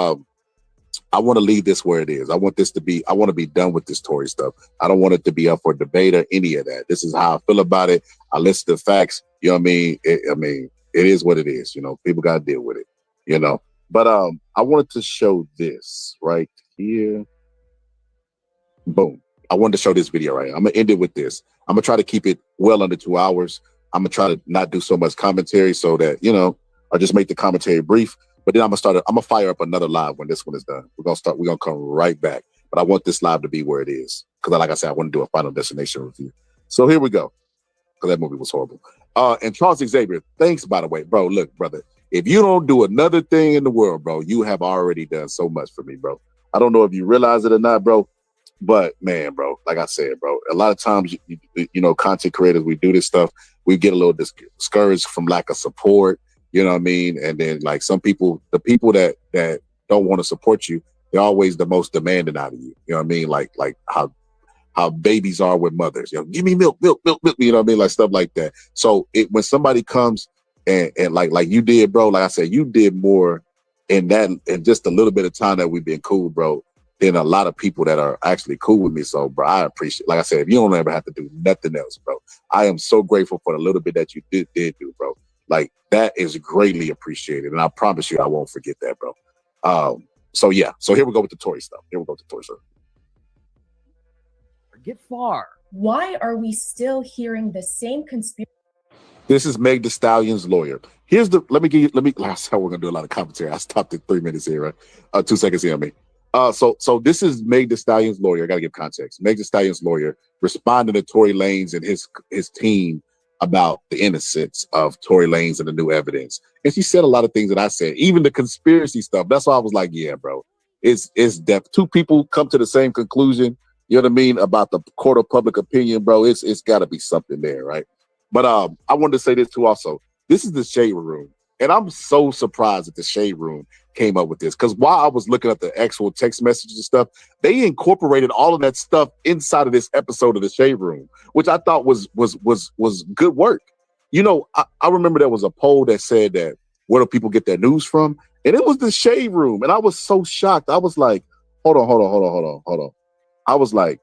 I want to leave this where it is. I want to be done with this Tory stuff. I don't want it to be up for debate or any of that. This is how I feel about it. I listen to facts. You know what I mean? It is what it is. You know, people got to deal with it, you know. But I wanted to show this right here. Boom. I wanted to show this video right here. I'm going to end it with this. I'm going to try to keep it well under 2 hours. I'm going to try to not do so much commentary so that, you know, I'll just make the commentary brief. But then I'm gonna fire up another live when this one is done. We're gonna come right back. But I want this live to be where it is. Because like I said, I want to do a final destination review. So here we go. Because that movie was horrible. And Charles Xavier, thanks by the way. Bro, look, brother, if you don't do another thing in the world, bro, you have already done so much for me, bro. I don't know if you realize it or not, bro. But man, bro, like I said, bro, a lot of times, you know, content creators, we do this stuff. We get a little discouraged from lack of support. You know what I mean? And then like some people, the people that don't want to support you, they're always the most demanding out of you. You know what I mean? Like how babies are with mothers. You know, give me milk. You know what I mean? Like stuff like that. So when somebody comes and like you did, bro, like I said, you did more in just a little bit of time that we've been cool, bro, than a lot of people that are actually cool with me. So, bro, I appreciate. Like I said, if you don't ever have to do nothing else, bro, I am so grateful for the little bit that you did do, bro. Like that is greatly appreciated, and I promise you, I won't forget that, bro. So yeah, so here we go with the Tory stuff. Get far. Why are we still hearing the same conspiracy? This is Meg Thee Stallion's lawyer. Last time we're gonna do a lot of commentary. I stopped at 3 minutes here, right? 2 seconds here on me. So this is Meg Thee Stallion's lawyer. I gotta give context. Meg Thee Stallion's lawyer responding to Tory Lanez and his team about the innocence of Tory Lanez and the new evidence. And she said a lot of things that I said, even the conspiracy stuff. That's why I was like, yeah, bro, it's depth. Two people come to the same conclusion, you know what I mean, about the court of public opinion, bro. It's gotta be something there, right? But I wanted to say this too also. This is the Shade Room. And I'm so surprised that the Shade Room came up with this. Because while I was looking at the actual text messages and stuff, they incorporated all of that stuff inside of this episode of the Shade Room, which I thought was good work. You know, I remember there was a poll that said that where do people get their news from? And it was the Shade Room. And I was so shocked. I was like, hold on. I was like,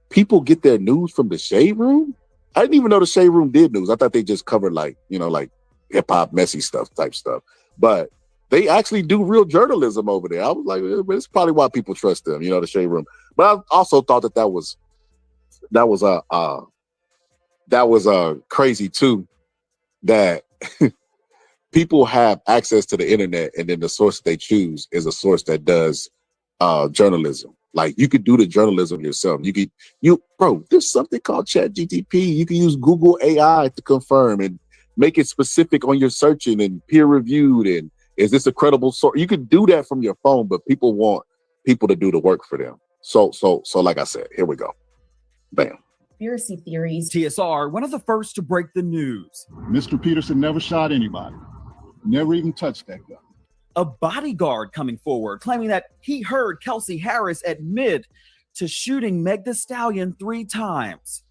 people get their news from the Shade Room? I didn't even know the Shade Room did news. I thought they just covered like hip hop, messy stuff type stuff. But they actually do real journalism over there. I was like, it's probably why people trust them, you know, the Shade Room. But I also thought that was crazy too, that people have access to the internet and then the source they choose is a source that does journalism. Like you could do the journalism yourself. Bro, there's something called ChatGPT. You can use Google AI to confirm and make it specific on your searching and peer reviewed. And is this a credible source? You can do that from your phone, but people want people to do the work for them. So like I said, here we go. Bam. Conspiracy theories. TSR, one of the first to break the news. Mr. Peterson never shot anybody, never even touched that gun. A bodyguard coming forward, claiming that he heard Kelsey Harris admit to shooting Meg Thee Stallion 3 times.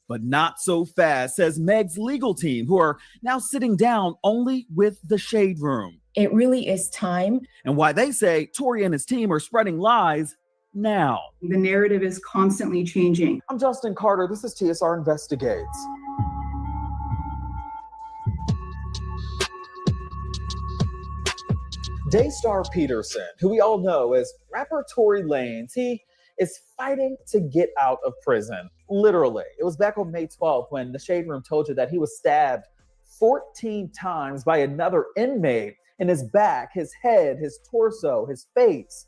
But not so fast, says Meg's legal team, who are now sitting down only with the Shade Room. It really is time. And why they say Tory and his team are spreading lies now. The narrative is constantly changing. I'm Justin Carter. This is TSR Investigates. Daystar Peterson, who we all know as rapper Tory Lanez, he is fighting to get out of prison. Literally. It was back on May 12th when the Shade Room told you that he was stabbed 14 times by another inmate in his back, his head, his torso, his face.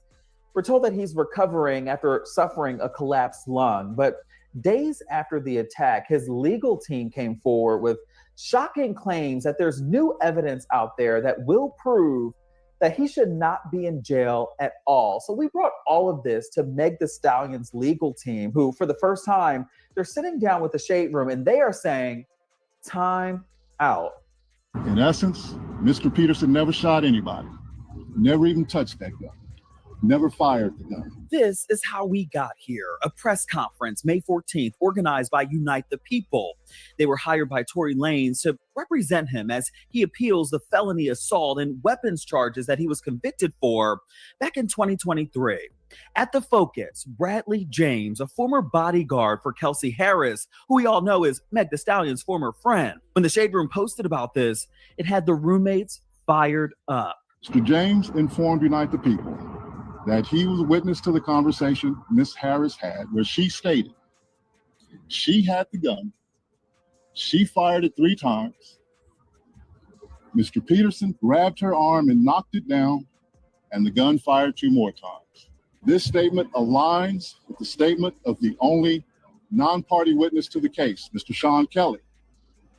We're told that he's recovering after suffering a collapsed lung. But days after the attack, his legal team came forward with shocking claims that there's new evidence out there that will prove that he should not be in jail at all. So we brought all of this to Meg Thee Stallion's legal team, who for the first time, they're sitting down with the Shade Room and they are saying, time out. In essence, Mr. Peterson never shot anybody, never even touched that gun, never fired the gun. This is how we got here. A press conference, May 14th, organized by Unite the People. They were hired by Tory Lanez to represent him as he appeals the felony assault and weapons charges that he was convicted for back in 2023. At the focus, Bradley James, a former bodyguard for Kelsey Harris, who we all know is Meg Thee Stallion's former friend. When the Shade Room posted about this, it had the roommates fired up. Mr. James informed Unite the People that he was a witness to the conversation Miss Harris had, where she stated she had the gun, she fired it 3 times, Mr. Peterson grabbed her arm and knocked it down, and the gun fired 2 more times. This statement aligns with the statement of the only non-party witness to the case, Mr. Sean Kelly,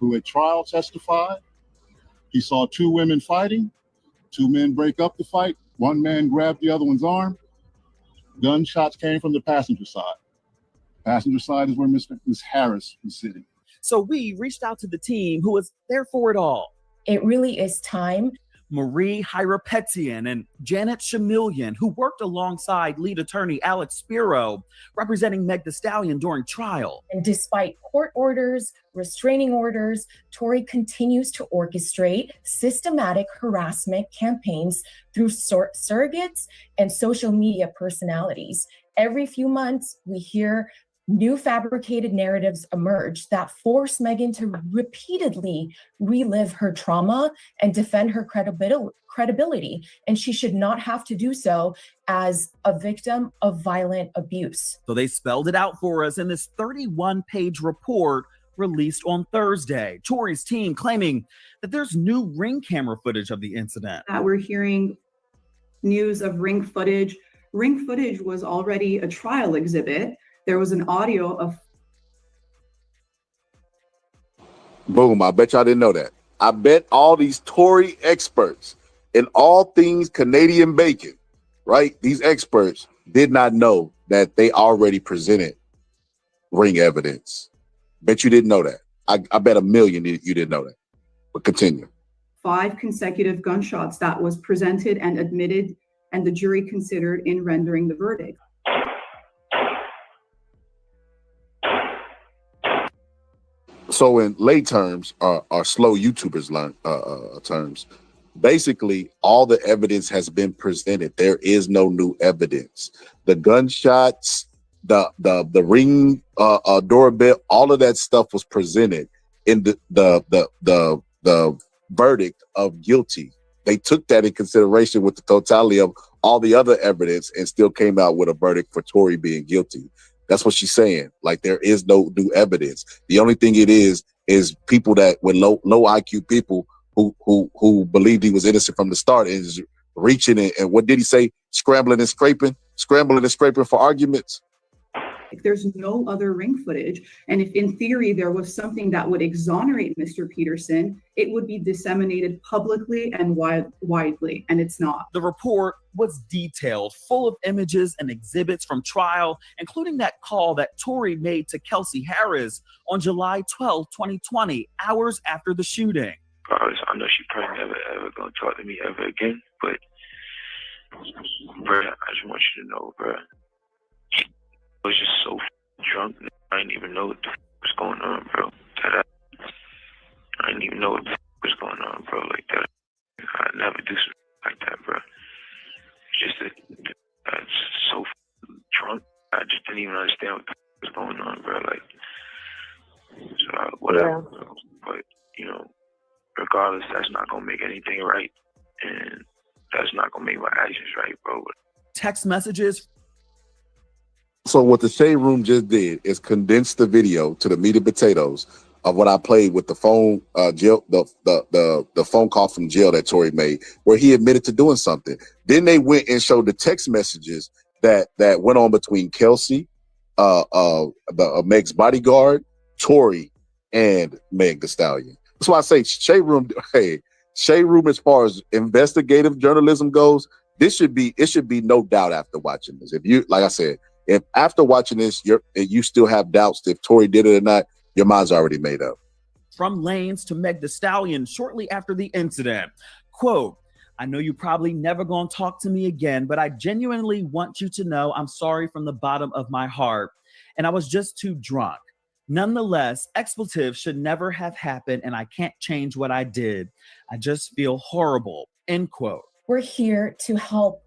who at trial testified he saw 2 women fighting, 2 men break up the fight, 1 man grabbed the other one's arm. Gunshots came from the passenger side. Passenger side is where Miss Harris was sitting. So we reached out to the team who was there for it all. It really is time. Marie Hyrapetian and Janet Shamillion, who worked alongside lead attorney Alex Spiro, representing Meg Thee Stallion during trial. And despite court orders, restraining orders, Tory continues to orchestrate systematic harassment campaigns through surrogates and social media personalities. Every few months, we hear new fabricated narratives emerge that force Megan to repeatedly relive her trauma and defend her credibility. And she should not have to do so as a victim of violent abuse. So they spelled it out for us in this 31-page report released on Thursday. Tory's team claiming that there's new ring camera footage of the incident. We're hearing news of ring footage. Ring footage was already a trial exhibit. There was an audio of. Boom, I bet y'all didn't know that. I bet all these Tory experts in all things Canadian bacon, right? These experts did not know that they already presented ring evidence. Bet you didn't know that. I bet $1 million you didn't know that. But continue. 5 consecutive gunshots that was presented and admitted, and the jury considered in rendering the verdict. So in lay terms, or slow YouTubers terms, basically all the evidence has been presented. There is no new evidence. The gunshots, the ring doorbell, all of that stuff was presented in the verdict of guilty. They took that in consideration with the totality of all the other evidence and still came out with a verdict for Tory being guilty. That's what she's saying. Like, there is no new evidence. The only thing it is people that with low IQ people who believed he was innocent from the start is reaching and what did he say? Scrambling and scraping for arguments. There's no other ring footage. And if in theory there was something that would exonerate Mr. Peterson, it would be disseminated publicly and widely, and it's not. The report was detailed, full of images and exhibits from trial, including that call that Tory made to Kelsey Harris on July 12, 2020, hours after the shooting. I know she probably never ever gonna talk to me ever again, but bruh, I just want you to know, bruh, I was just so drunk, I didn't even know what the was going on, bro. I didn't even know what the was going on, bro. Like that, I never do something like that, bro. It's just that I was so drunk, I just didn't even understand what the was going on, bro. Like, so whatever, yeah. But you know, regardless, that's not gonna make anything right, and that's not gonna make my actions right, bro. Text messages. So what the Shade Room just did is condense the video to the meat and potatoes of what I played with the phone jail, the phone call from jail that Tory made, where he admitted to doing something. Then they went and showed the text messages that went on between Kelsey, Meg's bodyguard, Tory, and Meg Thee Stallion. That's why I say Shade Room. Hey, Shade Room, as far as investigative journalism goes, it should be no doubt after watching this. If you, like I said, if after watching this, you still have doubts if Tory did it or not, your mind's already made up. From Lanez to Meg Thee Stallion shortly after the incident. Quote, I know you probably never gonna talk to me again, but I genuinely want you to know I'm sorry from the bottom of my heart. And I was just too drunk. Nonetheless, expletives should never have happened, and I can't change what I did. I just feel horrible, end quote. We're here to help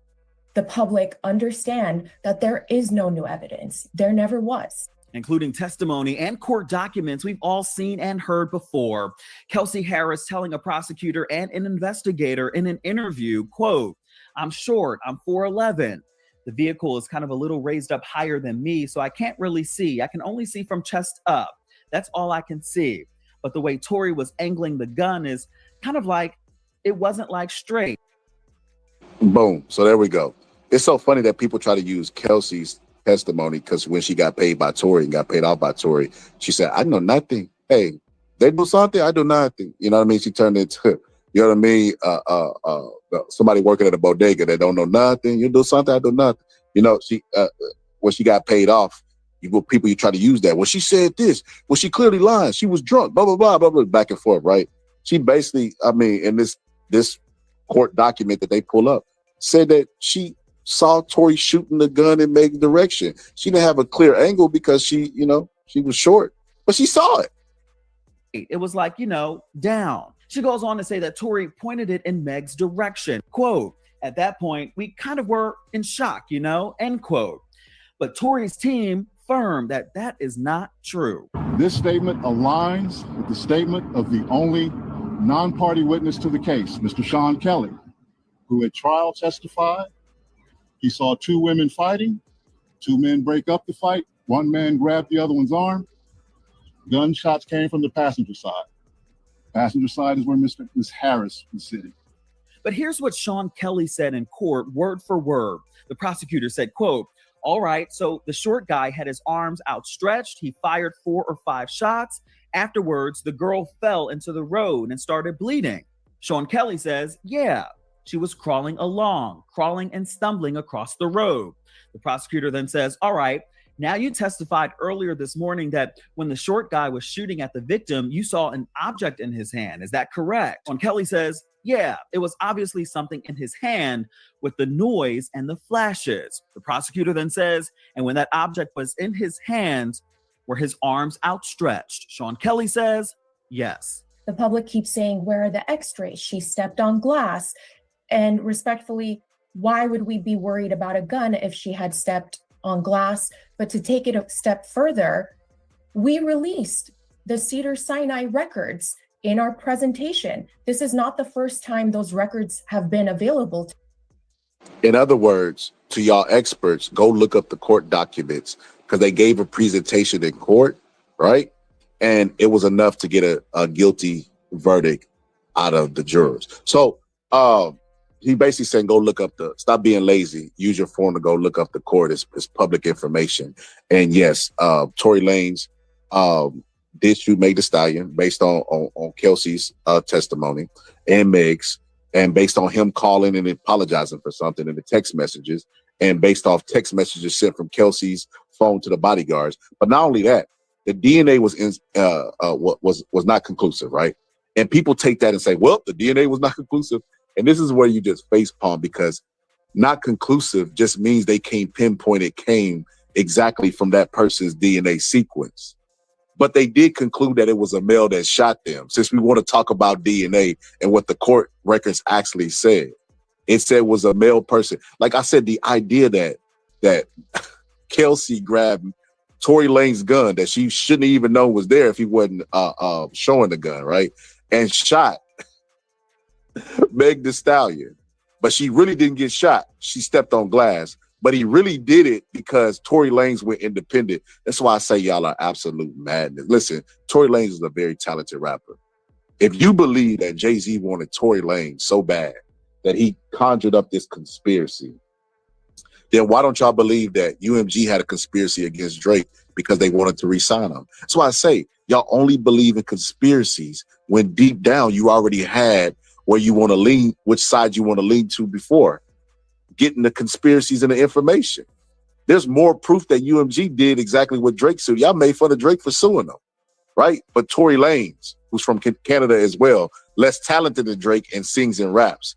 the public understand that there is no new evidence. There never was. Including testimony and court documents we've all seen and heard before. Kelsey Harris telling a prosecutor and an investigator in an interview, quote, I'm short, I'm 4'11". The vehicle is kind of a little raised up higher than me, so I can't really see. I can only see from chest up. That's all I can see. But the way Tory was angling the gun is kind of like, it wasn't like straight. Boom. So there we go. It's so funny that people try to use Kelsey's testimony, because when she got paid by Tory and got paid off by Tory, she said, I know nothing. Hey, they do something, I do nothing. You know what I mean? She turned into, you know what I mean? Somebody working at a bodega that don't know nothing. You do something, I do nothing. You know, she when she got paid off, you try to use that. Well, she said this. Well, she clearly lied. She was drunk, blah, blah, blah, blah, blah, back and forth, right? She basically, I mean, in this court document that they pull up, said that she saw Tory shooting the gun in Meg's direction. She didn't have a clear angle because she was short, but she saw it. It was like, down. She goes on to say that Tory pointed it in Meg's direction. Quote, at that point, we kind of were in shock, end quote. But Tory's team affirmed that that is not true. This statement aligns with the statement of the only non-party witness to the case, Mr. Sean Kelly, who at trial testified he saw two women fighting, two men break up the fight, one man grabbed the other one's arm. Gunshots came from the passenger side. Passenger side is where Ms. Harris was sitting. But here's what Sean Kelly said in court, word for word. The prosecutor said, quote, all right, so the short guy had his arms outstretched. He fired 4 or 5 shots. Afterwards, the girl fell into the road and started bleeding. Sean Kelly says, yeah, she was crawling and stumbling across the road. The prosecutor then says, all right, now you testified earlier this morning that when the short guy was shooting at the victim, you saw an object in his hand. Is that correct? Sean Kelly says, yeah, it was obviously something in his hand with the noise and the flashes. The prosecutor then says, and when that object was in his hands, were his arms outstretched? Sean Kelly says, yes. The public keeps saying, where are the x-rays? She stepped on glass. And respectfully, why would we be worried about a gun if she had stepped on glass? But to take it a step further, we released the Cedars-Sinai records in our presentation. This is not the first time those records have been available. In other words, to y'all experts, go look up the court documents, because they gave a presentation in court, right? And it was enough to get a guilty verdict out of the jurors. So, he basically saying, go look up stop being lazy. Use your phone to go look up the court. It's public information. And yes, Tory Lanez did shoot Meg Thee Stallion based on Kelsey's testimony and Meg's, and based on him calling and apologizing for something in the text messages, and based off text messages sent from Kelsey's phone to the bodyguards. But not only that, the DNA was not conclusive, right? And people take that and say, well, the DNA was not conclusive. And this is where you just facepalm, because not conclusive just means they can't pinpoint it came exactly from that person's DNA sequence. But they did conclude that it was a male that shot them. Since we want to talk about DNA and what the court records actually said, it said it was a male person. Like I said, the idea that Kelsey grabbed Tory Lanez's gun that she shouldn't even know was there if he wasn't showing the gun, right? And shot Meg Thee Stallion. But she really didn't get shot. She stepped on glass. But he really did it because Tory Lanez went independent. That's why I say y'all are absolute madness. Listen, Tory Lanez is a very talented rapper. If you believe that Jay-Z wanted Tory Lanez so bad that he conjured up this conspiracy, then why don't y'all believe that UMG had a conspiracy against Drake because they wanted to re-sign him? That's why I say y'all only believe in conspiracies when deep down you already had where you want to lean, which side you want to lean to before getting the conspiracies and the information. There's more proof that UMG did exactly what Drake sued. Y'all made fun of Drake for suing them, right? But Tory Lanez, who's from Canada as well, less talented than Drake and sings and raps,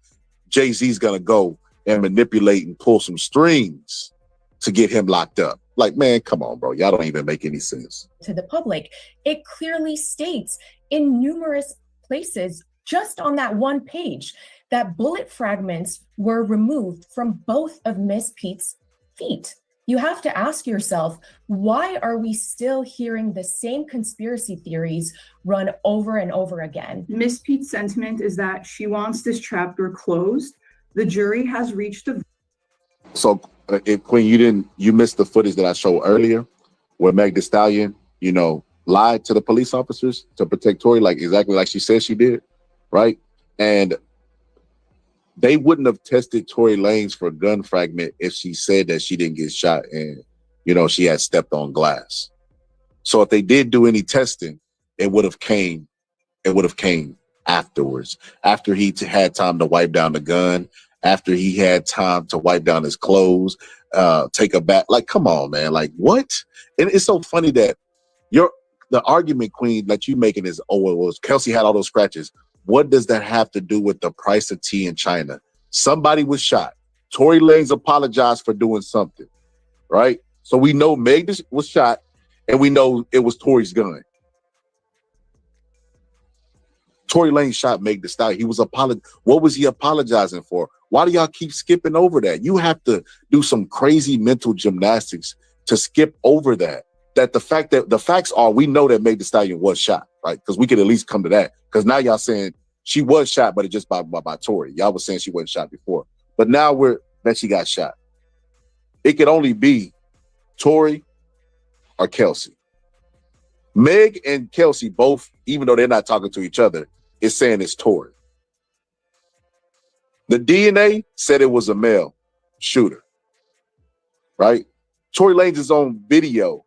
Jay-Z's gonna go and manipulate and pull some strings to get him locked up. Like, man, come on, bro. Y'all don't even make any sense. To the public, it clearly states in numerous places, just on that one page, that bullet fragments were removed from both of Miss Pete's feet. You have to ask yourself, why are we still hearing the same conspiracy theories run over and over again? Miss Pete's sentiment is that she wants this chapter closed. The jury has reached a... So, Queen, you missed the footage that I showed earlier where Meg Thee Stallion, lied to the police officers to protect Tory, exactly like she said she did, right? And they wouldn't have tested Tory Lanez for a gun fragment if she said that she didn't get shot and, she had stepped on glass. So if they did do any testing, it would have came afterwards, after he had time to wipe down the gun, after he had time to wipe down his clothes, take a bath. Like, come on, man. Like, what? And it's so funny that the argument, Queen, that you making is, oh, it was Kelsey had all those scratches. What does that have to do with the price of tea in China? Somebody was shot. Tory Lanez apologized for doing something, right? So we know Meg was shot, and we know it was Tory's gun. Tory Lanez shot Meg Thee Stallion. He was What was he apologizing for? Why do y'all keep skipping over that? You have to do some crazy mental gymnastics to skip over that. The facts are, we know that Meg Thee Stallion was shot, right? Because we could at least come to that. Because now y'all saying she was shot, but it just by Tory. Y'all was saying she wasn't shot before. But now that she got shot. It could only be Tory or Kelsey. Meg and Kelsey both, even though they're not talking to each other, is saying it's Tory. The DNA said it was a male shooter, right? Tory Lanez is on video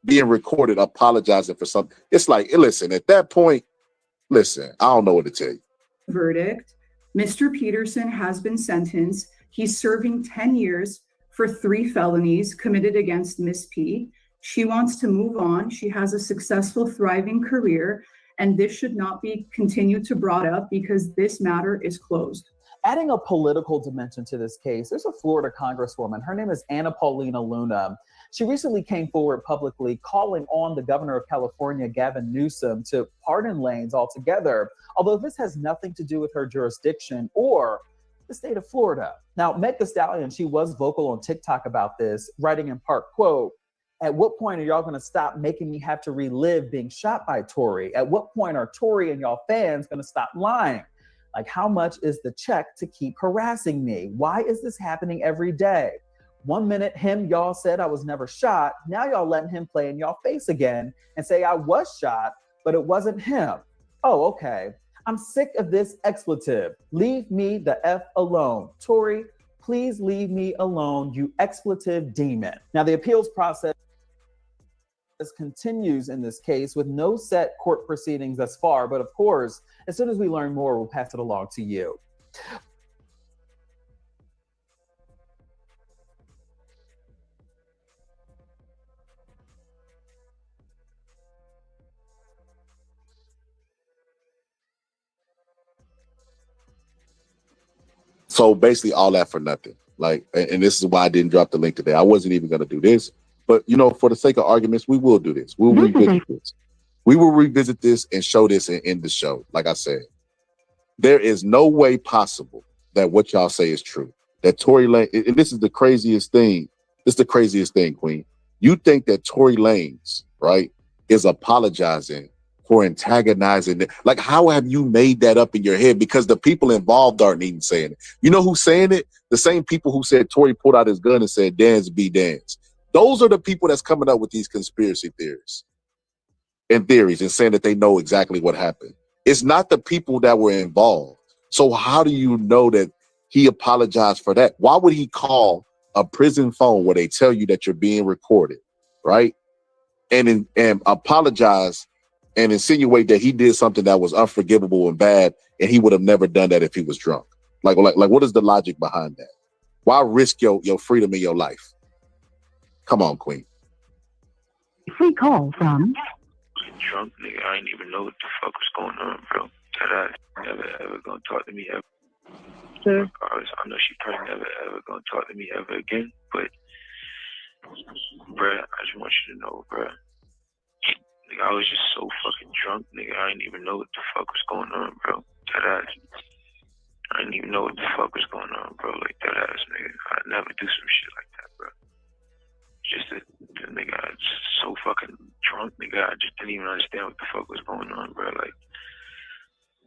being recorded apologizing for something. It's like, listen, at that point, I don't know what to tell you. Verdict. Mr. Peterson has been sentenced. He's serving 10 years for 3 felonies committed against Miss P. She wants to move on. She has a successful, thriving career, and this should not be continued to brought up because this matter is closed. Adding a political dimension to this case, there's a Florida congresswoman. Her name is Anna Paulina Luna. She recently came forward publicly calling on the governor of California, Gavin Newsom, to pardon Lanez altogether, although this has nothing to do with her jurisdiction or the state of Florida. Now, Meg Thee Stallion, she was vocal on TikTok about this, writing in part, quote, "At what point are y'all going to stop making me have to relive being shot by Tory? At what point are Tory and y'all fans going to stop lying? Like, how much is the check to keep harassing me? Why is this happening every day? One minute y'all said I was never shot. Now y'all letting him play in y'all face again and say I was shot, but it wasn't him. Oh, okay. I'm sick of this expletive. Leave me the F alone. Tory, please leave me alone, you expletive demon. Now, the appeals process continues in this case with no set court proceedings thus far, but of course, as soon as we learn more, we'll pass it along to you. So basically all that for nothing. Like, and this is why I didn't drop the link today. I wasn't even going to do this, but you know, for the sake of arguments, we will do this. We'll revisit this. We will revisit this and show this and end the show. Like I said, there is no way possible that what y'all say is true. That Tory Lanez, and this is the craziest thing. This is the craziest thing, Queen. You think that Tory Lanez, right, is apologizing for antagonizing? Like, how have you made that up in your head? Because the people involved aren't even saying it. You know who's saying it? The same people who said Tory pulled out his gun and said, dance be dance. Those are the people that's coming up with these conspiracy theories and saying that they know exactly what happened. It's not the people that were involved. So how do you know that he apologized for that? Why would he call a prison phone where they tell you that you're being recorded, right? And apologize and insinuate that he did something that was unforgivable and bad, and he would have never done that if he was drunk. Like what is the logic behind that? Why risk your freedom in your life? Come on, Queen. Free call from Drunk nigga, I ain't even know what the fuck was going on, bro. That I never ever gonna talk to me ever. Sure. I know she probably never ever gonna talk to me ever again, but bruh, I just want you to know, bruh. Nigga, I was just so fucking drunk, nigga. I didn't even know what the fuck was going on, bro. That I didn't even know what the fuck was going on, bro. Like that ass, nigga. I'd never do some shit like that, bro. Just the nigga, I was just so fucking drunk, nigga. I just didn't even understand what the fuck was going on, bro. Like,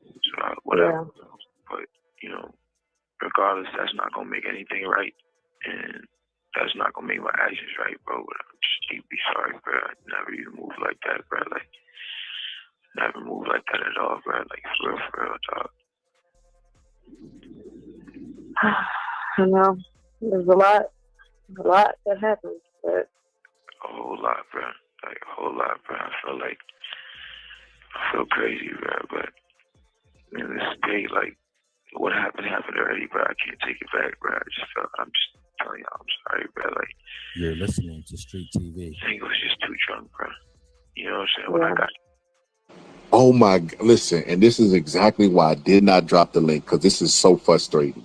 so whatever. Yeah. But you know, regardless, that's not gonna make anything right, and that's not gonna make my actions right, bro. But I'm just deeply sorry, bro. I never even moved like that, bro. Like, never moved like that at all, bro. Like, for real, dog. I know. There's a lot that happens, but a whole lot, bro. Like a whole lot, bro. I feel crazy, bro. But in this day, like, what happened already, bro. I can't take it back, bro. I'm just telling y'all, I'm sorry, bro. Like, you're listening to Street TV. I think it was just too drunk, bro. You know what I'm saying? When I got. Oh my, listen, and this is exactly why I did not drop the link, because this is so frustrating.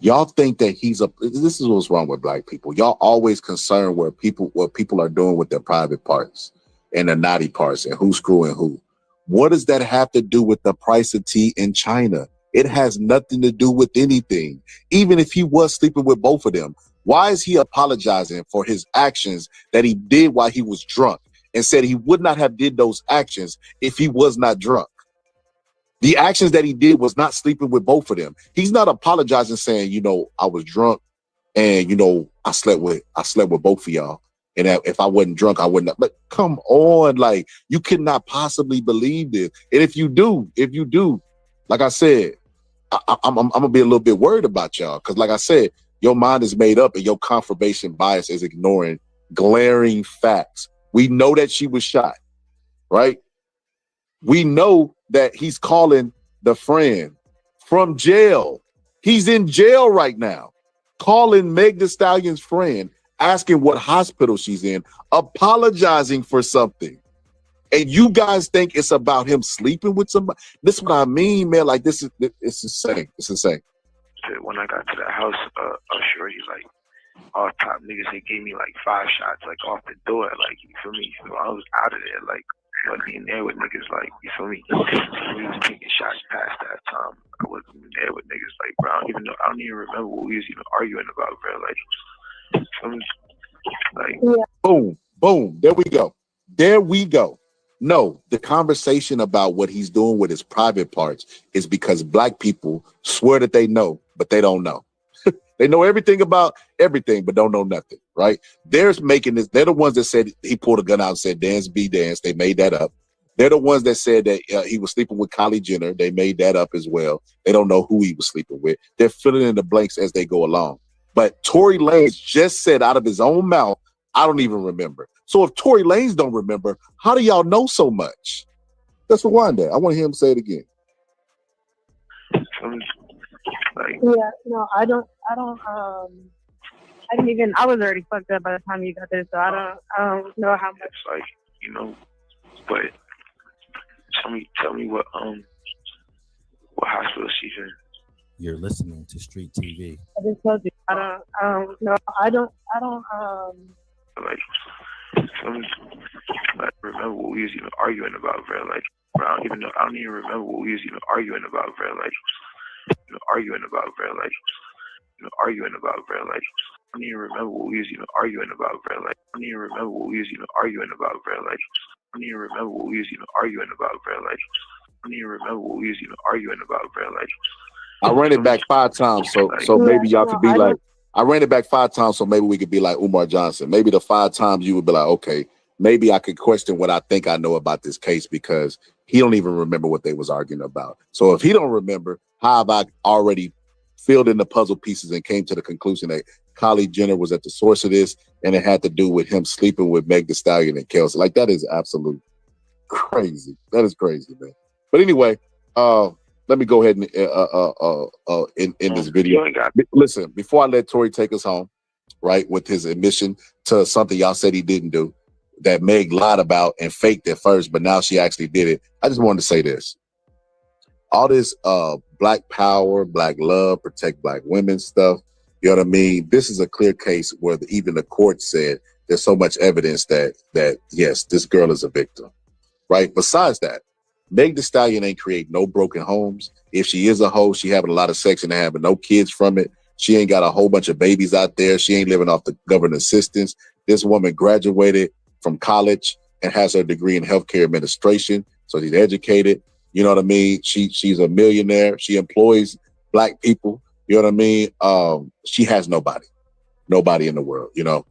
Y'all think that this is what's wrong with black people. Y'all always concerned what people are doing with their private parts and their naughty parts and who's screwing who. What does that have to do with the price of tea in China? It has nothing to do with anything. Even if he was sleeping with both of them, why is he apologizing for his actions that he did while he was drunk and said he would not have did those actions if he was not drunk? The actions that he did was not sleeping with both of them. He's not apologizing saying, you know, I was drunk and, you know, I slept with both of y'all. And that if I wasn't drunk, I wouldn't have. But come on, like, you cannot possibly believe this. And if you do, like I said, I'm gonna be a little bit worried about y'all. Cause like I said, your mind is made up and your confirmation bias is ignoring glaring facts. We know that she was shot, right? We know that he's calling the friend from jail. He's in jail right now, calling Meg Thee Stallion's friend, asking what hospital she's in, apologizing for something. And you guys think it's about him sleeping with somebody? This is what I mean, man. Like, it's insane. It's insane. When I got to the house, sure, he's like, all top niggas, they gave me like 5 shots, like off the door, like, you feel me? So I was out of there, like, wasn't in there with niggas, like, you feel me? We was taking shots past that time. I wasn't even there with niggas, like, bro, I don't even remember what we was even arguing about, bro. Like, you feel me? Like, Boom. There we go. No, the conversation about what he's doing with his private parts is because black people swear that they know, but they don't know. They know everything about everything, but don't know nothing, right? They're making this. They're the ones that said he pulled a gun out and said, dance be dance. They made that up. They're the ones that said that he was sleeping with Kylie Jenner. They made that up as well. They don't know who he was sleeping with. They're filling in the blanks as they go along. But Tory Lanez just said out of his own mouth, I don't even remember. So if Tory Lanez don't remember, how do y'all know so much? Let's rewind that. I want to hear him say it again. Yeah, no, I didn't even, I was already fucked up by the time you got there, so I don't know how much. It's like, you know, but tell me what hospital she's in. You're listening to Street TV. I just told you, I don't know. Like, tell me, like, remember what we was even arguing about, bro. Like, bro, I don't even remember what we was even arguing about, bro. Like, arguing about, bro. Like, arguing about, bro. Like, I don't even remember what we was even arguing about, bro. Like, I don't even remember what we was even arguing about, bro. Like, I don't even remember what we was even arguing about, bro. Like, I don't even remember what we was even arguing about, bro. Like, I ran it back 5 times, so maybe y'all could be like, I ran it back 5 times, so maybe we could be like Umar Johnson. Maybe the 5 times you would be like, okay, maybe I could question what I think I know about this case because he don't even remember what they was arguing about. So if he don't remember, how have I already filled in the puzzle pieces and came to the conclusion that Kylie Jenner was at the source of this, and it had to do with him sleeping with Meg Thee Stallion and Kelsey. Like, that is absolute crazy. That is crazy, man. But anyway, let me go ahead and in this video. Listen, before I let Tory take us home, right, with his admission to something y'all said he didn't do, that Meg lied about and faked at first, but now she actually did it. I just wanted to say this. All this black power, black love, protect black women stuff, you know what I mean? This is a clear case where even the court said there's so much evidence that yes, this girl is a victim, right? Besides that, Meg Thee Stallion ain't create no broken homes. If she is a hoe, she having a lot of sex and having no kids from it. She ain't got a whole bunch of babies out there. She ain't living off the government assistance. This woman graduated from college and has her degree in healthcare administration. So she's educated. You know what I mean? She's a millionaire. She employs black people. You know what I mean? She has nobody in the world, you know.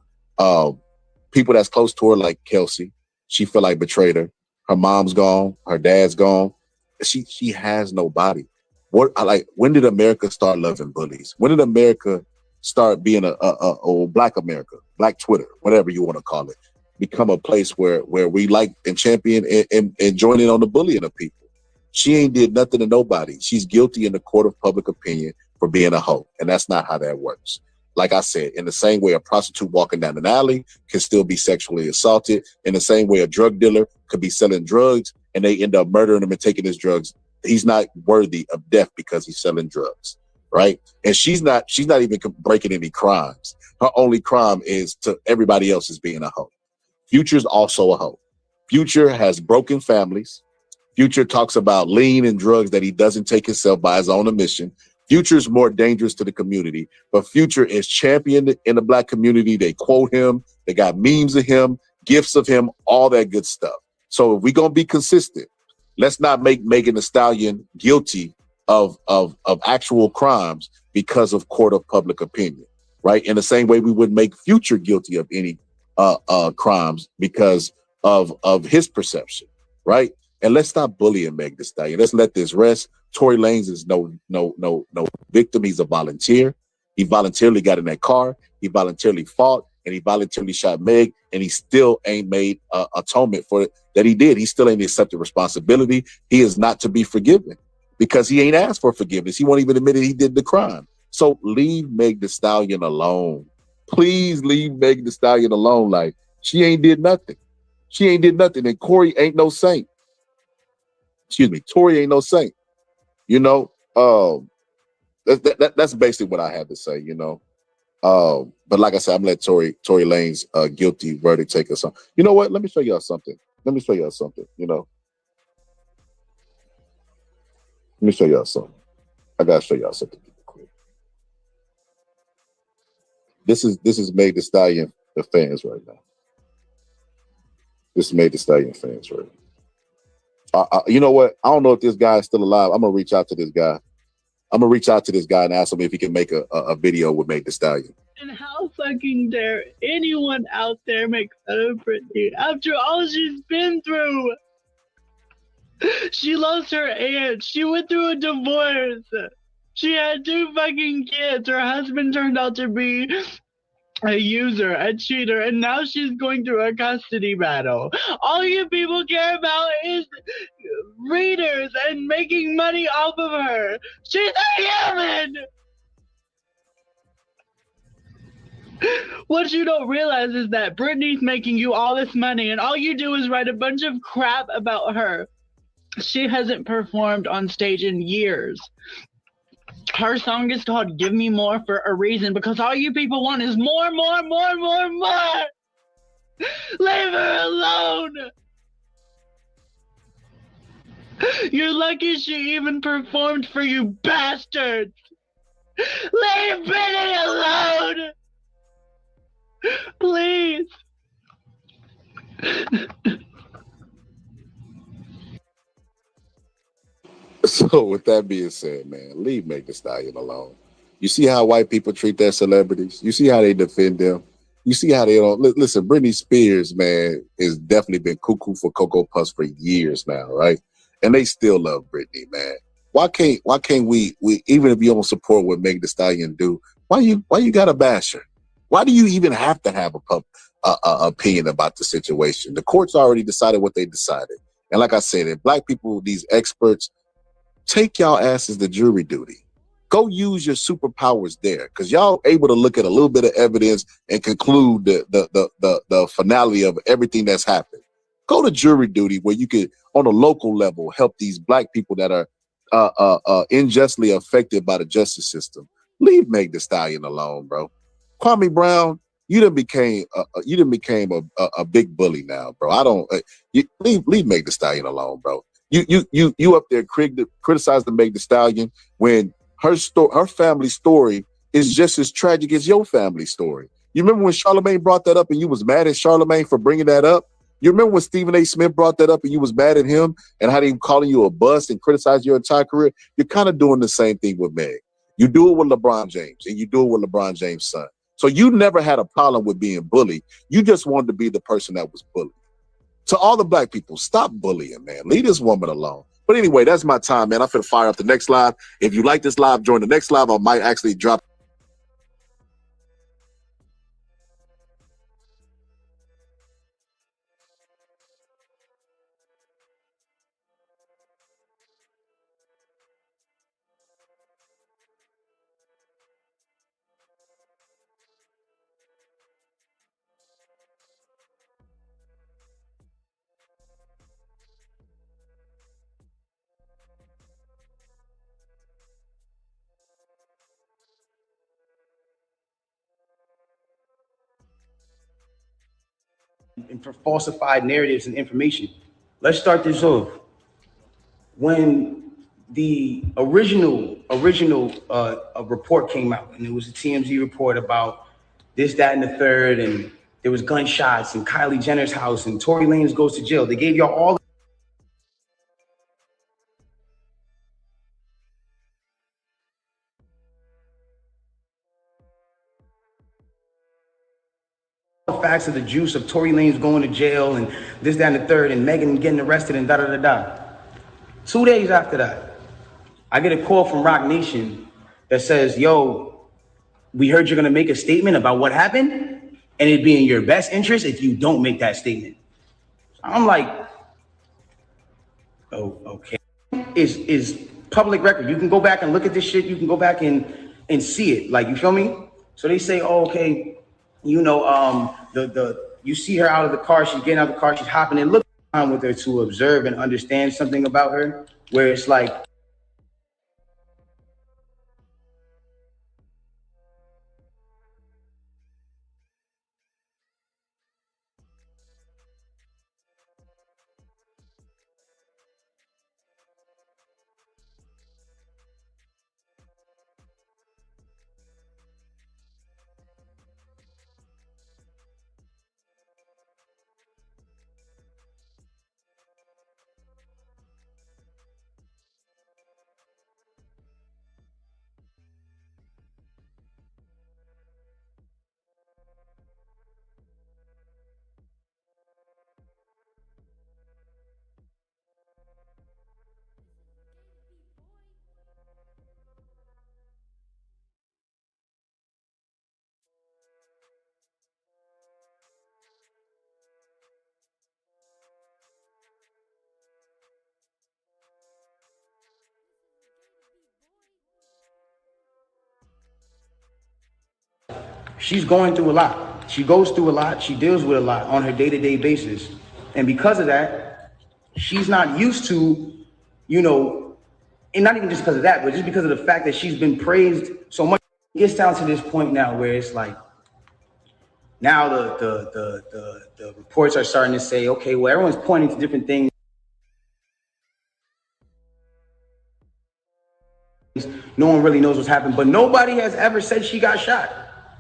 People that's close to her, like Kelsey, she feel like betrayed her. Her mom's gone. Her dad's gone. She has nobody. When did America start loving bullies? When did America start being a black America, black Twitter, whatever you want to call it, become a place where we like and champion and join in on the bullying of people? She ain't did nothing to nobody. She's guilty in the court of public opinion for being a hoe. And that's not how that works. Like I said, in the same way a prostitute walking down an alley can still be sexually assaulted, in the same way a drug dealer could be selling drugs and they end up murdering him and taking his drugs. He's not worthy of death because he's selling drugs, right? And she's not even breaking any crimes. Her only crime is to everybody else is being a hoe. Future's also a hoe. Future has broken families. Future talks about lean and drugs that he doesn't take himself by his own admission. Future's more dangerous to the community, but Future is championed in the black community. They quote him. They got memes of him, gifs of him, all that good stuff. So if we're going to be consistent, let's not make Megan Thee Stallion guilty of actual crimes because of court of public opinion, right? In the same way we would make Future guilty of any crimes because of his perception, right? And let's stop bullying Meg Thee Stallion. Let's let this rest. Tory Lanez is no victim. He's a volunteer. He voluntarily got in that car. He voluntarily fought, and he voluntarily shot Meg, and he still ain't made atonement for it that he did. He still ain't accepted responsibility. He is not to be forgiven because he ain't asked for forgiveness. He won't even admit he did the crime. So leave Meg Thee Stallion alone. Please leave Meg Thee Stallion alone. Like, she ain't did nothing. She ain't did nothing, and Corey ain't no saint. Excuse me, Tory ain't no saint. You know, that's basically what I had to say, you know. But like I said, I'm gonna let Tory Lanez guilty verdict take us on. You know what? Let me show y'all something. You know. Let me show y'all something. I gotta show y'all something quick. This is Meg Thee Stallion the fans right now. This is Meg Thee Stallion fans right now. You know what? I don't know if this guy is still alive. I'm gonna reach out to this guy. And ask him if he can make a video with Meg Thee Stallion. And how fucking dare anyone out there make fun of Britney after all she's been through? She lost her aunt. She went through a divorce. She had 2 fucking kids. Her husband turned out to be a user, a cheater, and now she's going through a custody battle. All you people care about is readers and making money off of her. She's a human! What you don't realize is that Britney's making you all this money, and all you do is write a bunch of crap about her. She hasn't performed on stage in years. Her song is called Give Me More for a reason, because all you people want is more, more, more, more, more! Leave her alone! You're lucky she even performed for you bastards! Leave Britney alone! Please! So with that being said, man, leave Meg Thee Stallion alone. You see how white people treat their celebrities? You see how they defend them? You see how they don't listen, Britney Spears, man, has definitely been cuckoo for Cocoa Puffs for years now, right? And they still love Britney, man. Why can't we even if you don't support what Meg Thee Stallion do, why you gotta bash her? Why do you even have to have a opinion about the situation? The courts already decided what they decided. And like I said, if black people, these experts, take y'all asses to jury duty. Go use your superpowers there, because y'all able to look at a little bit of evidence and conclude the finale of everything that's happened. Go to jury duty where you could, on a local level, help these black people that are unjustly affected by the justice system. Leave Meg Thee Stallion alone, bro. Kwame Brown, you done became a big bully now, bro. I don't leave Meg Thee Stallion alone, bro. You up there criticizing Meg Thee Stallion when her family story is just as tragic as your family story. You remember when Charlamagne brought that up and you was mad at Charlamagne for bringing that up? You remember when Stephen A. Smith brought that up and you was mad at him and how they calling you a bust and criticize your entire career? You're kind of doing the same thing with Meg. You do it with LeBron James and you do it with LeBron James' son. So you never had a problem with being bullied. You just wanted to be the person that was bullied. To all the black people, stop bullying, man. Leave this woman alone. But anyway, that's my time, man. I'm finna fire up the next live. If you like this live, join the next live. I might actually drop and for falsified narratives and information. Let's start this off. When the original report came out, and it was a TMZ report about this, that, and the third, and there was gunshots in Kylie Jenner's house, and Tory Lanez goes to jail. They gave y'all all the facts of the juice of Tory Lanez going to jail, and this, that, and the third, and Megan getting arrested, and da da da da. 2 days after that, I get a call from Rock Nation that says, yo, we heard you're gonna make a statement about what happened, and it'd be in your best interest if you don't make that statement. I'm like, oh, okay. Is public record. You can go back and look at this shit. You can go back and see it. Like, you feel me? So they say, oh, okay, you know, you see her out of the car, she's getting out of the car, she's hopping in, look on with her to observe and understand something about her, where it's like, she's going through a lot. She goes through a lot. She deals with a lot on her day-to-day basis. And because of that, she's not used to, you know, and not even just because of that, but just because of the fact that she's been praised so much. It gets down to this point now where it's like, now the reports are starting to say, okay, well, everyone's pointing to different things. No one really knows what's happened, but nobody has ever said she got shot.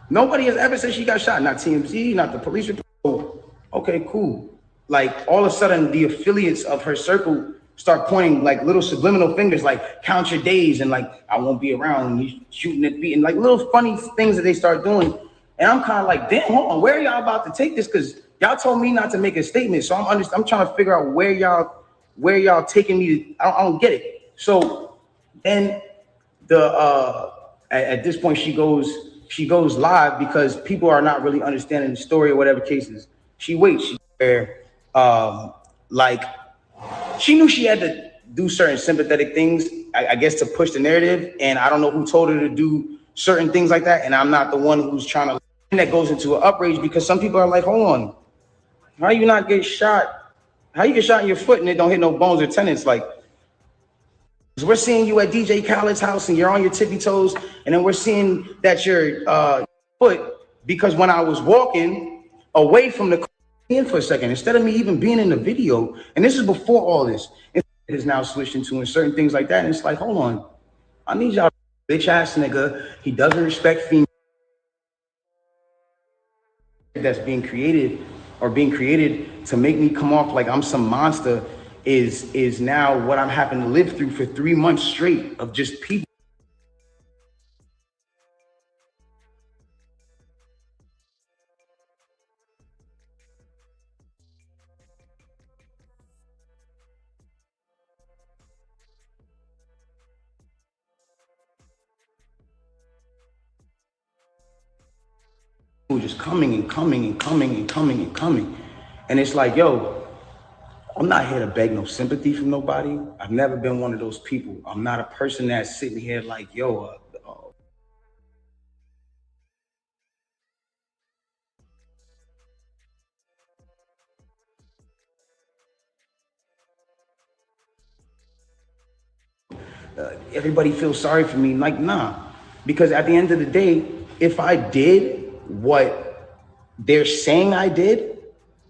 Nobody has ever said she got shot. Not TMZ, not the police report. Okay, cool. Like all of a sudden, the affiliates of her circle start pointing like little subliminal fingers, like count your days and like I won't be around and you shooting at feet and like little funny things that they start doing. And I'm kind of like, damn, hold on, where are y'all about to take this? Because y'all told me not to make a statement, so I'm trying to figure out where y'all taking me to. I don't get it. So then at this point she goes live because people are not really understanding the story or whatever cases. She waits. Like she knew she had to do certain sympathetic things, I guess, to push the narrative. And I don't know who told her to do certain things like that. And I'm not the one who's trying to. And that goes into an outrage because some people are like, hold on, how you not get shot? How you get shot in your foot and it don't hit no bones or tendons? Like, we're seeing you at DJ Khaled's house and you're on your tippy toes, and then we're seeing that your foot, because when I was walking away from the car in for a second, instead of me even being in the video, and this is before all this, it is now switched into certain things like that. And it's like, hold on, I need y'all, bitch ass nigga. He doesn't respect females. That's being created to make me come off like I'm some monster is now what I'm having to live through for 3 months straight of just people. Just coming and coming and coming and coming and coming. And it's like, yo, I'm not here to beg no sympathy from nobody. I've never been one of those people. I'm not a person that's sitting here like, yo, everybody feels sorry for me. Like, nah, because at the end of the day, if I did what they're saying I did,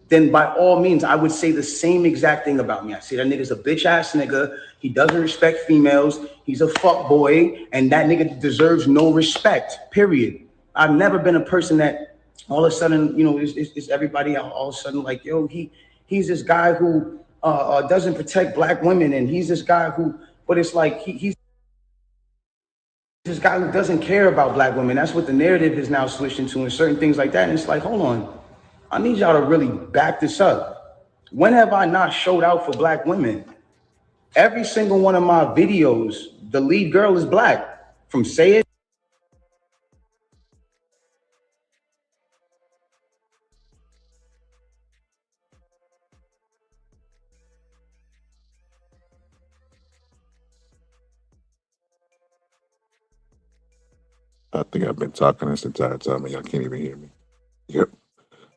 then by all means, I would say the same exact thing about me. I say that nigga's a bitch ass nigga. He doesn't respect females. He's a fuck boy, and that nigga deserves no respect, period. I've never been a person that all of a sudden, you know, it's everybody all of a sudden like, yo, he's this guy who doesn't protect black women, and he's this guy who, but it's like he's this guy who doesn't care about black women. That's what the narrative is now switched into and certain things like that. And it's like, hold on, I need y'all to really back this up. When have I not showed out for black women? Every single one of my videos, the lead girl is black. From Say It. I think I've been talking this entire time and y'all can't even hear me. Yep.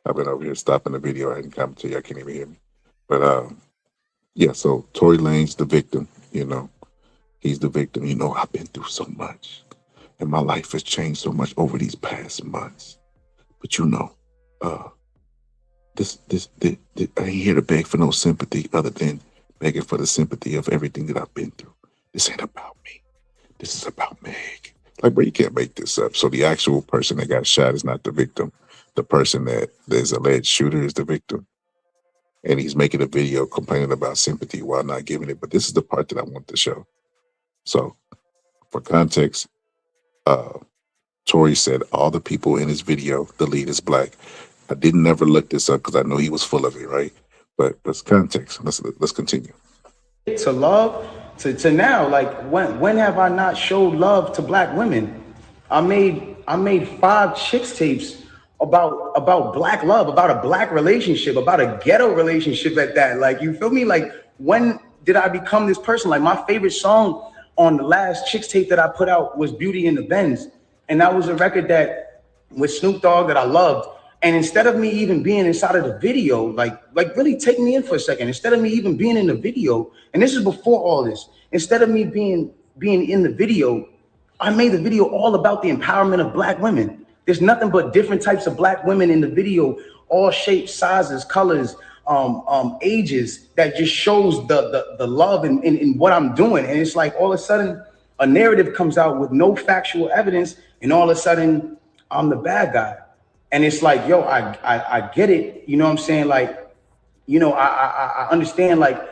I've been over here stopping the video. I hadn't come to y'all can't even hear me. But yeah, so Tory Lanez, the victim, you know, he's the victim. You know, I've been through so much and my life has changed so much over these past months. But you know, I ain't here to beg for no sympathy other than begging for the sympathy of everything that I've been through. This ain't about me. This is about Meg. Like, bro, you can't make this up. So the actual person that got shot is not the victim. The person that is alleged shooter is the victim. And he's making a video complaining about sympathy while not giving it. But this is the part that I want to show. So for context, Tory said all the people in his video, the lead is black. I didn't ever look this up because I know he was full of it, right? But that's context. Let's continue. To love, to now, like when have I not showed love to black women? I made 5 chicks tapes about black love, about a black relationship, about a ghetto relationship at that. Like, you feel me? Like, when did I become this person? Like, my favorite song on the last chicks tape that I put out was Beauty in the Benz. And that was a record that with Snoop Dogg that I loved. And instead of me even being inside of the video, like really take me in for a second. Instead of me even being in the video, and this is before all this, instead of me being in the video, I made the video all about the empowerment of Black women. There's nothing but different types of Black women in the video, all shapes, sizes, colors, ages, that just shows the love in what I'm doing. And it's like all of a sudden a narrative comes out with no factual evidence, and all of a sudden I'm the bad guy. And it's like, yo, I get it. You know what I'm saying? Like, you know, I understand, like,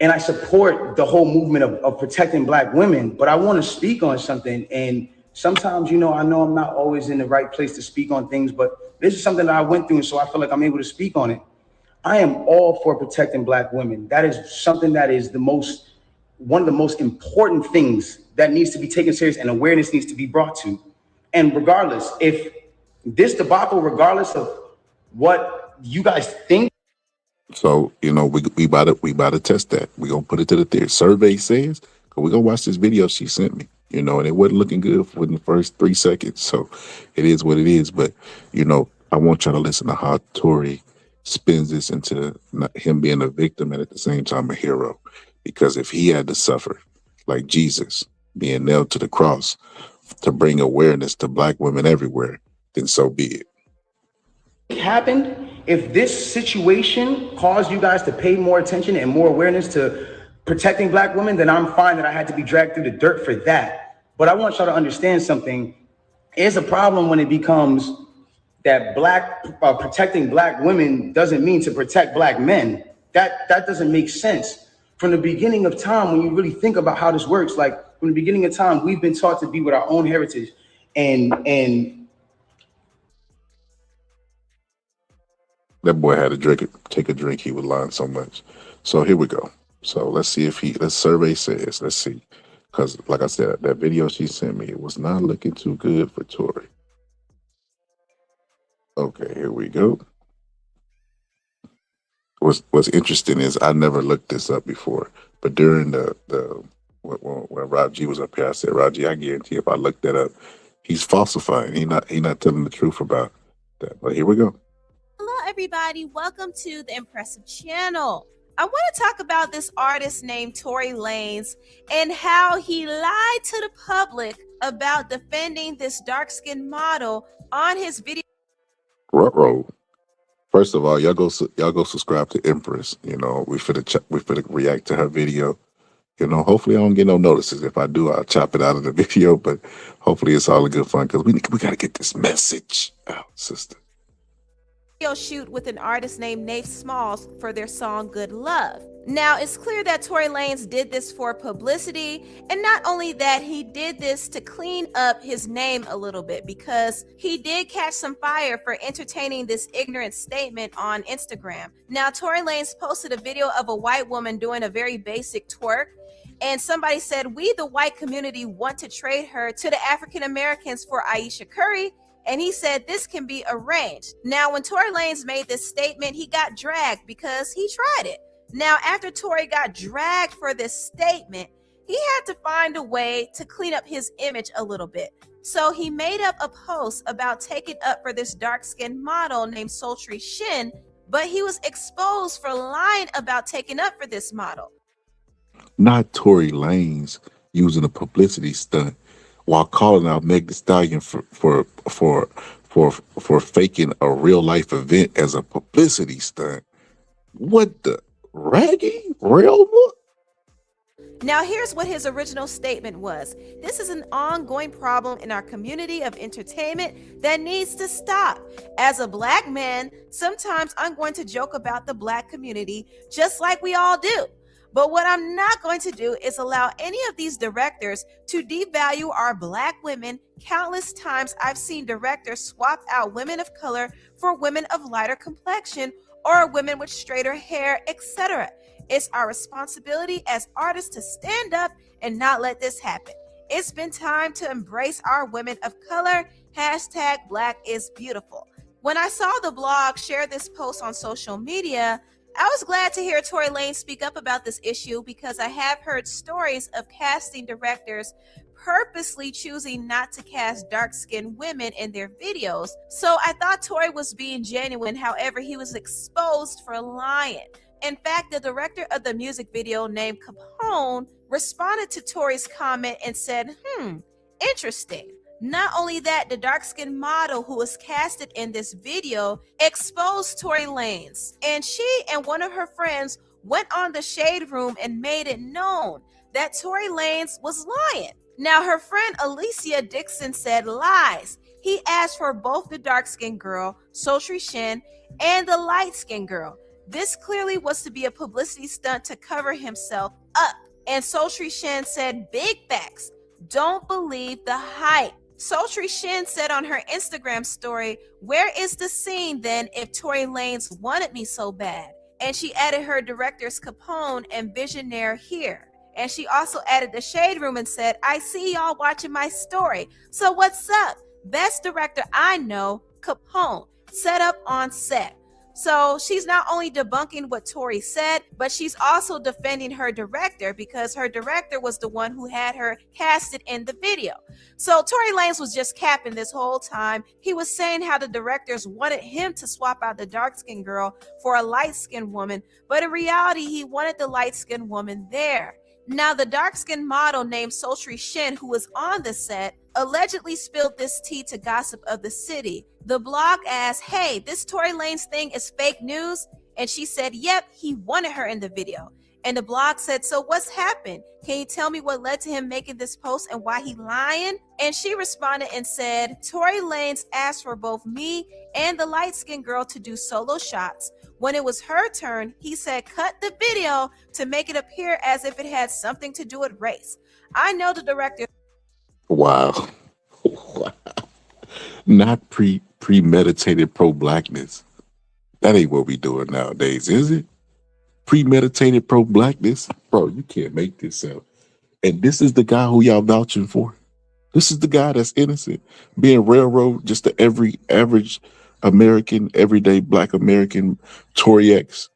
and I support the whole movement of protecting Black women, but I want to speak on something. And sometimes, you know I'm not always in the right place to speak on things, but this is something that I went through, and so I feel like I'm able to speak on it. I am all for protecting Black women. That is something that is one of the most important things that needs to be taken serious, and awareness needs to be brought to. And regardless, if this debacle, regardless of what you guys think. So, you know, we about to test that. We're going to put it to the theory. Survey says, because we're going to watch this video she sent me, you know, and it wasn't looking good within the first 3 seconds. So it is what it is. But, you know, I want y'all to listen to how Tory spins this into him being a victim and at the same time a hero. Because if he had to suffer like Jesus being nailed to the cross to bring awareness to Black women everywhere, then so be it. Happened, if this situation caused you guys to pay more attention and more awareness to protecting Black women, then I'm fine that I had to be dragged through the dirt for that. But I want y'all to understand something. It's a problem when it becomes that protecting Black women doesn't mean to protect Black men. That doesn't make sense. From the beginning of time, when you really think about how this works, like from the beginning of time, we've been taught to be with our own heritage, and that boy had to take a drink. He was lying so much. So here we go. So let's see if let's survey says, let's see. Because like I said, that video she sent me, it was not looking too good for Tory. Okay, here we go. What's interesting is I never looked this up before, but during when Rob G was up here, I said, Rob G, I guarantee if I look that up, he's falsifying. He not telling the truth about that. But here we go. Hello, everybody. Welcome to the Impressive Channel. I want to talk about this artist named Tory Lanez and how he lied to the public about defending this dark-skinned model on his video. Ruh-roh. First of all, y'all go subscribe to Empress. You know, we finna react to her video. You know, hopefully I don't get no notices. If I do, I'll chop it out of the video. But hopefully it's all in good fun because we gotta get this message out, sister. Shoot with an artist named Nate Smalls for their song Good Love. Now, it's clear that Tory Lanez did this for publicity, and not only that, he did this to clean up his name a little bit because he did catch some fire for entertaining this ignorant statement on Instagram. Now, Tory Lanez posted a video of a white woman doing a very basic twerk, and somebody said, "We, the white community, want to trade her to the African Americans for Aisha Curry." And he said this can be arranged. Now, when Tory Lanez made this statement, he got dragged because he tried it. Now, after Tory got dragged for this statement, he had to find a way to clean up his image a little bit. So he made up a post about taking up for this dark-skinned model named Sultry Shin, but he was exposed for lying about taking up for this model. Not Tory Lanez using a publicity stunt while calling out Meg Thee Stallion for faking a real life event as a publicity stunt. What the raggy real book? Now, here's what his original statement was. This is an ongoing problem in our community of entertainment that needs to stop. As a Black man, sometimes I'm going to joke about the Black community just like we all do. But what I'm not going to do is allow any of these directors to devalue our Black women. Countless times I've seen directors swap out women of color for women of lighter complexion or women with straighter hair, etc. It's our responsibility as artists to stand up and not let this happen. It's been time to embrace our women of color. #Black is beautiful. When I saw the blog share this post on social media, I was glad to hear Tory Lanez speak up about this issue because I have heard stories of casting directors purposely choosing not to cast dark-skinned women in their videos. So I thought Tory was being genuine, however, he was exposed for lying. In fact, the director of the music video, named Capone, responded to Tory's comment and said, interesting. Not only that, the dark-skinned model who was casted in this video exposed Tory Lanez, and she and one of her friends went on the Shade Room and made it known that Tory Lanez was lying. Now, her friend Alicia Dixon said lies. He asked for both the dark-skinned girl, Sultry Shin, and the light-skinned girl. This clearly was to be a publicity stunt to cover himself up. And Sultry Shin said big facts. Don't believe the hype. Sultry Shin said on her Instagram story, "Where is the scene then if Tory Lanez wanted me so bad?" And she added her directors Capone and Visionaire here. And she also added the Shade Room and said, "I see y'all watching my story. So what's up? Best director I know, Capone, set up on set." So she's not only debunking what Tory said, but she's also defending her director because her director was the one who had her casted in the video. So Tory Lanez was just capping this whole time. He was saying how the directors wanted him to swap out the dark-skinned girl for a light-skinned woman, but in reality, he wanted the light-skinned woman there. Now, the dark-skinned model named Sultry Shin, who was on the set, allegedly spilled this tea to Gossip of the City. The blog asked, "Hey, this Tory Lanez thing is fake news?" And she said, "Yep, he wanted her in the video." And the blog said, "So what's happened? Can you tell me what led to him making this post and why he lying?" And she responded and said, "Tory Lanez asked for both me and the light-skinned girl to do solo shots. When it was her turn, he said, cut the video to make it appear as if it had something to do with race. I know the director." Wow. Not premeditated pro-blackness. That ain't what we doing nowadays, is it? Premeditated pro-blackness? Bro, you can't make this up. And this is the guy who y'all vouching for. This is the guy that's innocent, being railroaded just to every average American, everyday Black American Tory X.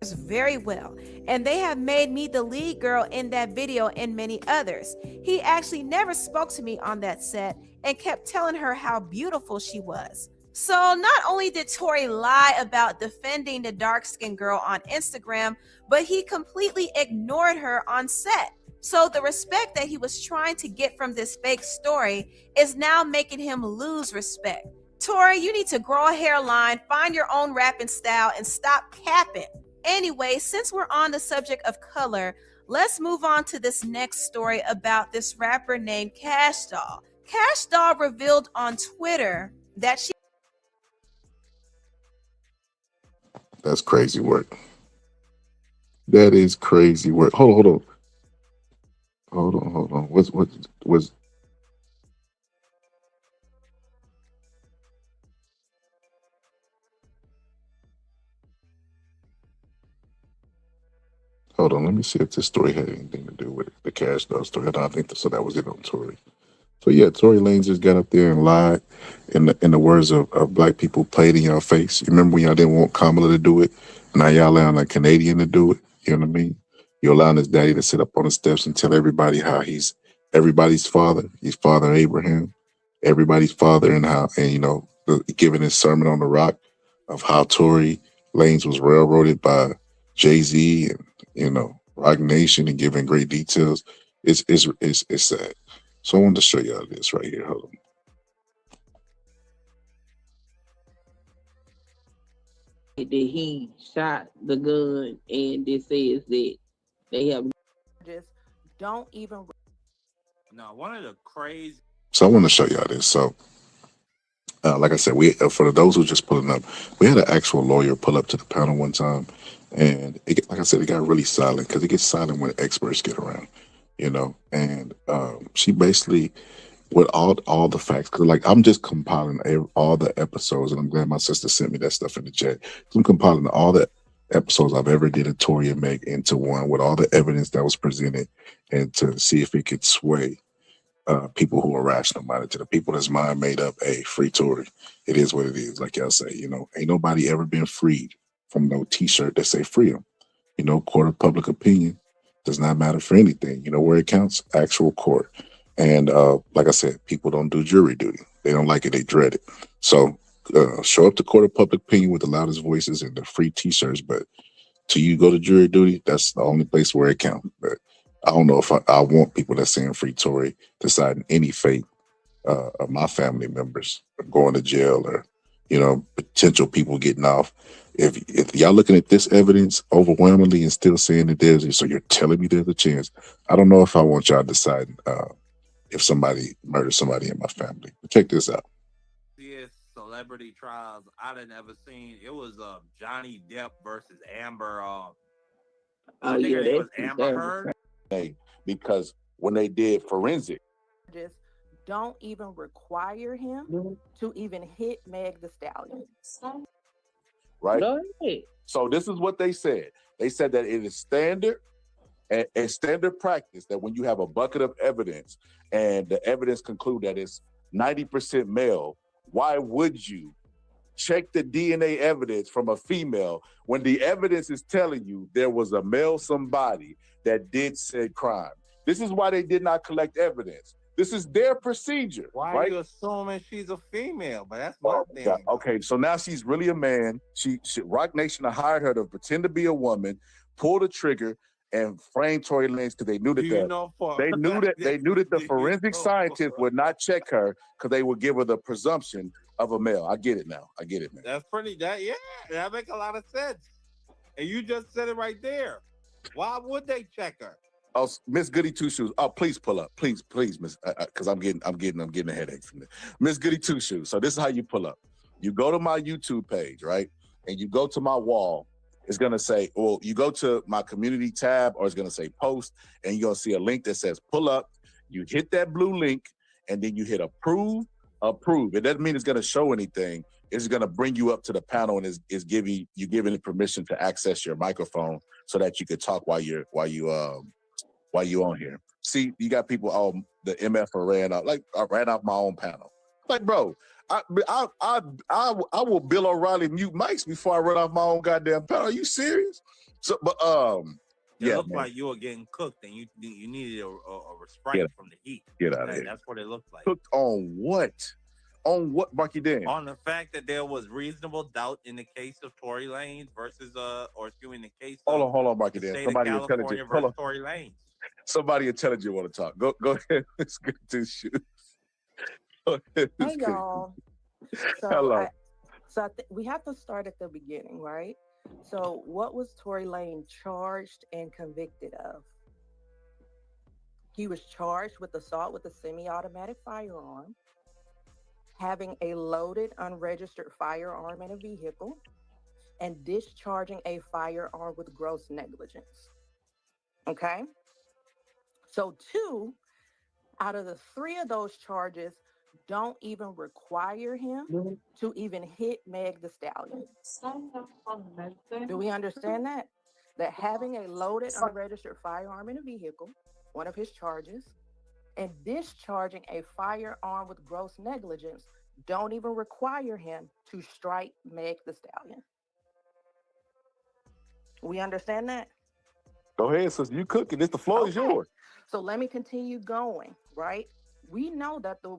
Very well, and they have made me the lead girl in that video and many others. He actually never spoke to me on that set and kept telling her how beautiful she was. So not only did Tory lie about defending the dark-skinned girl on Instagram, but he completely ignored her on set. So the respect that he was trying to get from this fake story is now making him lose respect. Tory, you need to grow a hairline, find your own rapping style, and stop capping. Anyway, since we're on the subject of color, let's move on to this next story about this rapper named Cash Doll. Cash Doll revealed on Twitter that she... That's crazy work. That is crazy work. Hold on. What's Hold on, let me see if this story had anything to do with it. The Cash Doll story. I don't think so. That was it on Tory. So yeah, Tory Lanez just got up there and lied in the words of Black people, played in y'all face. You remember when y'all didn't want Kamala to do it? Now y'all allowing a Canadian to do it. You know what I mean? You're allowing his daddy to sit up on the steps and tell everybody how he's everybody's father. He's Father Abraham, everybody's father, and how, and you know, giving his sermon on the rock of how Tory Lanez was railroaded by Jay-Z and, you know, Rock Nation, and giving great details. It's sad. So I wanted to show y'all this right here. Hold on. That he shot the gun, and it says that they have just don't even. No, one of the crazy. So I want to show y'all this. So, like I said, we for those who just pulling up, we had an actual lawyer pull up to the panel one time, and like I said, it got really silent because it gets silent when experts get around, you know. And she basically, with all the facts, because like I'm just compiling all the episodes, and I'm glad my sister sent me that stuff in the chat. I'm compiling all the episodes I've ever did of Tory and Meg into one with all the evidence that was presented, and to see if it could sway people who are rational minded, to the people that's mind made up. Hey, free Tory. It is what it is. Like y'all say, you know, ain't nobody ever been freed from no T-shirt that say freedom. You know, court of public opinion. Does not matter for anything. You know where it counts? Actual court. And like I said, people don't do jury duty. They don't like it. They dread it. So show up to court of public opinion with the loudest voices and the free T-shirts. But till you go to jury duty, that's the only place where it counts. But I don't know if I want people that's saying free Tory deciding any fate of my family members going to jail or, you know, potential people getting off. If y'all looking at this evidence overwhelmingly and still saying that there's, so you're telling me there's a chance, I don't know if I want y'all deciding if somebody murdered somebody in my family. But check this out. Celebrity trials I done ever seen. It was Johnny Depp versus Amber. I think her name was Amber Heard. Hey, because when they did forensic, Just don't even require him to even hit Meg the Stallion. right? So this is what they said. They said that it is standard and standard practice that when you have a bucket of evidence and the evidence conclude that it's 90% male, why would you check the DNA evidence from a female when the evidence is telling you there was a male somebody that did said crime? This is why they did not collect evidence. This is their procedure. Why right? are you assuming she's a female? But that's my thing. God. Okay, so now she's really a man. She Rock Nation hired her to pretend to be a woman, pull the trigger, and frame Tory Lanez because they knew that they knew that the forensic scientists would not check her because they would give her the presumption of a male. I get it now. I get it, man. That's that make a lot of sense. And you just said it right there. Why would they check her? Oh, Miss Goody Two Shoes. Oh, please pull up, please, Miss, because I'm getting a headache from this. Miss Goody Two Shoes. So this is how you pull up. You go to my YouTube page, right, and you go to my wall. It's gonna say, well, you go to my community tab, or it's gonna say post, and you're gonna see a link that says pull up. You hit that blue link, and then you hit approve. It doesn't mean it's gonna show anything. It's gonna bring you up to the panel and is giving it permission to access your microphone so that you could talk while you on here. See, you got people, the MF ran out. Like, I ran off my own panel. Like, bro, I will Bill O'Reilly mute mics before I run off my own goddamn panel. Are you serious? So, but It looked like you were getting cooked and you needed a respite from the heat. Get out of here. That's what it looked like. Cooked on what? On what, Marky Dan? On the fact that there was reasonable doubt in the case of Tory Lanez versus the case of Hold on, Marky Dan. Somebody intelligent. Hold on. Tory Lanez. Somebody intelligent want to talk. Go ahead. Let's get to shoes. Hey y'all. Hello. We have to start at the beginning, right? So what was Tory Lanez charged and convicted of? He was charged with assault with a semi-automatic firearm, having a loaded, unregistered firearm in a vehicle, and discharging a firearm with gross negligence. Okay? So 2 out of the 3 of those charges don't even require him to even hit Meg the Stallion. Do we understand that? That having a loaded, unregistered firearm in a vehicle, one of his charges, and discharging a firearm with gross negligence don't even require him to strike Meg the Stallion. We understand that? Go ahead, sister. You cooking. The floor is yours. So let me continue going, right? We know that the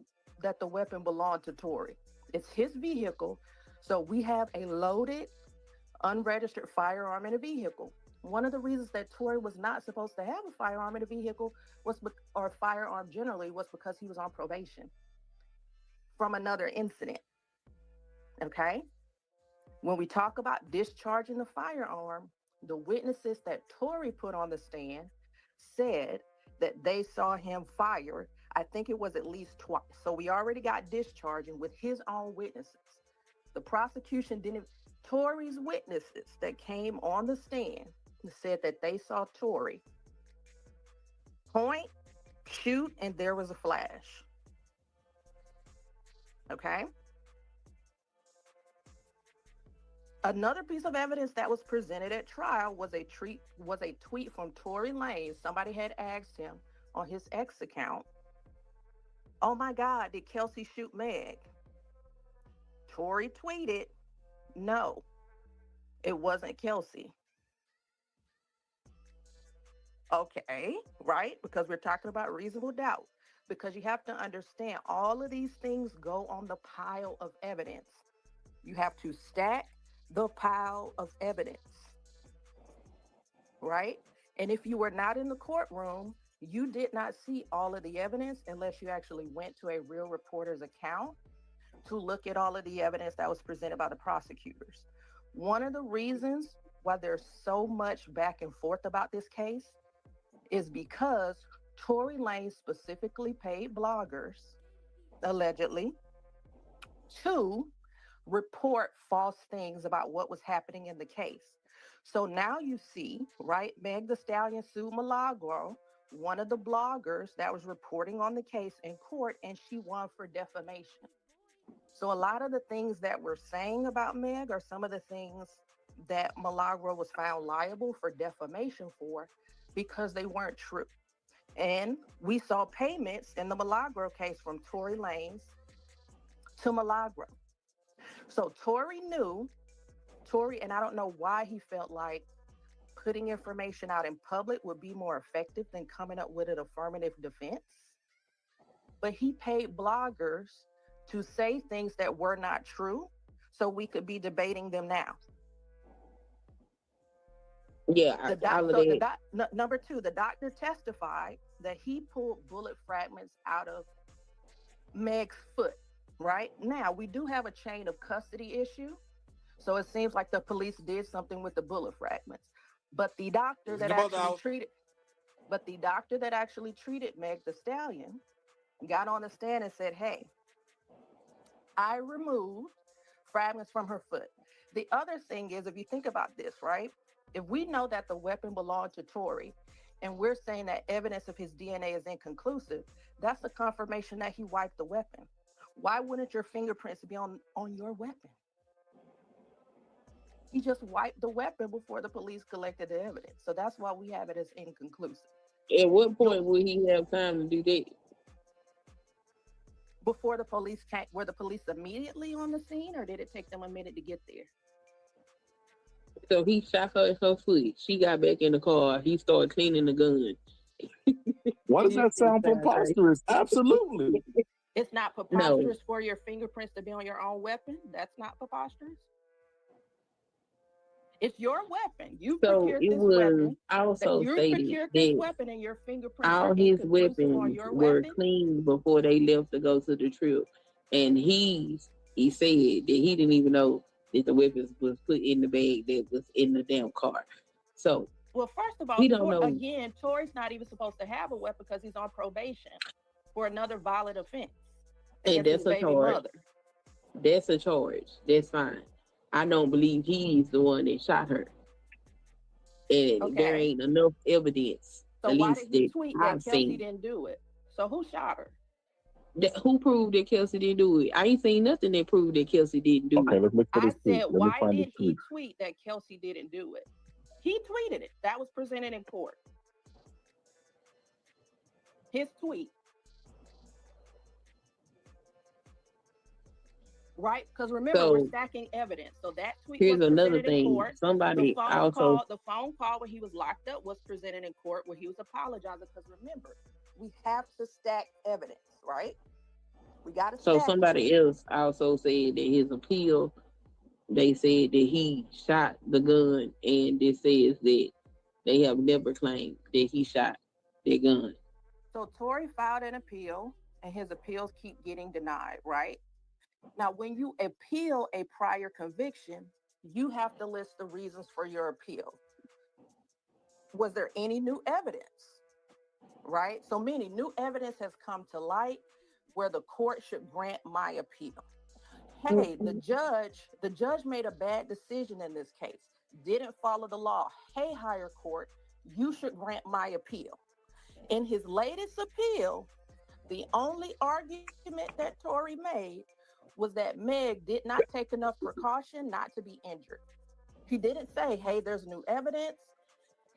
weapon belonged to Tory. It's his vehicle. So we have a loaded, unregistered firearm in a vehicle. One of the reasons that Tory was not supposed to have a firearm in a vehicle or firearm generally was because he was on probation from another incident. Okay? When we talk about discharging the firearm, the witnesses that Tory put on the stand said that they saw him fire. I think it was at least twice. So we already got discharging with his own witnesses. The prosecution didn't. Tory's witnesses that came on the stand said that they saw Tory point, shoot, and there was a flash. Okay. Another piece of evidence that was presented at trial was a tweet from Tory Lanez. Somebody had asked him on his X account, "Oh my God, did Kelsey shoot Meg?" Tory tweeted, "No, it wasn't Kelsey." Okay, right? Because we're talking about reasonable doubt. Because you have to understand all of these things go on the pile of evidence. You have to stack the pile of evidence, right? And if you were not in the courtroom, you did not see all of the evidence unless you actually went to a real reporter's account to look at all of the evidence that was presented by the prosecutors. One of the reasons why there's so much back and forth about this case is because Tory Lanez specifically paid bloggers, allegedly, to report false things about what was happening in the case. So now you see, right, Meg Thee Stallion sued Milagro, one of the bloggers that was reporting on the case in court, and she won for defamation. So a lot of the things that we're saying about Meg are some of the things that Milagro was found liable for defamation for because they weren't true. And we saw payments in the Milagro case from Tory Lanez to Milagro. So Tory, and I don't know why he felt like putting information out in public would be more effective than coming up with an affirmative defense. But he paid bloggers to say things that were not true so we could be debating them now. Yeah, number two, the doctor testified that he pulled bullet fragments out of Meg's foot. Right now, we do have a chain of custody issue, so it seems like the police did something with the bullet fragments. But the doctor that actually treated Meg Thee Stallion got on the stand and said, "Hey, I removed fragments from her foot." The other thing is, if you think about this, right? If we know that the weapon belonged to Tory, and we're saying that evidence of his DNA is inconclusive, that's a confirmation that he wiped the weapon. Why wouldn't your fingerprints be on your weapon? He just wiped the weapon before the police collected the evidence. So that's why we have it as inconclusive. At what point would he have time to do that? Before the police came, were the police immediately on the scene, or did it take them a minute to get there? So he shot her in her foot. She got back in the car. He started cleaning the gun. Why does that sound preposterous? Absolutely. It's not preposterous for your fingerprints to be on your own weapon. That's not preposterous. It's your weapon. You procured this weapon. Also you stated procured that this weapon, and your fingerprints all are his inconclusive on weapons your were weapon. clean before they left to go to the trip, and he said that he didn't even know that the weapons was put in the bag that was in the damn car. So, well, first of all, we don't know. Again, Tory's not even supposed to have a weapon because he's on probation for another violent offense. And that's a charge. That's a charge. That's fine. I don't believe he's the one that shot her. And there ain't enough evidence. So why did he tweet that Kelsey didn't do it? So who shot her? Who proved that Kelsey didn't do it? I ain't seen nothing that proved that Kelsey didn't do it. Let's look for this I said, why did he tweet that Kelsey didn't do it? He tweeted it. That was presented in court. His tweet. Right? Because remember, we're stacking evidence. So that tweet was presented in court. Somebody the phone call when he was locked up was presented in court where he was apologizing. Because remember, we have to stack evidence, right? We got to stack. So somebody else also said that his appeal, they said that he shot the gun, and it says that they have never claimed that he shot the gun. So Tory filed an appeal, and his appeals keep getting denied, right? Now, when you appeal a prior conviction, you have to list the reasons for your appeal. Was there any new evidence? Right? So meaning new evidence has come to light where the court should grant my appeal. Hey, the judge made a bad decision in this case, didn't follow the law. Hey, higher court, you should grant my appeal. In his latest appeal, the only argument that Tory made was that Meg did not take enough precaution not to be injured. He didn't say, hey, there's new evidence.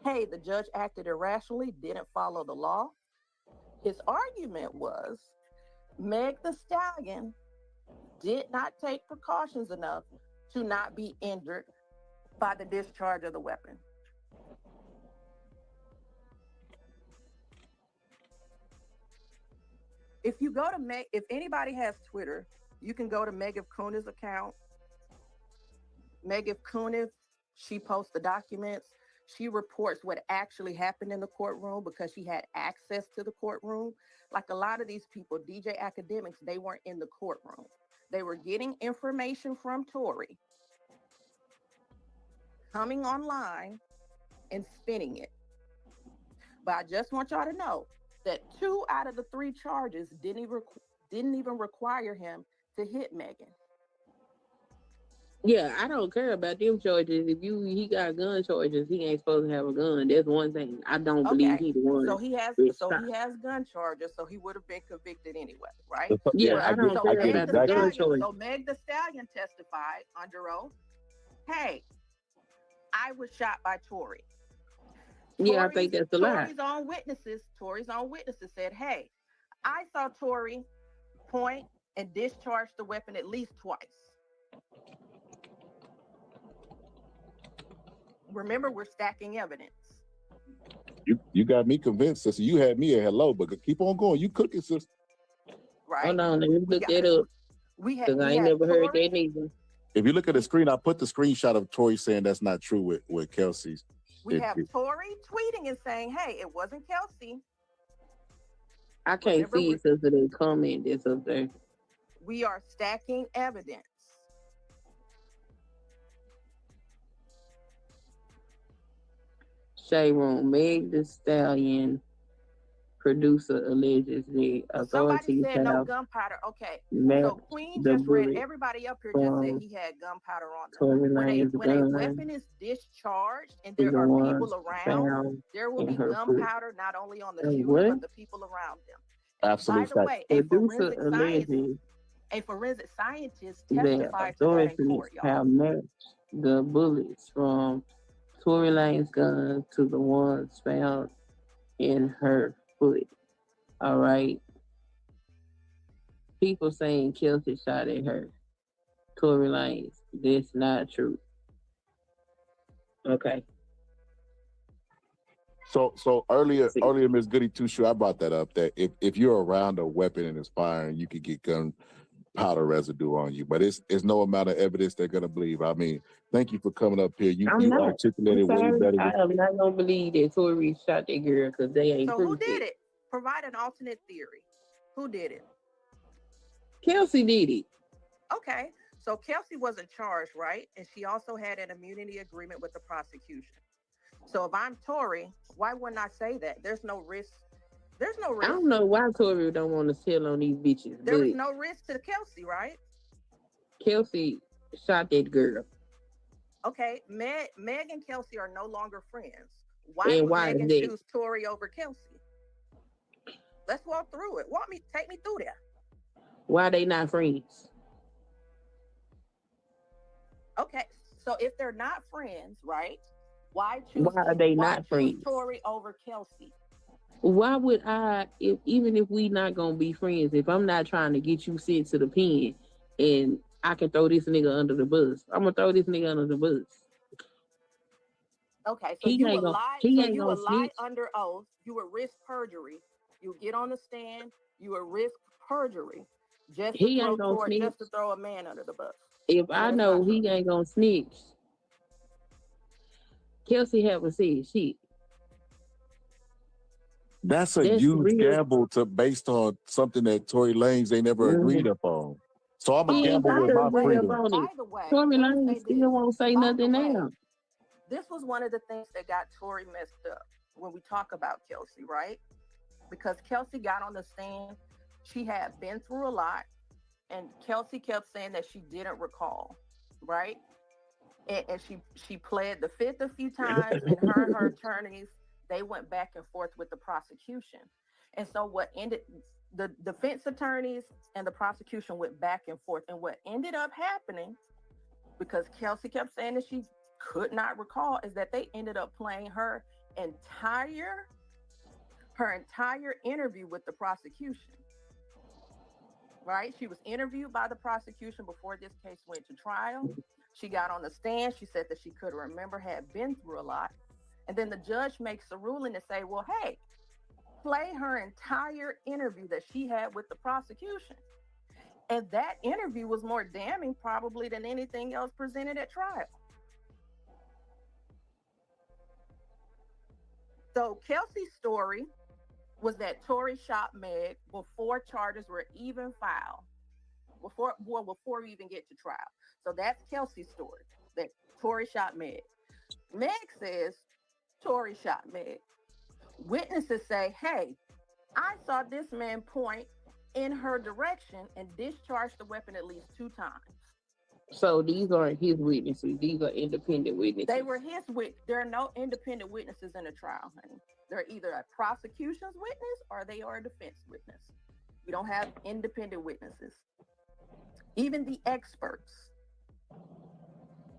Hey, the judge acted irrationally, didn't follow the law. His argument was Meg Thee Stallion did not take precautions enough to not be injured by the discharge of the weapon. if you go to if anybody has Twitter, you can go to Megan Kunis' account. Megan Kunis, she posts the documents. She reports what actually happened in the courtroom because she had access to the courtroom. Like a lot of these people, DJ academics, they weren't in the courtroom. They were getting information from Tory, coming online and spinning it. But I just want y'all to know that 2 out of the 3 charges didn't even require him to hit Megan. Yeah, I don't care about them charges. If he got gun charges, he ain't supposed to have a gun. That's one thing. I don't believe he the one. So he has gun charges, so he would have been convicted anyway, right? Yeah, I don't care about the gun charges. So Meg the Stallion testified under oath. Hey, I was shot by Tory. Yeah, I think that's a lie. Tory's own witnesses said, hey, I saw Tory point and discharge the weapon at least twice. Remember, we're stacking evidence. You got me convinced, sister. You had me a hello, but keep on going. You cooking, sister. Right. Hold on, let me look that up. Because I ain't never heard that either. If you look at the screen, I put the screenshot of Tory saying that's not true with Kelsey's. We have Tory tweeting and saying, hey, it wasn't Kelsey. I can't see it because of the comment that's up there. We are stacking evidence. Shade Room, Meg the Stallion, producer allegedly. Somebody said no gunpowder. Okay, so Queen just read. Everybody up here just said he had gunpowder on them. When a weapon is discharged and there are people around, there will be gunpowder not only on the shooter but the people around them. Absolutely. By the way, a forensic scientist testified to that in court, y'all. Have matched the bullets from Tory Lanez gun to the ones found in her foot. All right. People saying Kelsey shot at her. Tory Lanez. That's not true. Okay. So earlier, Miss Goody Two Shoe, I brought that up. That if you're around a weapon and it's firing, you could get gunpowder residue on you. But it's no amount of evidence they're gonna believe. I mean, thank you for coming up here. You articulated way better. I am not gonna believe that Tory shot that girl because they ain't. So who did it? Provide an alternate theory. Who did it? Kelsey did it. Okay, so Kelsey wasn't charged, right? And she also had an immunity agreement with the prosecution. So if I'm Tory, why wouldn't I say that? There's no risk. There's no risk. I don't know why Tory don't want to tell on these bitches. There was no risk to Kelsey, right? Kelsey shot that girl. Okay, Meg and Kelsey are no longer friends. Why would Megan choose Tory over Kelsey? Let's walk through it. Take me through there. Why they not friends? Okay, so if they're not friends, right? Why are they not friends? Tory over Kelsey. Why would I, even if we not gonna be friends, if I'm not trying to get you sent to the pen and I can throw this nigga under the bus, I'm gonna throw this nigga under the bus. Okay, so you would lie under oath. You would risk perjury. You get on the stand. You would risk perjury just to throw a man under the bus. If I know he ain't gonna snitch, Kelsey haven't said shit. That's a huge gamble based on something that Tory Lanez they never agreed upon. So I'm a gamble with my freedom. By the way, Tory Lanez still won't say nothing now. This was one of the things that got Tory messed up when we talk about Kelsey, right? Because Kelsey got on the stand, she had been through a lot, and Kelsey kept saying that she didn't recall, right? And she pled the fifth a few times, and her attorneys, they went back and forth with the prosecution. And so the defense attorneys and the prosecution went back and forth. And what ended up happening, because Kelsey kept saying that she could not recall, is that they ended up playing her entire interview with the prosecution. Right? She was interviewed by the prosecution before this case went to trial. She got on the stand. She said that she couldn't remember, had been through a lot. And then the judge makes a ruling to say, well, hey, play her entire interview that she had with the prosecution. And that interview was more damning probably than anything else presented at trial. So Kelsey's story was that Tory shot Meg before charges were even filed, before we even get to trial. So that's Kelsey's story, that Tory shot Meg. Meg says Tory shot Meg. Witnesses say, hey, I saw this man point in her direction and discharge the weapon at least 2 times. So these aren't his witnesses. These are independent witnesses. They were his witnesses. There are no independent witnesses in the trial, honey. They're either a prosecution's witness or they are a defense witness. We don't have independent witnesses. Even the experts,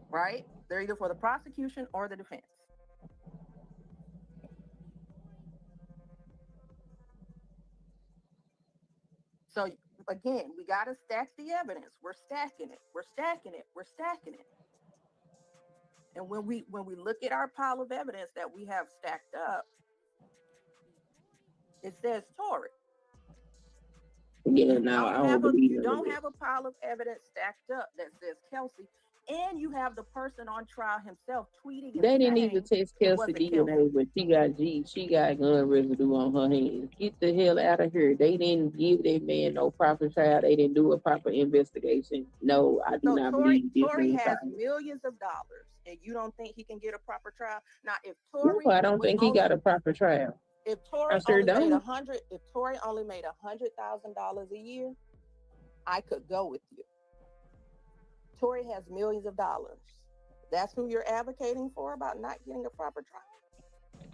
right? They're either for the prosecution or the defense. So again, we got to stack the evidence. We're stacking it. We're stacking it. We're stacking it. And when we look at our pile of evidence that we have stacked up, it says Tory. Yeah, no, I don't believe you don't have a pile of evidence stacked up that says Kelsey, and you have the person on trial himself tweeting. They didn't even test Kelsey DNA, but she got gun residue on her hands. Get the hell out of here. They didn't give that man no proper trial. They didn't do a proper investigation. No, I do not believe this. Tory has millions of dollars, and you don't think he can get a proper trial? Now, if Tory, no, I don't think he got a proper trial. If Tory if Tory only made $100,000 a year, I could go with you. Tory has millions of dollars. That's who you're advocating for about not getting a proper trial?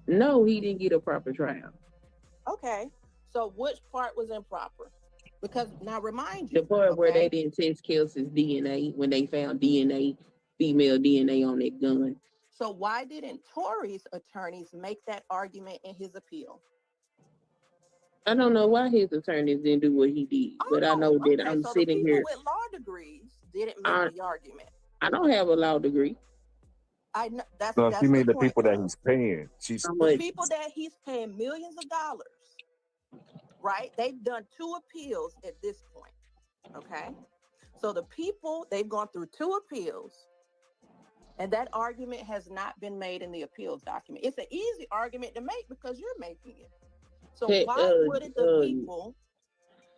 No, he didn't get a proper trial. Okay, so which part was improper? Because now remind you, the part where they didn't test Kelsey's DNA when they found DNA, female DNA on that gun. So why didn't Tory's attorneys make that argument in his appeal? I don't know why his attorneys didn't do what he did, but I know that I'm so sitting the people here. With law degrees didn't make the argument. I don't have a law degree. I know that's she made the point, people that he's paying. The people that he's paying millions of dollars, right? They've done 2 appeals at this point. Okay, so the people, they've gone through 2 appeals. And that argument has not been made in the appeals document. It's an easy argument to make because you're making it. So why wouldn't the people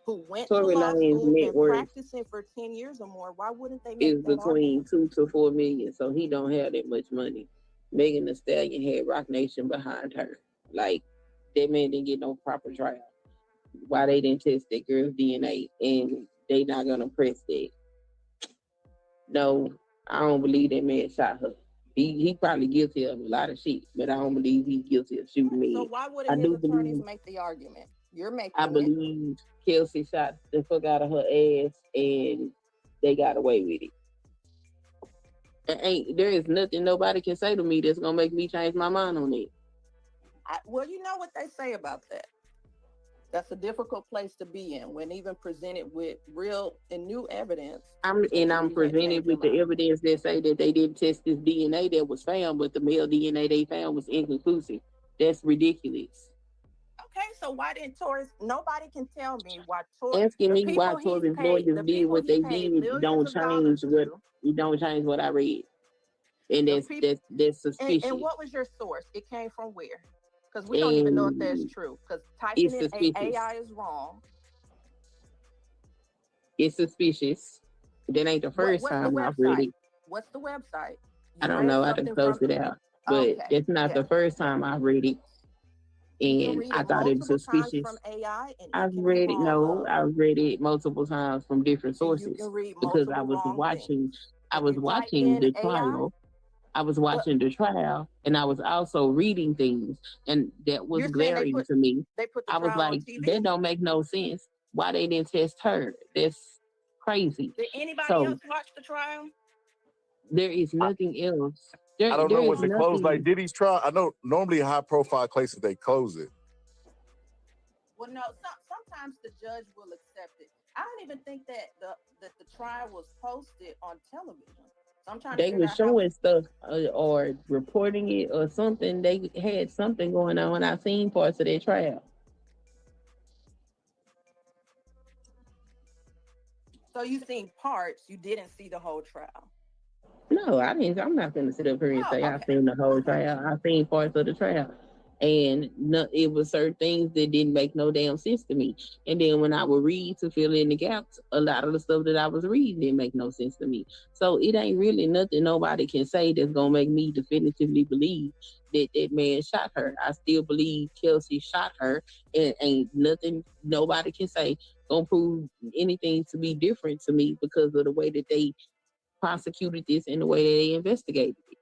who went Tory to law Lanez school net and worth practicing for 10 years or more, why wouldn't they make is that between argument? 2 to 4 million, so he don't have that much money. Megan Thee Stallion had Rock Nation behind her. Like, that man didn't get no proper trial. Why they didn't test that girl's DNA, and they not gonna press that. No, I don't believe that man shot her. He probably guilty of a lot of shit, but I don't believe he's guilty of shooting me. So why wouldn't his attorneys make the argument? You're making I believe Kelsey shot the fuck out of her ass and they got away with it. There is nothing nobody can say to me that's gonna make me change my mind on it. Well, you know what they say about that. That's a difficult place to be in when even presented with real and new evidence. I'm presented with the evidence that say that they didn't test this DNA that was found, but the male DNA they found was inconclusive. That's ridiculous. Okay, so why didn't Tory's? Nobody can tell me why Tory. Asking me why Tory's lawyers did what they did don't change what I read, and that's suspicious. And what was your source? It came from where? Because we don't even know if that's true. Because typing in AI is wrong. It's suspicious. That ain't the first time I've read it. What's the website? I don't know. I done closed it out. But that's not the first time I've read it. And I thought it was suspicious. I've read it. No, I've read it multiple times from different sources because I was watching the trial. I was watching the trial, and I was also reading things, and that was glaring to me. I was like, that don't make no sense. Why they didn't test her? That's crazy. Did anybody else watch the trial? There is nothing else. I don't know. Was it closed like Diddy's trial? I know normally high-profile cases, they close it. Well, no. Sometimes the judge will accept it. I don't even think that the trial was posted on television. they were showing stuff or reporting it or something. They had something going on. I seen parts of their trial. So you seen parts, you didn't see the whole trial. No, I didn't. I'm not gonna sit up here and say I seen the whole trial. I seen parts of the trial, and it was certain things that didn't make no damn sense to me. And then when I would read to fill in the gaps, a lot of the stuff that I was reading didn't make no sense to me. So it ain't really nothing nobody can say that's gonna make me definitively believe that that man shot her. I still believe Kelsey shot her, and ain't nothing nobody can say gonna prove anything to be different to me because of the way that they prosecuted this in the way that they investigated it.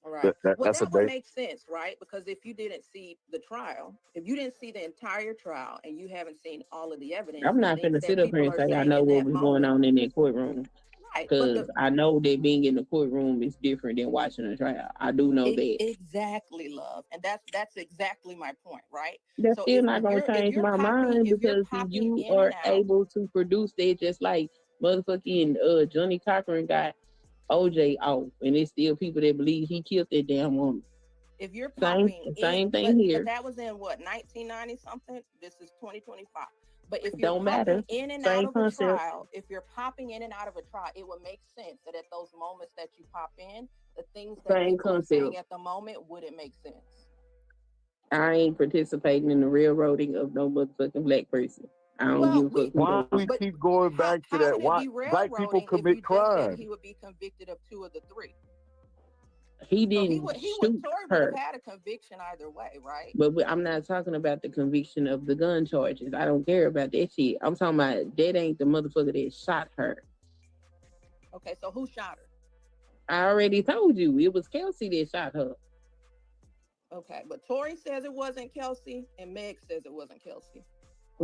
Right. Well, that would make sense, right? Because if you didn't see the trial, if you didn't see the entire trial and you haven't seen all of the evidence, I'm not going to sit up here and say I know what was going on in that courtroom. Right. Because I know that being in the courtroom is different than watching a trial. I do know that. Exactly, love. And that's exactly my point, right? That's so still not going to change my mind because you are able to produce that just like motherfucking Johnny Cochran got OJ off, and it's still people that believe he killed that damn woman. If you're popping same thing here. But that was in what, 1990 something? This is 2025. But if you're Don't matter. in and Same out of concept. a trial, if you're popping in and out of a trial, it would make sense that at those moments that you pop in, the things that Same people concept. are saying at the moment wouldn't make sense. I ain't participating in the railroading of no motherfucking black person. I don't give a fuck. Why we keep going back to that? Why black people commit crime? He would be convicted of 2 of the 3. He didn't Tory shoot would her. have had a conviction either way, right? But I'm not talking about the conviction of the gun charges. I don't care about that shit. I'm talking about that ain't the motherfucker that shot her. Okay, so who shot her? I already told you it was Kelsey that shot her. Okay, but Tory says it wasn't Kelsey, and Meg says it wasn't Kelsey.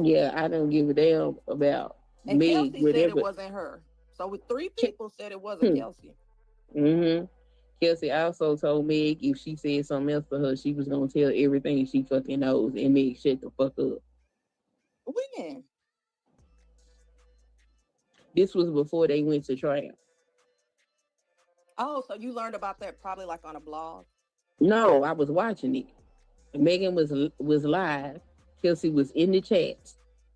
Yeah, I don't give a damn about and Meg. Kelsey said it wasn't her. So with 3 people said it wasn't Kelsey. Mm-hmm. Kelsey also told Meg if she said something else to her, she was gonna tell everything she fucking knows, and Meg shut the fuck up. When? This was before they went to trial. Oh, so you learned about that probably like on a blog? No, I was watching it. Megan was live. Kelsey was in the chat,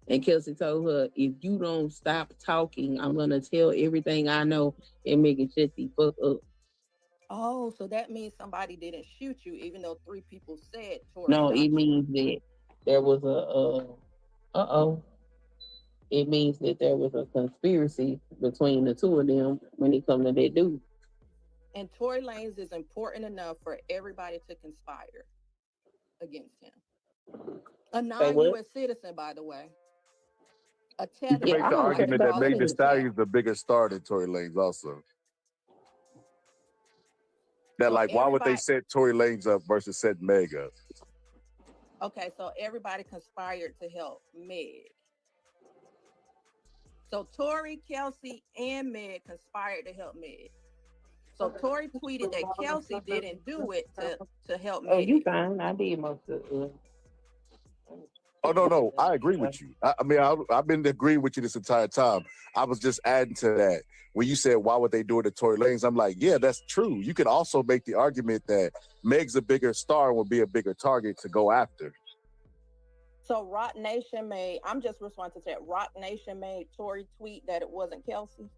and Kelsey told her, "If you don't stop talking, I'm gonna tell everything I know." And Megan shut the fuck up. Oh, so that means somebody didn't shoot you, even though 3 people said Tory. No, it means that there was It means that there was a conspiracy between the 2 of them when it comes to that dude. And Tory Lanez is important enough for everybody to conspire against him. A non-U.S. citizen, by the way. You can make the argument that Meg Thee Stallion is the bigger star than Tory Lanez also. That, like, why would they set Tory Lanez up versus set Meg up? Okay, so everybody conspired to help Meg. So Tory, Kelsey, and Meg conspired to help Meg. So Tory tweeted that Kelsey didn't do it to help Meg. Oh, you fine. I did most of it. Oh, no, I agree with you. I mean, I've been agreeing with you this entire time. I was just adding to that. When you said, why would they do it to Tory Lanez? I'm like, yeah, that's true. You could also make the argument that Meg's a bigger star and would be a bigger target to go after. So Rock Nation I'm just responding to that. Rock Nation made Tory tweet that it wasn't Kelsey.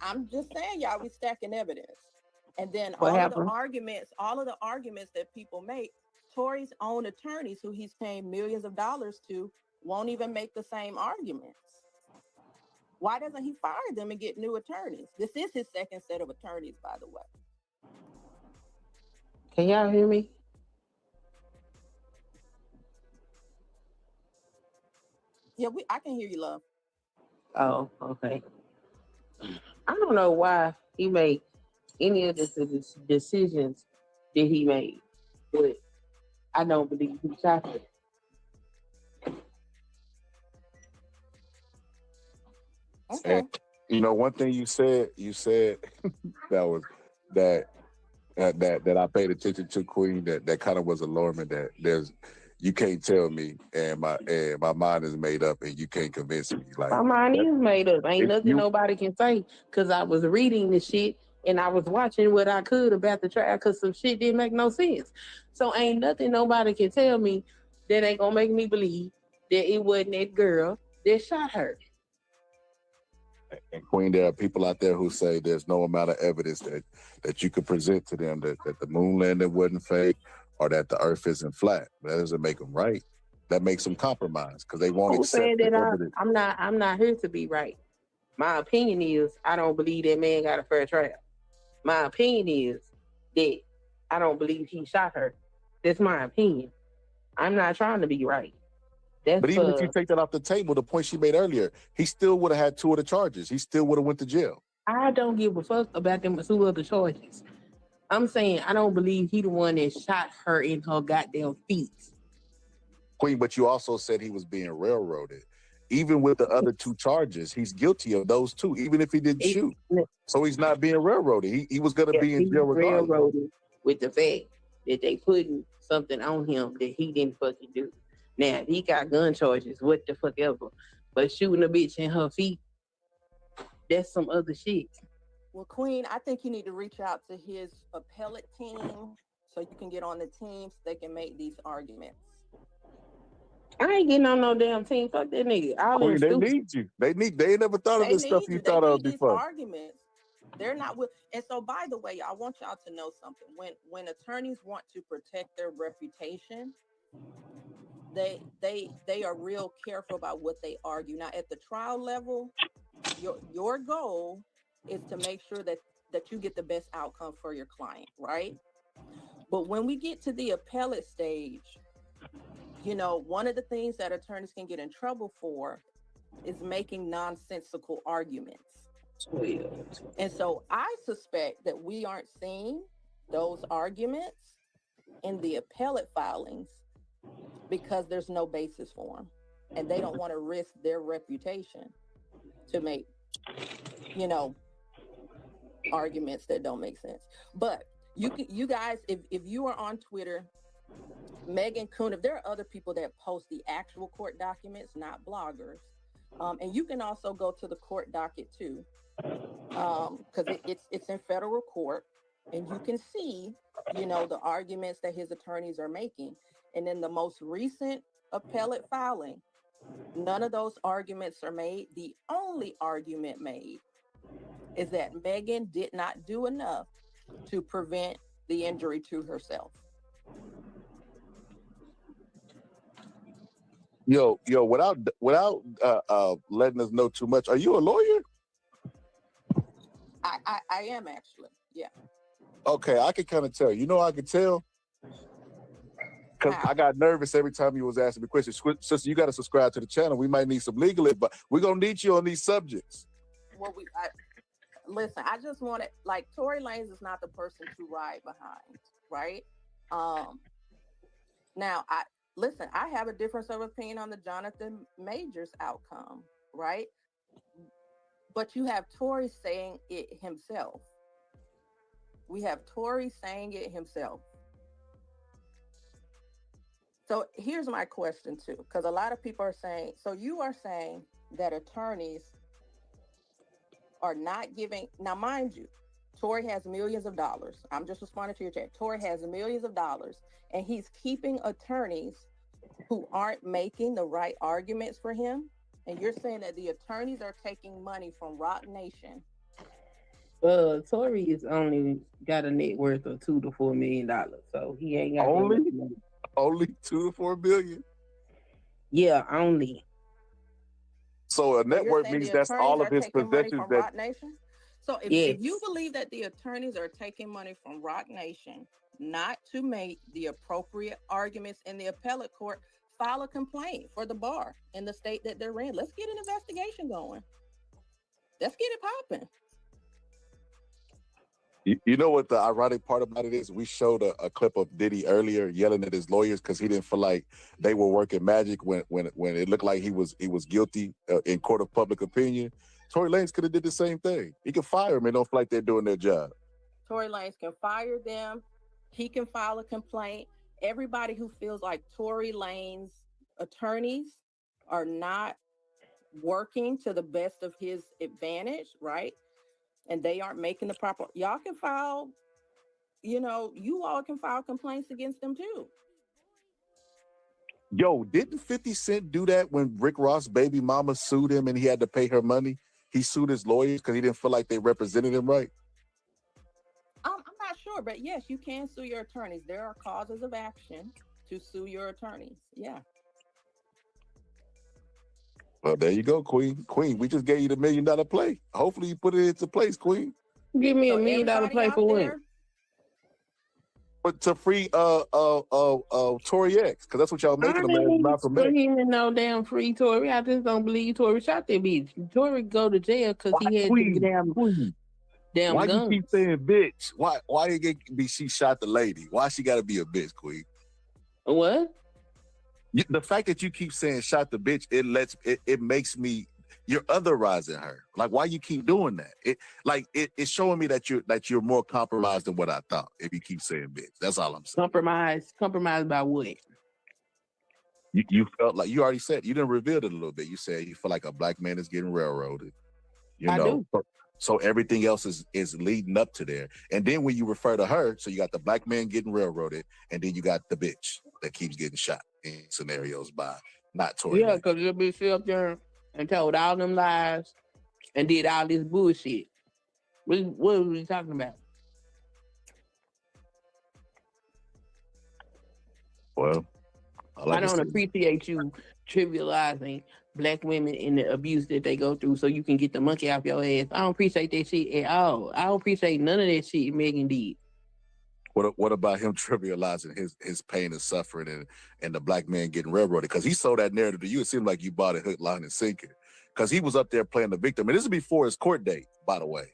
I'm just saying, y'all, we stacking evidence. And then all of the arguments that people make, Tory's own attorneys, who he's paying millions of dollars to, won't even make the same arguments. Why doesn't he fire them and get new attorneys? This is his 2nd set of attorneys, by the way. Can y'all hear me? Yeah, I can hear you, love. Oh, okay. I don't know why he made any of the decisions that he made, but I don't believe he shot her. Okay. And, one thing you said that I paid attention to, Queen, that kind of was alarming, that there's you can't tell me, and my mind is made up, and you can't convince me. Like my mind is made up. Ain't nothing you, nobody can say because I was reading the shit and I was watching what I could about the trial because some shit didn't make no sense. So ain't nothing nobody can tell me that ain't gonna make me believe that it wasn't that girl that shot her. and Queen, there are people out there who say there's no amount of evidence that you could present to them that the moon landing wasn't fake or that the earth isn't flat. That doesn't make them right. That makes them compromise because they won't Who accept said the that evidence. I'm not here to be right. My opinion is I don't believe that man got a fair trial. My opinion is that I don't believe he shot her. That's my opinion. I'm not trying to be right. But even if you take that off the table, the point she made earlier, he still would have had 2 of the charges. He still would have went to jail. I don't give a fuck about them 2 other charges. I'm saying I don't believe he the one that shot her in her goddamn feet. Queen, but you also said he was being railroaded. Even with the other 2 charges, he's guilty of those 2, even if he didn't shoot. So he's not being railroaded. He was going to be in jail regardless. Railroaded with the fact that they putting something on him that he didn't fucking do. Now, he got gun charges, what the fuck ever. But shooting a bitch in her feet, that's some other shit. Well, Queen, I think you need to reach out to his appellate team so you can get on the team so they can make these arguments. I ain't getting on no damn team. Fuck that nigga. Queen, they need you. They ain't never thought of this stuff you thought of before. Arguments. They're not with. And so, by the way, I want y'all to know something. When attorneys want to protect their reputation, they are real careful about what they argue. Now, at the trial level, your goal is to make sure that you get the best outcome for your client, right? But when we get to the appellate stage, you know, one of the things that attorneys can get in trouble for is making nonsensical arguments. And so I suspect that we aren't seeing those arguments in the appellate filings because there's no basis for them. And they don't want to risk their reputation to make, you know, arguments that don't make sense. But you guys, if you are on Twitter, Megan Kuhn, if there are other people that post the actual court documents, not bloggers, and you can also go to the court docket too, because it's in federal court, and you can see, you know, the arguments that his attorneys are making. And in the most recent appellate filing, none of those arguments are made. The only argument made is that Megan did not do enough to prevent the injury to herself. Yo, without letting us know too much, are you a lawyer? I am actually, yeah. Okay, I can kind of tell. You know, I can tell because I got nervous every time you was asking me questions. Sister, you got to subscribe to the channel. We might need some legal advice. We're gonna need you on these subjects. Well, listen. I just want to, like, Tory Lanez is not the person to ride behind, right? Now, I have a difference of opinion on the Jonathan Majors outcome, right? But you have Tory saying it himself. We have Tory saying it himself. So here's my question too, because a lot of people are saying, so you are saying that attorneys are not giving, now mind you, Tory has millions of dollars. I'm just responding to your chat. Tory has millions of dollars and he's keeping attorneys who aren't making the right arguments for him. And you're saying that the attorneys are taking money from Rock Nation. Tory is only got a net worth of $2 to $4 million, so he ain't got only 2 to 4 billion. Yeah, only. So a net worth means that's all of his possessions. That Rock Nation. So if you believe that the attorneys are taking money from Rock Nation not to make the appropriate arguments in the appellate court, file a complaint for the bar in the state that they're in. Let's get an investigation going. Let's get it popping. You know what the ironic part about it is? We showed a clip of Diddy earlier yelling at his lawyers because he didn't feel like they were working magic when it looked like he was guilty in court of public opinion. Tory Lanez could have did the same thing. He could fire them and don't feel like they're doing their job. Tory Lanez can fire them. He can file a complaint. everybody who feels like Tory Lanez attorneys are not working to the best of his advantage, right? And they aren't making the proper, y'all can file, you all can file complaints against them too. Yo, didn't 50 Cent do that when Rick Ross' baby mama sued him and he had to pay her money? He sued his lawyers because he didn't feel like they represented him right. I'm not sure, but yes, you can sue your attorneys. There are causes of action to sue your attorneys. Yeah. Well, there you go, Queen. Queen, we just gave you the $1 million play. Hopefully you put it into place, Queen. Give me $1 million play for what? But to free Tory X, because that's what y'all making him as Malcolm X. Even no damn free Tory. I just don't believe Tory shot that bitch. Tory go to jail because he had to damn Why guns. you keep saying bitch? Why you get be she shot the lady? Why she gotta be a bitch, Queen? What? The fact that you keep saying shot the bitch, it makes me, you're otherizing her. Like, why you keep doing that? It's showing me that you're more compromised than what I thought. If you keep saying bitch, that's all I'm saying. Compromised by what? You felt like, you already said, you didn't reveal it a little bit. You said you feel like a black man is getting railroaded. I do. So everything else is leading up to there. And then when you refer to her, so you got the black man getting railroaded, and then you got the bitch that keeps getting shot in scenarios by not Tory. Yeah, because the bitch sit up there and told all them lies and did all this bullshit. What are we talking about? Well, I don't appreciate you trivializing black women and the abuse that they go through so you can get the monkey off your ass. I don't appreciate that shit at all. I don't appreciate none of that shit Megan did. What about him trivializing his pain and suffering and the black man getting railroaded? Because he sold that narrative to you. It seemed like you bought it hook, line, and sinker. Because he was up there playing the victim. And this is before his court date, by the way.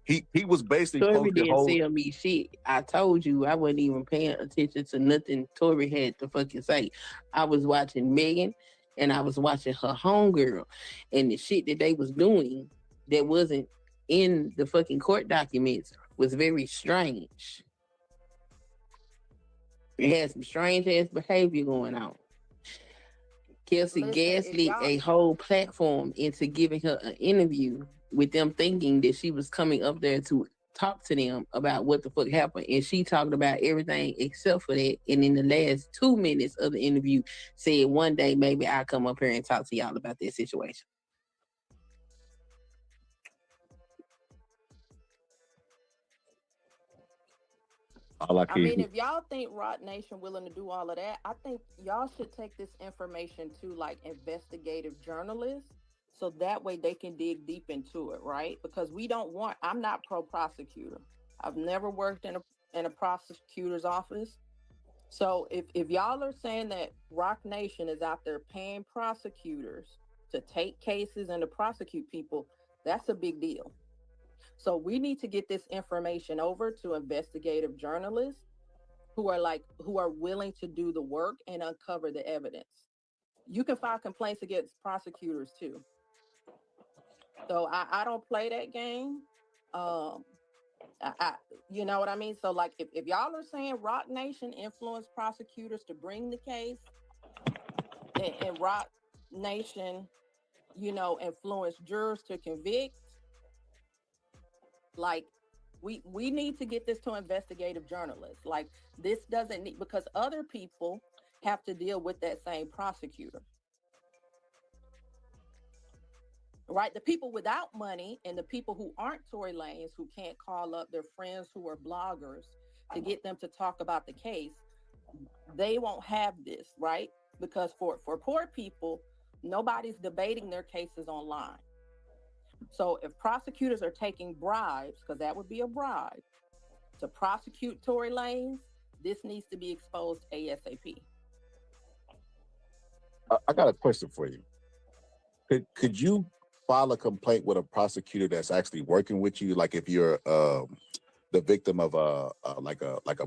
He was basically Tory didn't sell me shit. I told you I wasn't even paying attention to nothing Tory had to fucking say. I was watching Megan and I was watching her homegirl, and the shit that they was doing that wasn't in the fucking court documents was very strange. It had some strange ass behavior going on. Kelsey gaslit a whole platform into giving her an interview with them thinking that she was coming up there to talk to them about what the fuck happened. And she talked about everything except for that. And in the last 2 minutes of the interview said, one day maybe I'll come up here and talk to y'all about that situation. I mean, if y'all think Rock Nation willing to do all of that, I think y'all should take this information to like investigative journalists, so that way they can dig deep into it, right? Because I'm not pro-prosecutor. I've never worked in a prosecutor's office. So if y'all are saying that Rock Nation is out there paying prosecutors to take cases and to prosecute people, that's a big deal. So we need to get this information over to investigative journalists who are willing to do the work and uncover the evidence. You can file complaints against prosecutors too. So I don't play that game. You know what I mean? So like if y'all are saying Rock Nation influenced prosecutors to bring the case, and Rock Nation, influenced jurors to convict, like we need to get this to investigative journalists. Like this doesn't need, because other people have to deal with that same prosecutor. Right? The people without money and the people who aren't Tory Lanez, who can't call up their friends who are bloggers to get them to talk about the case, they won't have this, right? Because for poor people, nobody's debating their cases online. So if prosecutors are taking bribes, because that would be a bribe, to prosecute Tory Lanez, this needs to be exposed ASAP. I got a question for you. Could you file a complaint with a prosecutor that's actually working with you? Like if you're the victim of a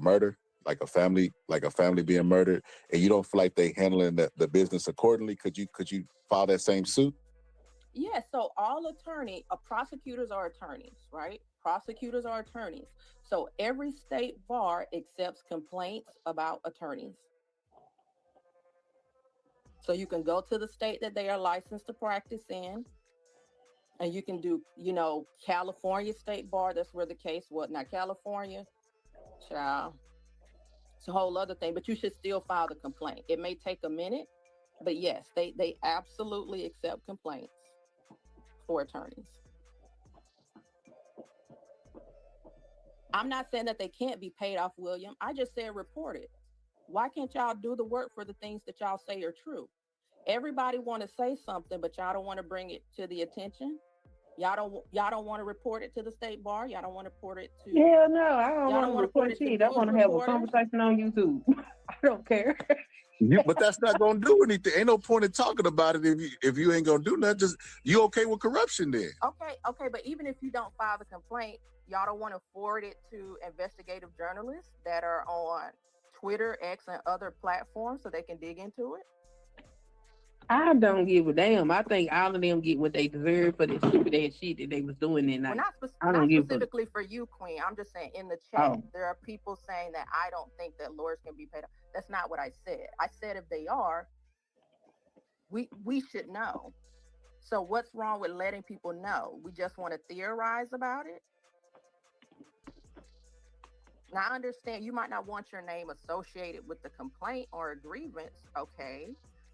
murder, like a family being murdered, and you don't feel like they handling the business accordingly, could you file that same suit? Yeah, so all prosecutors are attorneys, right? Prosecutors are attorneys. So every state bar accepts complaints about attorneys. So you can go to the state that they are licensed to practice in, and you can do, California State Bar. That's where the case was. Now, California, child, it's a whole other thing, but you should still file the complaint. It may take a minute, but yes, they absolutely accept complaints for attorneys. I'm not saying that they can't be paid off, William. I just said report it. Why can't y'all do the work for the things that y'all say are true? Everybody want to say something, but y'all don't want to bring it to the attention. Y'all don't want to report it to the state bar. Y'all don't want to report it to. Yeah, no, I don't want to report shit. I want to have a conversation on YouTube. I don't care. But that's not gonna do anything. Ain't no point in talking about it if you ain't gonna do nothing. Just you okay with corruption then? Okay, but even if you don't file the complaint, y'all don't want to forward it to investigative journalists that are on Twitter, X, and other platforms so they can dig into it? I don't give a damn. I think all of them get what they deserve for the stupid ass shit that they was doing that night. Not specifically for you, Queen. I'm just saying in the chat, there are people saying that I don't think that lawyers can be paid. That's not what I said. I said if they are, we should know. So what's wrong with letting people know? We just want to theorize about it? Now, I understand you might not want your name associated with the complaint or a grievance, okay?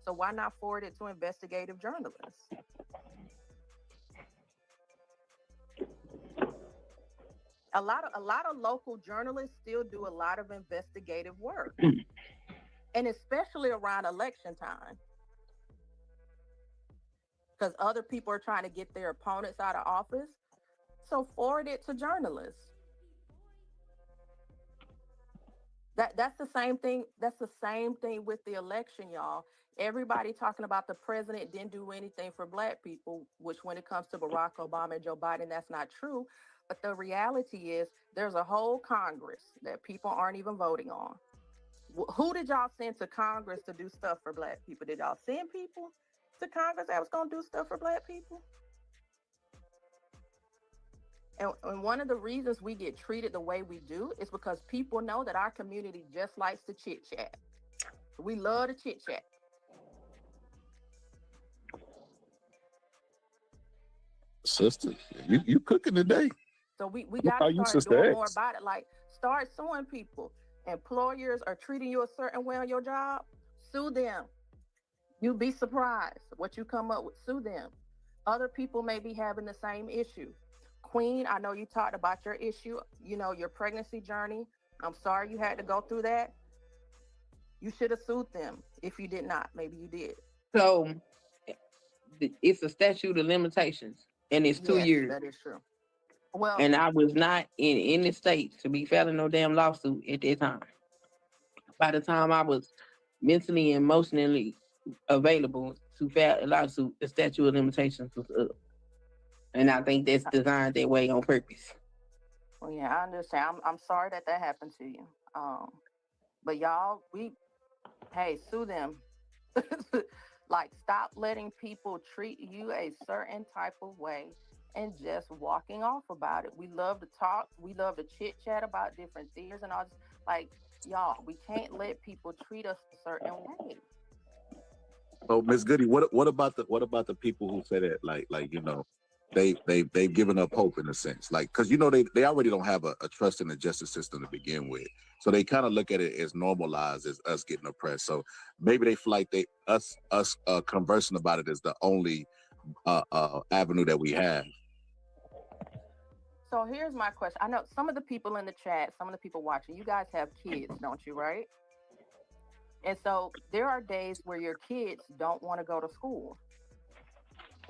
So why not forward it to investigative journalists? A lot of local journalists still do a lot of investigative work, and especially around election time, because other people are trying to get their opponents out of office. So forward it to journalists. That's the same thing. That's the same thing with the election, y'all. Everybody talking about the president didn't do anything for Black people, which when it comes to Barack Obama and Joe Biden, that's not true. But the reality is there's a whole Congress that people aren't even voting on. Who did y'all send to Congress to do stuff for Black people? Did y'all send people to Congress that was going to do stuff for Black people? And one of the reasons we get treated the way we do is because people know that our community just likes to chit chat. We love to chit chat. Sister, you cooking today? So we got to start doing more about it. Like, start suing people. Employers are treating you a certain way on your job, sue them. You'd be surprised what you come up with. Sue them. Other people may be having the same issue. Queen, I know you talked about your issue, your pregnancy journey. I'm sorry you had to go through that. You should have sued them. If you did not, maybe you did. So it's a statute of limitations, and it's 2 years. That is true. Well, and I was not in any state to be filing no damn lawsuit at that time. By the time I was mentally and emotionally available to file a lawsuit, the statute of limitations was up. And I think that's designed that way on purpose. Well, yeah, I understand. I'm sorry that happened to you. But y'all, sue them. Like, stop letting people treat you a certain type of way and just walking off about it. We love to talk. We love to chit chat about different things and all this. Like, y'all, we can't let people treat us a certain way. So, Miss Goody, what about the people who say that, like they've given up hope in a sense, like, because they already don't have a trust in the justice system to begin with, so they kind of look at it as normalized as us getting oppressed. So maybe they feel like us conversing about it is the only avenue that we have. So here's my question. I know some of the people in the chat, some of the people watching, you guys have kids, don't you, right? And so there are days where your kids don't want to go to school,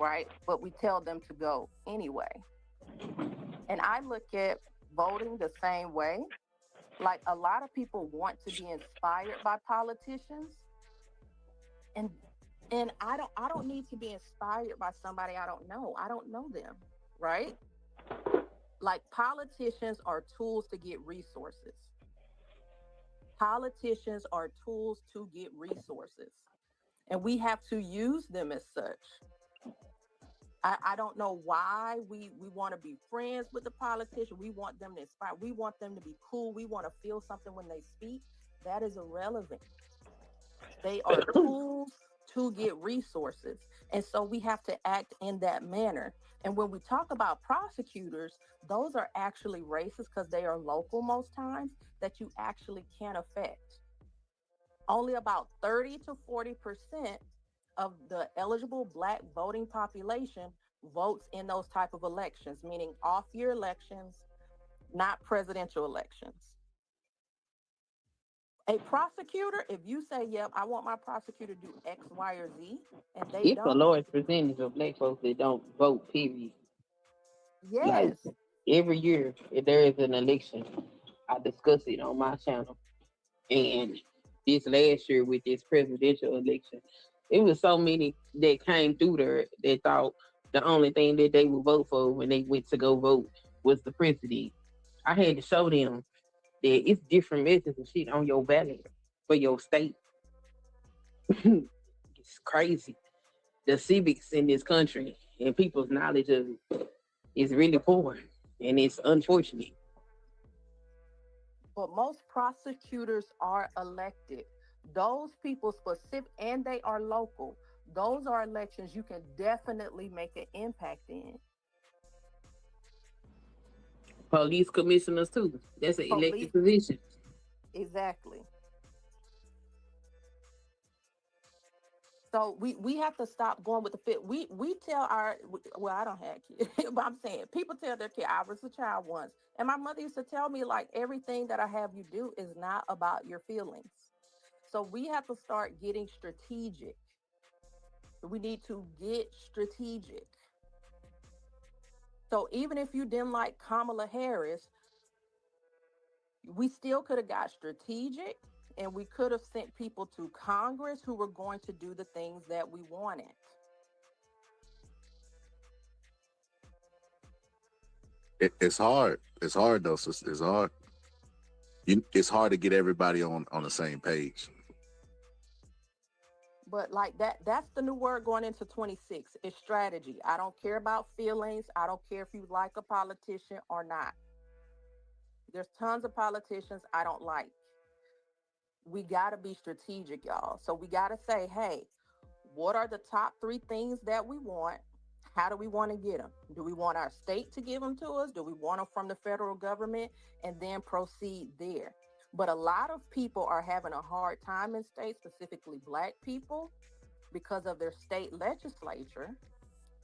right? But we tell them to go anyway. And I look at voting the same way. Like, a lot of people want to be inspired by politicians. And I don't need to be inspired by somebody I don't know. I don't know them, right? Like, politicians are tools to get resources. Politicians are tools to get resources, and we have to use them as such. I don't know why we want to be friends with the politician. We want them to inspire. We want them to be cool. We want to feel something when they speak. That is irrelevant. They are tools to get resources. And so we have to act in that manner. And when we talk about prosecutors, those are actually races because they are local most times that you actually can affect. Only about 30 to 40% of the eligible Black voting population votes in those type of elections, meaning off-year elections, not presidential elections. A prosecutor, if you say, yep, I want my prosecutor to do X, Y, or Z, and they It's a don't. large percentage of Black folks that don't vote, period. Yes. Like, every year, if there is an election, I discuss it on my channel. And this last year with this presidential election, it was so many that came through there that thought the only thing that they would vote for when they went to go vote was the president. I had to show them that it's different methods and shit on your ballot for your state. It's crazy. The civics in this country and people's knowledge of it is really poor, and it's unfortunate. But most prosecutors are elected. Those people specific, and they are local. Those are elections you can definitely make an impact in. Police commissioners too. That's an elected position. Exactly. So we have to stop going with the fit. We tell our, well, I don't have kids, but I'm saying people tell their kid, I was a child once. And my mother used to tell me, like, everything that I have you do is not about your feelings. So we have to start getting strategic. We need to get strategic. So even if you didn't like Kamala Harris, we still could have got strategic, and we could have sent people to Congress who were going to do the things that we wanted. It's hard. It's hard though. It's hard. It's hard to get everybody on the same page. But like that's the new word going into 26. It's strategy. I don't care about feelings. I don't care if you like a politician or not. There's tons of politicians I don't like. We got to be strategic, y'all. So we got to say, hey, what are the top 3 things that we want? How do we want to get them? Do we want our state to give them to us? Do we want them from the federal government? And then proceed there. But a lot of people are having a hard time in states, specifically Black people, because of their state legislature.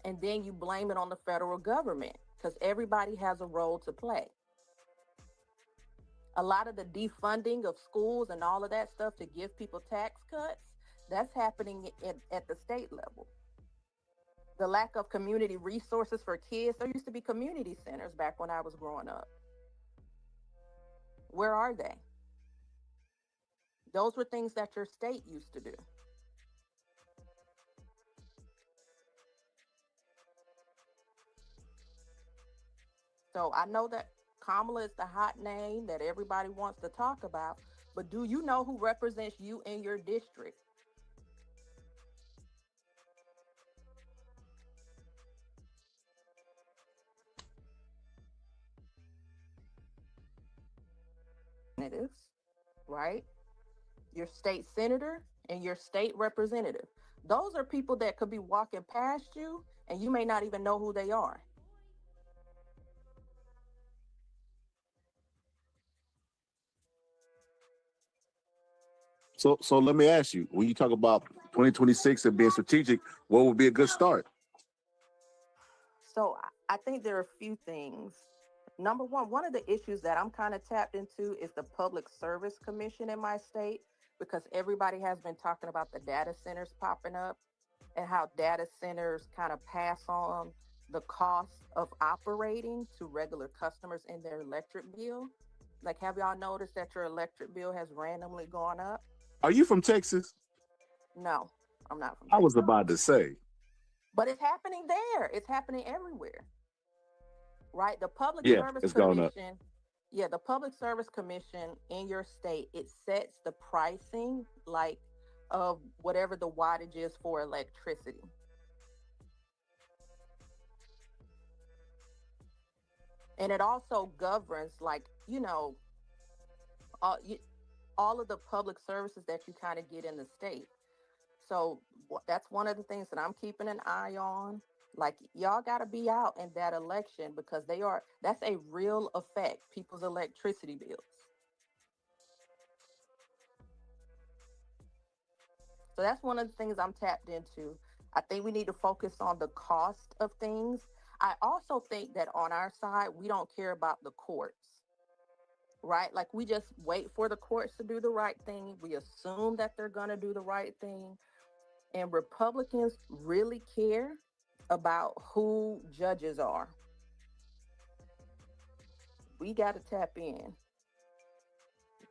And then you blame it on the federal government because everybody has a role to play. A lot of the defunding of schools and all of that stuff to give people tax cuts, that's happening at the state level. The lack of community resources for kids. There used to be community centers back when I was growing up. Where are they? Those were things that your state used to do. So I know that Kamala is the hot name that everybody wants to talk about, but do you know who represents you in your district? Right? Your state senator and your state representative. Those are people that could be walking past you and you may not even know who they are. So let me ask you, when you talk about 2026 and being strategic, what would be a good start? So I think there are a few things. Number one of the issues that I'm kind of tapped into is the Public Service Commission in my state, because everybody has been talking about the data centers popping up and how data centers kind of pass on the cost of operating to regular customers in their electric bill. Like, have y'all noticed that your electric bill has randomly gone up? Are you from Texas? No, I'm not from Texas. I was Texas. about to say. But it's happening there. It's happening everywhere. Right? The Public Service Commission. Yeah, the Public Service Commission in your state, it sets the pricing like of whatever the wattage is for electricity. And it also governs, like, all of the public services that you kind of get in the state. So that's one of the things that I'm keeping an eye on. Like, y'all got to be out in that election, because that's a real effect, people's electricity bills. So that's one of the things I'm tapped into. I think we need to focus on the cost of things. I also think that on our side, we don't care about the courts, right? Like, we just wait for the courts to do the right thing. We assume that they're going to do the right thing. And Republicans really care about who judges are. We got to tap in.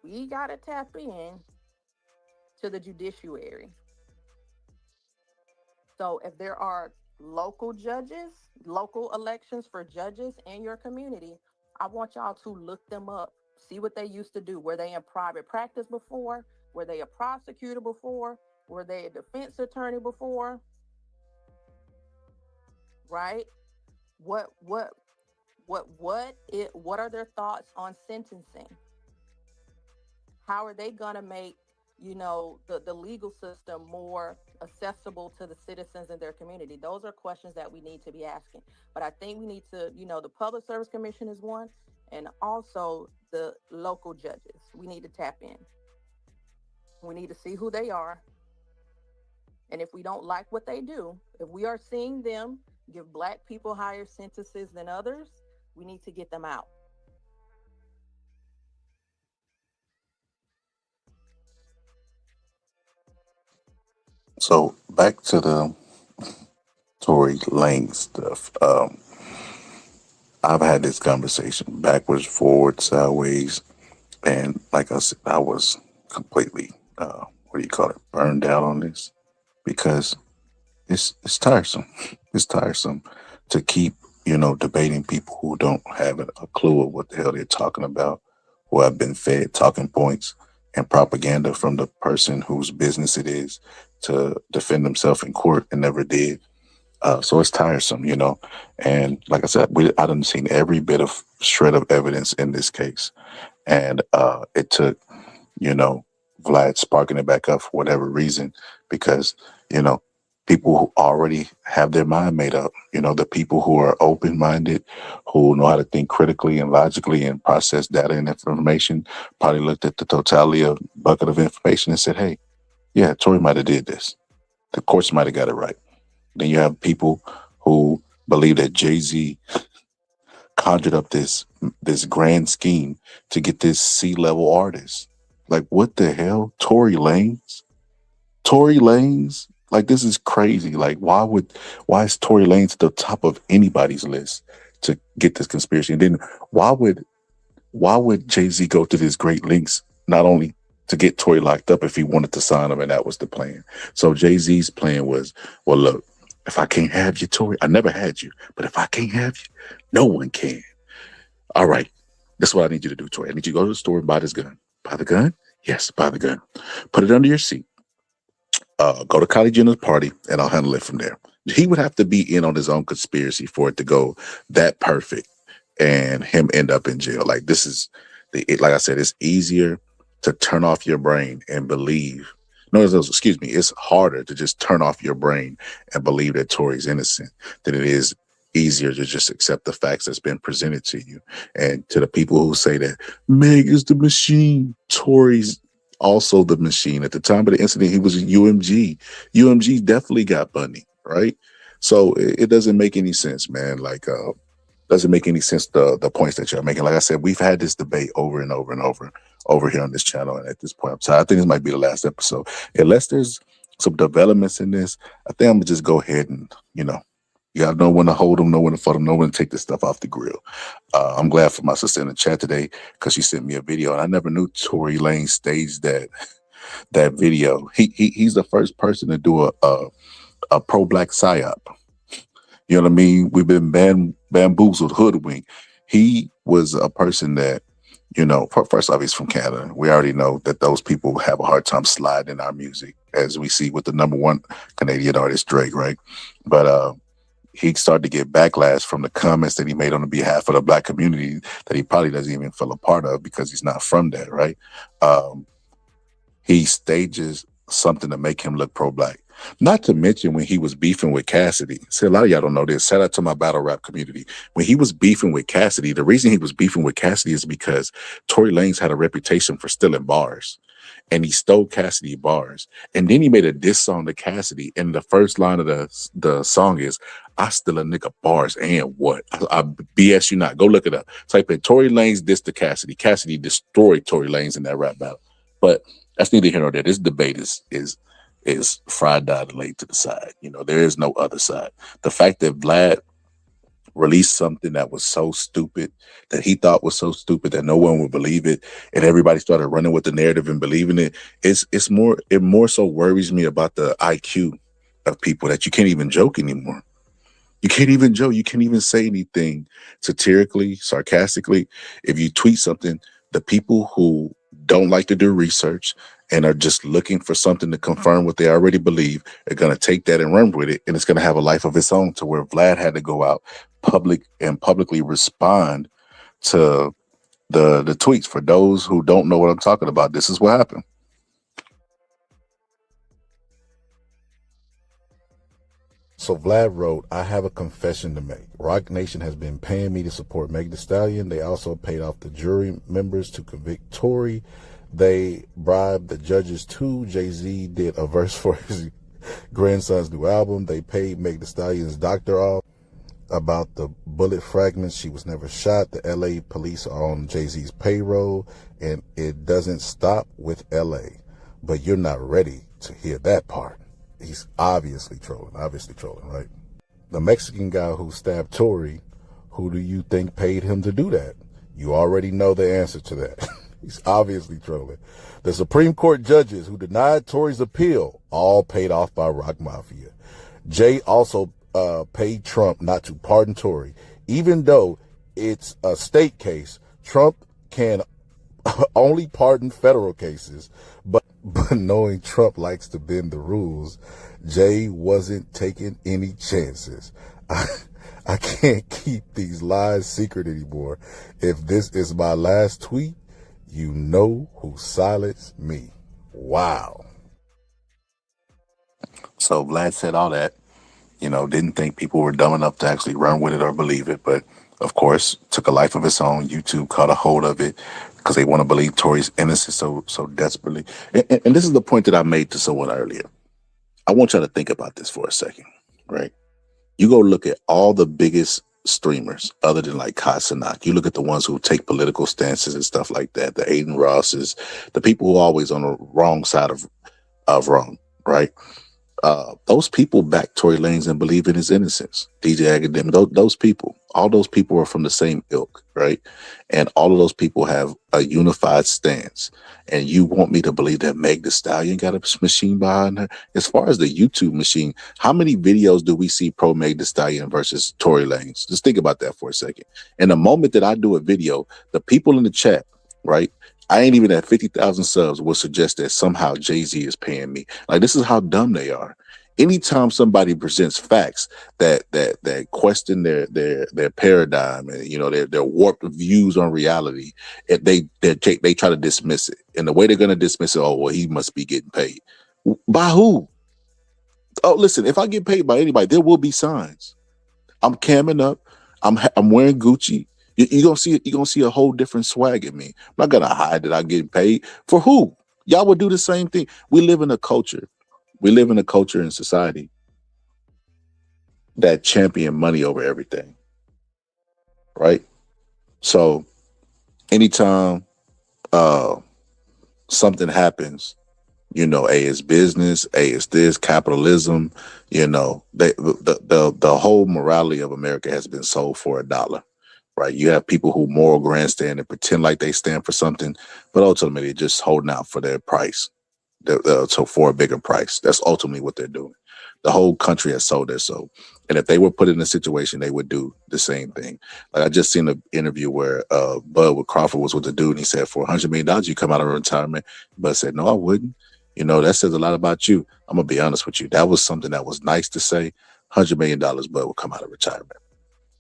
We got to tap in to the judiciary. So if there are local judges, local elections for judges in your community, I want y'all to look them up. See what they used to do. Were they in private practice before? Were they a prosecutor before? Were they a defense attorney before? Right? What are their thoughts on sentencing? How are they gonna make, the legal system more accessible to the citizens in their community? Those are questions that we need to be asking. But I think we need to, the Public Service Commission is one, and also the local judges. We need to tap in. We need to see who they are. And if we don't like what they do, if we are seeing them give Black people higher sentences than others, we need to get them out. So back to the Tory Lanez stuff. I've had this conversation backwards, forward, sideways, and like I said, I was completely burned out on this, because it's tiresome. It's tiresome to keep debating people who don't have a clue of what the hell they're talking about, who have been fed talking points and propaganda from the person whose business it is to defend himself in court and never did. So it's tiresome, and like I said, I done seen every bit of shred of evidence in this case. And it took, Vlad sparking it back up for whatever reason, because, people who already have their mind made up, the people who are open-minded, who know how to think critically and logically and process data and information, probably looked at the totality of bucket of information and said, hey, yeah, Tory might have did this. The courts might have got it right. Then you have people who believe that Jay-Z conjured up this grand scheme to get this C-level artist. Like, what the hell? Tory Lanez? Tory Lanez? Like, this is crazy. Like, why is Tory Lanez at the top of anybody's list to get this conspiracy? And then why would Jay-Z go to these great lengths, not only to get Tory locked up if he wanted to sign him, and that was the plan. So Jay-Z's plan was, well, look, if I can't have you, Tory, I never had you, but if I can't have you, no one can. All right, that's what I need you to do, Tory. I need you to go to the store and buy this gun. Buy the gun? Yes, buy the gun. Put it under your seat. Go to Kylie Jenner's party, and I'll handle it from there. He would have to be in on his own conspiracy for it to go that perfect and him end up in jail. Like, this is, like I said, it's easier to turn off your brain and believe. No, excuse me. It's harder to just turn off your brain and believe that Tory's innocent than it is easier to just accept the facts that's been presented to you. And to the people who say that Meg is the machine, Tory's also the machine. At the time of the incident, he was a UMG. UMG definitely got Bunny, right? So it doesn't make any sense, man. Like, doesn't make any sense, the points that you're making. Like I said, we've had this debate over and over and over here on this channel, and at this point, I think this might be the last episode. Unless there's some developments in this, I think I'm gonna just go ahead and, you gotta know when to hold them, know when to fold them, know when to take this stuff off the grill. I'm glad for my sister in the chat today, because she sent me a video, and I never knew Tory Lanez staged that video. He's the first person to do a pro-black psyop. You know what I mean? We've been bamboozled, hoodwinked. He was a person that, first off, he's from Canada. We already know that those people have a hard time sliding in our music, as we see with the #1 Canadian artist, Drake, right? But he started to get backlash from the comments that he made on the behalf of the Black community that he probably doesn't even feel a part of because he's not from that, right? He stages something to make him look pro-Black. Not to mention when he was beefing with Cassidy. See, a lot of y'all don't know this. Shout out to my battle rap community. When he was beefing with Cassidy, the reason he was beefing with Cassidy is because Tory Lanez had a reputation for stealing bars. And he stole Cassidy bars. And then he made a diss song to Cassidy. And the first line of the song is, I still a nigga bars and what? I BS you not. Go look it up. Type in Tory Lanez diss to Cassidy. Cassidy destroyed Tory Lanez in that rap battle. But that's neither here nor there. This debate is fried down and laid to the side. You know, there is no other side. The fact that Vlad released something that was so stupid, that he thought was so stupid that no one would believe it, and everybody started running with the narrative and believing it, it more so worries me about the IQ of people that you can't even joke anymore. You can't even joke. You can't even say anything satirically, sarcastically. If you tweet something, the people who don't like to do research and are just looking for something to confirm what they already believe are going to take that and run with it, and it's going to have a life of its own, to where Vlad had to go out publicly respond to the tweets. For those who don't know what I'm talking about, this is what happened. So Vlad wrote, I have a confession to make. Rock Nation has been paying me to support Meg Thee Stallion. They also paid off the jury members to convict Tory. They bribed the judges too. Jay-Z did a verse for his grandson's new album. They paid Meg Thee Stallion's doctor off about the bullet fragments. She was never shot. The LA police are on Jay-Z's payroll, and it doesn't stop with LA. But you're not ready to hear that part. He's obviously trolling, right? The Mexican guy who stabbed Tory, who do you think paid him to do that? You already know the answer to that. He's obviously trolling. The Supreme Court judges who denied Tory's appeal, all paid off by Rock Mafia. Jay also paid Trump not to pardon Tory. Even though it's a state case, Trump can only pardon federal cases, but knowing Trump likes to bend the rules, Jay wasn't taking any chances. I can't keep these lies secret anymore. If this is my last tweet, you know who silenced me. Wow. So Vlad said all that, didn't think people were dumb enough to actually run with it or believe it, but of course took a life of its own. YouTube caught a hold of it because they want to believe Tory's innocent so desperately. And this is the point that I made to someone earlier. I want y'all to think about this for a second, right? You go look at all the biggest streamers other than like Kasanak. You look at the ones who take political stances and stuff like that, the Aiden Rosses, the people who are always on the wrong side of wrong, right? Those people back Tory Lanez and believe in his innocence. DJ Academic, those people, all those people are from the same ilk, right? And all of those people have a unified stance. And you want me to believe that Meg Thee Stallion got a machine behind her? As far as the YouTube machine, how many videos do we see pro Meg Thee Stallion versus Tory Lanez? Just think about that for a second. And the moment that I do a video, the people in the chat, right? I ain't even at 50,000 subs will suggest that somehow Jay-Z is paying me. Like, this is how dumb they are. Anytime somebody presents facts that question their paradigm and their warped views on reality, they try to dismiss it. And the way they're going to dismiss it, oh well, he must be getting paid. By who? Oh, listen, if I get paid by anybody, there will be signs. I'm camming up. I'm wearing Gucci. You're gonna see a whole different swag in me. I'm not gonna hide that I get paid. For who? Y'all would do the same thing. We live in a culture. We live in a culture and society that champion money over everything. Right? So anytime something happens, A is business, A is this, capitalism, the whole morality of America has been sold for $1. Right, you have people who moral grandstand and pretend like they stand for something, but ultimately they're just holding out for their price, so for a bigger price. That's ultimately what they're doing. The whole country has sold their soul, and if they were put in a situation, they would do the same thing. Like I just seen an interview where Bud with Crawford was with the dude, and he said, "For $100 million, you come out of retirement." Bud said, "No, I wouldn't." That says a lot about you. I'm gonna be honest with you. That was something that was nice to say, $100 million, but will come out of retirement.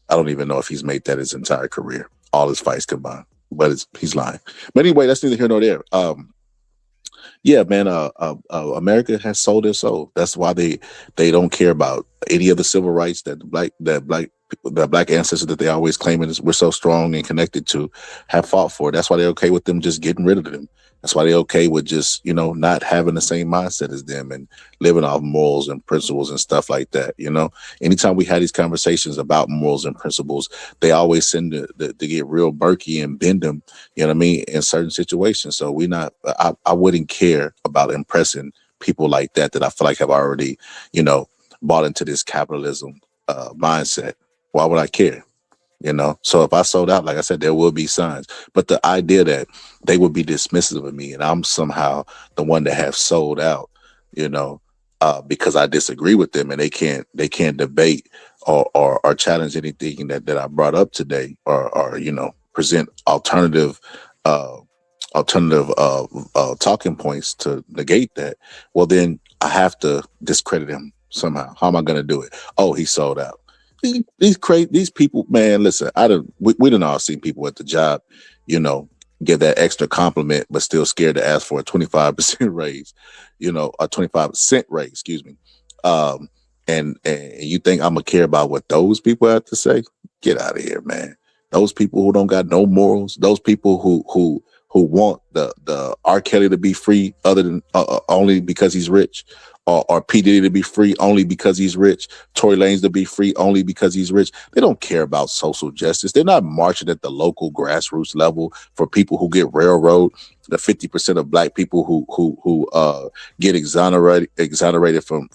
I don't even know if he's made that his entire career, all his fights combined, but he's lying. But anyway, that's neither here nor there. Yeah, man, America has sold their soul. That's why they don't care about any of the civil rights that the black ancestors that they always claim we're so strong and connected to have fought for. That's why they're okay with them just getting rid of them. That's why they're okay with just, not having the same mindset as them and living off morals and principles and stuff like that. Anytime we had these conversations about morals and principles, they always tend to get real murky and bend them, in certain situations. So I wouldn't care about impressing people like that I feel like have already, bought into this capitalism mindset. Why would I care? So if I sold out, like I said, there will be signs. But the idea that they would be dismissive of me and I'm somehow the one that have sold out, because I disagree with them and they can't debate or challenge anything that I brought up today or present alternative talking points to negate that. Well, then I have to discredit him somehow. How am I going to do it? Oh, he sold out. These people, man, listen, we done all seen people at the job, get that extra compliment, but still scared to ask for a 25% raise, a 25% raise, excuse me. And you think I'm gonna care about what those people have to say? Get out of here, man. Those people who don't got no morals, those people who want the R. Kelly to be free other than only because he's rich, or P. Diddy to be free only because he's rich, Tory Lanez to be free only because he's rich. They don't care about social justice. They're not marching at the local grassroots level for people who get railroaded, the 50% of black people who get exonerated for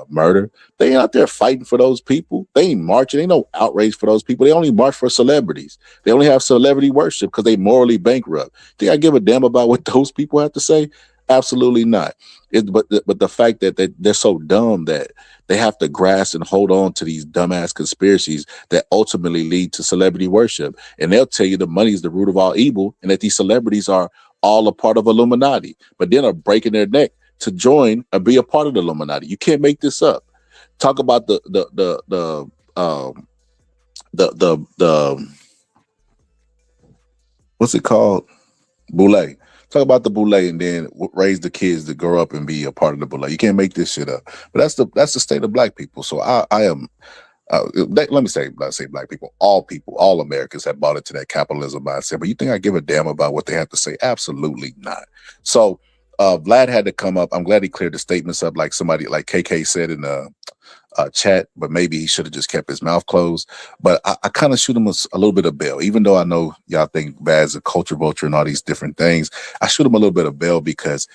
murder. They ain't out there fighting for those people. They ain't marching. Ain't no outrage for those people. They only march for celebrities. They only have celebrity worship because they morally bankrupt. Think I give a damn about what those people have to say? Absolutely not. But the fact that they're so dumb that they have to grasp and hold on to these dumbass conspiracies that ultimately lead to celebrity worship. And they'll tell you the money is the root of all evil and that these celebrities are all a part of Illuminati, but then are breaking their neck to join or be a part of the Illuminati. You can't make this up. Talk about the what's it called? Boule. Talk about the boule and then raise the kids to grow up and be a part of the boule. You can't make this shit up. But that's the state of black people. So I am. Let me say black people. All Americans have bought into that capitalism mindset. But you think I give a damn about what they have to say? Absolutely not. So Vlad had to come up. I'm glad he cleared the statements up, like somebody like KK said in the chat, but maybe he should have just kept his mouth closed. But I kind of shoot him a little bit of bail, even though I know y'all think Vlad's a culture vulture and all these different things. I shoot him a little bit of bail because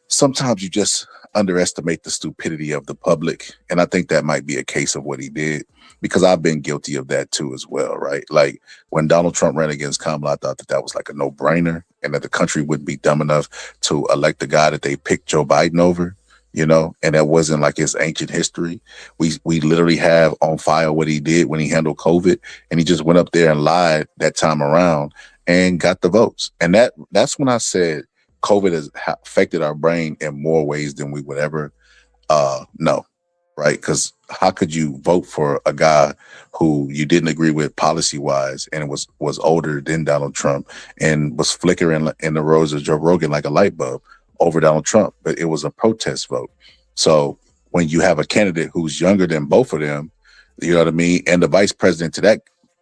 sometimes you just underestimate the stupidity of the public. And I think that might be a case of what he did, because I've been guilty of that too as well, right? Like when Donald Trump ran against Kamala, I thought that was like a no-brainer and that the country wouldn't be dumb enough to elect the guy that they picked Joe Biden over. And that wasn't like his ancient history. We literally have on file what he did when he handled COVID, and he just went up there and lied that time around and got the votes. And that's when I said COVID has affected our brain in more ways than we would ever know, right? Because how could you vote for a guy who you didn't agree with policy-wise and was older than Donald Trump and was flickering in the rose of Joe Rogan like a light bulb over Donald Trump, but it was a protest vote. So when you have a candidate who's younger than both of them, you know what I mean, and the vice president to that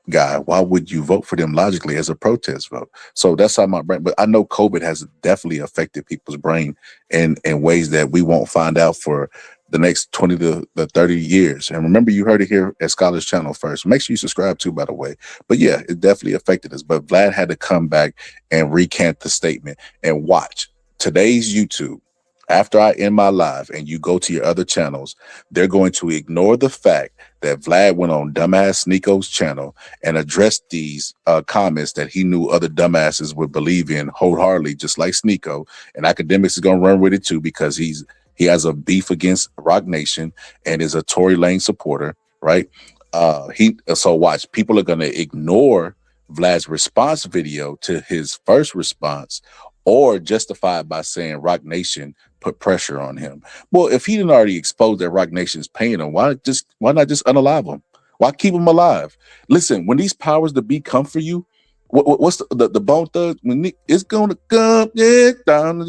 guy, why would you vote for them logically as a protest vote? So that's how my brain, but I know COVID has definitely affected people's brain in ways that we won't find out for the next 20 to 30 years. And remember, you heard it here at Scholar's Channel first. Make sure you subscribe too, by the way. But yeah, it definitely affected us. But Vlad had to come back and recant the statement and watch. Today's YouTube, after I end my live and you go to your other channels, they're going to ignore the fact that Vlad went on Dumbass Nico's channel and addressed these comments that he knew other dumbasses would believe in wholeheartedly, just like Sneeko. And Academics is going to run with it too, because he has a beef against Rock Nation and is a Tory Lanez supporter, right? So watch, people are going to ignore Vlad's response video to his first response or justify it by saying Rock Nation put pressure on him. Well, if he didn't already expose that Rock Nation is paying him, why not just unalive him? Why keep him alive? Listen, when these powers that be come for you, what's the Bone Thugs? When it's gonna come, yeah, down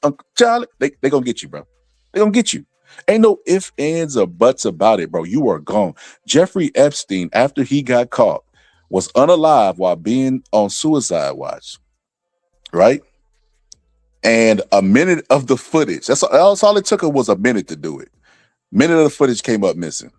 Uncle Charlie, they gonna get you, bro. They gonna get you. Ain't no ifs, ands, or buts about it, bro. You are gone. Jeffrey Epstein, after he got caught, was unalive while being on suicide watch, right? And a minute of the footage, that's all it took was a minute to do it. Minute of the footage came up missing.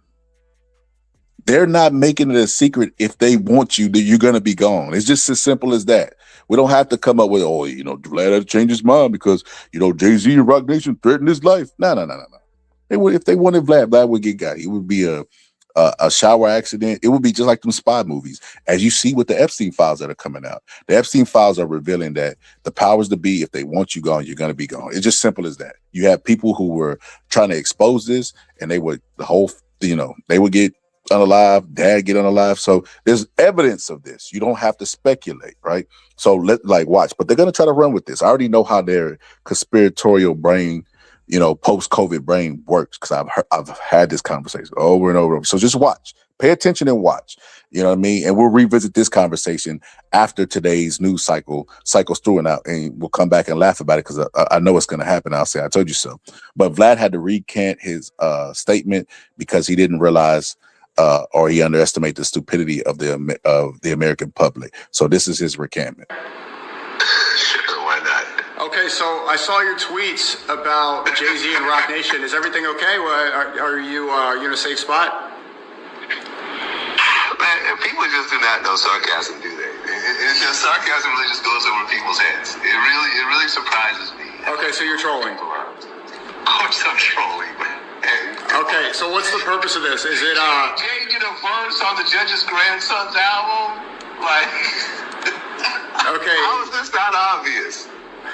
They're not making it a secret. If they want you, that you're going to be gone. It's just as simple as that. We don't have to come up with, Vlad had to change his mind because, Jay-Z and Rock Nation threatened his life. No. If they wanted Vlad would get got. It would be a shower accident. It would be just like them spy movies, as you see with the Epstein files that are coming out. The Epstein files are revealing that the powers to be, if they want you gone, you're going to be gone. It's just simple as that. You have people who were trying to expose this, and they would get unalive, dad get unalive. So there's evidence of this. You don't have to speculate, right? So watch. But they're going to try to run with this. I already know how their conspiratorial brain, post-COVID brain works, because I've had this conversation over and over. So just watch, pay attention and watch. You know what I mean? And we'll revisit this conversation after today's news cycles through and we'll come back and laugh about it, because I know it's going to happen. I'll say I told you so. But Vlad had to recant his statement because he didn't realize or he underestimated the stupidity of the American public. So this is his recantment. Sure, why not? Okay, so I saw your tweets about Jay-Z and Rock Nation. Is everything okay? Are you in a safe spot? Man, people just do not know sarcasm, do they? It's just sarcasm really just goes over people's heads. It really surprises me. Okay, so you're trolling. Of course I'm trolling, man. Okay, so what's the purpose of this? Is it Jay did a verse on the Judge's Grandson's album? Okay. How is this not obvious?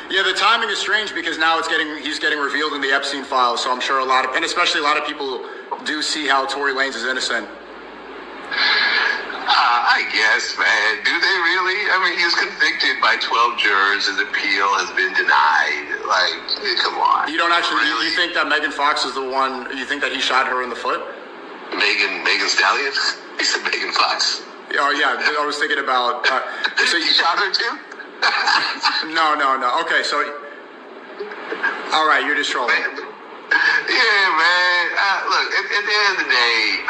Yeah, the timing is strange because now he's getting revealed in the Epstein files. So I'm sure especially a lot of people do see how Tory Lanez is innocent. I guess, man. Do they really? I mean, he was convicted by 12 jurors. His appeal has been denied. Come on. You don't actually, really? You think that Megan Fox is the one, you think that he shot her in the foot? Megan Stallion? He said Megan Fox. Oh, yeah. I was thinking about... so you shot her too? No. Okay, so... All right, you're just trolling. Yeah, man. Look, at the end of the day,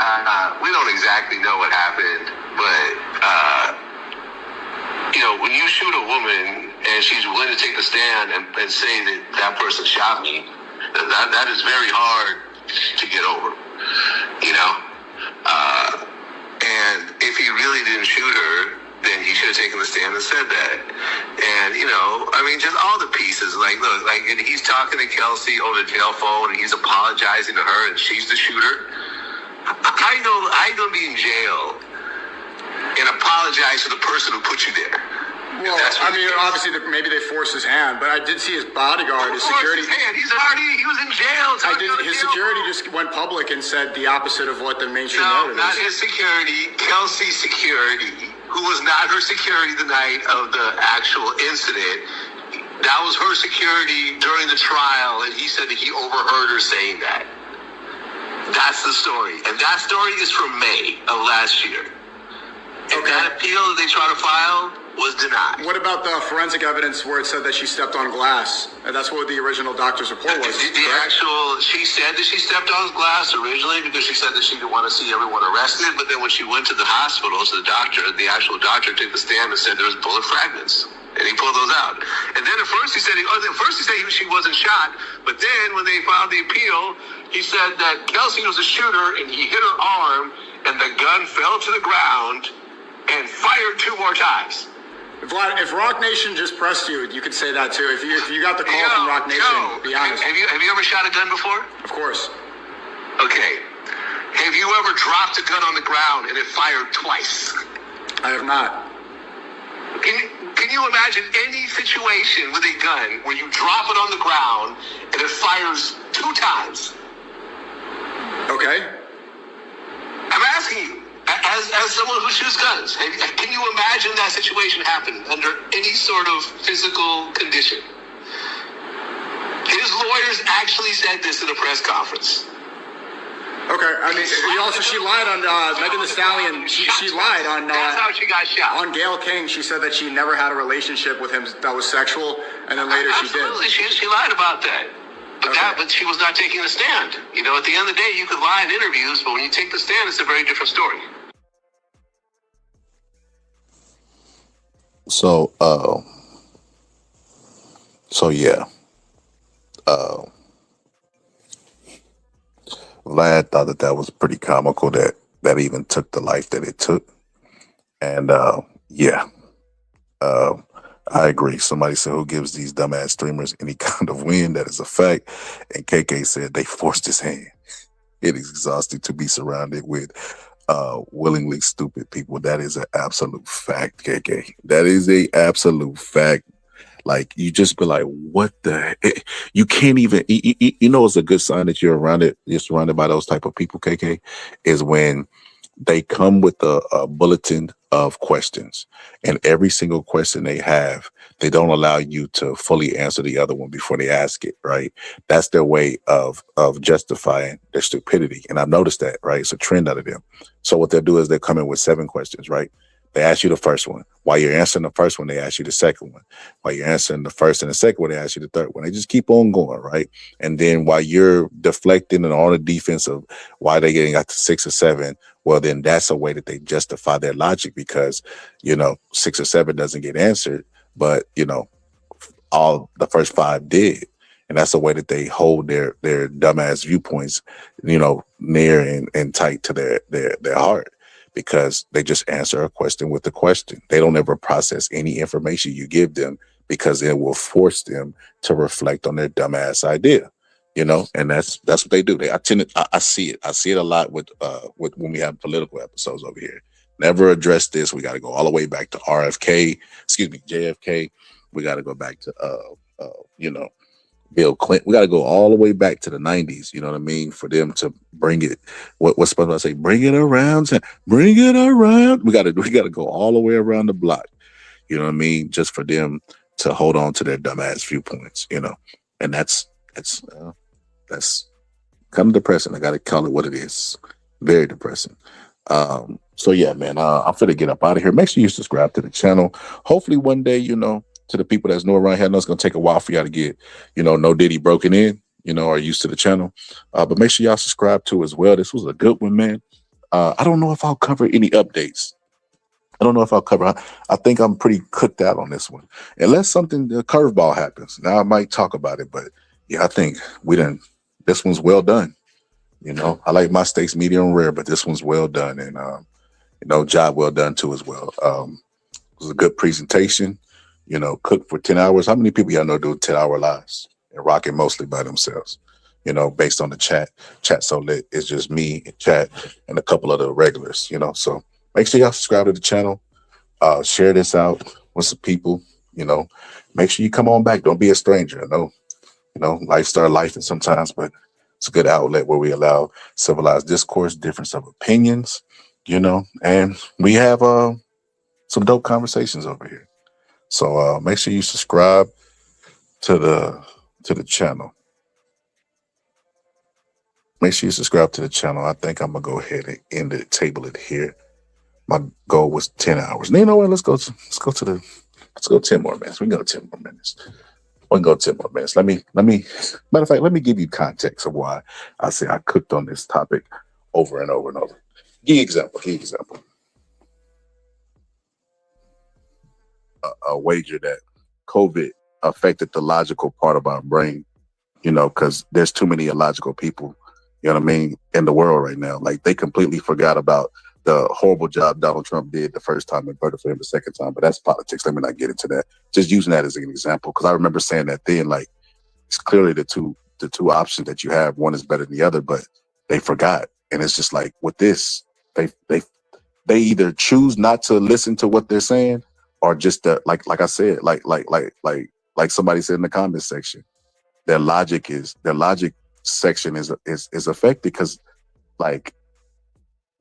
we don't exactly know what happened, but, when you shoot a woman and she's willing to take the stand and say that person shot me, that is very hard to get over, and if he really didn't shoot her, then he should have taken the stand and said that. And, just all the pieces, and he's talking to Kelsey on the jail phone, and he's apologizing to her, and she's the shooter. I don't be in jail and apologize to the person who put you there. Well, obviously, maybe they forced his hand, but I did see his bodyguard, his security. His hand. He was in jail. His security just went public and said the opposite of what the mainstream narrative is. No, not his security. Kelsey's security, who was not her security the night of the actual incident. That was her security during the trial, and he said that he overheard her saying that. That's the story. And that story is from May of last year. And that appeal that they tried to file was denied. What about the forensic evidence where it said that she stepped on glass? And that's what the original doctor's report was. She said that she stepped on glass originally because she said that she didn't want to see everyone arrested. But then when she went to the hospital, so the actual doctor took the stand and said there was bullet fragments. And he pulled those out. And then at first he said she wasn't shot. But then when they filed the appeal, he said that Kelsey was a shooter and he hit her arm and the gun fell to the ground and fired 2 more times. Vlad, if Rock Nation just pressed you, you could say that too. If you got the call from Rock Nation, be honest. Have you ever shot a gun before? Of course. Okay. Have you ever dropped a gun on the ground and it fired twice? I have not. Can you imagine any situation with a gun where you drop it on the ground and it fires 2 times? Okay. I'm asking you. As someone who shoots guns, can you imagine that situation happening under any sort of physical condition? His lawyers actually said this in a press conference. Okay, I mean, she lied on Megan Thee Stallion. She lied on. That's how she got shot. On Gayle King, she said that she never had a relationship with him that was sexual, and then later she did. Absolutely, she lied about that. But she was not taking the stand. You know, at the end of the day, you could lie in interviews, but when you take the stand, it's a very different story. So yeah. Vlad thought that was pretty comical that even took the life that it took. And yeah. I agree. Somebody said, who gives these dumbass streamers any kind of win? That is a fact. And KK said they forced his hand. It is exhausting to be surrounded with willingly stupid people. That is an absolute fact, KK. That is a absolute fact. Like, you just be like, what the heck? You can't even, you know, it's a good sign that you're surrounded by those type of people, KK, is when they come with a bulletin of questions, and every single question they have, they don't allow you to fully answer the other one before they ask it, right? That's their way of justifying their stupidity. And I've noticed that, right? It's a trend out of them. So what they'll do is they'll come in with 7 questions, right? They ask you the first one. While you're answering the first one, they ask you the second one. While you're answering the first and the second one, they ask you the third one. They just keep on going, right? And then while you're deflecting and on the defense of why they're getting out to 6 or 7, well, then that's a way that they justify their logic, because, you know, 6 or 7 doesn't get answered, but, you know, all the first 5 did. And that's a way that they hold their dumbass viewpoints, you know, near and tight to their heart, because they just answer a question with a question. They don't ever process any information you give them, because it will force them to reflect on their dumbass idea, you know. And that's what they do. I see it. I see it a lot with when we have political episodes over here. Never address this. We got to go all the way back to JFK. We got to go back to you know, Bill Clinton. We got to go all the way back to the 90s, you know what I mean, for them to bring it. What's supposed to say? Bring it around. Bring it around. We got to go all the way around the block, you know what I mean, just for them to hold on to their dumbass viewpoints, you know. And that's kind of depressing. I got to call it what it is. Very depressing. So yeah, man, I'm finna get up out of here. Make sure you subscribe to the channel. Hopefully one day, you know, to the people that's new around here, I know it's going to take a while for y'all to get, you know, No Diddy broken in, you know, are used to the channel. But make sure y'all subscribe to as well. This was a good one, man. I don't know if I'll cover any updates. I think I'm pretty cooked out on this one. Unless something, the curveball happens. Now I might talk about it, but yeah, I think this one's well done. You know, I like my steaks medium rare, but this one's well done. And, you know, job well done too as well. It was a good presentation. You know, cooked for 10 hours. How many people y'all know do 10-hour lives and rocking mostly by themselves? You know, based on the chat. Chat so lit. It's just me and chat and a couple of the regulars, you know. So make sure y'all subscribe to the channel. Share this out with some people, you know. Make sure you come on back. Don't be a stranger. I know, you know, life start life and sometimes, but it's a good outlet where we allow civilized discourse, difference of opinions, you know, and we have some dope conversations over here. So make sure you subscribe to the channel. Make sure you subscribe to the channel. I think I'm gonna go ahead and end it, table it here. My goal was 10 hours. Now, you know what? Let's go 10 more minutes. We can go 10 more minutes. We can go 10 more minutes. Let me matter of fact, let me give you context of why I say I cooked on this topic over and over and over. Give example. A wager that COVID affected the logical part of our brain, you know, because there's too many illogical people, you know what I mean, in the world right now. Like, they completely forgot about the horrible job Donald Trump did the first time and voted for him the second time. But that's politics. Let me not get into that. Just using that as an example, because I remember saying that then, like, it's clearly the two options that you have. One is better than the other, but they forgot. And it's just like with this, they either choose not to listen to what they're saying, or just like I said, like somebody said in the comment section, their logic section is affected, because like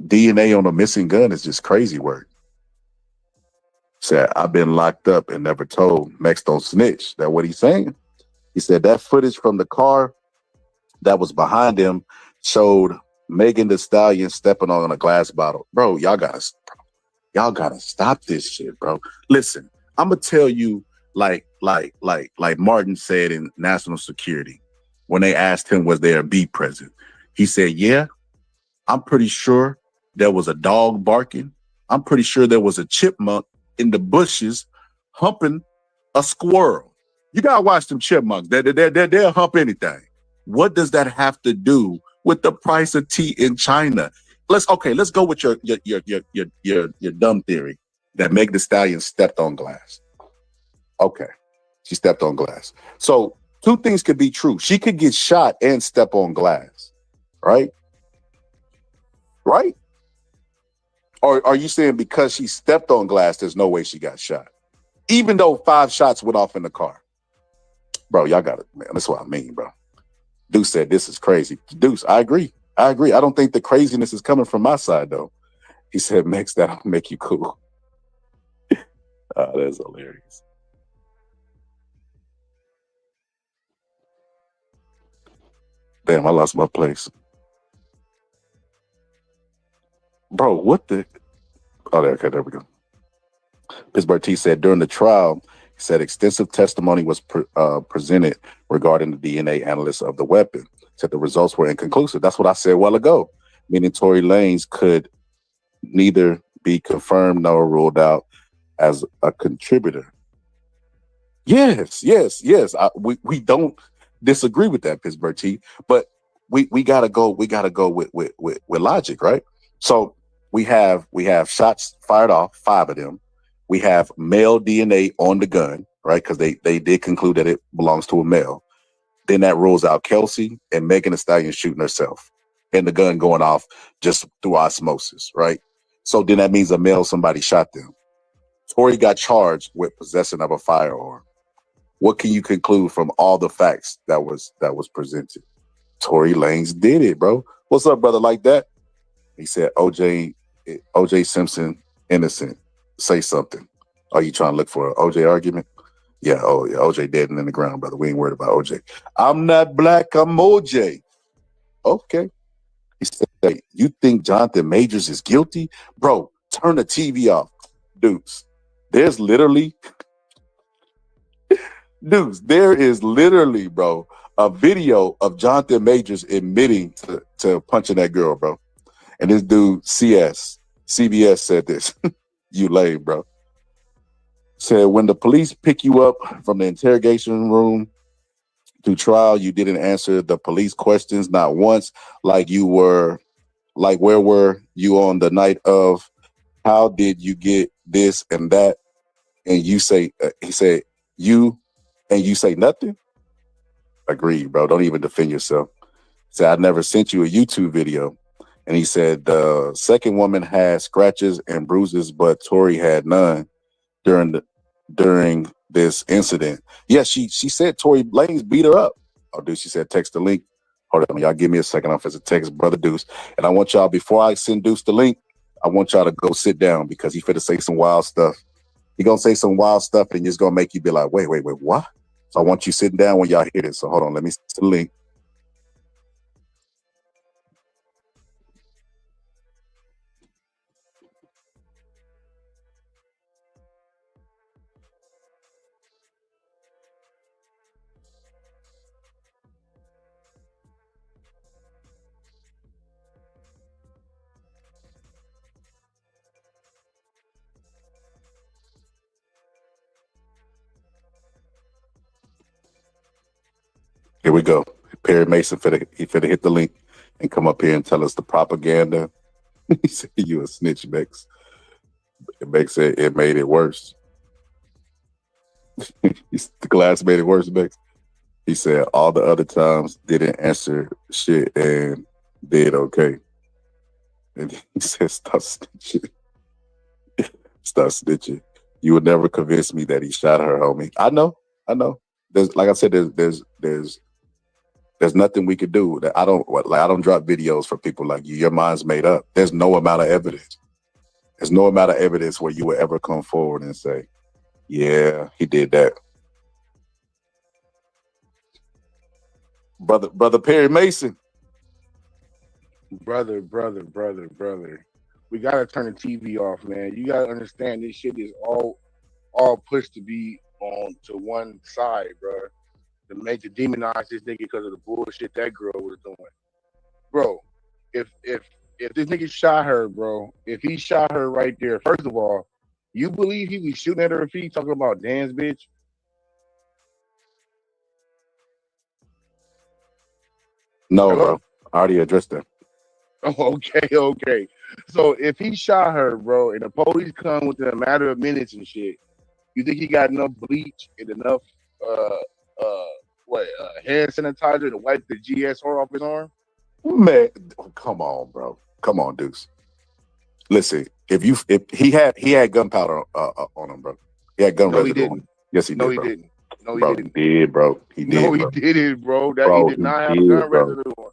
DNA on a missing gun is just crazy work. Said, I've been locked up and never told. Max don't snitch. That's what he's saying. He said that footage from the car that was behind him showed Megan Thee Stallion stepping on a glass bottle. Bro, y'all gotta stop this shit, bro. Listen, I'm gonna tell you, like Martin said in National Security, when they asked him was there a bee present, he said, yeah, I'm pretty sure there was a dog barking. I'm pretty sure there was a chipmunk in the bushes humping a squirrel. You gotta watch them chipmunks. They'll hump anything. What does that have to do with the price of tea in China? Let's go with your dumb theory that Meg Thee Stallion stepped on glass. Okay, she stepped on glass. So two things could be true. She could get shot and step on glass, right? Right? Or are you saying because she stepped on glass, there's no way she got shot? Even though 5 shots went off in the car. Bro, y'all got it, man. That's what I mean, bro. Deuce said this is crazy. Deuce, I agree. I don't think the craziness is coming from my side, though. He said, Max, that'll make you cool. That's hilarious. Damn, I lost my place. Bro, what the? Oh, okay, there we go. Pittsburgh T said during the trial, he said extensive testimony was presented regarding the DNA analysis of the weapon. Said the results were inconclusive. That's what I said a while ago, meaning Tory Lanez could neither be confirmed nor ruled out as a contributor. Yes. We don't disagree with that, Pittsburgh T, but we gotta go with logic, right? So we have shots fired off, 5 of them. We have male DNA on the gun, right? Because they did conclude that it belongs to a male. Then that rules out Kelsey and Megan Thee Stallion shooting herself and the gun going off just through osmosis, right? So then that means a male, somebody shot them. Tory got charged with possession of a firearm. What can you conclude from all the facts that was presented? Tory Lanez did it, bro. What's up, brother? Like that? He said, OJ Simpson, innocent. Say something. Are you trying to look for an OJ argument? Yeah, OJ dead and in the ground, brother. We ain't worried about OJ. I'm not black, I'm OJ. Okay. He said, you think Jonathan Majors is guilty? Bro, turn the TV off. Dudes, there is literally, bro, a video of Jonathan Majors admitting to punching that girl, bro. And this dude, CBS said this. You lame, bro. Said when the police pick you up from the interrogation room to trial, you didn't answer the police questions not once. Like where were you on the night of? How did you get this and that? And you say, he said, you say nothing? Agreed, bro. Don't even defend yourself. Said, I never sent you a YouTube video. And he said the second woman had scratches and bruises, but Tory had none during this incident. Yeah, she said Tory Lanez beat her up. Oh, dude, she said text the link. Hold on, y'all give me a second. I'm finna text Brother Deuce. And I want y'all, before I send Deuce the link, I want y'all to go sit down because he finna say some wild stuff. He gonna say some wild stuff and it's gonna make you be like, wait, what? So I want you sitting down when y'all hear this. So hold on, let me send the link. Here we go. Perry Mason finna hit the link and come up here and tell us the propaganda. He said, you a snitch, Bex. Bex said it made it worse. The glass made it worse, Bex. He said all the other times didn't answer shit and did okay. And he said, stop snitching. Stop snitching. You would never convince me that he shot her, homie. I know. There's, like I said, there's There's nothing we could do. That I don't drop videos for people like you. Your mind's made up. There's no amount of evidence. There's no amount of evidence where you would ever come forward and say, yeah, he did that. Brother Perry Mason. Brother. We gotta turn the TV off, man. You gotta understand this shit is all pushed to be on to one side, bro. To demonize this nigga because of the bullshit that girl was doing. Bro, if this nigga shot her, bro, if he shot her right there, first of all, you believe he was shooting at her feet talking about dance, bitch? No, hello? Bro. I already addressed that. Oh, okay. So if he shot her, bro, and the police come within a matter of minutes and shit, you think he got enough bleach and enough hand sanitizer to wipe the GSR off his arm? Man, come on, bro. Come on, Deuce. Listen, if he had gunpowder on him, bro. He had gun residue on him. Yes, he did. No, he bro. didn't. No, bro, he didn't. He did, bro. He did. No, bro. he didn't, bro. He did not have gun residue on him.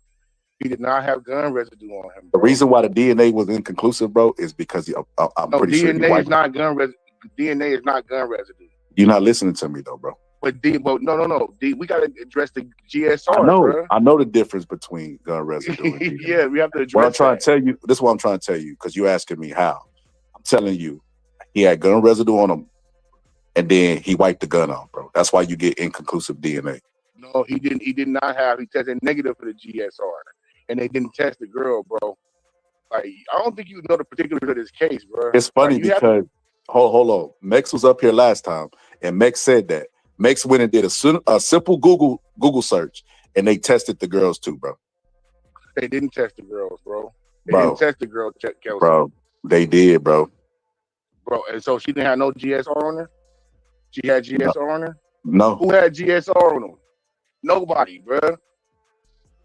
He did not have gun residue on him. Bro. The reason why the DNA was inconclusive, bro, is because I'm pretty sure DNA is not gun residue. DNA is not gun residue. You're not listening to me though, bro. But no. We gotta address the GSR. I know the difference between gun residue and DNA. Yeah, we have to address. What I'm trying to tell you, this is what I'm trying to tell you, because you're asking me how. I'm telling you, he had gun residue on him, and then he wiped the gun off, bro. That's why you get inconclusive DNA. No, he didn't. He did not have. He tested negative for the GSR, and they didn't test the girl, bro. Like, I don't think you know the particulars of this case, bro. It's funny because hold on. Mex was up here last time, and Mex said that. Mex went and did a simple Google search, and they tested the girls too, bro. They didn't test the girls, bro. They didn't test the girl, Kelsey. Bro, they did, bro. Bro, and so she didn't have no GSR on her? She had GSR on her? No. Who had GSR on them? Nobody, bro.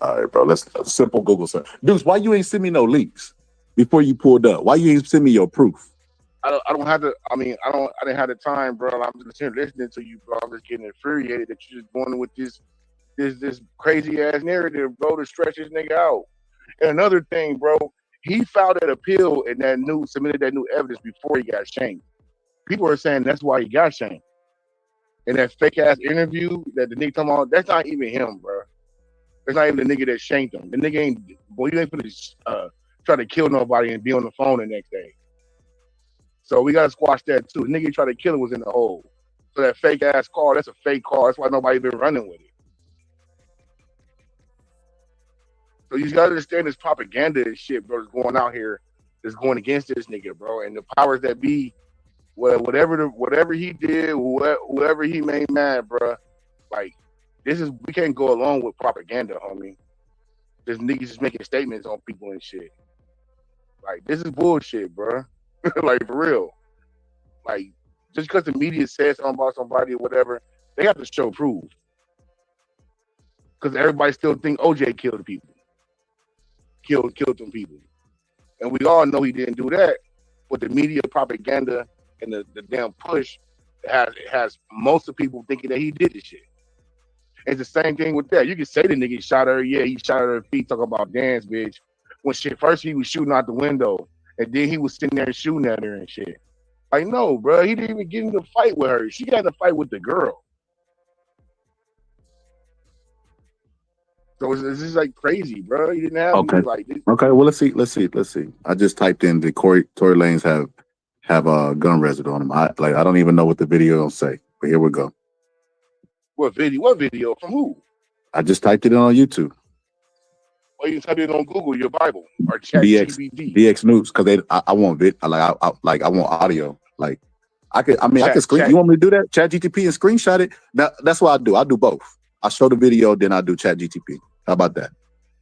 All right, bro. Let's simple Google search. Deuce, why you ain't send me no links before you pulled up? Why you ain't send me your proof? I don't have to. I mean, I didn't have the time, bro. I'm just here listening to you, bro. I'm just getting infuriated that you're just going with this crazy ass narrative, bro, to stretch this nigga out. And another thing, bro, he filed that appeal and submitted that new evidence before he got shamed. People are saying that's why he got shamed. And that fake ass interview that the nigga talking about, that's not even him, bro. That's not even the nigga that shamed him. The nigga ain't, boy, you ain't finna try to kill nobody and be on the phone the next day. So we gotta squash that too. The nigga tried to kill him was in the hole. So that fake ass car, that's a fake car. That's why nobody been running with it. So you gotta understand this propaganda and shit, bro, that's going out here, that's going against this nigga, bro. And the powers that be, well, whatever he did, whoever he made mad, bro. Like, we can't go along with propaganda, homie. This niggas just making statements on people and shit. Like, this is bullshit, bro. Like, for real. Like, just because the media says something about somebody or whatever, they have to show proof. Because everybody still think OJ killed people. Killed them people. And we all know he didn't do that. But the media propaganda and the damn push has most of the people thinking that he did this shit. It's the same thing with that. You can say the nigga shot her. Yeah, he shot her feet, talking about dance, bitch. When shit, first he was shooting out the window. And then he was sitting there shooting at her and shit. Like, no, bro, he didn't even get in the fight with her. She got in the fight with the girl. So it's just like crazy, bro. He didn't have like this. Okay, well, let's see. I just typed in the Tory Lanez have a gun residue on him. I don't even know what the video will say, but here we go. What video? From who? I just typed it in on YouTube. Well, you can type it on Google, your Bible, or ChatGPT. DX News, because I want I want audio. Like, I can screen. You want me to do that? ChatGPT and screenshot it. That's what I do. I do both. I show the video, then I do ChatGPT. How about that?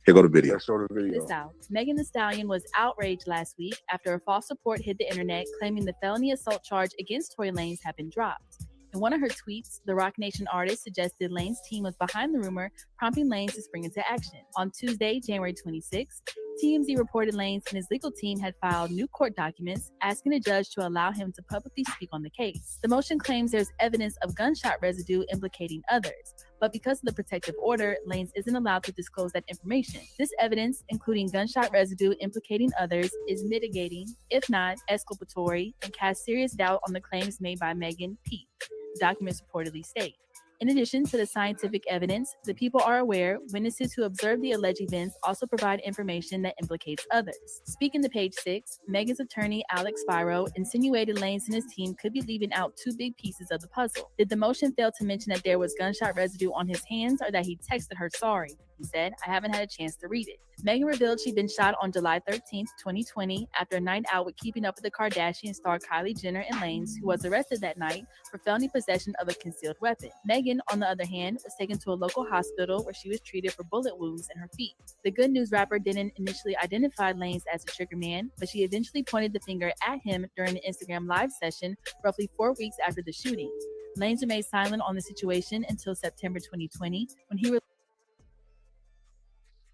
Here go the video. Let's show the video. This out. Megan Thee Stallion was outraged last week after a false report hit the internet claiming the felony assault charge against Tory Lanez had been dropped. In one of her tweets, the Rock Nation artist suggested Lane's team was behind the rumor, prompting Lanez to spring into action. On Tuesday, January 26th, TMZ reported Lanez and his legal team had filed new court documents asking the judge to allow him to publicly speak on the case. The motion claims there's evidence of gunshot residue implicating others, but because of the protective order, Lanez isn't allowed to disclose that information. This evidence, including gunshot residue implicating others, is mitigating, if not exculpatory, and casts serious doubt on the claims made by Megan P., the documents reportedly state. In addition to the scientific evidence, the people are aware witnesses who observed the alleged events also provide information that implicates others. Speaking to Page 6, Megan's attorney, Alex Spiro, insinuated Lanez and his team could be leaving out two big pieces of the puzzle. Did the motion fail to mention that there was gunshot residue on his hands or that he texted her sorry? He said, I haven't had a chance to read it. Megan revealed she'd been shot on July 13th, 2020, after a night out with Keeping Up with the Kardashians star Kylie Jenner and Lanez, who was arrested that night for felony possession of a concealed weapon. Megan, on the other hand, was taken to a local hospital where she was treated for bullet wounds in her feet. The Good News rapper didn't initially identify Lanez as a trigger man, but she eventually pointed the finger at him during the Instagram live session roughly 4 weeks after the shooting. Lanez remained silent on the situation until September 2020, when he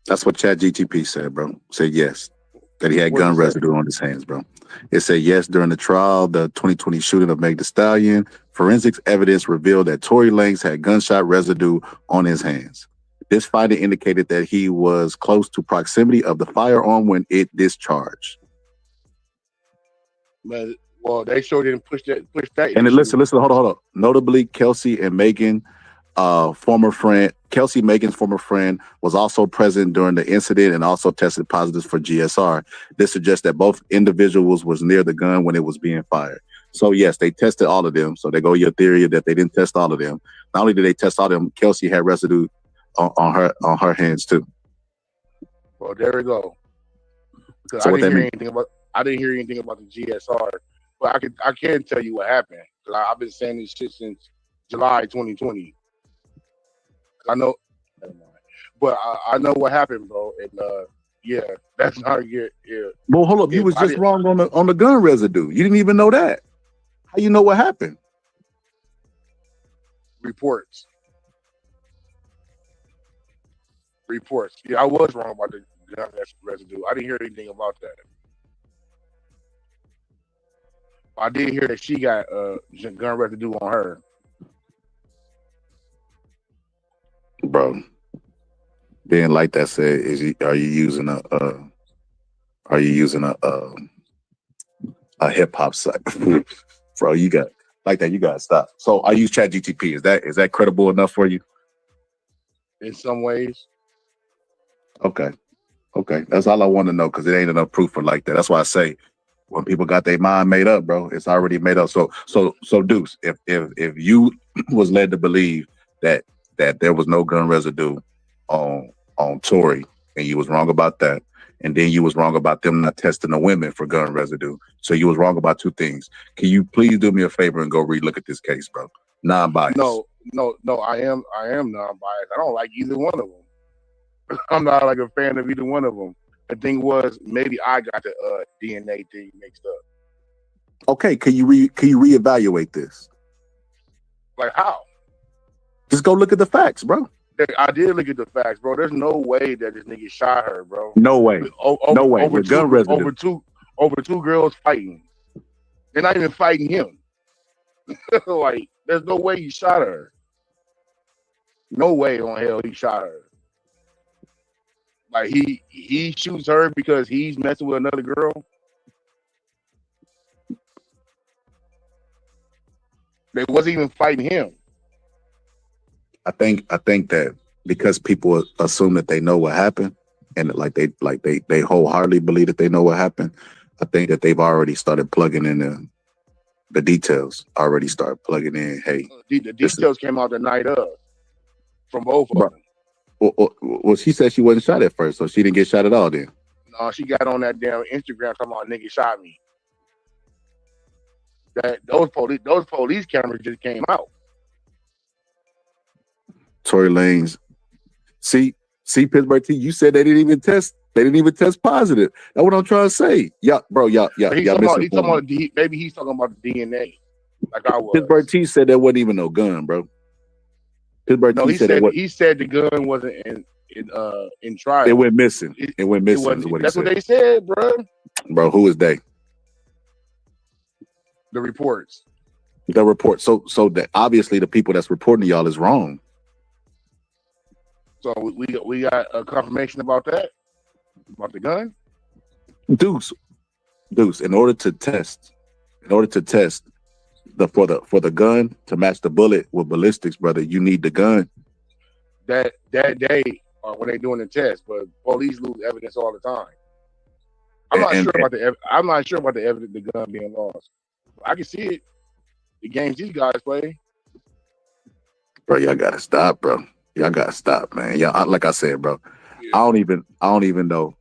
That's what ChatGTP said, bro. Said yes, that he had gun residue on his hands, bro. It said yes during the trial, the 2020 shooting of Meg Thee Stallion. Forensics evidence revealed that Tory Lanez had gunshot residue on his hands. This finding indicated that he was close to proximity of the firearm when it discharged. But, well, they sure didn't push that. And then listen, hold on. Notably, Kelsey and Megan, Kelsey, Megan's former friend, was also present during the incident and also tested positive for GSR. This suggests that both individuals was near the gun when it was being fired. So yes, they tested all of them. So they go your theory that they didn't test all of them. Not only did they test all of them, Kelsey had residue on her hands too. Well, there we go. So I didn't hear anything about the GSR, but I can tell you what happened. I've been saying this shit since July 2020. I know, but I know what happened, bro. And yeah, that's not good. Yeah. Well, hold up, you was just wrong on the gun residue. You didn't even know that. How you know what happened? Reports. Yeah, I was wrong about the gun residue. I didn't hear anything about that. I did hear that she got gun residue on her. Bro, then like that said, are you using a hip hop site? Bro, you got like that, you gotta stop. So I use ChatGTP. Is that credible enough for you? In some ways. Okay. That's all I want to know, because it ain't enough proof for like that. That's why I say when people got their mind made up, bro, it's already made up. So Deuce, if you was led to believe that there was no gun residue on Tory, and you was wrong about that, and then you was wrong about them not testing the women for gun residue. So you was wrong about two things. Can you please do me a favor and go relook at this case, bro? Non-biased. No, I am non-biased. I don't like either one of them. I'm not like a fan of either one of them. The thing was, maybe I got the DNA thing mixed up. Okay, can you reevaluate this? Like how? Just go look at the facts, bro. I did look at the facts, bro. There's no way that this nigga shot her, bro. No way. No way. With gun residue. Over two girls fighting. They're not even fighting him. Like, there's no way he shot her. No way on hell he shot her. Like, he shoots her because he's messing with another girl. They wasn't even fighting him. I think that because people assume that they know what happened, and they wholeheartedly believe that they know what happened, I think that they've already started plugging in the details. Already started plugging in. Hey, the details came out the night of from both of them. Well, she said she wasn't shot at first, so she didn't get shot at all. Then no, she got on that damn Instagram talking about nigga shot me. That those police cameras just came out. Tory Lanez. See, Pittsburgh T, you said they didn't even test positive. That's what I'm trying to say. Y'all He's talking about maybe he's talking about the DNA. Like I was. Pittsburgh T said there wasn't even no gun, bro. Pittsburgh T he said the gun wasn't in trial. It went missing. It went missing. Is what that's he what said. they said, bro. Bro, who is they? The reports. The report. So that obviously the people that's reporting to y'all is wrong. So we got a confirmation about that, about the gun. Deuce. In order to test for the gun to match the bullet with ballistics, brother, you need the gun. That day when they doing the test, but police lose evidence all the time. I'm not sure about the evidence, the gun being lost. I can see it. The games these guys play. Bro, y'all gotta stop, bro. Y'all gotta stop, man. Y'all, like I said, bro. Yeah. I don't even know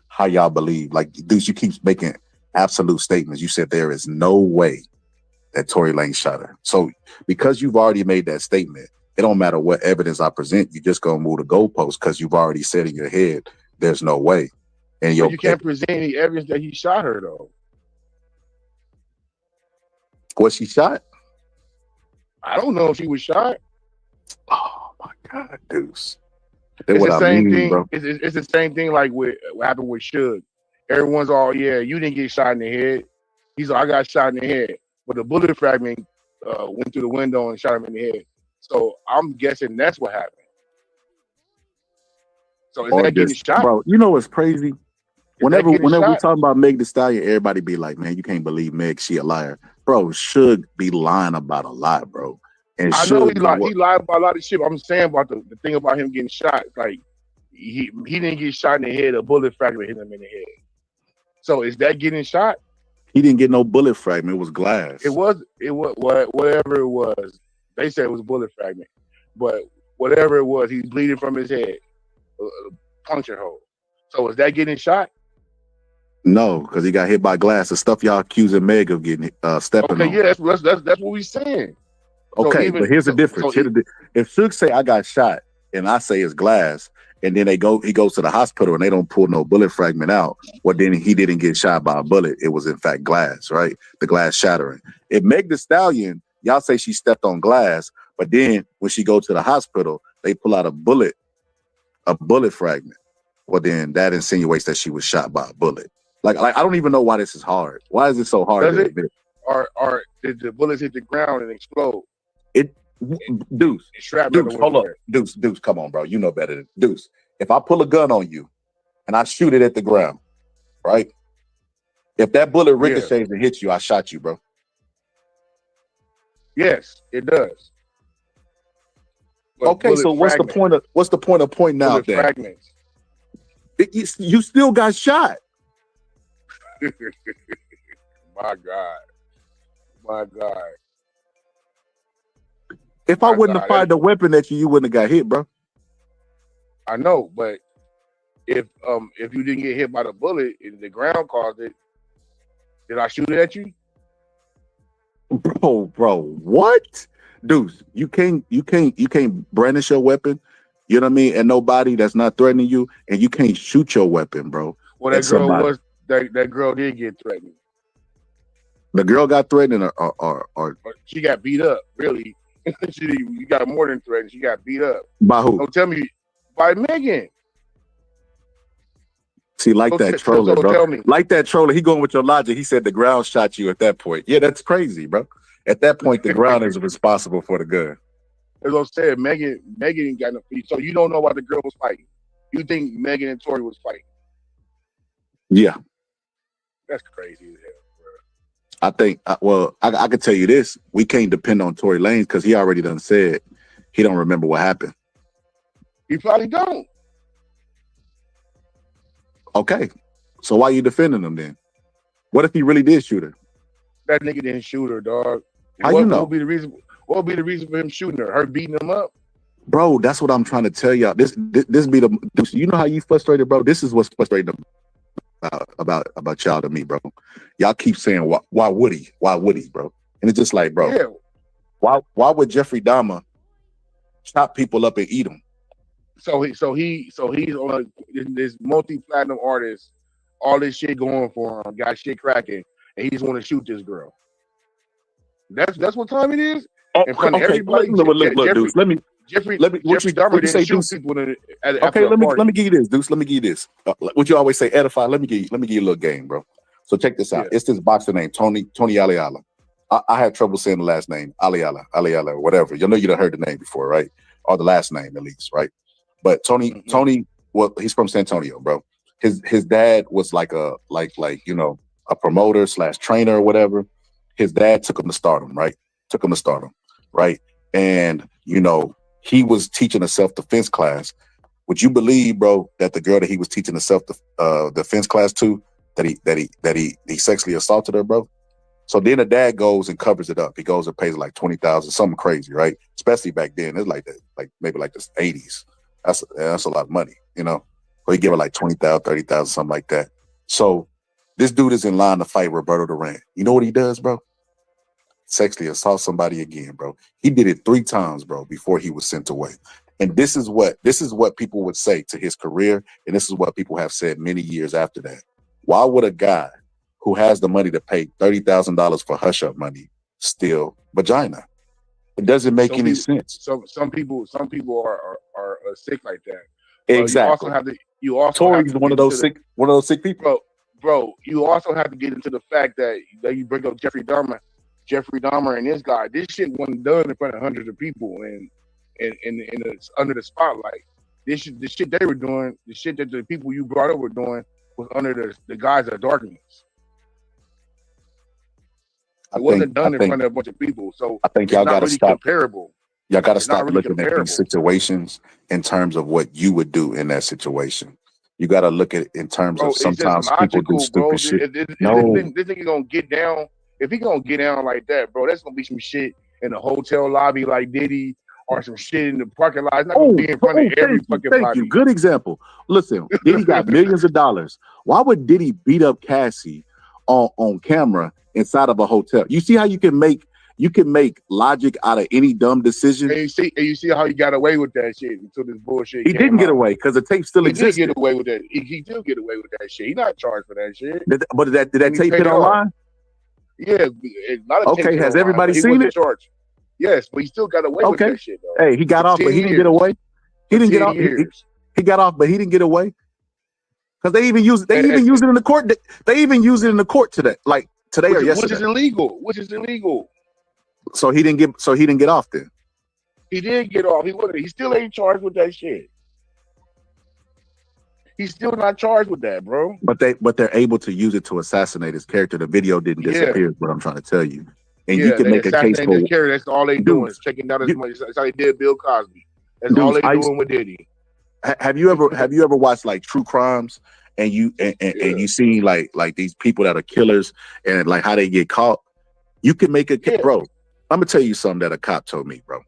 how y'all believe. Like, dudes, you keep making absolute statements. You said there is no way that Tory Lanez shot her. So because you've already made that statement, it don't matter what evidence I present, you just gonna move the goalpost because you've already said in your head there's no way. And you can't present any evidence that he shot her though. Was she shot? I don't know if she was shot. Oh my God, Deuce. It's the same thing. Bro. It's the same thing like what happened with Suge. Everyone's all, yeah, you didn't get shot in the head. He's like, I got shot in the head. But the bullet fragment went through the window and shot him in the head. So I'm guessing that's what happened. So is that getting shot? Bro, you know what's crazy? Whenever we talk about Meg Thee Stallion, everybody be like, man, you can't believe Meg, she a liar. Bro, Suge be lying about a lot, bro. And I know he lied about a lot of shit. I'm saying about the thing about him getting shot. Like he didn't get shot in the head, a bullet fragment hit him in the head. So is that getting shot? He didn't get no bullet fragment, it was glass. It was whatever it was. They said it was a bullet fragment. But whatever it was, he's bleeding from his head. Puncture hole. So is that getting shot? No, because he got hit by glass. The stuff y'all accusing Meg of getting stepping on. Yeah, that's what we're saying. Okay, but here's the difference. If Suge say I got shot and I say it's glass, and then he goes to the hospital and they don't pull no bullet fragment out, well then he didn't get shot by a bullet. It was in fact glass, right? The glass shattering. If Meg Thee Stallion, y'all say she stepped on glass, but then when she go to the hospital, they pull out a bullet fragment. Well then that insinuates that she was shot by a bullet. Like I don't even know why this is hard. Why is it so hard to admit? Or did the bullets hit the ground and explode? Deuce, hold up. Deuce, come on, bro. You know better than Deuce. If I pull a gun on you and I shoot it at the ground, right? If that bullet ricochets and hits you, I shot you, bro. Yes, it does. But okay, so what's the point of pointing out that fragments? You still got shot. My God. If I wouldn't have fired the weapon at you, you wouldn't have got hit, bro. I know, but if you didn't get hit by the bullet and the ground caused it, did I shoot it at you? Bro, what? Deuce, you can't brandish your weapon, you know what I mean, and nobody that's not threatening you, and you can't shoot your weapon, bro. Well, that girl did get threatened. The girl got threatened or she got beat up, really. You got more than threatened. She got beat up. By who? Don't tell me. By Megan. See, that troller, bro. Like that troller. He going with your logic. He said the ground shot you at that point. Yeah, that's crazy, bro. At that point, the ground is responsible for the gun. As I said, Megan ain't got no feet. So you don't know why the girl was fighting. You think Megan and Tory was fighting. Yeah. That's crazy as hell. I think, I could tell you this. We can't depend on Tory Lanez because he already done said he don't remember what happened. He probably don't. Okay. So why are you defending him then? What if he really did shoot her? That nigga didn't shoot her, dog. How you know? What would be the reason for him shooting her? Her beating him up? Bro, that's what I'm trying to tell y'all. This be the, you know how you frustrated, bro? This is what's frustrating about y'all to me, bro. Y'all keep saying why Woody, bro? And it's just like, bro, why would Jeffrey Dahmer chop people up and eat them? So he's on this multi-platinum artist, all this shit going for him, got shit cracking, and he just want to shoot this girl. That's what time it is. In front of everybody. Look, Deuce, let Jeffrey what you Dahmer didn't say, shoot Deuce? people at Okay, after a party. let me give you this, Deuce. Let me give you this. What you always say, edify. Let me give you a little game, bro. So check this out. Yeah. It's this boxer named Tony Aliala. I had trouble saying the last name, Aliala, whatever. You know you done heard the name before, right? Or the last name at least, right? But Tony, well, he's from San Antonio, bro. His dad was like a promoter / trainer or whatever. His dad took him to stardom, right? And he was teaching a self-defense class. Would you believe, bro, that the girl that he was teaching the self-defense class to, that he sexually assaulted her, bro? So then the dad goes and covers it up. He goes and pays like $20,000, something crazy, right? Especially back then, it's like that, like maybe like the 80s. That's a lot of money, So he give her like $20,000, $30,000, something like that. So this dude is in line to fight Roberto Duran. You know what he does, bro? Sexually assault somebody again, bro. He did it 3 times, bro, before he was sent away. And this is what people would say to his career, and this is what people have said many years after that. Why would a guy who has the money to pay $30,000 for hush-up money steal vagina? It doesn't make any sense. So some people are sick like that. Exactly. You also Tory's have to one of those sick people. Bro, you also have to get into the fact that you bring up Jeffrey Dahmer and this guy. This shit wasn't done in front of hundreds of people and it's under the spotlight. The shit they were doing, the shit that the people you brought up were doing, was under the guise of darkness. It wasn't done in front of a bunch of people, so I think y'all got to really stop. Comparable. Y'all got to stop looking at these situations in terms of what you would do in that situation. You got to look at it in terms of sometimes people do stupid shit. This nigga gonna get down. If he gonna get down like that, bro, that's gonna be some shit in the hotel lobby like Diddy, or some shit in the parking lot. It's not gonna be in front of every fucking body. Thank you. Good example. Listen, Diddy got millions of dollars. Why would Diddy beat up Cassie on camera inside of a hotel? You see how you can make logic out of any dumb decision? And you see how he got away with that shit until this bullshit. He didn't get away because the tape still exists. He did get away with that. He did get away with that shit. He's not charged for that shit. But did that tape hit online? Yeah. Okay, has everybody seen it? Charged. Yes, but he still got away with that shit, though. Hey, he got off, but he didn't get away. He didn't get off. He got off, but he didn't get away. Because they even use it in the court. They even use it in the court today, like today or yesterday. Which is illegal. So he didn't get off then. He did get off. He still ain't charged with that shit. He's still not charged with that, bro. But they're able to use it to assassinate his character. The video didn't disappear. Is what I'm trying to tell you. And you can make a case for his character. That's all they doing is checking down his money. That's how they did Bill Cosby. That's all they doing with Diddy. Have you ever watched like true crimes and you see like these people that are killers and like how they get caught? You can make a case, bro. I'm gonna tell you something that a cop told me, bro.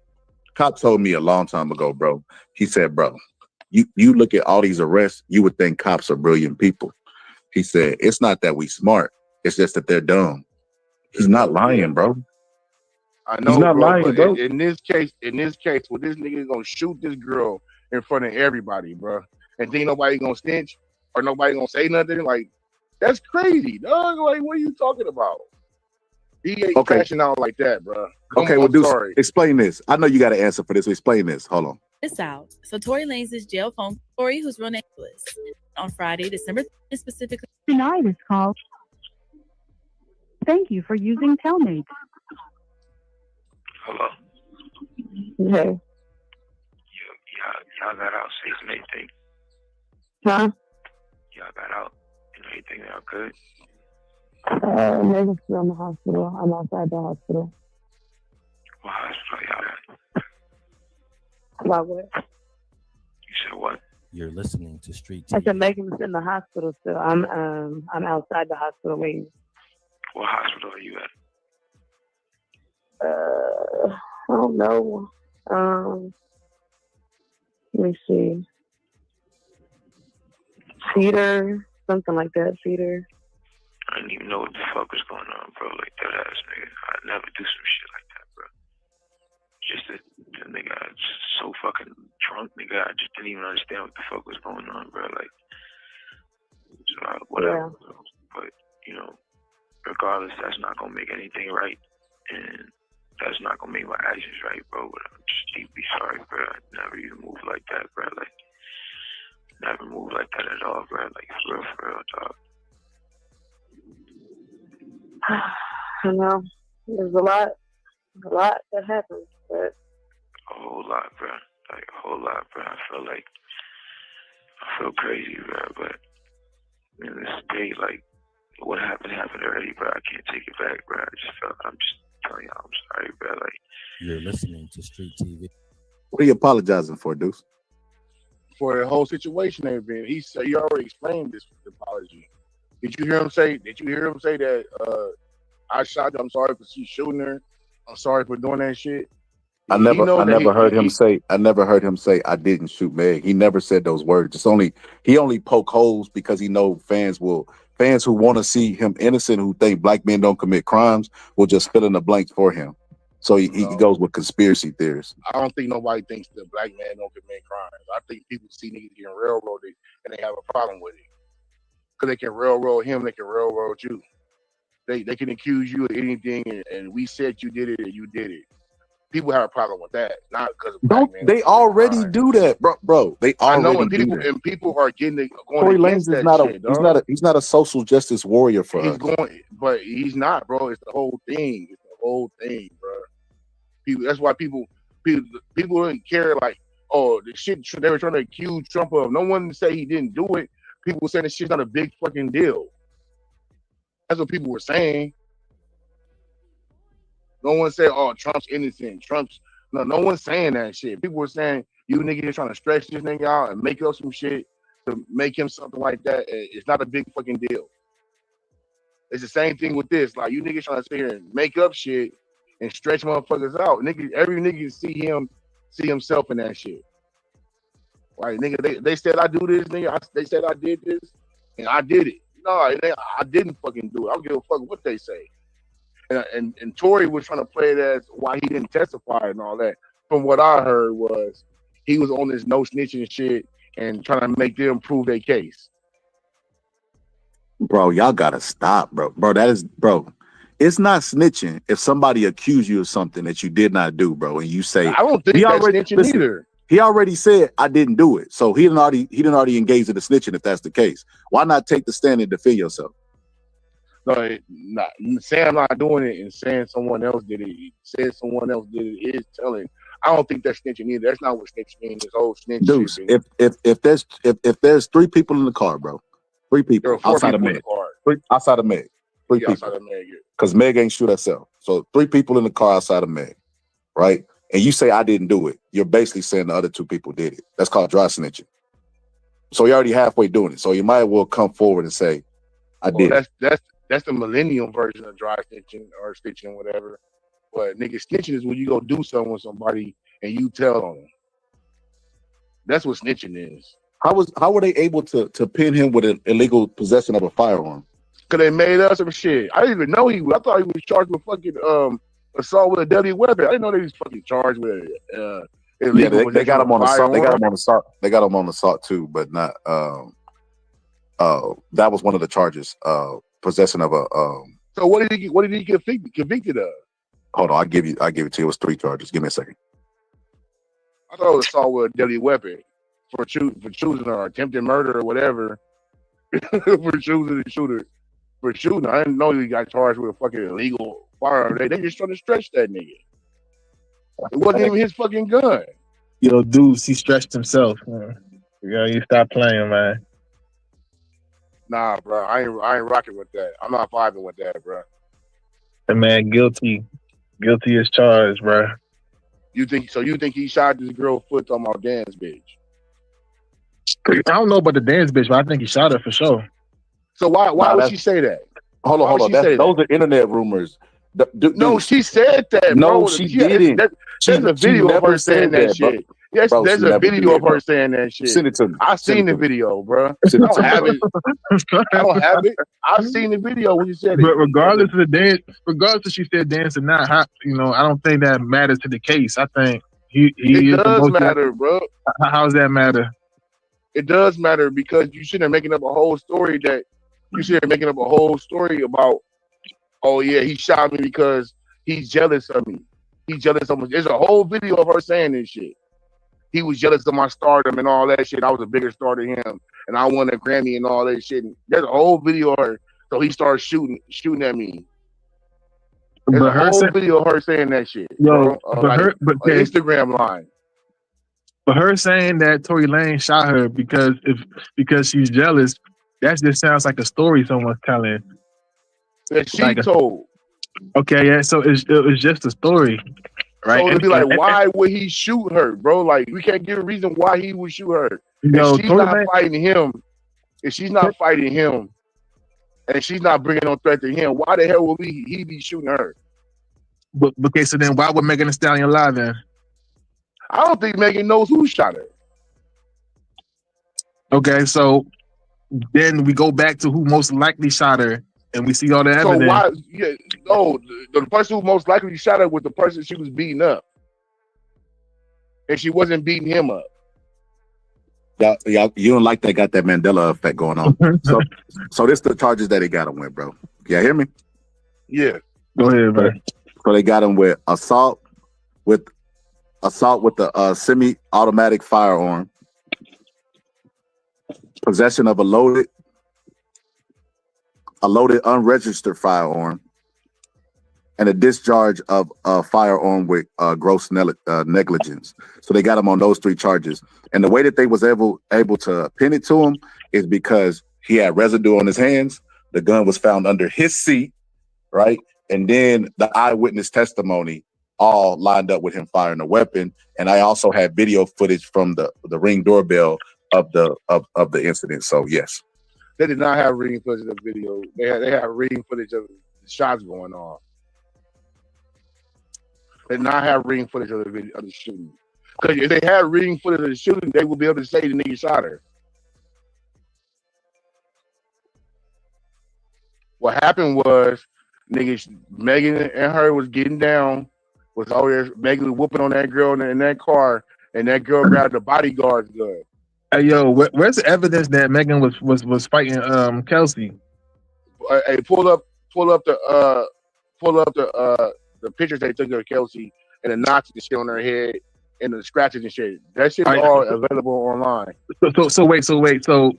Cop told me a long time ago, bro. He said, bro, you look at all these arrests, you would think cops are brilliant people. He said, it's not that we smart, it's just that they're dumb. He's not lying, bro. I know, he's not lying, bro. In this case, well, this nigga gonna shoot this girl in front of everybody, bro. And think nobody gonna snitch or nobody gonna say nothing? Like, that's crazy, dog. Like, what are you talking about? He ain't crashing out like that, bro. Sorry. Explain this. I know you got an answer for this. Explain this. Hold on. This out. So Tory Lanez's jail phone story, whose real name was on Friday, December 3rd, specifically. Deny this call. Thank you for using Telmate. Hello. Hey. Y'all got out safe and everything. Huh? Y'all got out and everything. Y'all good? Maybe still in the hospital. I'm outside the hospital. What hospital y'all at? About what? You said what? You're listening to Street TV. I said Megan's in the hospital still. I'm outside the hospital waiting. What hospital are you at? I don't know. Let me see. Cedar, something like that. Cedar. I didn't even know what the fuck was going on, bro. Like that ass nigga. I'd never do some shit like that, bro. Just the nigga, I was so fucking drunk, nigga. I just didn't even understand what the fuck was going on, bro. Like, whatever. Yeah. But, you know, regardless, that's not gonna make anything right. And that's not gonna make my actions right, bro. But I'm just deeply sorry, bro. I never even moved like that, bro. Like, never moved like that at all, bro. Like, for real, dog. I know there's a lot that happens, but a whole lot, bro. Like a whole lot, bro. I feel crazy, bro. But in this state, like, what happened already, bro. I can't take it back, bro. I'm just telling y'all, I'm sorry, bro. Like, you're listening to Street TV. What are you apologizing for, Deuce? For the whole situation they've been. He already explained this apology. Did you hear him say that I shot her, I'm sorry for shooting her, I'm sorry for doing that shit? I never heard him say I didn't shoot Meg. He never said those words. He only poke holes because he know fans who want to see him innocent, who think black men don't commit crimes, will just fill in the blanks for him. So he goes with conspiracy theories. I don't think nobody thinks that black men don't commit crimes. I think people see niggas getting railroaded and they have a problem with it. Because they can railroad him, they can railroad you. They can accuse you of anything, and we said you did it and you did it. People have a problem with that, not because of black men. They already do that, bro. They already do that. And people are going Tory against Lanez is that not shit, he's not a social justice warrior for us. But he's not, bro. It's the whole thing. It's the whole thing, bro. People. That's why people didn't care. Like, oh, the shit they were trying to accuse Trump of. No one say he didn't do it. People were saying this shit's not a big fucking deal. That's what people were saying. No one said, "Oh, Trump's innocent." No one's saying that shit. People were saying, "You niggas trying to stretch this nigga out and make up some shit to make him something like that." It's not a big fucking deal. It's the same thing with this. Like, you niggas trying to sit here and make up shit and stretch motherfuckers out. Every nigga see himself in that shit. Like, nigga, they said I do this, nigga. They said I did this, and I did it. No, I didn't fucking do it. I don't give a fuck what they say. And Tory was trying to play it as why he didn't testify and all that. From what I heard was he was on this no snitching shit and trying to make them prove their case. Bro, y'all gotta stop, bro. It's not snitching if somebody accused you of something that you did not do, bro, and you say I don't think that's snitching either. He already said I didn't do it, so he didn't already engage in the snitching. If that's the case, why not take the stand and defend yourself? No, not saying I'm not doing it and saying someone else did it. Saying someone else did it is telling. I don't think that's snitching either. That's not what snitching means. This whole snitch Deuce, shit. If there's 3 people in the car, bro, 3 people outside of Meg, outside of Meg, 3 people, outside of Meg, because Meg ain't shoot herself. So 3 people in the car outside of Meg, right? And you say I didn't do it. You're basically saying the other 2 people did it. That's called dry snitching. So you're already halfway doing it. So you might as well come forward and say I did. That's the millennial version of dry snitching or stitching, whatever. But nigga, snitching is when you go do something with somebody and you tell on them. That's what snitching is. How were they able to pin him with an illegal possession of a firearm? Because they made up some shit. I didn't even know I thought he was charged with fucking assault with a deadly weapon. I didn't know they was fucking charged with illegal. Yeah, they got him on assault. They got him on assault. They got him on assault too, but not. That was one of the charges. Possession of a. So what did he get convicted of? Hold on, I give it to you. It was 3 charges. Give me a second. I thought it was assault with a deadly weapon for choosing or attempted murder or whatever. For choosing to shoot her. For shooting, I didn't know he got charged with a fucking illegal firearm. They just trying to stretch that nigga. It wasn't even his fucking gun. Yo, Deuce, he stretched himself. Yo, you stop playing, man. Nah, bro, I ain't rocking with that. I'm not vibing with that, bro. The man guilty as charged, bro. You think he shot this girl foot talking about dance bitch? I don't know about the dance bitch, but I think he shot her for sure. So why would she say that? Hold on. Those are internet rumors. No, she said that. No, bro. she didn't. There's a video of her saying that shit. Yes, there's a video of her saying that shit. Send it to me. I've seen the video, bro. I don't have it. I've seen the video when you said it. But regardless if she said dance or not, I don't think that matters to the case. I think it does matter, bro. How does that matter? It does matter because you shouldn't making up a whole story about, oh yeah, he shot me because he's jealous of me. He's jealous of me. There's a whole video of her saying this shit. He was jealous of my stardom and all that shit. I was a bigger star than him, and I won a Grammy and all that shit. And there's a whole video of her. So he started shooting at me. There's a whole video of her saying that shit. Yo, like, Instagram line. But her saying that Tory Lanez shot her because she's jealous, that just sounds like a story someone's telling. That she told. Okay, yeah. So it was just a story, right? So it'd be like, why would he shoot her, bro? Like, we can't give a reason why he would shoot her. If she's not fighting him, and she's not bringing no threat to him, why the hell would he be shooting her? But okay, so then why would Megan Thee Stallion lie then? I don't think Megan knows who shot her. Okay, so then we go back to who most likely shot her, and we see all the evidence. So why? Yeah, the person who most likely shot her was the person she was beating up, and she wasn't beating him up. Y'all, you don't like that? Got that Mandela effect going on. So this the charges that they got him with, bro. Yeah, hear me? Yeah. Go ahead, bro. So they got him with assault with a semi-automatic firearm, possession of a loaded unregistered firearm, and a discharge of a firearm with gross negligence. So they got him on those 3 charges. And the way that they was able to pin it to him is because he had residue on his hands. The gun was found under his seat, right? And then the eyewitness testimony all lined up with him firing a weapon. And I also had video footage from the Ring doorbell of the incident. So yes. They did not have Ring footage of the video. They had Ring footage of the shots going on. They did not have Ring footage of the video of the shooting. Because if they had Ring footage of the shooting, they would be able to say the nigga shot her. What happened was, niggas, Megan and her was getting down, was over there, Megan was whooping on that girl in that car, and that girl grabbed the bodyguard's gun. Hey, yo, where's the evidence that Megan was fighting Kelsey? Hey, pull up the pictures they took of Kelsey and the knots and shit on her head and the scratches and shit. That shit is all available online. So wait. So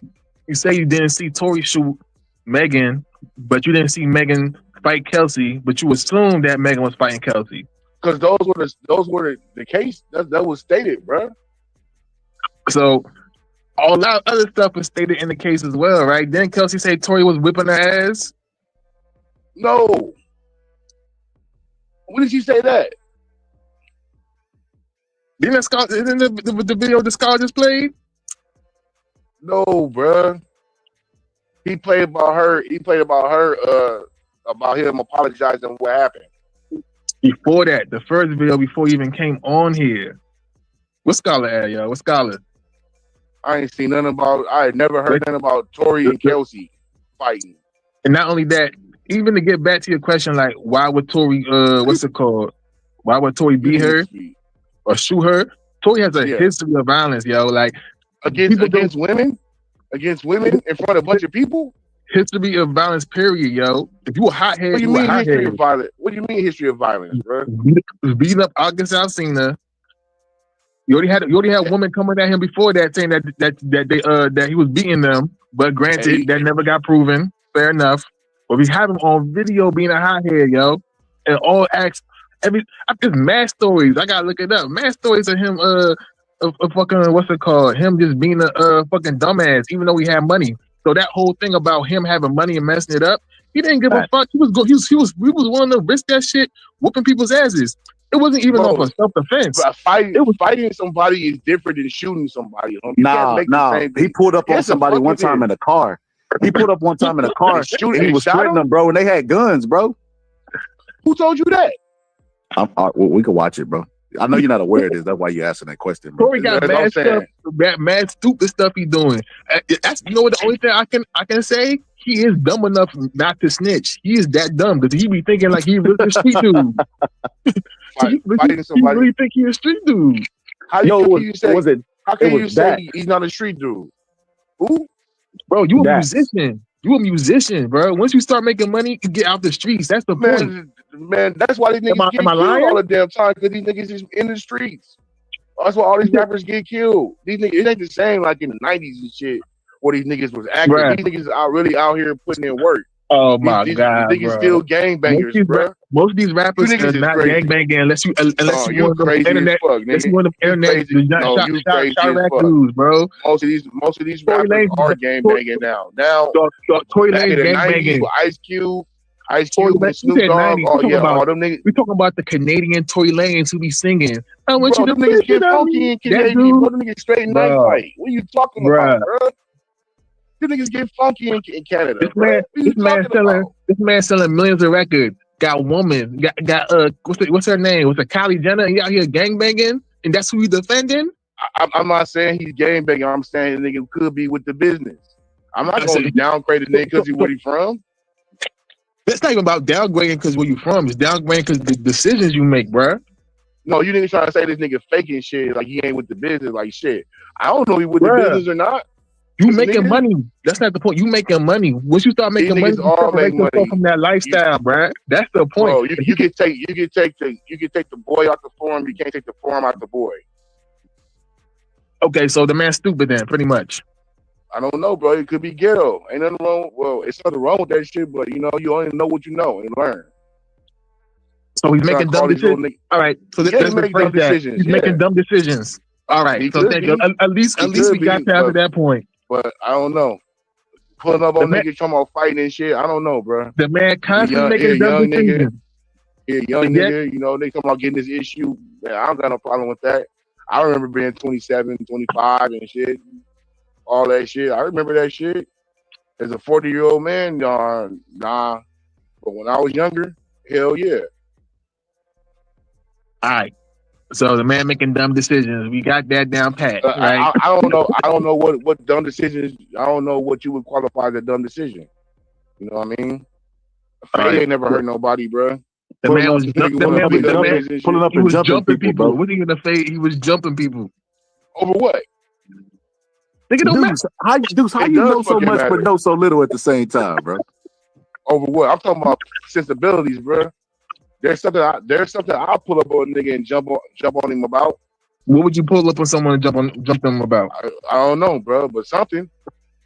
you say you didn't see Tory shoot Megan, but you didn't see Megan fight Kelsey, but you assumed that Megan was fighting Kelsey. Because those were the case that was stated, bro. So a lot of other stuff was stated in the case as well, right? Didn't Kelsey say Tory was whipping her ass? No. When did she say that? Didn't the video the Scar just played? No, bruh. He played about her. He played about her. About him apologizing what happened. Before that, the first video before he even came on here. What Scholar at, yo? What Scholar? I ain't seen nothing about. I had never heard nothing about Tory and Kelsey fighting. And not only that, even to get back to your question, like why would Tory? What's it called? Why would Tory beat her or shoot her? Tory has a history of violence, yo. Like against women in front of a bunch of people. History of violence, period, yo. If you a hothead, what do you mean history of violence? What do you mean history of violence, bro? Beating up August Alsina. You already had women coming at him before that saying that he was beating them, but granted that never got proven. Fair enough. But we have him on video being a hothead, yo, and all acts. There's mad stories. I gotta look it up. Mad stories of him, fucking what's it called? Him just being a fucking dumbass, even though he had money. So that whole thing about him having money and messing it up, he didn't give a fuck. He was willing to risk that shit, whooping people's asses. It wasn't even off of self-defense. Fighting somebody is different than shooting somebody. Nah. He pulled up on somebody one time in a car. He pulled up one time in a car and he was threatening them, bro, and they had guns, bro. Who told you that? We could watch it, bro. I know you're not aware of this. That's why you're asking that question, bro. Tory got mad stupid stuff he doing. That's the only thing I can say. He is dumb enough not to snitch. He is that dumb because he be thinking like he really a street dude. He really think he a street dude. How can you say he's not a street dude? Who? Bro, you a musician. You a musician, bro. Once you start making money, you get out the streets. That's the point. Man, that's why these niggas get killed all the damn time, because these niggas is in the streets. That's why all these rappers get killed. These niggas, it ain't the same like in the 90s and shit, where these niggas was active. Bruh. These niggas are really out here putting in work. Oh my these God, niggas bro. still gangbangers, bro. Most of these rappers are not gangbanging unless you one of them internet, unless you one of them internet shot dudes, bro. Most of these rappers are gangbanging now. Tory back Lanez in the 90s gangbanging. with Ice Cube and Snoop Dogg. Oh yeah, all them niggas. We talking about the Canadian Tory Lanez who be singing. I want Bro, you to them niggas get funky in Canadian. Bro, them niggas straight night fight. What are you talking about, bro? Them niggas get funky in Canada. This man selling millions of records. Got woman. Got what's her name? What's it, Kylie Jenner? And you out here gangbanging, and that's who you defending? I'm not saying he's gangbanging. I'm saying the nigga could be with the business. I'm not going to downgrade the nigga because he where he from. It's not even about downgrading because where you from. It's downgrading because the decisions you make, bro. No, you niggas trying to say this nigga faking shit like he ain't with the business. Like shit, I don't know if he with the business or not. You making money. That's not the point. You making money. Once you start making money, you separate yourself from that lifestyle, bro. That's the point. Bro, you can take the boy out the form. You can't take the form out the boy. Okay, so the man's stupid then, pretty much. I don't know, bro. It could be ghetto. Ain't nothing wrong. Well, it's nothing wrong with that shit, but you only know what you know and learn. So he's making dumb decisions. All right. So let's break that. He's making dumb decisions. All right. So thank you. At least we got past that point. But I don't know. Pulling up on niggas talking about fighting and shit. I don't know, bro. The man constantly making dumb decisions. Young nigga, they talking about getting this issue. Man, I don't got no problem with that. I remember being 27, 25 and shit. All that shit. I remember that shit. As a 40-year-old man, nah. But when I was younger, hell yeah. All right. So the man making dumb decisions. We got that down pat, right? I don't know. I don't know what dumb decisions. I don't know what you would qualify as a dumb decision. You know what I mean? Fade ain't never hurt nobody, bro. The man was pulling up and jumping people, bro. What are you gonna fade? He was jumping people. Over what? How you know so much but know so little at the same time, bro? Over what? I'm talking about sensibilities, bro. There's something I'll pull up on a nigga and jump on him about. What would you pull up on someone and jump them about? I don't know, bro, but something.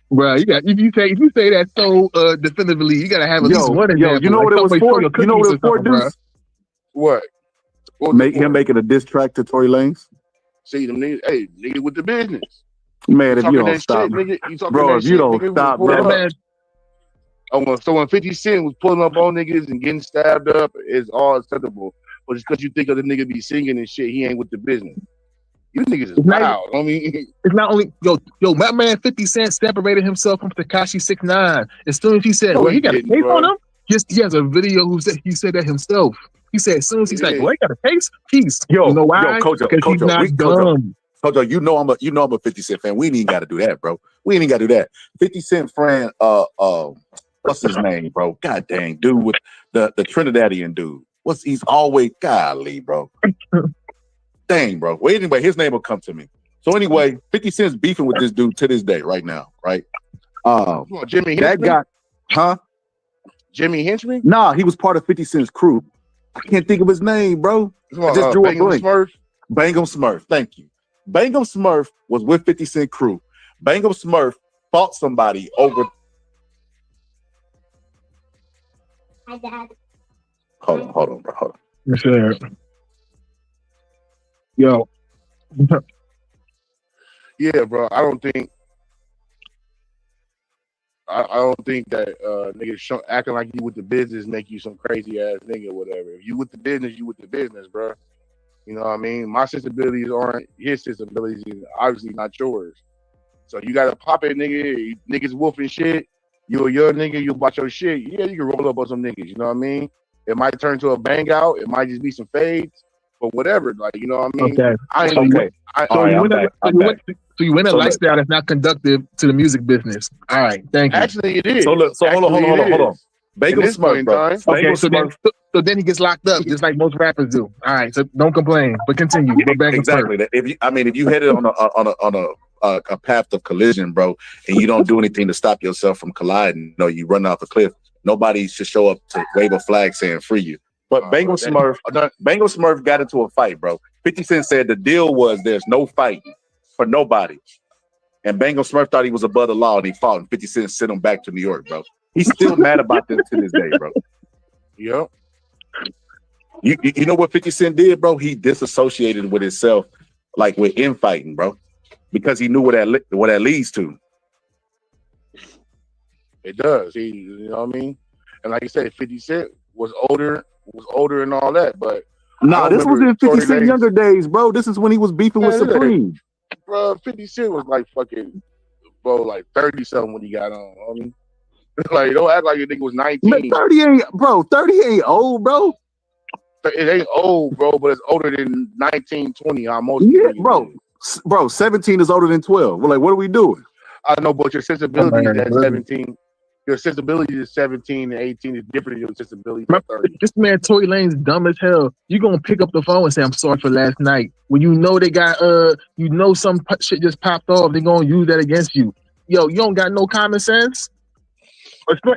Bro, you got if you say that so definitively, you gotta have at least one example. You know what it was for? You know what it was for, Deuce? What? Him making a diss track to Tory Lanez? See them niggas, hey, nigga with the business. Man, if you don't stop, bro, if you don't stop, bro. So when 50 Cent was pulling up on niggas and getting stabbed up, it's all acceptable. But it's because you think of the nigga be singing and shit, he ain't with the business. You niggas is wild. I mean, it's not only my man 50 Cent separated himself from Tekashi 6ix9ine. As soon as he said, well, he got a case on him. He has a video he said that himself. He said as soon as he's like, well, he got a case. Peace. You know why? Because he's not dumb. Kojo, you know I'm a 50 Cent fan. We ain't even got to do that, bro. We ain't even got to do that. 50 Cent friend, what's his name, bro? God dang, dude with the Trinidadian dude. He's always golly, bro. Dang, bro. Well, anyway, his name will come to me. So anyway, 50 Cent's beefing with this dude to this day, right now, right? Jimmy that Henchman? Guy, Jimmy Henchman? Nah, he was part of 50 Cent's crew. I can't think of his name, bro. I just drew a blank. Bangum Smurf. Thank you. Bangum Smurf was with 50 Cent crew. Bangum Smurf fought somebody over. Hi, Dad. Hold on, bro. Hold on. Yes, sir. Yo. Yeah, bro. I don't think that niggas acting like you with the business make you some crazy ass nigga or whatever. If you with the business, you with the business, bro. You know what I mean? My sensibilities aren't his sensibilities, obviously not yours. So you gotta pop it, nigga. Niggas wolfing shit. You a young nigga, you about your shit. Yeah, you can roll up on some niggas, you know what I mean? It might turn to a bang out, it might just be some fades, but whatever. Like, you know what I mean? Okay. So you win a lifestyle that's not conductive to the music business. All right, thank you. Actually, it is. So hold on. Bangum Smurf, bro. Okay, so then he gets locked up, just like most rappers do. All right, so don't complain, but continue. Exactly. If you headed on a path of collision, bro, and you don't do anything to stop yourself from colliding, you run off a cliff. Nobody should show up to wave a flag saying free you. But Bangle Smurf got into a fight, bro. 50 Cent said the deal was there's no fighting for nobody. And Bangle Smurf thought he was above the law and he fought. And 50 Cent sent him back to New York, bro. He's still mad about this to this day, bro. Yep. You know what 50 Cent did, bro? He disassociated with himself, like with infighting, bro, because he knew what that leads to. It does. You know what I mean? And like you said, 50 Cent was older and all that, but nah, this was in 50 Cent younger days, bro. This is when he was beefing with Supreme. Bro, 50 Cent was like fucking, bro, like 30 something when he got on. I mean, like, don't act like your nigga was 19. But 30 ain't old, bro. It ain't old, bro, but it's older than 19, 20. Almost. Yeah, bro, 17 is older than 12. We're like, what are we doing? I know, but your sensibility is at 17. Your sensibility is 17 and 18 is different than your sensibility at 30. This man Tory Lanez dumb as hell. You gonna pick up the phone and say, I'm sorry for last night. When you know they got some shit just popped off, they gonna use that against you. Yo, you don't got no common sense?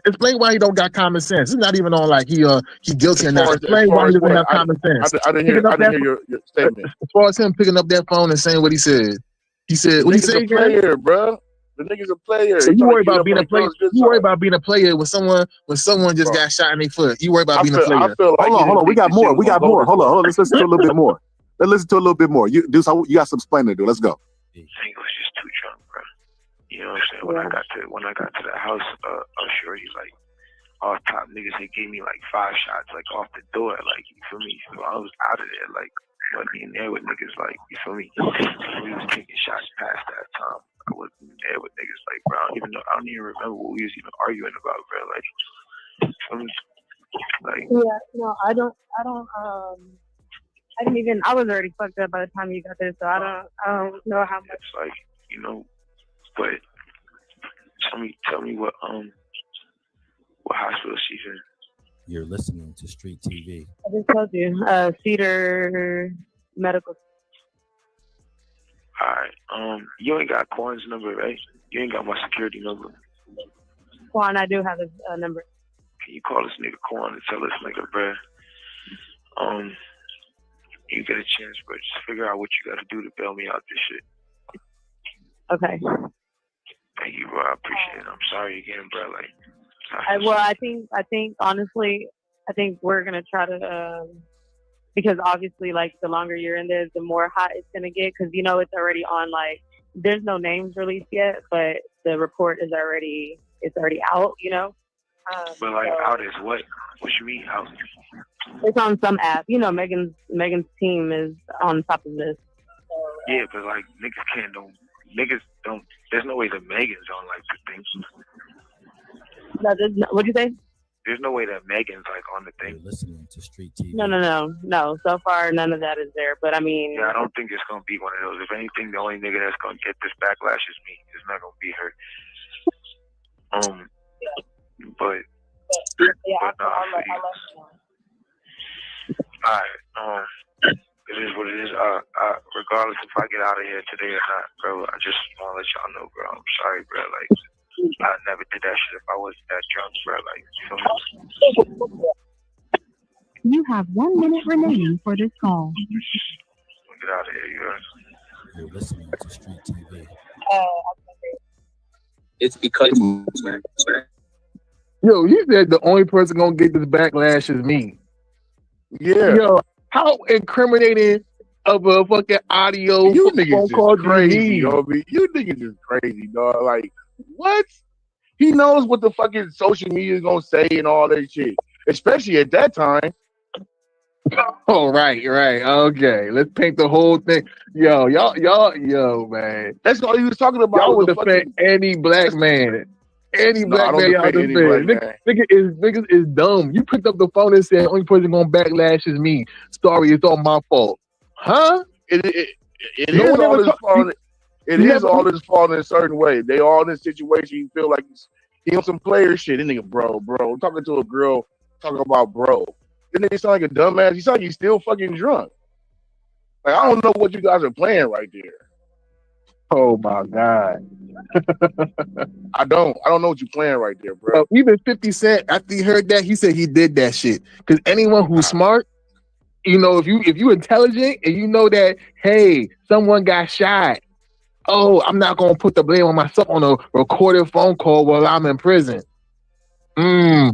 Explain why he don't got common sense. It's not even on like he guilty or not. Explain why he doesn't have common sense. I didn't hear your statement. As far as him picking up that phone and saying what he said. He said, what he said? He's a player, bro. The nigga's a player. So you worry about being a player. You worry about being a player when someone just got shot in their foot. You worry about being a player. Hold on. We got more. Hold on. Let's listen to a little bit more. You got some explaining to do. Let's go. I think I was just too drunk, bro. You know what I'm saying? When I got to the house, Shorty, like, all top niggas, they gave me like 5 shots, like off the door, like, you feel me? So I was out of there, like, wasn't in there with niggas, like, you feel me? We was taking shots past that time. I wasn't in there with niggas, like, bro. I don't even remember what we was even arguing about, bro. Like, you feel me? Like, yeah, no, I didn't even. I was already fucked up by the time you got there, so I don't know how much. It's like, you know, but tell me what hospital she's in. You're listening to Street TV. I just told you, Cedar Medical. Alright, you ain't got Quan's number, right? You ain't got my security number. Quan, I do have his number. Can you call this nigga Quan and tell this nigga, bruh, you get a chance, bro, just figure out what you gotta do to bail me out this shit. Okay. Thank you, bro. I appreciate it. I'm sorry again, bro. Like, I think honestly, I think we're gonna try to, because obviously, like, the longer you're in there, the more hot it's gonna get. Because you know it's already on. Like, there's no names released yet, but the report is already out. You know. But like, out is what? What you mean out? It's on some app. You know, Megan's team is on top of this. Yeah, but like, niggas don't. There's no way that Megan's on like the thing. No, what'd you say? There's no way that Megan's like on the thing. You're listening to Street TV. No. So far, none of that is there. But I mean, yeah, I don't think it's gonna be one of those. If anything, the only nigga that's gonna get this backlash is me. It's not gonna be her. But yeah, I'll let you know. Alright, it is what it is. Regardless if I get out of here today or not, bro, I just want to let y'all know, bro. I'm sorry, bro. Like, I never did that shit if I wasn't that drunk, bro. Like, you feel me? You have 1 minute remaining for this call. Get out of here, you guys. You're listening to Street TV. It's because. Yo, you said the only person gonna get this backlash is me. Yeah. Yo, how incriminating of a fucking audio you niggas phone is crazy, Obi. You niggas is crazy, dog. Like, what? He knows what the fucking social media is gonna say and all that shit. Especially at that time. Oh, right. Okay. Let's paint the whole thing. Yo, man. That's all he was talking about. Y'all would defend any black man. Any black man y'all defend. Niggas is dumb. You picked up the phone and said, only person gonna backlash is me. Sorry, it's all my fault. Huh? It is all his fault. It is all his fault in a certain way. They all in this situation. You feel like he on some player shit. This nigga, bro. I'm talking to a girl, talking about bro. This nigga sound like a dumbass. He sound like he's still fucking drunk. Like, I don't know what you guys are playing right there. Oh my God. I don't know what you're playing right there, bro. Even 50 Cent, after he heard that, he said he did that shit. Because anyone who's smart, you know, if you intelligent and you know that, hey, someone got shot, oh, I'm not gonna put the blame on myself on a recorded phone call while I'm in prison. Yeah,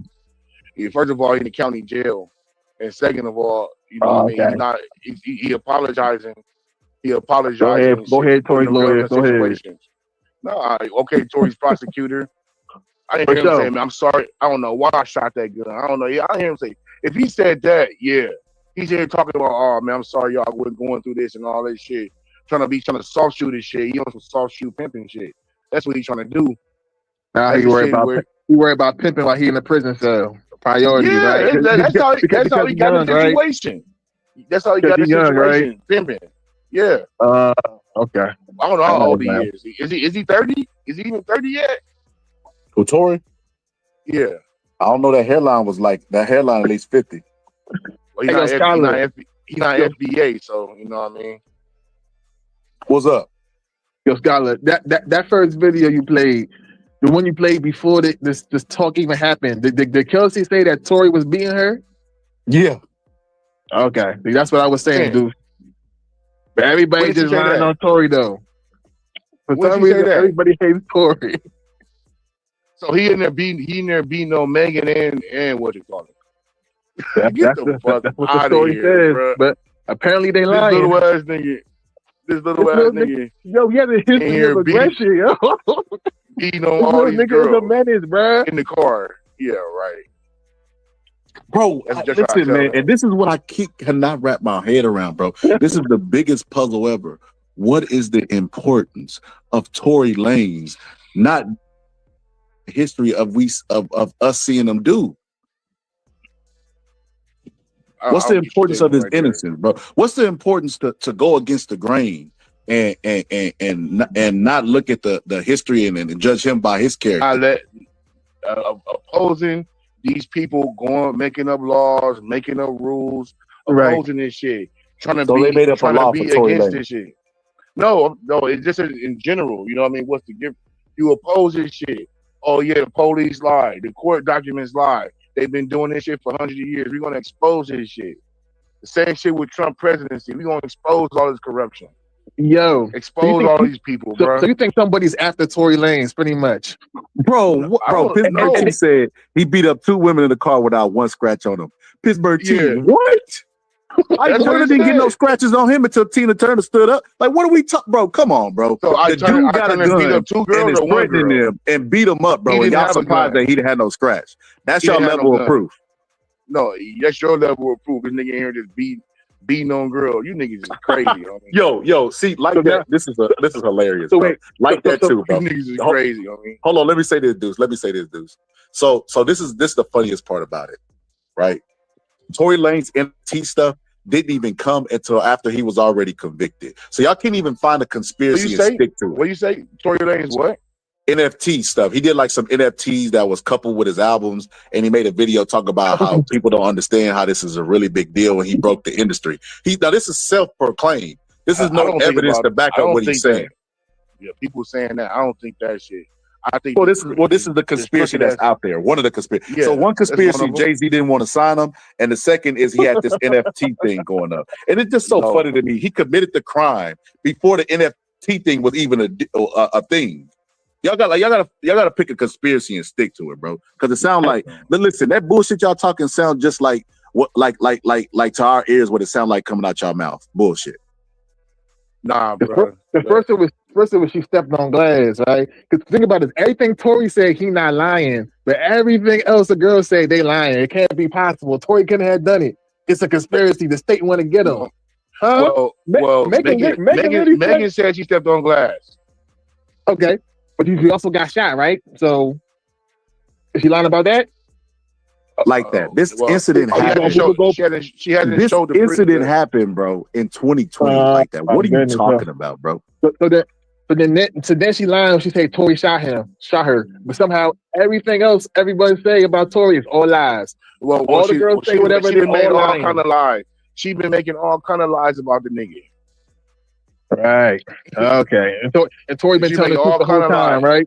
first of all, he's in the county jail, and second of all, you know what I mean. He's not. He apologizing. He apologizing. Go ahead, Tory's lawyer. Go ahead. No, okay, Tory's prosecutor. I didn't hear him say, man, I'm sorry. I don't know why I shot that gun. I don't know. Yeah, I hear him say, if he said that, yeah, he's here talking about, oh man, I'm sorry, y'all wasn't going through this and all this shit, trying to soft shoot his shit. He on some soft shoot pimping shit. That's what he's trying to do. Now he worry about pimping while he in the prison cell. Priority, yeah, right? That's how he got the situation. Right? That's how he got the situation. Right? Pimping. Yeah. Okay. I don't know how old he is. Is he 30? Is he even 30 yet? Who, Tory? Yeah. I don't know. That hairline at least 50. Well, he's not FBA, so you know what I mean. What's up? Yo, Scholar, that first video you played, the one you played before this talk even happened, did Kelsey say that Tory was beating her? Yeah. Okay. That's what I was saying, dude. But everybody just lying on Tory, though. For some reason, everybody hates Tory. So he in there beating on Megan and what you call it. That's what the story says. Bro. But apparently they lying. This little ass nigga. Yo, he has a history of aggression, yo. Beating on all these girls. Nigga is a menace, bro. In the car. Yeah, right. Bro, listen, man, and this is what I cannot wrap my head around, bro. This is the biggest puzzle ever. What is the importance of Tory Lanez, not history of us seeing them do? What's the importance of his innocence, bro? What's the importance to go against the grain and not look at the history and judge him by his character? I let opposing these people making up laws, making up rules, opposing this shit, they made up a law for Tory Lanez. This shit. No, it's just in general. You know what I mean? What's the gift? You oppose this shit. Oh yeah, the police lie, the court documents lie. They've been doing this shit for hundreds of years. We're gonna expose this shit. The same shit with Trump presidency. We're gonna expose all this corruption. Yo, expose all these people, bro. So you think somebody's after Tory Lanez, pretty much, bro? He said he beat up 2 women in the car without 1 scratch on them. Pittsburgh team. What? I didn't get no scratches on him until Tina Turner stood up. Like, what are we talking, bro? Come on, bro. So the dude got a gun beat up 2 girls and is threatening them and beat them up, bro. And y'all surprised that he didn't have no scratch. That's your level of proof. No, that's your level of proof. This nigga here just beating on girls. You niggas is crazy. Yo, see, like that. This is hilarious. So wait, like that too, bro. These niggas is crazy. Hold on, let me say this, dudes. So this is the funniest part about it, right? Tory Lanez NFT stuff didn't even come until after he was already convicted. So y'all can't even find a conspiracy and stick to it. What you say? Tory Lanez what? NFT stuff. He did like some NFTs that was coupled with his albums, and he made a video talking about how people don't understand how this is a really big deal when he broke the industry. Now this is self-proclaimed. This is no evidence to back up what he's saying. Yeah, people saying that. I don't think that shit. I think this is the conspiracy that's out there. One of the conspiracy. Yeah, so one conspiracy, Jay-Z didn't want to sign him, and the second is he had this NFT thing going up. And it's just so funny to me. He committed the crime before the NFT thing was even a thing. Y'all gotta pick a conspiracy and stick to it, bro. Because it sounds like, but listen, that bullshit y'all talking sound just like what, like to our ears, what it sound like coming out y'all mouth. Bullshit. Nah, bro. First it was she stepped on glass, right? Because think about this. Everything Tory said, he not lying, but everything else the girls say, they lying. It can't be possible. Tory couldn't have done it. It's a conspiracy. The state want to get him. Huh? Well, Megan said she stepped on glass. Okay, but he also got shot, right? So is she lying about that? Like that. This incident happened. This incident happened, bro, in 2020. Like that. What are you talking about, bro? So then she lied when she said Tory shot her. But somehow everything else everybody say about Tory is all lies. Well, all the girls say whatever they made all kind of lies. She been making all kind of lies about the nigga. Right. Okay. And Tory been telling the truth the whole time, right?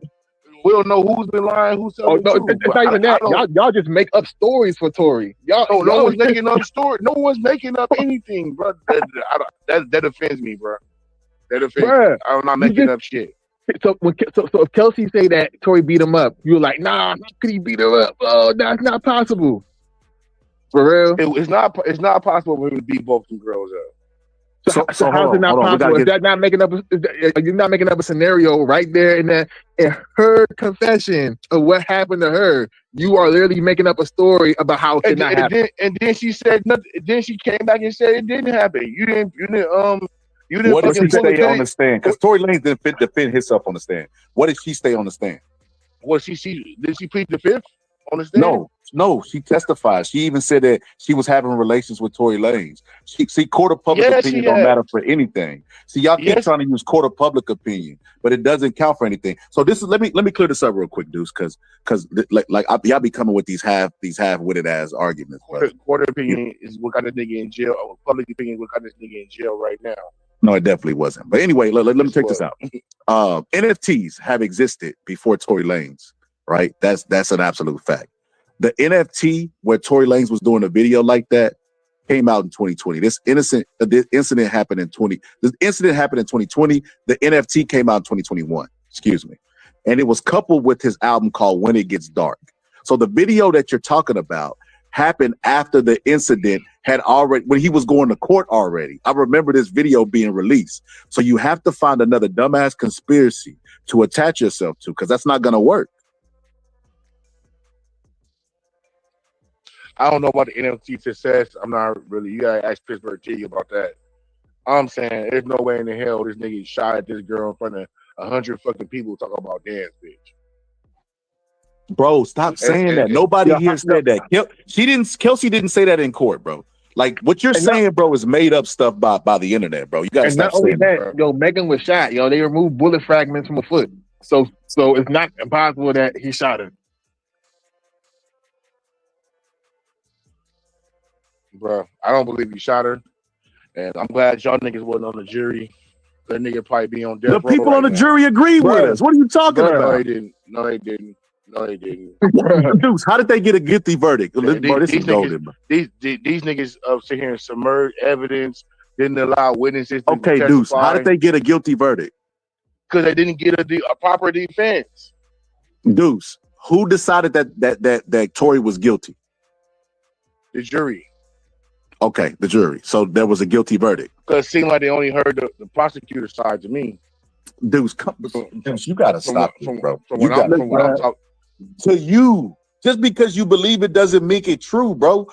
We don't know who's been lying, who's telling the truth. It's not even that. Y'all just make up stories for Tory. No one's making up stories. No one's making up anything, bro. That offends me, bro. That offends me. I'm not making up shit. So if Kelsey say that Tory beat him up, you're like, nah, how could he beat him up? Oh, that's not possible. For real? It's not possible for him to beat both them girls up. So how's it not possible? Is that not making up? You're not making up a scenario right there in her confession of what happened to her. You are literally making up a story about how it did not happen. And then she said nothing. Then she came back and said it didn't happen. You didn't. What did she say on the stand? Because Tory Lanez didn't defend himself on the stand. What did she say on the stand? Did she plead the fifth on the stand? No, she testified. She even said that she was having relations with Tory Lanez. See, court of public opinion don't matter for anything. See, y'all keep trying to use court of public opinion, but it doesn't count for anything. So this is let me clear this up real quick, Deuce, because y'all be coming with these half-witted ass arguments. Court of opinion is what got this nigga in jail. Public opinion is what got this nigga in jail right now. No, it definitely wasn't. But anyway, let me check this out. NFTs have existed before Tory Lanez, right? That's an absolute fact. The NFT where Tory Lanez was doing a video like that came out in 2020. This incident happened in 2020. The NFT came out in 2021. Excuse me. And it was coupled with his album called When It Gets Dark. So the video that you're talking about happened after the incident had already, when he was going to court already. I remember this video being released. So you have to find another dumbass conspiracy to attach yourself to, because that's not going to work. I don't know about the NFT success. I'm not really. You gotta ask Pittsburgh T about that. I'm saying there's no way in the hell this nigga shot at this girl in front of 100 fucking people talking about dance, bitch. Bro, stop saying that. Nobody here said that. Kelsey didn't say that in court, bro. Like what you're saying, bro, is made up stuff by the internet, bro. You gotta stop saying that. Yo, Megan was shot. Yo, they removed bullet fragments from a foot. So it's not impossible that he shot her. Bro, I don't believe he shot her, and I'm glad y'all niggas wasn't on the jury. That nigga probably be on death row. The people on the jury agree with us. What are you talking about? No, they didn't. No, they didn't. Deuce, how did they get a guilty verdict? These niggas sit here and submerge evidence, didn't allow witnesses to testify. Deuce, how did they get a guilty verdict? Because they didn't get a proper defense. Deuce, who decided that Tory was guilty? The jury. Okay, the jury. So there was a guilty verdict. Because it seemed like they only heard the prosecutor's side to me. Deuce, you gotta stop this, bro. To you, just because you believe it doesn't make it true, bro.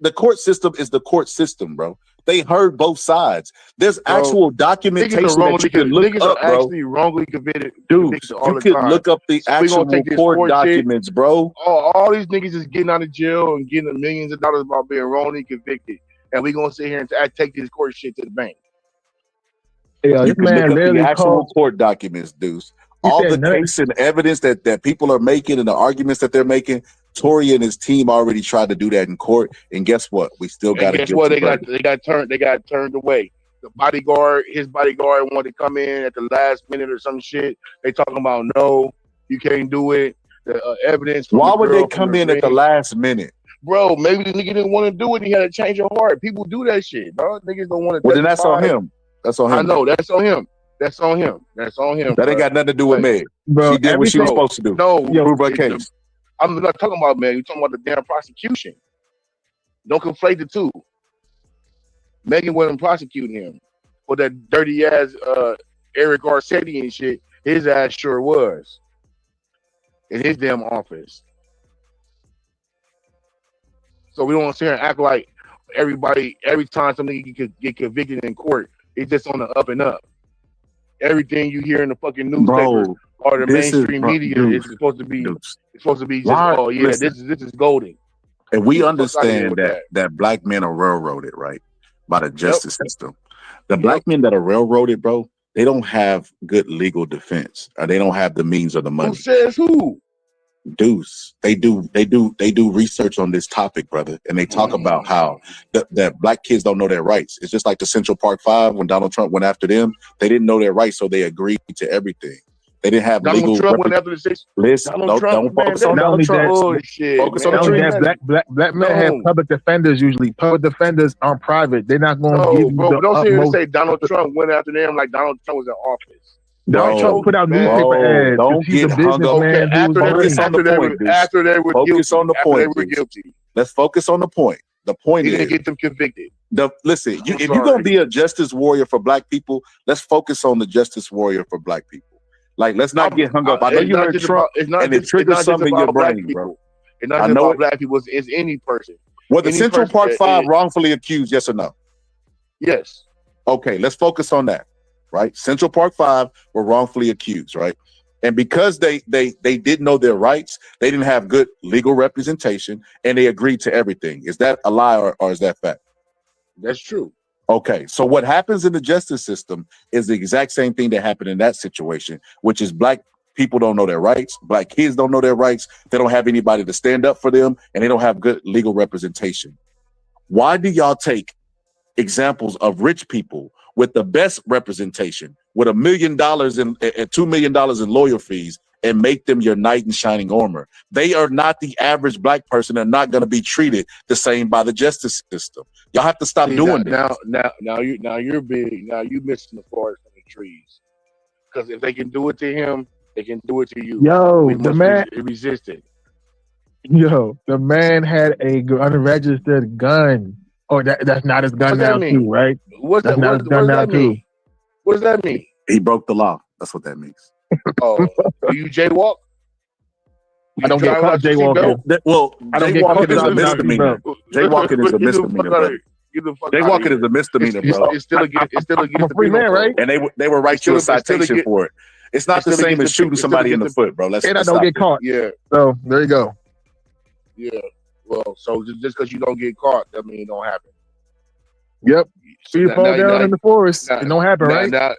The court system is the court system, bro. They heard both sides. There's actual documentation that you can look up, bro. Actually wrongly convicted. Dude, you can look up the actual court documents, bro. All these niggas is getting out of jail and getting millions of dollars about being wrongly convicted. And we gonna sit here and take this court shit to the bank. Yeah, you can look up the actual court documents, Deuce. All the case and evidence that people are making and the arguments that they're making, Tory and his team already tried to do that in court, and guess what? We still got to get. Guess what? They got turned away. His bodyguard wanted to come in at the last minute or some shit. They talking about no, you can't do it. The evidence. Why would they come in at the last minute? Bro, maybe the nigga didn't want to do it. He had a change of heart. People do that shit, bro. Niggas don't want to. Well, then that's on him. That's on him. I know. That's on him. That's on him. That ain't got nothing to do with Meg. Bro, she did what she was supposed to do. No, prove her case. I'm not talking about Meg. You're talking about the damn prosecution. Don't conflate the two. Megan wasn't prosecuting him for that dirty ass Eric Garcetti and shit. His ass sure was in his damn office. So we don't sit here and act like everybody, every time somebody could get convicted in court, it's just on the up and up. Everything you hear in the fucking newspaper or the mainstream media is supposed to be just, oh yeah, this is golden. And we understand that black men are railroaded, right, by the justice system. The black men that are railroaded, bro, they don't have good legal defense, or they don't have the means or the money. Who says who? Deuce, they do research on this topic, brother, and they talk about how that black kids don't know their rights. It's just like the Central Park 5 when Donald Trump went after them. They didn't know their rights, so they agreed to everything. They didn't have Donald legal. Trump went after the six. Listen, Donald Trump, don't focus on Not Donald only Trump. that, Focus on the not only trees. that, black men have public defenders usually. Public defenders aren't private. They're not going to give you bro, the but don't sit here and utmost. say Donald Trump went after them like Donald Trump was in office. Donald Trump put out newspaper ads. Don't He's a get hung up. businessman who was Focus on the point, dude. After they were Focus guilty. on the After they point, were dude. guilty. Let's focus on the point. The point He is, didn't get them convicted. Listen, if you're gonna be a justice warrior for black people, let's focus on the justice warrior for black people. Like, let's not get hung up. I know you heard Trump, and it triggers something in your brain, bro. It's not just about black people. It's any person. Was the Central Park Five wrongfully accused? Yes or no? Yes. Okay, let's focus on that. Right, Central Park Five were wrongfully accused, right? And because they didn't know their rights, they didn't have good legal representation, and they agreed to everything. Is that a lie or is that fact? That's true. Okay, so what happens in the justice system is the exact same thing that happened in that situation, which is black people don't know their rights, black kids don't know their rights, they don't have anybody to stand up for them, and they don't have good legal representation. Why do y'all take examples of rich people with the best representation, with $1 million and $2 million in lawyer fees, and make them your knight in shining armor? They are not the average black person. They're not going to be treated the same by the justice system. Y'all have to stop doing this. Now you're big. Now you missing the forest from the trees. Because if they can do it to him, they can do it to you. Yo, the man resisted. Yo, the man had a unregistered gun. Oh, that's not his gun now too, right? What does that mean? He broke the law. That's what that means. Oh, do you jaywalk? I don't get caught jaywalking. Well, I don't get caught jaywalking is a misdemeanor. Jaywalking is a misdemeanor, bro. Jaywalking is a misdemeanor, bro. It's still against I'm a free man, right? And they will write you a citation for it. It's not the same as shooting somebody in the foot, bro. And I don't get caught. Yeah. So there you go. Yeah. Well, so just because you don't get caught, that means it don't happen. Yep. So you fall down now, in the forest. It don't happen, right? Now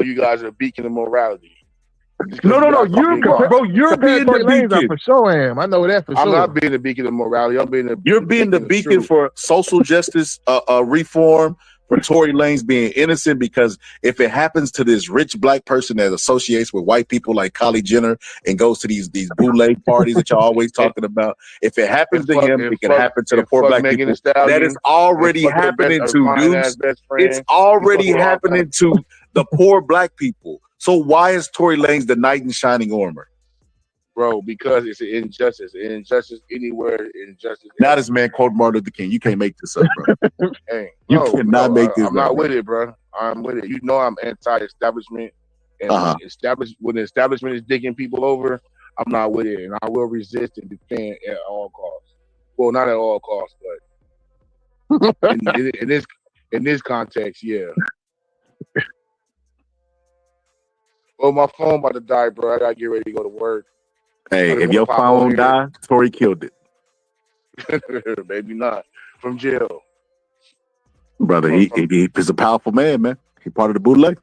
you guys are a beacon of morality. No. You're being the beacon. I for sure am. I know that for sure. I'm not being the beacon of morality. You're being the beacon for social justice reform, for Tory Lanez being innocent, because if it happens to this rich black person that associates with white people like Kylie Jenner and goes to these bootleg parties that y'all always talking about, if it happens to him, it can happen to the poor black people. That is already happening to dudes. It's already happening to the poor black people. So why is Tory Lanez the knight in shining armor? Bro, because it's an injustice. Injustice anywhere, injustice. Now this man quote Martin Luther King. You can't make this up, bro. Hey, you cannot make this up. I'm not with it, bro. I'm with it. You know I'm anti-establishment. And when the establishment is digging people over, I'm not with it. And I will resist and defend at all costs. Well, not at all costs, but in this context, yeah. Well, my phone about to die, bro. I gotta get ready to go to work. Hey, if your phone died, Tory killed it. Maybe not. From jail. Brother, he's a powerful man. He part of the bootleg.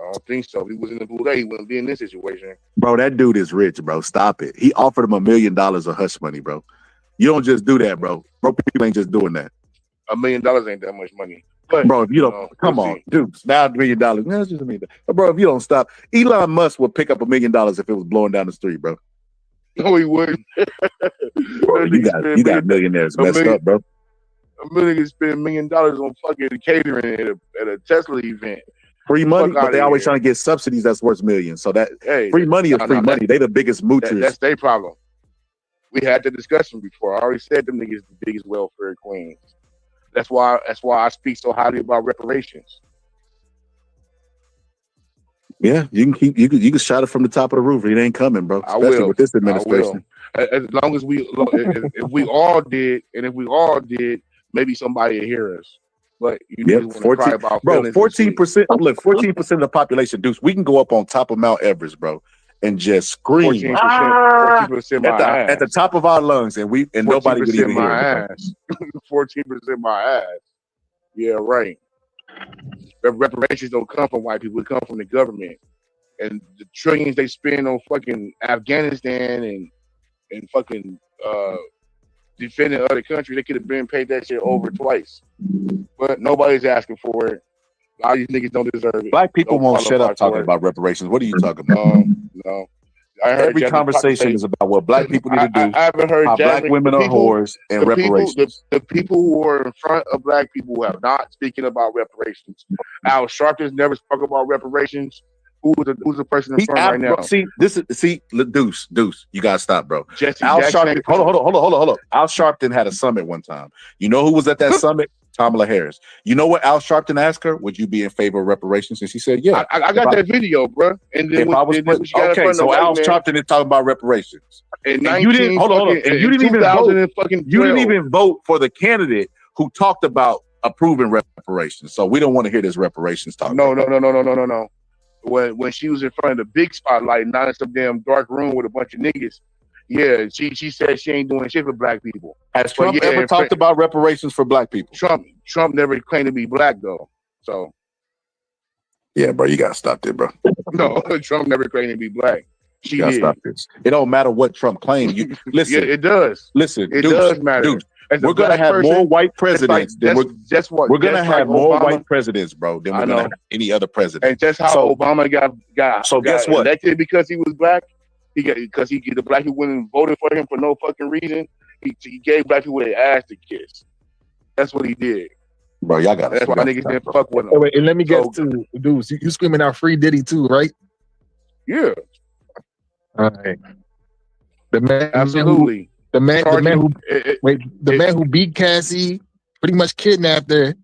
I don't think so. If he was in the bootleg, he wouldn't be in this situation. Bro, that dude is rich, bro. Stop it. He offered him $1 million of hush money, bro. You don't just do that, bro. Bro, people ain't just doing that. $1 million ain't that much money. But, bro, if you don't, come on, dude. Now $1 million. No, it's just $1 million. But bro, if you don't stop, Elon Musk would pick up $1 million if it was blowing down the street, bro. No, he wouldn't. Bro, you got millionaires messed up, bro. $1 million spend $1 million on fucking catering at a Tesla event. Free money, but they always trying to get subsidies that's worth millions. So that free money is free money. They the biggest moochers. That's their problem. We had the discussion before. I already said them niggas the biggest welfare queens. That's why I speak so highly about reparations. Yeah, you can shout it from the top of the roof. It ain't coming, bro. Especially with this administration. As long as if we all did, maybe somebody would hear us. But you need to cry about 14%. Look, 14% of the population, Deuce. We can go up on top of Mount Everest, bro, and just scream 14% at the top of our lungs, and nobody would even hear us. 14% my ass. Yeah, right. Reparations don't come from white people; it come from the government, and the trillions they spend on fucking Afghanistan and fucking defending other country. They could have been paid that shit over twice, but nobody's asking for it. A lot of these niggas don't deserve it. Black people Don't won't shut qualify up talking for it. about reparations. What are you talking about? No. I heard Every Jasmine conversation say- is about what black people need to do, I haven't heard how black Jasmine- women the are people- whores, and reparations. The people who are in front of black people have not speaking about reparations. Al Sharpton's never spoke about reparations. Who's the person in front right now? See, Deuce, you gotta stop, bro. Jesse Al Jackson Sharpton, ain't- hold on. Al Sharpton had a summit one time. You know who was at that summit? Kamala Harris. You know what Al Sharpton asked her? Would you be in favor of reparations? And she said, yeah. I got that video, bro. And then okay, so Al Sharpton is talking about reparations. And you didn't you didn't even vote for the candidate who talked about approving reparations. So we don't want to hear this reparations talk. No. When she was in front of the big spotlight, not in some damn dark room with a bunch of niggas. Yeah, she said she ain't doing shit for black people. Has Trump ever talked about reparations for black people? Trump never claimed to be black though. So yeah, bro, you gotta stop there, bro. no, Trump never claimed to be black. She You gotta did. stop this. It don't matter what Trump claimed. You listen. Yeah, it does. Listen, It Deuce, does matter. Deuce, As a we're gonna black have person, more white just like- presidents than that's what we're gonna just have like more Obama- white presidents, bro, than I we're gonna know. have any other president. And just how So- Obama got So guess what? elected because he was black. Because the black people went and voted for him for no fucking reason. He gave black people their ass to kiss. That's what he did. Bro, y'all got. That's why niggas didn't fuck with him. Oh, wait, and let me get to dudes. You screaming out free Diddy too, right? Yeah. All right. The man, Absolutely. The man who Charging- the man who beat Cassie, pretty much kidnapped her,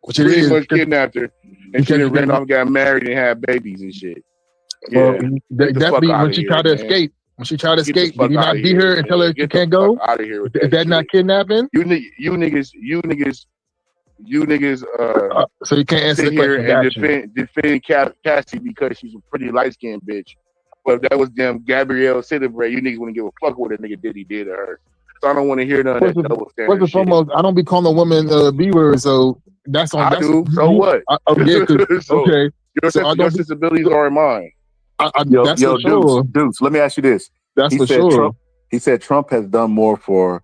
which it Pretty is. much kidnapped her, and she ran off, got married, and had babies and shit. Well, Yeah. that be when she tried to escape. When she tried to Get the escape, fuck did he not outta beat here, her and man. tell her she Get the can't go? fuck outta here with Is that that not kidnapping? You niggas. So you can't answer sit the here question. and defend Cassie because she's a pretty light skinned bitch. But if that was damn Gabrielle Citibray, you niggas wouldn't give a fuck what a nigga Diddy did to her. So I don't want to hear none of that double standard First and shit. foremost, I don't be calling a woman B word, so that's on. I do. So what? Yeah, So okay. Your So I don't your be- sensibilities are mine. That's for sure. Deuce, let me ask you this. That's he for said sure. Trump, he said Trump has done more for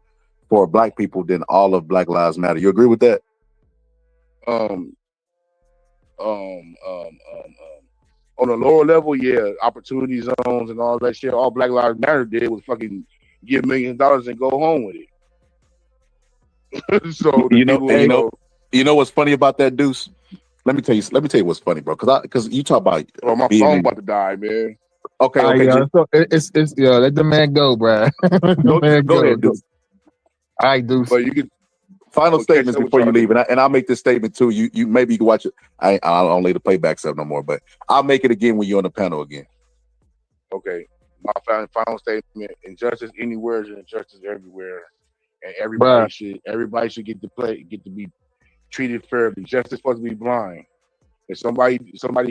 black people than all of Black Lives Matter. You agree with that? On a lower level, yeah, opportunity zones and all that shit. All Black Lives Matter did was fucking give $1 million and go home with it. So you know what's funny about that, Deuce? Let me tell you what's funny, bro. Because you talk about my being phone in- about to die, man. Okay, Yeah, so it's let the man go, bruh. Go ahead, Deuce. All right, Deuce. But you can Final Okay, statements so before you what leave, and I'll make this statement too. You maybe you can watch it. I don't lay the playbacks up no more, but I'll make it again when you're on the panel again. Okay, my final statement: injustice anywhere is injustice everywhere, and Bruh. everybody should get to be treated fairly. Justice supposed to be blind. If somebody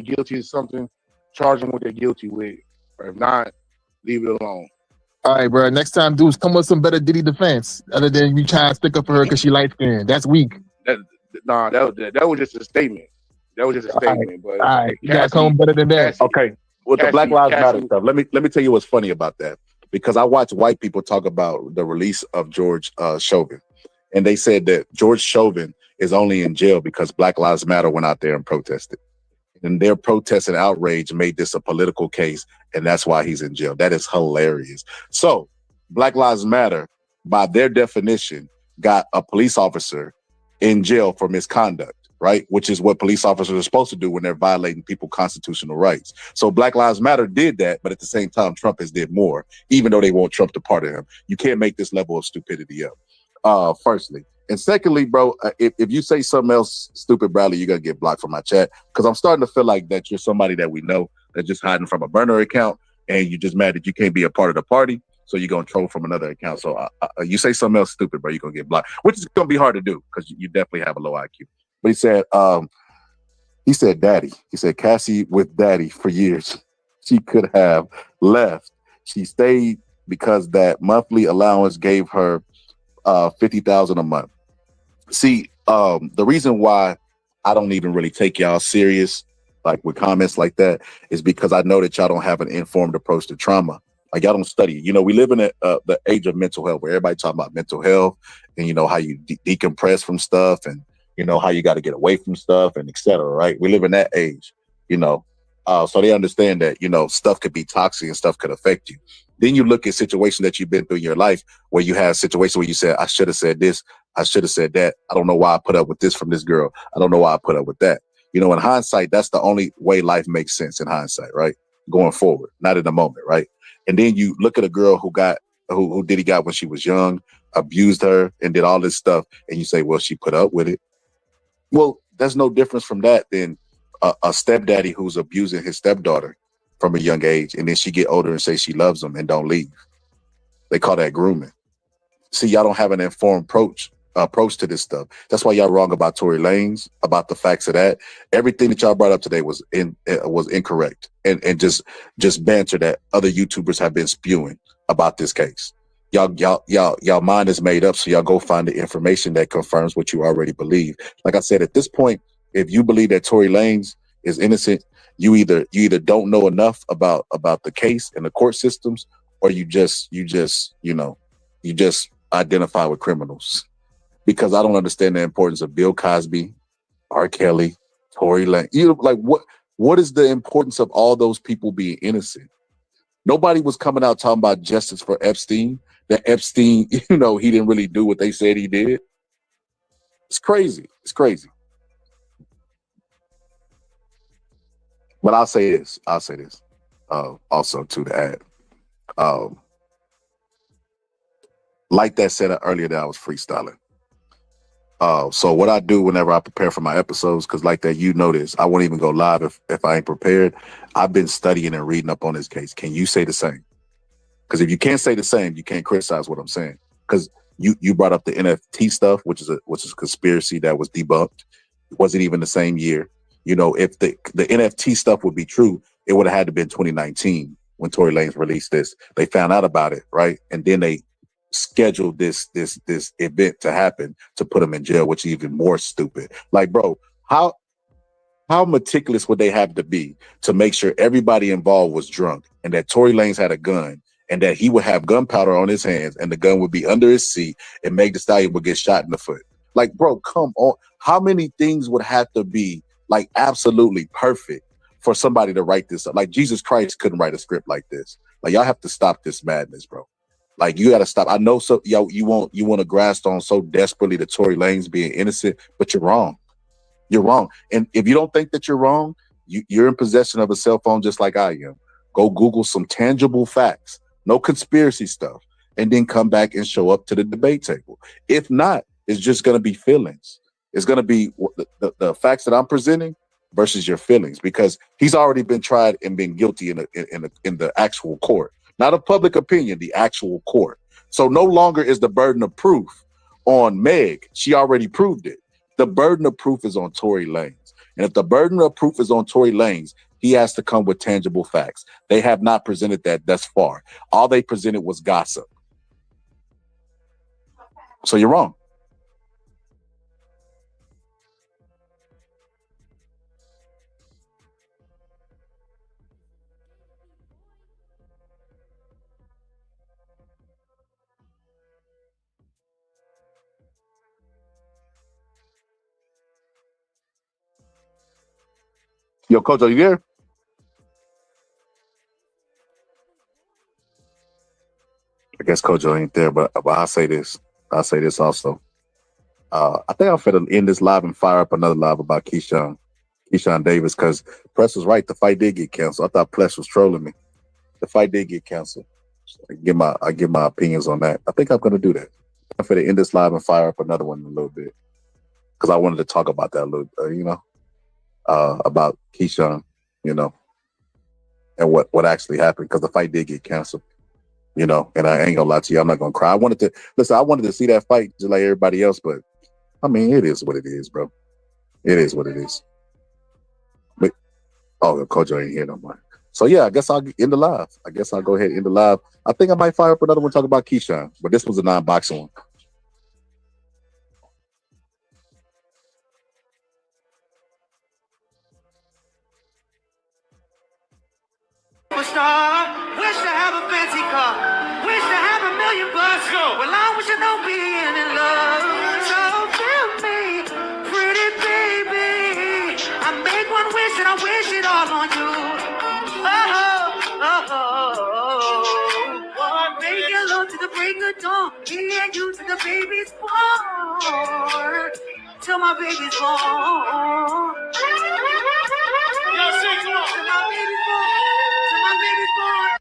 guilty of something, charge them what they're guilty with. Or if not, leave it alone. All right, bro. Next time, dudes, come with some better Diddy defense, other than you trying to stick up for her because she light skinned. That's weak. That was just a statement. That was just a statement. But All right, you gotta come better than that. Okay, with the Black Lives Matter stuff, let me tell you what's funny about that, because I watch white people talk about the release of George Chauvin, and they said that George Chauvin is only in jail because Black Lives Matter went out there and protested. And their protest and outrage made this a political case, and that's why he's in jail. That is hilarious. So, Black Lives Matter, by their definition, got a police officer in jail for misconduct, right? Which is what police officers are supposed to do when they're violating people's constitutional rights. So, Black Lives Matter did that, but at the same time, Trump has did more, even though they want Trump to pardon him. You can't make this level of stupidity up, firstly. And secondly, bro, if you say something else stupid, Bradley, you're going to get blocked from my chat, because I'm starting to feel like that you're somebody that we know that's just hiding from a burner account, and you're just mad that you can't be a part of the party, so you're going to troll from another account. So you say something else stupid, bro, you're going to get blocked, which is going to be hard to do because you definitely have a low IQ. But he said daddy. He said Cassie with daddy for years. She could have left. She stayed because that monthly allowance gave her $50,000 a month. See, the reason why I don't even really take y'all serious, like with comments like that, is because I know that y'all don't have an informed approach to trauma. Like y'all don't study. You know, we live in the age of mental health where everybody talking about mental health and, you know, how you decompress from stuff and, you know, how you got to get away from stuff and etc. Right? We live in that age, you know. So they understand that, you know, stuff could be toxic and stuff could affect you. Then you look at situations that you've been through in your life where you have situations where you said, I should have said this, I should have said that. I don't know why I put up with this from this girl. I don't know why I put up with that. You know, in hindsight, that's the only way life makes sense in hindsight, right? Going forward, not in the moment, right? And then you look at a girl who got who Diddy got when she was young, abused her and did all this stuff, and you say, well, she put up with it. Well, there's no difference from that than a stepdaddy who's abusing his stepdaughter from a young age, and then she get older and say she loves him and don't leave. They call that grooming. See, y'all don't have an informed approach to this stuff. That's why y'all wrong about Tory Lanez, about the facts of that. Everything that y'all brought up today was incorrect and just banter that other YouTubers have been spewing about this case. Y'all mind is made up, so y'all go find the information that confirms what you already believe. Like I said, at this point, if you believe that Tory Lanez is innocent, you either don't know enough about the case and the court systems, or you just identify with criminals. Because I don't understand the importance of Bill Cosby, R. Kelly, Tory Lanez. You know, like what is the importance of all those people being innocent? Nobody was coming out talking about justice for Epstein. That Epstein, you know, he didn't really do what they said he did. It's crazy. It's crazy. But I'll say this. Also to add. Like that said earlier that I was freestyling. So what I do whenever I prepare for my episodes, because like that, you know this, I won't even go live if I ain't prepared. I've been studying and reading up on this case. Can you say the same? Because if you can't say the same, you can't criticize what I'm saying. Because you brought up the NFT stuff, which is a conspiracy that was debunked. It wasn't even the same year. You know, if the NFT stuff would be true, it would have had to been 2019 when Tory Lanez released this. They found out about it, right? And then they scheduled this event to happen to put him in jail, which is even more stupid. Like, bro, how meticulous would they have to be to make sure everybody involved was drunk and that Tory Lanez had a gun and that he would have gunpowder on his hands and the gun would be under his seat and Meg Thee Stallion would get shot in the foot? Like, bro, come on. How many things would have to be like absolutely perfect for somebody to write this up? Like, Jesus Christ couldn't write a script like this. Like, y'all have to stop this madness, bro. Like, you got to stop. I know so you want to grasp on so desperately to Tory Lanez being innocent, but you're wrong. You're wrong. And if you don't think that you're wrong, you're in possession of a cell phone just like I am. Go Google some tangible facts, no conspiracy stuff, and then come back and show up to the debate table. If not, it's just going to be feelings. It's going to be the facts that I'm presenting versus your feelings, because he's already been tried and been guilty in the actual court. Not a public opinion, the actual court. So no longer is the burden of proof on Meg. She already proved it. The burden of proof is on Tory Lanez. And if the burden of proof is on Tory Lanez, he has to come with tangible facts. They have not presented that thus far. All they presented was gossip. So you're wrong. Yo, Coach, are you there? I guess Kojo ain't there, but I'll say this. I'll say this also. I think I'm finna end this live and fire up another live about Keyshawn Davis, because Press was right. The fight did get canceled. I thought Press was trolling me. The fight did get canceled. So I give my opinions on that. I think I'm gonna do that. I'm finna end this live and fire up another one in a little bit, because I wanted to talk about that a little, about Keyshawn, and what actually happened, because the fight did get canceled. And I ain't gonna lie to you, I'm not gonna cry. I wanted to see that fight just like everybody else, but I mean, it is what it is, bro. It is what it is. But Kojo ain't here no more. So yeah, I guess I'll end the live. I guess I'll go ahead and end the live. I think I might fire up another one talking about Keyshawn, but this was a non-boxing one. Superstar, wish to have a fancy car, wish to have $1 million bucks. Well, I wish I know being in love. So tell me, pretty I wish it all on you. Make it love to the break of dawn. Me and you to the baby's born. Till my baby's born. Yo, sing, come on. Till my baby's born. Till my baby's born.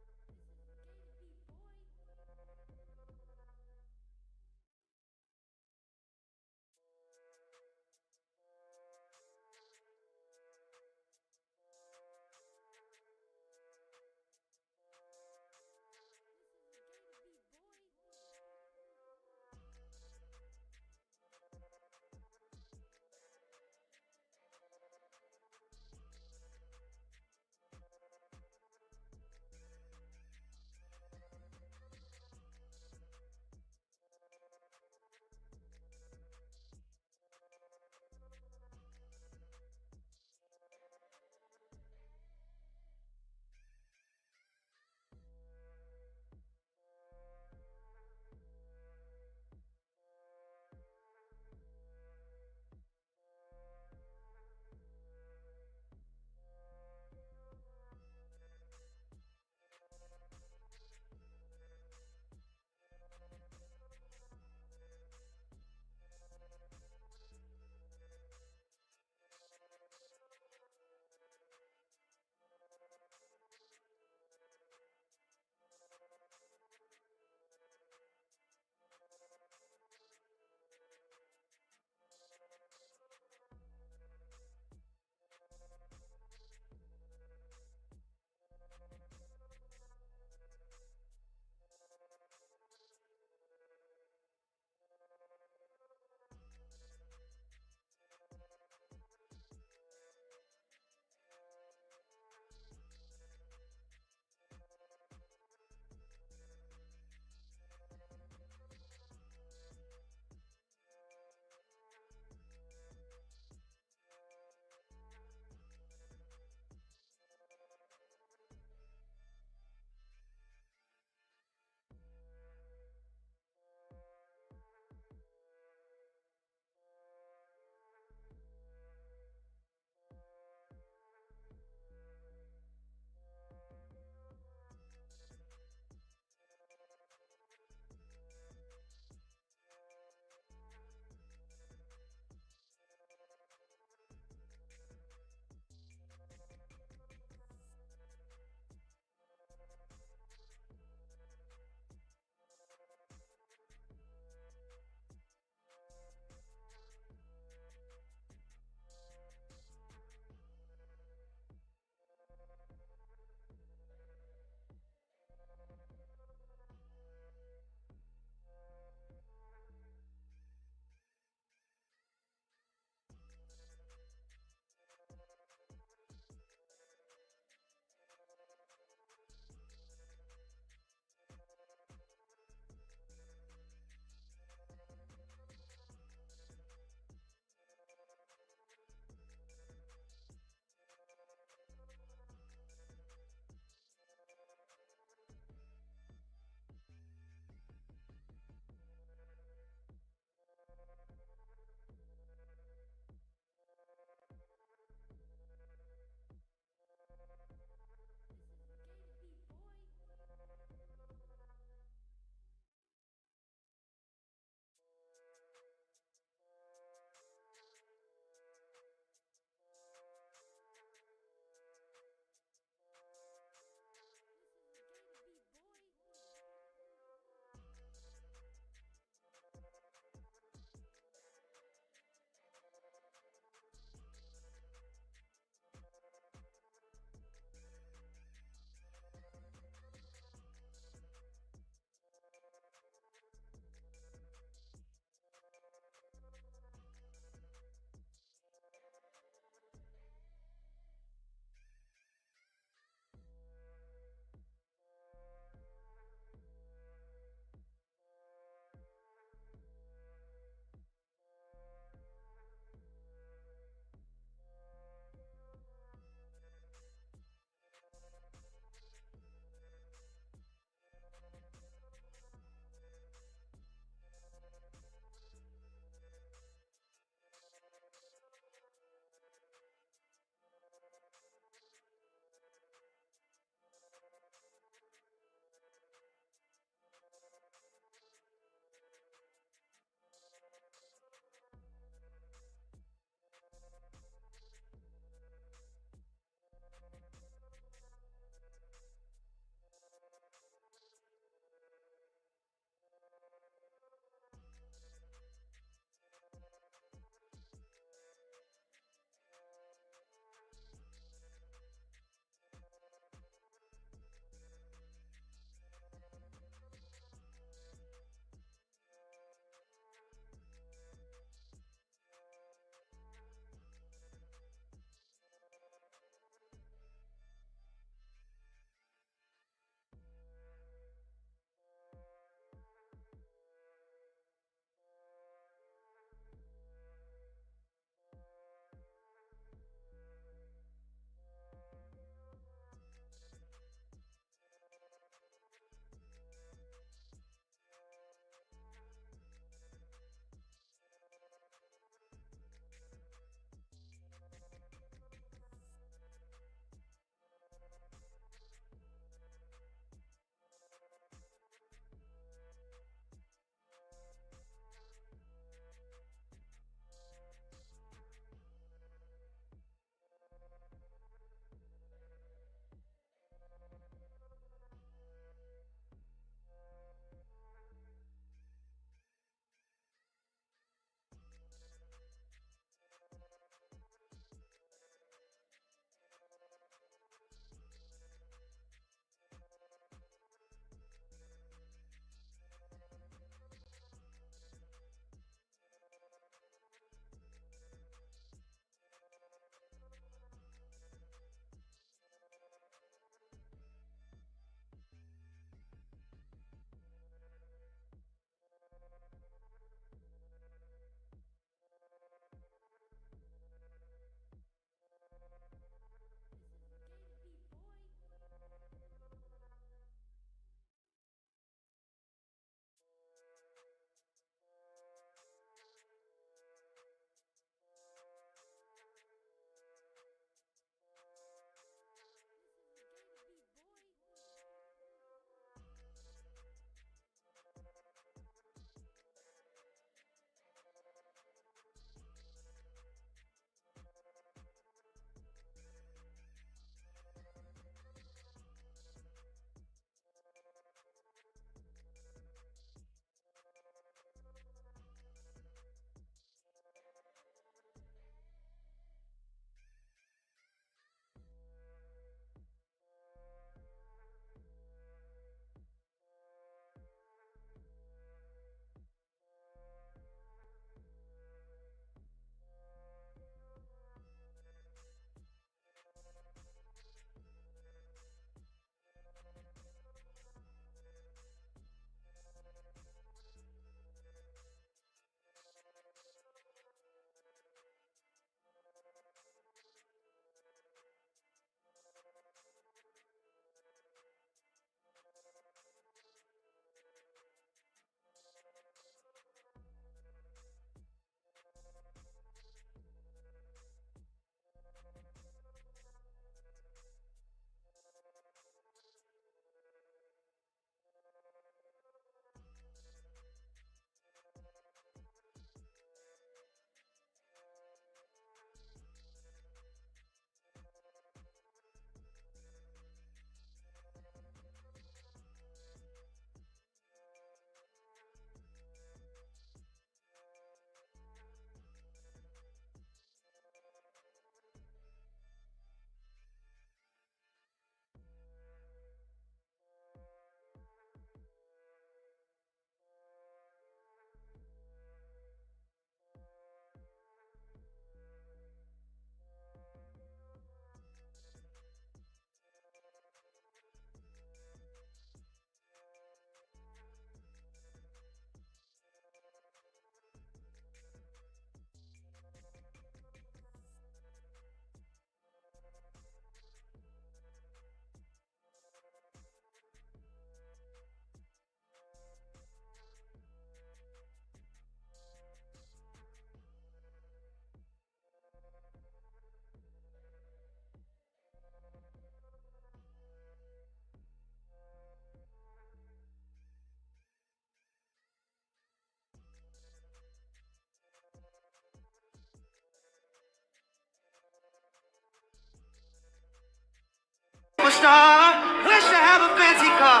star. Wish to have a fancy car.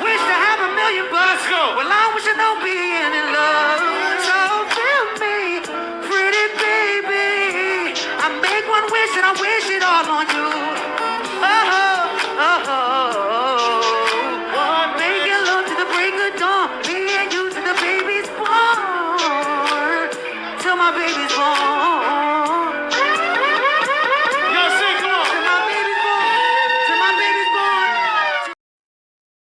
Wish to have $1 million bucks. Well, I wish I don't be in love. So feel me, pretty baby. I make one wish and I wish it all on you. Make it love to the break of dawn. Me and you to the baby's born. Till my baby's born.